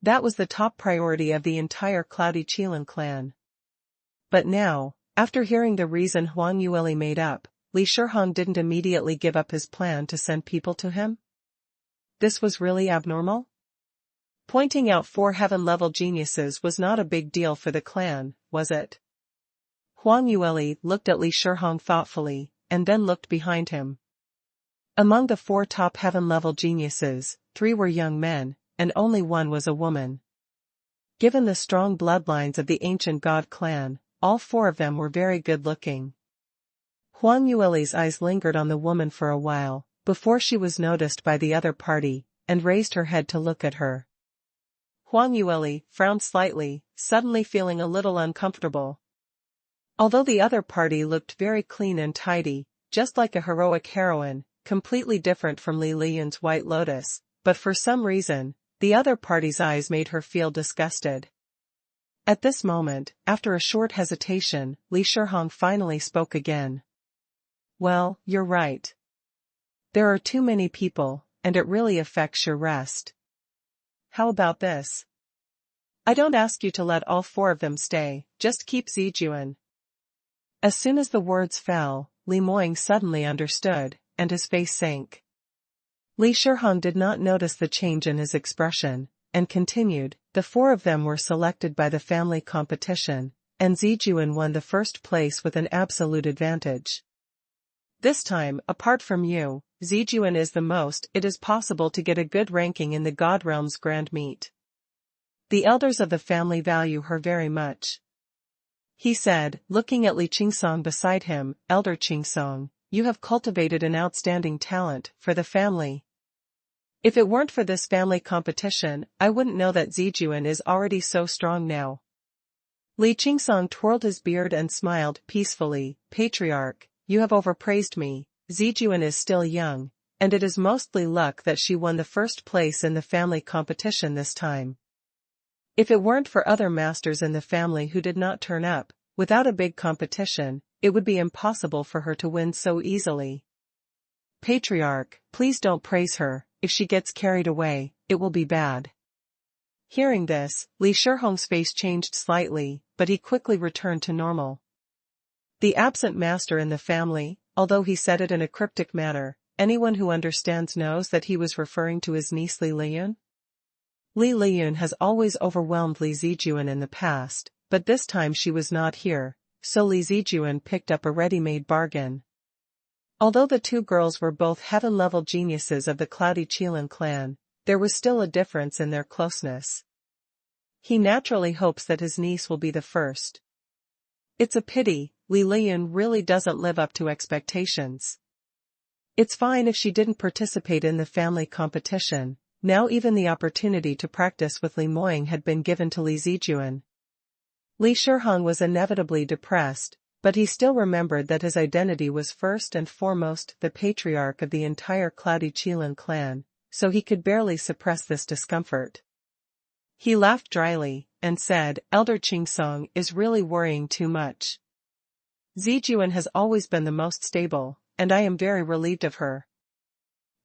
That was the top priority of the entire Cloudy Qilin clan. But now, after hearing the reason Huang Yueli made up, Li Shihong didn't immediately give up his plan to send people to him? This was really abnormal? Pointing out 4 heaven-level geniuses was not a big deal for the clan, was it? Huang Yueli looked at Li Shihong thoughtfully, and then looked behind him. Among the 4 top heaven-level geniuses, 3 were young men, and only 1 was a woman. Given the strong bloodlines of the ancient god clan, all 4 of them were very good-looking. Huang Yueli's eyes lingered on the woman for a while, before she was noticed by the other party, and raised her head to look at her. Huang Yueli frowned slightly, suddenly feeling a little uncomfortable. Although the other party looked very clean and tidy, just like a heroic heroine, completely different from Li Liyun's White Lotus, but for some reason, the other party's eyes made her feel disgusted. At this moment, after a short hesitation, Li Shihong finally spoke again. Well, you're right. There are too many people, and it really affects your rest. How about this? I don't ask you to let all 4 of them stay, just keep Zijuan. As soon as the words fell, Li Moying suddenly understood, and his face sank. Li Shihong did not notice the change in his expression, and continued, the 4 of them were selected by the family competition, and Zijuan won the first place with an absolute advantage. This time, apart from you, Zijuan is the most it is possible to get a good ranking in the God Realm's Grand Meet. The elders of the family value her very much. He said, looking at Li Qingsong beside him, Elder Qingsong, you have cultivated an outstanding talent for the family. If it weren't for this family competition, I wouldn't know that Zijuan is already so strong now. Li Qingsong twirled his beard and smiled peacefully, Patriarch, you have overpraised me. Zijuan is still young, and it is mostly luck that she won the first place in the family competition this time. If it weren't for other masters in the family who did not turn up, without a big competition, it would be impossible for her to win so easily. Patriarch, please don't praise her, if she gets carried away, it will be bad. Hearing this, Li Shihong's face changed slightly, but he quickly returned to normal. The absent master in the family, although he said it in a cryptic manner, anyone who understands knows that he was referring to his niece Li Liyun. Li Liyun has always overwhelmed Li Zijuan in the past, but this time she was not here, so Li Zijuan picked up a ready-made bargain. Although the 2 girls were both heaven-level geniuses of the Cloudy Qilin clan, there was still a difference in their closeness. He naturally hopes that his niece will be the first. It's a pity, Li Liyun really doesn't live up to expectations. It's fine if she didn't participate in the family competition, now even the opportunity to practice with Li Moying had been given to Li Zijuan. Li Shihong was inevitably depressed, but he still remembered that his identity was first and foremost the patriarch of the entire Cloudy Qilin clan, so he could barely suppress this discomfort. He laughed dryly, and said, Elder Qingsong is really worrying too much. Zijuan has always been the most stable, and I am very relieved of her.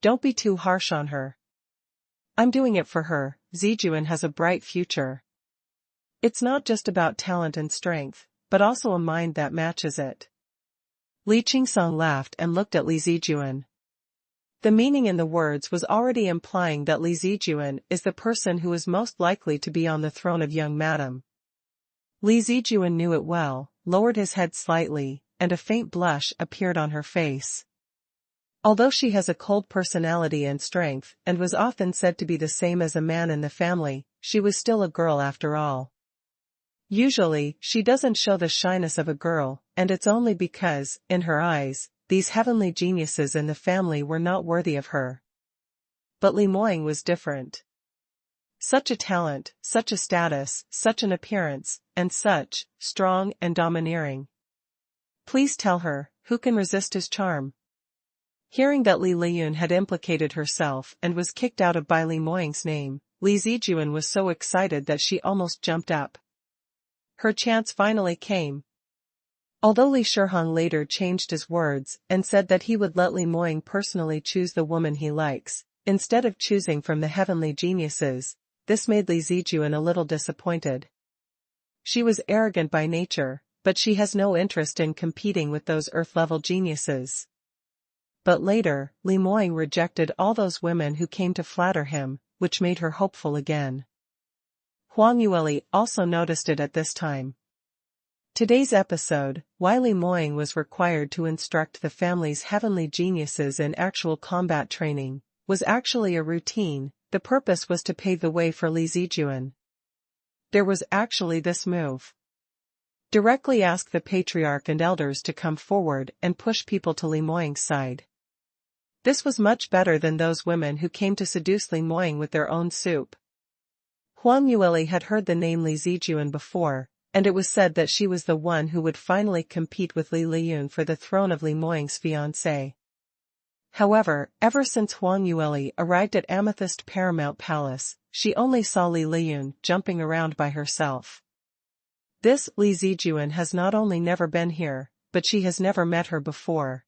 Don't be too harsh on her. I'm doing it for her. Zijuan has a bright future. It's not just about talent and strength, but also a mind that matches it. Li Qingqing laughed and looked at Li Zijuan. The meaning in the words was already implying that Li Zijuan is the person who is most likely to be on the throne of young madam. Li Zijuan knew it well, lowered his head slightly, and a faint blush appeared on her face. Although she has a cold personality and strength and was often said to be the same as a man in the family, she was still a girl after all. Usually, she doesn't show the shyness of a girl, and it's only because, in her eyes, these heavenly geniuses in the family were not worthy of her. But Li Moying was different. Such a talent, such a status, such an appearance, and such, strong and domineering. Please tell her, who can resist his charm? Hearing that Li Liyun had implicated herself and was kicked out of by Li Moying's name, Li Zijuan was so excited that she almost jumped up. Her chance finally came. Although Li Shihong later changed his words and said that he would let Li Moying personally choose the woman he likes, instead of choosing from the heavenly geniuses, this made Li Zijuan a little disappointed. She was arrogant by nature, but she has no interest in competing with those earth-level geniuses. But later, Li Moying rejected all those women who came to flatter him, which made her hopeful again. Huang Yueli also noticed it at this time. Today's episode, why Li Moying was required to instruct the family's heavenly geniuses in actual combat training, was actually a routine. The purpose was to pave the way for Li Zijuan. There was actually this move. Directly ask the patriarch and elders to come forward and push people to Li Moying's side. This was much better than those women who came to seduce Li Moying with their own soup. Huang Yueli had heard the name Li Zijuan before, and it was said that she was the one who would finally compete with Li Liyun for the throne of Li Moying's fiancé. However, ever since Huang Yueli arrived at Amethyst Paramount Palace, she only saw Li Liyun jumping around by herself. This Li Zijuan has not only never been here, but she has never met her before.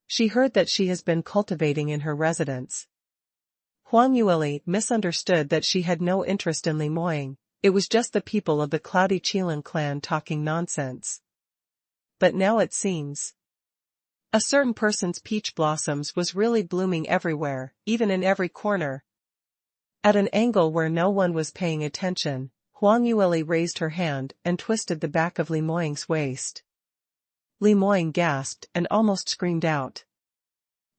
She heard that she has been cultivating in her residence. Huang Yueli misunderstood that she had no interest in Li Moying, it was just the people of the Cloudy Qilin clan talking nonsense. But now it seems. A certain person's peach blossoms was really blooming everywhere, even in every corner. At an angle where no one was paying attention, Huang Yueli raised her hand and twisted the back of Li Moying's waist. Li Moying gasped and almost screamed out.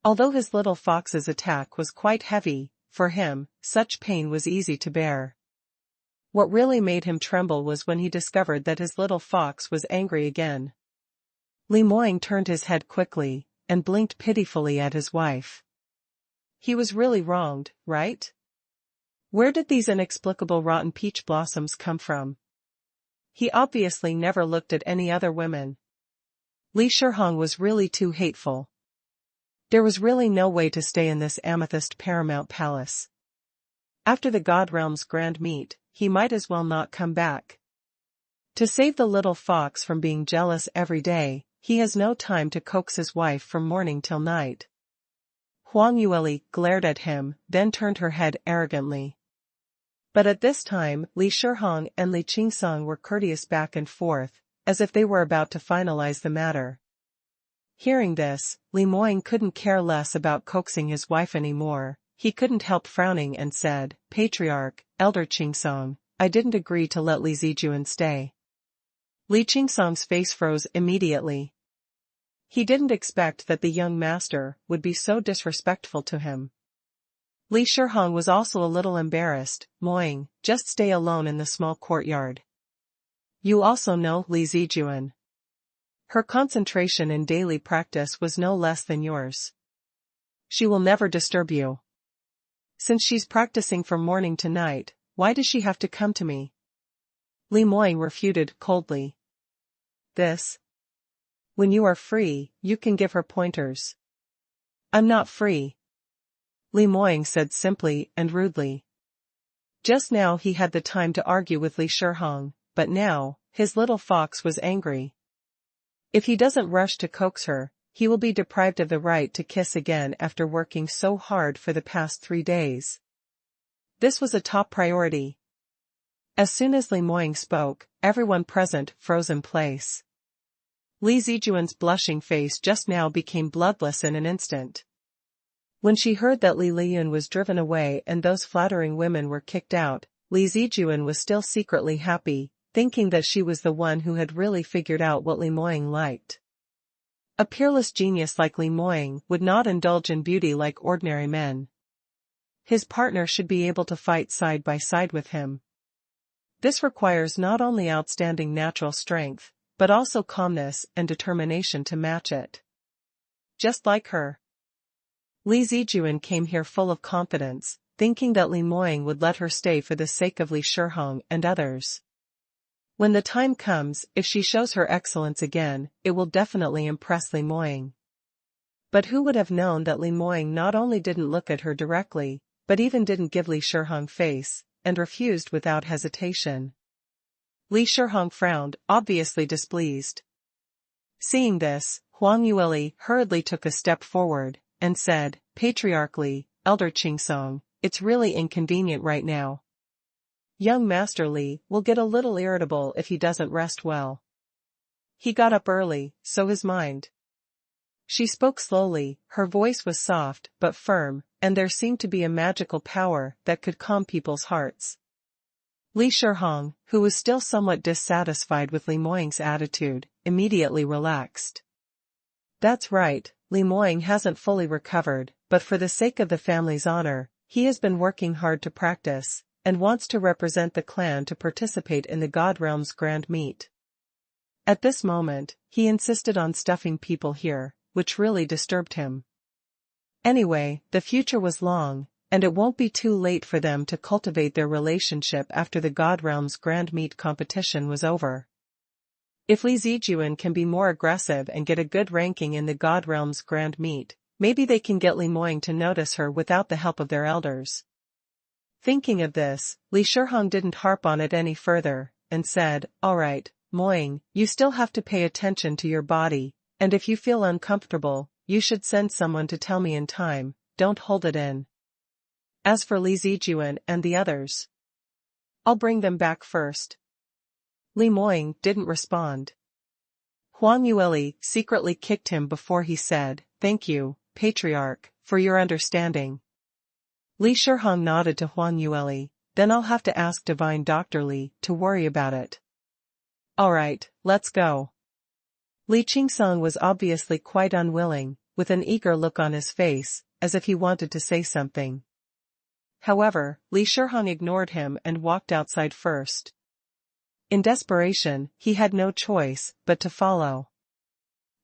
Although his little fox's attack was quite heavy, for him, such pain was easy to bear. What really made him tremble was when he discovered that his little fox was angry again. Li Moying turned his head quickly, and blinked pitifully at his wife. He was really wronged, right? Where did these inexplicable rotten peach blossoms come from? He obviously never looked at any other women. Li Shihong was really too hateful. There was really no way to stay in this Amethyst Paramount Palace. After the God Realm's grand meet, he might as well not come back. To save the little fox from being jealous every day, he has no time to coax his wife from morning till night. Huang Yueli glared at him, then turned her head arrogantly. But at this time, Li Shihong and Li Qingqing were courteous back and forth, as if they were about to finalize the matter. Hearing this, Li Moying couldn't care less about coaxing his wife anymore. He couldn't help frowning and said, "Patriarch, Elder Qingqing, I didn't agree to let Li Zijuan stay." Li Qingqing's face froze immediately. He didn't expect that the young master would be so disrespectful to him. Li Shihong was also a little embarrassed. "Moying, just stay alone in the small courtyard. You also know Li Zijuan. Her concentration in daily practice was no less than yours. She will never disturb you. Since she's practicing from morning to night, why does she have to come to me?" Li Moying refuted coldly. When you are free, you can give her pointers." "I'm not free," Li Moying said simply and rudely. Just now he had the time to argue with Li Shihong, but now, his little fox was angry. If he doesn't rush to coax her, he will be deprived of the right to kiss again after working so hard for the past 3 days. This was a top priority. As soon as Li Moying spoke, everyone present froze in place. Li Zijuan's blushing face just now became bloodless in an instant. When she heard that Li Liyun was driven away and those flattering women were kicked out, Li Zijuan was still secretly happy, thinking that she was the one who had really figured out what Li Moying liked. A peerless genius like Li Moying would not indulge in beauty like ordinary men. His partner should be able to fight side by side with him. This requires not only outstanding natural strength, but also calmness and determination to match it. Just like her. Li Zijuan came here full of confidence, thinking that Li Moying would let her stay for the sake of Li Shihong and others. When the time comes, if she shows her excellence again, it will definitely impress Li Moying. But who would have known that Li Moying not only didn't look at her directly, but even didn't give Li Shihong face, and refused without hesitation. Li Shihong frowned, obviously displeased. Seeing this, Huang Yueli hurriedly took a step forward, and said, patriarchally, Elder Qingqing, it's really inconvenient right now. Young Master Li will get a little irritable if he doesn't rest well. He got up early, so his mind. She spoke slowly, her voice was soft but firm, and there seemed to be a magical power that could calm people's hearts. Li Shihong, who was still somewhat dissatisfied with Li Moying's attitude, immediately relaxed. That's right, Li Moying hasn't fully recovered, but for the sake of the family's honor, he has been working hard to practice, and wants to represent the clan to participate in the God Realm's grand meet. At this moment, he insisted on stuffing people here, which really disturbed him. Anyway, the future was long, and it won't be too late for them to cultivate their relationship after the God Realm's grand meet competition was over. If Li Zijuan can be more aggressive and get a good ranking in the God Realm's grand meet, maybe they can get Li Moying to notice her without the help of their elders. Thinking of this, Li Shihong didn't harp on it any further, and said, alright, Moying, you still have to pay attention to your body, and if you feel uncomfortable, you should send someone to tell me in time, don't hold it in. As for Li Zijuan and the others, I'll bring them back first. Li Moying didn't respond. Huang Yueli secretly kicked him before he said, thank you, Patriarch, for your understanding. Li Shihong nodded to Huang Yueli, then I'll have to ask Divine Dr. Li to worry about it. Alright, let's go. Li Qingqing was obviously quite unwilling, with an eager look on his face, as if he wanted to say something. However, Li Shihong ignored him and walked outside first. In desperation, he had no choice but to follow.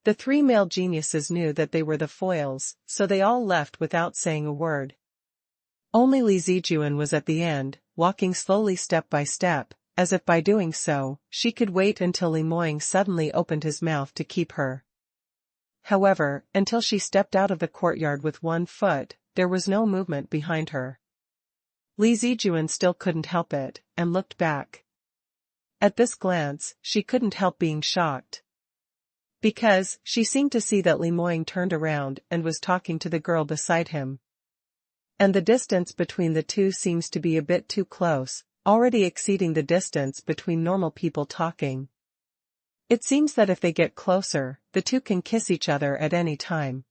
The 3 male geniuses knew that they were the foils, so they all left without saying a word. Only Li Zijuan was at the end, walking slowly step by step, as if by doing so, she could wait until Li Moying suddenly opened his mouth to keep her. However, until she stepped out of the courtyard with 1 foot, there was no movement behind her. Li Zijuan still couldn't help it, and looked back. At this glance, she couldn't help being shocked. Because, she seemed to see that Li Moying turned around and was talking to the girl beside him. And the distance between the two seems to be a bit too close, already exceeding the distance between normal people talking. It seems that if they get closer, the two can kiss each other at any time.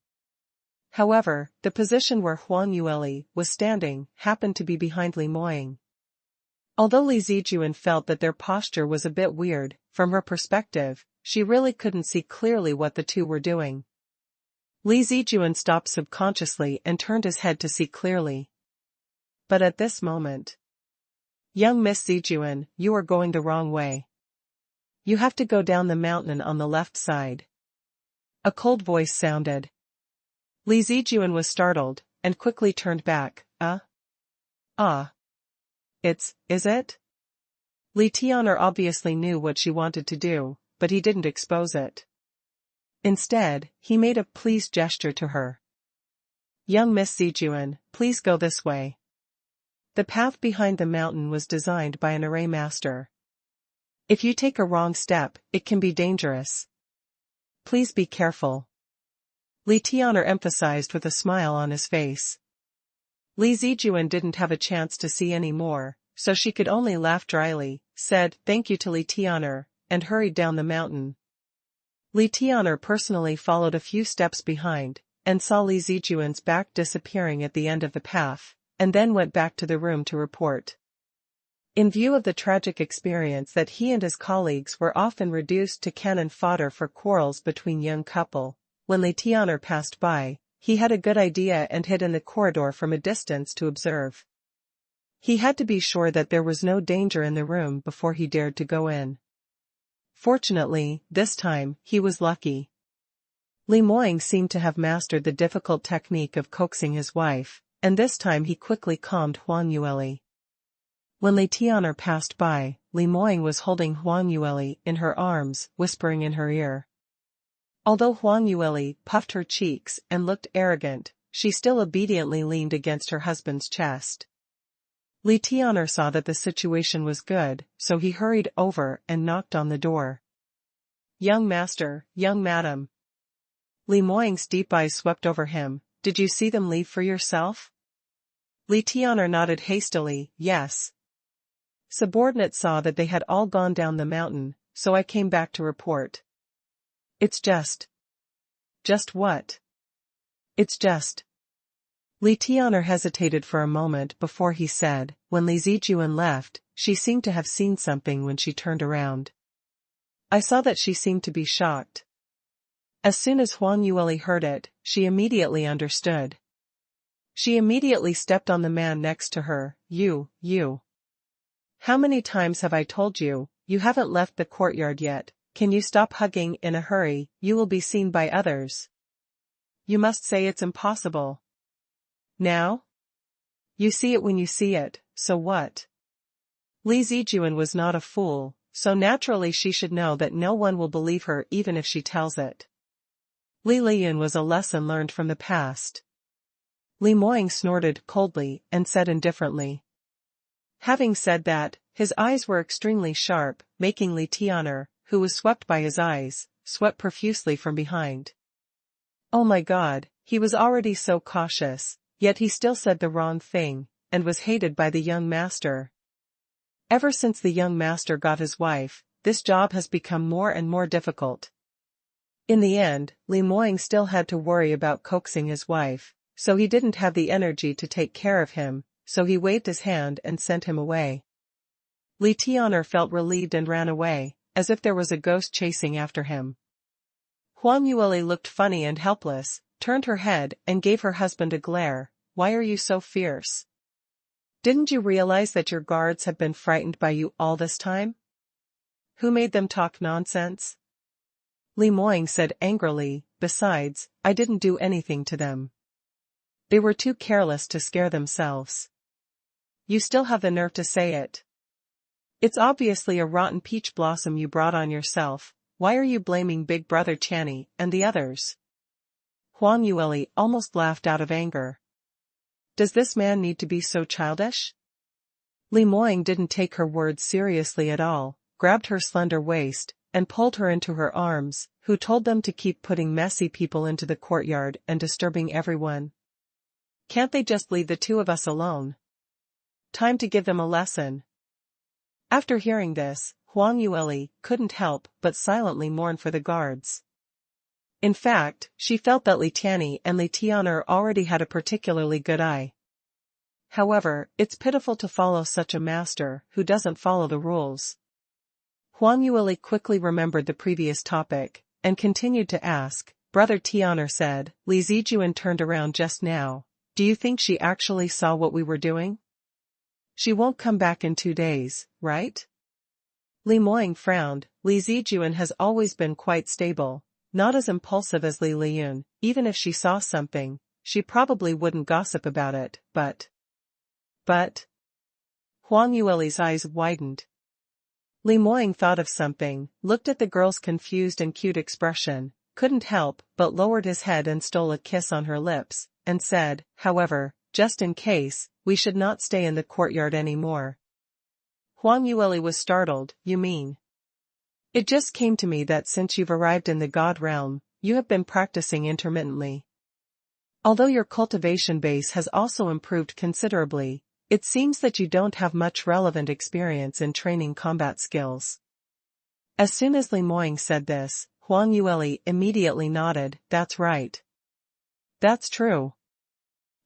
However, the position where Huang Yueli was standing happened to be behind Li Moying. Although Li Zijuan felt that their posture was a bit weird, from her perspective, she really couldn't see clearly what the two were doing. Li Zijuan stopped subconsciously and turned his head to see clearly. But at this moment, young Miss Zijuan, you are going the wrong way. You have to go down the mountain on the left side. A cold voice sounded. Li Zijuan was startled, and quickly turned back. Is it? Li Tian'er obviously knew what she wanted to do, but he didn't expose it. Instead, he made a please gesture to her. Young Miss Zijuan, please go this way. The path behind the mountain was designed by an array master. If you take a wrong step, it can be dangerous. Please be careful. Li Tian'er emphasized with a smile on his face. Li Zijuan didn't have a chance to see any more, so she could only laugh dryly, said thank you to Li Tian'er, and hurried down the mountain. Li Tian'er personally followed a few steps behind, and saw Li Zijuan's back disappearing at the end of the path, and then went back to the room to report. In view of the tragic experience that he and his colleagues were often reduced to cannon fodder for quarrels between young couple, when Li Tian'er passed by, he had a good idea and hid in the corridor from a distance to observe. He had to be sure that there was no danger in the room before he dared to go in. Fortunately, this time, he was lucky. Li Moying seemed to have mastered the difficult technique of coaxing his wife, and this time he quickly calmed Huang Yueli. When Li Tian'er passed by, Li Moying was holding Huang Yueli in her arms, whispering in her ear. Although Huang Yueli puffed her cheeks and looked arrogant, she still obediently leaned against her husband's chest. Li Tian'er saw that the situation was good, so he hurried over and knocked on the door. Young master, young madam. Li Moying's deep eyes swept over him. Did you see them leave for yourself? Li Tian'er nodded hastily, yes. Subordinates saw that they had all gone down the mountain, so I came back to report. It's just. Just what? It's just. Li Tian'er hesitated for a moment before he said, when Li Zijuan left, she seemed to have seen something when she turned around. I saw that she seemed to be shocked. As soon as Huang Yueli heard it, she immediately understood. She immediately stepped on the man next to her. You. How many times have I told you, you haven't left the courtyard yet, can you stop hugging in a hurry, you will be seen by others. You must say it's impossible. Now? You see it when you see it, so what? Li Zijuan was not a fool, so naturally she should know that no one will believe her even if she tells it. Li Liyun was a lesson learned from the past. Li Moying snorted coldly and said indifferently. Having said that, his eyes were extremely sharp, making Li Tian'er, who was swept by his eyes, sweat profusely from behind. Oh my God, he was already so cautious, yet he still said the wrong thing, and was hated by the young master. Ever since the young master got his wife, this job has become more and more difficult. In the end, Li Moying still had to worry about coaxing his wife, so he didn't have the energy to take care of him, so he waved his hand and sent him away. Li Tian'er felt relieved and ran away, as if there was a ghost chasing after him. Huang Yueli looked funny and helpless, turned her head and gave her husband a glare. Why are you so fierce? Didn't you realize that your guards have been frightened by you all this time? Who made them talk nonsense? Li Moying said angrily, besides, I didn't do anything to them. They were too careless to scare themselves. You still have the nerve to say it. It's obviously a rotten peach blossom you brought on yourself. Why are you blaming Big Brother Channy and the others? Huang Yueli almost laughed out of anger. Does this man need to be so childish? Li Moying didn't take her words seriously at all, grabbed her slender waist, and pulled her into her arms, who told them to keep putting messy people into the courtyard and disturbing everyone. Can't they just leave the two of us alone? Time to give them a lesson. After hearing this, Huang Yueli couldn't help but silently mourn for the guards. In fact, she felt that Li Tian'er and Li Tian'er already had a particularly good eye. However, it's pitiful to follow such a master who doesn't follow the rules. Huang Yueli quickly remembered the previous topic, and continued to ask. Brother Tian'er said, Li Zijuan turned around just now. Do you think she actually saw what we were doing? She won't come back in 2 days, right? Li Moying frowned. Li Zijuan has always been quite stable, not as impulsive as Li Liyun. Even if she saw something, she probably wouldn't gossip about it, but... Huang Yueli's eyes widened. Li Moying thought of something, looked at the girl's confused and cute expression, couldn't help but lowered his head and stole a kiss on her lips, and said, however, just in case, we should not stay in the courtyard anymore. Huang Yueli was startled. You mean? It just came to me that since you've arrived in the God realm, you have been practicing intermittently. Although your cultivation base has also improved considerably, it seems that you don't have much relevant experience in training combat skills. As soon as Li Moying said this, Huang Yueli immediately nodded. That's right. That's true.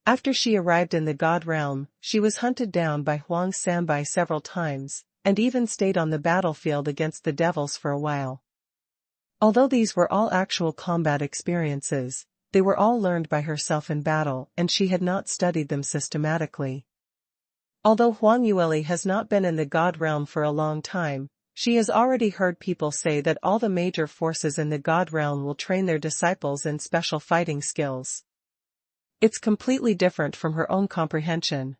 After she arrived in the God realm, she was hunted down by Huang Sanbai several times, and even stayed on the battlefield against the devils for a while. Although these were all actual combat experiences, they were all learned by herself in battle, and she had not studied them systematically. Although Huang Yueli has not been in the God realm for a long time, she has already heard people say that all the major forces in the God realm will train their disciples in special fighting skills. It's completely different from her own comprehension.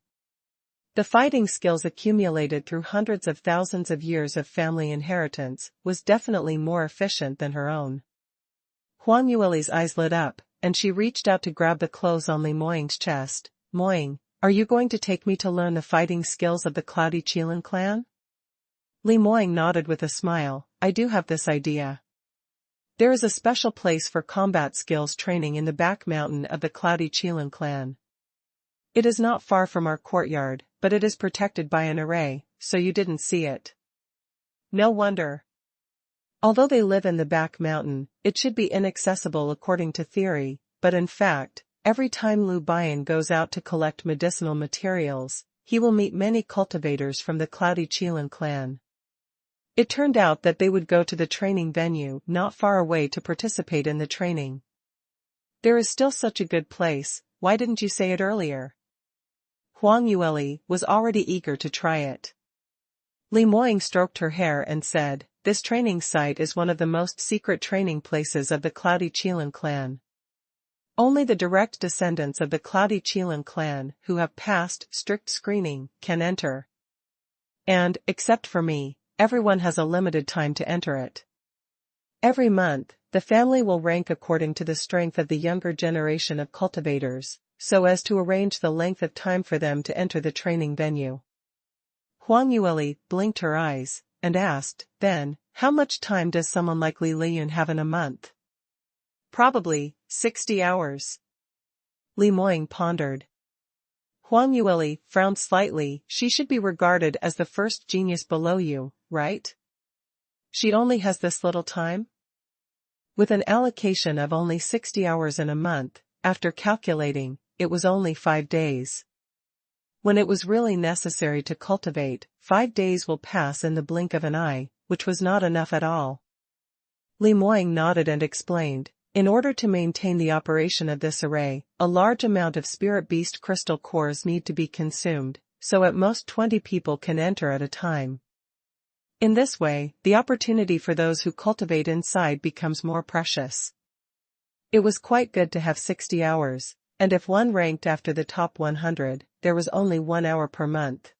The fighting skills accumulated through hundreds of thousands of years of family inheritance was definitely more efficient than her own. Huang Yueli's eyes lit up, and she reached out to grab the clothes on Li Moying's chest. Moying, are you going to take me to learn the fighting skills of the Cloudy Qilin clan? Li Moying nodded with a smile. I do have this idea. There is a special place for combat skills training in the back mountain of the Cloudy Qilin clan. It is not far from our courtyard, but it is protected by an array, so you didn't see it. No wonder. Although they live in the back mountain, it should be inaccessible according to theory, but in fact, every time Liu Bian goes out to collect medicinal materials, he will meet many cultivators from the Cloudy Qilin clan. It turned out that they would go to the training venue not far away to participate in the training. There is still such a good place, why didn't you say it earlier? Huang Yueli was already eager to try it. Li Moying stroked her hair and said, this training site is one of the most secret training places of the Cloudy Qilin clan. Only the direct descendants of the Cloudy Qilin clan who have passed strict screening can enter. And, except for me, everyone has a limited time to enter it. Every month, the family will rank according to the strength of the younger generation of cultivators, so as to arrange the length of time for them to enter the training venue. Huang Yueli blinked her eyes, and asked, then, how much time does someone like Li Liyun have in a month? Probably, 60 hours. Li Moying pondered. Huang Yueli frowned slightly. She should be regarded as the first genius below you, right? She only has this little time? With an allocation of only 60 hours in a month, after calculating, it was only 5 days. When it was really necessary to cultivate, 5 days will pass in the blink of an eye, which was not enough at all. Li Moying nodded and explained, in order to maintain the operation of this array, a large amount of spirit beast crystal cores need to be consumed, so at most 20 people can enter at a time. In this way, the opportunity for those who cultivate inside becomes more precious. It was quite good to have 60 hours, and if one ranked after the top 100, there was only 1 hour per month.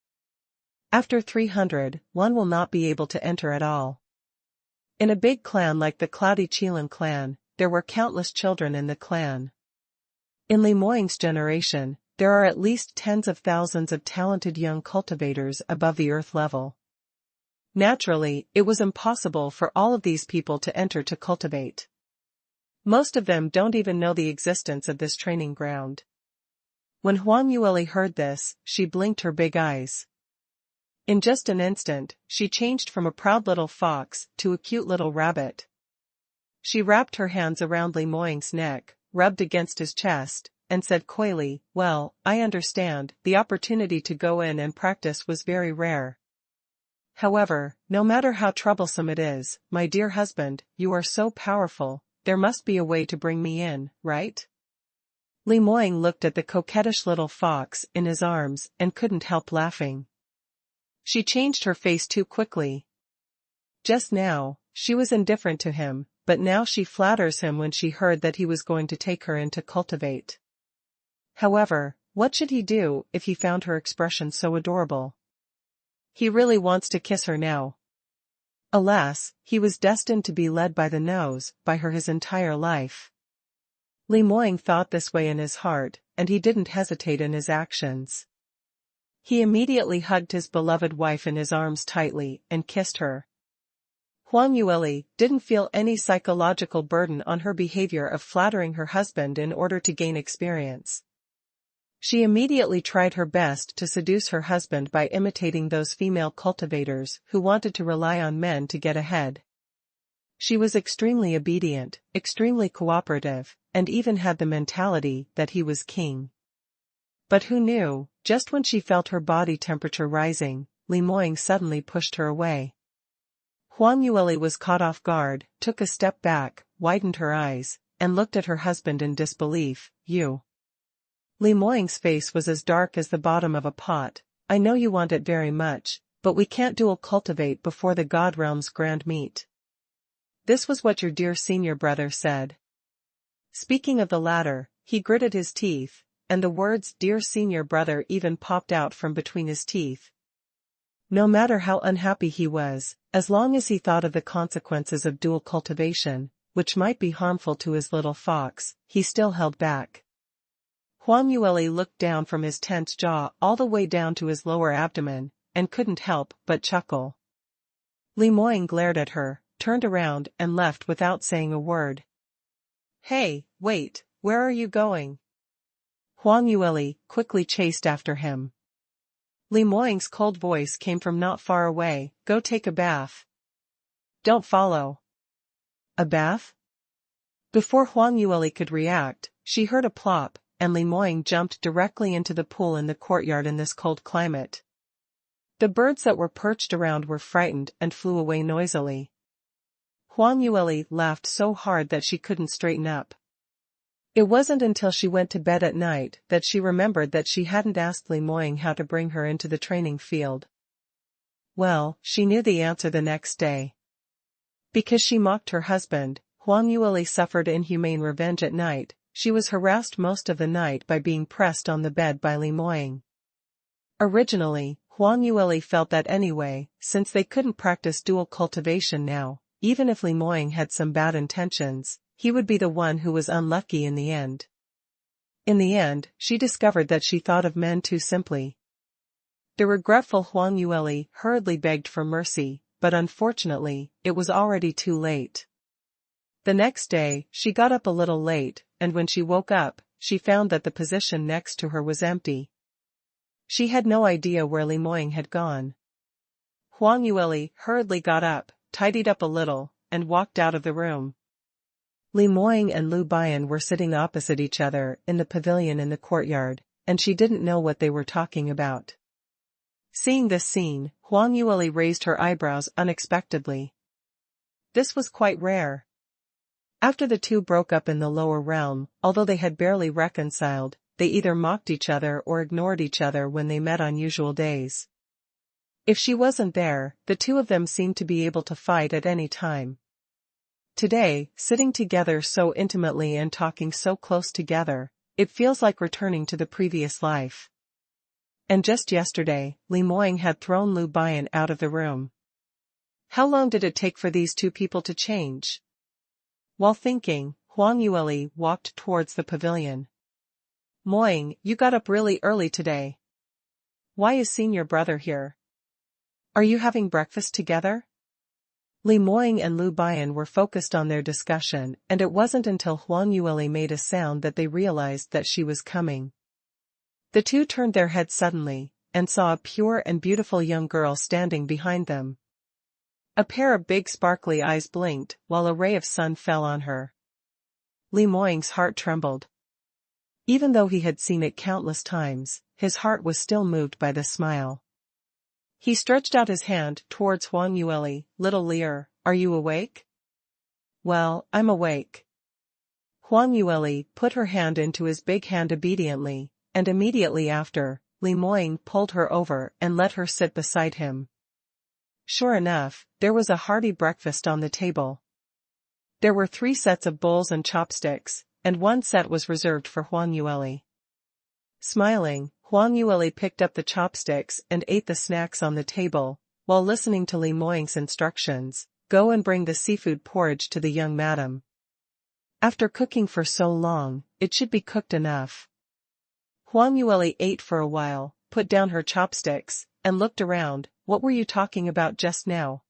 After 300, one will not be able to enter at all. In a big clan like the Cloudy Qilin clan, there were countless children in the clan. In Li Moying's generation, there are at least tens of thousands of talented young cultivators above the earth level. Naturally, it was impossible for all of these people to enter to cultivate. Most of them don't even know the existence of this training ground. When Huang Yueli heard this, she blinked her big eyes. In just an instant, she changed from a proud little fox to a cute little rabbit. She wrapped her hands around Li Moying's neck, rubbed against his chest, and said coyly, well, I understand, the opportunity to go in and practice was very rare. However, no matter how troublesome it is, my dear husband, you are so powerful, there must be a way to bring me in, right? Li Moying looked at the coquettish little fox in his arms and couldn't help laughing. She changed her face too quickly. Just now, she was indifferent to him, but now she flatters him when she heard that he was going to take her in to cultivate. However, what should he do if he found her expression so adorable? He really wants to kiss her now. Alas, he was destined to be led by the nose by her his entire life. Li Moying thought this way in his heart, and he didn't hesitate in his actions. He immediately hugged his beloved wife in his arms tightly and kissed her. Huang Yueli didn't feel any psychological burden on her behavior of flattering her husband in order to gain experience. She immediately tried her best to seduce her husband by imitating those female cultivators who wanted to rely on men to get ahead. She was extremely obedient, extremely cooperative, and even had the mentality that he was king. But who knew, just when she felt her body temperature rising, Li Moying suddenly pushed her away. Huang Yueli was caught off guard, took a step back, widened her eyes, and looked at her husband in disbelief. You. Li Moying's face was as dark as the bottom of a pot. I know you want it very much, but we can't dual cultivate before the God Realm's grand meet. This was what your dear senior brother said. Speaking of the latter, he gritted his teeth, and the words dear senior brother even popped out from between his teeth. No matter how unhappy he was, as long as he thought of the consequences of dual cultivation, which might be harmful to his little fox, he still held back. Huang Yueli looked down from his tense jaw all the way down to his lower abdomen, and couldn't help but chuckle. Li Moying glared at her, turned around and left without saying a word. Hey, wait, where are you going? Huang Yueli quickly chased after him. Li Moying's cold voice came from not far away, go take a bath. Don't follow. A bath? Before Huang Yueli could react, she heard a plop, and Li Moying jumped directly into the pool in the courtyard in this cold climate. The birds that were perched around were frightened and flew away noisily. Huang Yueli laughed so hard that she couldn't straighten up. It wasn't until she went to bed at night that she remembered that she hadn't asked Li Moying how to bring her into the training field. Well, she knew the answer the next day. Because she mocked her husband, Huang Yueli suffered inhumane revenge at night. She was harassed most of the night by being pressed on the bed by Li Moying. Originally, Huang Yueli felt that anyway, since they couldn't practice dual cultivation now. Even if Li Moying had some bad intentions, he would be the one who was unlucky in the end. In the end, she discovered that she thought of men too simply. The regretful Huang Yueli hurriedly begged for mercy, but unfortunately, it was already too late. The next day, she got up a little late, and when she woke up, she found that the position next to her was empty. She had no idea where Li Moying had gone. Huang Yueli hurriedly got up, tidied up a little, and walked out of the room. Li Moying and Lu Bian were sitting opposite each other in the pavilion in the courtyard, and she didn't know what they were talking about. Seeing this scene, Huang Yueli raised her eyebrows unexpectedly. This was quite rare. After the two broke up in the lower realm, although they had barely reconciled, they either mocked each other or ignored each other when they met on usual days. If she wasn't there, the two of them seemed to be able to fight at any time. Today, sitting together so intimately and talking so close together, it feels like returning to the previous life. And just yesterday, Li Moying had thrown Lu Bian out of the room. How long did it take for these two people to change? While thinking, Huang Yueli walked towards the pavilion. Moying, you got up really early today. Why is senior brother here? Are you having breakfast together? Li Moying and Lu Bian were focused on their discussion, and it wasn't until Huang Yueli made a sound that they realized that she was coming. The two turned their heads suddenly, and saw a pure and beautiful young girl standing behind them. A pair of big sparkly eyes blinked, while a ray of sun fell on her. Li Moying's heart trembled. Even though he had seen it countless times, his heart was still moved by the smile. He stretched out his hand towards Huang Yueli. Little Lear, are you awake? Well, I'm awake. Huang Yueli put her hand into his big hand obediently, and immediately after, Li Moying pulled her over and let her sit beside him. Sure enough, there was a hearty breakfast on the table. There were 3 sets of bowls and chopsticks, and 1 set was reserved for Huang Yueli. Smiling, Huang Yueli picked up the chopsticks and ate the snacks on the table, while listening to Li Moying's instructions, go and bring the seafood porridge to the young madam. After cooking for so long, it should be cooked enough. Huang Yueli ate for a while, put down her chopsticks, and looked around. What were you talking about just now?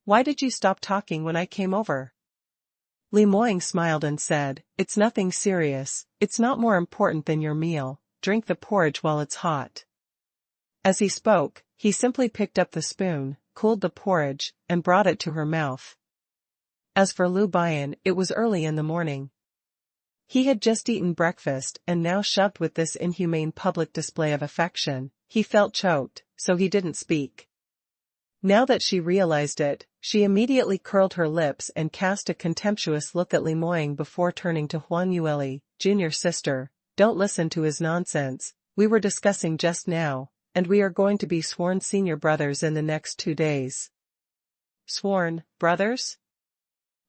Why did you stop talking when I came over? Li Moying smiled and said, it's nothing serious, it's not more important than your meal, drink the porridge while it's hot. As he spoke, he simply picked up the spoon, cooled the porridge, and brought it to her mouth. As for Lu Bian, it was early in the morning. He had just eaten breakfast and now shoved with this inhumane public display of affection. He felt choked, so he didn't speak. Now that she realized it, she immediately curled her lips and cast a contemptuous look at Li Moying before turning to Huang Yueli, junior sister, don't listen to his nonsense, we were discussing just now, and we are going to be sworn senior brothers in the next 2 days. Sworn brothers?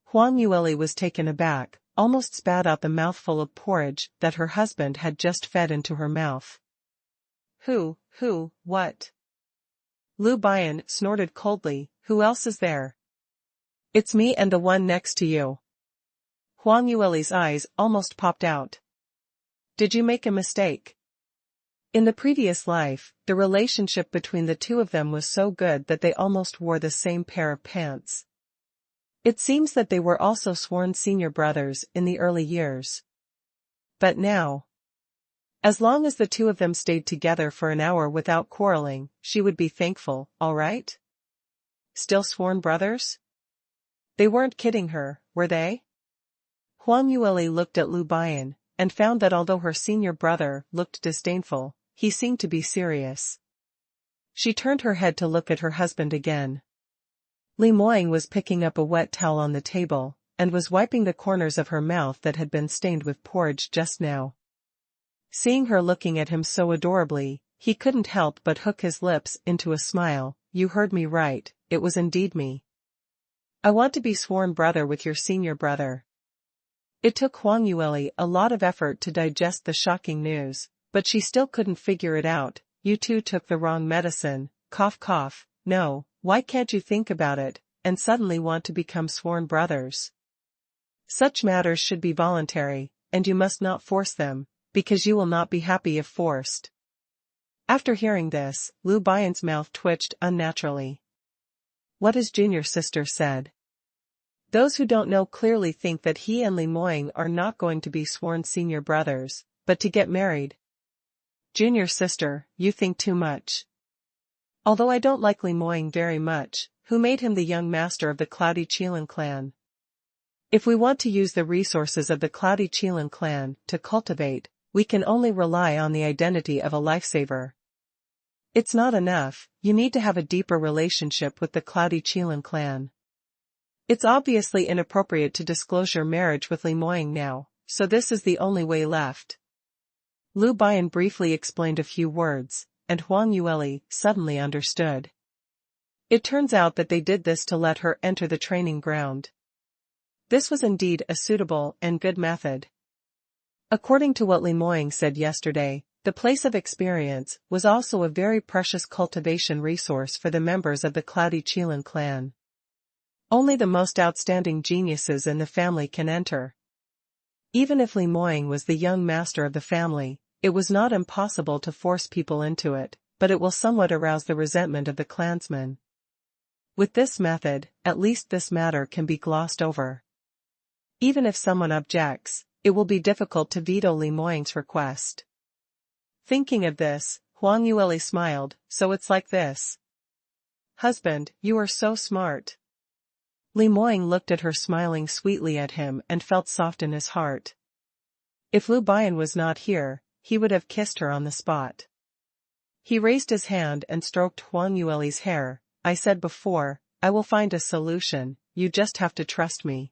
Huang Yueli was taken aback, almost spat out the mouthful of porridge that her husband had just fed into her mouth. What? Lu Bian snorted coldly, who else is there? It's me and the one next to you. Huang Yueli's eyes almost popped out. Did you make a mistake? In the previous life, the relationship between the two of them was so good that they almost wore the same pair of pants. It seems that they were also sworn senior brothers in the early years. But now, as long as the two of them stayed together for an hour without quarreling, she would be thankful, all right? Still sworn brothers? They weren't kidding her, were they? Huang Yueli looked at Lu Bian, and found that although her senior brother looked disdainful, he seemed to be serious. She turned her head to look at her husband again. Li Moying was picking up a wet towel on the table, and was wiping the corners of her mouth that had been stained with porridge just now. Seeing her looking at him so adorably, he couldn't help but hook his lips into a smile. You heard me right, it was indeed me. I want to be sworn brother with your senior brother. It took Huang Yueli a lot of effort to digest the shocking news, but she still couldn't figure it out. You two took the wrong medicine, cough cough, no, why can't you think about it, and suddenly want to become sworn brothers? Such matters should be voluntary, and you must not force them, because you will not be happy if forced. After hearing this, Lu Bian's mouth twitched unnaturally. What his junior sister said. Those who don't know clearly think that he and Li Moying are not going to be sworn senior brothers, but to get married. Junior sister, you think too much. Although I don't like Li Moying very much, who made him the young master of the Cloudy Qilin clan? If we want to use the resources of the Cloudy Qilin clan to cultivate, we can only rely on the identity of a lifesaver. It's not enough, you need to have a deeper relationship with the Cloudy Qilin clan. It's obviously inappropriate to disclose your marriage with Li Moying now, so this is the only way left. Lu Bian briefly explained a few words, and Huang Yueli suddenly understood. It turns out that they did this to let her enter the training ground. This was indeed a suitable and good method. According to what Li Moying said yesterday, the place of experience was also a very precious cultivation resource for the members of the Cloudy Qilin clan. Only the most outstanding geniuses in the family can enter. Even if Li Moying was the young master of the family, it was not impossible to force people into it, but it will somewhat arouse the resentment of the clansmen. With this method, at least this matter can be glossed over. Even if someone objects, it will be difficult to veto Li Moying's request. Thinking of this, Huang Yueli smiled, so it's like this. Husband, you are so smart. Li Moying looked at her smiling sweetly at him and felt soft in his heart. If Lu Bian was not here, he would have kissed her on the spot. He raised his hand and stroked Huang Yueli's hair. I said before, I will find a solution, you just have to trust me.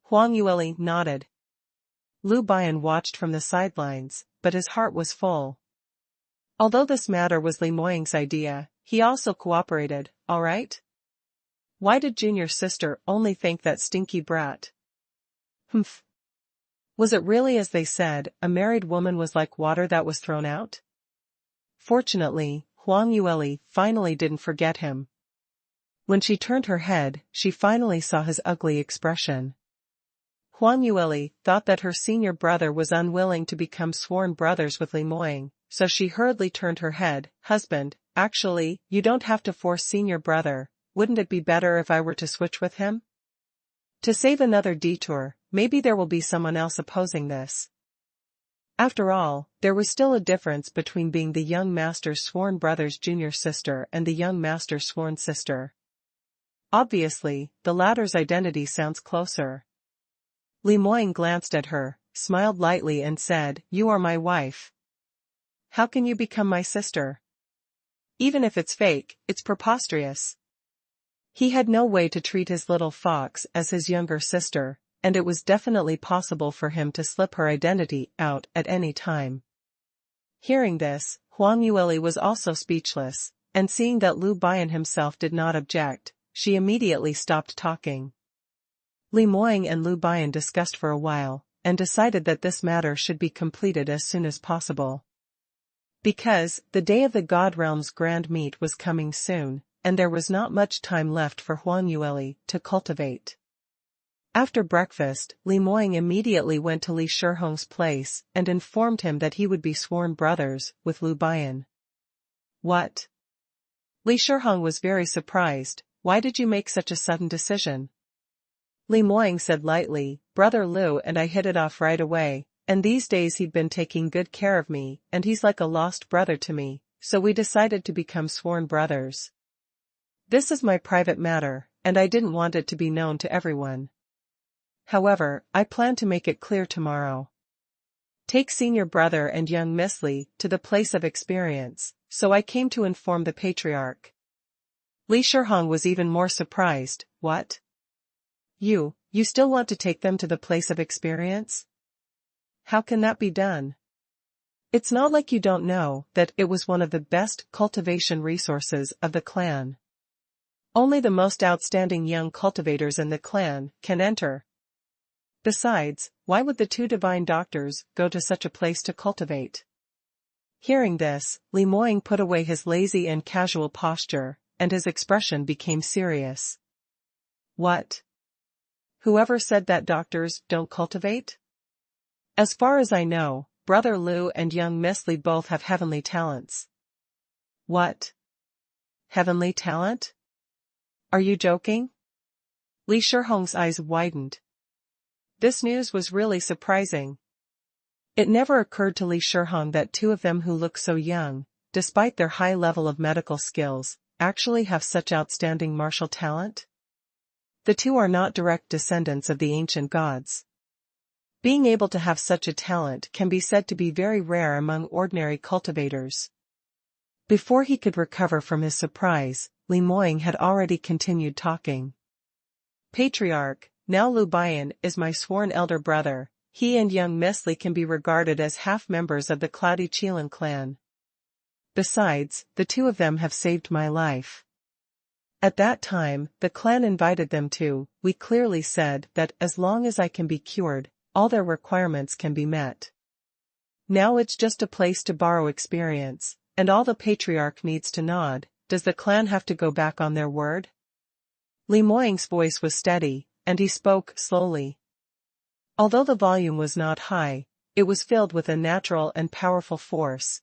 Huang Yueli nodded. Lu Bian watched from the sidelines, but his heart was full. Although this matter was Li Moying's idea, he also cooperated, all right? Why did junior sister only thank that stinky brat? Humph. Was it really as they said, a married woman was like water that was thrown out? Fortunately, Huang Yueli finally didn't forget him. When she turned her head, she finally saw his ugly expression. Huang Yueli thought that her senior brother was unwilling to become sworn brothers with Li Moying, so she hurriedly turned her head. Husband, actually, you don't have to force senior brother, wouldn't it be better if I were to switch with him? To save another detour, maybe there will be someone else opposing this. After all, there was still a difference between being the young master's sworn brother's junior sister and the young master's sworn sister. Obviously, the latter's identity sounds closer. Li Moying glanced at her, smiled lightly and said, "You are my wife. How can you become my sister? Even if it's fake, it's preposterous." He had no way to treat his little fox as his younger sister, and it was definitely possible for him to slip her identity out at any time. Hearing this, Huang Yueli was also speechless, and seeing that Lu Bian himself did not object, she immediately stopped talking. Li Moying and Lu Bian discussed for a while, and decided that this matter should be completed as soon as possible. Because, the day of the God Realm's grand meet was coming soon, and there was not much time left for Huang Yueli to cultivate. After breakfast, Li Moying immediately went to Li Shihong's place and informed him that he would be sworn brothers with Lu Bian. What? Li Shihong was very surprised. Why did you make such a sudden decision? Li Moying said lightly, "Brother Lu and I hit it off right away, and these days he'd been taking good care of me, and he's like a lost brother to me, so we decided to become sworn brothers. This is my private matter, and I didn't want it to be known to everyone. However, I plan to make it clear tomorrow. Take senior brother and young Miss Li to the place of experience, so I came to inform the patriarch." Li Shihong was even more surprised. What? You still want to take them to the place of experience? How can that be done? It's not like you don't know that it was one of the best cultivation resources of the clan. Only the most outstanding young cultivators in the clan can enter. Besides, why would the two divine doctors go to such a place to cultivate? Hearing this, Li Moying put away his lazy and casual posture, and his expression became serious. What? Whoever said that doctors don't cultivate? As far as I know, Brother Lu and young Miss Li both have heavenly talents. What? Heavenly talent? Are you joking? Li Shihong's eyes widened. This news was really surprising. It never occurred to Li Shihong that two of them who look so young, despite their high level of medical skills, actually have such outstanding martial talent. The two are not direct descendants of the ancient gods. Being able to have such a talent can be said to be very rare among ordinary cultivators. Before he could recover from his surprise, Li Moying had already continued talking. Patriarch, now Lu Bian is my sworn elder brother. He and young Miss Li can be regarded as half-members of the Cloudy Qilin clan. Besides, the two of them have saved my life. At that time, the clan invited them to. We clearly said that as long as I can be cured, all their requirements can be met. Now it's just a place to borrow experience, and all the patriarch needs to nod. Does the clan have to go back on their word? Li Moying's voice was steady, and he spoke slowly. Although the volume was not high, it was filled with a natural and powerful force.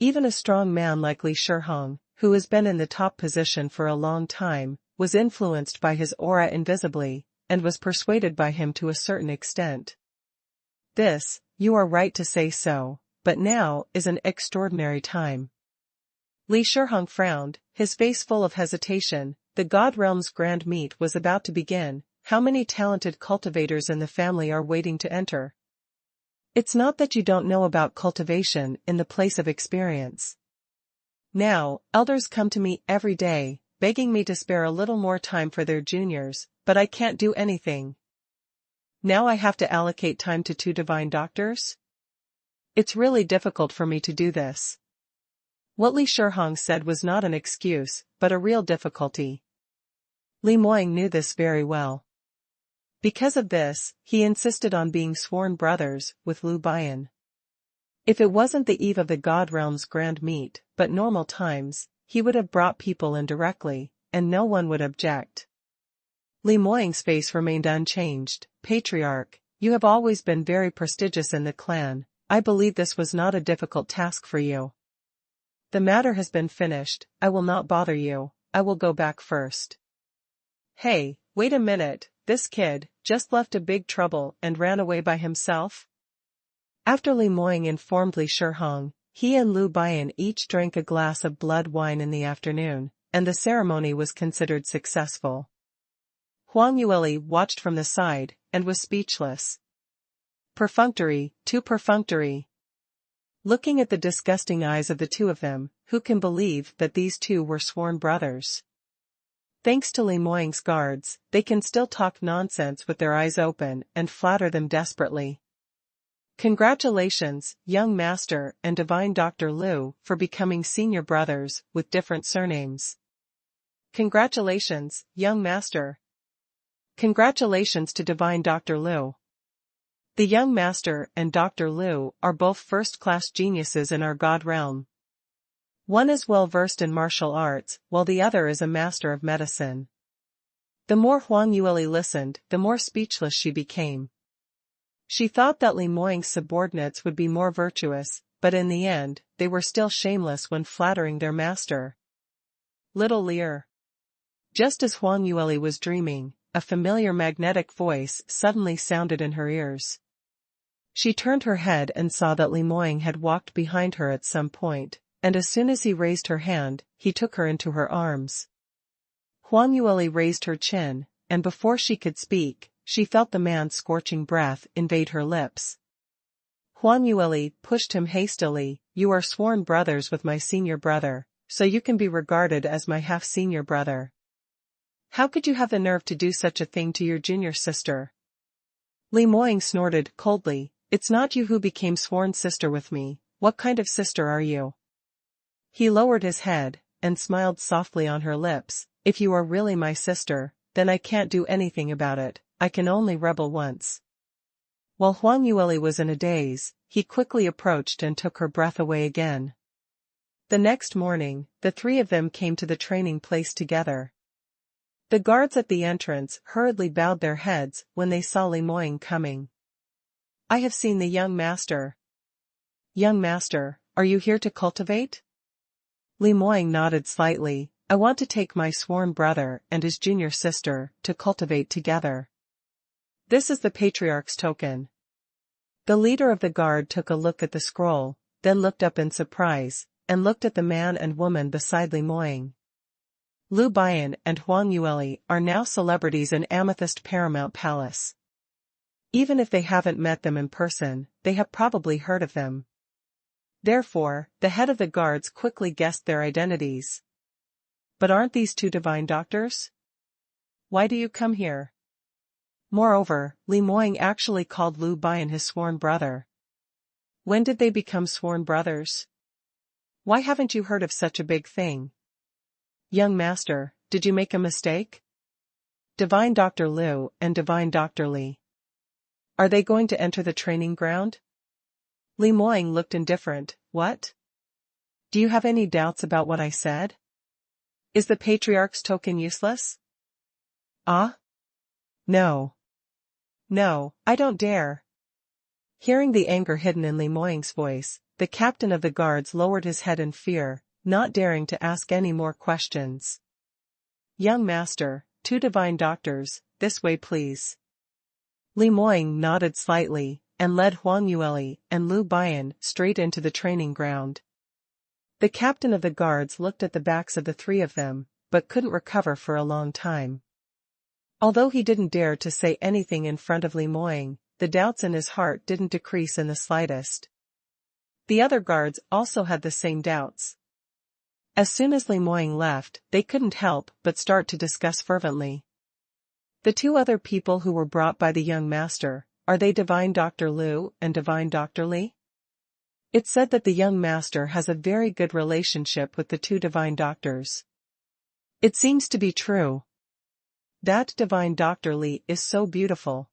Even a strong man like Li Shihong, who has been in the top position for a long time, was influenced by his aura invisibly, and was persuaded by him to a certain extent. This, you are right to say so, but now is an extraordinary time. Li Shihong frowned, his face full of hesitation. The God Realm's grand meet was about to begin. How many talented cultivators in the family are waiting to enter? It's not that you don't know about cultivation in the place of experience. Now, elders come to me every day, begging me to spare a little more time for their juniors, but I can't do anything. Now I have to allocate time to two divine doctors? It's really difficult for me to do this. What Li Shihong said was not an excuse, but a real difficulty. Li Moying knew this very well. Because of this, he insisted on being sworn brothers with Lu Bian. If it wasn't the eve of the God Realm's grand meet, but normal times, he would have brought people in directly, and no one would object. Li Moying's face remained unchanged. Patriarch, you have always been very prestigious in the clan. I believe this was not a difficult task for you. The matter has been finished. I will not bother you. I will go back first. Hey, wait a minute, this kid just left a big trouble and ran away by himself? After Li Moying informed Li Shihong, he and Lu Bian each drank a glass of blood wine in the afternoon, and the ceremony was considered successful. Huang Yueli watched from the side, and was speechless. Perfunctory, too perfunctory. Looking at the disgusting eyes of the two of them, who can believe that these two were sworn brothers? Thanks to Li Moying's guards, they can still talk nonsense with their eyes open and flatter them desperately. Congratulations, young master and divine Dr. Liu, for becoming senior brothers with different surnames. Congratulations, young master. Congratulations to divine Dr. Liu. The young master and Dr. Liu are both first-class geniuses in our god realm. One is well versed in martial arts, while the other is a master of medicine. The more Huang Yueli listened, the more speechless she became. She thought that Li Moying's subordinates would be more virtuous, but in the end, they were still shameless when flattering their master. Little Lear. Just as Huang Yueli was dreaming, a familiar magnetic voice suddenly sounded in her ears. She turned her head and saw that Li Moying had walked behind her at some point, and as soon as he raised her hand, he took her into her arms. Huang Yueli raised her chin, and before she could speak, she felt the man's scorching breath invade her lips. Huang Yueli pushed him hastily. You are sworn brothers with my senior brother, so you can be regarded as my half-senior brother. How could you have the nerve to do such a thing to your junior sister? Li Moying snorted coldly. It's not you who became sworn sister with me. What kind of sister are you? He lowered his head, and smiled softly on her lips. If you are really my sister, then I can't do anything about it. I can only rebel once. While Huang Yueli was in a daze, he quickly approached and took her breath away again. The next morning, the three of them came to the training place together. The guards at the entrance hurriedly bowed their heads when they saw Li Moying coming. I have seen the young master. Young master, are you here to cultivate? Li Moying nodded slightly. I want to take my sworn brother and his junior sister to cultivate together. This is the Patriarch's token. The leader of the guard took a look at the scroll, then looked up in surprise, and looked at the man and woman beside Li Moying. Lu Bian and Huang Yueli are now celebrities in Amethyst Paramount Palace. Even if they haven't met them in person, they have probably heard of them. Therefore, the head of the guards quickly guessed their identities. But aren't these two divine doctors? Why do you come here? Moreover, Li Moying actually called Lu Bian his sworn brother. When did they become sworn brothers? Why haven't you heard of such a big thing? Young master, did you make a mistake? Divine Dr. Liu and Divine Dr. Li. Are they going to enter the training ground? Li Moying looked indifferent. What? Do you have any doubts about what I said? Is the Patriarch's token useless? Ah? No. No, I don't dare. Hearing the anger hidden in Li Moying's voice, the captain of the guards lowered his head in fear, not daring to ask any more questions. Young master, two divine doctors, this way please. Li Moying nodded slightly, and led Huang Yueli and Lu Bian straight into the training ground. The captain of the guards looked at the backs of the three of them, but couldn't recover for a long time. Although he didn't dare to say anything in front of Li Moying, the doubts in his heart didn't decrease in the slightest. The other guards also had the same doubts. As soon as Li Moying left, they couldn't help but start to discuss fervently. The two other people who were brought by the young master, are they Divine Dr. Liu and Divine Dr. Li? It's said that the young master has a very good relationship with the two divine doctors. It seems to be true. That Divine Dr. Li is so beautiful.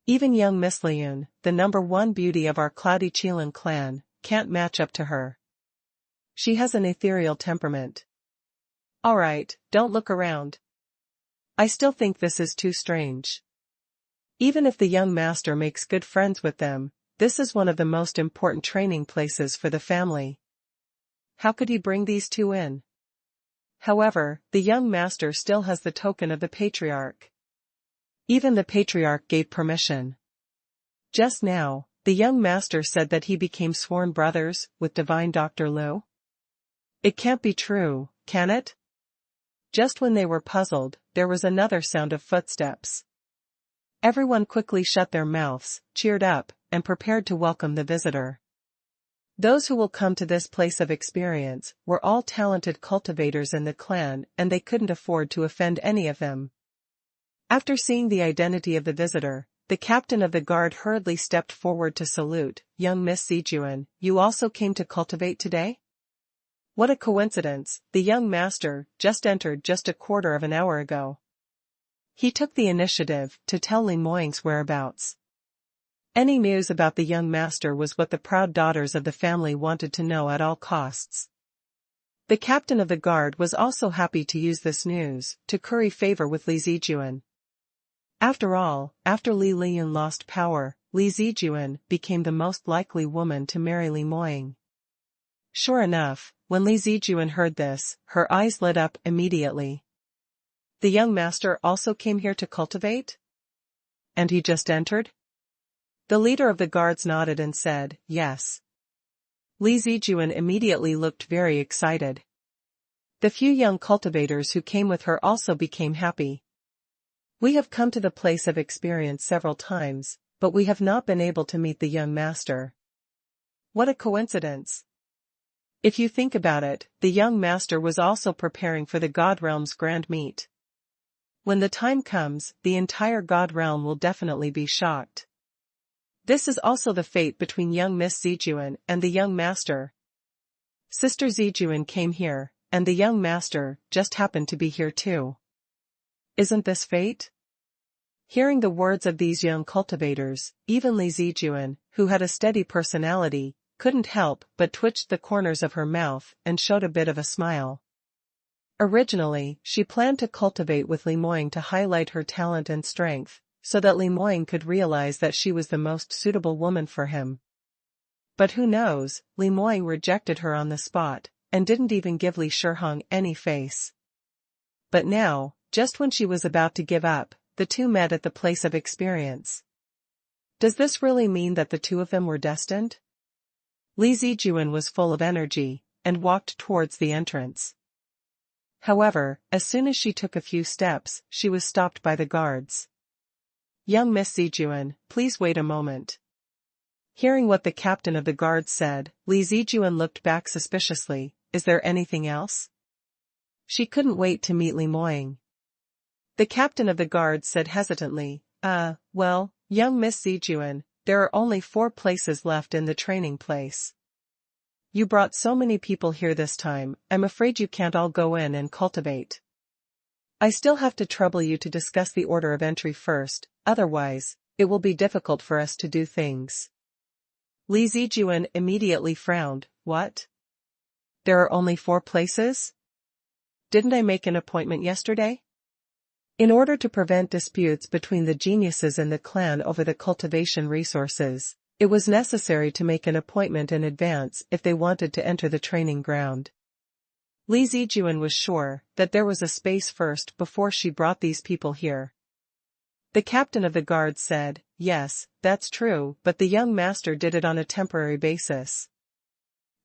Even young Miss Liyun, the #1 beauty of our Cloudy Qilin clan, can't match up to her. She has an ethereal temperament. Alright, don't look around. I still think this is too strange. Even if the young master makes good friends with them, this is one of the most important training places for the family. How could he bring these two in? However, the young master still has the token of the patriarch. Even the patriarch gave permission. Just now, the young master said that he became sworn brothers with divine Dr. Liu. It can't be true, can it? Just when they were puzzled, there was another sound of footsteps. Everyone quickly shut their mouths, cheered up, and prepared to welcome the visitor. Those who will come to this place of experience were all talented cultivators in the clan, and they couldn't afford to offend any of them. After seeing the identity of the visitor, the captain of the guard hurriedly stepped forward to salute. "Young Miss Zijuan, you also came to cultivate today?" What a coincidence, the young master just entered just a quarter of an hour ago. He took the initiative to tell Li Moying's whereabouts. Any news about the young master was what the proud daughters of the family wanted to know at all costs. The captain of the guard was also happy to use this news to curry favor with Li Zijuan. After all, after Li Liyun lost power, Li Zijuan became the most likely woman to marry Li Moying. Sure enough, when Li Zijuan heard this, her eyes lit up immediately. The young master also came here to cultivate? And he just entered? The leader of the guards nodded and said, yes. Li Zijuan immediately looked very excited. The few young cultivators who came with her also became happy. We have come to the place of experience several times, but we have not been able to meet the young master. What a coincidence. If you think about it, the young master was also preparing for the God Realm's grand meet. When the time comes, the entire God Realm will definitely be shocked. This is also the fate between young Miss Zijuan and the young master. Sister Zijuan came here, and the young master just happened to be here too. Isn't this fate? Hearing the words of these young cultivators, even Li Zijuan, who had a steady personality, couldn't help but twitched the corners of her mouth and showed a bit of a smile. Originally, she planned to cultivate with Li Moying to highlight her talent and strength, so that Li Moying could realize that she was the most suitable woman for him. But who knows, Li Moying rejected her on the spot, and didn't even give Li Shihong any face. But now, just when she was about to give up, the two met at the place of experience. Does this really mean that the two of them were destined? Li Zijuan was full of energy, and walked towards the entrance. However, as soon as she took a few steps, she was stopped by the guards. "Young Miss Zijuan, please wait a moment." Hearing what the captain of the guards said, Li Zijuan looked back suspiciously. Is there anything else? She couldn't wait to meet Li Moying. The captain of the guards said hesitantly, well, young Miss Zijuan, there are only 4 places left in the training place. You brought so many people here this time, I'm afraid you can't all go in and cultivate. I still have to trouble you to discuss the order of entry first, otherwise, it will be difficult for us to do things. Li Zijuan immediately frowned. What? There are only 4 places? Didn't I make an appointment yesterday? In order to prevent disputes between the geniuses in the clan over the cultivation resources, it was necessary to make an appointment in advance if they wanted to enter the training ground. Li Zijuan was sure that there was a space first before she brought these people here. The captain of the guard said, yes, that's true, but the young master did it on a temporary basis.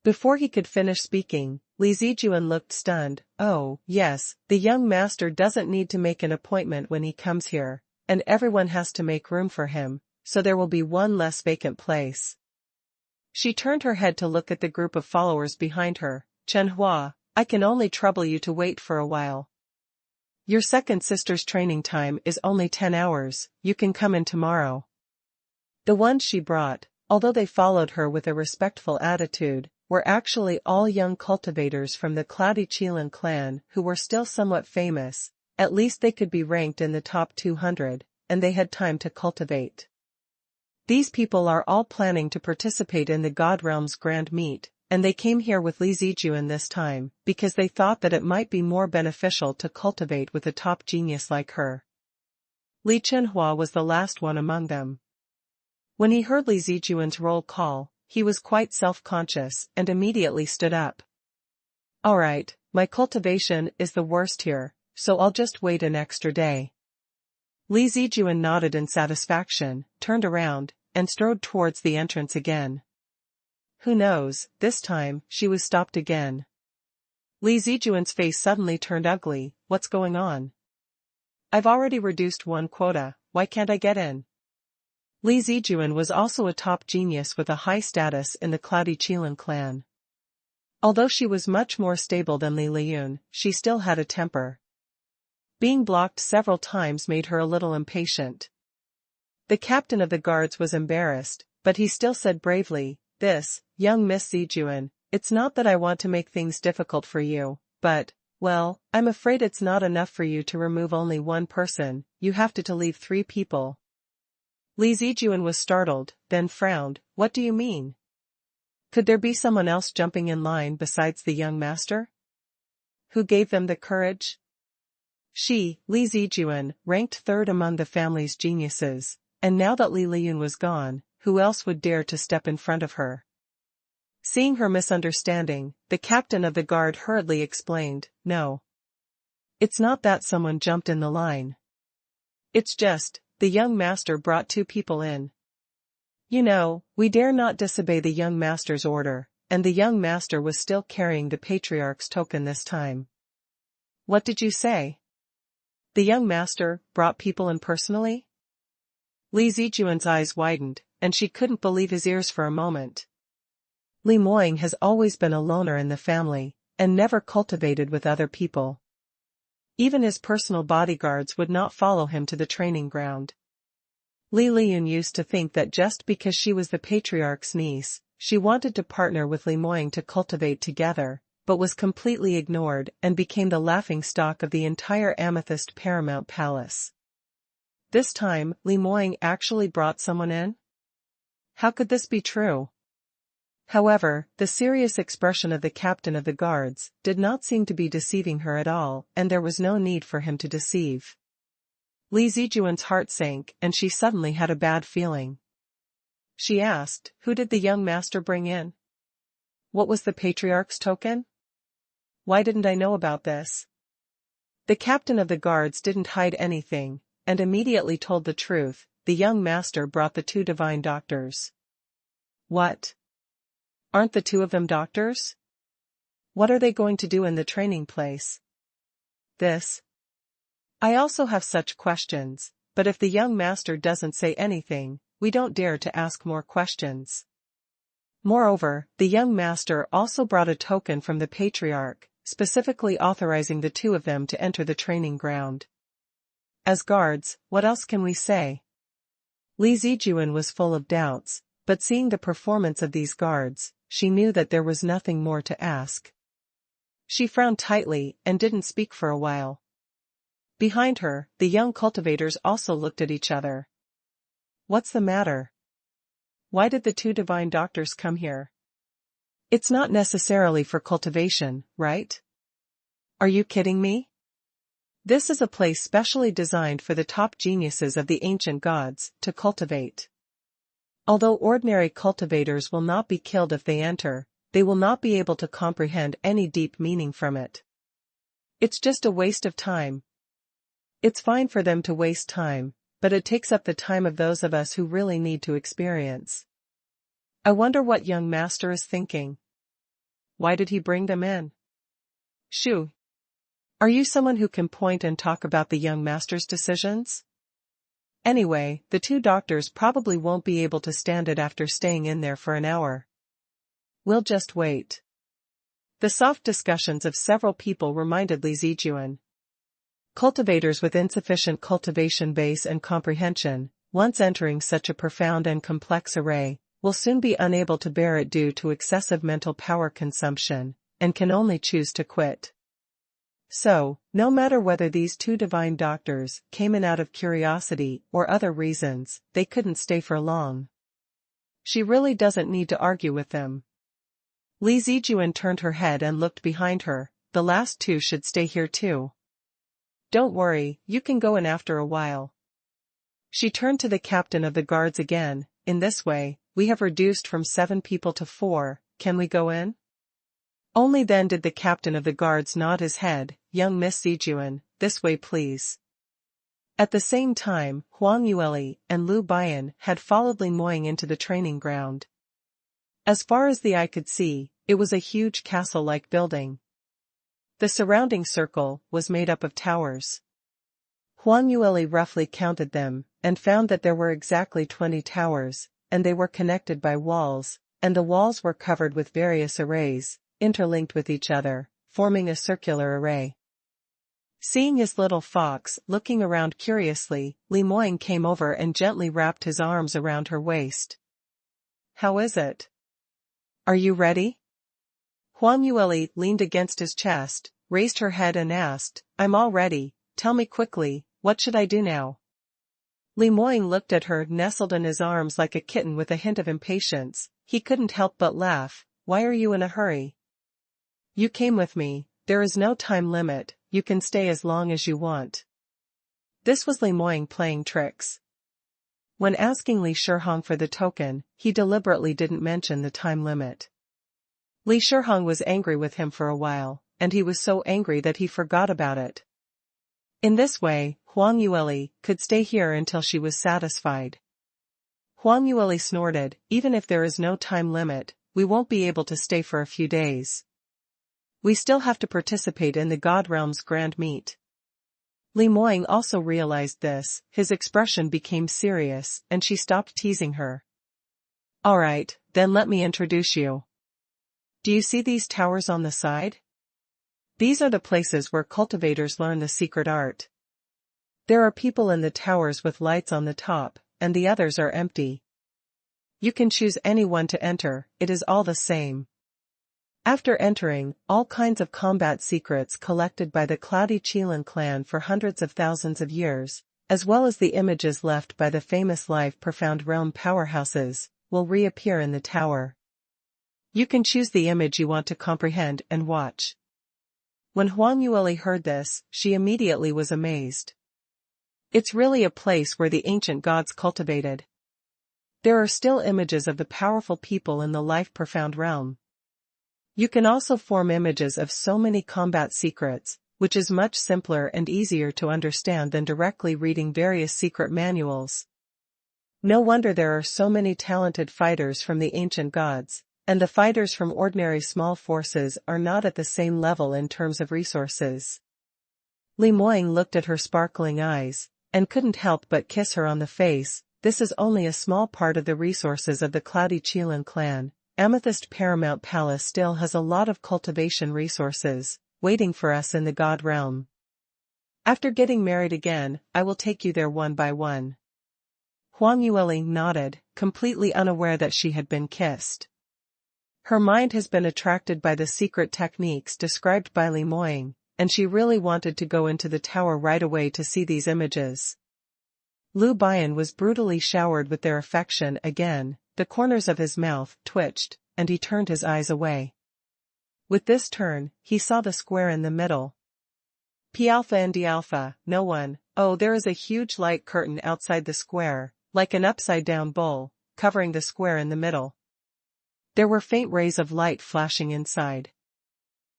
Before he could finish speaking, Li Zijuan looked stunned. Oh, yes, the young master doesn't need to make an appointment when he comes here, and everyone has to make room for him, so there will be 1 less vacant place. She turned her head to look at the group of followers behind her. Chenhua, I can only trouble you to wait for a while. Your second sister's training time is only 10 hours, you can come in tomorrow. The ones she brought, although they followed her with a respectful attitude, were actually all young cultivators from the Cloudy Qilin clan who were still somewhat famous. At least they could be ranked in the top 200, and they had time to cultivate. These people are all planning to participate in the God Realm's grand meet, and they came here with Li Zijuan this time, because they thought that it might be more beneficial to cultivate with a top genius like her. Li Chenhua was the last one among them. When he heard Li Zijuan's roll call, he was quite self-conscious and immediately stood up. Alright, My cultivation is the worst here, so I'll just wait an extra day. Li Zijuan nodded in satisfaction, turned around, and strode towards the entrance again. Who knows, this time, she was stopped again. Li Zijuan's face suddenly turned ugly. What's going on? I've already reduced one quota, why can't I get in? Li Zijuan was also a top genius with a high status in the Cloudy Qilin clan. Although she was much more stable than Li Liyun, she still had a temper. Being blocked several times made her a little impatient. The captain of the guards was embarrassed, but he still said bravely, young Miss Zijuan, it's not that I want to make things difficult for you, but, well, I'm afraid it's not enough for you to remove only one person, you have to leave 3 people. Li Zijuan was startled, then frowned, what do you mean? Could there be someone else jumping in line besides the young master? Who gave them the courage? She, Li Zijuan, ranked 3rd among the family's geniuses, and now that Li Liyun was gone, who else would dare to step in front of her? Seeing her misunderstanding, the captain of the guard hurriedly explained, no. It's not that someone jumped in the line. It's just, the young master brought 2 people in. You know, we dare not disobey the young master's order, and the young master was still carrying the patriarch's token this time. What did you say? The young master brought people in personally? Li Zijuan's eyes widened, and she couldn't believe his ears for a moment. Li Moying has always been a loner in the family, and never cultivated with other people. Even his personal bodyguards would not follow him to the training ground. Li Liyun used to think that just because she was the patriarch's niece, she wanted to partner with Li Moying to cultivate together, but was completely ignored and became the laughingstock of the entire Amethyst Paramount Palace. This time, Li Moying actually brought someone in? How could this be true? However, the serious expression of the captain of the guards did not seem to be deceiving her at all, and there was no need for him to deceive. Li Zijuan's heart sank, and she suddenly had a bad feeling. She asked, who did the young master bring in? What was the patriarch's token? Why didn't I know about this? The captain of the guards didn't hide anything, and immediately told the truth. The young master brought the 2 divine doctors. What? Aren't the 2 of them doctors? What are they going to do in the training place? This. I also have such questions, but if the young master doesn't say anything, we don't dare to ask more questions. Moreover, the young master also brought a token from the patriarch, specifically authorizing the 2 of them to enter the training ground. As guards, what else can we say? Li Zijuan was full of doubts, but seeing the performance of these guards, she knew that there was nothing more to ask. She frowned tightly and didn't speak for a while. Behind her, the young cultivators also looked at each other. What's the matter? Why did the 2 divine doctors come here? It's not necessarily for cultivation, right? Are you kidding me? This is a place specially designed for the top geniuses of the ancient gods to cultivate. Although ordinary cultivators will not be killed if they enter, they will not be able to comprehend any deep meaning from it. It's just a waste of time. It's fine for them to waste time, but it takes up the time of those of us who really need to experience. I wonder what young master is thinking. Why did he bring them in? Shu. Are you someone who can point and talk about the young master's decisions? Anyway, the 2 doctors probably won't be able to stand it after staying in there for an hour. We'll just wait. The soft discussions of several people reminded Li Zijuan. Cultivators with insufficient cultivation base and comprehension, once entering such a profound and complex array, will soon be unable to bear it due to excessive mental power consumption, and can only choose to quit. So, no matter whether these 2 divine doctors came in out of curiosity or other reasons, they couldn't stay for long. She really doesn't need to argue with them. Li Zijuan turned her head and looked behind her. The last 2 should stay here too. Don't worry, you can go in after a while. She turned to the captain of the guards again. In this way, we have reduced from 7 people to 4, can we go in? Only then did the captain of the guards nod his head. "Young Miss Zijuan, this way please." At the same time, Huang Yueli and Lu Bian had followed Li Moying into the training ground. As far as the eye could see, it was a huge castle-like building. The surrounding circle was made up of towers. Huang Yueli roughly counted them, and found that there were exactly 20 towers, and they were connected by walls, and the walls were covered with various arrays, interlinked with each other, forming a circular array. Seeing his little fox looking around curiously, Li Moying came over and gently wrapped his arms around her waist. "How is it? Are you ready?" Huang Yueli leaned against his chest, raised her head and asked, "I'm all ready, tell me quickly, what should I do now?" Li Moying looked at her, nestled in his arms like a kitten with a hint of impatience. He couldn't help but laugh. "Why are you in a hurry? You came with me, there is no time limit, you can stay as long as you want." This was Li Moying playing tricks. When asking Li Shihong for the token, he deliberately didn't mention the time limit. Li Shihong was angry with him for a while, and he was so angry that he forgot about it. In this way, Huang Yueli could stay here until she was satisfied. Huang Yueli snorted, "Even if there is no time limit, we won't be able to stay for a few days. We still have to participate in the God Realm's grand meet." Li Moying also realized this, his expression became serious, and she stopped teasing her. "Alright, then let me introduce you. Do you see these towers on the side? These are the places where cultivators learn the secret art. There are people in the towers with lights on the top, and the others are empty. You can choose any one to enter, it is all the same. After entering, all kinds of combat secrets collected by the Cloudy Qilin clan for hundreds of thousands of years, as well as the images left by the famous life-profound realm powerhouses, will reappear in the tower. You can choose the image you want to comprehend and watch." When Huang Yueli heard this, she immediately was amazed. It's really a place where the ancient gods cultivated. There are still images of the powerful people in the life-profound realm. You can also form images of so many combat secrets, which is much simpler and easier to understand than directly reading various secret manuals. No wonder there are so many talented fighters from the ancient gods, and the fighters from ordinary small forces are not at the same level in terms of resources. Li Moying looked at her sparkling eyes, and couldn't help but kiss her on the face. "This is only a small part of the resources of the Cloudy Qilin clan. Amethyst Paramount Palace still has a lot of cultivation resources, waiting for us in the God Realm. After getting married again, I will take you there one by one." Huang Yueli nodded, completely unaware that she had been kissed. Her mind has been attracted by the secret techniques described by Li Moying, and she really wanted to go into the tower right away to see these images. Lu Bian was brutally showered with their affection again. The corners of his mouth twitched, and he turned his eyes away. With this turn, he saw the square in the middle. P alpha and D alpha, no one. Oh, there is a huge light curtain outside the square, like an upside-down bowl, covering the square in the middle. There were faint rays of light flashing inside.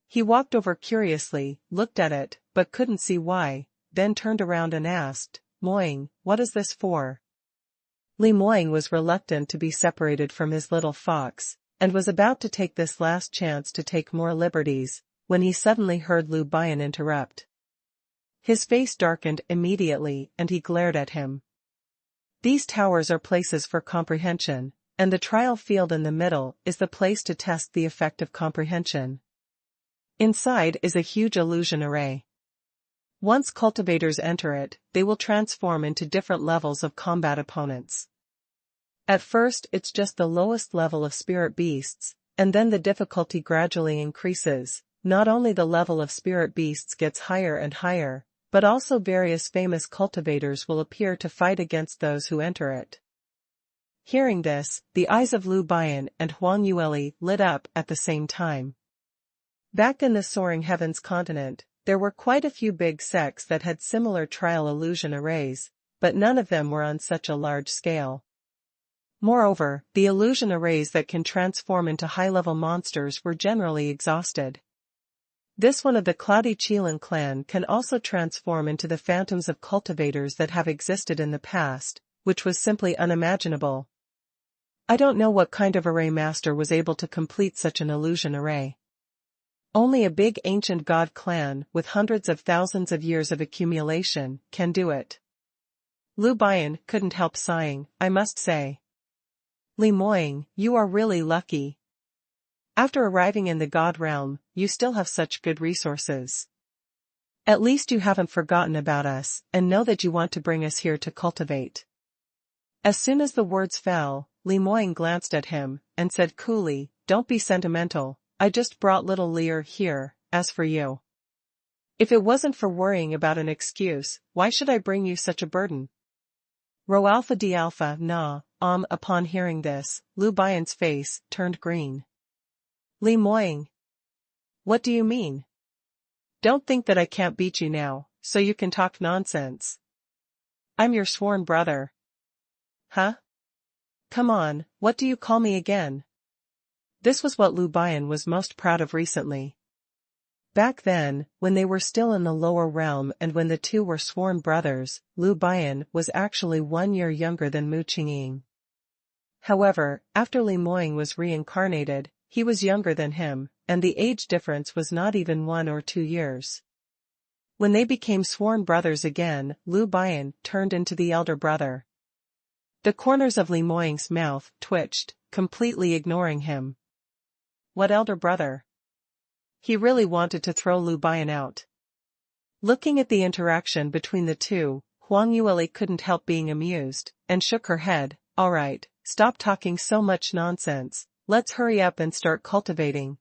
He walked over curiously, looked at it, but couldn't see why, then turned around and asked, "Moying, what is this for?" Li Moying was reluctant to be separated from his little fox, and was about to take this last chance to take more liberties, when he suddenly heard Lu Bian interrupt. His face darkened immediately and he glared at him. "These towers are places for comprehension, and the trial field in the middle is the place to test the effect of comprehension. Inside is a huge illusion array. Once cultivators enter it, they will transform into different levels of combat opponents. At first it's just the lowest level of spirit beasts, and then the difficulty gradually increases. Not only the level of spirit beasts gets higher and higher, but also various famous cultivators will appear to fight against those who enter it." Hearing this, the eyes of Lu Bian and Huang Yueli lit up at the same time. Back in the Soaring Heavens continent, there were quite a few big sects that had similar trial illusion arrays, but none of them were on such a large scale. Moreover, the illusion arrays that can transform into high-level monsters were generally exhausted. This one of the Cloudy Qilin clan can also transform into the phantoms of cultivators that have existed in the past, which was simply unimaginable. I don't know what kind of array master was able to complete such an illusion array. Only a big ancient god clan with hundreds of thousands of years of accumulation can do it. Lu Bian couldn't help sighing, I must say. Li Moying, you are really lucky. After arriving in the god realm, you still have such good resources. At least you haven't forgotten about us, and know that you want to bring us here to cultivate. As soon as the words fell, Li Moying glanced at him, and said coolly, don't be sentimental, I just brought little Lear here, as for you. If it wasn't for worrying about an excuse, why should I bring you such a burden? Rho Alpha D Alpha, nah, upon hearing this, Lu Bian's face turned green. Li Moying. What do you mean? Don't think that I can't beat you now, so you can talk nonsense. I'm your sworn brother. Huh? Come on, what do you call me again? This was what Lu Bian was most proud of recently. Back then, when they were still in the lower realm and when the two were sworn brothers, Lu Bian was actually 1 year younger than Mu Qingqing. However, after Li Moying was reincarnated, he was younger than him, and the age difference was not even 1 or 2 years. When they became sworn brothers again, Lu Bian turned into the elder brother. The corners of Li Moying's mouth twitched, completely ignoring him. What elder brother? He really wanted to throw Lu Bian out. Looking at the interaction between the two, Huang Yueli couldn't help being amused, and shook her head. All right, stop talking so much nonsense, let's hurry up and start cultivating.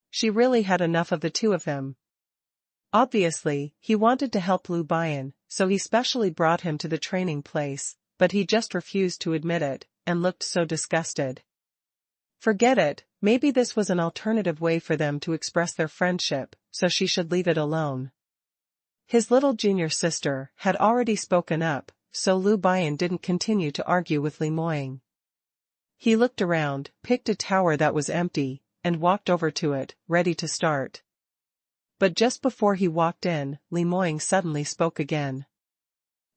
She really had enough of the two of them. Obviously, he wanted to help Lu Bian, so he specially brought him to the training place, but he just refused to admit it, and looked so disgusted. Forget it, maybe this was an alternative way for them to express their friendship, so she should leave it alone. His little junior sister had already spoken up, so Lu Bian didn't continue to argue with Li Moying. He looked around, picked a tower that was empty, and walked over to it, ready to start. But just before he walked in, Li Moying suddenly spoke again.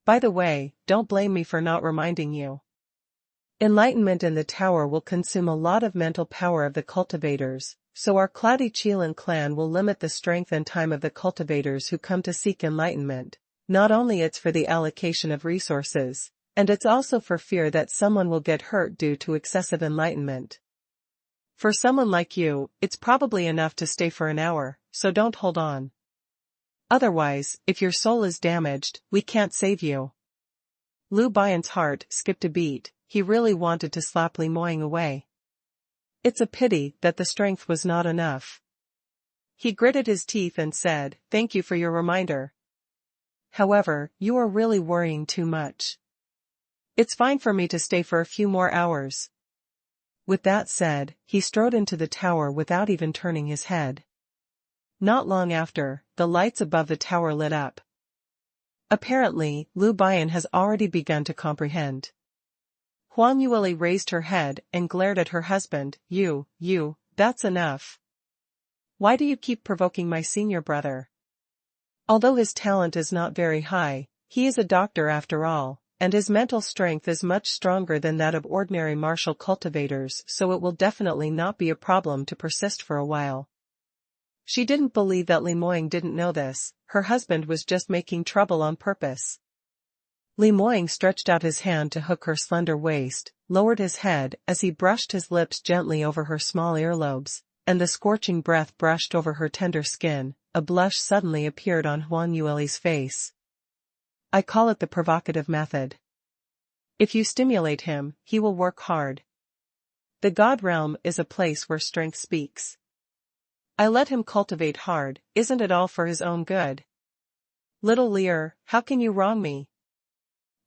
By the way, don't blame me for not reminding you. Enlightenment in the tower will consume a lot of mental power of the cultivators, so our Cloudy Qilin clan will limit the strength and time of the cultivators who come to seek enlightenment. Not only it's for the allocation of resources, and it's also for fear that someone will get hurt due to excessive enlightenment. For someone like you, it's probably enough to stay for an hour, so don't hold on. Otherwise, if your soul is damaged, we can't save you. Lu Bian's heart skipped a beat. He really wanted to slap Li Moying away. It's a pity that the strength was not enough. He gritted his teeth and said, thank you for your reminder. However, you are really worrying too much. It's fine for me to stay for a few more hours. With that said, he strode into the tower without even turning his head. Not long after, the lights above the tower lit up. Apparently, Lu Bian has already begun to comprehend. Huang Yueli raised her head and glared at her husband. You, that's enough. Why do you keep provoking my senior brother? Although his talent is not very high, he is a doctor after all, and his mental strength is much stronger than that of ordinary martial cultivators, so it will definitely not be a problem to persist for a while. She didn't believe that Li Moying didn't know this. Her husband was just making trouble on purpose. Li Moying stretched out his hand to hook her slender waist, lowered his head as he brushed his lips gently over her small earlobes, and the scorching breath brushed over her tender skin. A blush suddenly appeared on Huang Yueli's face. I call it the provocative method. If you stimulate him, he will work hard. The God realm is a place where strength speaks. I let him cultivate hard, isn't it all for his own good? Little Lear, how can you wrong me?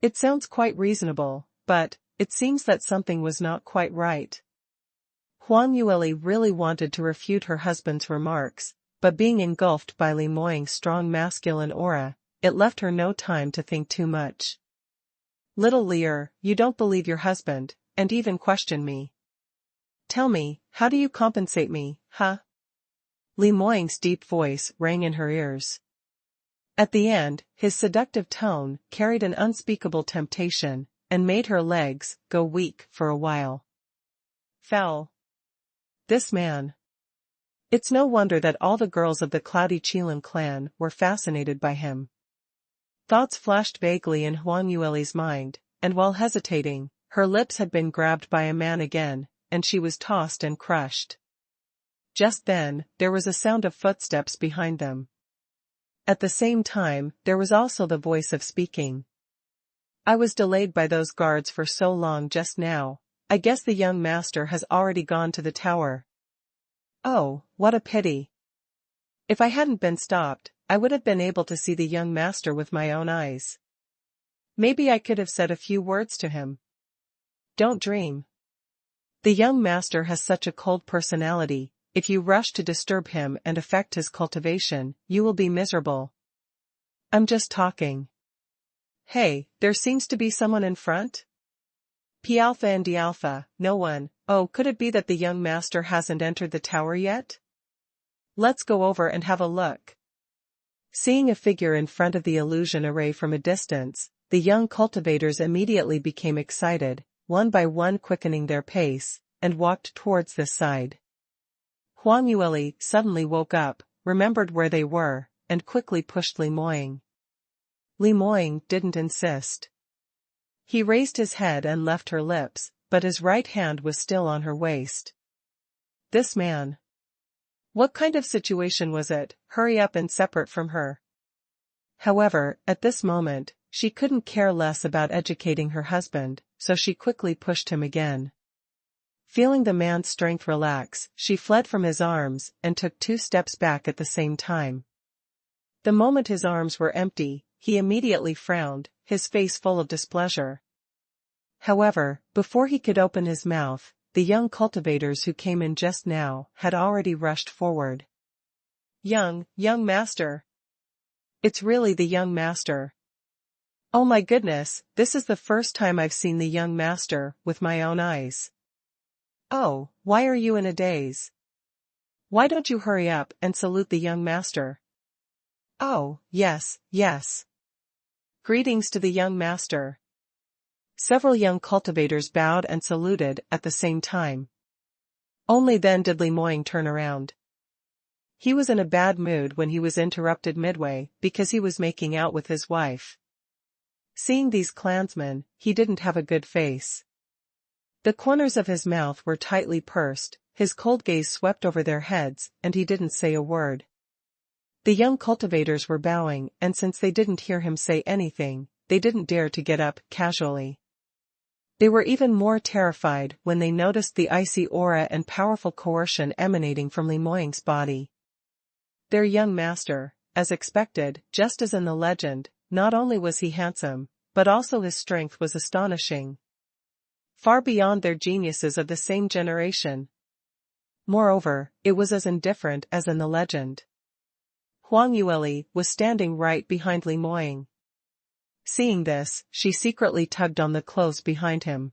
It sounds quite reasonable, but it seems that something was not quite right. Huang Yueli really wanted to refute her husband's remarks, but being engulfed by Li Moying's strong masculine aura, it left her no time to think too much. Little Lear, you don't believe your husband, and even question me. Tell me, how do you compensate me, huh? Li Moying's deep voice rang in her ears. At the end, his seductive tone carried an unspeakable temptation, and made her legs go weak for a while. Foul. This man. It's no wonder that all the girls of the Cloudy Qilin clan were fascinated by him. Thoughts flashed vaguely in Huang Yueli's mind, and while hesitating, her lips had been grabbed by a man again, and she was tossed and crushed. Just then, there was a sound of footsteps behind them. At the same time, there was also the voice of speaking. I was delayed by those guards for so long just now. I guess the young master has already gone to the tower. Oh, what a pity. If I hadn't been stopped, I would have been able to see the young master with my own eyes. Maybe I could have said a few words to him. Don't dream. The young master has such a cold personality. If you rush to disturb him and affect his cultivation, you will be miserable. I'm just talking. Hey, there seems to be someone in front? P Alpha and D Alpha, no one. Oh, could it be that the young master hasn't entered the tower yet? Let's go over and have a look. Seeing a figure in front of the illusion array from a distance, the young cultivators immediately became excited, one by one quickening their pace, and walked towards this side. Huang Yueli suddenly woke up, remembered where they were, and quickly pushed Li Moying. Li Moying didn't insist. He raised his head and left her lips, but his right hand was still on her waist. This man. What kind of situation was it? Hurry up and separate from her. However, at this moment, she couldn't care less about educating her husband, so she quickly pushed him again. Feeling the man's strength relax, she fled from his arms and took 2 steps back at the same time. The moment his arms were empty, he immediately frowned, his face full of displeasure. However, before he could open his mouth, the young cultivators who came in just now had already rushed forward. Young master. It's really the young master. Oh my goodness, this is the first time I've seen the young master with my own eyes. Oh, why are you in a daze? Why don't you hurry up and salute the young master? Oh, yes. Greetings to the young master. Several young cultivators bowed and saluted at the same time. Only then did Li Moying turn around. He was in a bad mood when he was interrupted midway because he was making out with his wife. Seeing these clansmen, he didn't have a good face. The corners of his mouth were tightly pursed, his cold gaze swept over their heads, and he didn't say a word. The young cultivators were bowing, and since they didn't hear him say anything, they didn't dare to get up casually. They were even more terrified when they noticed the icy aura and powerful coercion emanating from Li Moying's body. Their young master, as expected, just as in the legend, not only was he handsome, but also his strength was astonishing. Far beyond their geniuses of the same generation. Moreover, it was as indifferent as in the legend. Huang Yueli was standing right behind Li Moying. Seeing this, she secretly tugged on the clothes behind him.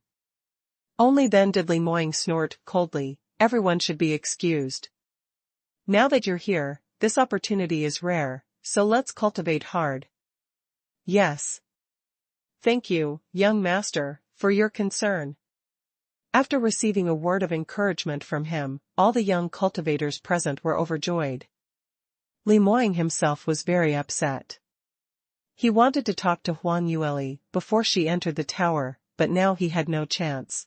Only then did Li Moying snort coldly, everyone should be excused. Now that you're here, this opportunity is rare, so let's cultivate hard. Yes. Thank you, young master, for your concern. After receiving a word of encouragement from him, all the young cultivators present were overjoyed. Li Moying himself was very upset. He wanted to talk to Huang Yueli before she entered the tower, but now he had no chance.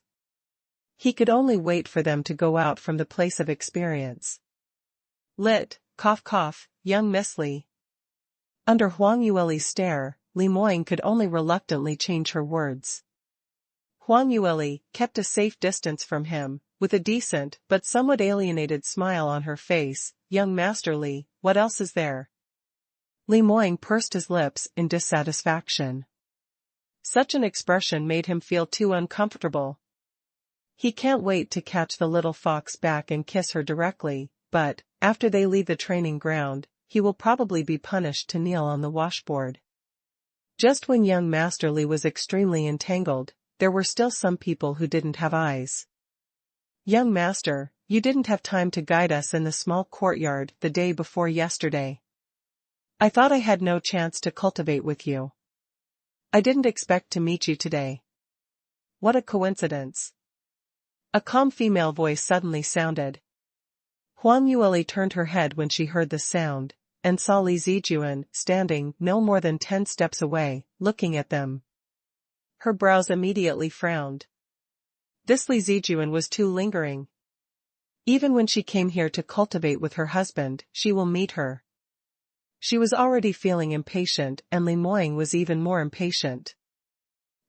He could only wait for them to go out from the place of experience. Lit, cough cough, young Miss Li. Under Huang Yueli's stare, Li Moying could only reluctantly change her words. Huang Yueli kept a safe distance from him, with a decent but somewhat alienated smile on her face. Young Master Li, what else is there? Li Moying pursed his lips in dissatisfaction. Such an expression made him feel too uncomfortable. He can't wait to catch the little fox back and kiss her directly, but, after they leave the training ground, he will probably be punished to kneel on the washboard. Just when young Master Li was extremely entangled, there were still some people who didn't have eyes. Young master, you didn't have time to guide us in the small courtyard the day before yesterday. I thought I had no chance to cultivate with you. I didn't expect to meet you today. What a coincidence. A calm female voice suddenly sounded. Huang Yueli turned her head when she heard the sound, and saw Li Zijuan standing no more than 10 steps away, looking at them. Her brows immediately frowned. This Li Zijuan was too lingering. Even when she came here to cultivate with her husband, she will meet her. She was already feeling impatient, and Li Moying was even more impatient.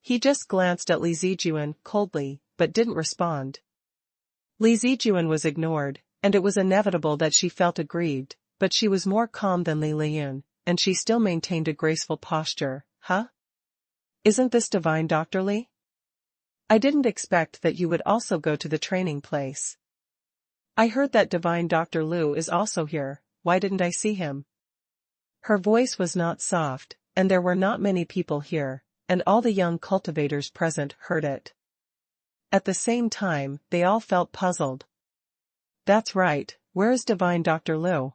He just glanced at Li Zijuan coldly, but didn't respond. Li Zijuan was ignored, and it was inevitable that she felt aggrieved, but she was more calm than Li Liyun, and she still maintained a graceful posture. Huh? Isn't this divine Dr. Li? I didn't expect that you would also go to the training place. I heard that divine Dr. Lu is also here, why didn't I see him? Her voice was not soft, and there were not many people here, and all the young cultivators present heard it. At the same time, they all felt puzzled. That's right, where is divine Dr. Lu?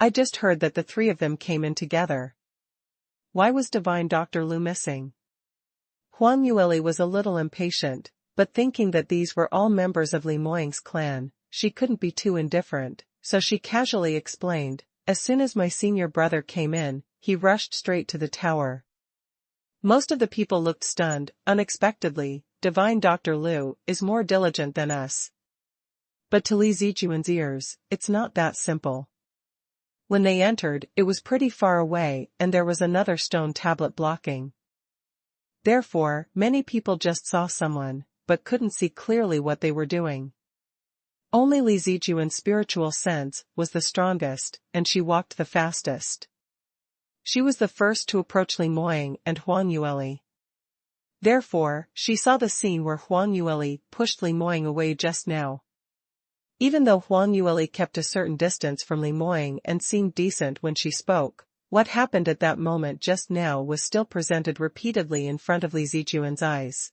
I just heard that the three of them came in together. Why was divine Dr. Lu missing? Huang Yueli was a little impatient, but thinking that these were all members of Li Moying's clan, she couldn't be too indifferent, so she casually explained, as soon as my senior brother came in, he rushed straight to the tower. Most of the people looked stunned. Unexpectedly, divine Dr. Lu is more diligent than us. But to Li Zijuan's ears, it's not that simple. When they entered, it was pretty far away and there was another stone tablet blocking. Therefore, many people just saw someone, but couldn't see clearly what they were doing. Only Li Zijuan's spiritual sense was the strongest, and she walked the fastest. She was the first to approach Li Moying and Huang Yueli. Therefore, she saw the scene where Huang Yueli pushed Li Moying away just now. Even though Huang Yueli kept a certain distance from Li Moying and seemed decent when she spoke, what happened at that moment just now was still presented repeatedly in front of Li Zijuan's eyes.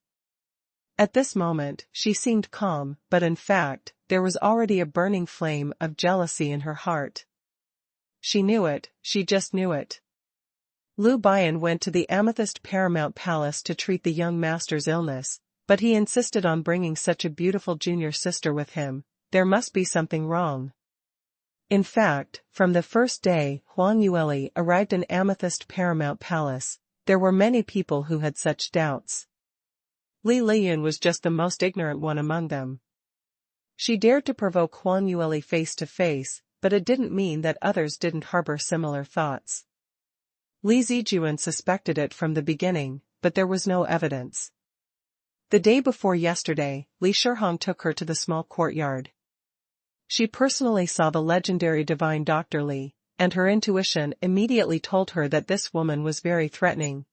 At this moment, she seemed calm, but in fact, there was already a burning flame of jealousy in her heart. She knew it, she just knew it. Liu Bian went to the Amethyst Paramount Palace to treat the young master's illness, but he insisted on bringing such a beautiful junior sister with him. There must be something wrong. In fact, from the first day Huang Yueli arrived in Amethyst Paramount Palace, there were many people who had such doubts. Li Liyun was just the most ignorant one among them. She dared to provoke Huang Yueli face to face, but it didn't mean that others didn't harbor similar thoughts. Li Zijuan suspected it from the beginning, but there was no evidence. The day before yesterday, Li Shihong took her to the small courtyard. She personally saw the legendary divine Dr. Li, and her intuition immediately told her that this woman was very threatening.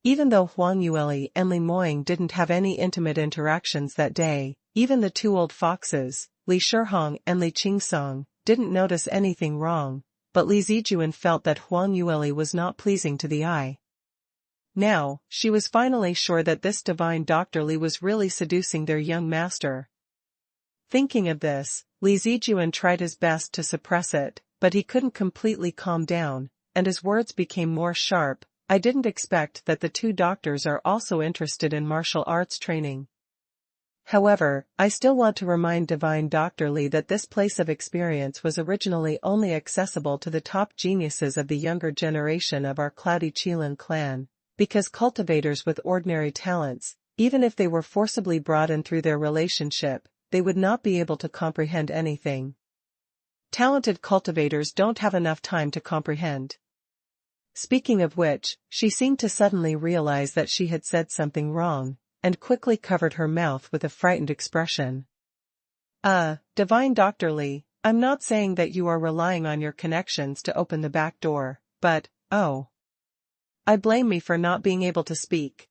Even though Huang Yueli and Li Moying didn't have any intimate interactions that day, even the two old foxes, Li Shihong and Li Qingqing, didn't notice anything wrong, but Li Zijuan felt that Huang Yueli was not pleasing to the eye. Now, she was finally sure that this divine Dr. Li was really seducing their young master. Thinking of this, Li Zijuan tried his best to suppress it, but he couldn't completely calm down, and his words became more sharp. I didn't expect that the two doctors are also interested in martial arts training. However, I still want to remind divine Dr. Li that this place of experience was originally only accessible to the top geniuses of the younger generation of our Cloudy Qilin clan, because cultivators with ordinary talents, even if they were forcibly brought in through their relationship, they would not be able to comprehend anything. Talented cultivators don't have enough time to comprehend. Speaking of which, she seemed to suddenly realize that she had said something wrong, and quickly covered her mouth with a frightened expression. Divine Dr. Li, I'm not saying that you are relying on your connections to open the back door, but, I blame me for not being able to speak.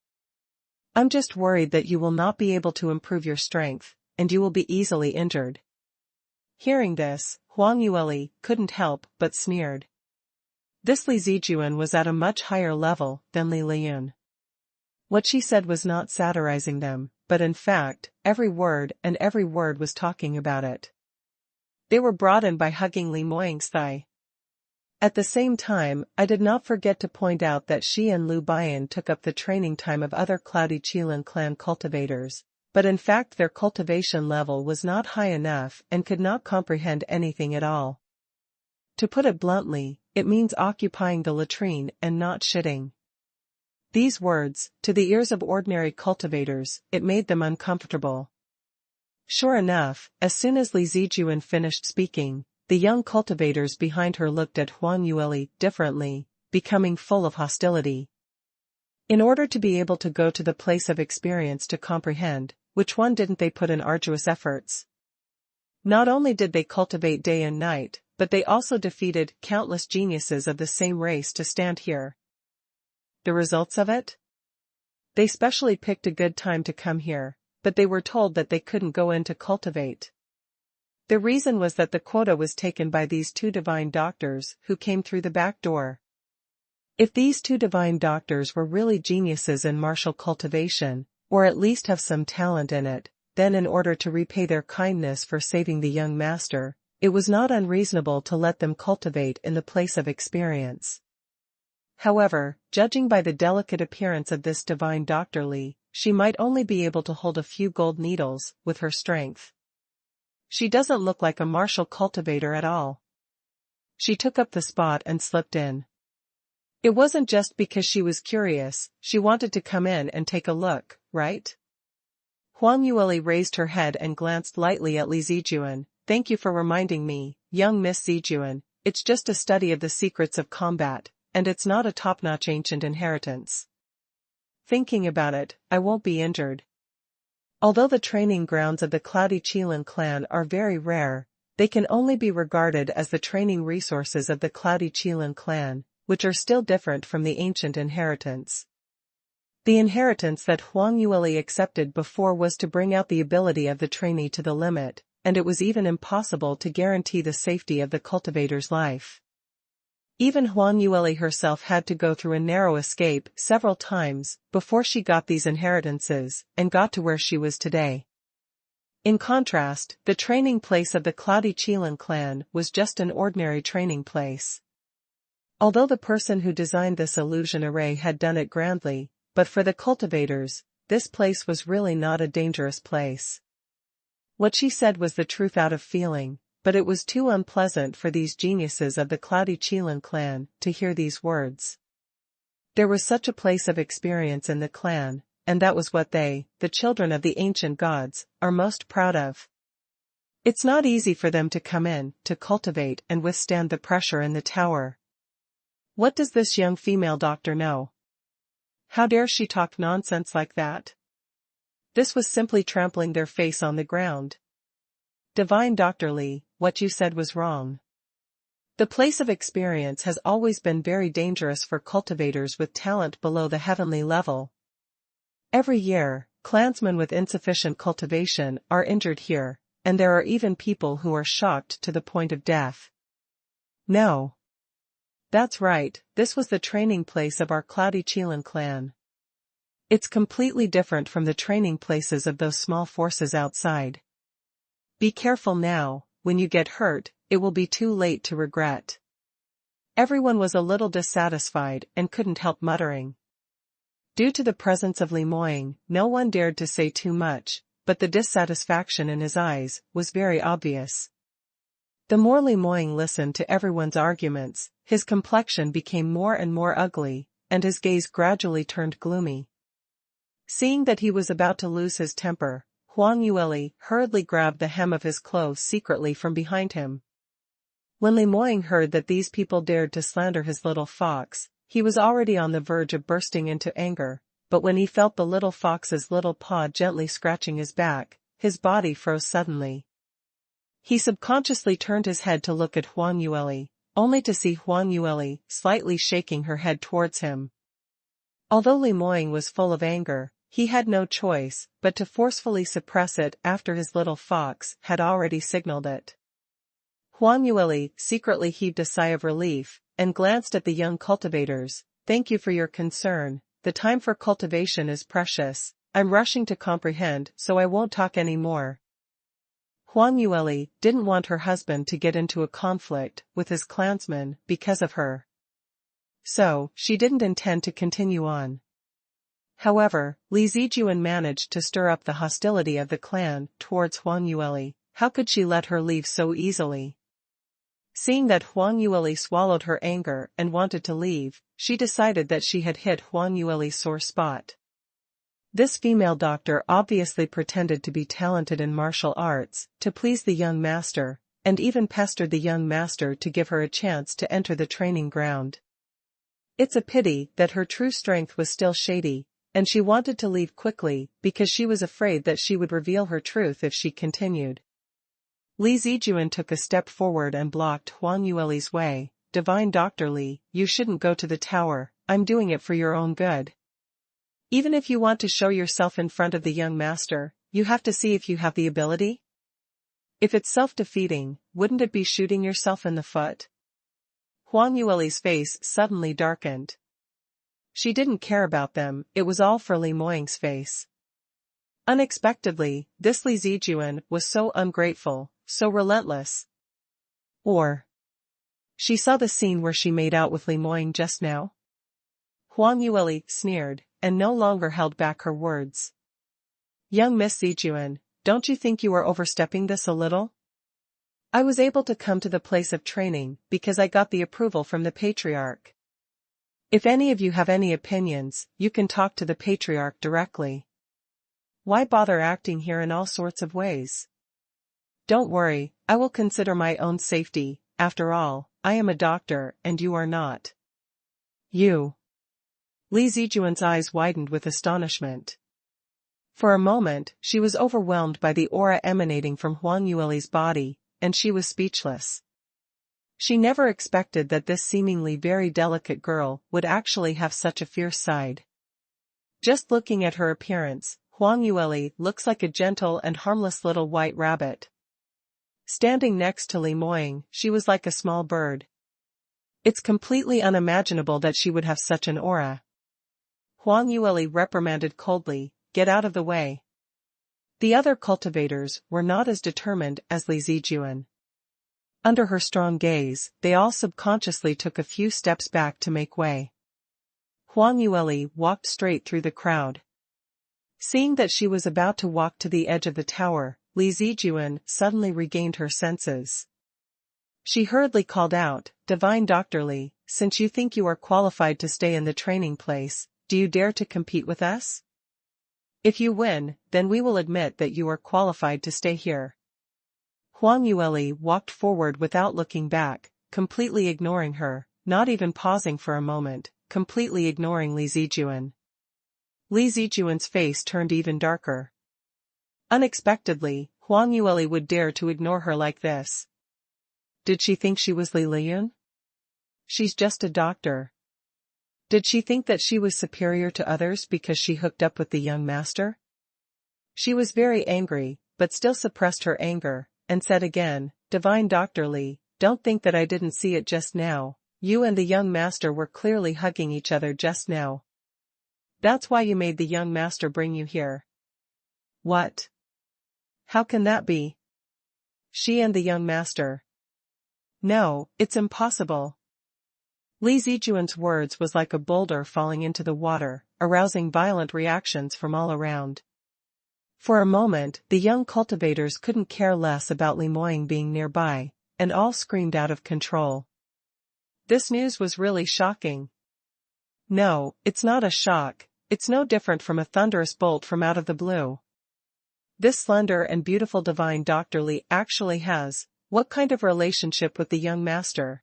I'm just worried that you will not be able to improve your strength, and you will be easily injured. Hearing this, Huang Yueli couldn't help but sneered. This Li Zijuan was at a much higher level than Li Liyun. What she said was not satirizing them, but in fact, every word was talking about it. They were brought in by hugging Li Moying's thigh. At the same time, I did not forget to point out that she and Liu Bian took up the training time of other Cloudy Qilin clan cultivators, but in fact their cultivation level was not high enough and could not comprehend anything at all. To put it bluntly, it means occupying the latrine and not shitting. These words, to the ears of ordinary cultivators, it made them uncomfortable. Sure enough, as soon as Li Zijuan finished speaking, the young cultivators behind her looked at Huang Yueli differently, becoming full of hostility. In order to be able to go to the place of experience to comprehend, which one didn't they put in arduous efforts? Not only did they cultivate day and night, but they also defeated countless geniuses of the same race to stand here. The results of it? They specially picked a good time to come here, but they were told that they couldn't go in to cultivate. The reason was that the quota was taken by these two divine doctors who came through the back door. If these two divine doctors were really geniuses in martial cultivation, or at least have some talent in it, then in order to repay their kindness for saving the young master, it was not unreasonable to let them cultivate in the place of experience. However, judging by the delicate appearance of this divine Dr. Li, she might only be able to hold a few gold needles with her strength. She doesn't look like a martial cultivator at all. She took up the spot and slipped in. It wasn't just because she was curious, she wanted to come in and take a look, right? Huang Yueli raised her head and glanced lightly at Li Zijuan. Thank you for reminding me, young Miss Zijuan, it's just a study of the secrets of combat, and it's not a top-notch ancient inheritance. Thinking about it, I won't be injured. Although the training grounds of the Cloudy Qilin clan are very rare, they can only be regarded as the training resources of the Cloudy Qilin clan, which are still different from the ancient inheritance. The inheritance that Huang Yueli accepted before was to bring out the ability of the trainee to the limit, and it was even impossible to guarantee the safety of the cultivator's life. Even Huang Yueli herself had to go through a narrow escape several times before she got these inheritances and got to where she was today. In contrast, the training place of the Cloudy Qilin clan was just an ordinary training place. Although the person who designed this illusion array had done it grandly, but for the cultivators, this place was really not a dangerous place. What she said was the truth out of feeling, but it was too unpleasant for these geniuses of the Cloudy Qilin clan to hear these words. There was such a place of experience in the clan, and that was what they, the children of the ancient gods, are most proud of. It's not easy for them to come in, to cultivate and withstand the pressure in the tower. What does this young female doctor know? How dare she talk nonsense like that? This was simply trampling their face on the ground. Divine Dr. Li, what you said was wrong. The place of experience has always been very dangerous for cultivators with talent below the heavenly level. Every year, clansmen with insufficient cultivation are injured here, and there are even people who are shocked to the point of death. No. That's right, this was the training place of our Cloudy Qilin clan. It's completely different from the training places of those small forces outside. Be careful now, when you get hurt, it will be too late to regret. Everyone was a little dissatisfied and couldn't help muttering. Due to the presence of Li Moying, no one dared to say too much, but the dissatisfaction in his eyes was very obvious. The more Li Moying listened to everyone's arguments, his complexion became more and more ugly, and his gaze gradually turned gloomy. Seeing that he was about to lose his temper, Huang Yueli hurriedly grabbed the hem of his clothes secretly from behind him. When Li Moying heard that these people dared to slander his little fox, he was already on the verge of bursting into anger, but when he felt the little fox's little paw gently scratching his back, his body froze suddenly. He subconsciously turned his head to look at Huang Yueli, only to see Huang Yueli slightly shaking her head towards him. Although Li Moying was full of anger, he had no choice but to forcefully suppress it after his little fox had already signaled it. Huang Yueli secretly heaved a sigh of relief and glanced at the young cultivators. Thank you for your concern, the time for cultivation is precious. I'm rushing to comprehend, so I won't talk any more. Huang Yueli didn't want her husband to get into a conflict with his clansmen because of her. So, she didn't intend to continue on. However, Li Zijuan managed to stir up the hostility of the clan towards Huang Yueli. How could she let her leave so easily? Seeing that Huang Yueli swallowed her anger and wanted to leave, she decided that she had hit Huang Yueli's sore spot. This female doctor obviously pretended to be talented in martial arts to please the young master, and even pestered the young master to give her a chance to enter the training ground. It's a pity that her true strength was still shady, and she wanted to leave quickly because she was afraid that she would reveal her truth if she continued. Li Zijuan took a step forward and blocked Huang Yueli's way. Divine Dr. Li, you shouldn't go to the tower, I'm doing it for your own good. Even if you want to show yourself in front of the young master, you have to see if you have the ability. If it's self-defeating, wouldn't it be shooting yourself in the foot? Huang Yueli's face suddenly darkened. She didn't care about them, it was all for Li Moying's face. Unexpectedly, this Li Zijuan was so ungrateful, so relentless. She saw the scene where she made out with Li Moying just now. Huang Yueli sneered, and no longer held back her words. Young Miss Zijuan, don't you think you are overstepping this a little? I was able to come to the place of training because I got the approval from the Patriarch. If any of you have any opinions, you can talk to the Patriarch directly. Why bother acting here in all sorts of ways? Don't worry, I will consider my own safety. After all, I am a doctor and you are not. You. Li Zijuan's eyes widened with astonishment. For a moment, she was overwhelmed by the aura emanating from Huang Yueli's body, and she was speechless. She never expected that this seemingly very delicate girl would actually have such a fierce side. Just looking at her appearance, Huang Yueli looks like a gentle and harmless little white rabbit. Standing next to Li Moying, she was like a small bird. It's completely unimaginable that she would have such an aura. Huang Yueli reprimanded coldly, get out of the way. The other cultivators were not as determined as Li Zijuan. Under her strong gaze, they all subconsciously took a few steps back to make way. Huang Yueli walked straight through the crowd. Seeing that she was about to walk to the edge of the tower, Li Zijuan suddenly regained her senses. She hurriedly called out, Divine Dr. Li, since you think you are qualified to stay in the training place, do you dare to compete with us? If you win, then we will admit that you are qualified to stay here. Huang Yueli walked forward without looking back, completely ignoring her, not even pausing for a moment, completely ignoring Li Zijuan. Li Zijuan's face turned even darker. Unexpectedly, Huang Yueli would dare to ignore her like this. Did she think she was Li Liyun? She's just a doctor. Did she think that she was superior to others because she hooked up with the young master? She was very angry, but still suppressed her anger, and said again, Divine Dr. Li, don't think that I didn't see it just now. You and the young master were clearly hugging each other just now. That's why you made the young master bring you here. What? How can that be? She and the young master. No, it's impossible. Li Zijuan's words was like a boulder falling into the water, arousing violent reactions from all around. For a moment, the young cultivators couldn't care less about Li Moying being nearby, and all screamed out of control. This news was really shocking. No, it's not a shock, it's no different from a thunderous bolt from out of the blue. This slender and beautiful Divine Dr. Li actually has, what kind of relationship with the young master?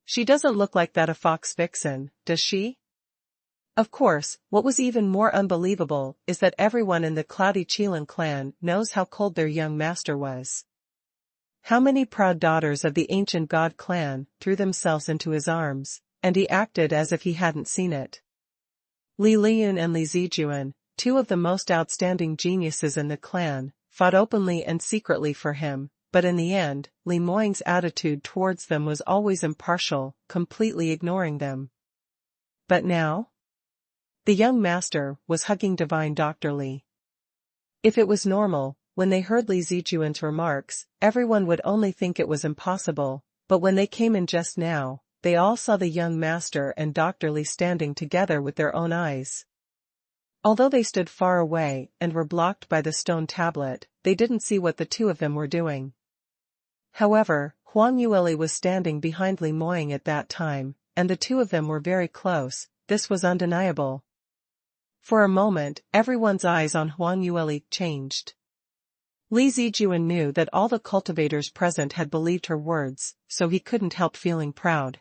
She doesn't look like that a fox vixen, does she? Of course, what was even more unbelievable is that everyone in the Cloudy Qilin clan knows how cold their young master was. How many proud daughters of the ancient god clan threw themselves into his arms, and he acted as if he hadn't seen it. Li Liyun and Li Zijuan, two of the most outstanding geniuses in the clan, fought openly and secretly for him, but in the end, Li Moying's attitude towards them was always impartial, completely ignoring them. But now? The young master was hugging divine Dr. Li. If it was normal, when they heard Li Zijuan's remarks, everyone would only think it was impossible, but when they came in just now, they all saw the young master and Dr. Li standing together with their own eyes. Although they stood far away and were blocked by the stone tablet, they didn't see what the two of them were doing. However, Huang Yueli was standing behind Li Moying at that time, and the two of them were very close. This was undeniable. For a moment, everyone's eyes on Huang Yueli changed. Li Zijuan knew that all the cultivators present had believed her words, so he couldn't help feeling proud.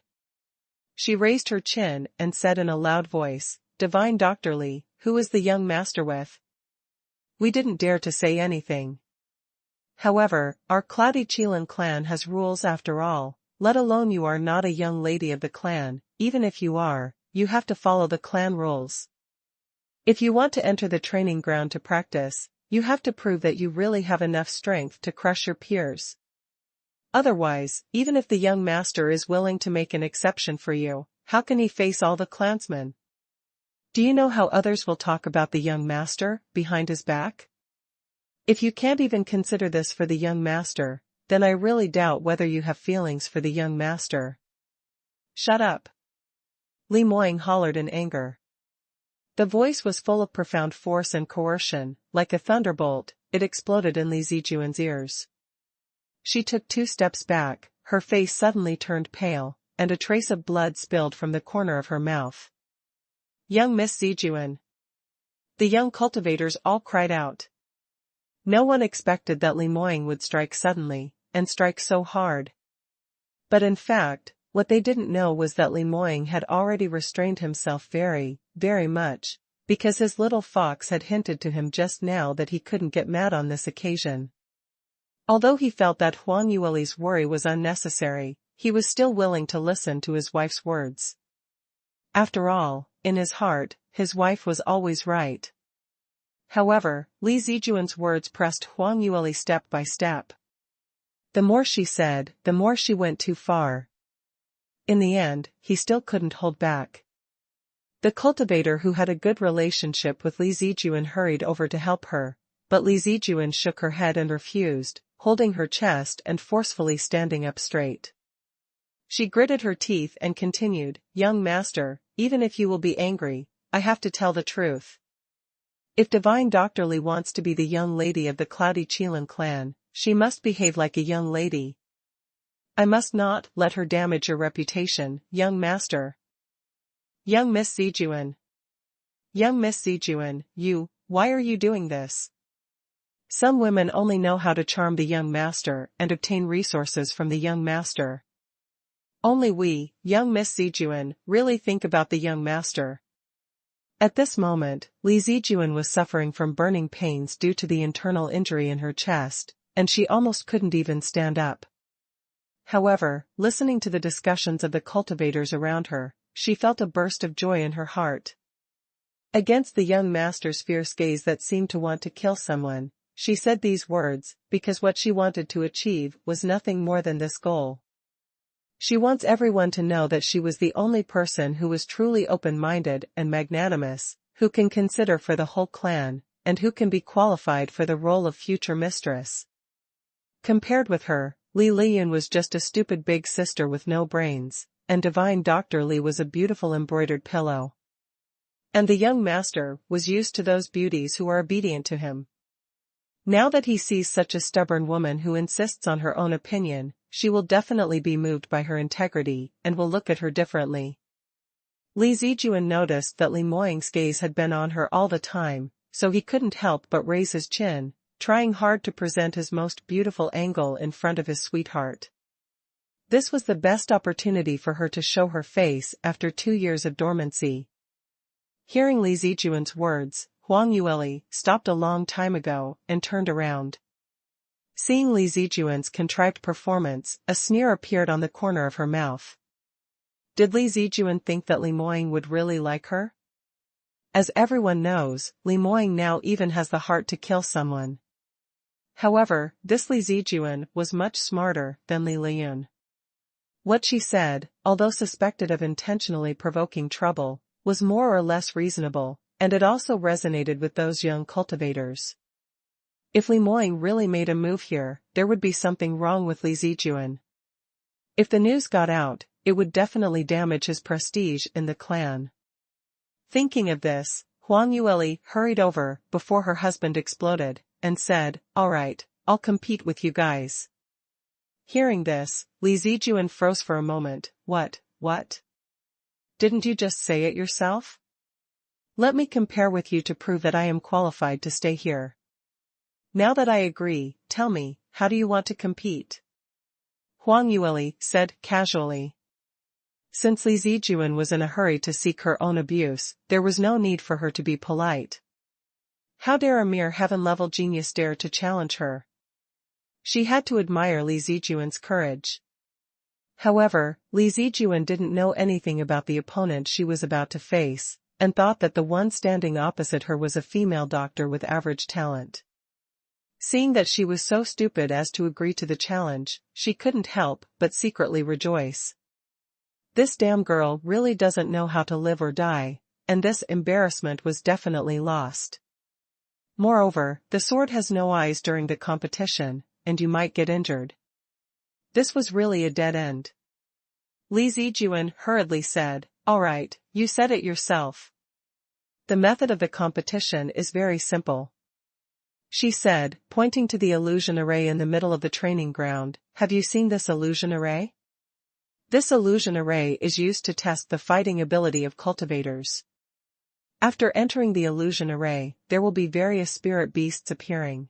She raised her chin and said in a loud voice, "Divine Dr. Li, who is the young master with?" We didn't dare to say anything. However, our Cloudy Qilin clan has rules after all, let alone you are not a young lady of the clan. Even if you are, you have to follow the clan rules. If you want to enter the training ground to practice, you have to prove that you really have enough strength to crush your peers. Otherwise, even if the young master is willing to make an exception for you, how can he face all the clansmen? Do you know how others will talk about the young master, behind his back? If you can't even consider this for the young master, then I really doubt whether you have feelings for the young master. Shut up! Li Moying hollered in anger. The voice was full of profound force and coercion, like a thunderbolt. It exploded in Li Zijuan's ears. She took 2 steps back, her face suddenly turned pale, and a trace of blood spilled from the corner of her mouth. "Young Miss Zijuan!" The young cultivators all cried out. No one expected that Li Moying would strike suddenly, and strike so hard. But in fact, what they didn't know was that Li Moying had already restrained himself very, very much, because his little fox had hinted to him just now that he couldn't get mad on this occasion. Although he felt that Huang Yueli's worry was unnecessary, he was still willing to listen to his wife's words. After all, in his heart, his wife was always right. However, Li Zijuan's words pressed Huang Yueli step by step. The more she said, the more she went too far. In the end, he still couldn't hold back. The cultivator who had a good relationship with Li Zijuan hurried over to help her, but Li Zijuan shook her head and refused, holding her chest and forcefully standing up straight. She gritted her teeth and continued, "Young master, even if you will be angry, I have to tell the truth. If divine Dr. Li wants to be the young lady of the Cloudy Qilin clan, she must behave like a young lady. I must not let her damage your reputation, young master." "Young Miss Zijuan. Young Miss Zijuan, why are you doing this? Some women only know how to charm the young master and obtain resources from the young master. Only we, young Miss Zijuan, really think about the young master." At this moment, Li Zijuan was suffering from burning pains due to the internal injury in her chest, and she almost couldn't even stand up. However, listening to the discussions of the cultivators around her, she felt a burst of joy in her heart. Against the young master's fierce gaze that seemed to want to kill someone, she said these words, because what she wanted to achieve was nothing more than this goal. She wants everyone to know that she was the only person who was truly open-minded and magnanimous, who can consider for the whole clan, and who can be qualified for the role of future mistress. Compared with her, Li Liyun was just a stupid big sister with no brains, and divine Dr. Li was a beautiful embroidered pillow. And the young master was used to those beauties who are obedient to him. Now that he sees such a stubborn woman who insists on her own opinion, she will definitely be moved by her integrity and will look at her differently. Li Zijuan noticed that Li Moying's gaze had been on her all the time, so he couldn't help but raise his chin, trying hard to present his most beautiful angle in front of his sweetheart. This was the best opportunity for her to show her face after 2 years of dormancy. Hearing Li Zijuan's words, Huang Yueli stopped a long time ago and turned around. Seeing Li Zijuan's contrived performance, a sneer appeared on the corner of her mouth. Did Li Zijuan think that Li Moying would really like her? As everyone knows, Li Moying now even has the heart to kill someone. However, this Li Zijuan was much smarter than Li Liyun. What she said, although suspected of intentionally provoking trouble, was more or less reasonable, and it also resonated with those young cultivators. If Li Moying really made a move here, there would be something wrong with Li Zijuan. If the news got out, it would definitely damage his prestige in the clan. Thinking of this, Huang Yueli hurried over before her husband exploded, and said, "All right, I'll compete with you guys." Hearing this, Li Zijuan froze for a moment. What? Didn't you just say it yourself? Let me compare with you to prove that I am qualified to stay here. Now that I agree, tell me, how do you want to compete? Huang Yueli said casually. Since Li Zijuan was in a hurry to seek her own abuse, there was no need for her to be polite. How dare a mere heaven-level genius dare to challenge her? She had to admire Li Zijuan's courage. However, Li Zijuan didn't know anything about the opponent she was about to face, and thought that the one standing opposite her was a female doctor with average talent. Seeing that she was so stupid as to agree to the challenge, she couldn't help but secretly rejoice. This damn girl really doesn't know how to live or die, and this embarrassment was definitely lost. Moreover, the sword has no eyes during the competition, and you might get injured. This was really a dead end. Li Zijuan hurriedly said, "All right, you said it yourself. The method of the competition is very simple," she said, pointing to the illusion array in the middle of the training ground. "Have you seen this illusion array? This illusion array is used to test the fighting ability of cultivators. After entering the illusion array, there will be various spirit beasts appearing.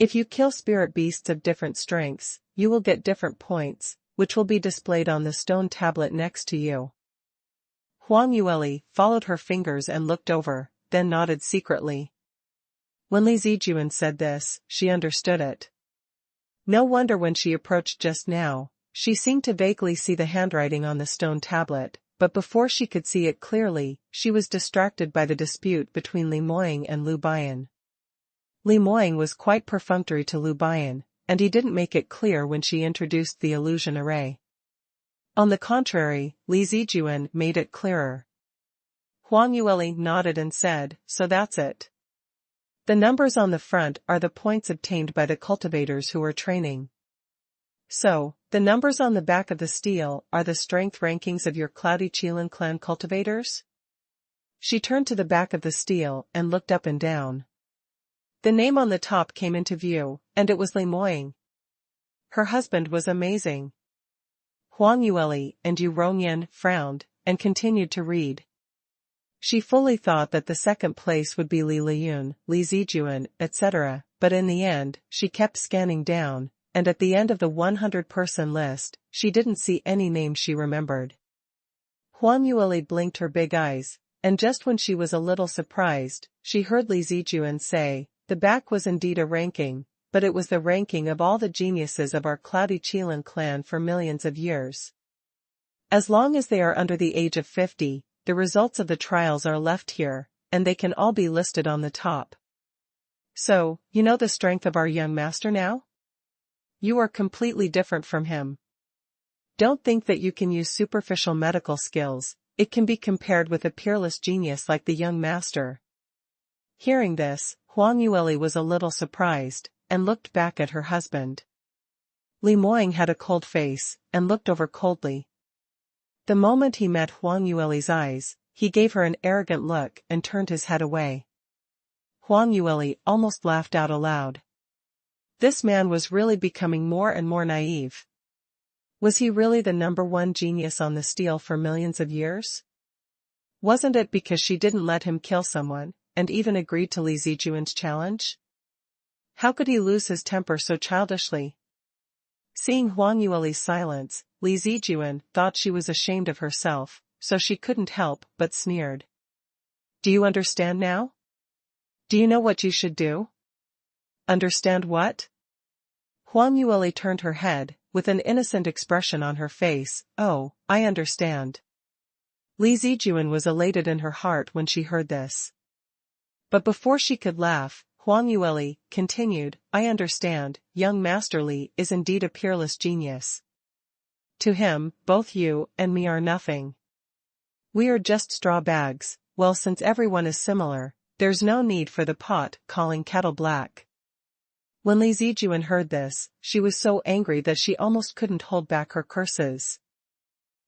If you kill spirit beasts of different strengths, you will get different points, which will be displayed on the stone tablet next to you." Huang Yueli followed her fingers and looked over, then nodded secretly. When Li Zijuan said this, she understood it. No wonder when she approached just now, she seemed to vaguely see the handwriting on the stone tablet, but before she could see it clearly, she was distracted by the dispute between Li Moying and Liu Bian. Li Moying was quite perfunctory to Liu Bian, and he didn't make it clear when she introduced the illusion array. On the contrary, Li Zijuan made it clearer. Huang Yueli nodded and said, "So that's it. The numbers on the front are the points obtained by the cultivators who are training. So, the numbers on the back of the stele are the strength rankings of your Cloudy Qilin clan cultivators?" She turned to the back of the stele and looked up and down. The name on the top came into view, and it was Li Moying. Her husband was amazing. Huang Yueli and Yu Rongyan frowned, and continued to read. She fully thought that the second place would be Li Liyun, Li Zijuan, etc., but in the end, she kept scanning down, and at the end of the 100-person list, she didn't see any name she remembered. Huang Yueli blinked her big eyes, and just when she was a little surprised, she heard Li Zijuan say, "The back was indeed a ranking, but it was the ranking of all the geniuses of our Cloudy Qilin clan for millions of years. As long as they are under the age of 50, the results of the trials are left here, and they can all be listed on the top. So, you know the strength of our young master now? You are completely different from him. Don't think that you can use superficial medical skills, it can be compared with a peerless genius like the young master." Hearing this, Huang Yueli was a little surprised, and looked back at her husband. Li Moying had a cold face, and looked over coldly. The moment he met Huang Yueli's eyes, he gave her an arrogant look and turned his head away. Huang Yueli almost laughed out aloud. This man was really becoming more and more naive. Was he really the #1 genius on the stele for millions of years? Wasn't it because she didn't let him kill someone, and even agreed to Li Zijuan's challenge? How could he lose his temper so childishly? Seeing Huang Yueli's silence, Li Zijuan thought she was ashamed of herself, so she couldn't help but sneered. "Do you understand now? Do you know what you should do?" "Understand what?" Huang Yueli turned her head, with an innocent expression on her face. "Oh, I understand." Li Zijuan was elated in her heart when she heard this. But before she could laugh, Huang Yueli continued, "I understand, young Master Li is indeed a peerless genius. To him, both you and me are nothing. We are just straw bags. Well, since everyone is similar, there's no need for the pot calling kettle black. When Li Zijuan heard this, she was so angry that she almost couldn't hold back her curses.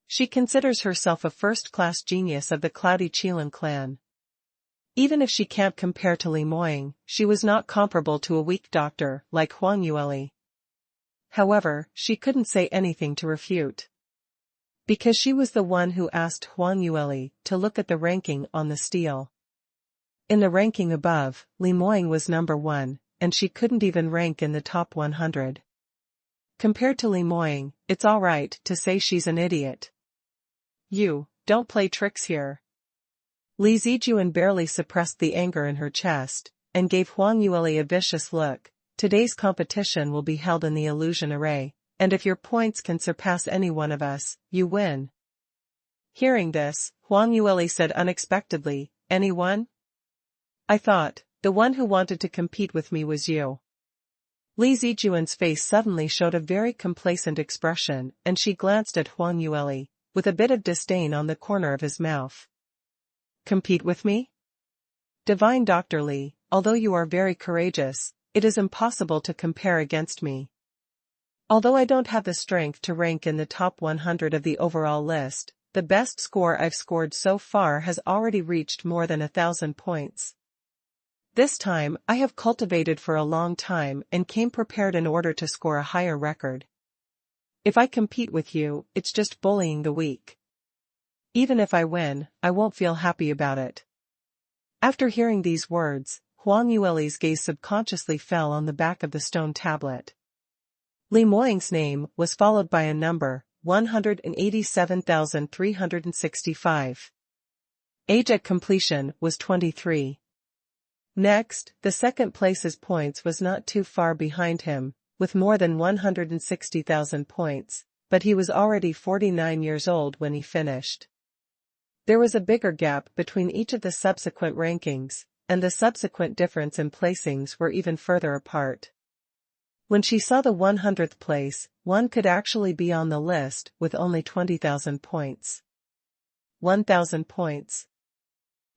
She considers herself a first-class genius of the Cloudy Qilin clan. Even if she can't compare to Li Moying, she was not comparable to a weak doctor like Huang Yueli. However, she couldn't say anything to refute. Because she was the one who asked Huang Yueli to look at the ranking on the stele. In the ranking above, Li Moying was number 1, and she couldn't even rank in the top 100. Compared to Li Moying, it's alright to say she's an idiot. You, don't play tricks here. Li Zijuan barely suppressed the anger in her chest, and gave Huang Yueli a vicious look. Today's competition will be held in the illusion array, and if your points can surpass any one of us, you win. Hearing this, Huang Yueli said unexpectedly, anyone? I thought, the one who wanted to compete with me was you. Li Zijuan's face suddenly showed a very complacent expression, and she glanced at Huang Yueli, with a bit of disdain on the corner of his mouth. Compete with me? Divine Dr. Li, although you are very courageous, it is impossible to compare against me. Although I don't have the strength to rank in the top 100 of the overall list, the best score I've scored so far has already reached more than 1,000 points. This time, I have cultivated for a long time and came prepared in order to score a higher record. If I compete with you, it's just bullying the weak. Even if I win, I won't feel happy about it. After hearing these words, Huang Yueli's gaze subconsciously fell on the back of the stone tablet. Li Moying's name was followed by a number, 187,365. Age at completion was 23. Next, the second place's points was not too far behind him, with more than 160,000 points, but he was already 49 years old when he finished. There was a bigger gap between each of the subsequent rankings, and the subsequent difference in placings were even further apart. When she saw the 100th place, one could actually be on the list with only 20,000 points. 1,000 points.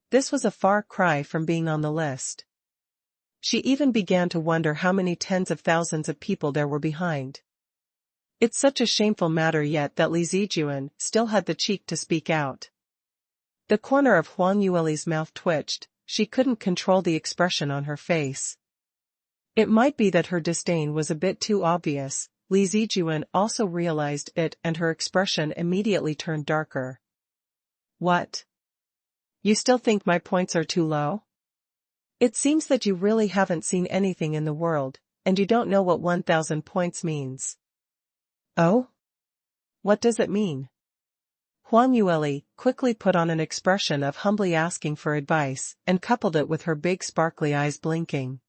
This was a far cry from being on the list. She even began to wonder how many tens of thousands of people there were behind. It's such a shameful matter, yet that Li Zijuan still had the cheek to speak out. The corner of Huang Yueli's mouth twitched, she couldn't control the expression on her face. It might be that her disdain was a bit too obvious. Li Zijuan also realized it, and her expression immediately turned darker. What? You still think my points are too low? It seems that you really haven't seen anything in the world, and you don't know what 1,000 points means. Oh? What does it mean? Huang Yueli quickly put on an expression of humbly asking for advice, and coupled it with her big sparkly eyes blinking.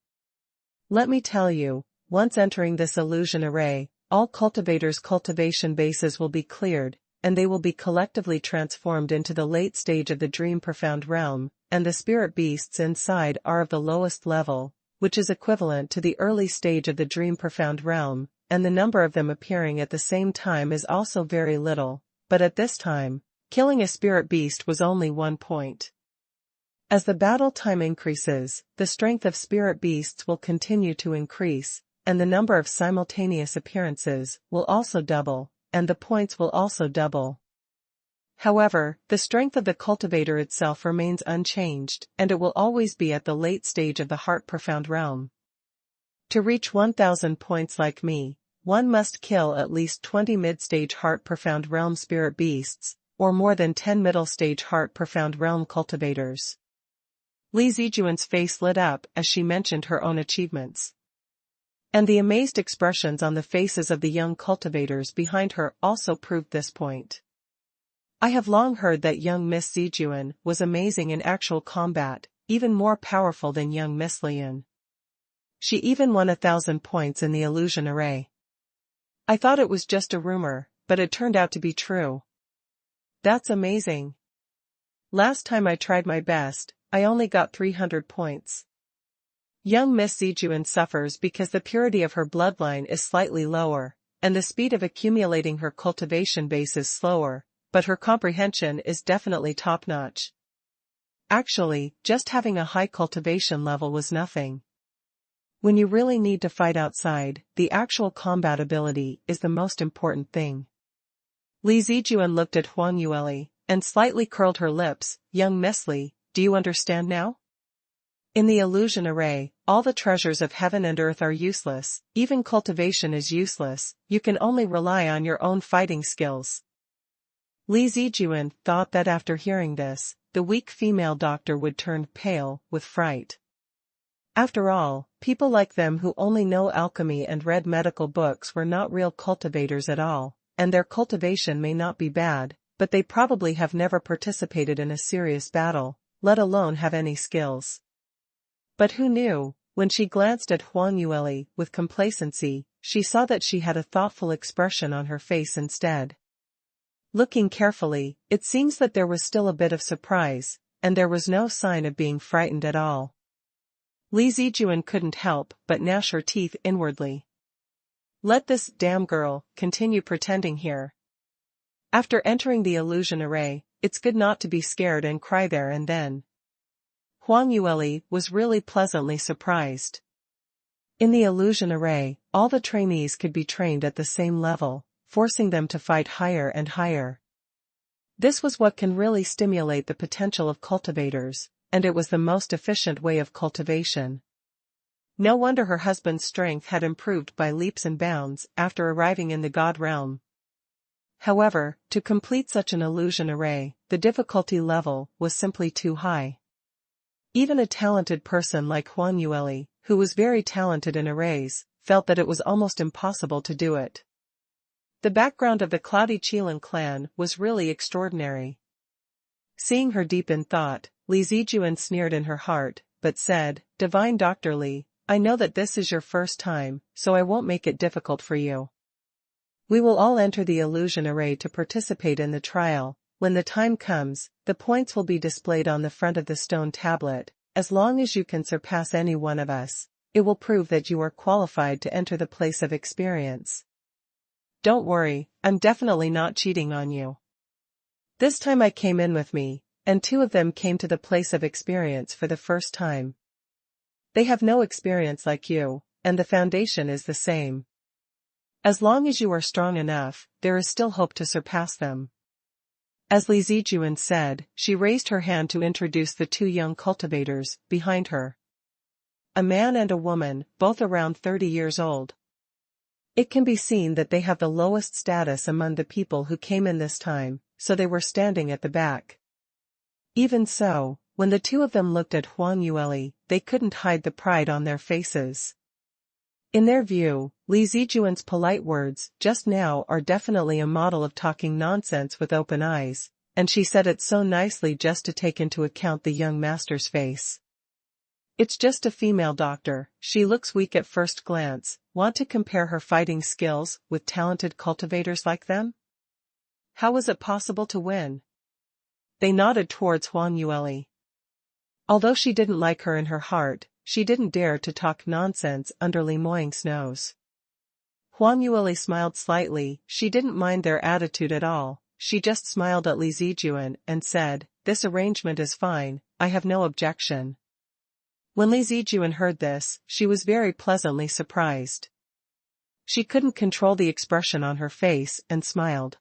Let me tell you, once entering this illusion array, all cultivators' cultivation bases will be cleared, and they will be collectively transformed into the late stage of the Dream Profound realm, and the spirit beasts inside are of the lowest level, which is equivalent to the early stage of the Dream Profound realm, and the number of them appearing at the same time is also very little, but at this time, killing a spirit beast was only 1 point. As the battle time increases, the strength of spirit beasts will continue to increase, and the number of simultaneous appearances will also double, and the points will also double. However, the strength of the cultivator itself remains unchanged, and it will always be at the late stage of the Heart Profound realm. To reach 1,000 points like me, one must kill at least 20 mid-stage Heart Profound realm spirit beasts, or more than 10 middle-stage Heart Profound realm cultivators. Li Zijuan's face lit up as she mentioned her own achievements. And the amazed expressions on the faces of the young cultivators behind her also proved this point. I have long heard that young Miss Zijuan was amazing in actual combat, even more powerful than young Miss Lian. She even won 1,000 points in the illusion array. I thought it was just a rumor, but it turned out to be true. That's amazing. Last time I tried my best, I only got 300 points. Young Miss Zijuan suffers because the purity of her bloodline is slightly lower, and the speed of accumulating her cultivation base is slower, but her comprehension is definitely top-notch. Actually, just having a high cultivation level was nothing. When you really need to fight outside, the actual combat ability is the most important thing. Li Zijuan looked at Huang Yueli, and slightly curled her lips. Young Miss Li, do you understand now? In the illusion array, all the treasures of heaven and earth are useless, even cultivation is useless, you can only rely on your own fighting skills. Li Zijuan thought that after hearing this, the weak female doctor would turn pale with fright. After all, people like them who only know alchemy and read medical books were not real cultivators at all, and their cultivation may not be bad, but they probably have never participated in a serious battle, let alone have any skills. But who knew? When she glanced at Huang Yueli with complacency, she saw that she had a thoughtful expression on her face instead. Looking carefully, it seems that there was still a bit of surprise, and there was no sign of being frightened at all. Li Zijuan couldn't help but gnash her teeth inwardly. Let this damn girl continue pretending here. After entering the illusion array, it's good not to be scared and cry there and then. Huang Yueli was really pleasantly surprised. In the illusion array, all the trainees could be trained at the same level, forcing them to fight higher and higher. This was what can really stimulate the potential of cultivators, and it was the most efficient way of cultivation. No wonder her husband's strength had improved by leaps and bounds after arriving in the God realm. However, to complete such an illusion array, the difficulty level was simply too high. Even a talented person like Huang Yueli, who was very talented in arrays, felt that it was almost impossible to do it. The background of the Cloudy Qilin clan was really extraordinary. Seeing her deep in thought, Li Zijuan sneered in her heart, but said, Divine Dr. Li, I know that this is your first time, so I won't make it difficult for you. We will all enter the illusion array to participate in the trial. When the time comes, the points will be displayed on the front of the stone tablet. As long as you can surpass any one of us, it will prove that you are qualified to enter the place of experience. Don't worry, I'm definitely not cheating on you. This time I came in with me, and 2 of them came to the place of experience for the first time. They have no experience like you, and the foundation is the same. As long as you are strong enough, there is still hope to surpass them. As Li Zijuan said, she raised her hand to introduce the 2 young cultivators behind her. A man and a woman, both around 30 years old. It can be seen that they have the lowest status among the people who came in this time, so they were standing at the back. Even so, when the 2 of them looked at Huang Yueli, they couldn't hide the pride on their faces. In their view, Li Zijuan's polite words just now are definitely a model of talking nonsense with open eyes, and she said it so nicely just to take into account the young master's face. It's just a female doctor, she looks weak at first glance, want to compare her fighting skills with talented cultivators like them? How was it possible to win? They nodded towards Huang Yueli. Although she didn't like her in her heart, she didn't dare to talk nonsense under Li Moying's nose. Huang Yueli smiled slightly, she didn't mind their attitude at all, she just smiled at Li Zijuan and said, this arrangement is fine, I have no objection. When Li Zijuan heard this, she was very pleasantly surprised. She couldn't control the expression on her face and smiled.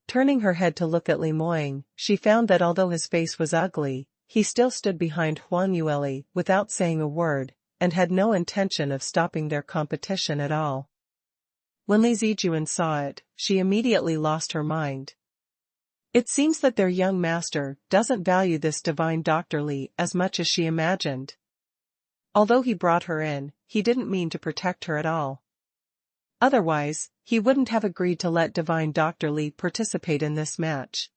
Turning her head to look at Li Moying, she found that although his face was ugly, he still stood behind Huang Yueli without saying a word, and had no intention of stopping their competition at all. When Li Zijuan saw it, she immediately lost her mind. It seems that their young master doesn't value this divine Dr. Li as much as she imagined. Although he brought her in, he didn't mean to protect her at all. Otherwise, he wouldn't have agreed to let divine Dr. Li participate in this match.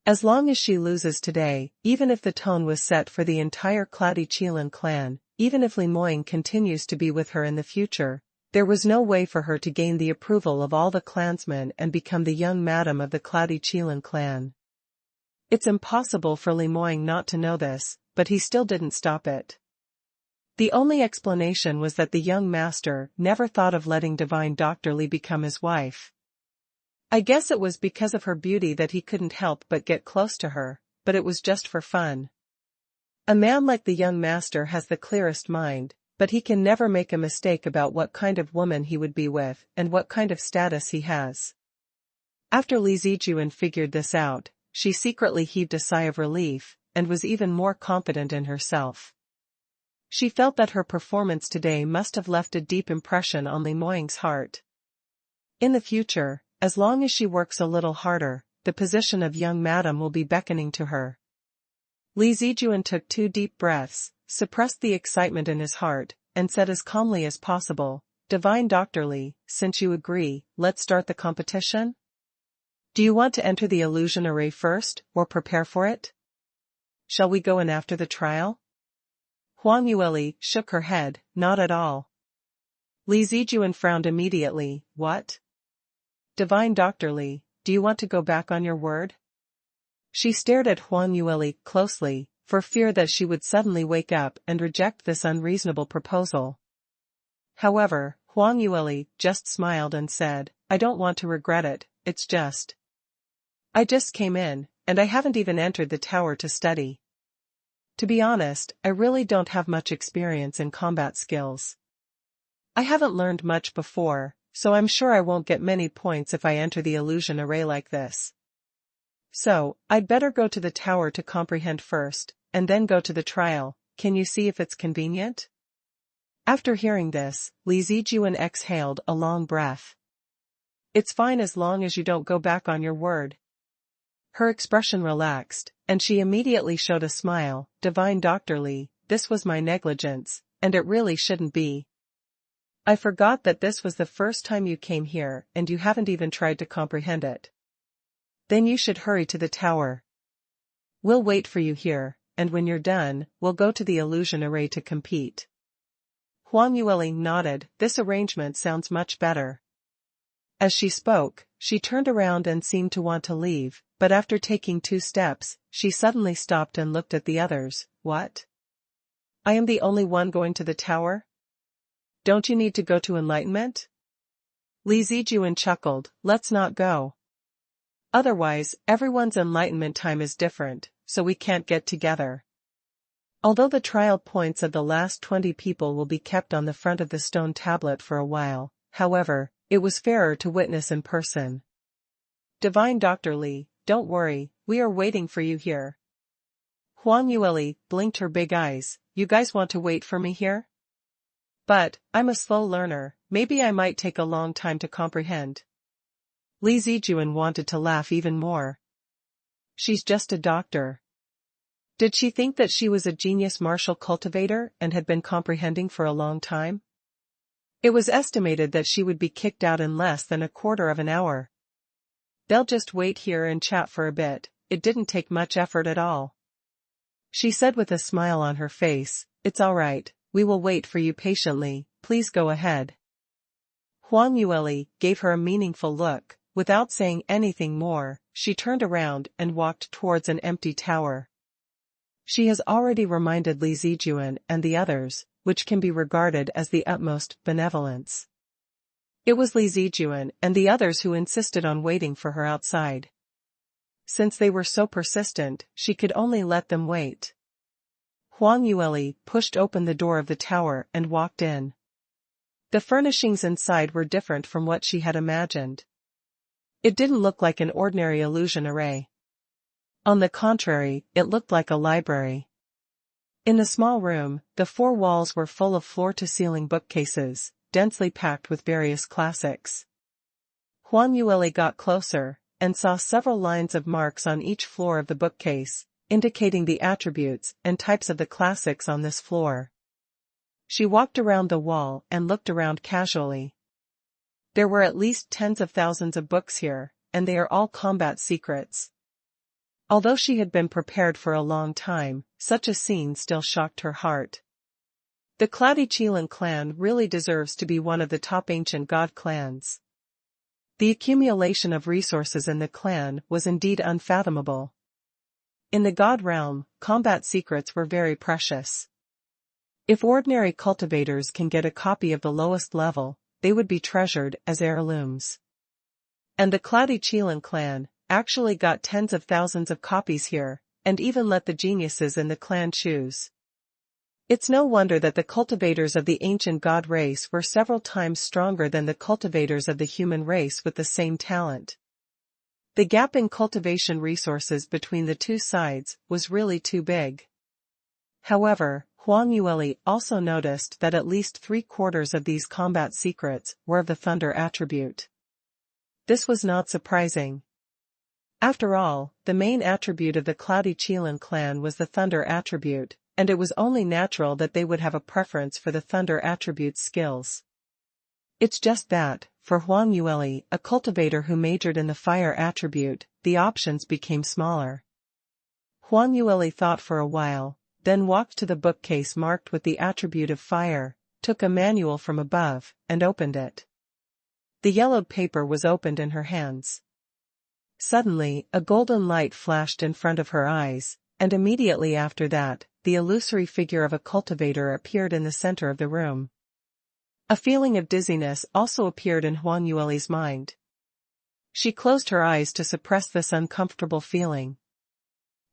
As long as she loses today, even if the tone was set for the entire Cloudy Qilin clan, even if Li Moying continues to be with her in the future, there was no way for her to gain the approval of all the clansmen and become the young madam of the Cloudy Qilin clan. It's impossible for Li Moying not to know this, but he still didn't stop it. The only explanation was that the young master never thought of letting divine Dr. Li become his wife. I guess it was because of her beauty that he couldn't help but get close to her, but it was just for fun. A man like the young master has the clearest mind, but he can never make a mistake about what kind of woman he would be with and what kind of status he has. After Li Zijuan figured this out, she secretly heaved a sigh of relief, and was even more confident in herself. She felt that her performance today must have left a deep impression on Li Moying's heart. In the future, as long as she works a little harder, the position of young madam will be beckoning to her. Li Zijuan took 2 deep breaths, suppressed the excitement in his heart, and said as calmly as possible, "Divine Dr. Li, since you agree, let's start the competition? Do you want to enter the illusion array first, or prepare for it? Shall we go in after the trial?" Huang Yueli shook her head, "Not at all." Li Zijuan frowned immediately, "What? Divine Dr. Li, do you want to go back on your word?" She stared at Huang Yueli closely, for fear that she would suddenly wake up and reject this unreasonable proposal. However, Huang Yueli just smiled and said, "I don't want to regret it, I just came in, and I haven't even entered the tower to study. To be honest, I really don't have much experience in combat skills. I haven't learned much before, so I'm sure I won't get many points if I enter the illusion array like this. So, I'd better go to the tower to comprehend first, and then go to the trial. Can you see if it's convenient?" After hearing this, Li Zijuan exhaled a long breath. "It's fine as long as you don't go back on your word." Her expression relaxed, and she immediately showed a smile. "Divine Dr. Li, this was my negligence, and it really shouldn't be. I forgot that this was the first time you came here and you haven't even tried to comprehend it. Then you should hurry to the tower. We'll wait for you here, and when you're done, we'll go to the illusion array to compete." Huang Yueli nodded. "This arrangement sounds much better." As she spoke, she turned around and seemed to want to leave, but after taking 2 steps, she suddenly stopped and looked at the others. "What? I am the only one going to the tower? Don't you need to go to enlightenment?" Li Zijuan chuckled. "Let's not go. Otherwise, everyone's enlightenment time is different, so we can't get together. Although the trial points of the last 20 people will be kept on the front of the stone tablet for a while, however, it was fairer to witness in person. Divine Dr. Li, don't worry, we are waiting for you here." Huang Yueli blinked her big eyes. "You guys want to wait for me here? But, I'm a slow learner, maybe I might take a long time to comprehend." Li Zijuan wanted to laugh even more. She's just a doctor. Did she think that she was a genius martial cultivator and had been comprehending for a long time? It was estimated that she would be kicked out in less than a quarter of an hour. "They'll just wait here and chat for a bit, it didn't take much effort at all," she said with a smile on her face. "It's all right, we will wait for you patiently, please go ahead." Huang Yueli gave her a meaningful look. Without saying anything more, she turned around and walked towards an empty tower. She has already reminded Li Zijuan and the others, which can be regarded as the utmost benevolence. It was Li Zijuan and the others who insisted on waiting for her outside. Since they were so persistent, she could only let them wait. Huang Yueli pushed open the door of the tower and walked in. The furnishings inside were different from what she had imagined. It didn't look like an ordinary illusion array. On the contrary, it looked like a library. In the small room, the 4 walls were full of floor-to-ceiling bookcases, densely packed with various classics. Huang Yueli got closer, and saw several lines of marks on each floor of the bookcase, indicating the attributes and types of the classics on this floor. She walked around the wall and looked around casually. There were at least tens of thousands of books here, and they are all combat secrets. Although she had been prepared for a long time, such a scene still shocked her heart. The Cloudy Qilin clan really deserves to be one of the top ancient god clans. The accumulation of resources in the clan was indeed unfathomable. In the god realm, combat secrets were very precious. If ordinary cultivators can get a copy of the lowest level, they would be treasured as heirlooms. And the Cloudy Qilin clan actually got tens of thousands of copies here, and even let the geniuses in the clan choose. It's no wonder that the cultivators of the ancient god race were several times stronger than the cultivators of the human race with the same talent. The gap in cultivation resources between the two sides was really too big. However, Huang Yueli also noticed that at least 3/4 of these combat secrets were of the thunder attribute. This was not surprising. After all, the main attribute of the Cloudy Qilin clan was the thunder attribute, and it was only natural that they would have a preference for the thunder attribute's skills. It's just that, for Huang Yueli, a cultivator who majored in the fire attribute, the options became smaller. Huang Yueli thought for a while, then walked to the bookcase marked with the attribute of fire, took a manual from above, and opened it. The yellowed paper was opened in her hands. Suddenly, a golden light flashed in front of her eyes, and immediately after that, the illusory figure of a cultivator appeared in the center of the room. A feeling of dizziness also appeared in Huang Yueli's mind. She closed her eyes to suppress this uncomfortable feeling.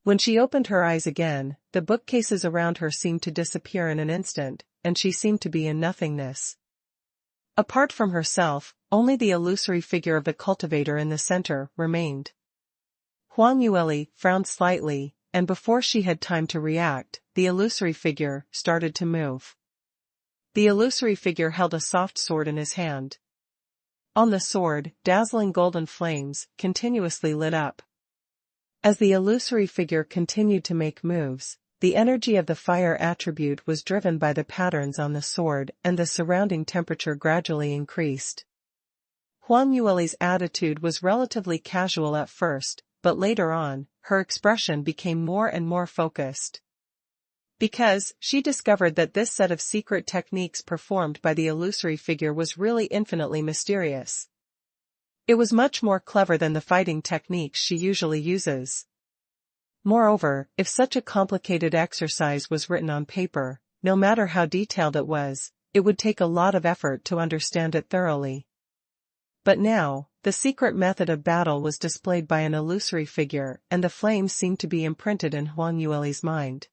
When she opened her eyes again, the bookcases around her seemed to disappear in an instant, and she seemed to be in nothingness. Apart from herself, only the illusory figure of the cultivator in the center remained. Huang Yueli frowned slightly, and before she had time to react, the illusory figure started to move. The illusory figure held a soft sword in his hand. On the sword, dazzling golden flames continuously lit up. As the illusory figure continued to make moves, the energy of the fire attribute was driven by the patterns on the sword, and the surrounding temperature gradually increased. Huang Yueli's attitude was relatively casual at first, but later on, her expression became more and more focused. Because she discovered that this set of secret techniques performed by the illusory figure was really infinitely mysterious. It was much more clever than the fighting techniques she usually uses. Moreover, if such a complicated exercise was written on paper, no matter how detailed it was, it would take a lot of effort to understand it thoroughly. But now, the secret method of battle was displayed by an illusory figure, and the flames seemed to be imprinted in Huang Yueli's mind.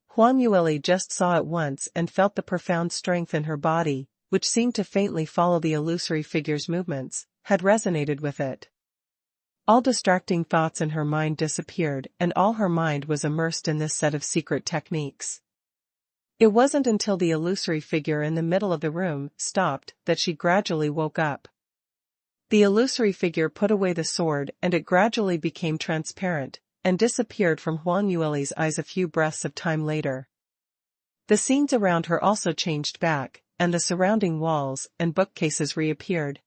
Huang Yueli just saw it once and felt the profound strength in her body, which seemed to faintly follow the illusory figure's movements, had resonated with it. All distracting thoughts in her mind disappeared, and all her mind was immersed in this set of secret techniques. It wasn't until the illusory figure in the middle of the room stopped that she gradually woke up. The illusory figure put away the sword, and it gradually became transparent, and disappeared from Huang Yueli's eyes a few breaths of time later. The scenes around her also changed back, and the surrounding walls and bookcases reappeared.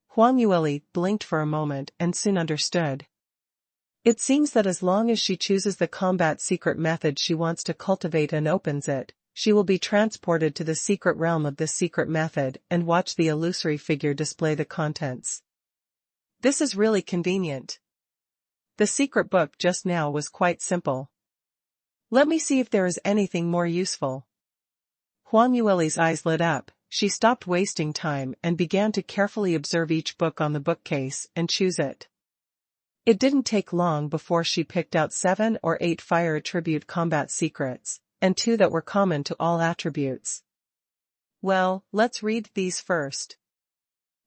Huang Yueli blinked for a moment and soon understood. It seems that as long as she chooses the combat secret method she wants to cultivate and opens it, she will be transported to the secret realm of this secret method and watch the illusory figure display the contents. This is really convenient. The secret book just now was quite simple. Let me see if there is anything more useful. Huang Yueli's eyes lit up. She stopped wasting time and began to carefully observe each book on the bookcase and choose it. It didn't take long before she picked out 7 or 8 fire attribute combat secrets, and 2 that were common to all attributes. Well, let's read these first.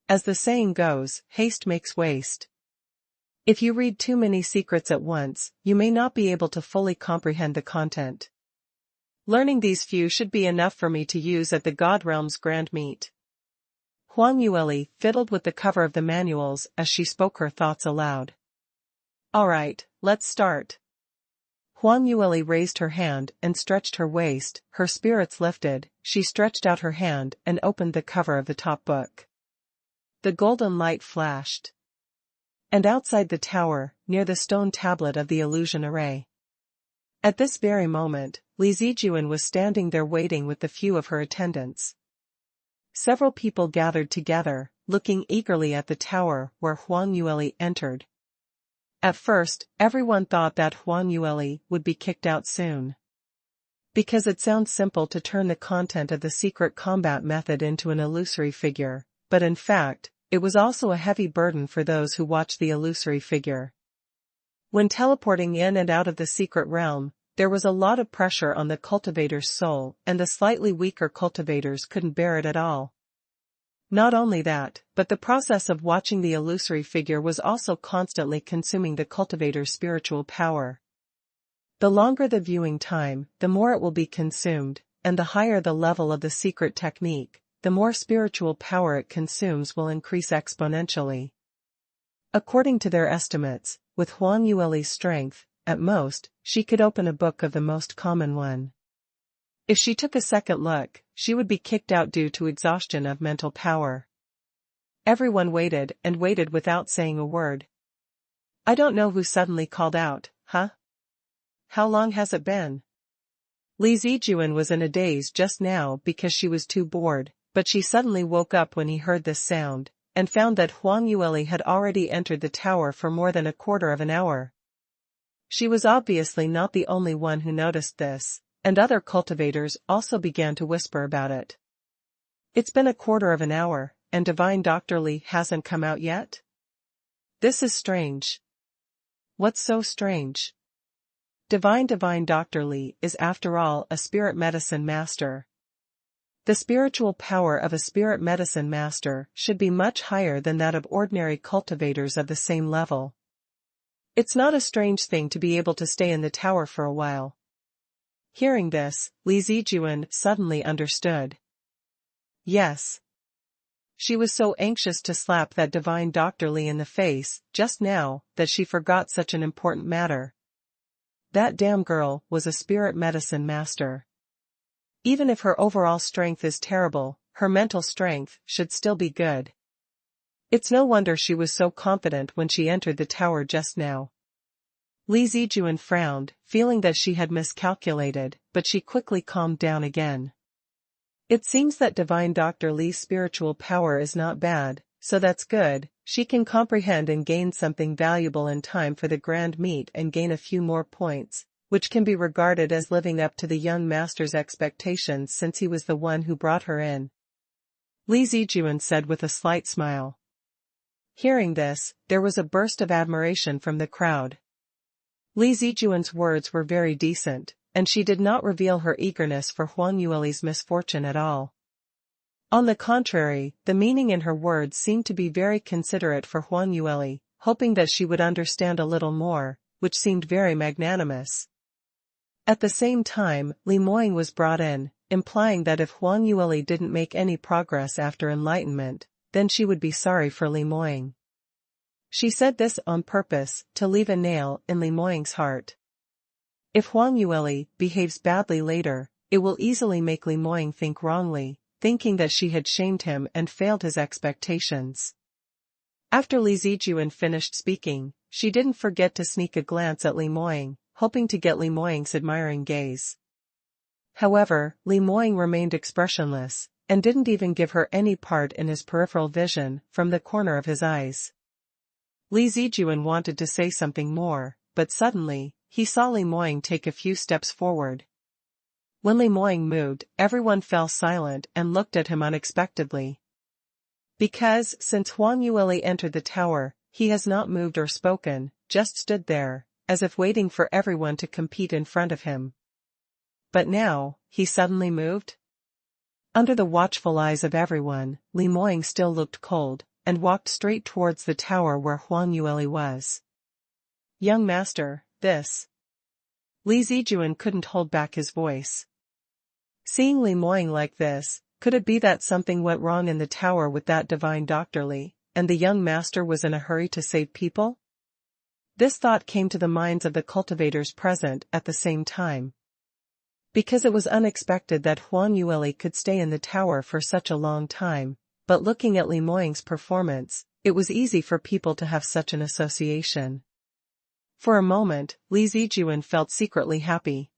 As the saying goes, haste makes waste. If you read too many secrets at once, you may not be able to fully comprehend the content. Learning these few should be enough for me to use at the God Realm's grand meet. Huang Yueli fiddled with the cover of the manuals as she spoke her thoughts aloud. Alright, let's start. Huang Yueli raised her hand and stretched her waist, her spirits lifted, she stretched out her hand and opened the cover of the top book. The golden light flashed. And outside the tower, near the stone tablet of the illusion array. At this very moment, Li Zijuan was standing there waiting with the few of her attendants. Several people gathered together, looking eagerly at the tower where Huang Yueli entered. At first, everyone thought that Huang Yueli would be kicked out soon. Because it sounds simple to turn the content of the secret combat method into an illusory figure, but in fact, it was also a heavy burden for those who watched the illusory figure. When teleporting in and out of the secret realm, there was a lot of pressure on the cultivator's soul, and the slightly weaker cultivators couldn't bear it at all. Not only that, but the process of watching the illusory figure was also constantly consuming the cultivator's spiritual power. The longer the viewing time, the more it will be consumed, and the higher the level of the secret technique, the more spiritual power it consumes will increase exponentially. According to their estimates, with Huang Yueli's strength, at most, she could open a book of the most common one. If she took a second look, she would be kicked out due to exhaustion of mental power. Everyone waited and waited without saying a word. I don't know who suddenly called out, "Huh? How long has it been?" Li Zijuan was in a daze just now because she was too bored, but she suddenly woke up when he heard this sound, and found that Huang Yueli had already entered the tower for more than a quarter of an hour. She was obviously not the only one who noticed this, and other cultivators also began to whisper about it. It's been a quarter of an hour, and Divine Dr. Li hasn't come out yet? This is strange. What's so strange? Divine Dr. Li is after all a spirit medicine master. The spiritual power of a spirit medicine master should be much higher than that of ordinary cultivators of the same level. It's not a strange thing to be able to stay in the tower for a while. Hearing this, Li Zijuan suddenly understood. Yes. She was so anxious to slap that Divine Dr. Li in the face, just now, that she forgot such an important matter. That damn girl was a spirit medicine master. Even if her overall strength is terrible, her mental strength should still be good. It's no wonder she was so confident when she entered the tower just now. Li Zijuan frowned, feeling that she had miscalculated, but she quickly calmed down again. It seems that Divine Dr. Li's spiritual power is not bad, so that's good. She can comprehend and gain something valuable in time for the grand meet and gain a few more points, which can be regarded as living up to the young master's expectations since he was the one who brought her in. Li Zijuan said with a slight smile. Hearing this, there was a burst of admiration from the crowd. Li Zijuan's words were very decent, and she did not reveal her eagerness for Huang Yueli's misfortune at all. On the contrary, the meaning in her words seemed to be very considerate for Huang Yueli, hoping that she would understand a little more, which seemed very magnanimous. At the same time, Li Moying was brought in, implying that if Huang Yueli didn't make any progress after enlightenment, then she would be sorry for Li Moying. She said this on purpose, to leave a nail in Li Moying's heart. If Huang Yueli behaves badly later, it will easily make Li Moying think wrongly, thinking that she had shamed him and failed his expectations. After Li Zijuan finished speaking, she didn't forget to sneak a glance at Li Moying, hoping to get Li Moying's admiring gaze. However, Li Moying remained expressionless, and didn't even give her any part in his peripheral vision from the corner of his eyes. Li Zijuan wanted to say something more, but suddenly, he saw Li Moying take a few steps forward. When Li Moying moved, everyone fell silent and looked at him unexpectedly. Because, since Huang Yueli entered the tower, he has not moved or spoken, just stood there, as if waiting for everyone to compete in front of him. But now, he suddenly moved? Under the watchful eyes of everyone, Li Moying still looked cold, and walked straight towards the tower where Huang Yueli was. Young master, this. Li Zijuan couldn't hold back his voice. Seeing Li Moying like this, could it be that something went wrong in the tower with that Divine Dr. Li, and the young master was in a hurry to save people? This thought came to the minds of the cultivators present at the same time. Because it was unexpected that Huang Yueli could stay in the tower for such a long time, but looking at Li Moying's performance, it was easy for people to have such an association. For a moment, Li Zijuan felt secretly happy.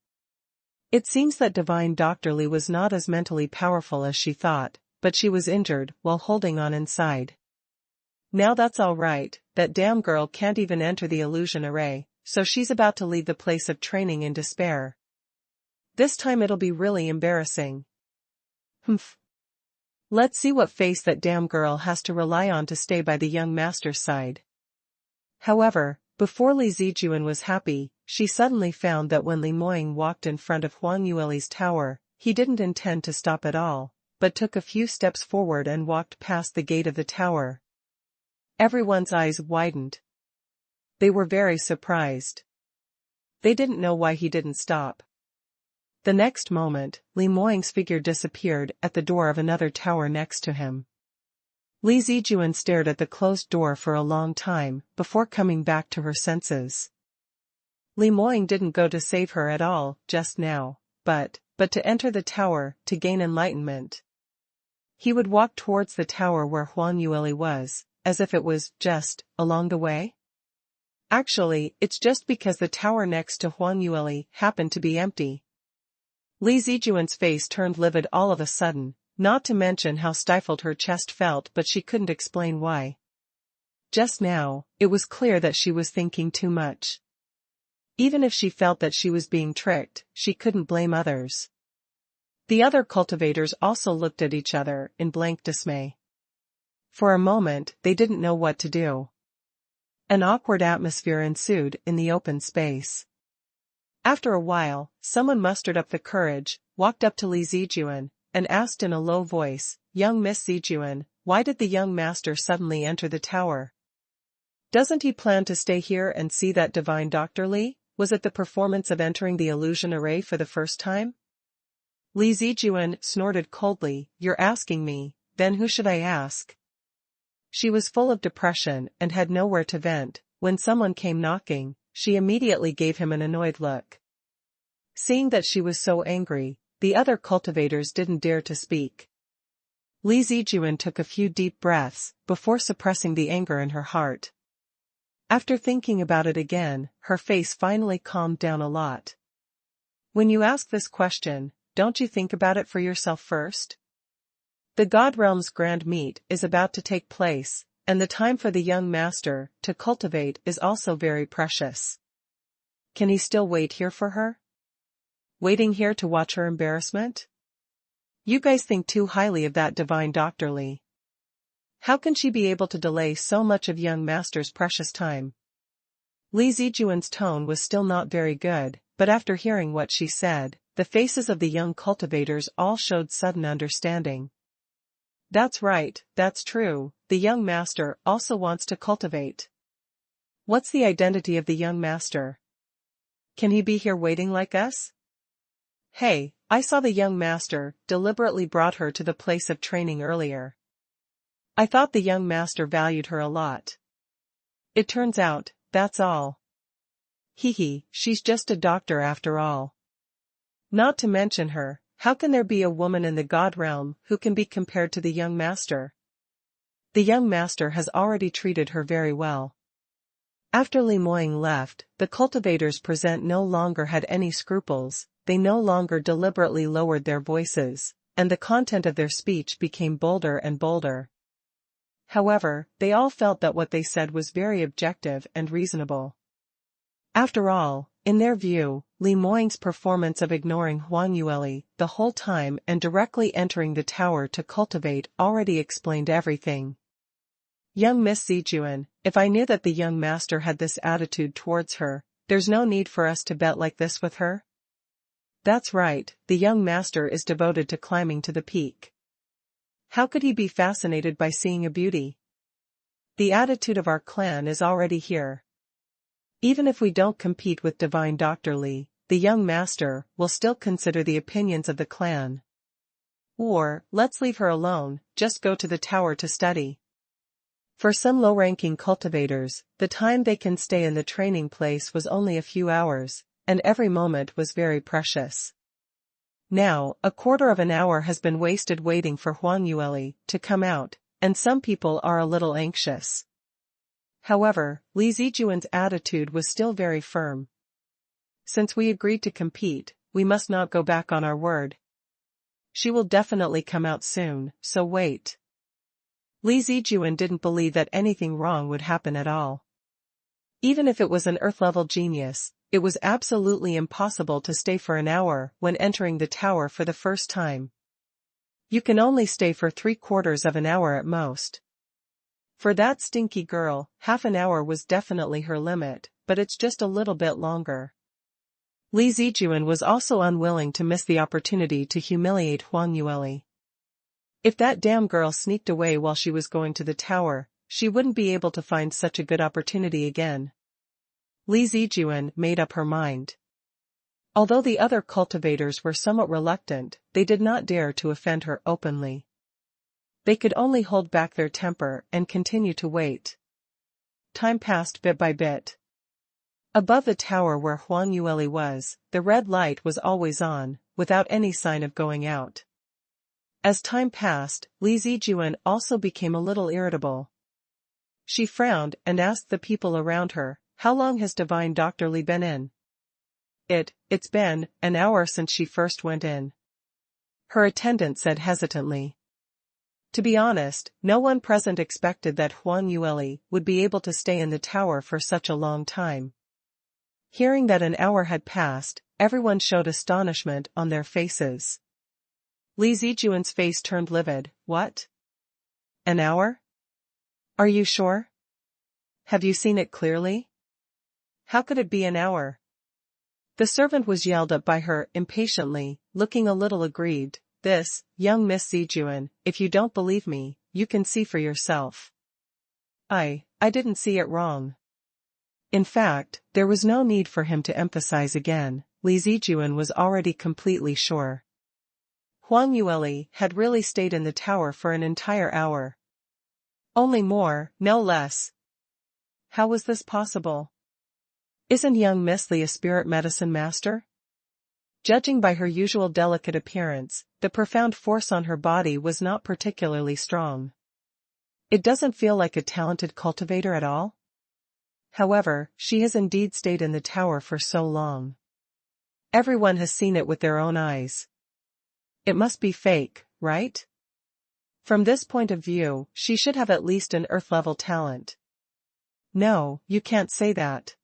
It seems that Divine Dr. Li was not as mentally powerful as she thought, but she was injured while holding on inside. Now that's all right, that damn girl can't even enter the illusion array, so she's about to leave the place of training in despair. This time it'll be really embarrassing. Humph. Let's see what face that damn girl has to rely on to stay by the young master's side. However, before Li Zijuan was happy, she suddenly found that when Li Moying walked in front of Huang Yueli's tower, he didn't intend to stop at all, but took a few steps forward and walked past the gate of the tower. Everyone's eyes widened. They were very surprised. They didn't know why he didn't stop. The next moment, Li Moying's figure disappeared at the door of another tower next to him. Li Zijuan stared at the closed door for a long time before coming back to her senses. Li Moying didn't go to save her at all just now, but to enter the tower to gain enlightenment. He would walk towards the tower where Huang Yueli was, as if it was just along the way. Actually, it's just because the tower next to Huang Yueli happened to be empty. Li Zijuan's face turned livid all of a sudden, not to mention how stifled her chest felt, but she couldn't explain why. Just now, it was clear that she was thinking too much. Even if she felt that she was being tricked, she couldn't blame others. The other cultivators also looked at each other in blank dismay. For a moment, they didn't know what to do. An awkward atmosphere ensued in the open space. After a while, someone mustered up the courage, walked up to Li Zijuan, and asked in a low voice, "Young Miss Zijuan, why did the young master suddenly enter the tower? Doesn't he plan to stay here and see that divine Dr. Li? Was it the performance of entering the illusion array for the first time?" Li Zijuan snorted coldly, "You're asking me, then who should I ask?" She was full of depression and had nowhere to vent. When someone came knocking, she immediately gave him an annoyed look. Seeing that she was so angry, the other cultivators didn't dare to speak. Li Zijuan took a few deep breaths before suppressing the anger in her heart. After thinking about it again, her face finally calmed down a lot. "When you ask this question, don't you think about it for yourself first? The God Realm's grand meet is about to take place, and the time for the young master to cultivate is also very precious. Can he still wait here for her? Waiting here to watch her embarrassment? You guys think too highly of that divine Dr. Li. How can she be able to delay so much of young master's precious time?" Li Zijuan's tone was still not very good, but after hearing what she said, the faces of the young cultivators all showed sudden understanding. "That's right, that's true, the young master also wants to cultivate. What's the identity of the young master? Can he be here waiting like us? Hey, I saw the young master deliberately brought her to the place of training earlier. I thought the young master valued her a lot. It turns out, that's all. Hee, she's just a doctor after all. Not to mention her, how can there be a woman in the God Realm who can be compared to the young master? The young master has already treated her very well." After Li Moying left, the cultivators present no longer had any scruples, they no longer deliberately lowered their voices, and the content of their speech became bolder and bolder. However, they all felt that what they said was very objective and reasonable. After all, in their view, Li Moying's performance of ignoring Huang Yueli the whole time and directly entering the tower to cultivate already explained everything. "Young Miss Zijuan, if I knew that the young master had this attitude towards her, there's no need for us to bet like this with her. That's right, the young master is devoted to climbing to the peak. How could he be fascinated by seeing a beauty? The attitude of our clan is already here. Even if we don't compete with divine Dr. Li, the young master will still consider the opinions of the clan. Or, let's leave her alone, just go to the tower to study." For some low-ranking cultivators, the time they can stay in the training place was only a few hours, and every moment was very precious. Now, a quarter of an hour has been wasted waiting for Huang Yueli to come out, and some people are a little anxious. However, Li Zijuan's attitude was still very firm. "Since we agreed to compete, we must not go back on our word. She will definitely come out soon, so wait." Li Zijuan didn't believe that anything wrong would happen at all. Even if it was an Earth-level genius, it was absolutely impossible to stay for an hour when entering the tower for the first time. You can only stay for 3/4 of an hour at most. For that stinky girl, half an hour was definitely her limit, but it's just a little bit longer. Li Zijuan was also unwilling to miss the opportunity to humiliate Huang Yueli. If that damn girl sneaked away while she was going to the tower, she wouldn't be able to find such a good opportunity again. Li Zijuan made up her mind. Although the other cultivators were somewhat reluctant, they did not dare to offend her openly. They could only hold back their temper and continue to wait. Time passed bit by bit. Above the tower where Huang Yueli was, the red light was always on, without any sign of going out. As time passed, Li Zijuan also became a little irritable. She frowned and asked the people around her, "How long has Divine Dr. Li been in?" It's been an hour since she first went in," her attendant said hesitantly. To be honest, no one present expected that Huang Yueli would be able to stay in the tower for such a long time. Hearing that an hour had passed, everyone showed astonishment on their faces. Li Zijuan's face turned livid. "What? An hour? Are you sure? Have you seen it clearly? How could it be an hour?" The servant was yelled at by her impatiently, looking a little aggrieved. "This, young Miss Zijuan, if you don't believe me, you can see for yourself." I didn't see it wrong." In fact, there was no need for him to emphasize again. Li Zijuan was already completely sure. Huang Yueli had really stayed in the tower for an entire hour. Only more, no less. How was this possible? Isn't young Miss Li a spirit medicine master? Judging by her usual delicate appearance, the profound force on her body was not particularly strong. It doesn't feel like a talented cultivator at all. However, she has indeed stayed in the tower for so long. Everyone has seen it with their own eyes. It must be fake, right? From this point of view, she should have at least an Earth-level talent. No, you can't say that.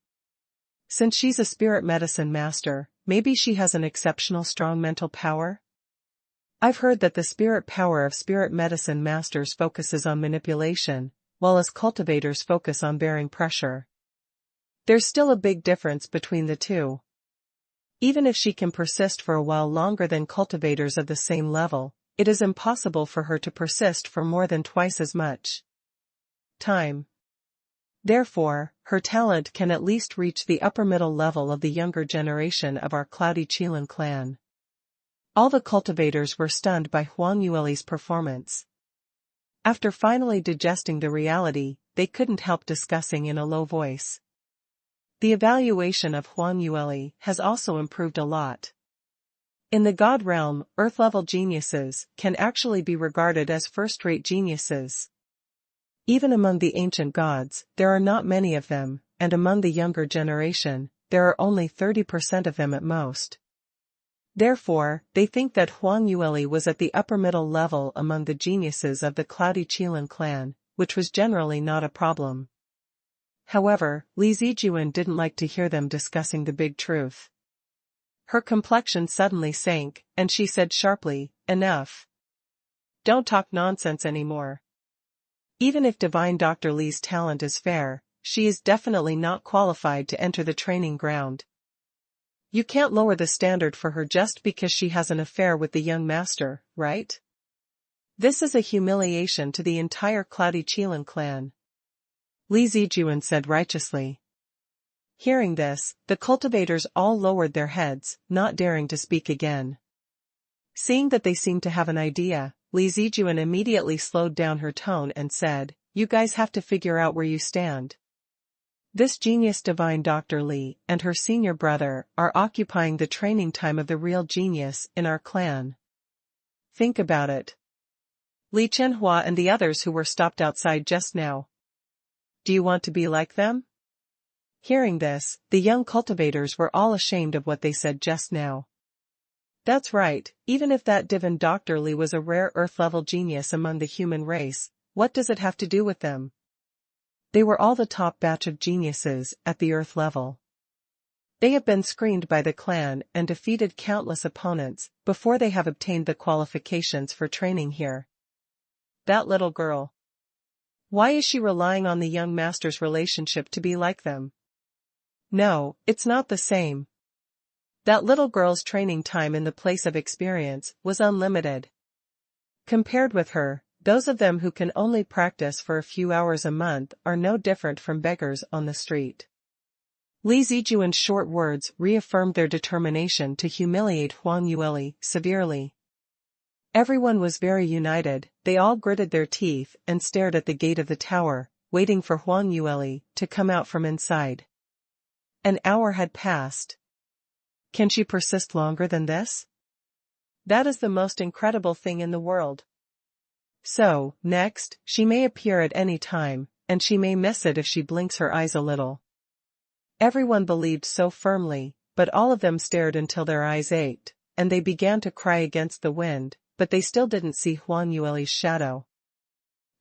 Since she's a spirit medicine master, maybe she has an exceptional strong mental power? I've heard that the spirit power of spirit medicine masters focuses on manipulation, while us cultivators focus on bearing pressure. There's still a big difference between the two. Even if she can persist for a while longer than cultivators of the same level, it is impossible for her to persist for more than twice as much time. Therefore, her talent can at least reach the upper middle level of the younger generation of our Cloudy Qilin clan. All the cultivators were stunned by Huang Yueli's performance. After finally digesting the reality, they couldn't help discussing in a low voice. The evaluation of Huang Yueli has also improved a lot. In the God realm, Earth-level geniuses can actually be regarded as first-rate geniuses. Even among the ancient gods, there are not many of them, and among the younger generation, there are only 30% of them at most. Therefore, they think that Huang Yueli was at the upper middle level among the geniuses of the Cloudy Qilin clan, which was generally not a problem. However, Li Zijuan didn't like to hear them discussing the big truth. Her complexion suddenly sank, and she said sharply, "Enough. Don't talk nonsense anymore. Even if Divine Dr. Li's talent is fair, she is definitely not qualified to enter the training ground. You can't lower the standard for her just because she has an affair with the young master, right? This is a humiliation to the entire Cloudy Qilin clan." Li Zijuan said righteously. Hearing this, the cultivators all lowered their heads, not daring to speak again. Seeing that they seemed to have an idea, Li Zijuan immediately slowed down her tone and said, "You guys have to figure out where you stand. This genius Divine Dr. Li and her senior brother are occupying the training time of the real genius in our clan. Think about it. Li Chenhua and the others who were stopped outside just now. Do you want to be like them?" Hearing this, the young cultivators were all ashamed of what they said just now. That's right, even if that Divine Dr. Li was a rare Earth-level genius among the human race, what does it have to do with them? They were all the top batch of geniuses at the Earth level. They have been screened by the clan and defeated countless opponents before they have obtained the qualifications for training here. That little girl. Why is she relying on the young master's relationship to be like them? No, it's not the same. That little girl's training time in the place of experience was unlimited. Compared with her, those of them who can only practice for a few hours a month are no different from beggars on the street. Li Zijuan's short words reaffirmed their determination to humiliate Huang Yueli severely. Everyone was very united, they all gritted their teeth and stared at the gate of the tower, waiting for Huang Yueli to come out from inside. An hour had passed. Can she persist longer than this? That is the most incredible thing in the world. So, next, she may appear at any time, and she may miss it if she blinks her eyes a little. Everyone believed so firmly, but all of them stared until their eyes ached, and they began to cry against the wind, but they still didn't see Huang Yueli's shadow.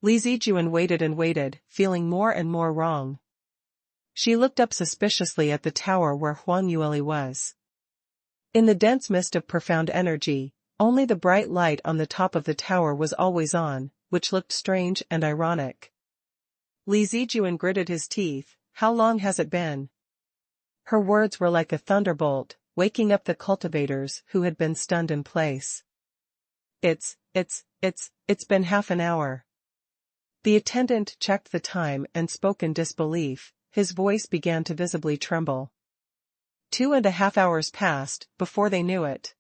Li Zijuan waited and waited, feeling more and more wrong. She looked up suspiciously at the tower where Huang Yueli was. In the dense mist of profound energy, only the bright light on the top of the tower was always on, which looked strange and ironic. Li Zijuan gritted his teeth. How long has it been? Her words were like a thunderbolt, waking up the cultivators who had been stunned in place. It's been half an hour. The attendant checked the time and spoke in disbelief, his voice began to visibly tremble. 2.5 hours passed, before they knew it.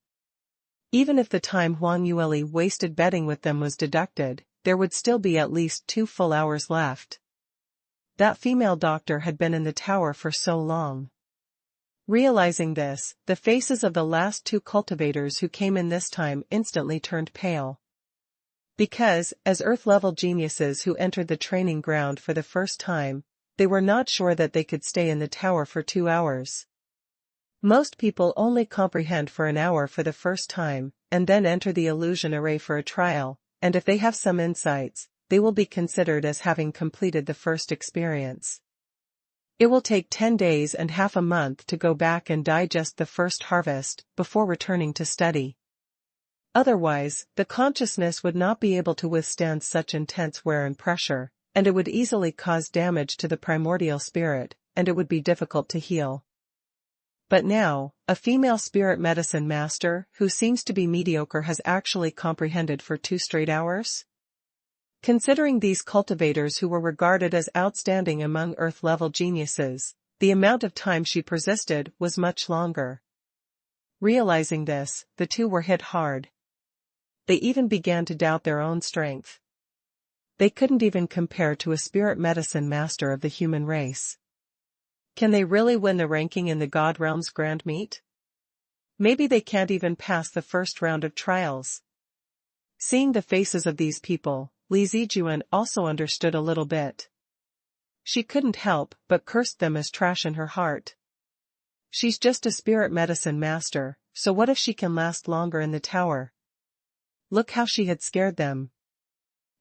Even if the time Huang Yueli wasted betting with them was deducted, there would still be at least 2 full hours left. That female doctor had been in the tower for so long. Realizing this, the faces of the last 2 cultivators who came in this time instantly turned pale. Because, as Earth-level geniuses who entered the training ground for the first time, they were not sure that they could stay in the tower for 2 hours. Most people only comprehend for an hour for the first time, and then enter the illusion array for a trial, and if they have some insights, they will be considered as having completed the first experience. It will take 10 days and half a month to go back and digest the first harvest, before returning to study. Otherwise, the consciousness would not be able to withstand such intense wear and pressure, and it would easily cause damage to the primordial spirit, and it would be difficult to heal. But now, a female spirit medicine master who seems to be mediocre has actually comprehended for 2 straight hours? Considering these cultivators who were regarded as outstanding among Earth-level geniuses, the amount of time she persisted was much longer. Realizing this, the 2 were hit hard. They even began to doubt their own strength. They couldn't even compare to a spirit medicine master of the human race. Can they really win the ranking in the God Realm's Grand Meet? Maybe they can't even pass the first round of trials. Seeing the faces of these people, Li Zijuan also understood a little bit. She couldn't help but cursed them as trash in her heart. She's just a spirit medicine master, so what if she can last longer in the tower? Look how she had scared them.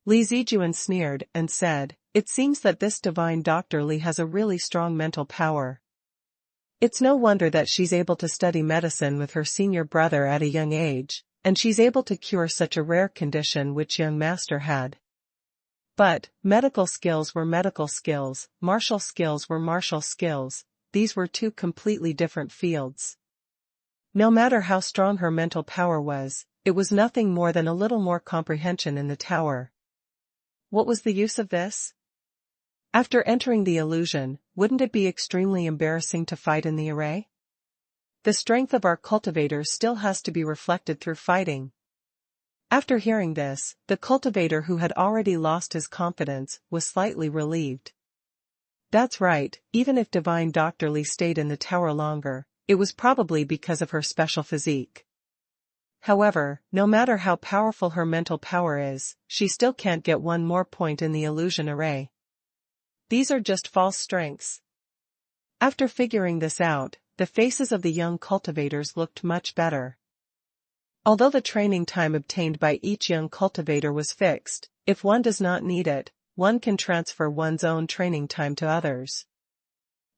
Li Zijuan sneered and said, "It seems that this divine Dr. Li has a really strong mental power. It's no wonder that she's able to study medicine with her senior brother at a young age, and she's able to cure such a rare condition which young master had." But, medical skills were medical skills, martial skills were martial skills, these were 2 completely different fields. No matter how strong her mental power was, it was nothing more than a little more comprehension in the tower. What was the use of this? After entering the illusion, wouldn't it be extremely embarrassing to fight in the array? The strength of our cultivators still has to be reflected through fighting. After hearing this, the cultivator who had already lost his confidence was slightly relieved. That's right, even if divine Dr. Li stayed in the tower longer, it was probably because of her special physique. However, no matter how powerful her mental power is, she still can't get 1 more point in the illusion array. These are just false strengths. After figuring this out, the faces of the young cultivators looked much better. Although the training time obtained by each young cultivator was fixed, if one does not need it, one can transfer one's own training time to others.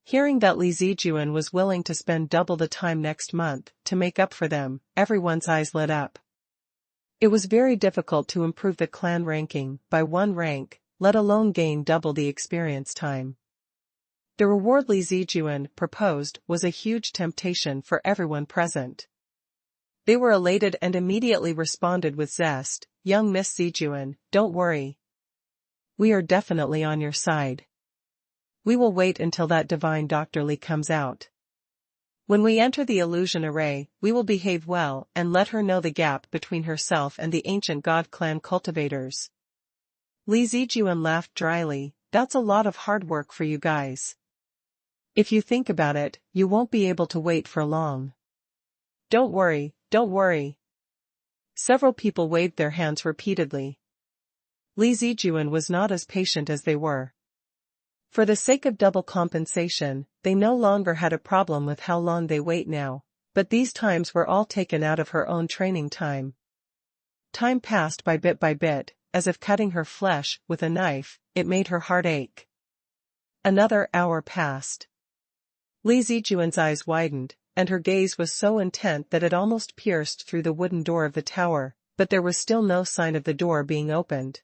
Hearing that Li Zijuan was willing to spend double the time next month to make up for them, everyone's eyes lit up. It was very difficult to improve the clan ranking by 1 rank, let alone gain double the experience time. The reward Li Zijuan proposed was a huge temptation for everyone present. They were elated and immediately responded with zest, "Young Miss Zijuan, don't worry. We are definitely on your side. We will wait until that divine Dr. Li comes out. When we enter the illusion array, we will behave well and let her know the gap between herself and the ancient god clan cultivators." Li Zijuan laughed dryly, "That's a lot of hard work for you guys. If you think about it, you won't be able to wait for long." "Don't worry, don't worry." Several people waved their hands repeatedly. Li Zijuan was not as patient as they were. For the sake of double compensation, they no longer had a problem with how long they wait now, but these times were all taken out of her own training time. Time passed by bit, as if cutting her flesh with a knife. It made her heart ache. Another hour passed. Li Zijuan's eyes widened, and her gaze was so intent that it almost pierced through the wooden door of the tower, but there was still no sign of the door being opened.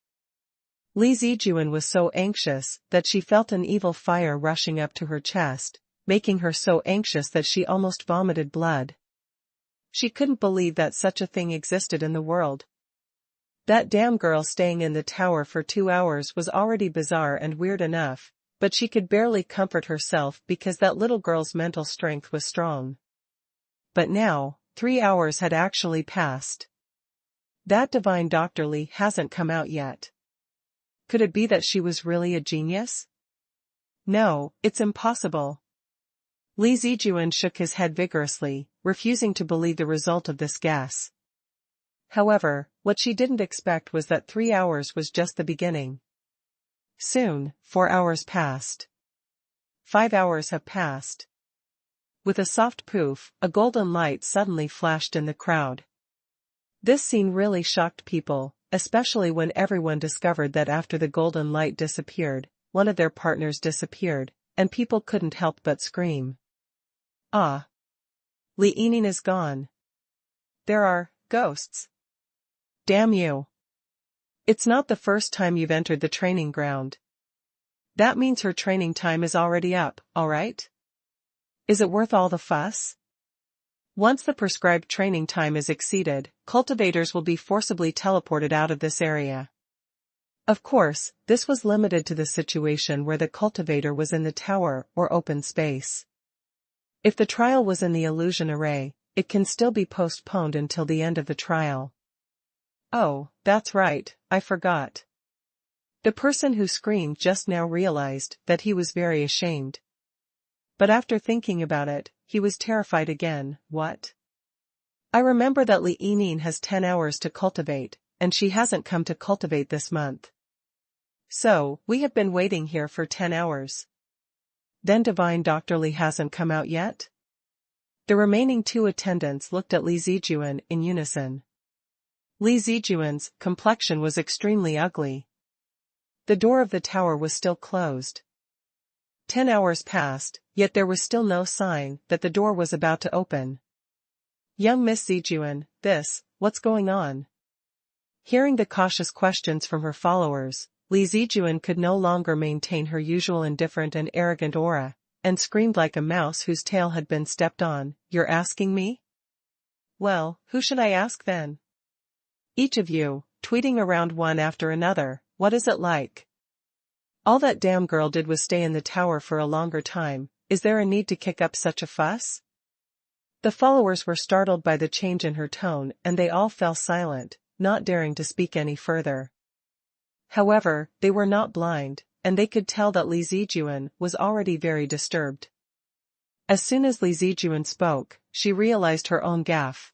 Li Zijuan was so anxious that she felt an evil fire rushing up to her chest, making her so anxious that she almost vomited blood. She couldn't believe that such a thing existed in the world. That damn girl staying in the tower for 2 hours was already bizarre and weird enough, but she could barely comfort herself because that little girl's mental strength was strong. But now, 3 hours had actually passed. That divine Dr. Li hasn't come out yet. Could it be that she was really a genius? No, it's impossible. Li Zijuan shook his head vigorously, refusing to believe the result of this guess. However, what she didn't expect was that 3 hours was just the beginning. Soon, 4 hours passed. 5 hours have passed. With a soft poof, a golden light suddenly flashed in the crowd. This scene really shocked people, especially when everyone discovered that after the golden light disappeared, one of their partners disappeared, and people couldn't help but scream. "Ah! Li Yineng is gone. There are ghosts. Damn you. It's not the first time you've entered the training ground. That means her training time is already up, alright? Is it worth all the fuss? Once the prescribed training time is exceeded, cultivators will be forcibly teleported out of this area." Of course, this was limited to the situation where the cultivator was in the tower or open space. If the trial was in the illusion array, it can still be postponed until the end of the trial. Oh, that's right, I forgot. The person who screamed just now realized that he was very ashamed. But after thinking about it, he was terrified again. What? I remember that Li Yineng has 10 hours to cultivate, and she hasn't come to cultivate this month. So, we have been waiting here for 10 hours. Then divine Dr. Li hasn't come out yet? The remaining 2 attendants looked at Li Zijuan in unison. Li Zijuan's complexion was extremely ugly. The door of the tower was still closed. 10 hours passed, yet there was still no sign that the door was about to open. "Young Miss Zijuan, what's going on?" Hearing the cautious questions from her followers, Li Zijuan could no longer maintain her usual indifferent and arrogant aura, and screamed like a mouse whose tail had been stepped on. "You're asking me? Well, who should I ask then? Each of you, tweeting around one after another, what is it like? All that damn girl did was stay in the tower for a longer time. Is there a need to kick up such a fuss?" The followers were startled by the change in her tone and they all fell silent, not daring to speak any further. However, they were not blind, and they could tell that Li Zijuan was already very disturbed. As soon as Li Zijuan spoke, she realized her own gaffe.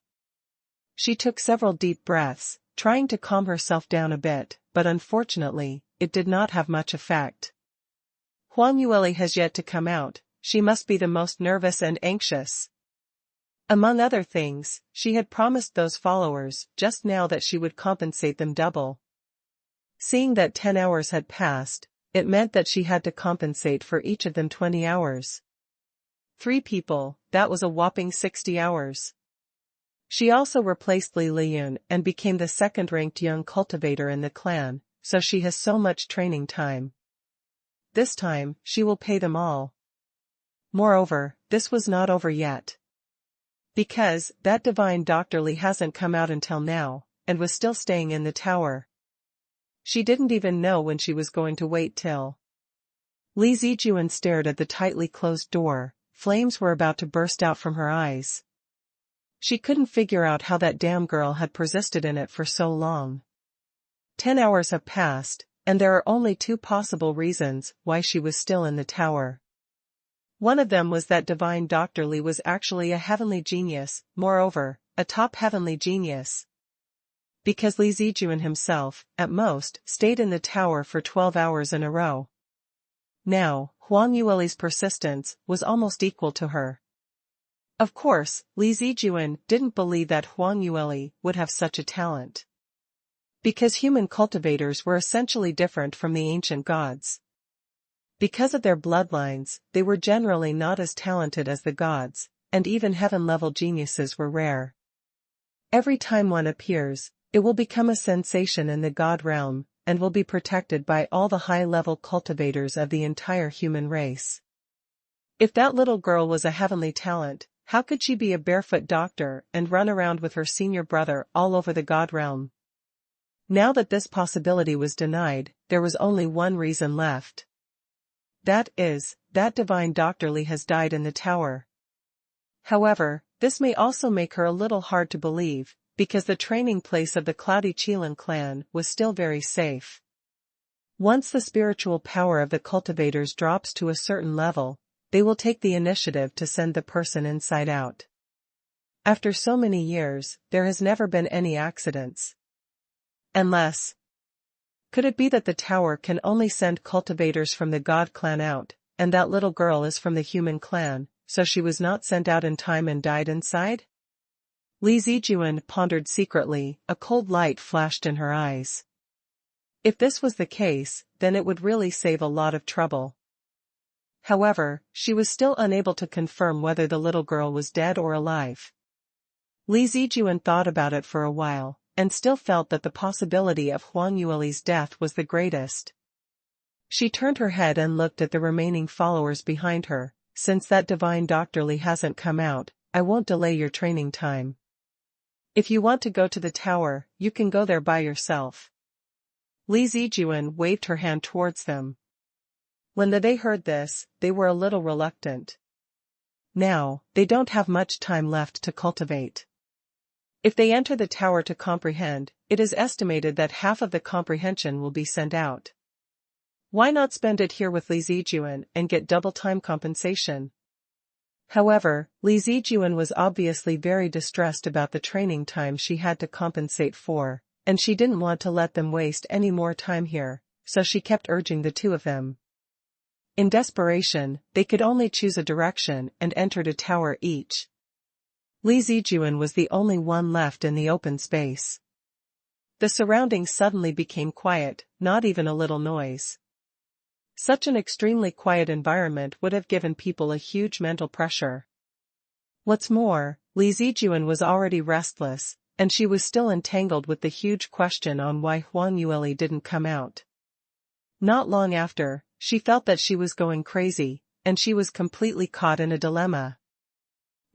She took several deep breaths, trying to calm herself down a bit, but unfortunately, it did not have much effect. Huang Yueli has yet to come out. She must be the most nervous and anxious. Among other things, she had promised those followers just now that she would compensate them double. Seeing that 10 hours had passed, it meant that she had to compensate for each of them 20 hours. 3 people, that was a whopping 60 hours. She also replaced Li Liyun and became the second-ranked young cultivator in the clan, so she has so much training time. This time, she will pay them all. Moreover, this was not over yet. Because, that divine Dr. Li hasn't come out until now, and was still staying in the tower. She didn't even know when she was going to wait till. Li Zijuan stared at the tightly closed door, flames were about to burst out from her eyes. She couldn't figure out how that damn girl had persisted in it for so long. 10 hours have passed, and there are only 2 possible reasons why she was still in the tower. One of them was that divine Dr. Li was actually a heavenly genius, moreover, a top heavenly genius. Because Li Zijuan himself, at most, stayed in the tower for 12 hours in a row. Now, Huang Yueli's persistence was almost equal to her. Of course, Li Zijuan didn't believe that Huang Yueli would have such a talent. Because human cultivators were essentially different from the ancient gods. Because of their bloodlines, they were generally not as talented as the gods, and even heaven-level geniuses were rare. Every time one appears, it will become a sensation in the god realm, and will be protected by all the high-level cultivators of the entire human race. If that little girl was a heavenly talent, how could she be a barefoot doctor and run around with her senior brother all over the god realm? Now that this possibility was denied, there was only one reason left. That is, that divine Dr. Li has died in the tower. However, this may also make her a little hard to believe, because the training place of the Cloudy Qilin clan was still very safe. Once the spiritual power of the cultivators drops to a certain level, they will take the initiative to send the person inside out. After so many years, there has never been any accidents. Unless. Could it be that the tower can only send cultivators from the god clan out, and that little girl is from the human clan, so she was not sent out in time and died inside? Li Zijuan pondered secretly, a cold light flashed in her eyes. If this was the case, then it would really save a lot of trouble. However, she was still unable to confirm whether the little girl was dead or alive. Li Zijuan thought about it for a while, and still felt that the possibility of Huang Yueli's death was the greatest. She turned her head and looked at the remaining followers behind her. Since that divine Dr. Li hasn't come out, I won't delay your training time. If you want to go to the tower, you can go there by yourself. Li Zijuan waved her hand towards them. When they heard this, they were a little reluctant. Now, they don't have much time left to cultivate. If they enter the tower to comprehend, it is estimated that half of the comprehension will be sent out. Why not spend it here with Li Zijuan and get double time compensation? However, Li Zijuan was obviously very distressed about the training time she had to compensate for, and she didn't want to let them waste any more time here, so she kept urging the 2 of them. In desperation, they could only choose a direction and entered a tower each. Li Zijuan was the only one left in the open space. The surroundings suddenly became quiet, not even a little noise. Such an extremely quiet environment would have given people a huge mental pressure. What's more, Li Zijuan was already restless, and she was still entangled with the huge question on why Huang Yueli didn't come out. Not long after, she felt that she was going crazy, and she was completely caught in a dilemma.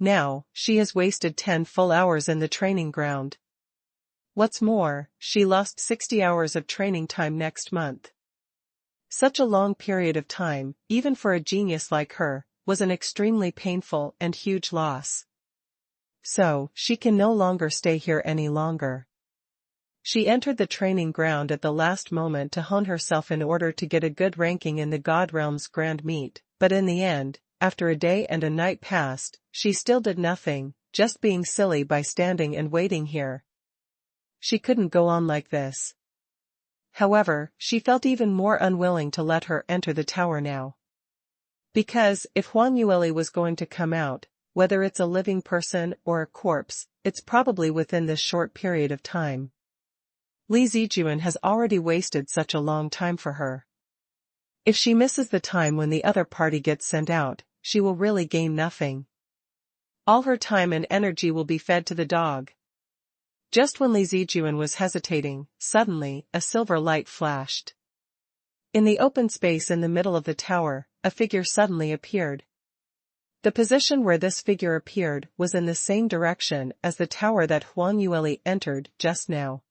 Now, she has wasted 10 full hours in the training ground. What's more, she lost 60 hours of training time next month. Such a long period of time, even for a genius like her, was an extremely painful and huge loss. So, she can no longer stay here any longer. She entered the training ground at the last moment to hone herself in order to get a good ranking in the God Realm's Grand Meet, but in the end, after a day and a night passed, she still did nothing, just being silly by standing and waiting here. She couldn't go on like this. However, she felt even more unwilling to let her enter the tower now. Because, if Huang Yueli was going to come out, whether it's a living person or a corpse, it's probably within this short period of time. Li Zijuan has already wasted such a long time for her. If she misses the time when the other party gets sent out, she will really gain nothing. All her time and energy will be fed to the dog. Just when Li Zijuan was hesitating, suddenly, a silver light flashed. In the open space in the middle of the tower, a figure suddenly appeared. The position where this figure appeared was in the same direction as the tower that Huang Yueli entered just now.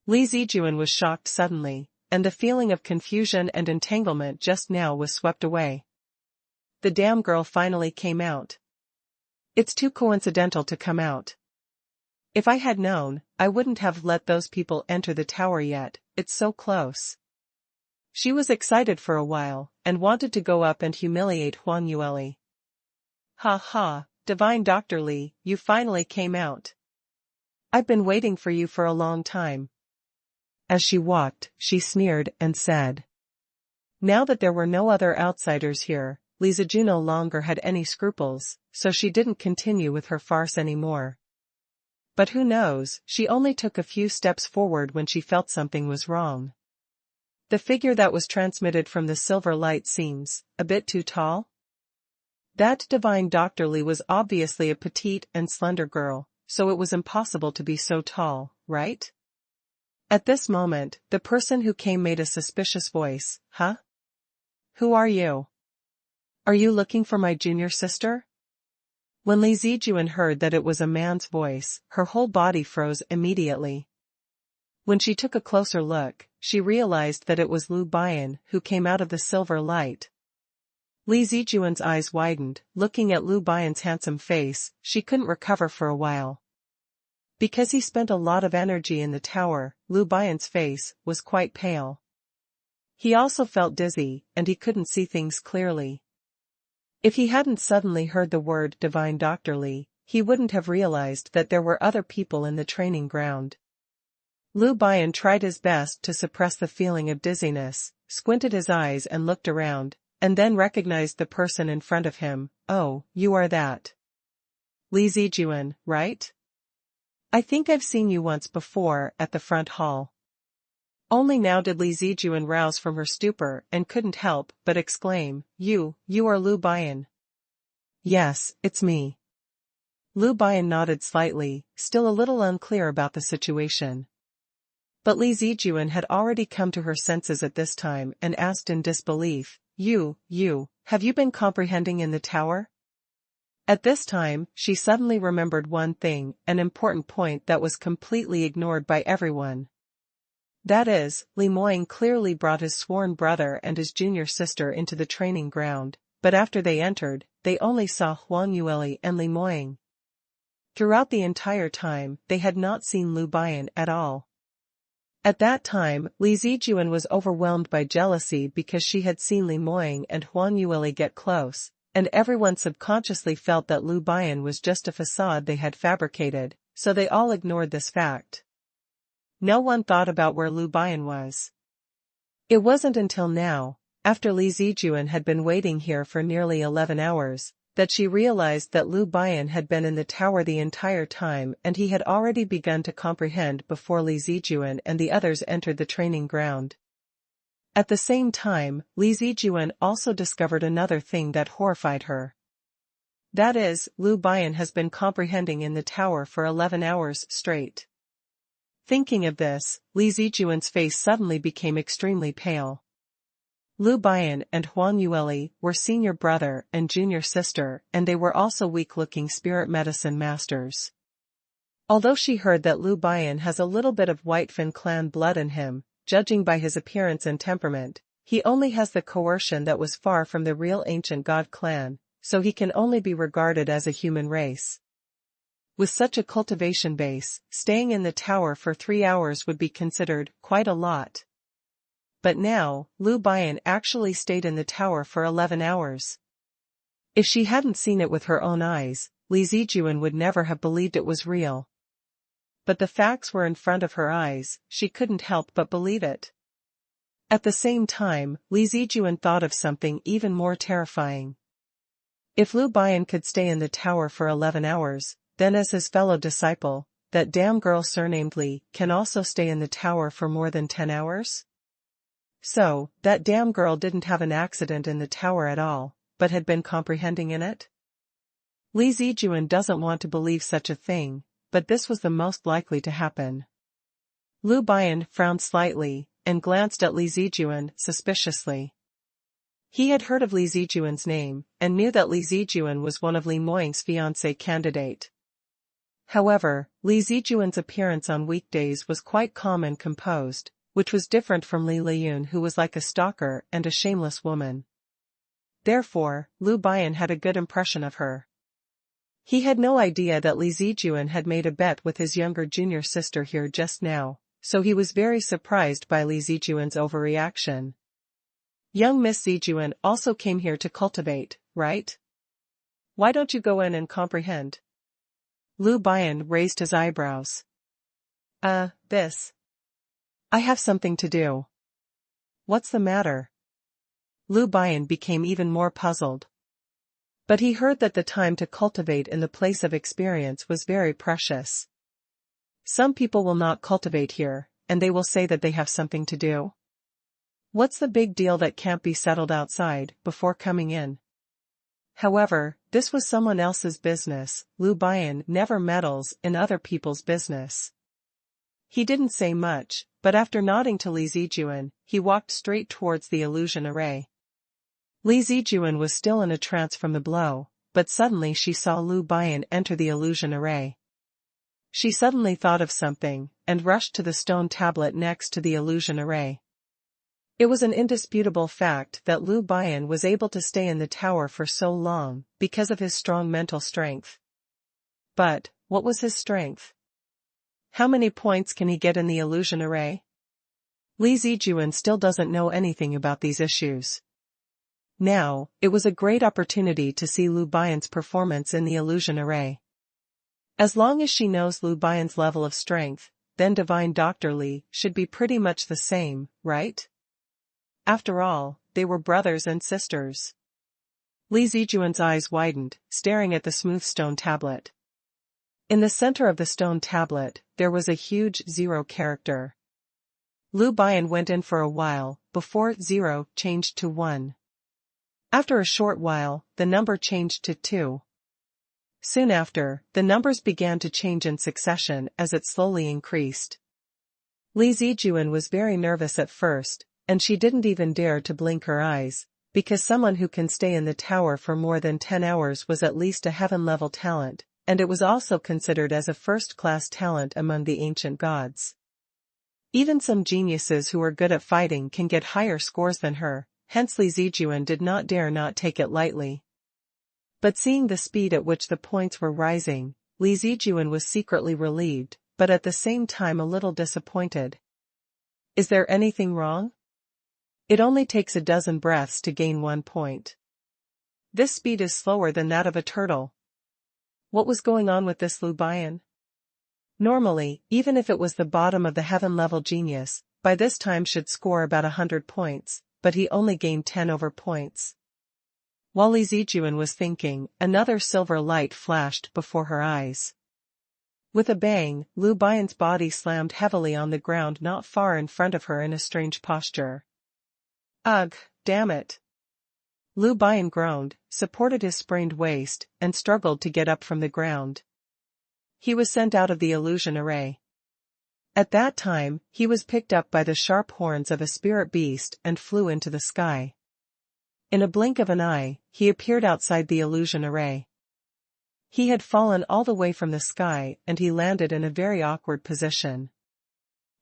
Li Zijuan was shocked suddenly, and the feeling of confusion and entanglement just now was swept away. The damn girl finally came out. It's too coincidental to come out. If I had known, I wouldn't have let those people enter the tower yet, it's so close. She was excited for a while, and wanted to go up and humiliate Huang Yueli. Ha ha, Divine Dr. Li, you finally came out. I've been waiting for you for a long time. As she walked, she sneered and said. Now that there were no other outsiders here, Li Zijuan no longer had any scruples, so she didn't continue with her farce anymore. But who knows, she only took a few steps forward when she felt something was wrong. The figure that was transmitted from the silver light seems a bit too tall. That Divine Dr. Li was obviously a petite and slender girl, so it was impossible to be so tall, right? At this moment, the person who came made a suspicious voice. Huh? Who are you? Are you looking for my junior sister? When Li Zijuan heard that it was a man's voice, her whole body froze immediately. When she took a closer look, she realized that it was Lu Bian who came out of the silver light. Li Zijuan's eyes widened, looking at Lu Bian's handsome face. She couldn't recover for a while. Because he spent a lot of energy in the tower, Lu Bian's face was quite pale. He also felt dizzy, and he couldn't see things clearly. If he hadn't suddenly heard the word Divine Dr. Li, he wouldn't have realized that there were other people in the training ground. Lu Bian tried his best to suppress the feeling of dizziness, squinted his eyes and looked around, and then recognized the person in front of him. Oh, you are that Li Zijuan, right? I think I've seen you once before at the front hall. Only now did Li Zijuan rouse from her stupor and couldn't help but exclaim, You are Lu Bian. Yes, it's me. Lu Bian nodded slightly, still a little unclear about the situation. But Li Zijuan had already come to her senses at this time and asked in disbelief, have you been comprehending in the tower? At this time, she suddenly remembered one thing, an important point that was completely ignored by everyone. That is, Li Moying clearly brought his sworn brother and his junior sister into the training ground, but after they entered, they only saw Huang Yueli and Li Moying. Throughout the entire time, they had not seen Lu Bian at all. At that time, Li Zijuan was overwhelmed by jealousy because she had seen Li Moying and Huang Yueli get close, and everyone subconsciously felt that Lu Bian was just a facade they had fabricated, so they all ignored this fact. No one thought about where Lu Bian was. It wasn't until now, after Li Zijuan had been waiting here for nearly 11 hours, that she realized that Lu Bian had been in the tower the entire time and he had already begun to comprehend before Li Zijuan and the others entered the training ground. At the same time, Li Zijuan also discovered another thing that horrified her. That is, Lu Bian has been comprehending in the tower for 11 hours straight. Thinking of this, Li Zijuan's face suddenly became extremely pale. Lu Bian and Huang Yueli were senior brother and junior sister, and they were also weak-looking spirit medicine masters. Although she heard that Lu Bian has a little bit of White Fin clan blood in him, judging by his appearance and temperament, he only has the coercion that was far from the real ancient god clan, so he can only be regarded as a human race. With such a cultivation base, staying in the tower for 3 hours would be considered quite a lot. But now, Lu Bian actually stayed in the tower for 11 hours. If she hadn't seen it with her own eyes, Li Zijuan would never have believed it was real. But the facts were in front of her eyes, she couldn't help but believe it. At the same time, Li Zijuan thought of something even more terrifying. If Lu Bian could stay in the tower for 11 hours, then as his fellow disciple, that damn girl surnamed Li can also stay in the tower for more than 10 hours? So, that damn girl didn't have an accident in the tower at all, but had been comprehending in it? Li Zijuan doesn't want to believe such a thing, but this was the most likely to happen. Lu Bian frowned slightly, and glanced at Li Zijuan suspiciously. He had heard of Li Zijuan's name, and knew that Li Zijuan was one of Li Moying's fiancé candidate. However, Li Zijuan's appearance on weekdays was quite calm and composed, which was different from Li Liyun, who was like a stalker and a shameless woman. Therefore, Lu Bian had a good impression of her. He had no idea that Li Zijuan had made a bet with his younger junior sister here just now, so he was very surprised by Li Zijuan's overreaction. Young Miss Zijuan also came here to cultivate, right? Why don't you go in and comprehend? Lu Bian raised his eyebrows. This. I have something to do. What's the matter? Lu Bian became even more puzzled. But he heard that the time to cultivate in the place of experience was very precious. Some people will not cultivate here, and they will say that they have something to do. What's the big deal that can't be settled outside, before coming in? However, this was someone else's business. Lu Bian never meddles in other people's business. He didn't say much, but after nodding to Li Zijuan, he walked straight towards the illusion array. Li Zijuan was still in a trance from the blow, but suddenly she saw Lu Bian enter the illusion array. She suddenly thought of something, and rushed to the stone tablet next to the illusion array. It was an indisputable fact that Lu Bian was able to stay in the tower for so long, because of his strong mental strength. But, what was his strength? How many points can he get in the illusion array? Li Zijuan still doesn't know anything about these issues. Now, it was a great opportunity to see Lu Bian's performance in the illusion array. As long as she knows Lu Bian's level of strength, then Divine Dr. Li should be pretty much the same, right? After all, they were brothers and sisters. Li Zijuan's eyes widened, staring at the smooth stone tablet. In the center of the stone tablet, there was a huge 0 character. Lu Bian went in for a while, before 0 changed to 1. After a short while, the number changed to 2. Soon after, the numbers began to change in succession as it slowly increased. Li Zijuan was very nervous at first, and she didn't even dare to blink her eyes, because someone who can stay in the tower for more than 10 hours was at least a heaven-level talent, and it was also considered as a first-class talent among the ancient gods. Even some geniuses who are good at fighting can get higher scores than her, hence Li Zijuan did not dare not take it lightly. But seeing the speed at which the points were rising, Li Zijuan was secretly relieved, but at the same time a little disappointed. Is there anything wrong? It only takes a dozen breaths to gain 1 point. This speed is slower than that of a turtle. What was going on with this Lu Bian? Normally, even if it was the bottom of the heaven-level genius, by this time should score about 100 points, but he only gained 10 over points. While Li Zijuan was thinking, another silver light flashed before her eyes. With a bang, Lu Bian's body slammed heavily on the ground not far in front of her in a strange posture. Ugh, damn it. Lu Bian groaned, supported his sprained waist, and struggled to get up from the ground. He was sent out of the illusion array. At that time, he was picked up by the sharp horns of a spirit beast and flew into the sky. In a blink of an eye, he appeared outside the illusion array. He had fallen all the way from the sky and he landed in a very awkward position.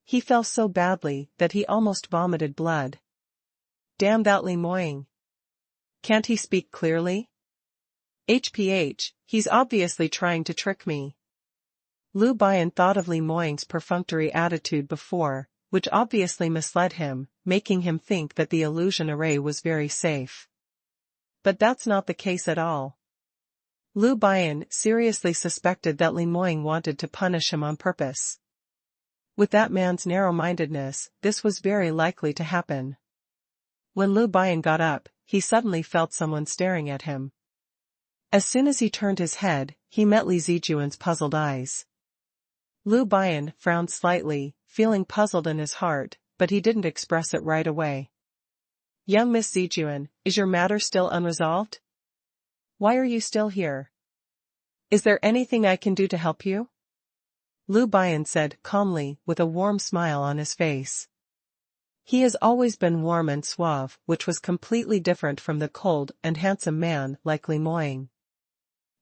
He fell so badly that he almost vomited blood. Damn that Li Moying. Can't he speak clearly? HPH, he's obviously trying to trick me. Lu Bian thought of Li Moying's perfunctory attitude before, which obviously misled him, making him think that the illusion array was very safe. But that's not the case at all. Lu Bian seriously suspected that Li Moying wanted to punish him on purpose. With that man's narrow-mindedness, this was very likely to happen. When Lu Bian got up, he suddenly felt someone staring at him. As soon as he turned his head, he met Li Zijuan's puzzled eyes. Lu Bian frowned slightly, feeling puzzled in his heart, but he didn't express it right away. Young Miss Zijuan, is your matter still unresolved? why are you still here? Is there anything I can do to help you? Lu Bian said calmly with a warm smile on his face. He has always been warm and suave, which was completely different from the cold and handsome man like Li Moying.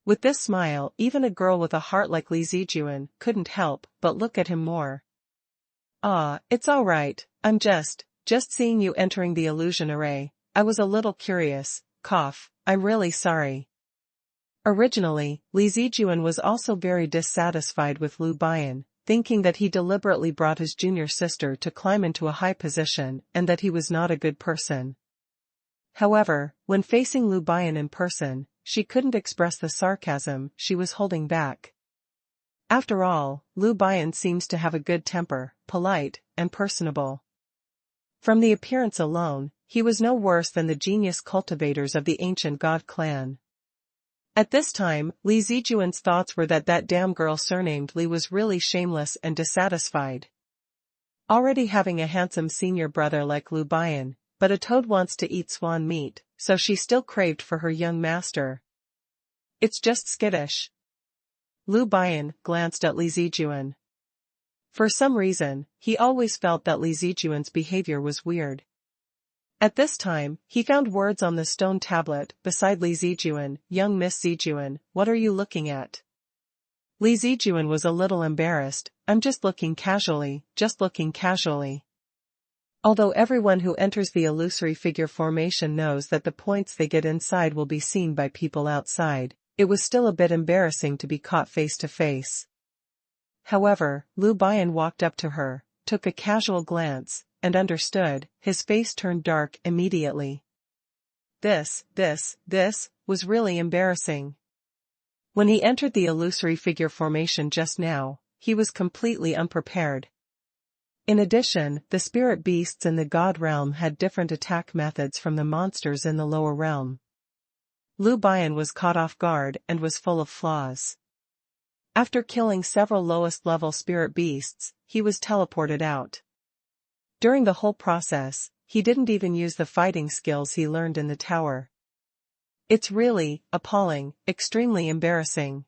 With this smile, even a girl with a heart like Li Zijuan couldn't help but look at him more. Ah, it's all right, I'm just seeing you entering the illusion array. I was a little curious, I'm really sorry. Originally, Li Zijuan was also very dissatisfied with Lu Bian, thinking that he deliberately brought his junior sister to climb into a high position and that he was not a good person. However, when facing Lu Bian in person, she couldn't express the sarcasm she was holding back. After all, Lu Bian seems to have a good temper, polite, and personable. From the appearance alone, he was no worse than the genius cultivators of the ancient god clan. At this time, Li Zijuan's thoughts were that damn girl surnamed Li was really shameless and dissatisfied. Already having a handsome senior brother like Lu Bian, but a toad wants to eat swan meat, so she still craved for her young master. It's just skittish. Lu Bian glanced at Li Zijuan. For some reason, he always felt that Li Zijuan's behavior was weird. At this time, he found words on the stone tablet beside Li Zijuan. Young Miss Zijuan, what are you looking at? Li Zijuan was a little embarrassed. I'm just looking casually. Although everyone who enters the illusory figure formation knows that the points they get inside will be seen by people outside, it was still a bit embarrassing to be caught face to face. However, Lu Bian walked up to her, took a casual glance, and understood. His face turned dark immediately. This was really embarrassing. When he entered the illusory figure formation just now, he was completely unprepared. In addition, the spirit beasts in the god realm had different attack methods from the monsters in the lower realm. Lu Bian was caught off guard and was full of flaws. After killing several lowest-level spirit beasts, he was teleported out. During the whole process, he didn't even use the fighting skills he learned in the tower. It's really appalling, extremely embarrassing.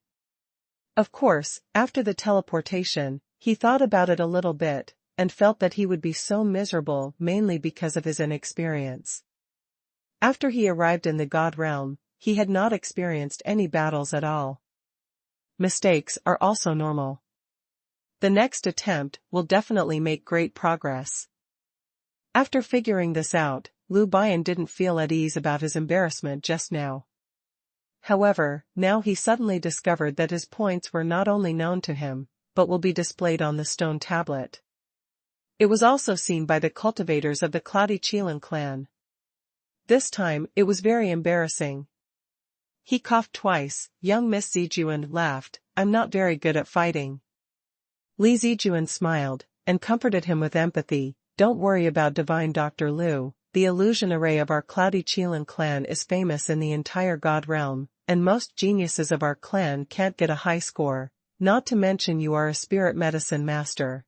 Of course, after the teleportation, he thought about it a little bit, and felt that he would be so miserable mainly because of his inexperience. After he arrived in the god realm, he had not experienced any battles at all. Mistakes are also normal. The next attempt will definitely make great progress. After figuring this out, Lu Bian didn't feel at ease about his embarrassment just now. However, now he suddenly discovered that his points were not only known to him, but will be displayed on the stone tablet. It was also seen by the cultivators of the Cloudy Qilin clan. This time, it was very embarrassing. He coughed twice. Young Miss Zijuan laughed. I'm not very good at fighting. Li Zijuan smiled, and comforted him with empathy. Don't worry about Divine Dr. Lu, the illusion array of our Cloudy Qilin clan is famous in the entire god realm, and most geniuses of our clan can't get a high score, not to mention you are a spirit medicine master.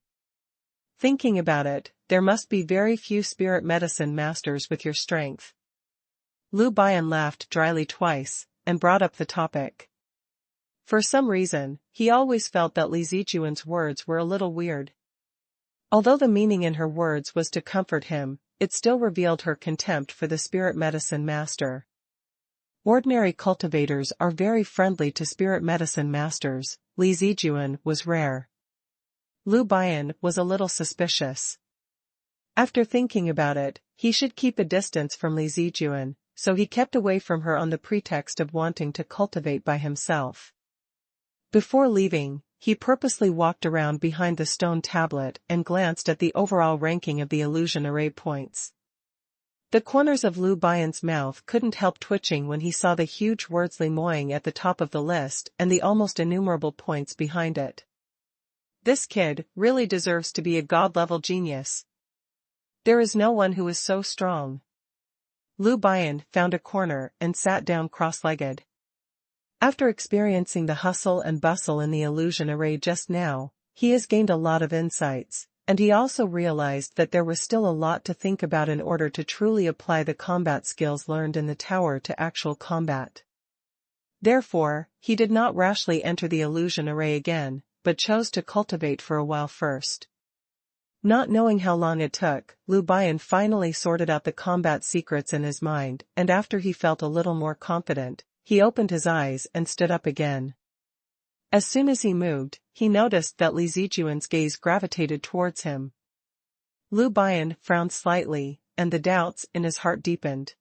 Thinking about it, there must be very few spirit medicine masters with your strength. Lu Bian laughed dryly twice, and brought up the topic. For some reason, he always felt that Li Zijuan's words were a little weird. Although the meaning in her words was to comfort him, it still revealed her contempt for the spirit medicine master. Ordinary cultivators are very friendly to spirit medicine masters. Li Zijuan was rare. Lu Bian was a little suspicious. After thinking about it, he should keep a distance from Li Zijuan, so he kept away from her on the pretext of wanting to cultivate by himself. Before leaving, he purposely walked around behind the stone tablet and glanced at the overall ranking of the illusion array points. The corners of Lu Bian's mouth couldn't help twitching when he saw the huge words Li Moying at the top of the list and the almost innumerable points behind it. This kid really deserves to be a god-level genius. There is no one who is so strong. Lu Bian found a corner and sat down cross-legged. After experiencing the hustle and bustle in the illusion array just now, he has gained a lot of insights, and he also realized that there was still a lot to think about in order to truly apply the combat skills learned in the tower to actual combat. Therefore, he did not rashly enter the illusion array again, but chose to cultivate for a while first. Not knowing how long it took, Lu Bian finally sorted out the combat secrets in his mind, and after he felt a little more confident, he opened his eyes and stood up again. As soon as he moved, he noticed that Li Zijuan's gaze gravitated towards him. Lu Bian frowned slightly, and the doubts in his heart deepened.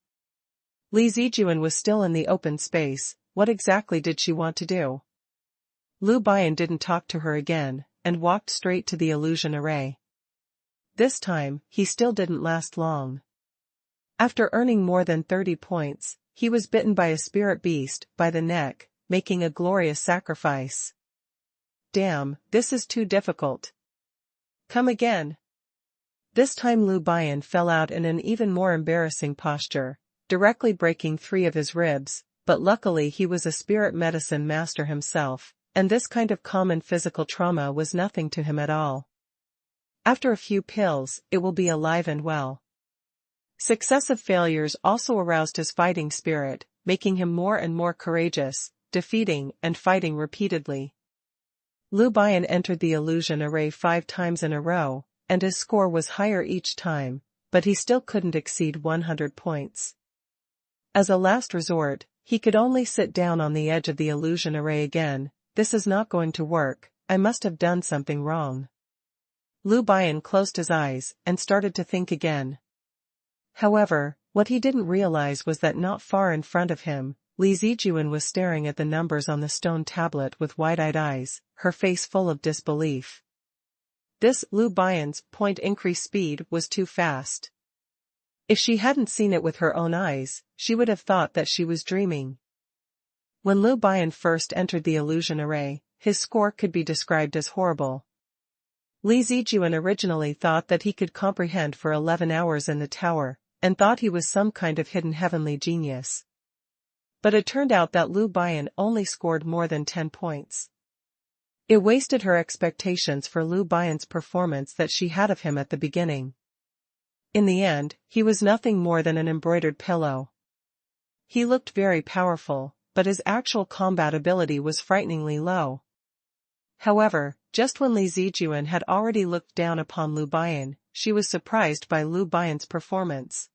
Li Zijuan was still in the open space. What exactly did she want to do? Lu Bian didn't talk to her again, and walked straight to the illusion array. This time, he still didn't last long. After earning more than 30 points, he was bitten by a spirit beast by the neck, making a glorious sacrifice. Damn, this is too difficult. Come again. This time Lu Bian fell out in an even more embarrassing posture, directly breaking 3 of his ribs, but luckily he was a spirit medicine master himself, and this kind of common physical trauma was nothing to him at all. After a few pills, it will be alive and well. Successive failures also aroused his fighting spirit, making him more and more courageous, defeating and fighting repeatedly. Lu Bian entered the illusion array 5 times in a row, and his score was higher each time, but he still couldn't exceed 100 points. As a last resort, he could only sit down on the edge of the illusion array again. This is not going to work, I must have done something wrong. Lu Bian closed his eyes and started to think again. However, what he didn't realize was that not far in front of him, Li Zijuan was staring at the numbers on the stone tablet with wide-eyed eyes, her face full of disbelief. This Lu Bian's point increase speed was too fast. If she hadn't seen it with her own eyes, she would have thought that she was dreaming. When Lu Bian first entered the illusion array, his score could be described as horrible. Li Zijuan originally thought that he could comprehend for 11 hours in the tower, and thought he was some kind of hidden heavenly genius. But it turned out that Lu Bian only scored more than 10 points. It wasted her expectations for Lu Bian's performance that she had of him at the beginning. In the end, he was nothing more than an embroidered pillow. He looked very powerful, but his actual combat ability was frighteningly low. However, just when Li Zijuan had already looked down upon Lu Bian, she was surprised by Lu Bian's performance.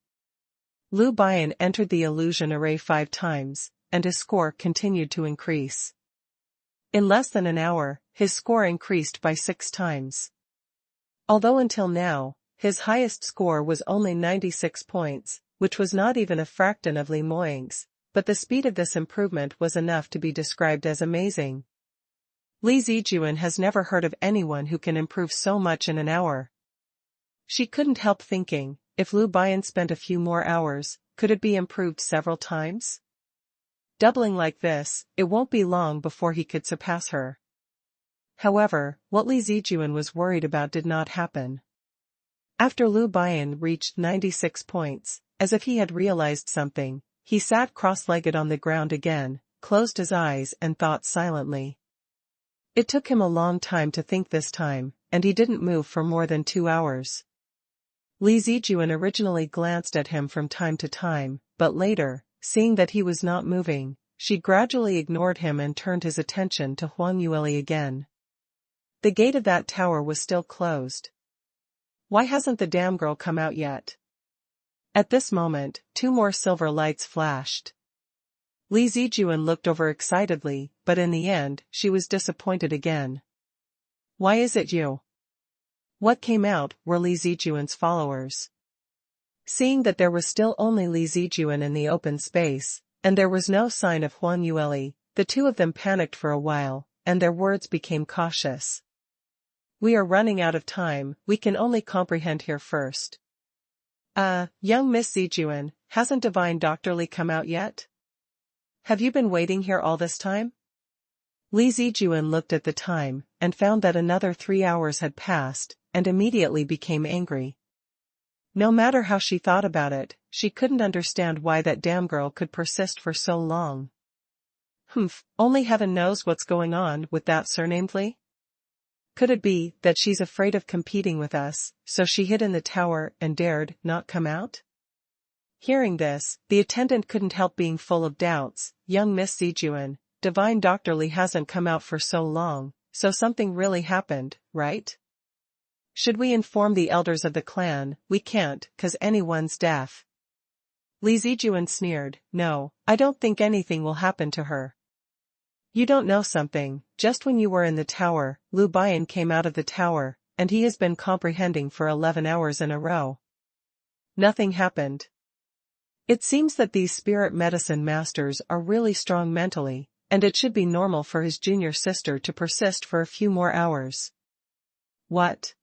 Lu Bian entered the illusion array 5 times, and his score continued to increase. In less than an hour, his score increased by 6 times. Although until now, his highest score was only 96 points, which was not even a fraction of Li Moying's, but the speed of this improvement was enough to be described as amazing. Li Zijuan has never heard of anyone who can improve so much in an hour. She couldn't help thinking, if Lu Bian spent a few more hours, could it be improved several times? Doubling like this, it won't be long before he could surpass her. However, what Li Zijuan was worried about did not happen. After Lu Bian reached 96 points, as if he had realized something, he sat cross-legged on the ground again, closed his eyes and thought silently. It took him a long time to think this time, and he didn't move for more than 2 hours. Li Zijuan originally glanced at him from time to time, but later, seeing that he was not moving, she gradually ignored him and turned his attention to Huang Yueli again. The gate of that tower was still closed. Why hasn't the damn girl come out yet? At this moment, 2 more silver lights flashed. Li Zijuan looked over excitedly, but in the end, she was disappointed again. Why is it you? What came out were Li Zijuan's followers. Seeing that there was still only Li Zijuan in the open space, and there was no sign of Huang Yueli, the 2 of them panicked for a while, and their words became cautious. We are running out of time, we can only comprehend here first. Young Miss Zijuan, hasn't Divine Dr. Li come out yet? Have you been waiting here all this time? Li Zijuan looked at the time, and found that another 3 hours had passed, and immediately became angry. No matter how she thought about it, she couldn't understand why that damn girl could persist for so long. Only heaven knows what's going on with that surnamed Li. Could it be that she's afraid of competing with us, so she hid in the tower and dared not come out? Hearing this, the attendant couldn't help being full of doubts. Young Miss Zijuan, Divine Dr. Li hasn't come out for so long, so something really happened, right? Should we inform the elders of the clan? We can't, 'cause anyone's deaf. Li Zijuan sneered, no, I don't think anything will happen to her. You don't know something, just when you were in the tower, Lu Bian came out of the tower, and he has been comprehending for 11 hours in a row. Nothing happened. It seems that these spirit medicine masters are really strong mentally, and it should be normal for his junior sister to persist for a few more hours. What?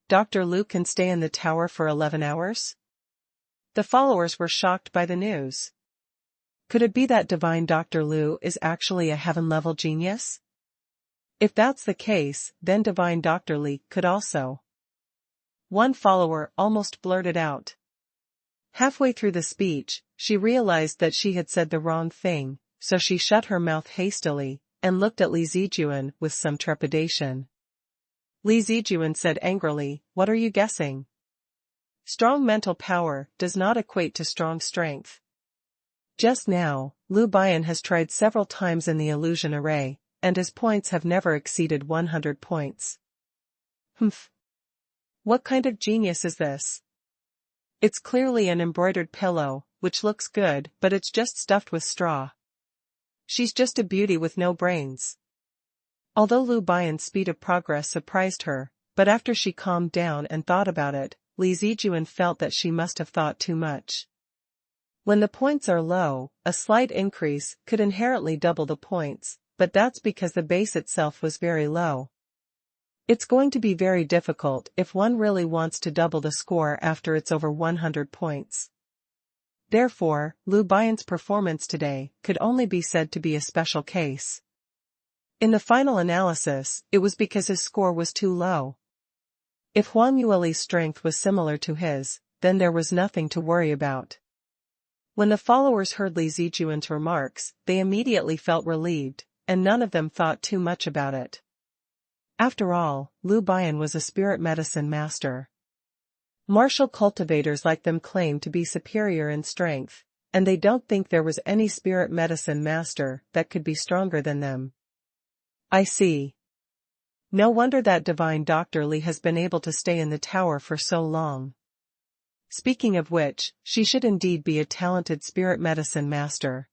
Dr. Lu can stay in the tower for 11 hours? The followers were shocked by the news. Could it be that Divine Dr. Lu is actually a heaven-level genius? If that's the case, then Divine Dr. Li could also. One follower almost blurted out. Halfway through the speech, she realized that she had said the wrong thing, so she shut her mouth hastily, and looked at Li Zijuan with some trepidation. Li Zijuan said angrily, what are you guessing? Strong mental power does not equate to strong strength. Just now, Lu Bian has tried several times in the illusion array, and his points have never exceeded 100 points. Humph. What kind of genius is this? It's clearly an embroidered pillow, which looks good, but it's just stuffed with straw. She's just a beauty with no brains. Although Lu Bian's speed of progress surprised her, but after she calmed down and thought about it, Li Zijuan felt that she must have thought too much. When the points are low, a slight increase could inherently double the points, but that's because the base itself was very low. It's going to be very difficult if one really wants to double the score after it's over 100 points. Therefore, Lu Bian's performance today could only be said to be a special case. In the final analysis, it was because his score was too low. If Huang Yueli's strength was similar to his, then there was nothing to worry about. When the followers heard Li Zijuan's remarks, they immediately felt relieved, and none of them thought too much about it. After all, Lu Bian was a spirit medicine master. Martial cultivators like them claim to be superior in strength, and they don't think there was any spirit medicine master that could be stronger than them. I see. No wonder that Divine Dr. Li has been able to stay in the tower for so long. Speaking of which, she should indeed be a talented spirit medicine master.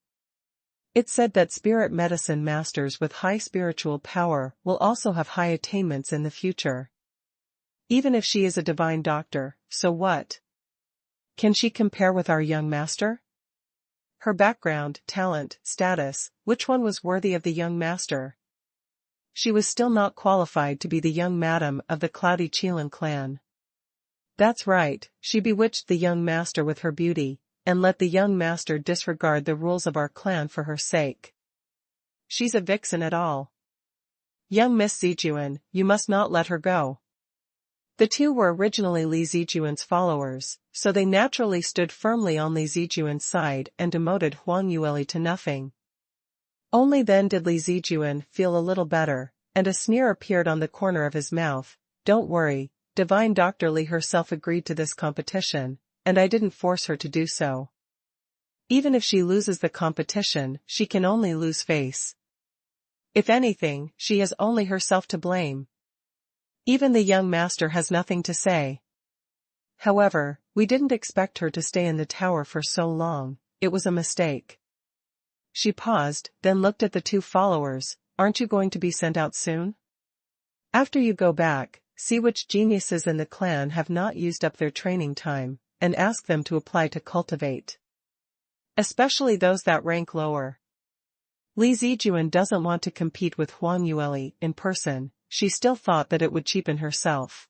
It's said that spirit medicine masters with high spiritual power will also have high attainments in the future. Even if she is a divine doctor, so what? Can she compare with our young master? Her background, talent, status, which one was worthy of the young master? She was still not qualified to be the young madam of the Cloudy Qilin clan. That's right, she bewitched the young master with her beauty, and let the young master disregard the rules of our clan for her sake. She's a vixen at all. Young Miss Zijuan, you must not let her go. The two were originally Li Zijuan's followers, so they naturally stood firmly on Li Zijuan's side and demoted Huang Yueli to nothing. Only then did Li Zijuan feel a little better, and a sneer appeared on the corner of his mouth. Don't worry, Divine Dr. Li herself agreed to this competition, and I didn't force her to do so. Even if she loses the competition, she can only lose face. If anything, she has only herself to blame. Even the young master has nothing to say. However, we didn't expect her to stay in the tower for so long, it was a mistake. She paused, then looked at the two followers. Aren't you going to be sent out soon? After you go back, see which geniuses in the clan have not used up their training time, and ask them to apply to cultivate. Especially those that rank lower. Li Zijuan doesn't want to compete with Huang Yueli in person, she still thought that it would cheapen herself.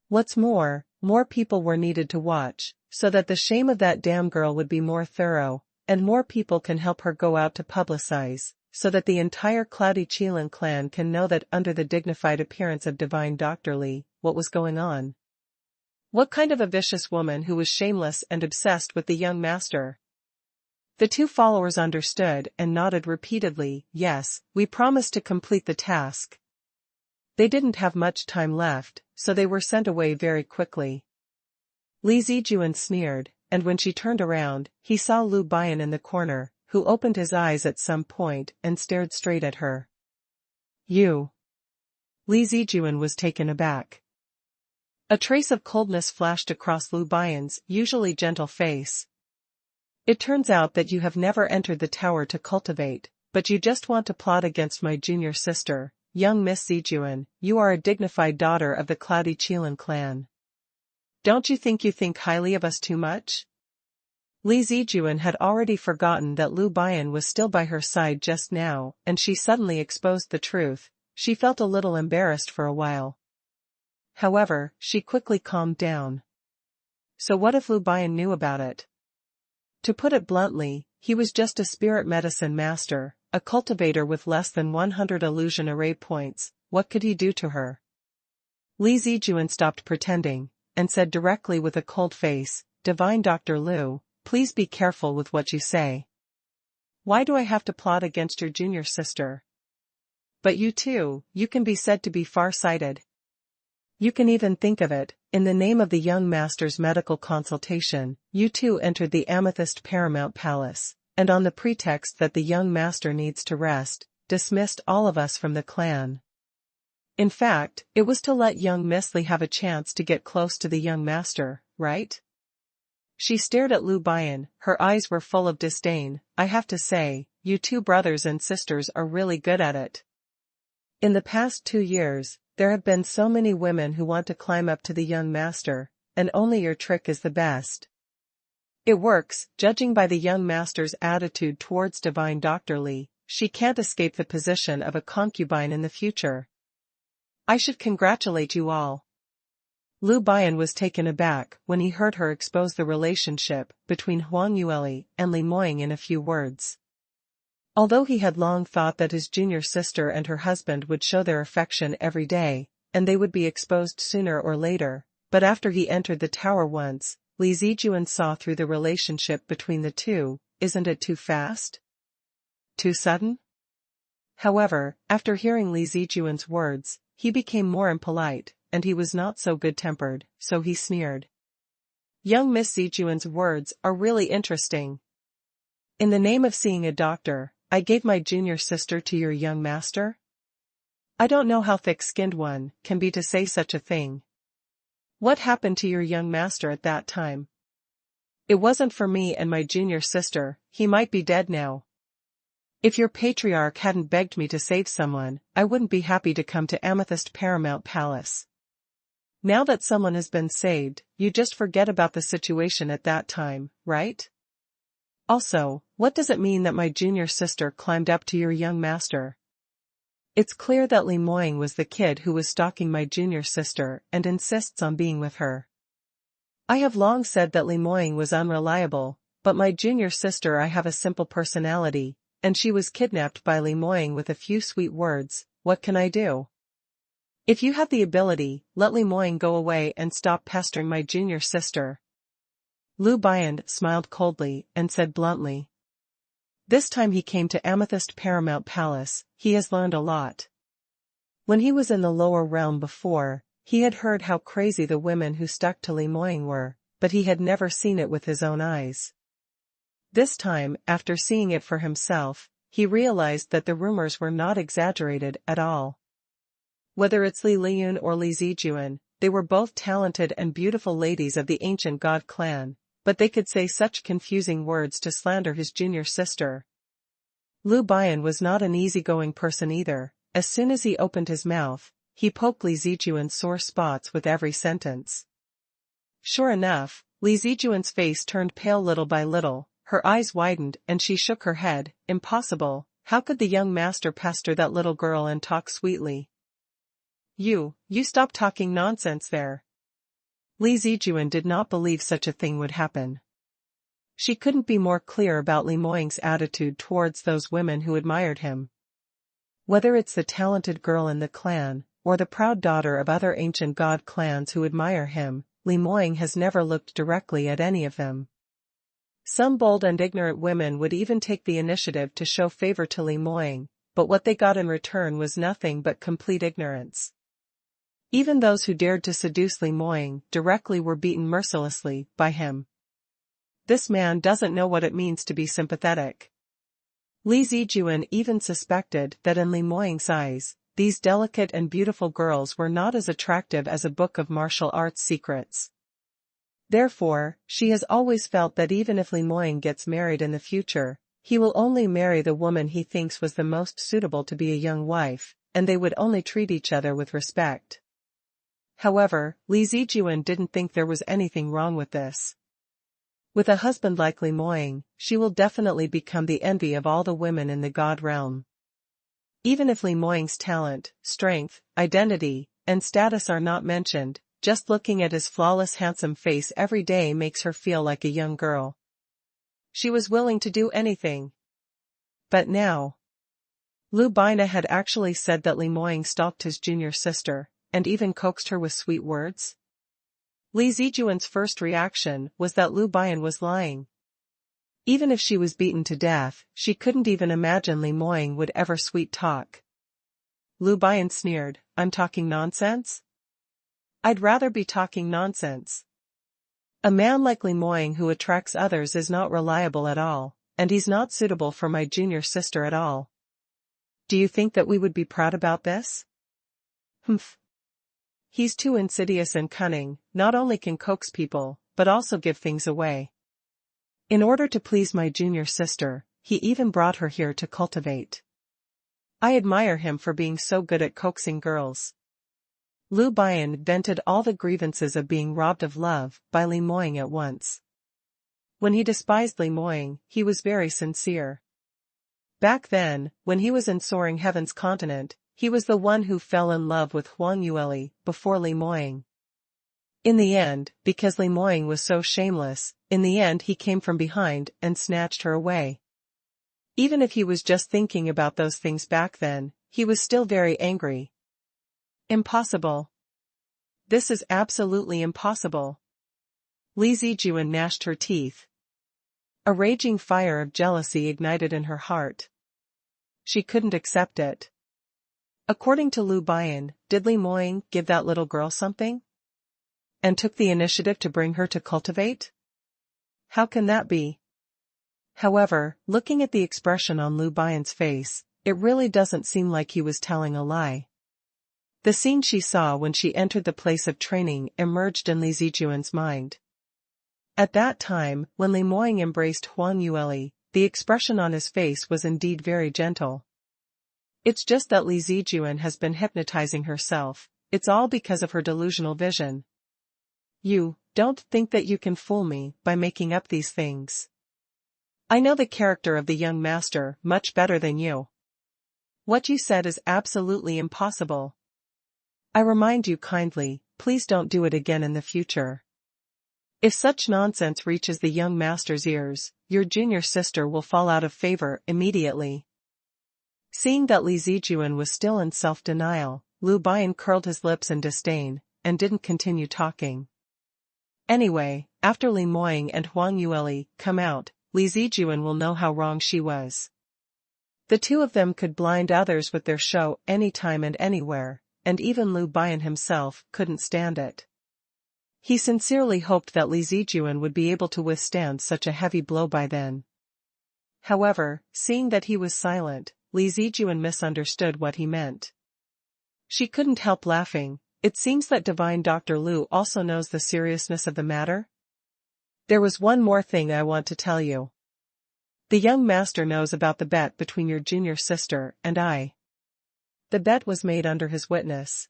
What's more people were needed to watch, so that the shame of that damn girl would be more thorough, and more people can help her go out to publicize, so that the entire Cloudy Qilin clan can know that under the dignified appearance of Divine Dr. Li, what was going on. What kind of a vicious woman who was shameless and obsessed with the young master? The two followers understood and nodded repeatedly. Yes, we promised to complete the task. They didn't have much time left, so they were sent away very quickly. Li Zijuan sneered, and when she turned around, he saw Lu Bian in the corner, who opened his eyes at some point and stared straight at her. You. Li Zijuan was taken aback. A trace of coldness flashed across Lu Bian's usually gentle face. It turns out that you have never entered the tower to cultivate, but you just want to plot against my junior sister, young Miss Zijuan. You are a dignified daughter of the Cloudy Qilin clan. Don't you think highly of us too much? Li Zijuan had already forgotten that Lu Bian was still by her side just now, and she suddenly exposed the truth. She felt a little embarrassed for a while. However, she quickly calmed down. So what if Lu Bian knew about it? To put it bluntly, he was just a spirit medicine master, a cultivator with less than 100 illusion array points. What could he do to her? Li Zijuan stopped pretending, and said directly with a cold face, Divine Dr. Lu, please be careful with what you say. Why do I have to plot against your junior sister? But you too, you can be said to be far-sighted. You can even think of it, in the name of the young master's medical consultation, you too entered the Amethyst Paramount Palace, and on the pretext that the young master needs to rest, dismissed all of us from the clan. In fact, it was to let young Miss Li have a chance to get close to the young master, right? She stared at Lu Bian, her eyes were full of disdain. I have to say, you two brothers and sisters are really good at it. In the past 2 years, there have been so many women who want to climb up to the young master, and only your trick is the best. It works, judging by the young master's attitude towards Divine Dr. Li. She can't escape the position of a concubine in the future. I should congratulate you all. Lu Bian was taken aback when he heard her expose the relationship between Huang Yueli and Li Moying in a few words. Although he had long thought that his junior sister and her husband would show their affection every day, and they would be exposed sooner or later, but after he entered the tower once, Li Zijuan saw through the relationship between the two. Isn't it too fast? Too sudden? However, after hearing Li Zijuan's words, he became more impolite, and he was not so good-tempered, so he sneered. Young Miss Zijuan's words are really interesting. In the name of seeing a doctor, I gave my junior sister to your young master? I don't know how thick-skinned one can be to say such a thing. What happened to your young master at that time? It wasn't for me and my junior sister, he might be dead now. If your patriarch hadn't begged me to save someone, I wouldn't be happy to come to Amethyst Paramount Palace. Now that someone has been saved, you just forget about the situation at that time, right? Also, what does it mean that my junior sister climbed up to your young master? It's clear that Li Moying was the kid who was stalking my junior sister and insists on being with her. I have long said that Li Moying was unreliable, but my junior sister I have a simple personality, and she was kidnapped by Li Moying with a few sweet words. What can I do? If you have the ability, let Li Moying go away and stop pestering my junior sister. Lu Bian smiled coldly and said bluntly. This time he came to Amethyst Paramount Palace, he has learned a lot. When he was in the lower realm before, he had heard how crazy the women who stuck to Li Moying were, but he had never seen it with his own eyes. This time, after seeing it for himself, he realized that the rumors were not exaggerated at all. Whether it's Li Liyun or Li Zijuan, they were both talented and beautiful ladies of the ancient god clan, but they could say such confusing words to slander his junior sister. Lu Bian was not an easygoing person either. As soon as he opened his mouth, he poked Li Zijuan's sore spots with every sentence. Sure enough, Li Zijuan's face turned pale little by little, her eyes widened and she shook her head. Impossible, how could the young master pester that little girl and talk sweetly? You stop talking nonsense there. Li Zijuan did not believe such a thing would happen. She couldn't be more clear about Li Moying's attitude towards those women who admired him. Whether it's the talented girl in the clan, or the proud daughter of other ancient god clans who admire him, Li Moying has never looked directly at any of them. Some bold and ignorant women would even take the initiative to show favor to Li Moying, but what they got in return was nothing but complete ignorance. Even those who dared to seduce Li Moying directly were beaten mercilessly by him. This man doesn't know what it means to be sympathetic. Li Zijuan even suspected that in Li Moying's eyes, these delicate and beautiful girls were not as attractive as a book of martial arts secrets. Therefore, she has always felt that even if Li Moying gets married in the future, he will only marry the woman he thinks was the most suitable to be a young wife, and they would only treat each other with respect. However, Li Zijuan didn't think there was anything wrong with this. With a husband like Li Moying, she will definitely become the envy of all the women in the god realm. Even if Li Moying's talent, strength, identity, and status are not mentioned, just looking at his flawless handsome face every day makes her feel like a young girl. She was willing to do anything. But now, Lu Baina had actually said that Li Moying stalked his junior sister, and even coaxed her with sweet words? Li Zijuan's first reaction was that Lu Baina was lying. Even if she was beaten to death, she couldn't even imagine Li Moying would ever sweet talk. Lu Baina sneered, "I'm talking nonsense? I'd rather be talking nonsense. A man like Li Moying who attracts others is not reliable at all, and he's not suitable for my junior sister at all. Do you think that we would be proud about this? Humph. He's too insidious and cunning, not only can coax people, but also give things away. In order to please my junior sister, he even brought her here to cultivate. I admire him for being so good at coaxing girls." Lu Baina vented all the grievances of being robbed of love by Li Moying at once. When he despised Li Moying, he was very sincere. Back then, when he was in Soaring Heaven's continent, he was the one who fell in love with Huang Yueli before Li Moying. In the end, because Li Moying was so shameless, in the end he came from behind and snatched her away. Even if he was just thinking about those things back then, he was still very angry. Impossible. This is absolutely impossible. Li Zijuan gnashed her teeth. A raging fire of jealousy ignited in her heart. She couldn't accept it. According to Lu Baina, did Li Moying give that little girl something? And took the initiative to bring her to cultivate? How can that be? However, looking at the expression on Lu Baina's face, it really doesn't seem like he was telling a lie. The scene she saw when she entered the place of training emerged in Li Zijuan's mind. At that time, when Li Moying embraced Huang Yueli, the expression on his face was indeed very gentle. It's just that Li Zijuan has been hypnotizing herself, it's all because of her delusional vision. You don't think that you can fool me by making up these things. I know the character of the young master much better than you. What you said is absolutely impossible. I remind you kindly, please don't do it again in the future. If such nonsense reaches the young master's ears, your junior sister will fall out of favor immediately." Seeing that Li Zijuan was still in self-denial, Lu Baina curled his lips in disdain, and didn't continue talking. Anyway, after Li Moying and Huang Yueli come out, Li Zijuan will know how wrong she was. The two of them could blind others with their show anytime and anywhere, and even Lu Baina himself couldn't stand it. He sincerely hoped that Li Zijuan would be able to withstand such a heavy blow by then. However, seeing that he was silent, Li Zijuan misunderstood what he meant. She couldn't help laughing. It seems that Divine Dr. Lu also knows the seriousness of the matter. There was one more thing I want to tell you. The young master knows about the bet between your junior sister and I. The bet was made under his witness.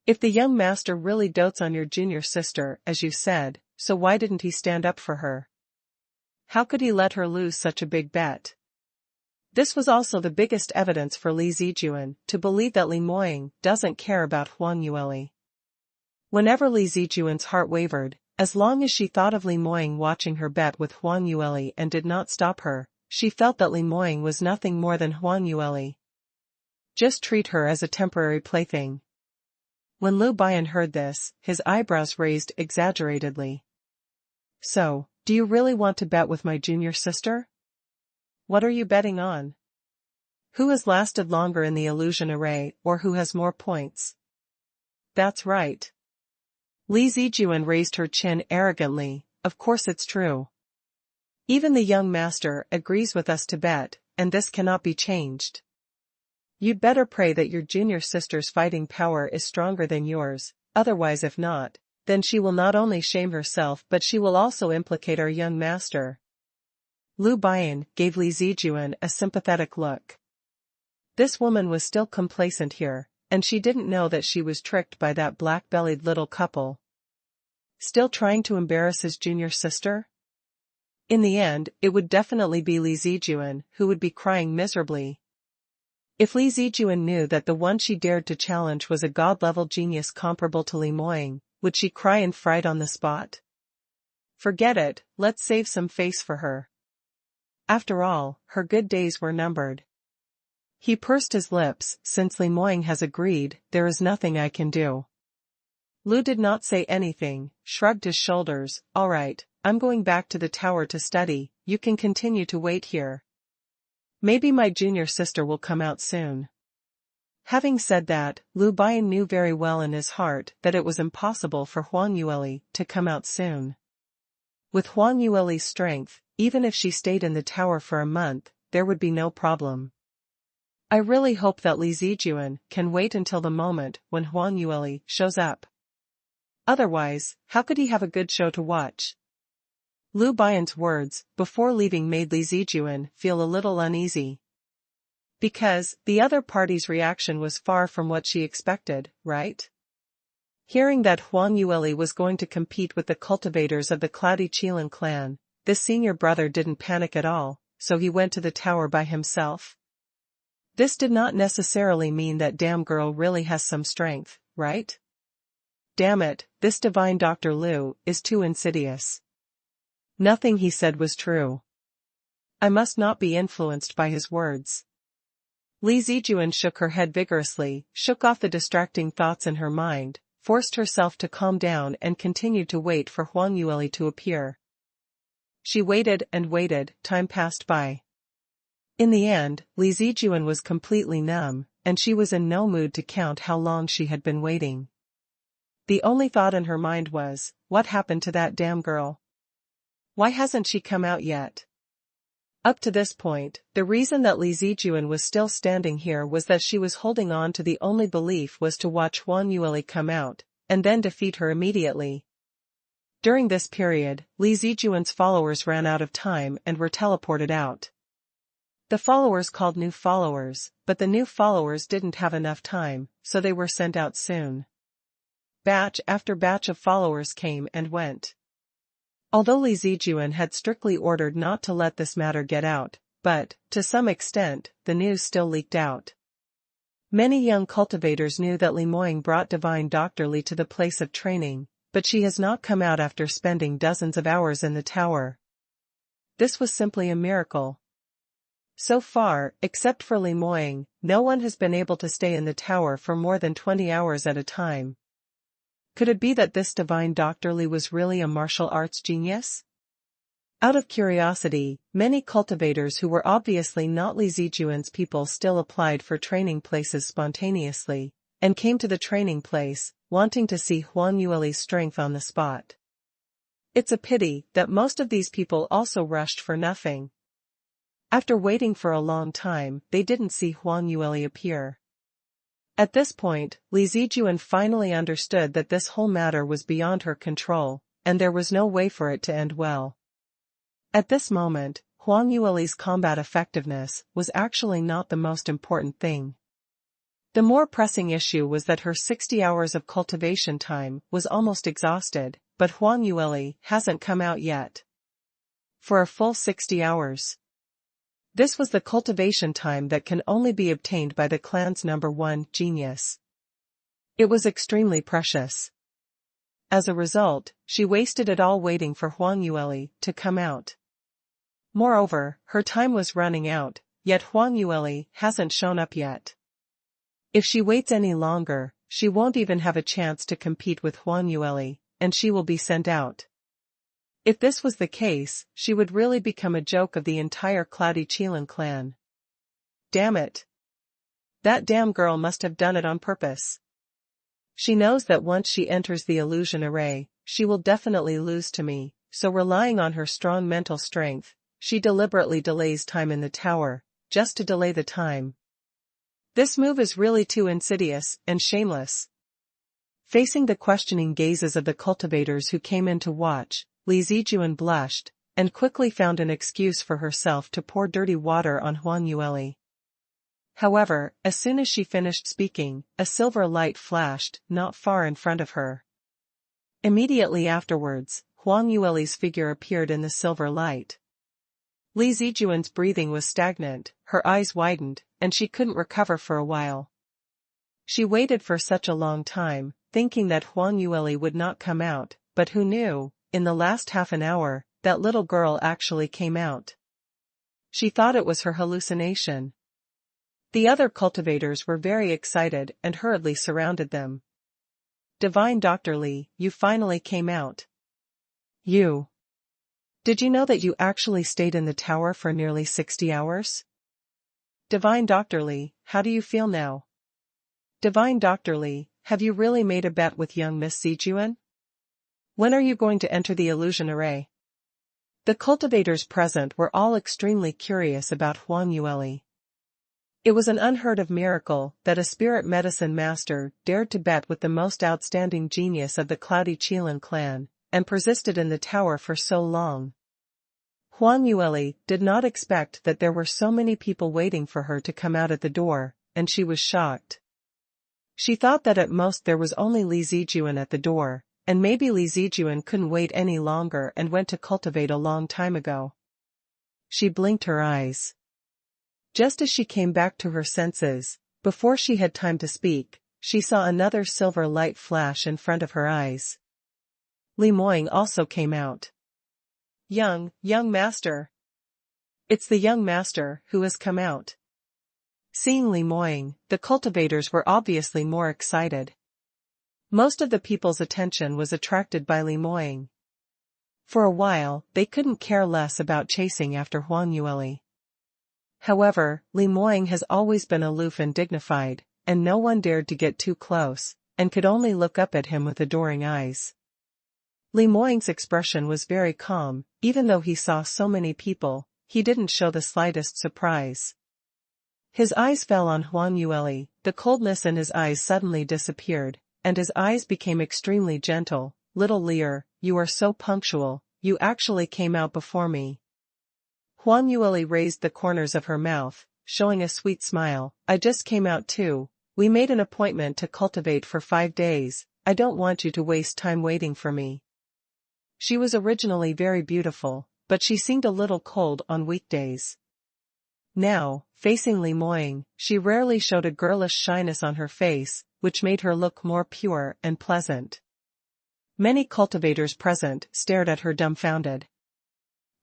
If the young master really dotes on your junior sister, as you said, so why didn't he stand up for her? How could he let her lose such a big bet? This was also the biggest evidence for Li Zijuan to believe that Li Moying doesn't care about Huang Yueli. Whenever Li Zijuan's heart wavered, as long as she thought of Li Moying watching her bet with Huang Yueli and did not stop her, she felt that Li Moying was nothing more than Huang Yueli. Just treat her as a temporary plaything. When Lu Baina heard this, his eyebrows raised exaggeratedly. So, do you really want to bet with my junior sister? What are you betting on? Who has lasted longer in the illusion array, or who has more points? That's right. Li Zijuan raised her chin arrogantly. Of course it's true. Even the young master agrees with us to bet, and this cannot be changed. You'd better pray that your junior sister's fighting power is stronger than yours, otherwise if not, then she will not only shame herself but she will also implicate our young master. Lu Bian gave Li Zijuan a sympathetic look. This woman was still complacent here, and she didn't know that she was tricked by that black-bellied little couple. Still trying to embarrass his junior sister? In the end, it would definitely be Li Zijuan who would be crying miserably. If Li Zijuan knew that the one she dared to challenge was a god-level genius comparable to Li Moying, would she cry in fright on the spot? Forget it, let's save some face for her. After all, her good days were numbered. He pursed his lips. Since Li Moying has agreed, there is nothing I can do. Lu did not say anything, shrugged his shoulders. All right, I'm going back to the tower to study, you can continue to wait here. Maybe my junior sister will come out soon. Having said that, Lu Bian knew very well in his heart that it was impossible for Huang Yueli to come out soon. With Huang Yueli's strength, even if she stayed in the tower for a month, there would be no problem. I really hope that Li Zijuan can wait until the moment when Huang Yueli shows up. Otherwise, how could he have a good show to watch? Lu Bian's words before leaving made Li Zijuan feel a little uneasy. Because the other party's reaction was far from what she expected, right? Hearing that Huang Yueli was going to compete with the cultivators of the Cloudy Qilin clan, the senior brother didn't panic at all, so he went to the tower by himself. This did not necessarily mean that damn girl really has some strength, right? Damn it, this divine Dr. Lu is too insidious. Nothing he said was true. I must not be influenced by his words. Li Zijuan shook her head vigorously, shook off the distracting thoughts in her mind, forced herself to calm down and continued to wait for Huang Yueli to appear. She waited and waited, time passed by. In the end, Li Zijuan was completely numb, and she was in no mood to count how long she had been waiting. The only thought in her mind was, what happened to that damn girl? Why hasn't she come out yet? Up to this point, the reason that Li Zijuan was still standing here was that she was holding on to the only belief was to watch Huang Yueli come out, and then defeat her immediately. During this period, Li Zijuan's followers ran out of time and were teleported out. The followers called new followers, but the new followers didn't have enough time, so they were sent out soon. Batch after batch of followers came and went. Although Li Zijuan had strictly ordered not to let this matter get out, but, to some extent, the news still leaked out. Many young cultivators knew that Li Moying brought divine Dr. Li to the place of training, but she has not come out after spending dozens of hours in the tower. This was simply a miracle. So far, except for Li Moying, no one has been able to stay in the tower for more than 20 hours at a time. Could it be that this divine Dr. Li was really a martial arts genius? Out of curiosity, many cultivators who were obviously not Li Zijuan's people still applied for training places spontaneously, and came to the training place, wanting to see Huang Yueli's strength on the spot. It's a pity that most of these people also rushed for nothing. After waiting for a long time, they didn't see Huang Yueli appear. At this point, Li Zijuan finally understood that this whole matter was beyond her control, and there was no way for it to end well. At this moment, Huang Yueli's combat effectiveness was actually not the most important thing. The more pressing issue was that her 60 hours of cultivation time was almost exhausted, but Huang Yueli hasn't come out yet. For a full 60 hours. This was the cultivation time that can only be obtained by the clan's #1 genius. It was extremely precious. As a result, she wasted it all waiting for Huang Yueli to come out. Moreover, her time was running out, yet Huang Yueli hasn't shown up yet. If she waits any longer, she won't even have a chance to compete with Huang Yueli, and she will be sent out. If this was the case, she would really become a joke of the entire Cloudy Qilin clan. Damn it. That damn girl must have done it on purpose. She knows that once she enters the illusion array, she will definitely lose to me, so relying on her strong mental strength, she deliberately delays time in the tower, just to delay the time. This move is really too insidious and shameless. Facing the questioning gazes of the cultivators who came in to watch, Li Zijuan blushed, and quickly found an excuse for herself to pour dirty water on Huang Yueli. However, as soon as she finished speaking, a silver light flashed not far in front of her. Immediately afterwards, Huang Yueli's figure appeared in the silver light. Li Zijuan's breathing was stagnant, her eyes widened, and she couldn't recover for a while. She waited for such a long time, thinking that Huang Yueli would not come out, but who knew, in the last half an hour, that little girl actually came out. She thought it was her hallucination. The other cultivators were very excited and hurriedly surrounded them. Divine Dr. Li, you finally came out. You. Did you know that you actually stayed in the tower for nearly 60 hours? Divine Dr. Li, how do you feel now? Divine Dr. Li, have you really made a bet with young Miss Zijuan? When are you going to enter the illusion array? The cultivators present were all extremely curious about Huang Yueli. It was an unheard-of miracle that a spirit medicine master dared to bet with the most outstanding genius of the Cloudy Qilin clan, and persisted in the tower for so long. Huang Yueli did not expect that there were so many people waiting for her to come out at the door, and she was shocked. She thought that at most there was only Li Zijuan at the door, and maybe Li Zijuan couldn't wait any longer and went to cultivate a long time ago. She blinked her eyes. Just as she came back to her senses, before she had time to speak, she saw another silver light flash in front of her eyes. Li Moying also came out. Young master. It's the young master who has come out. Seeing Li Moying, the cultivators were obviously more excited. Most of the people's attention was attracted by Li Moying. For a while, they couldn't care less about chasing after Huang Yueli. However, Li Moying has always been aloof and dignified, and no one dared to get too close, and could only look up at him with adoring eyes. Li Moying's expression was very calm, even though he saw so many people, he didn't show the slightest surprise. His eyes fell on Huang Yueli, the coldness in his eyes suddenly disappeared, and his eyes became extremely gentle. Little Lear, you are so punctual, you actually came out before me. Huang Yueli raised the corners of her mouth, showing a sweet smile. I just came out too. We made an appointment to cultivate for 5 days. I don't want you to waste time waiting for me. She was originally very beautiful, but she seemed a little cold on weekdays. Now, facing Li Moying, she rarely showed a girlish shyness on her face, which made her look more pure and pleasant. Many cultivators present stared at her dumbfounded.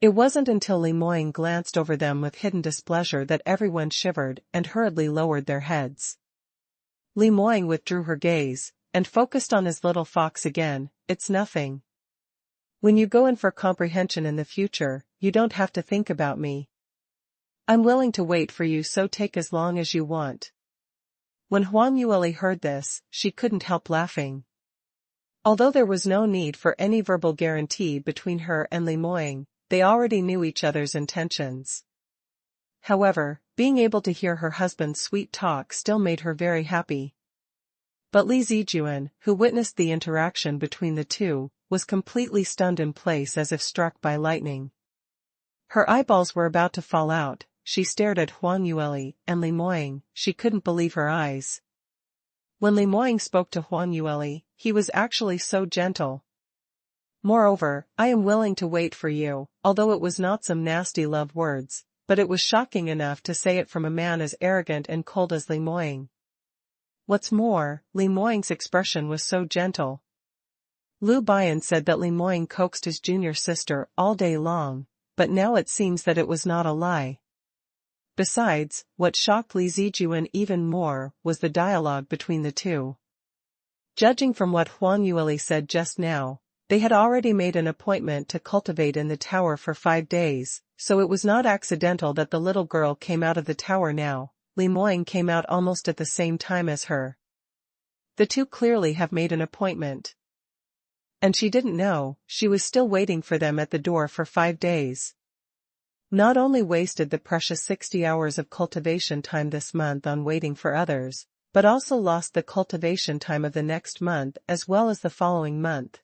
It wasn't until Li Moying glanced over them with hidden displeasure that everyone shivered and hurriedly lowered their heads. Li Moying withdrew her gaze, and focused on his little fox again. It's nothing. When you go in for comprehension in the future, you don't have to think about me. I'm willing to wait for you, so take as long as you want. When Huang Yueli heard this, she couldn't help laughing. Although there was no need for any verbal guarantee between her and Li Moying, they already knew each other's intentions. However, being able to hear her husband's sweet talk still made her very happy. But Li Zijuan, who witnessed the interaction between the two, was completely stunned in place as if struck by lightning. Her eyeballs were about to fall out. She stared at Huang Yueli and Li Moying. She couldn't believe her eyes. When Li Moying spoke to Huang Yueli, he was actually so gentle. Moreover, I am willing to wait for you, although it was not some nasty love words, but it was shocking enough to say it from a man as arrogant and cold as Li Moying. What's more, Li Moying's expression was so gentle. Lu Bian said that Li Moying coaxed his junior sister all day long, but now it seems that it was not a lie. Besides, what shocked Li Zijuan even more was the dialogue between the two. Judging from what Huang Yueli said just now, they had already made an appointment to cultivate in the tower for 5 days, so it was not accidental that the little girl came out of the tower now. Li Moying came out almost at the same time as her. The two clearly have made an appointment. And she didn't know, she was still waiting for them at the door for 5 days. Not only wasted the precious 60 hours of cultivation time this month on waiting for others, but also lost the cultivation time of the next month as well as the following month.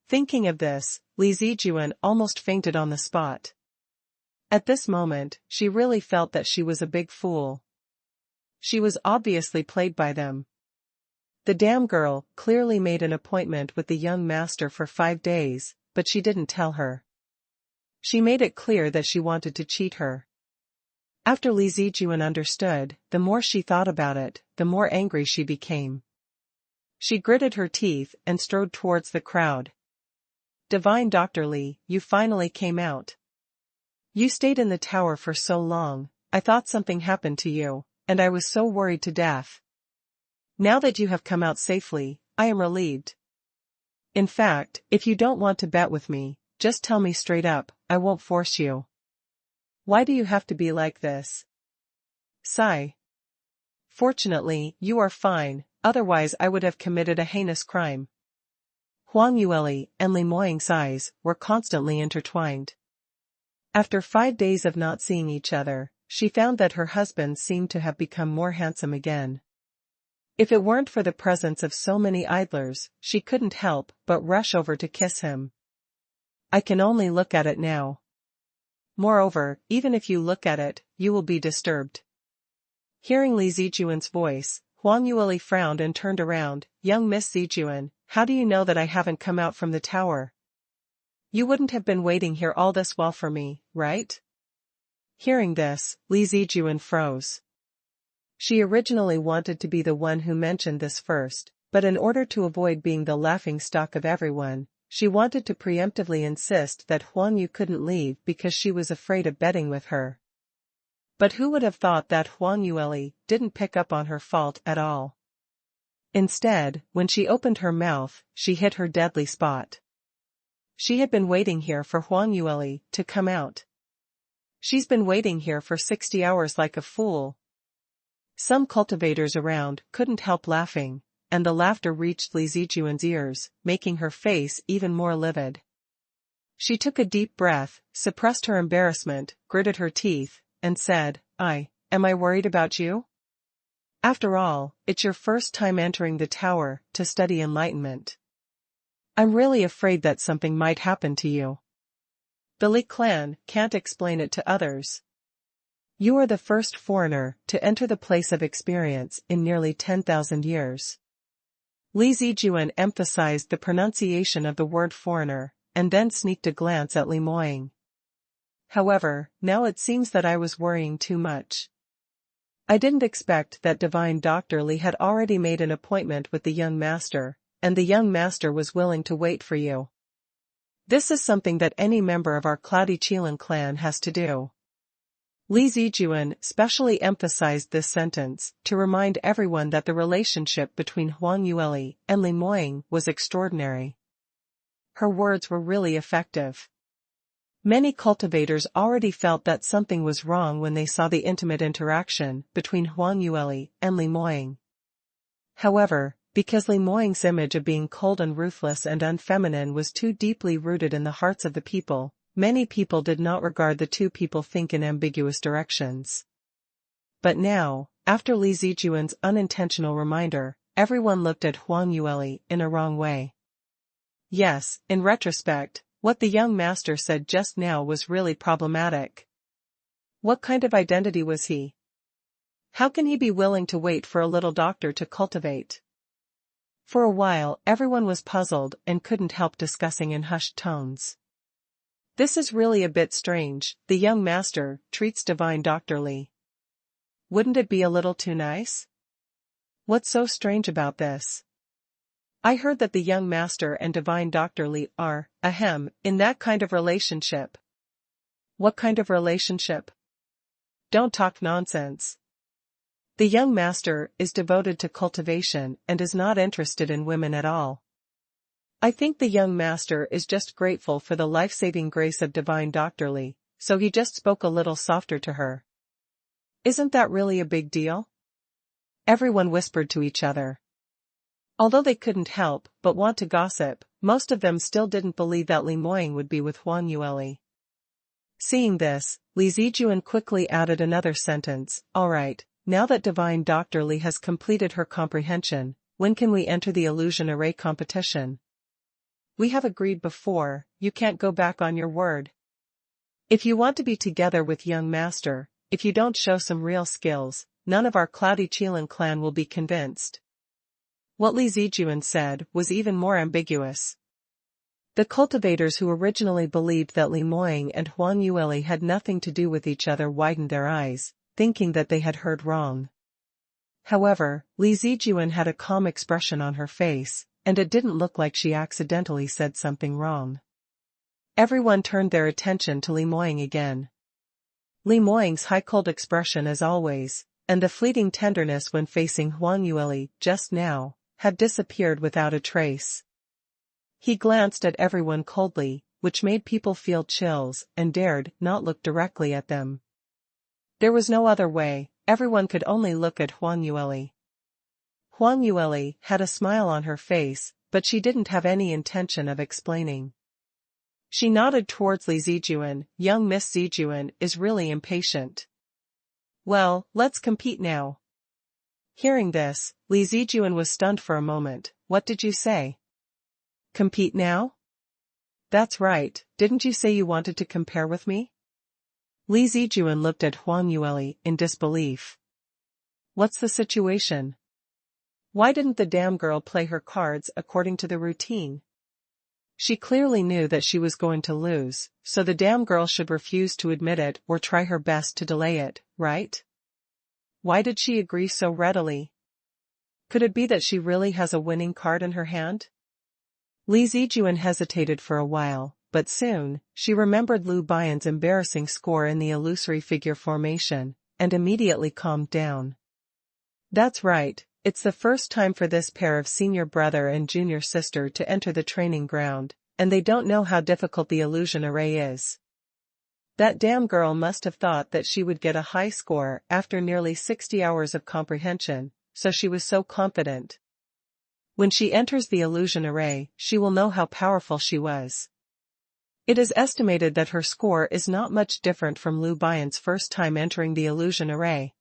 Thinking of this, Li Zijuan almost fainted on the spot. At this moment, she really felt that she was a big fool. She was obviously played by them. The damn girl clearly made an appointment with the young master for 5 days, but she didn't tell her. She made it clear that she wanted to cheat her. After Li Zijuan understood, the more she thought about it, the more angry she became. She gritted her teeth and strode towards the crowd. Divine Dr. Li, you finally came out. You stayed in the tower for so long, I thought something happened to you, and I was so worried to death. Now that you have come out safely, I am relieved. In fact, if you don't want to bet with me, just tell me straight up, I won't force you. Why do you have to be like this? Sigh. Fortunately, you are fine, otherwise I would have committed a heinous crime. Huang Yueli and Li Moying's eyes were constantly intertwined. After 5 days of not seeing each other, she found that her husband seemed to have become more handsome again. If it weren't for the presence of so many idlers, she couldn't help but rush over to kiss him. I can only look at it now. Moreover, even if you look at it, you will be disturbed. Hearing Li Zijuan's voice, Huang Yueli frowned and turned around. Young Miss Zijuan, how do you know that I haven't come out from the tower? You wouldn't have been waiting here all this while for me, right? Hearing this, Li Zijuan froze. She originally wanted to be the one who mentioned this first, but in order to avoid being the laughingstock of everyone, she wanted to preemptively insist that Huang Yu couldn't leave because she was afraid of betting with her. But who would have thought that Huang Yueli didn't pick up on her fault at all? Instead, when she opened her mouth, she hit her deadly spot. She had been waiting here for Huang Yueli to come out. She's been waiting here for 60 hours like a fool. Some cultivators around couldn't help laughing, and the laughter reached Li Zijuan's ears, making her face even more livid. She took a deep breath, suppressed her embarrassment, gritted her teeth, and said, Am I worried about you? After all, it's your first time entering the tower to study enlightenment. I'm really afraid that something might happen to you. The Li clan can't explain it to others. You are the first foreigner to enter the place of experience in nearly 10,000 years. Li Zijuan emphasized the pronunciation of the word foreigner, and then sneaked a glance at Li Moying. However, now it seems that I was worrying too much. I didn't expect that Divine Dr. Li had already made an appointment with the young master, and the young master was willing to wait for you. This is something that any member of our Cloudy Qilin clan has to do. Li Zijuan specially emphasized this sentence to remind everyone that the relationship between Huang Yueli and Li Moying was extraordinary. Her words were really effective. Many cultivators already felt that something was wrong when they saw the intimate interaction between Huang Yueli and Li Moying. However, because Li Moying's image of being cold and ruthless and unfeminine was too deeply rooted in the hearts of the people, many people did not regard the two people think in ambiguous directions. But now, after Li Zijuan's unintentional reminder, everyone looked at Huang Yueli in a wrong way. Yes, in retrospect, what the young master said just now was really problematic. What kind of identity was he? How can he be willing to wait for a little doctor to cultivate? For a while everyone was puzzled and couldn't help discussing in hushed tones. This is really a bit strange, the young master treats Divine Dr. Li. Wouldn't it be a little too nice? What's so strange about this? I heard that the young master and Divine Dr. Li are, in that kind of relationship. What kind of relationship? Don't talk nonsense. The young master is devoted to cultivation and is not interested in women at all. I think the young master is just grateful for the life-saving grace of Divine Dr. Li, so he just spoke a little softer to her. Isn't that really a big deal? Everyone whispered to each other. Although they couldn't help but want to gossip, most of them still didn't believe that Li Moying would be with Huang Yueli. Seeing this, Li Zijuan quickly added another sentence, "Alright, now that Divine Dr. Li has completed her comprehension, when can we enter the illusion array competition? We have agreed before, you can't go back on your word. If you want to be together with young master, if you don't show some real skills, none of our cloudy Qilin clan will be convinced." What Li Zijuan said was even more ambiguous. The cultivators who originally believed that Li Moying and Huang Yueli had nothing to do with each other widened their eyes, thinking that they had heard wrong. However, Li Zijuan had a calm expression on her face, and it didn't look like she accidentally said something wrong. Everyone turned their attention to Li Moying again. Li Moying's high-cold expression as always, and the fleeting tenderness when facing Huang Yueli just now, had disappeared without a trace. He glanced at everyone coldly, which made people feel chills and dared not look directly at them. There was no other way, everyone could only look at Huang Yueli. Huang Yueli had a smile on her face, but she didn't have any intention of explaining. She nodded towards Li Zijuan. "Young Miss Zijuan is really impatient. Well, let's compete now." Hearing this, Li Zijuan was stunned for a moment. "What did you say? Compete now?" "That's right, didn't you say you wanted to compare with me?" Li Zijuan looked at Huang Yueli in disbelief. "What's the situation? Why didn't the damn girl play her cards according to the routine? She clearly knew that she was going to lose, so the damn girl should refuse to admit it or try her best to delay it, right? Why did she agree so readily? Could it be that she really has a winning card in her hand?" Li Zijuan hesitated for a while, but soon, she remembered Liu Bian's embarrassing score in the illusory figure formation, and immediately calmed down. "That's right, it's the first time for this pair of senior brother and junior sister to enter the training ground, and they don't know how difficult the illusion array is. That damn girl must have thought that she would get a high score after nearly 60 hours of comprehension, so she was so confident. When she enters the illusion array, she will know how powerful she was. It is estimated that her score is not much different from Liu Bian's first time entering the illusion array."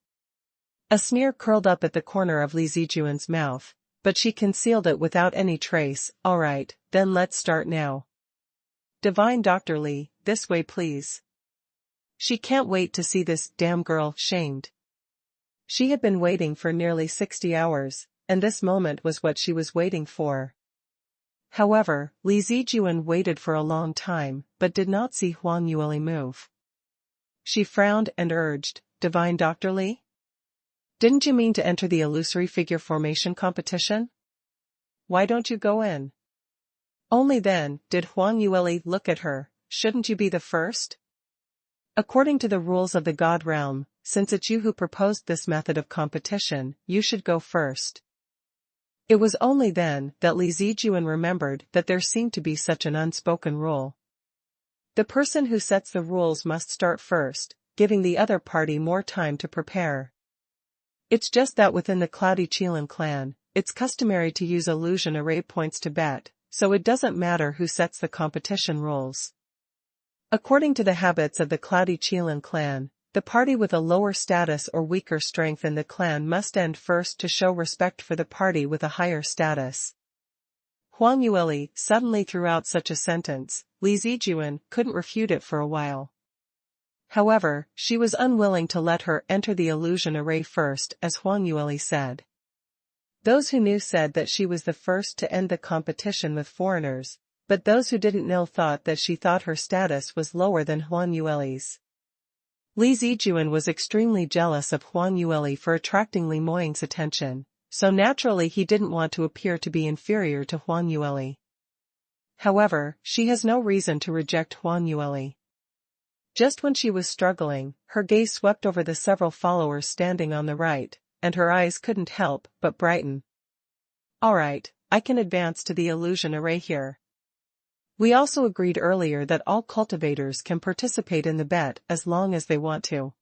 A sneer curled up at the corner of Li Zijuan's mouth, but she concealed it without any trace. "Alright, then let's start now. Divine Dr. Li, this way please." She can't wait to see this damn girl shamed. She had been waiting for nearly 60 hours, and this moment was what she was waiting for. However, Li Zijuan waited for a long time, but did not see Huang Yueli move. She frowned and urged, "Divine Dr. Li? Didn't you mean to enter the illusory figure formation competition? Why don't you go in?" Only then did Huang Yueli look at her. "Shouldn't you be the first? According to the rules of the God realm, since it's you who proposed this method of competition, you should go first." It was only then that Li Zijuan remembered that there seemed to be such an unspoken rule. The person who sets the rules must start first, giving the other party more time to prepare. It's just that within the Cloudy Qilin clan, it's customary to use illusion array points to bet, so it doesn't matter who sets the competition rules. According to the habits of the Cloudy Qilin clan, the party with a lower status or weaker strength in the clan must end first to show respect for the party with a higher status. Huang Yueli suddenly threw out such a sentence. Li Zijuan couldn't refute it for a while. However, she was unwilling to let her enter the illusion array first, as Huang Yueli said. Those who knew said that she was the first to end the competition with foreigners, but those who didn't know thought that she thought her status was lower than Huang Yueli's. Li Zijuan was extremely jealous of Huang Yueli for attracting Li Moying's attention, so naturally he didn't want to appear to be inferior to Huang Yueli. However, she has no reason to reject Huang Yueli. Just when she was struggling, her gaze swept over the several followers standing on the right, and her eyes couldn't help but brighten. "Alright, I can advance to the illusion array here. We also agreed earlier that all cultivators can participate in the bet as long as they want to.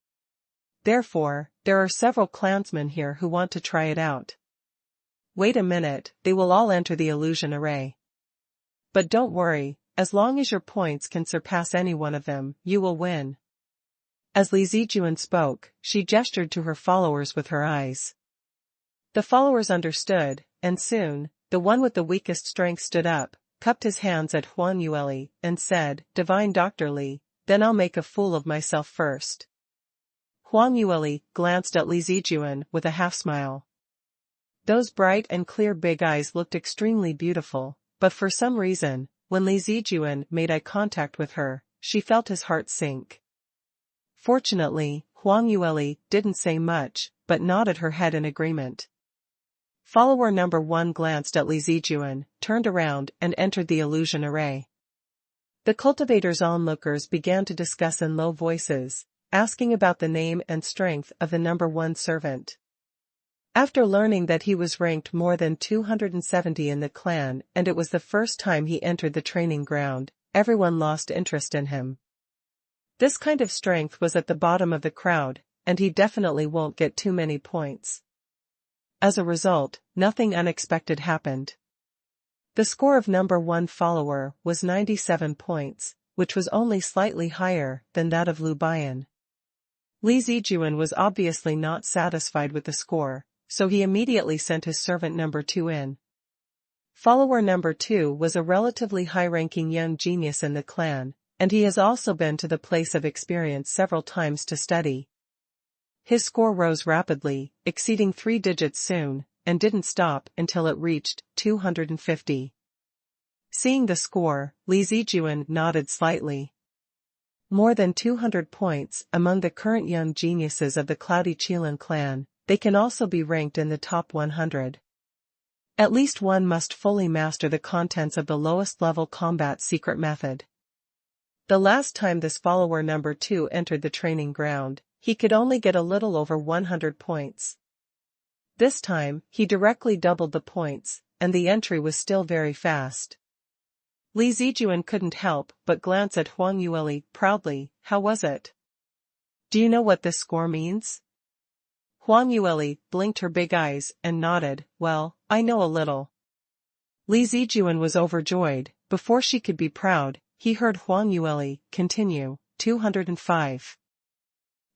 Therefore, there are several clansmen here who want to try it out. Wait a minute, they will all enter the illusion array. But don't worry, as long as your points can surpass any one of them, you will win. As Li Zijuan spoke, she gestured to her followers with her eyes. The followers understood, and soon, the one with the weakest strength stood up, cupped his hands at Huang Yueli, and said, "Divine Dr. Li, then I'll make a fool of myself first." Huang Yueli glanced at Li Zijuan with a half-smile. Those bright and clear big eyes looked extremely beautiful, but for some reason, when Li Zijuan made eye contact with her, she felt his heart sink. Fortunately, Huang Yueli didn't say much, but nodded her head in agreement. Follower number 1 glanced at Li Zijuan, turned around and entered the illusion array. The cultivator's onlookers began to discuss in low voices, asking about the name and strength of the number 1 servant. After learning that he was ranked more than 270 in the clan and it was the first time he entered the training ground, everyone lost interest in him. This kind of strength was at the bottom of the crowd, and he definitely won't get too many points. As a result, nothing unexpected happened. The score of number 1 follower was 97 points, which was only slightly higher than that of Lu Bian. Li Zijuan was obviously not satisfied with the score, so he immediately sent his servant number 2 in. Follower number 2 was a relatively high-ranking young genius in the clan, and he has also been to the place of experience several times to study. His score rose rapidly, exceeding 3 digits soon, and didn't stop until it reached 250. Seeing the score, Li Zijuan nodded slightly. More than 200 points among the current young geniuses of the Cloudy Qilin clan, they can also be ranked in the top 100. At least one must fully master the contents of the lowest level combat secret method. The last time this follower number 2 entered the training ground, he could only get a little over 100 points. This time, he directly doubled the points, and the entry was still very fast. Li Zijuan couldn't help but glance at Huang Yueli proudly. "How was it? Do you know what this score means?" Huang Yueli blinked her big eyes and nodded. "Well, I know a little." Li Zijuan was overjoyed. Before she could be proud, he heard Huang Yueli continue, 205.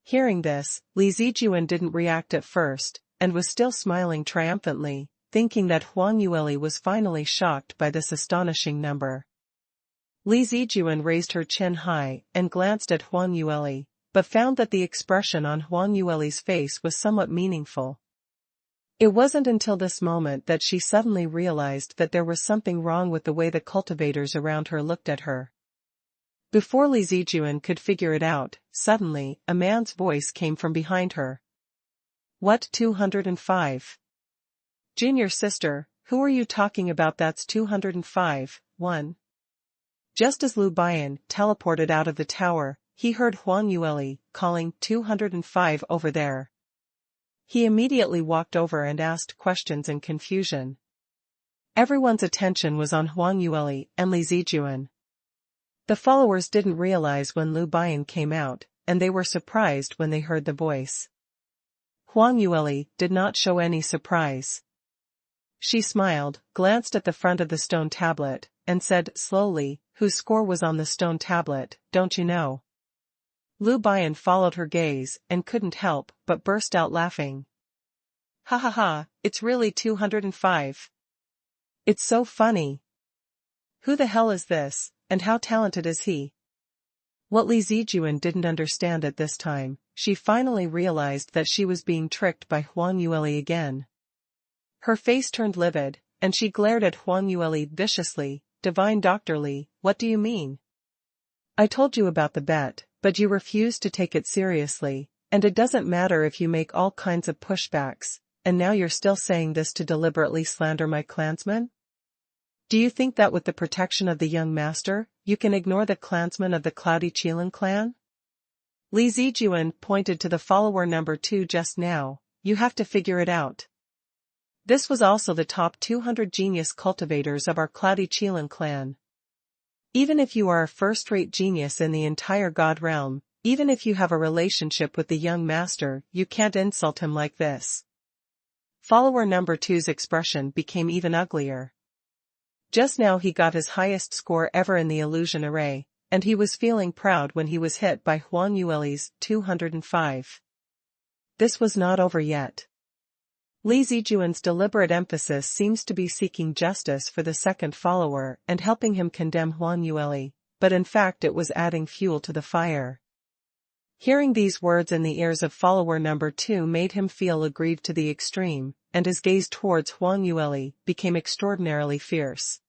Hearing this, Li Zijuan didn't react at first, and was still smiling triumphantly, thinking that Huang Yueli was finally shocked by this astonishing number. Li Zijuan raised her chin high and glanced at Huang Yueli, but found that the expression on Huang Yueli's face was somewhat meaningful. It wasn't until this moment that she suddenly realized that there was something wrong with the way the cultivators around her looked at her. Before Li Zijuan could figure it out, suddenly, a man's voice came from behind her. "What 205? Junior sister, who are you talking about? That's 205, 1. Just as Lu Bian teleported out of the tower, he heard Huang Yueli calling 205 over there. He immediately walked over and asked questions in confusion. Everyone's attention was on Huang Yueli and Li Zijuan. The followers didn't realize when Lu Bian came out, and they were surprised when they heard the voice. Huang Yueli did not show any surprise. She smiled, glanced at the front of the stone tablet, and said slowly, "Whose score was on the stone tablet, don't you know?" Lu Bian followed her gaze and couldn't help but burst out laughing. "Ha ha ha, it's really 205. It's so funny. Who the hell is this, and how talented is he?" What Li Zijuan didn't understand at this time, she finally realized that she was being tricked by Huang Yueli again. Her face turned livid, and she glared at Huang Yueli viciously. "Divine Dr. Li, what do you mean? I told you about the bet, but you refused to take it seriously, and it doesn't matter if you make all kinds of pushbacks, and now you're still saying this to deliberately slander my clansmen? Do you think that with the protection of the young master, you can ignore the clansmen of the Cloudy Qilin clan?" Li Zijuan pointed to the follower number 2 just now. "You have to figure it out. This was also the top 200 genius cultivators of our Cloudy Qilin clan. Even if you are a first-rate genius in the entire God realm, even if you have a relationship with the young master, you can't insult him like this." Follower number two's expression became even uglier. Just now he got his highest score ever in the illusion array, and he was feeling proud when he was hit by Huang Yueli's 205. This was not over yet. Li Zijuan's deliberate emphasis seems to be seeking justice for the second follower and helping him condemn Huang Yueli, but in fact it was adding fuel to the fire. Hearing these words in the ears of follower number 2 made him feel aggrieved to the extreme, and his gaze towards Huang Yueli became extraordinarily fierce.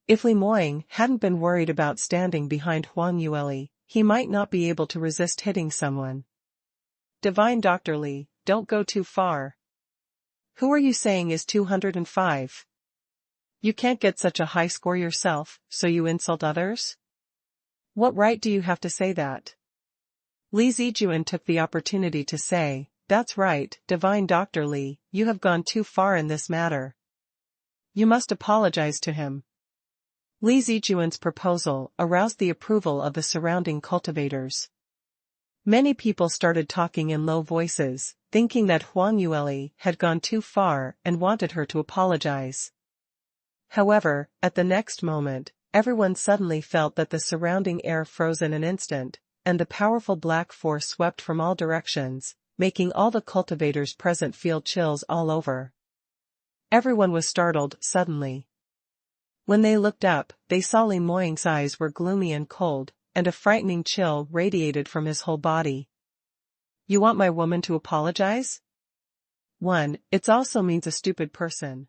If Li Moying hadn't been worried about standing behind Huang Yueli, he might not be able to resist hitting someone. Divine Dr. Li, don't go too far. Who are you saying is 205? You can't get such a high score yourself, so you insult others? What right do you have to say that? Li Zijuan took the opportunity to say, "That's right, Divine Dr. Li, you have gone too far in this matter. You must apologize to him." Li Zijuan's proposal aroused the approval of the surrounding cultivators. Many people started talking in low voices, thinking that Huang Yueli had gone too far and wanted her to apologize. However, at the next moment, everyone suddenly felt that the surrounding air froze in an instant, and the powerful black force swept from all directions, making all the cultivators present feel chills all over. Everyone was startled suddenly. When they looked up, they saw Li Moying's eyes were gloomy and cold, and a frightening chill radiated from his whole body. You want my woman to apologize? 1. It also means a stupid person.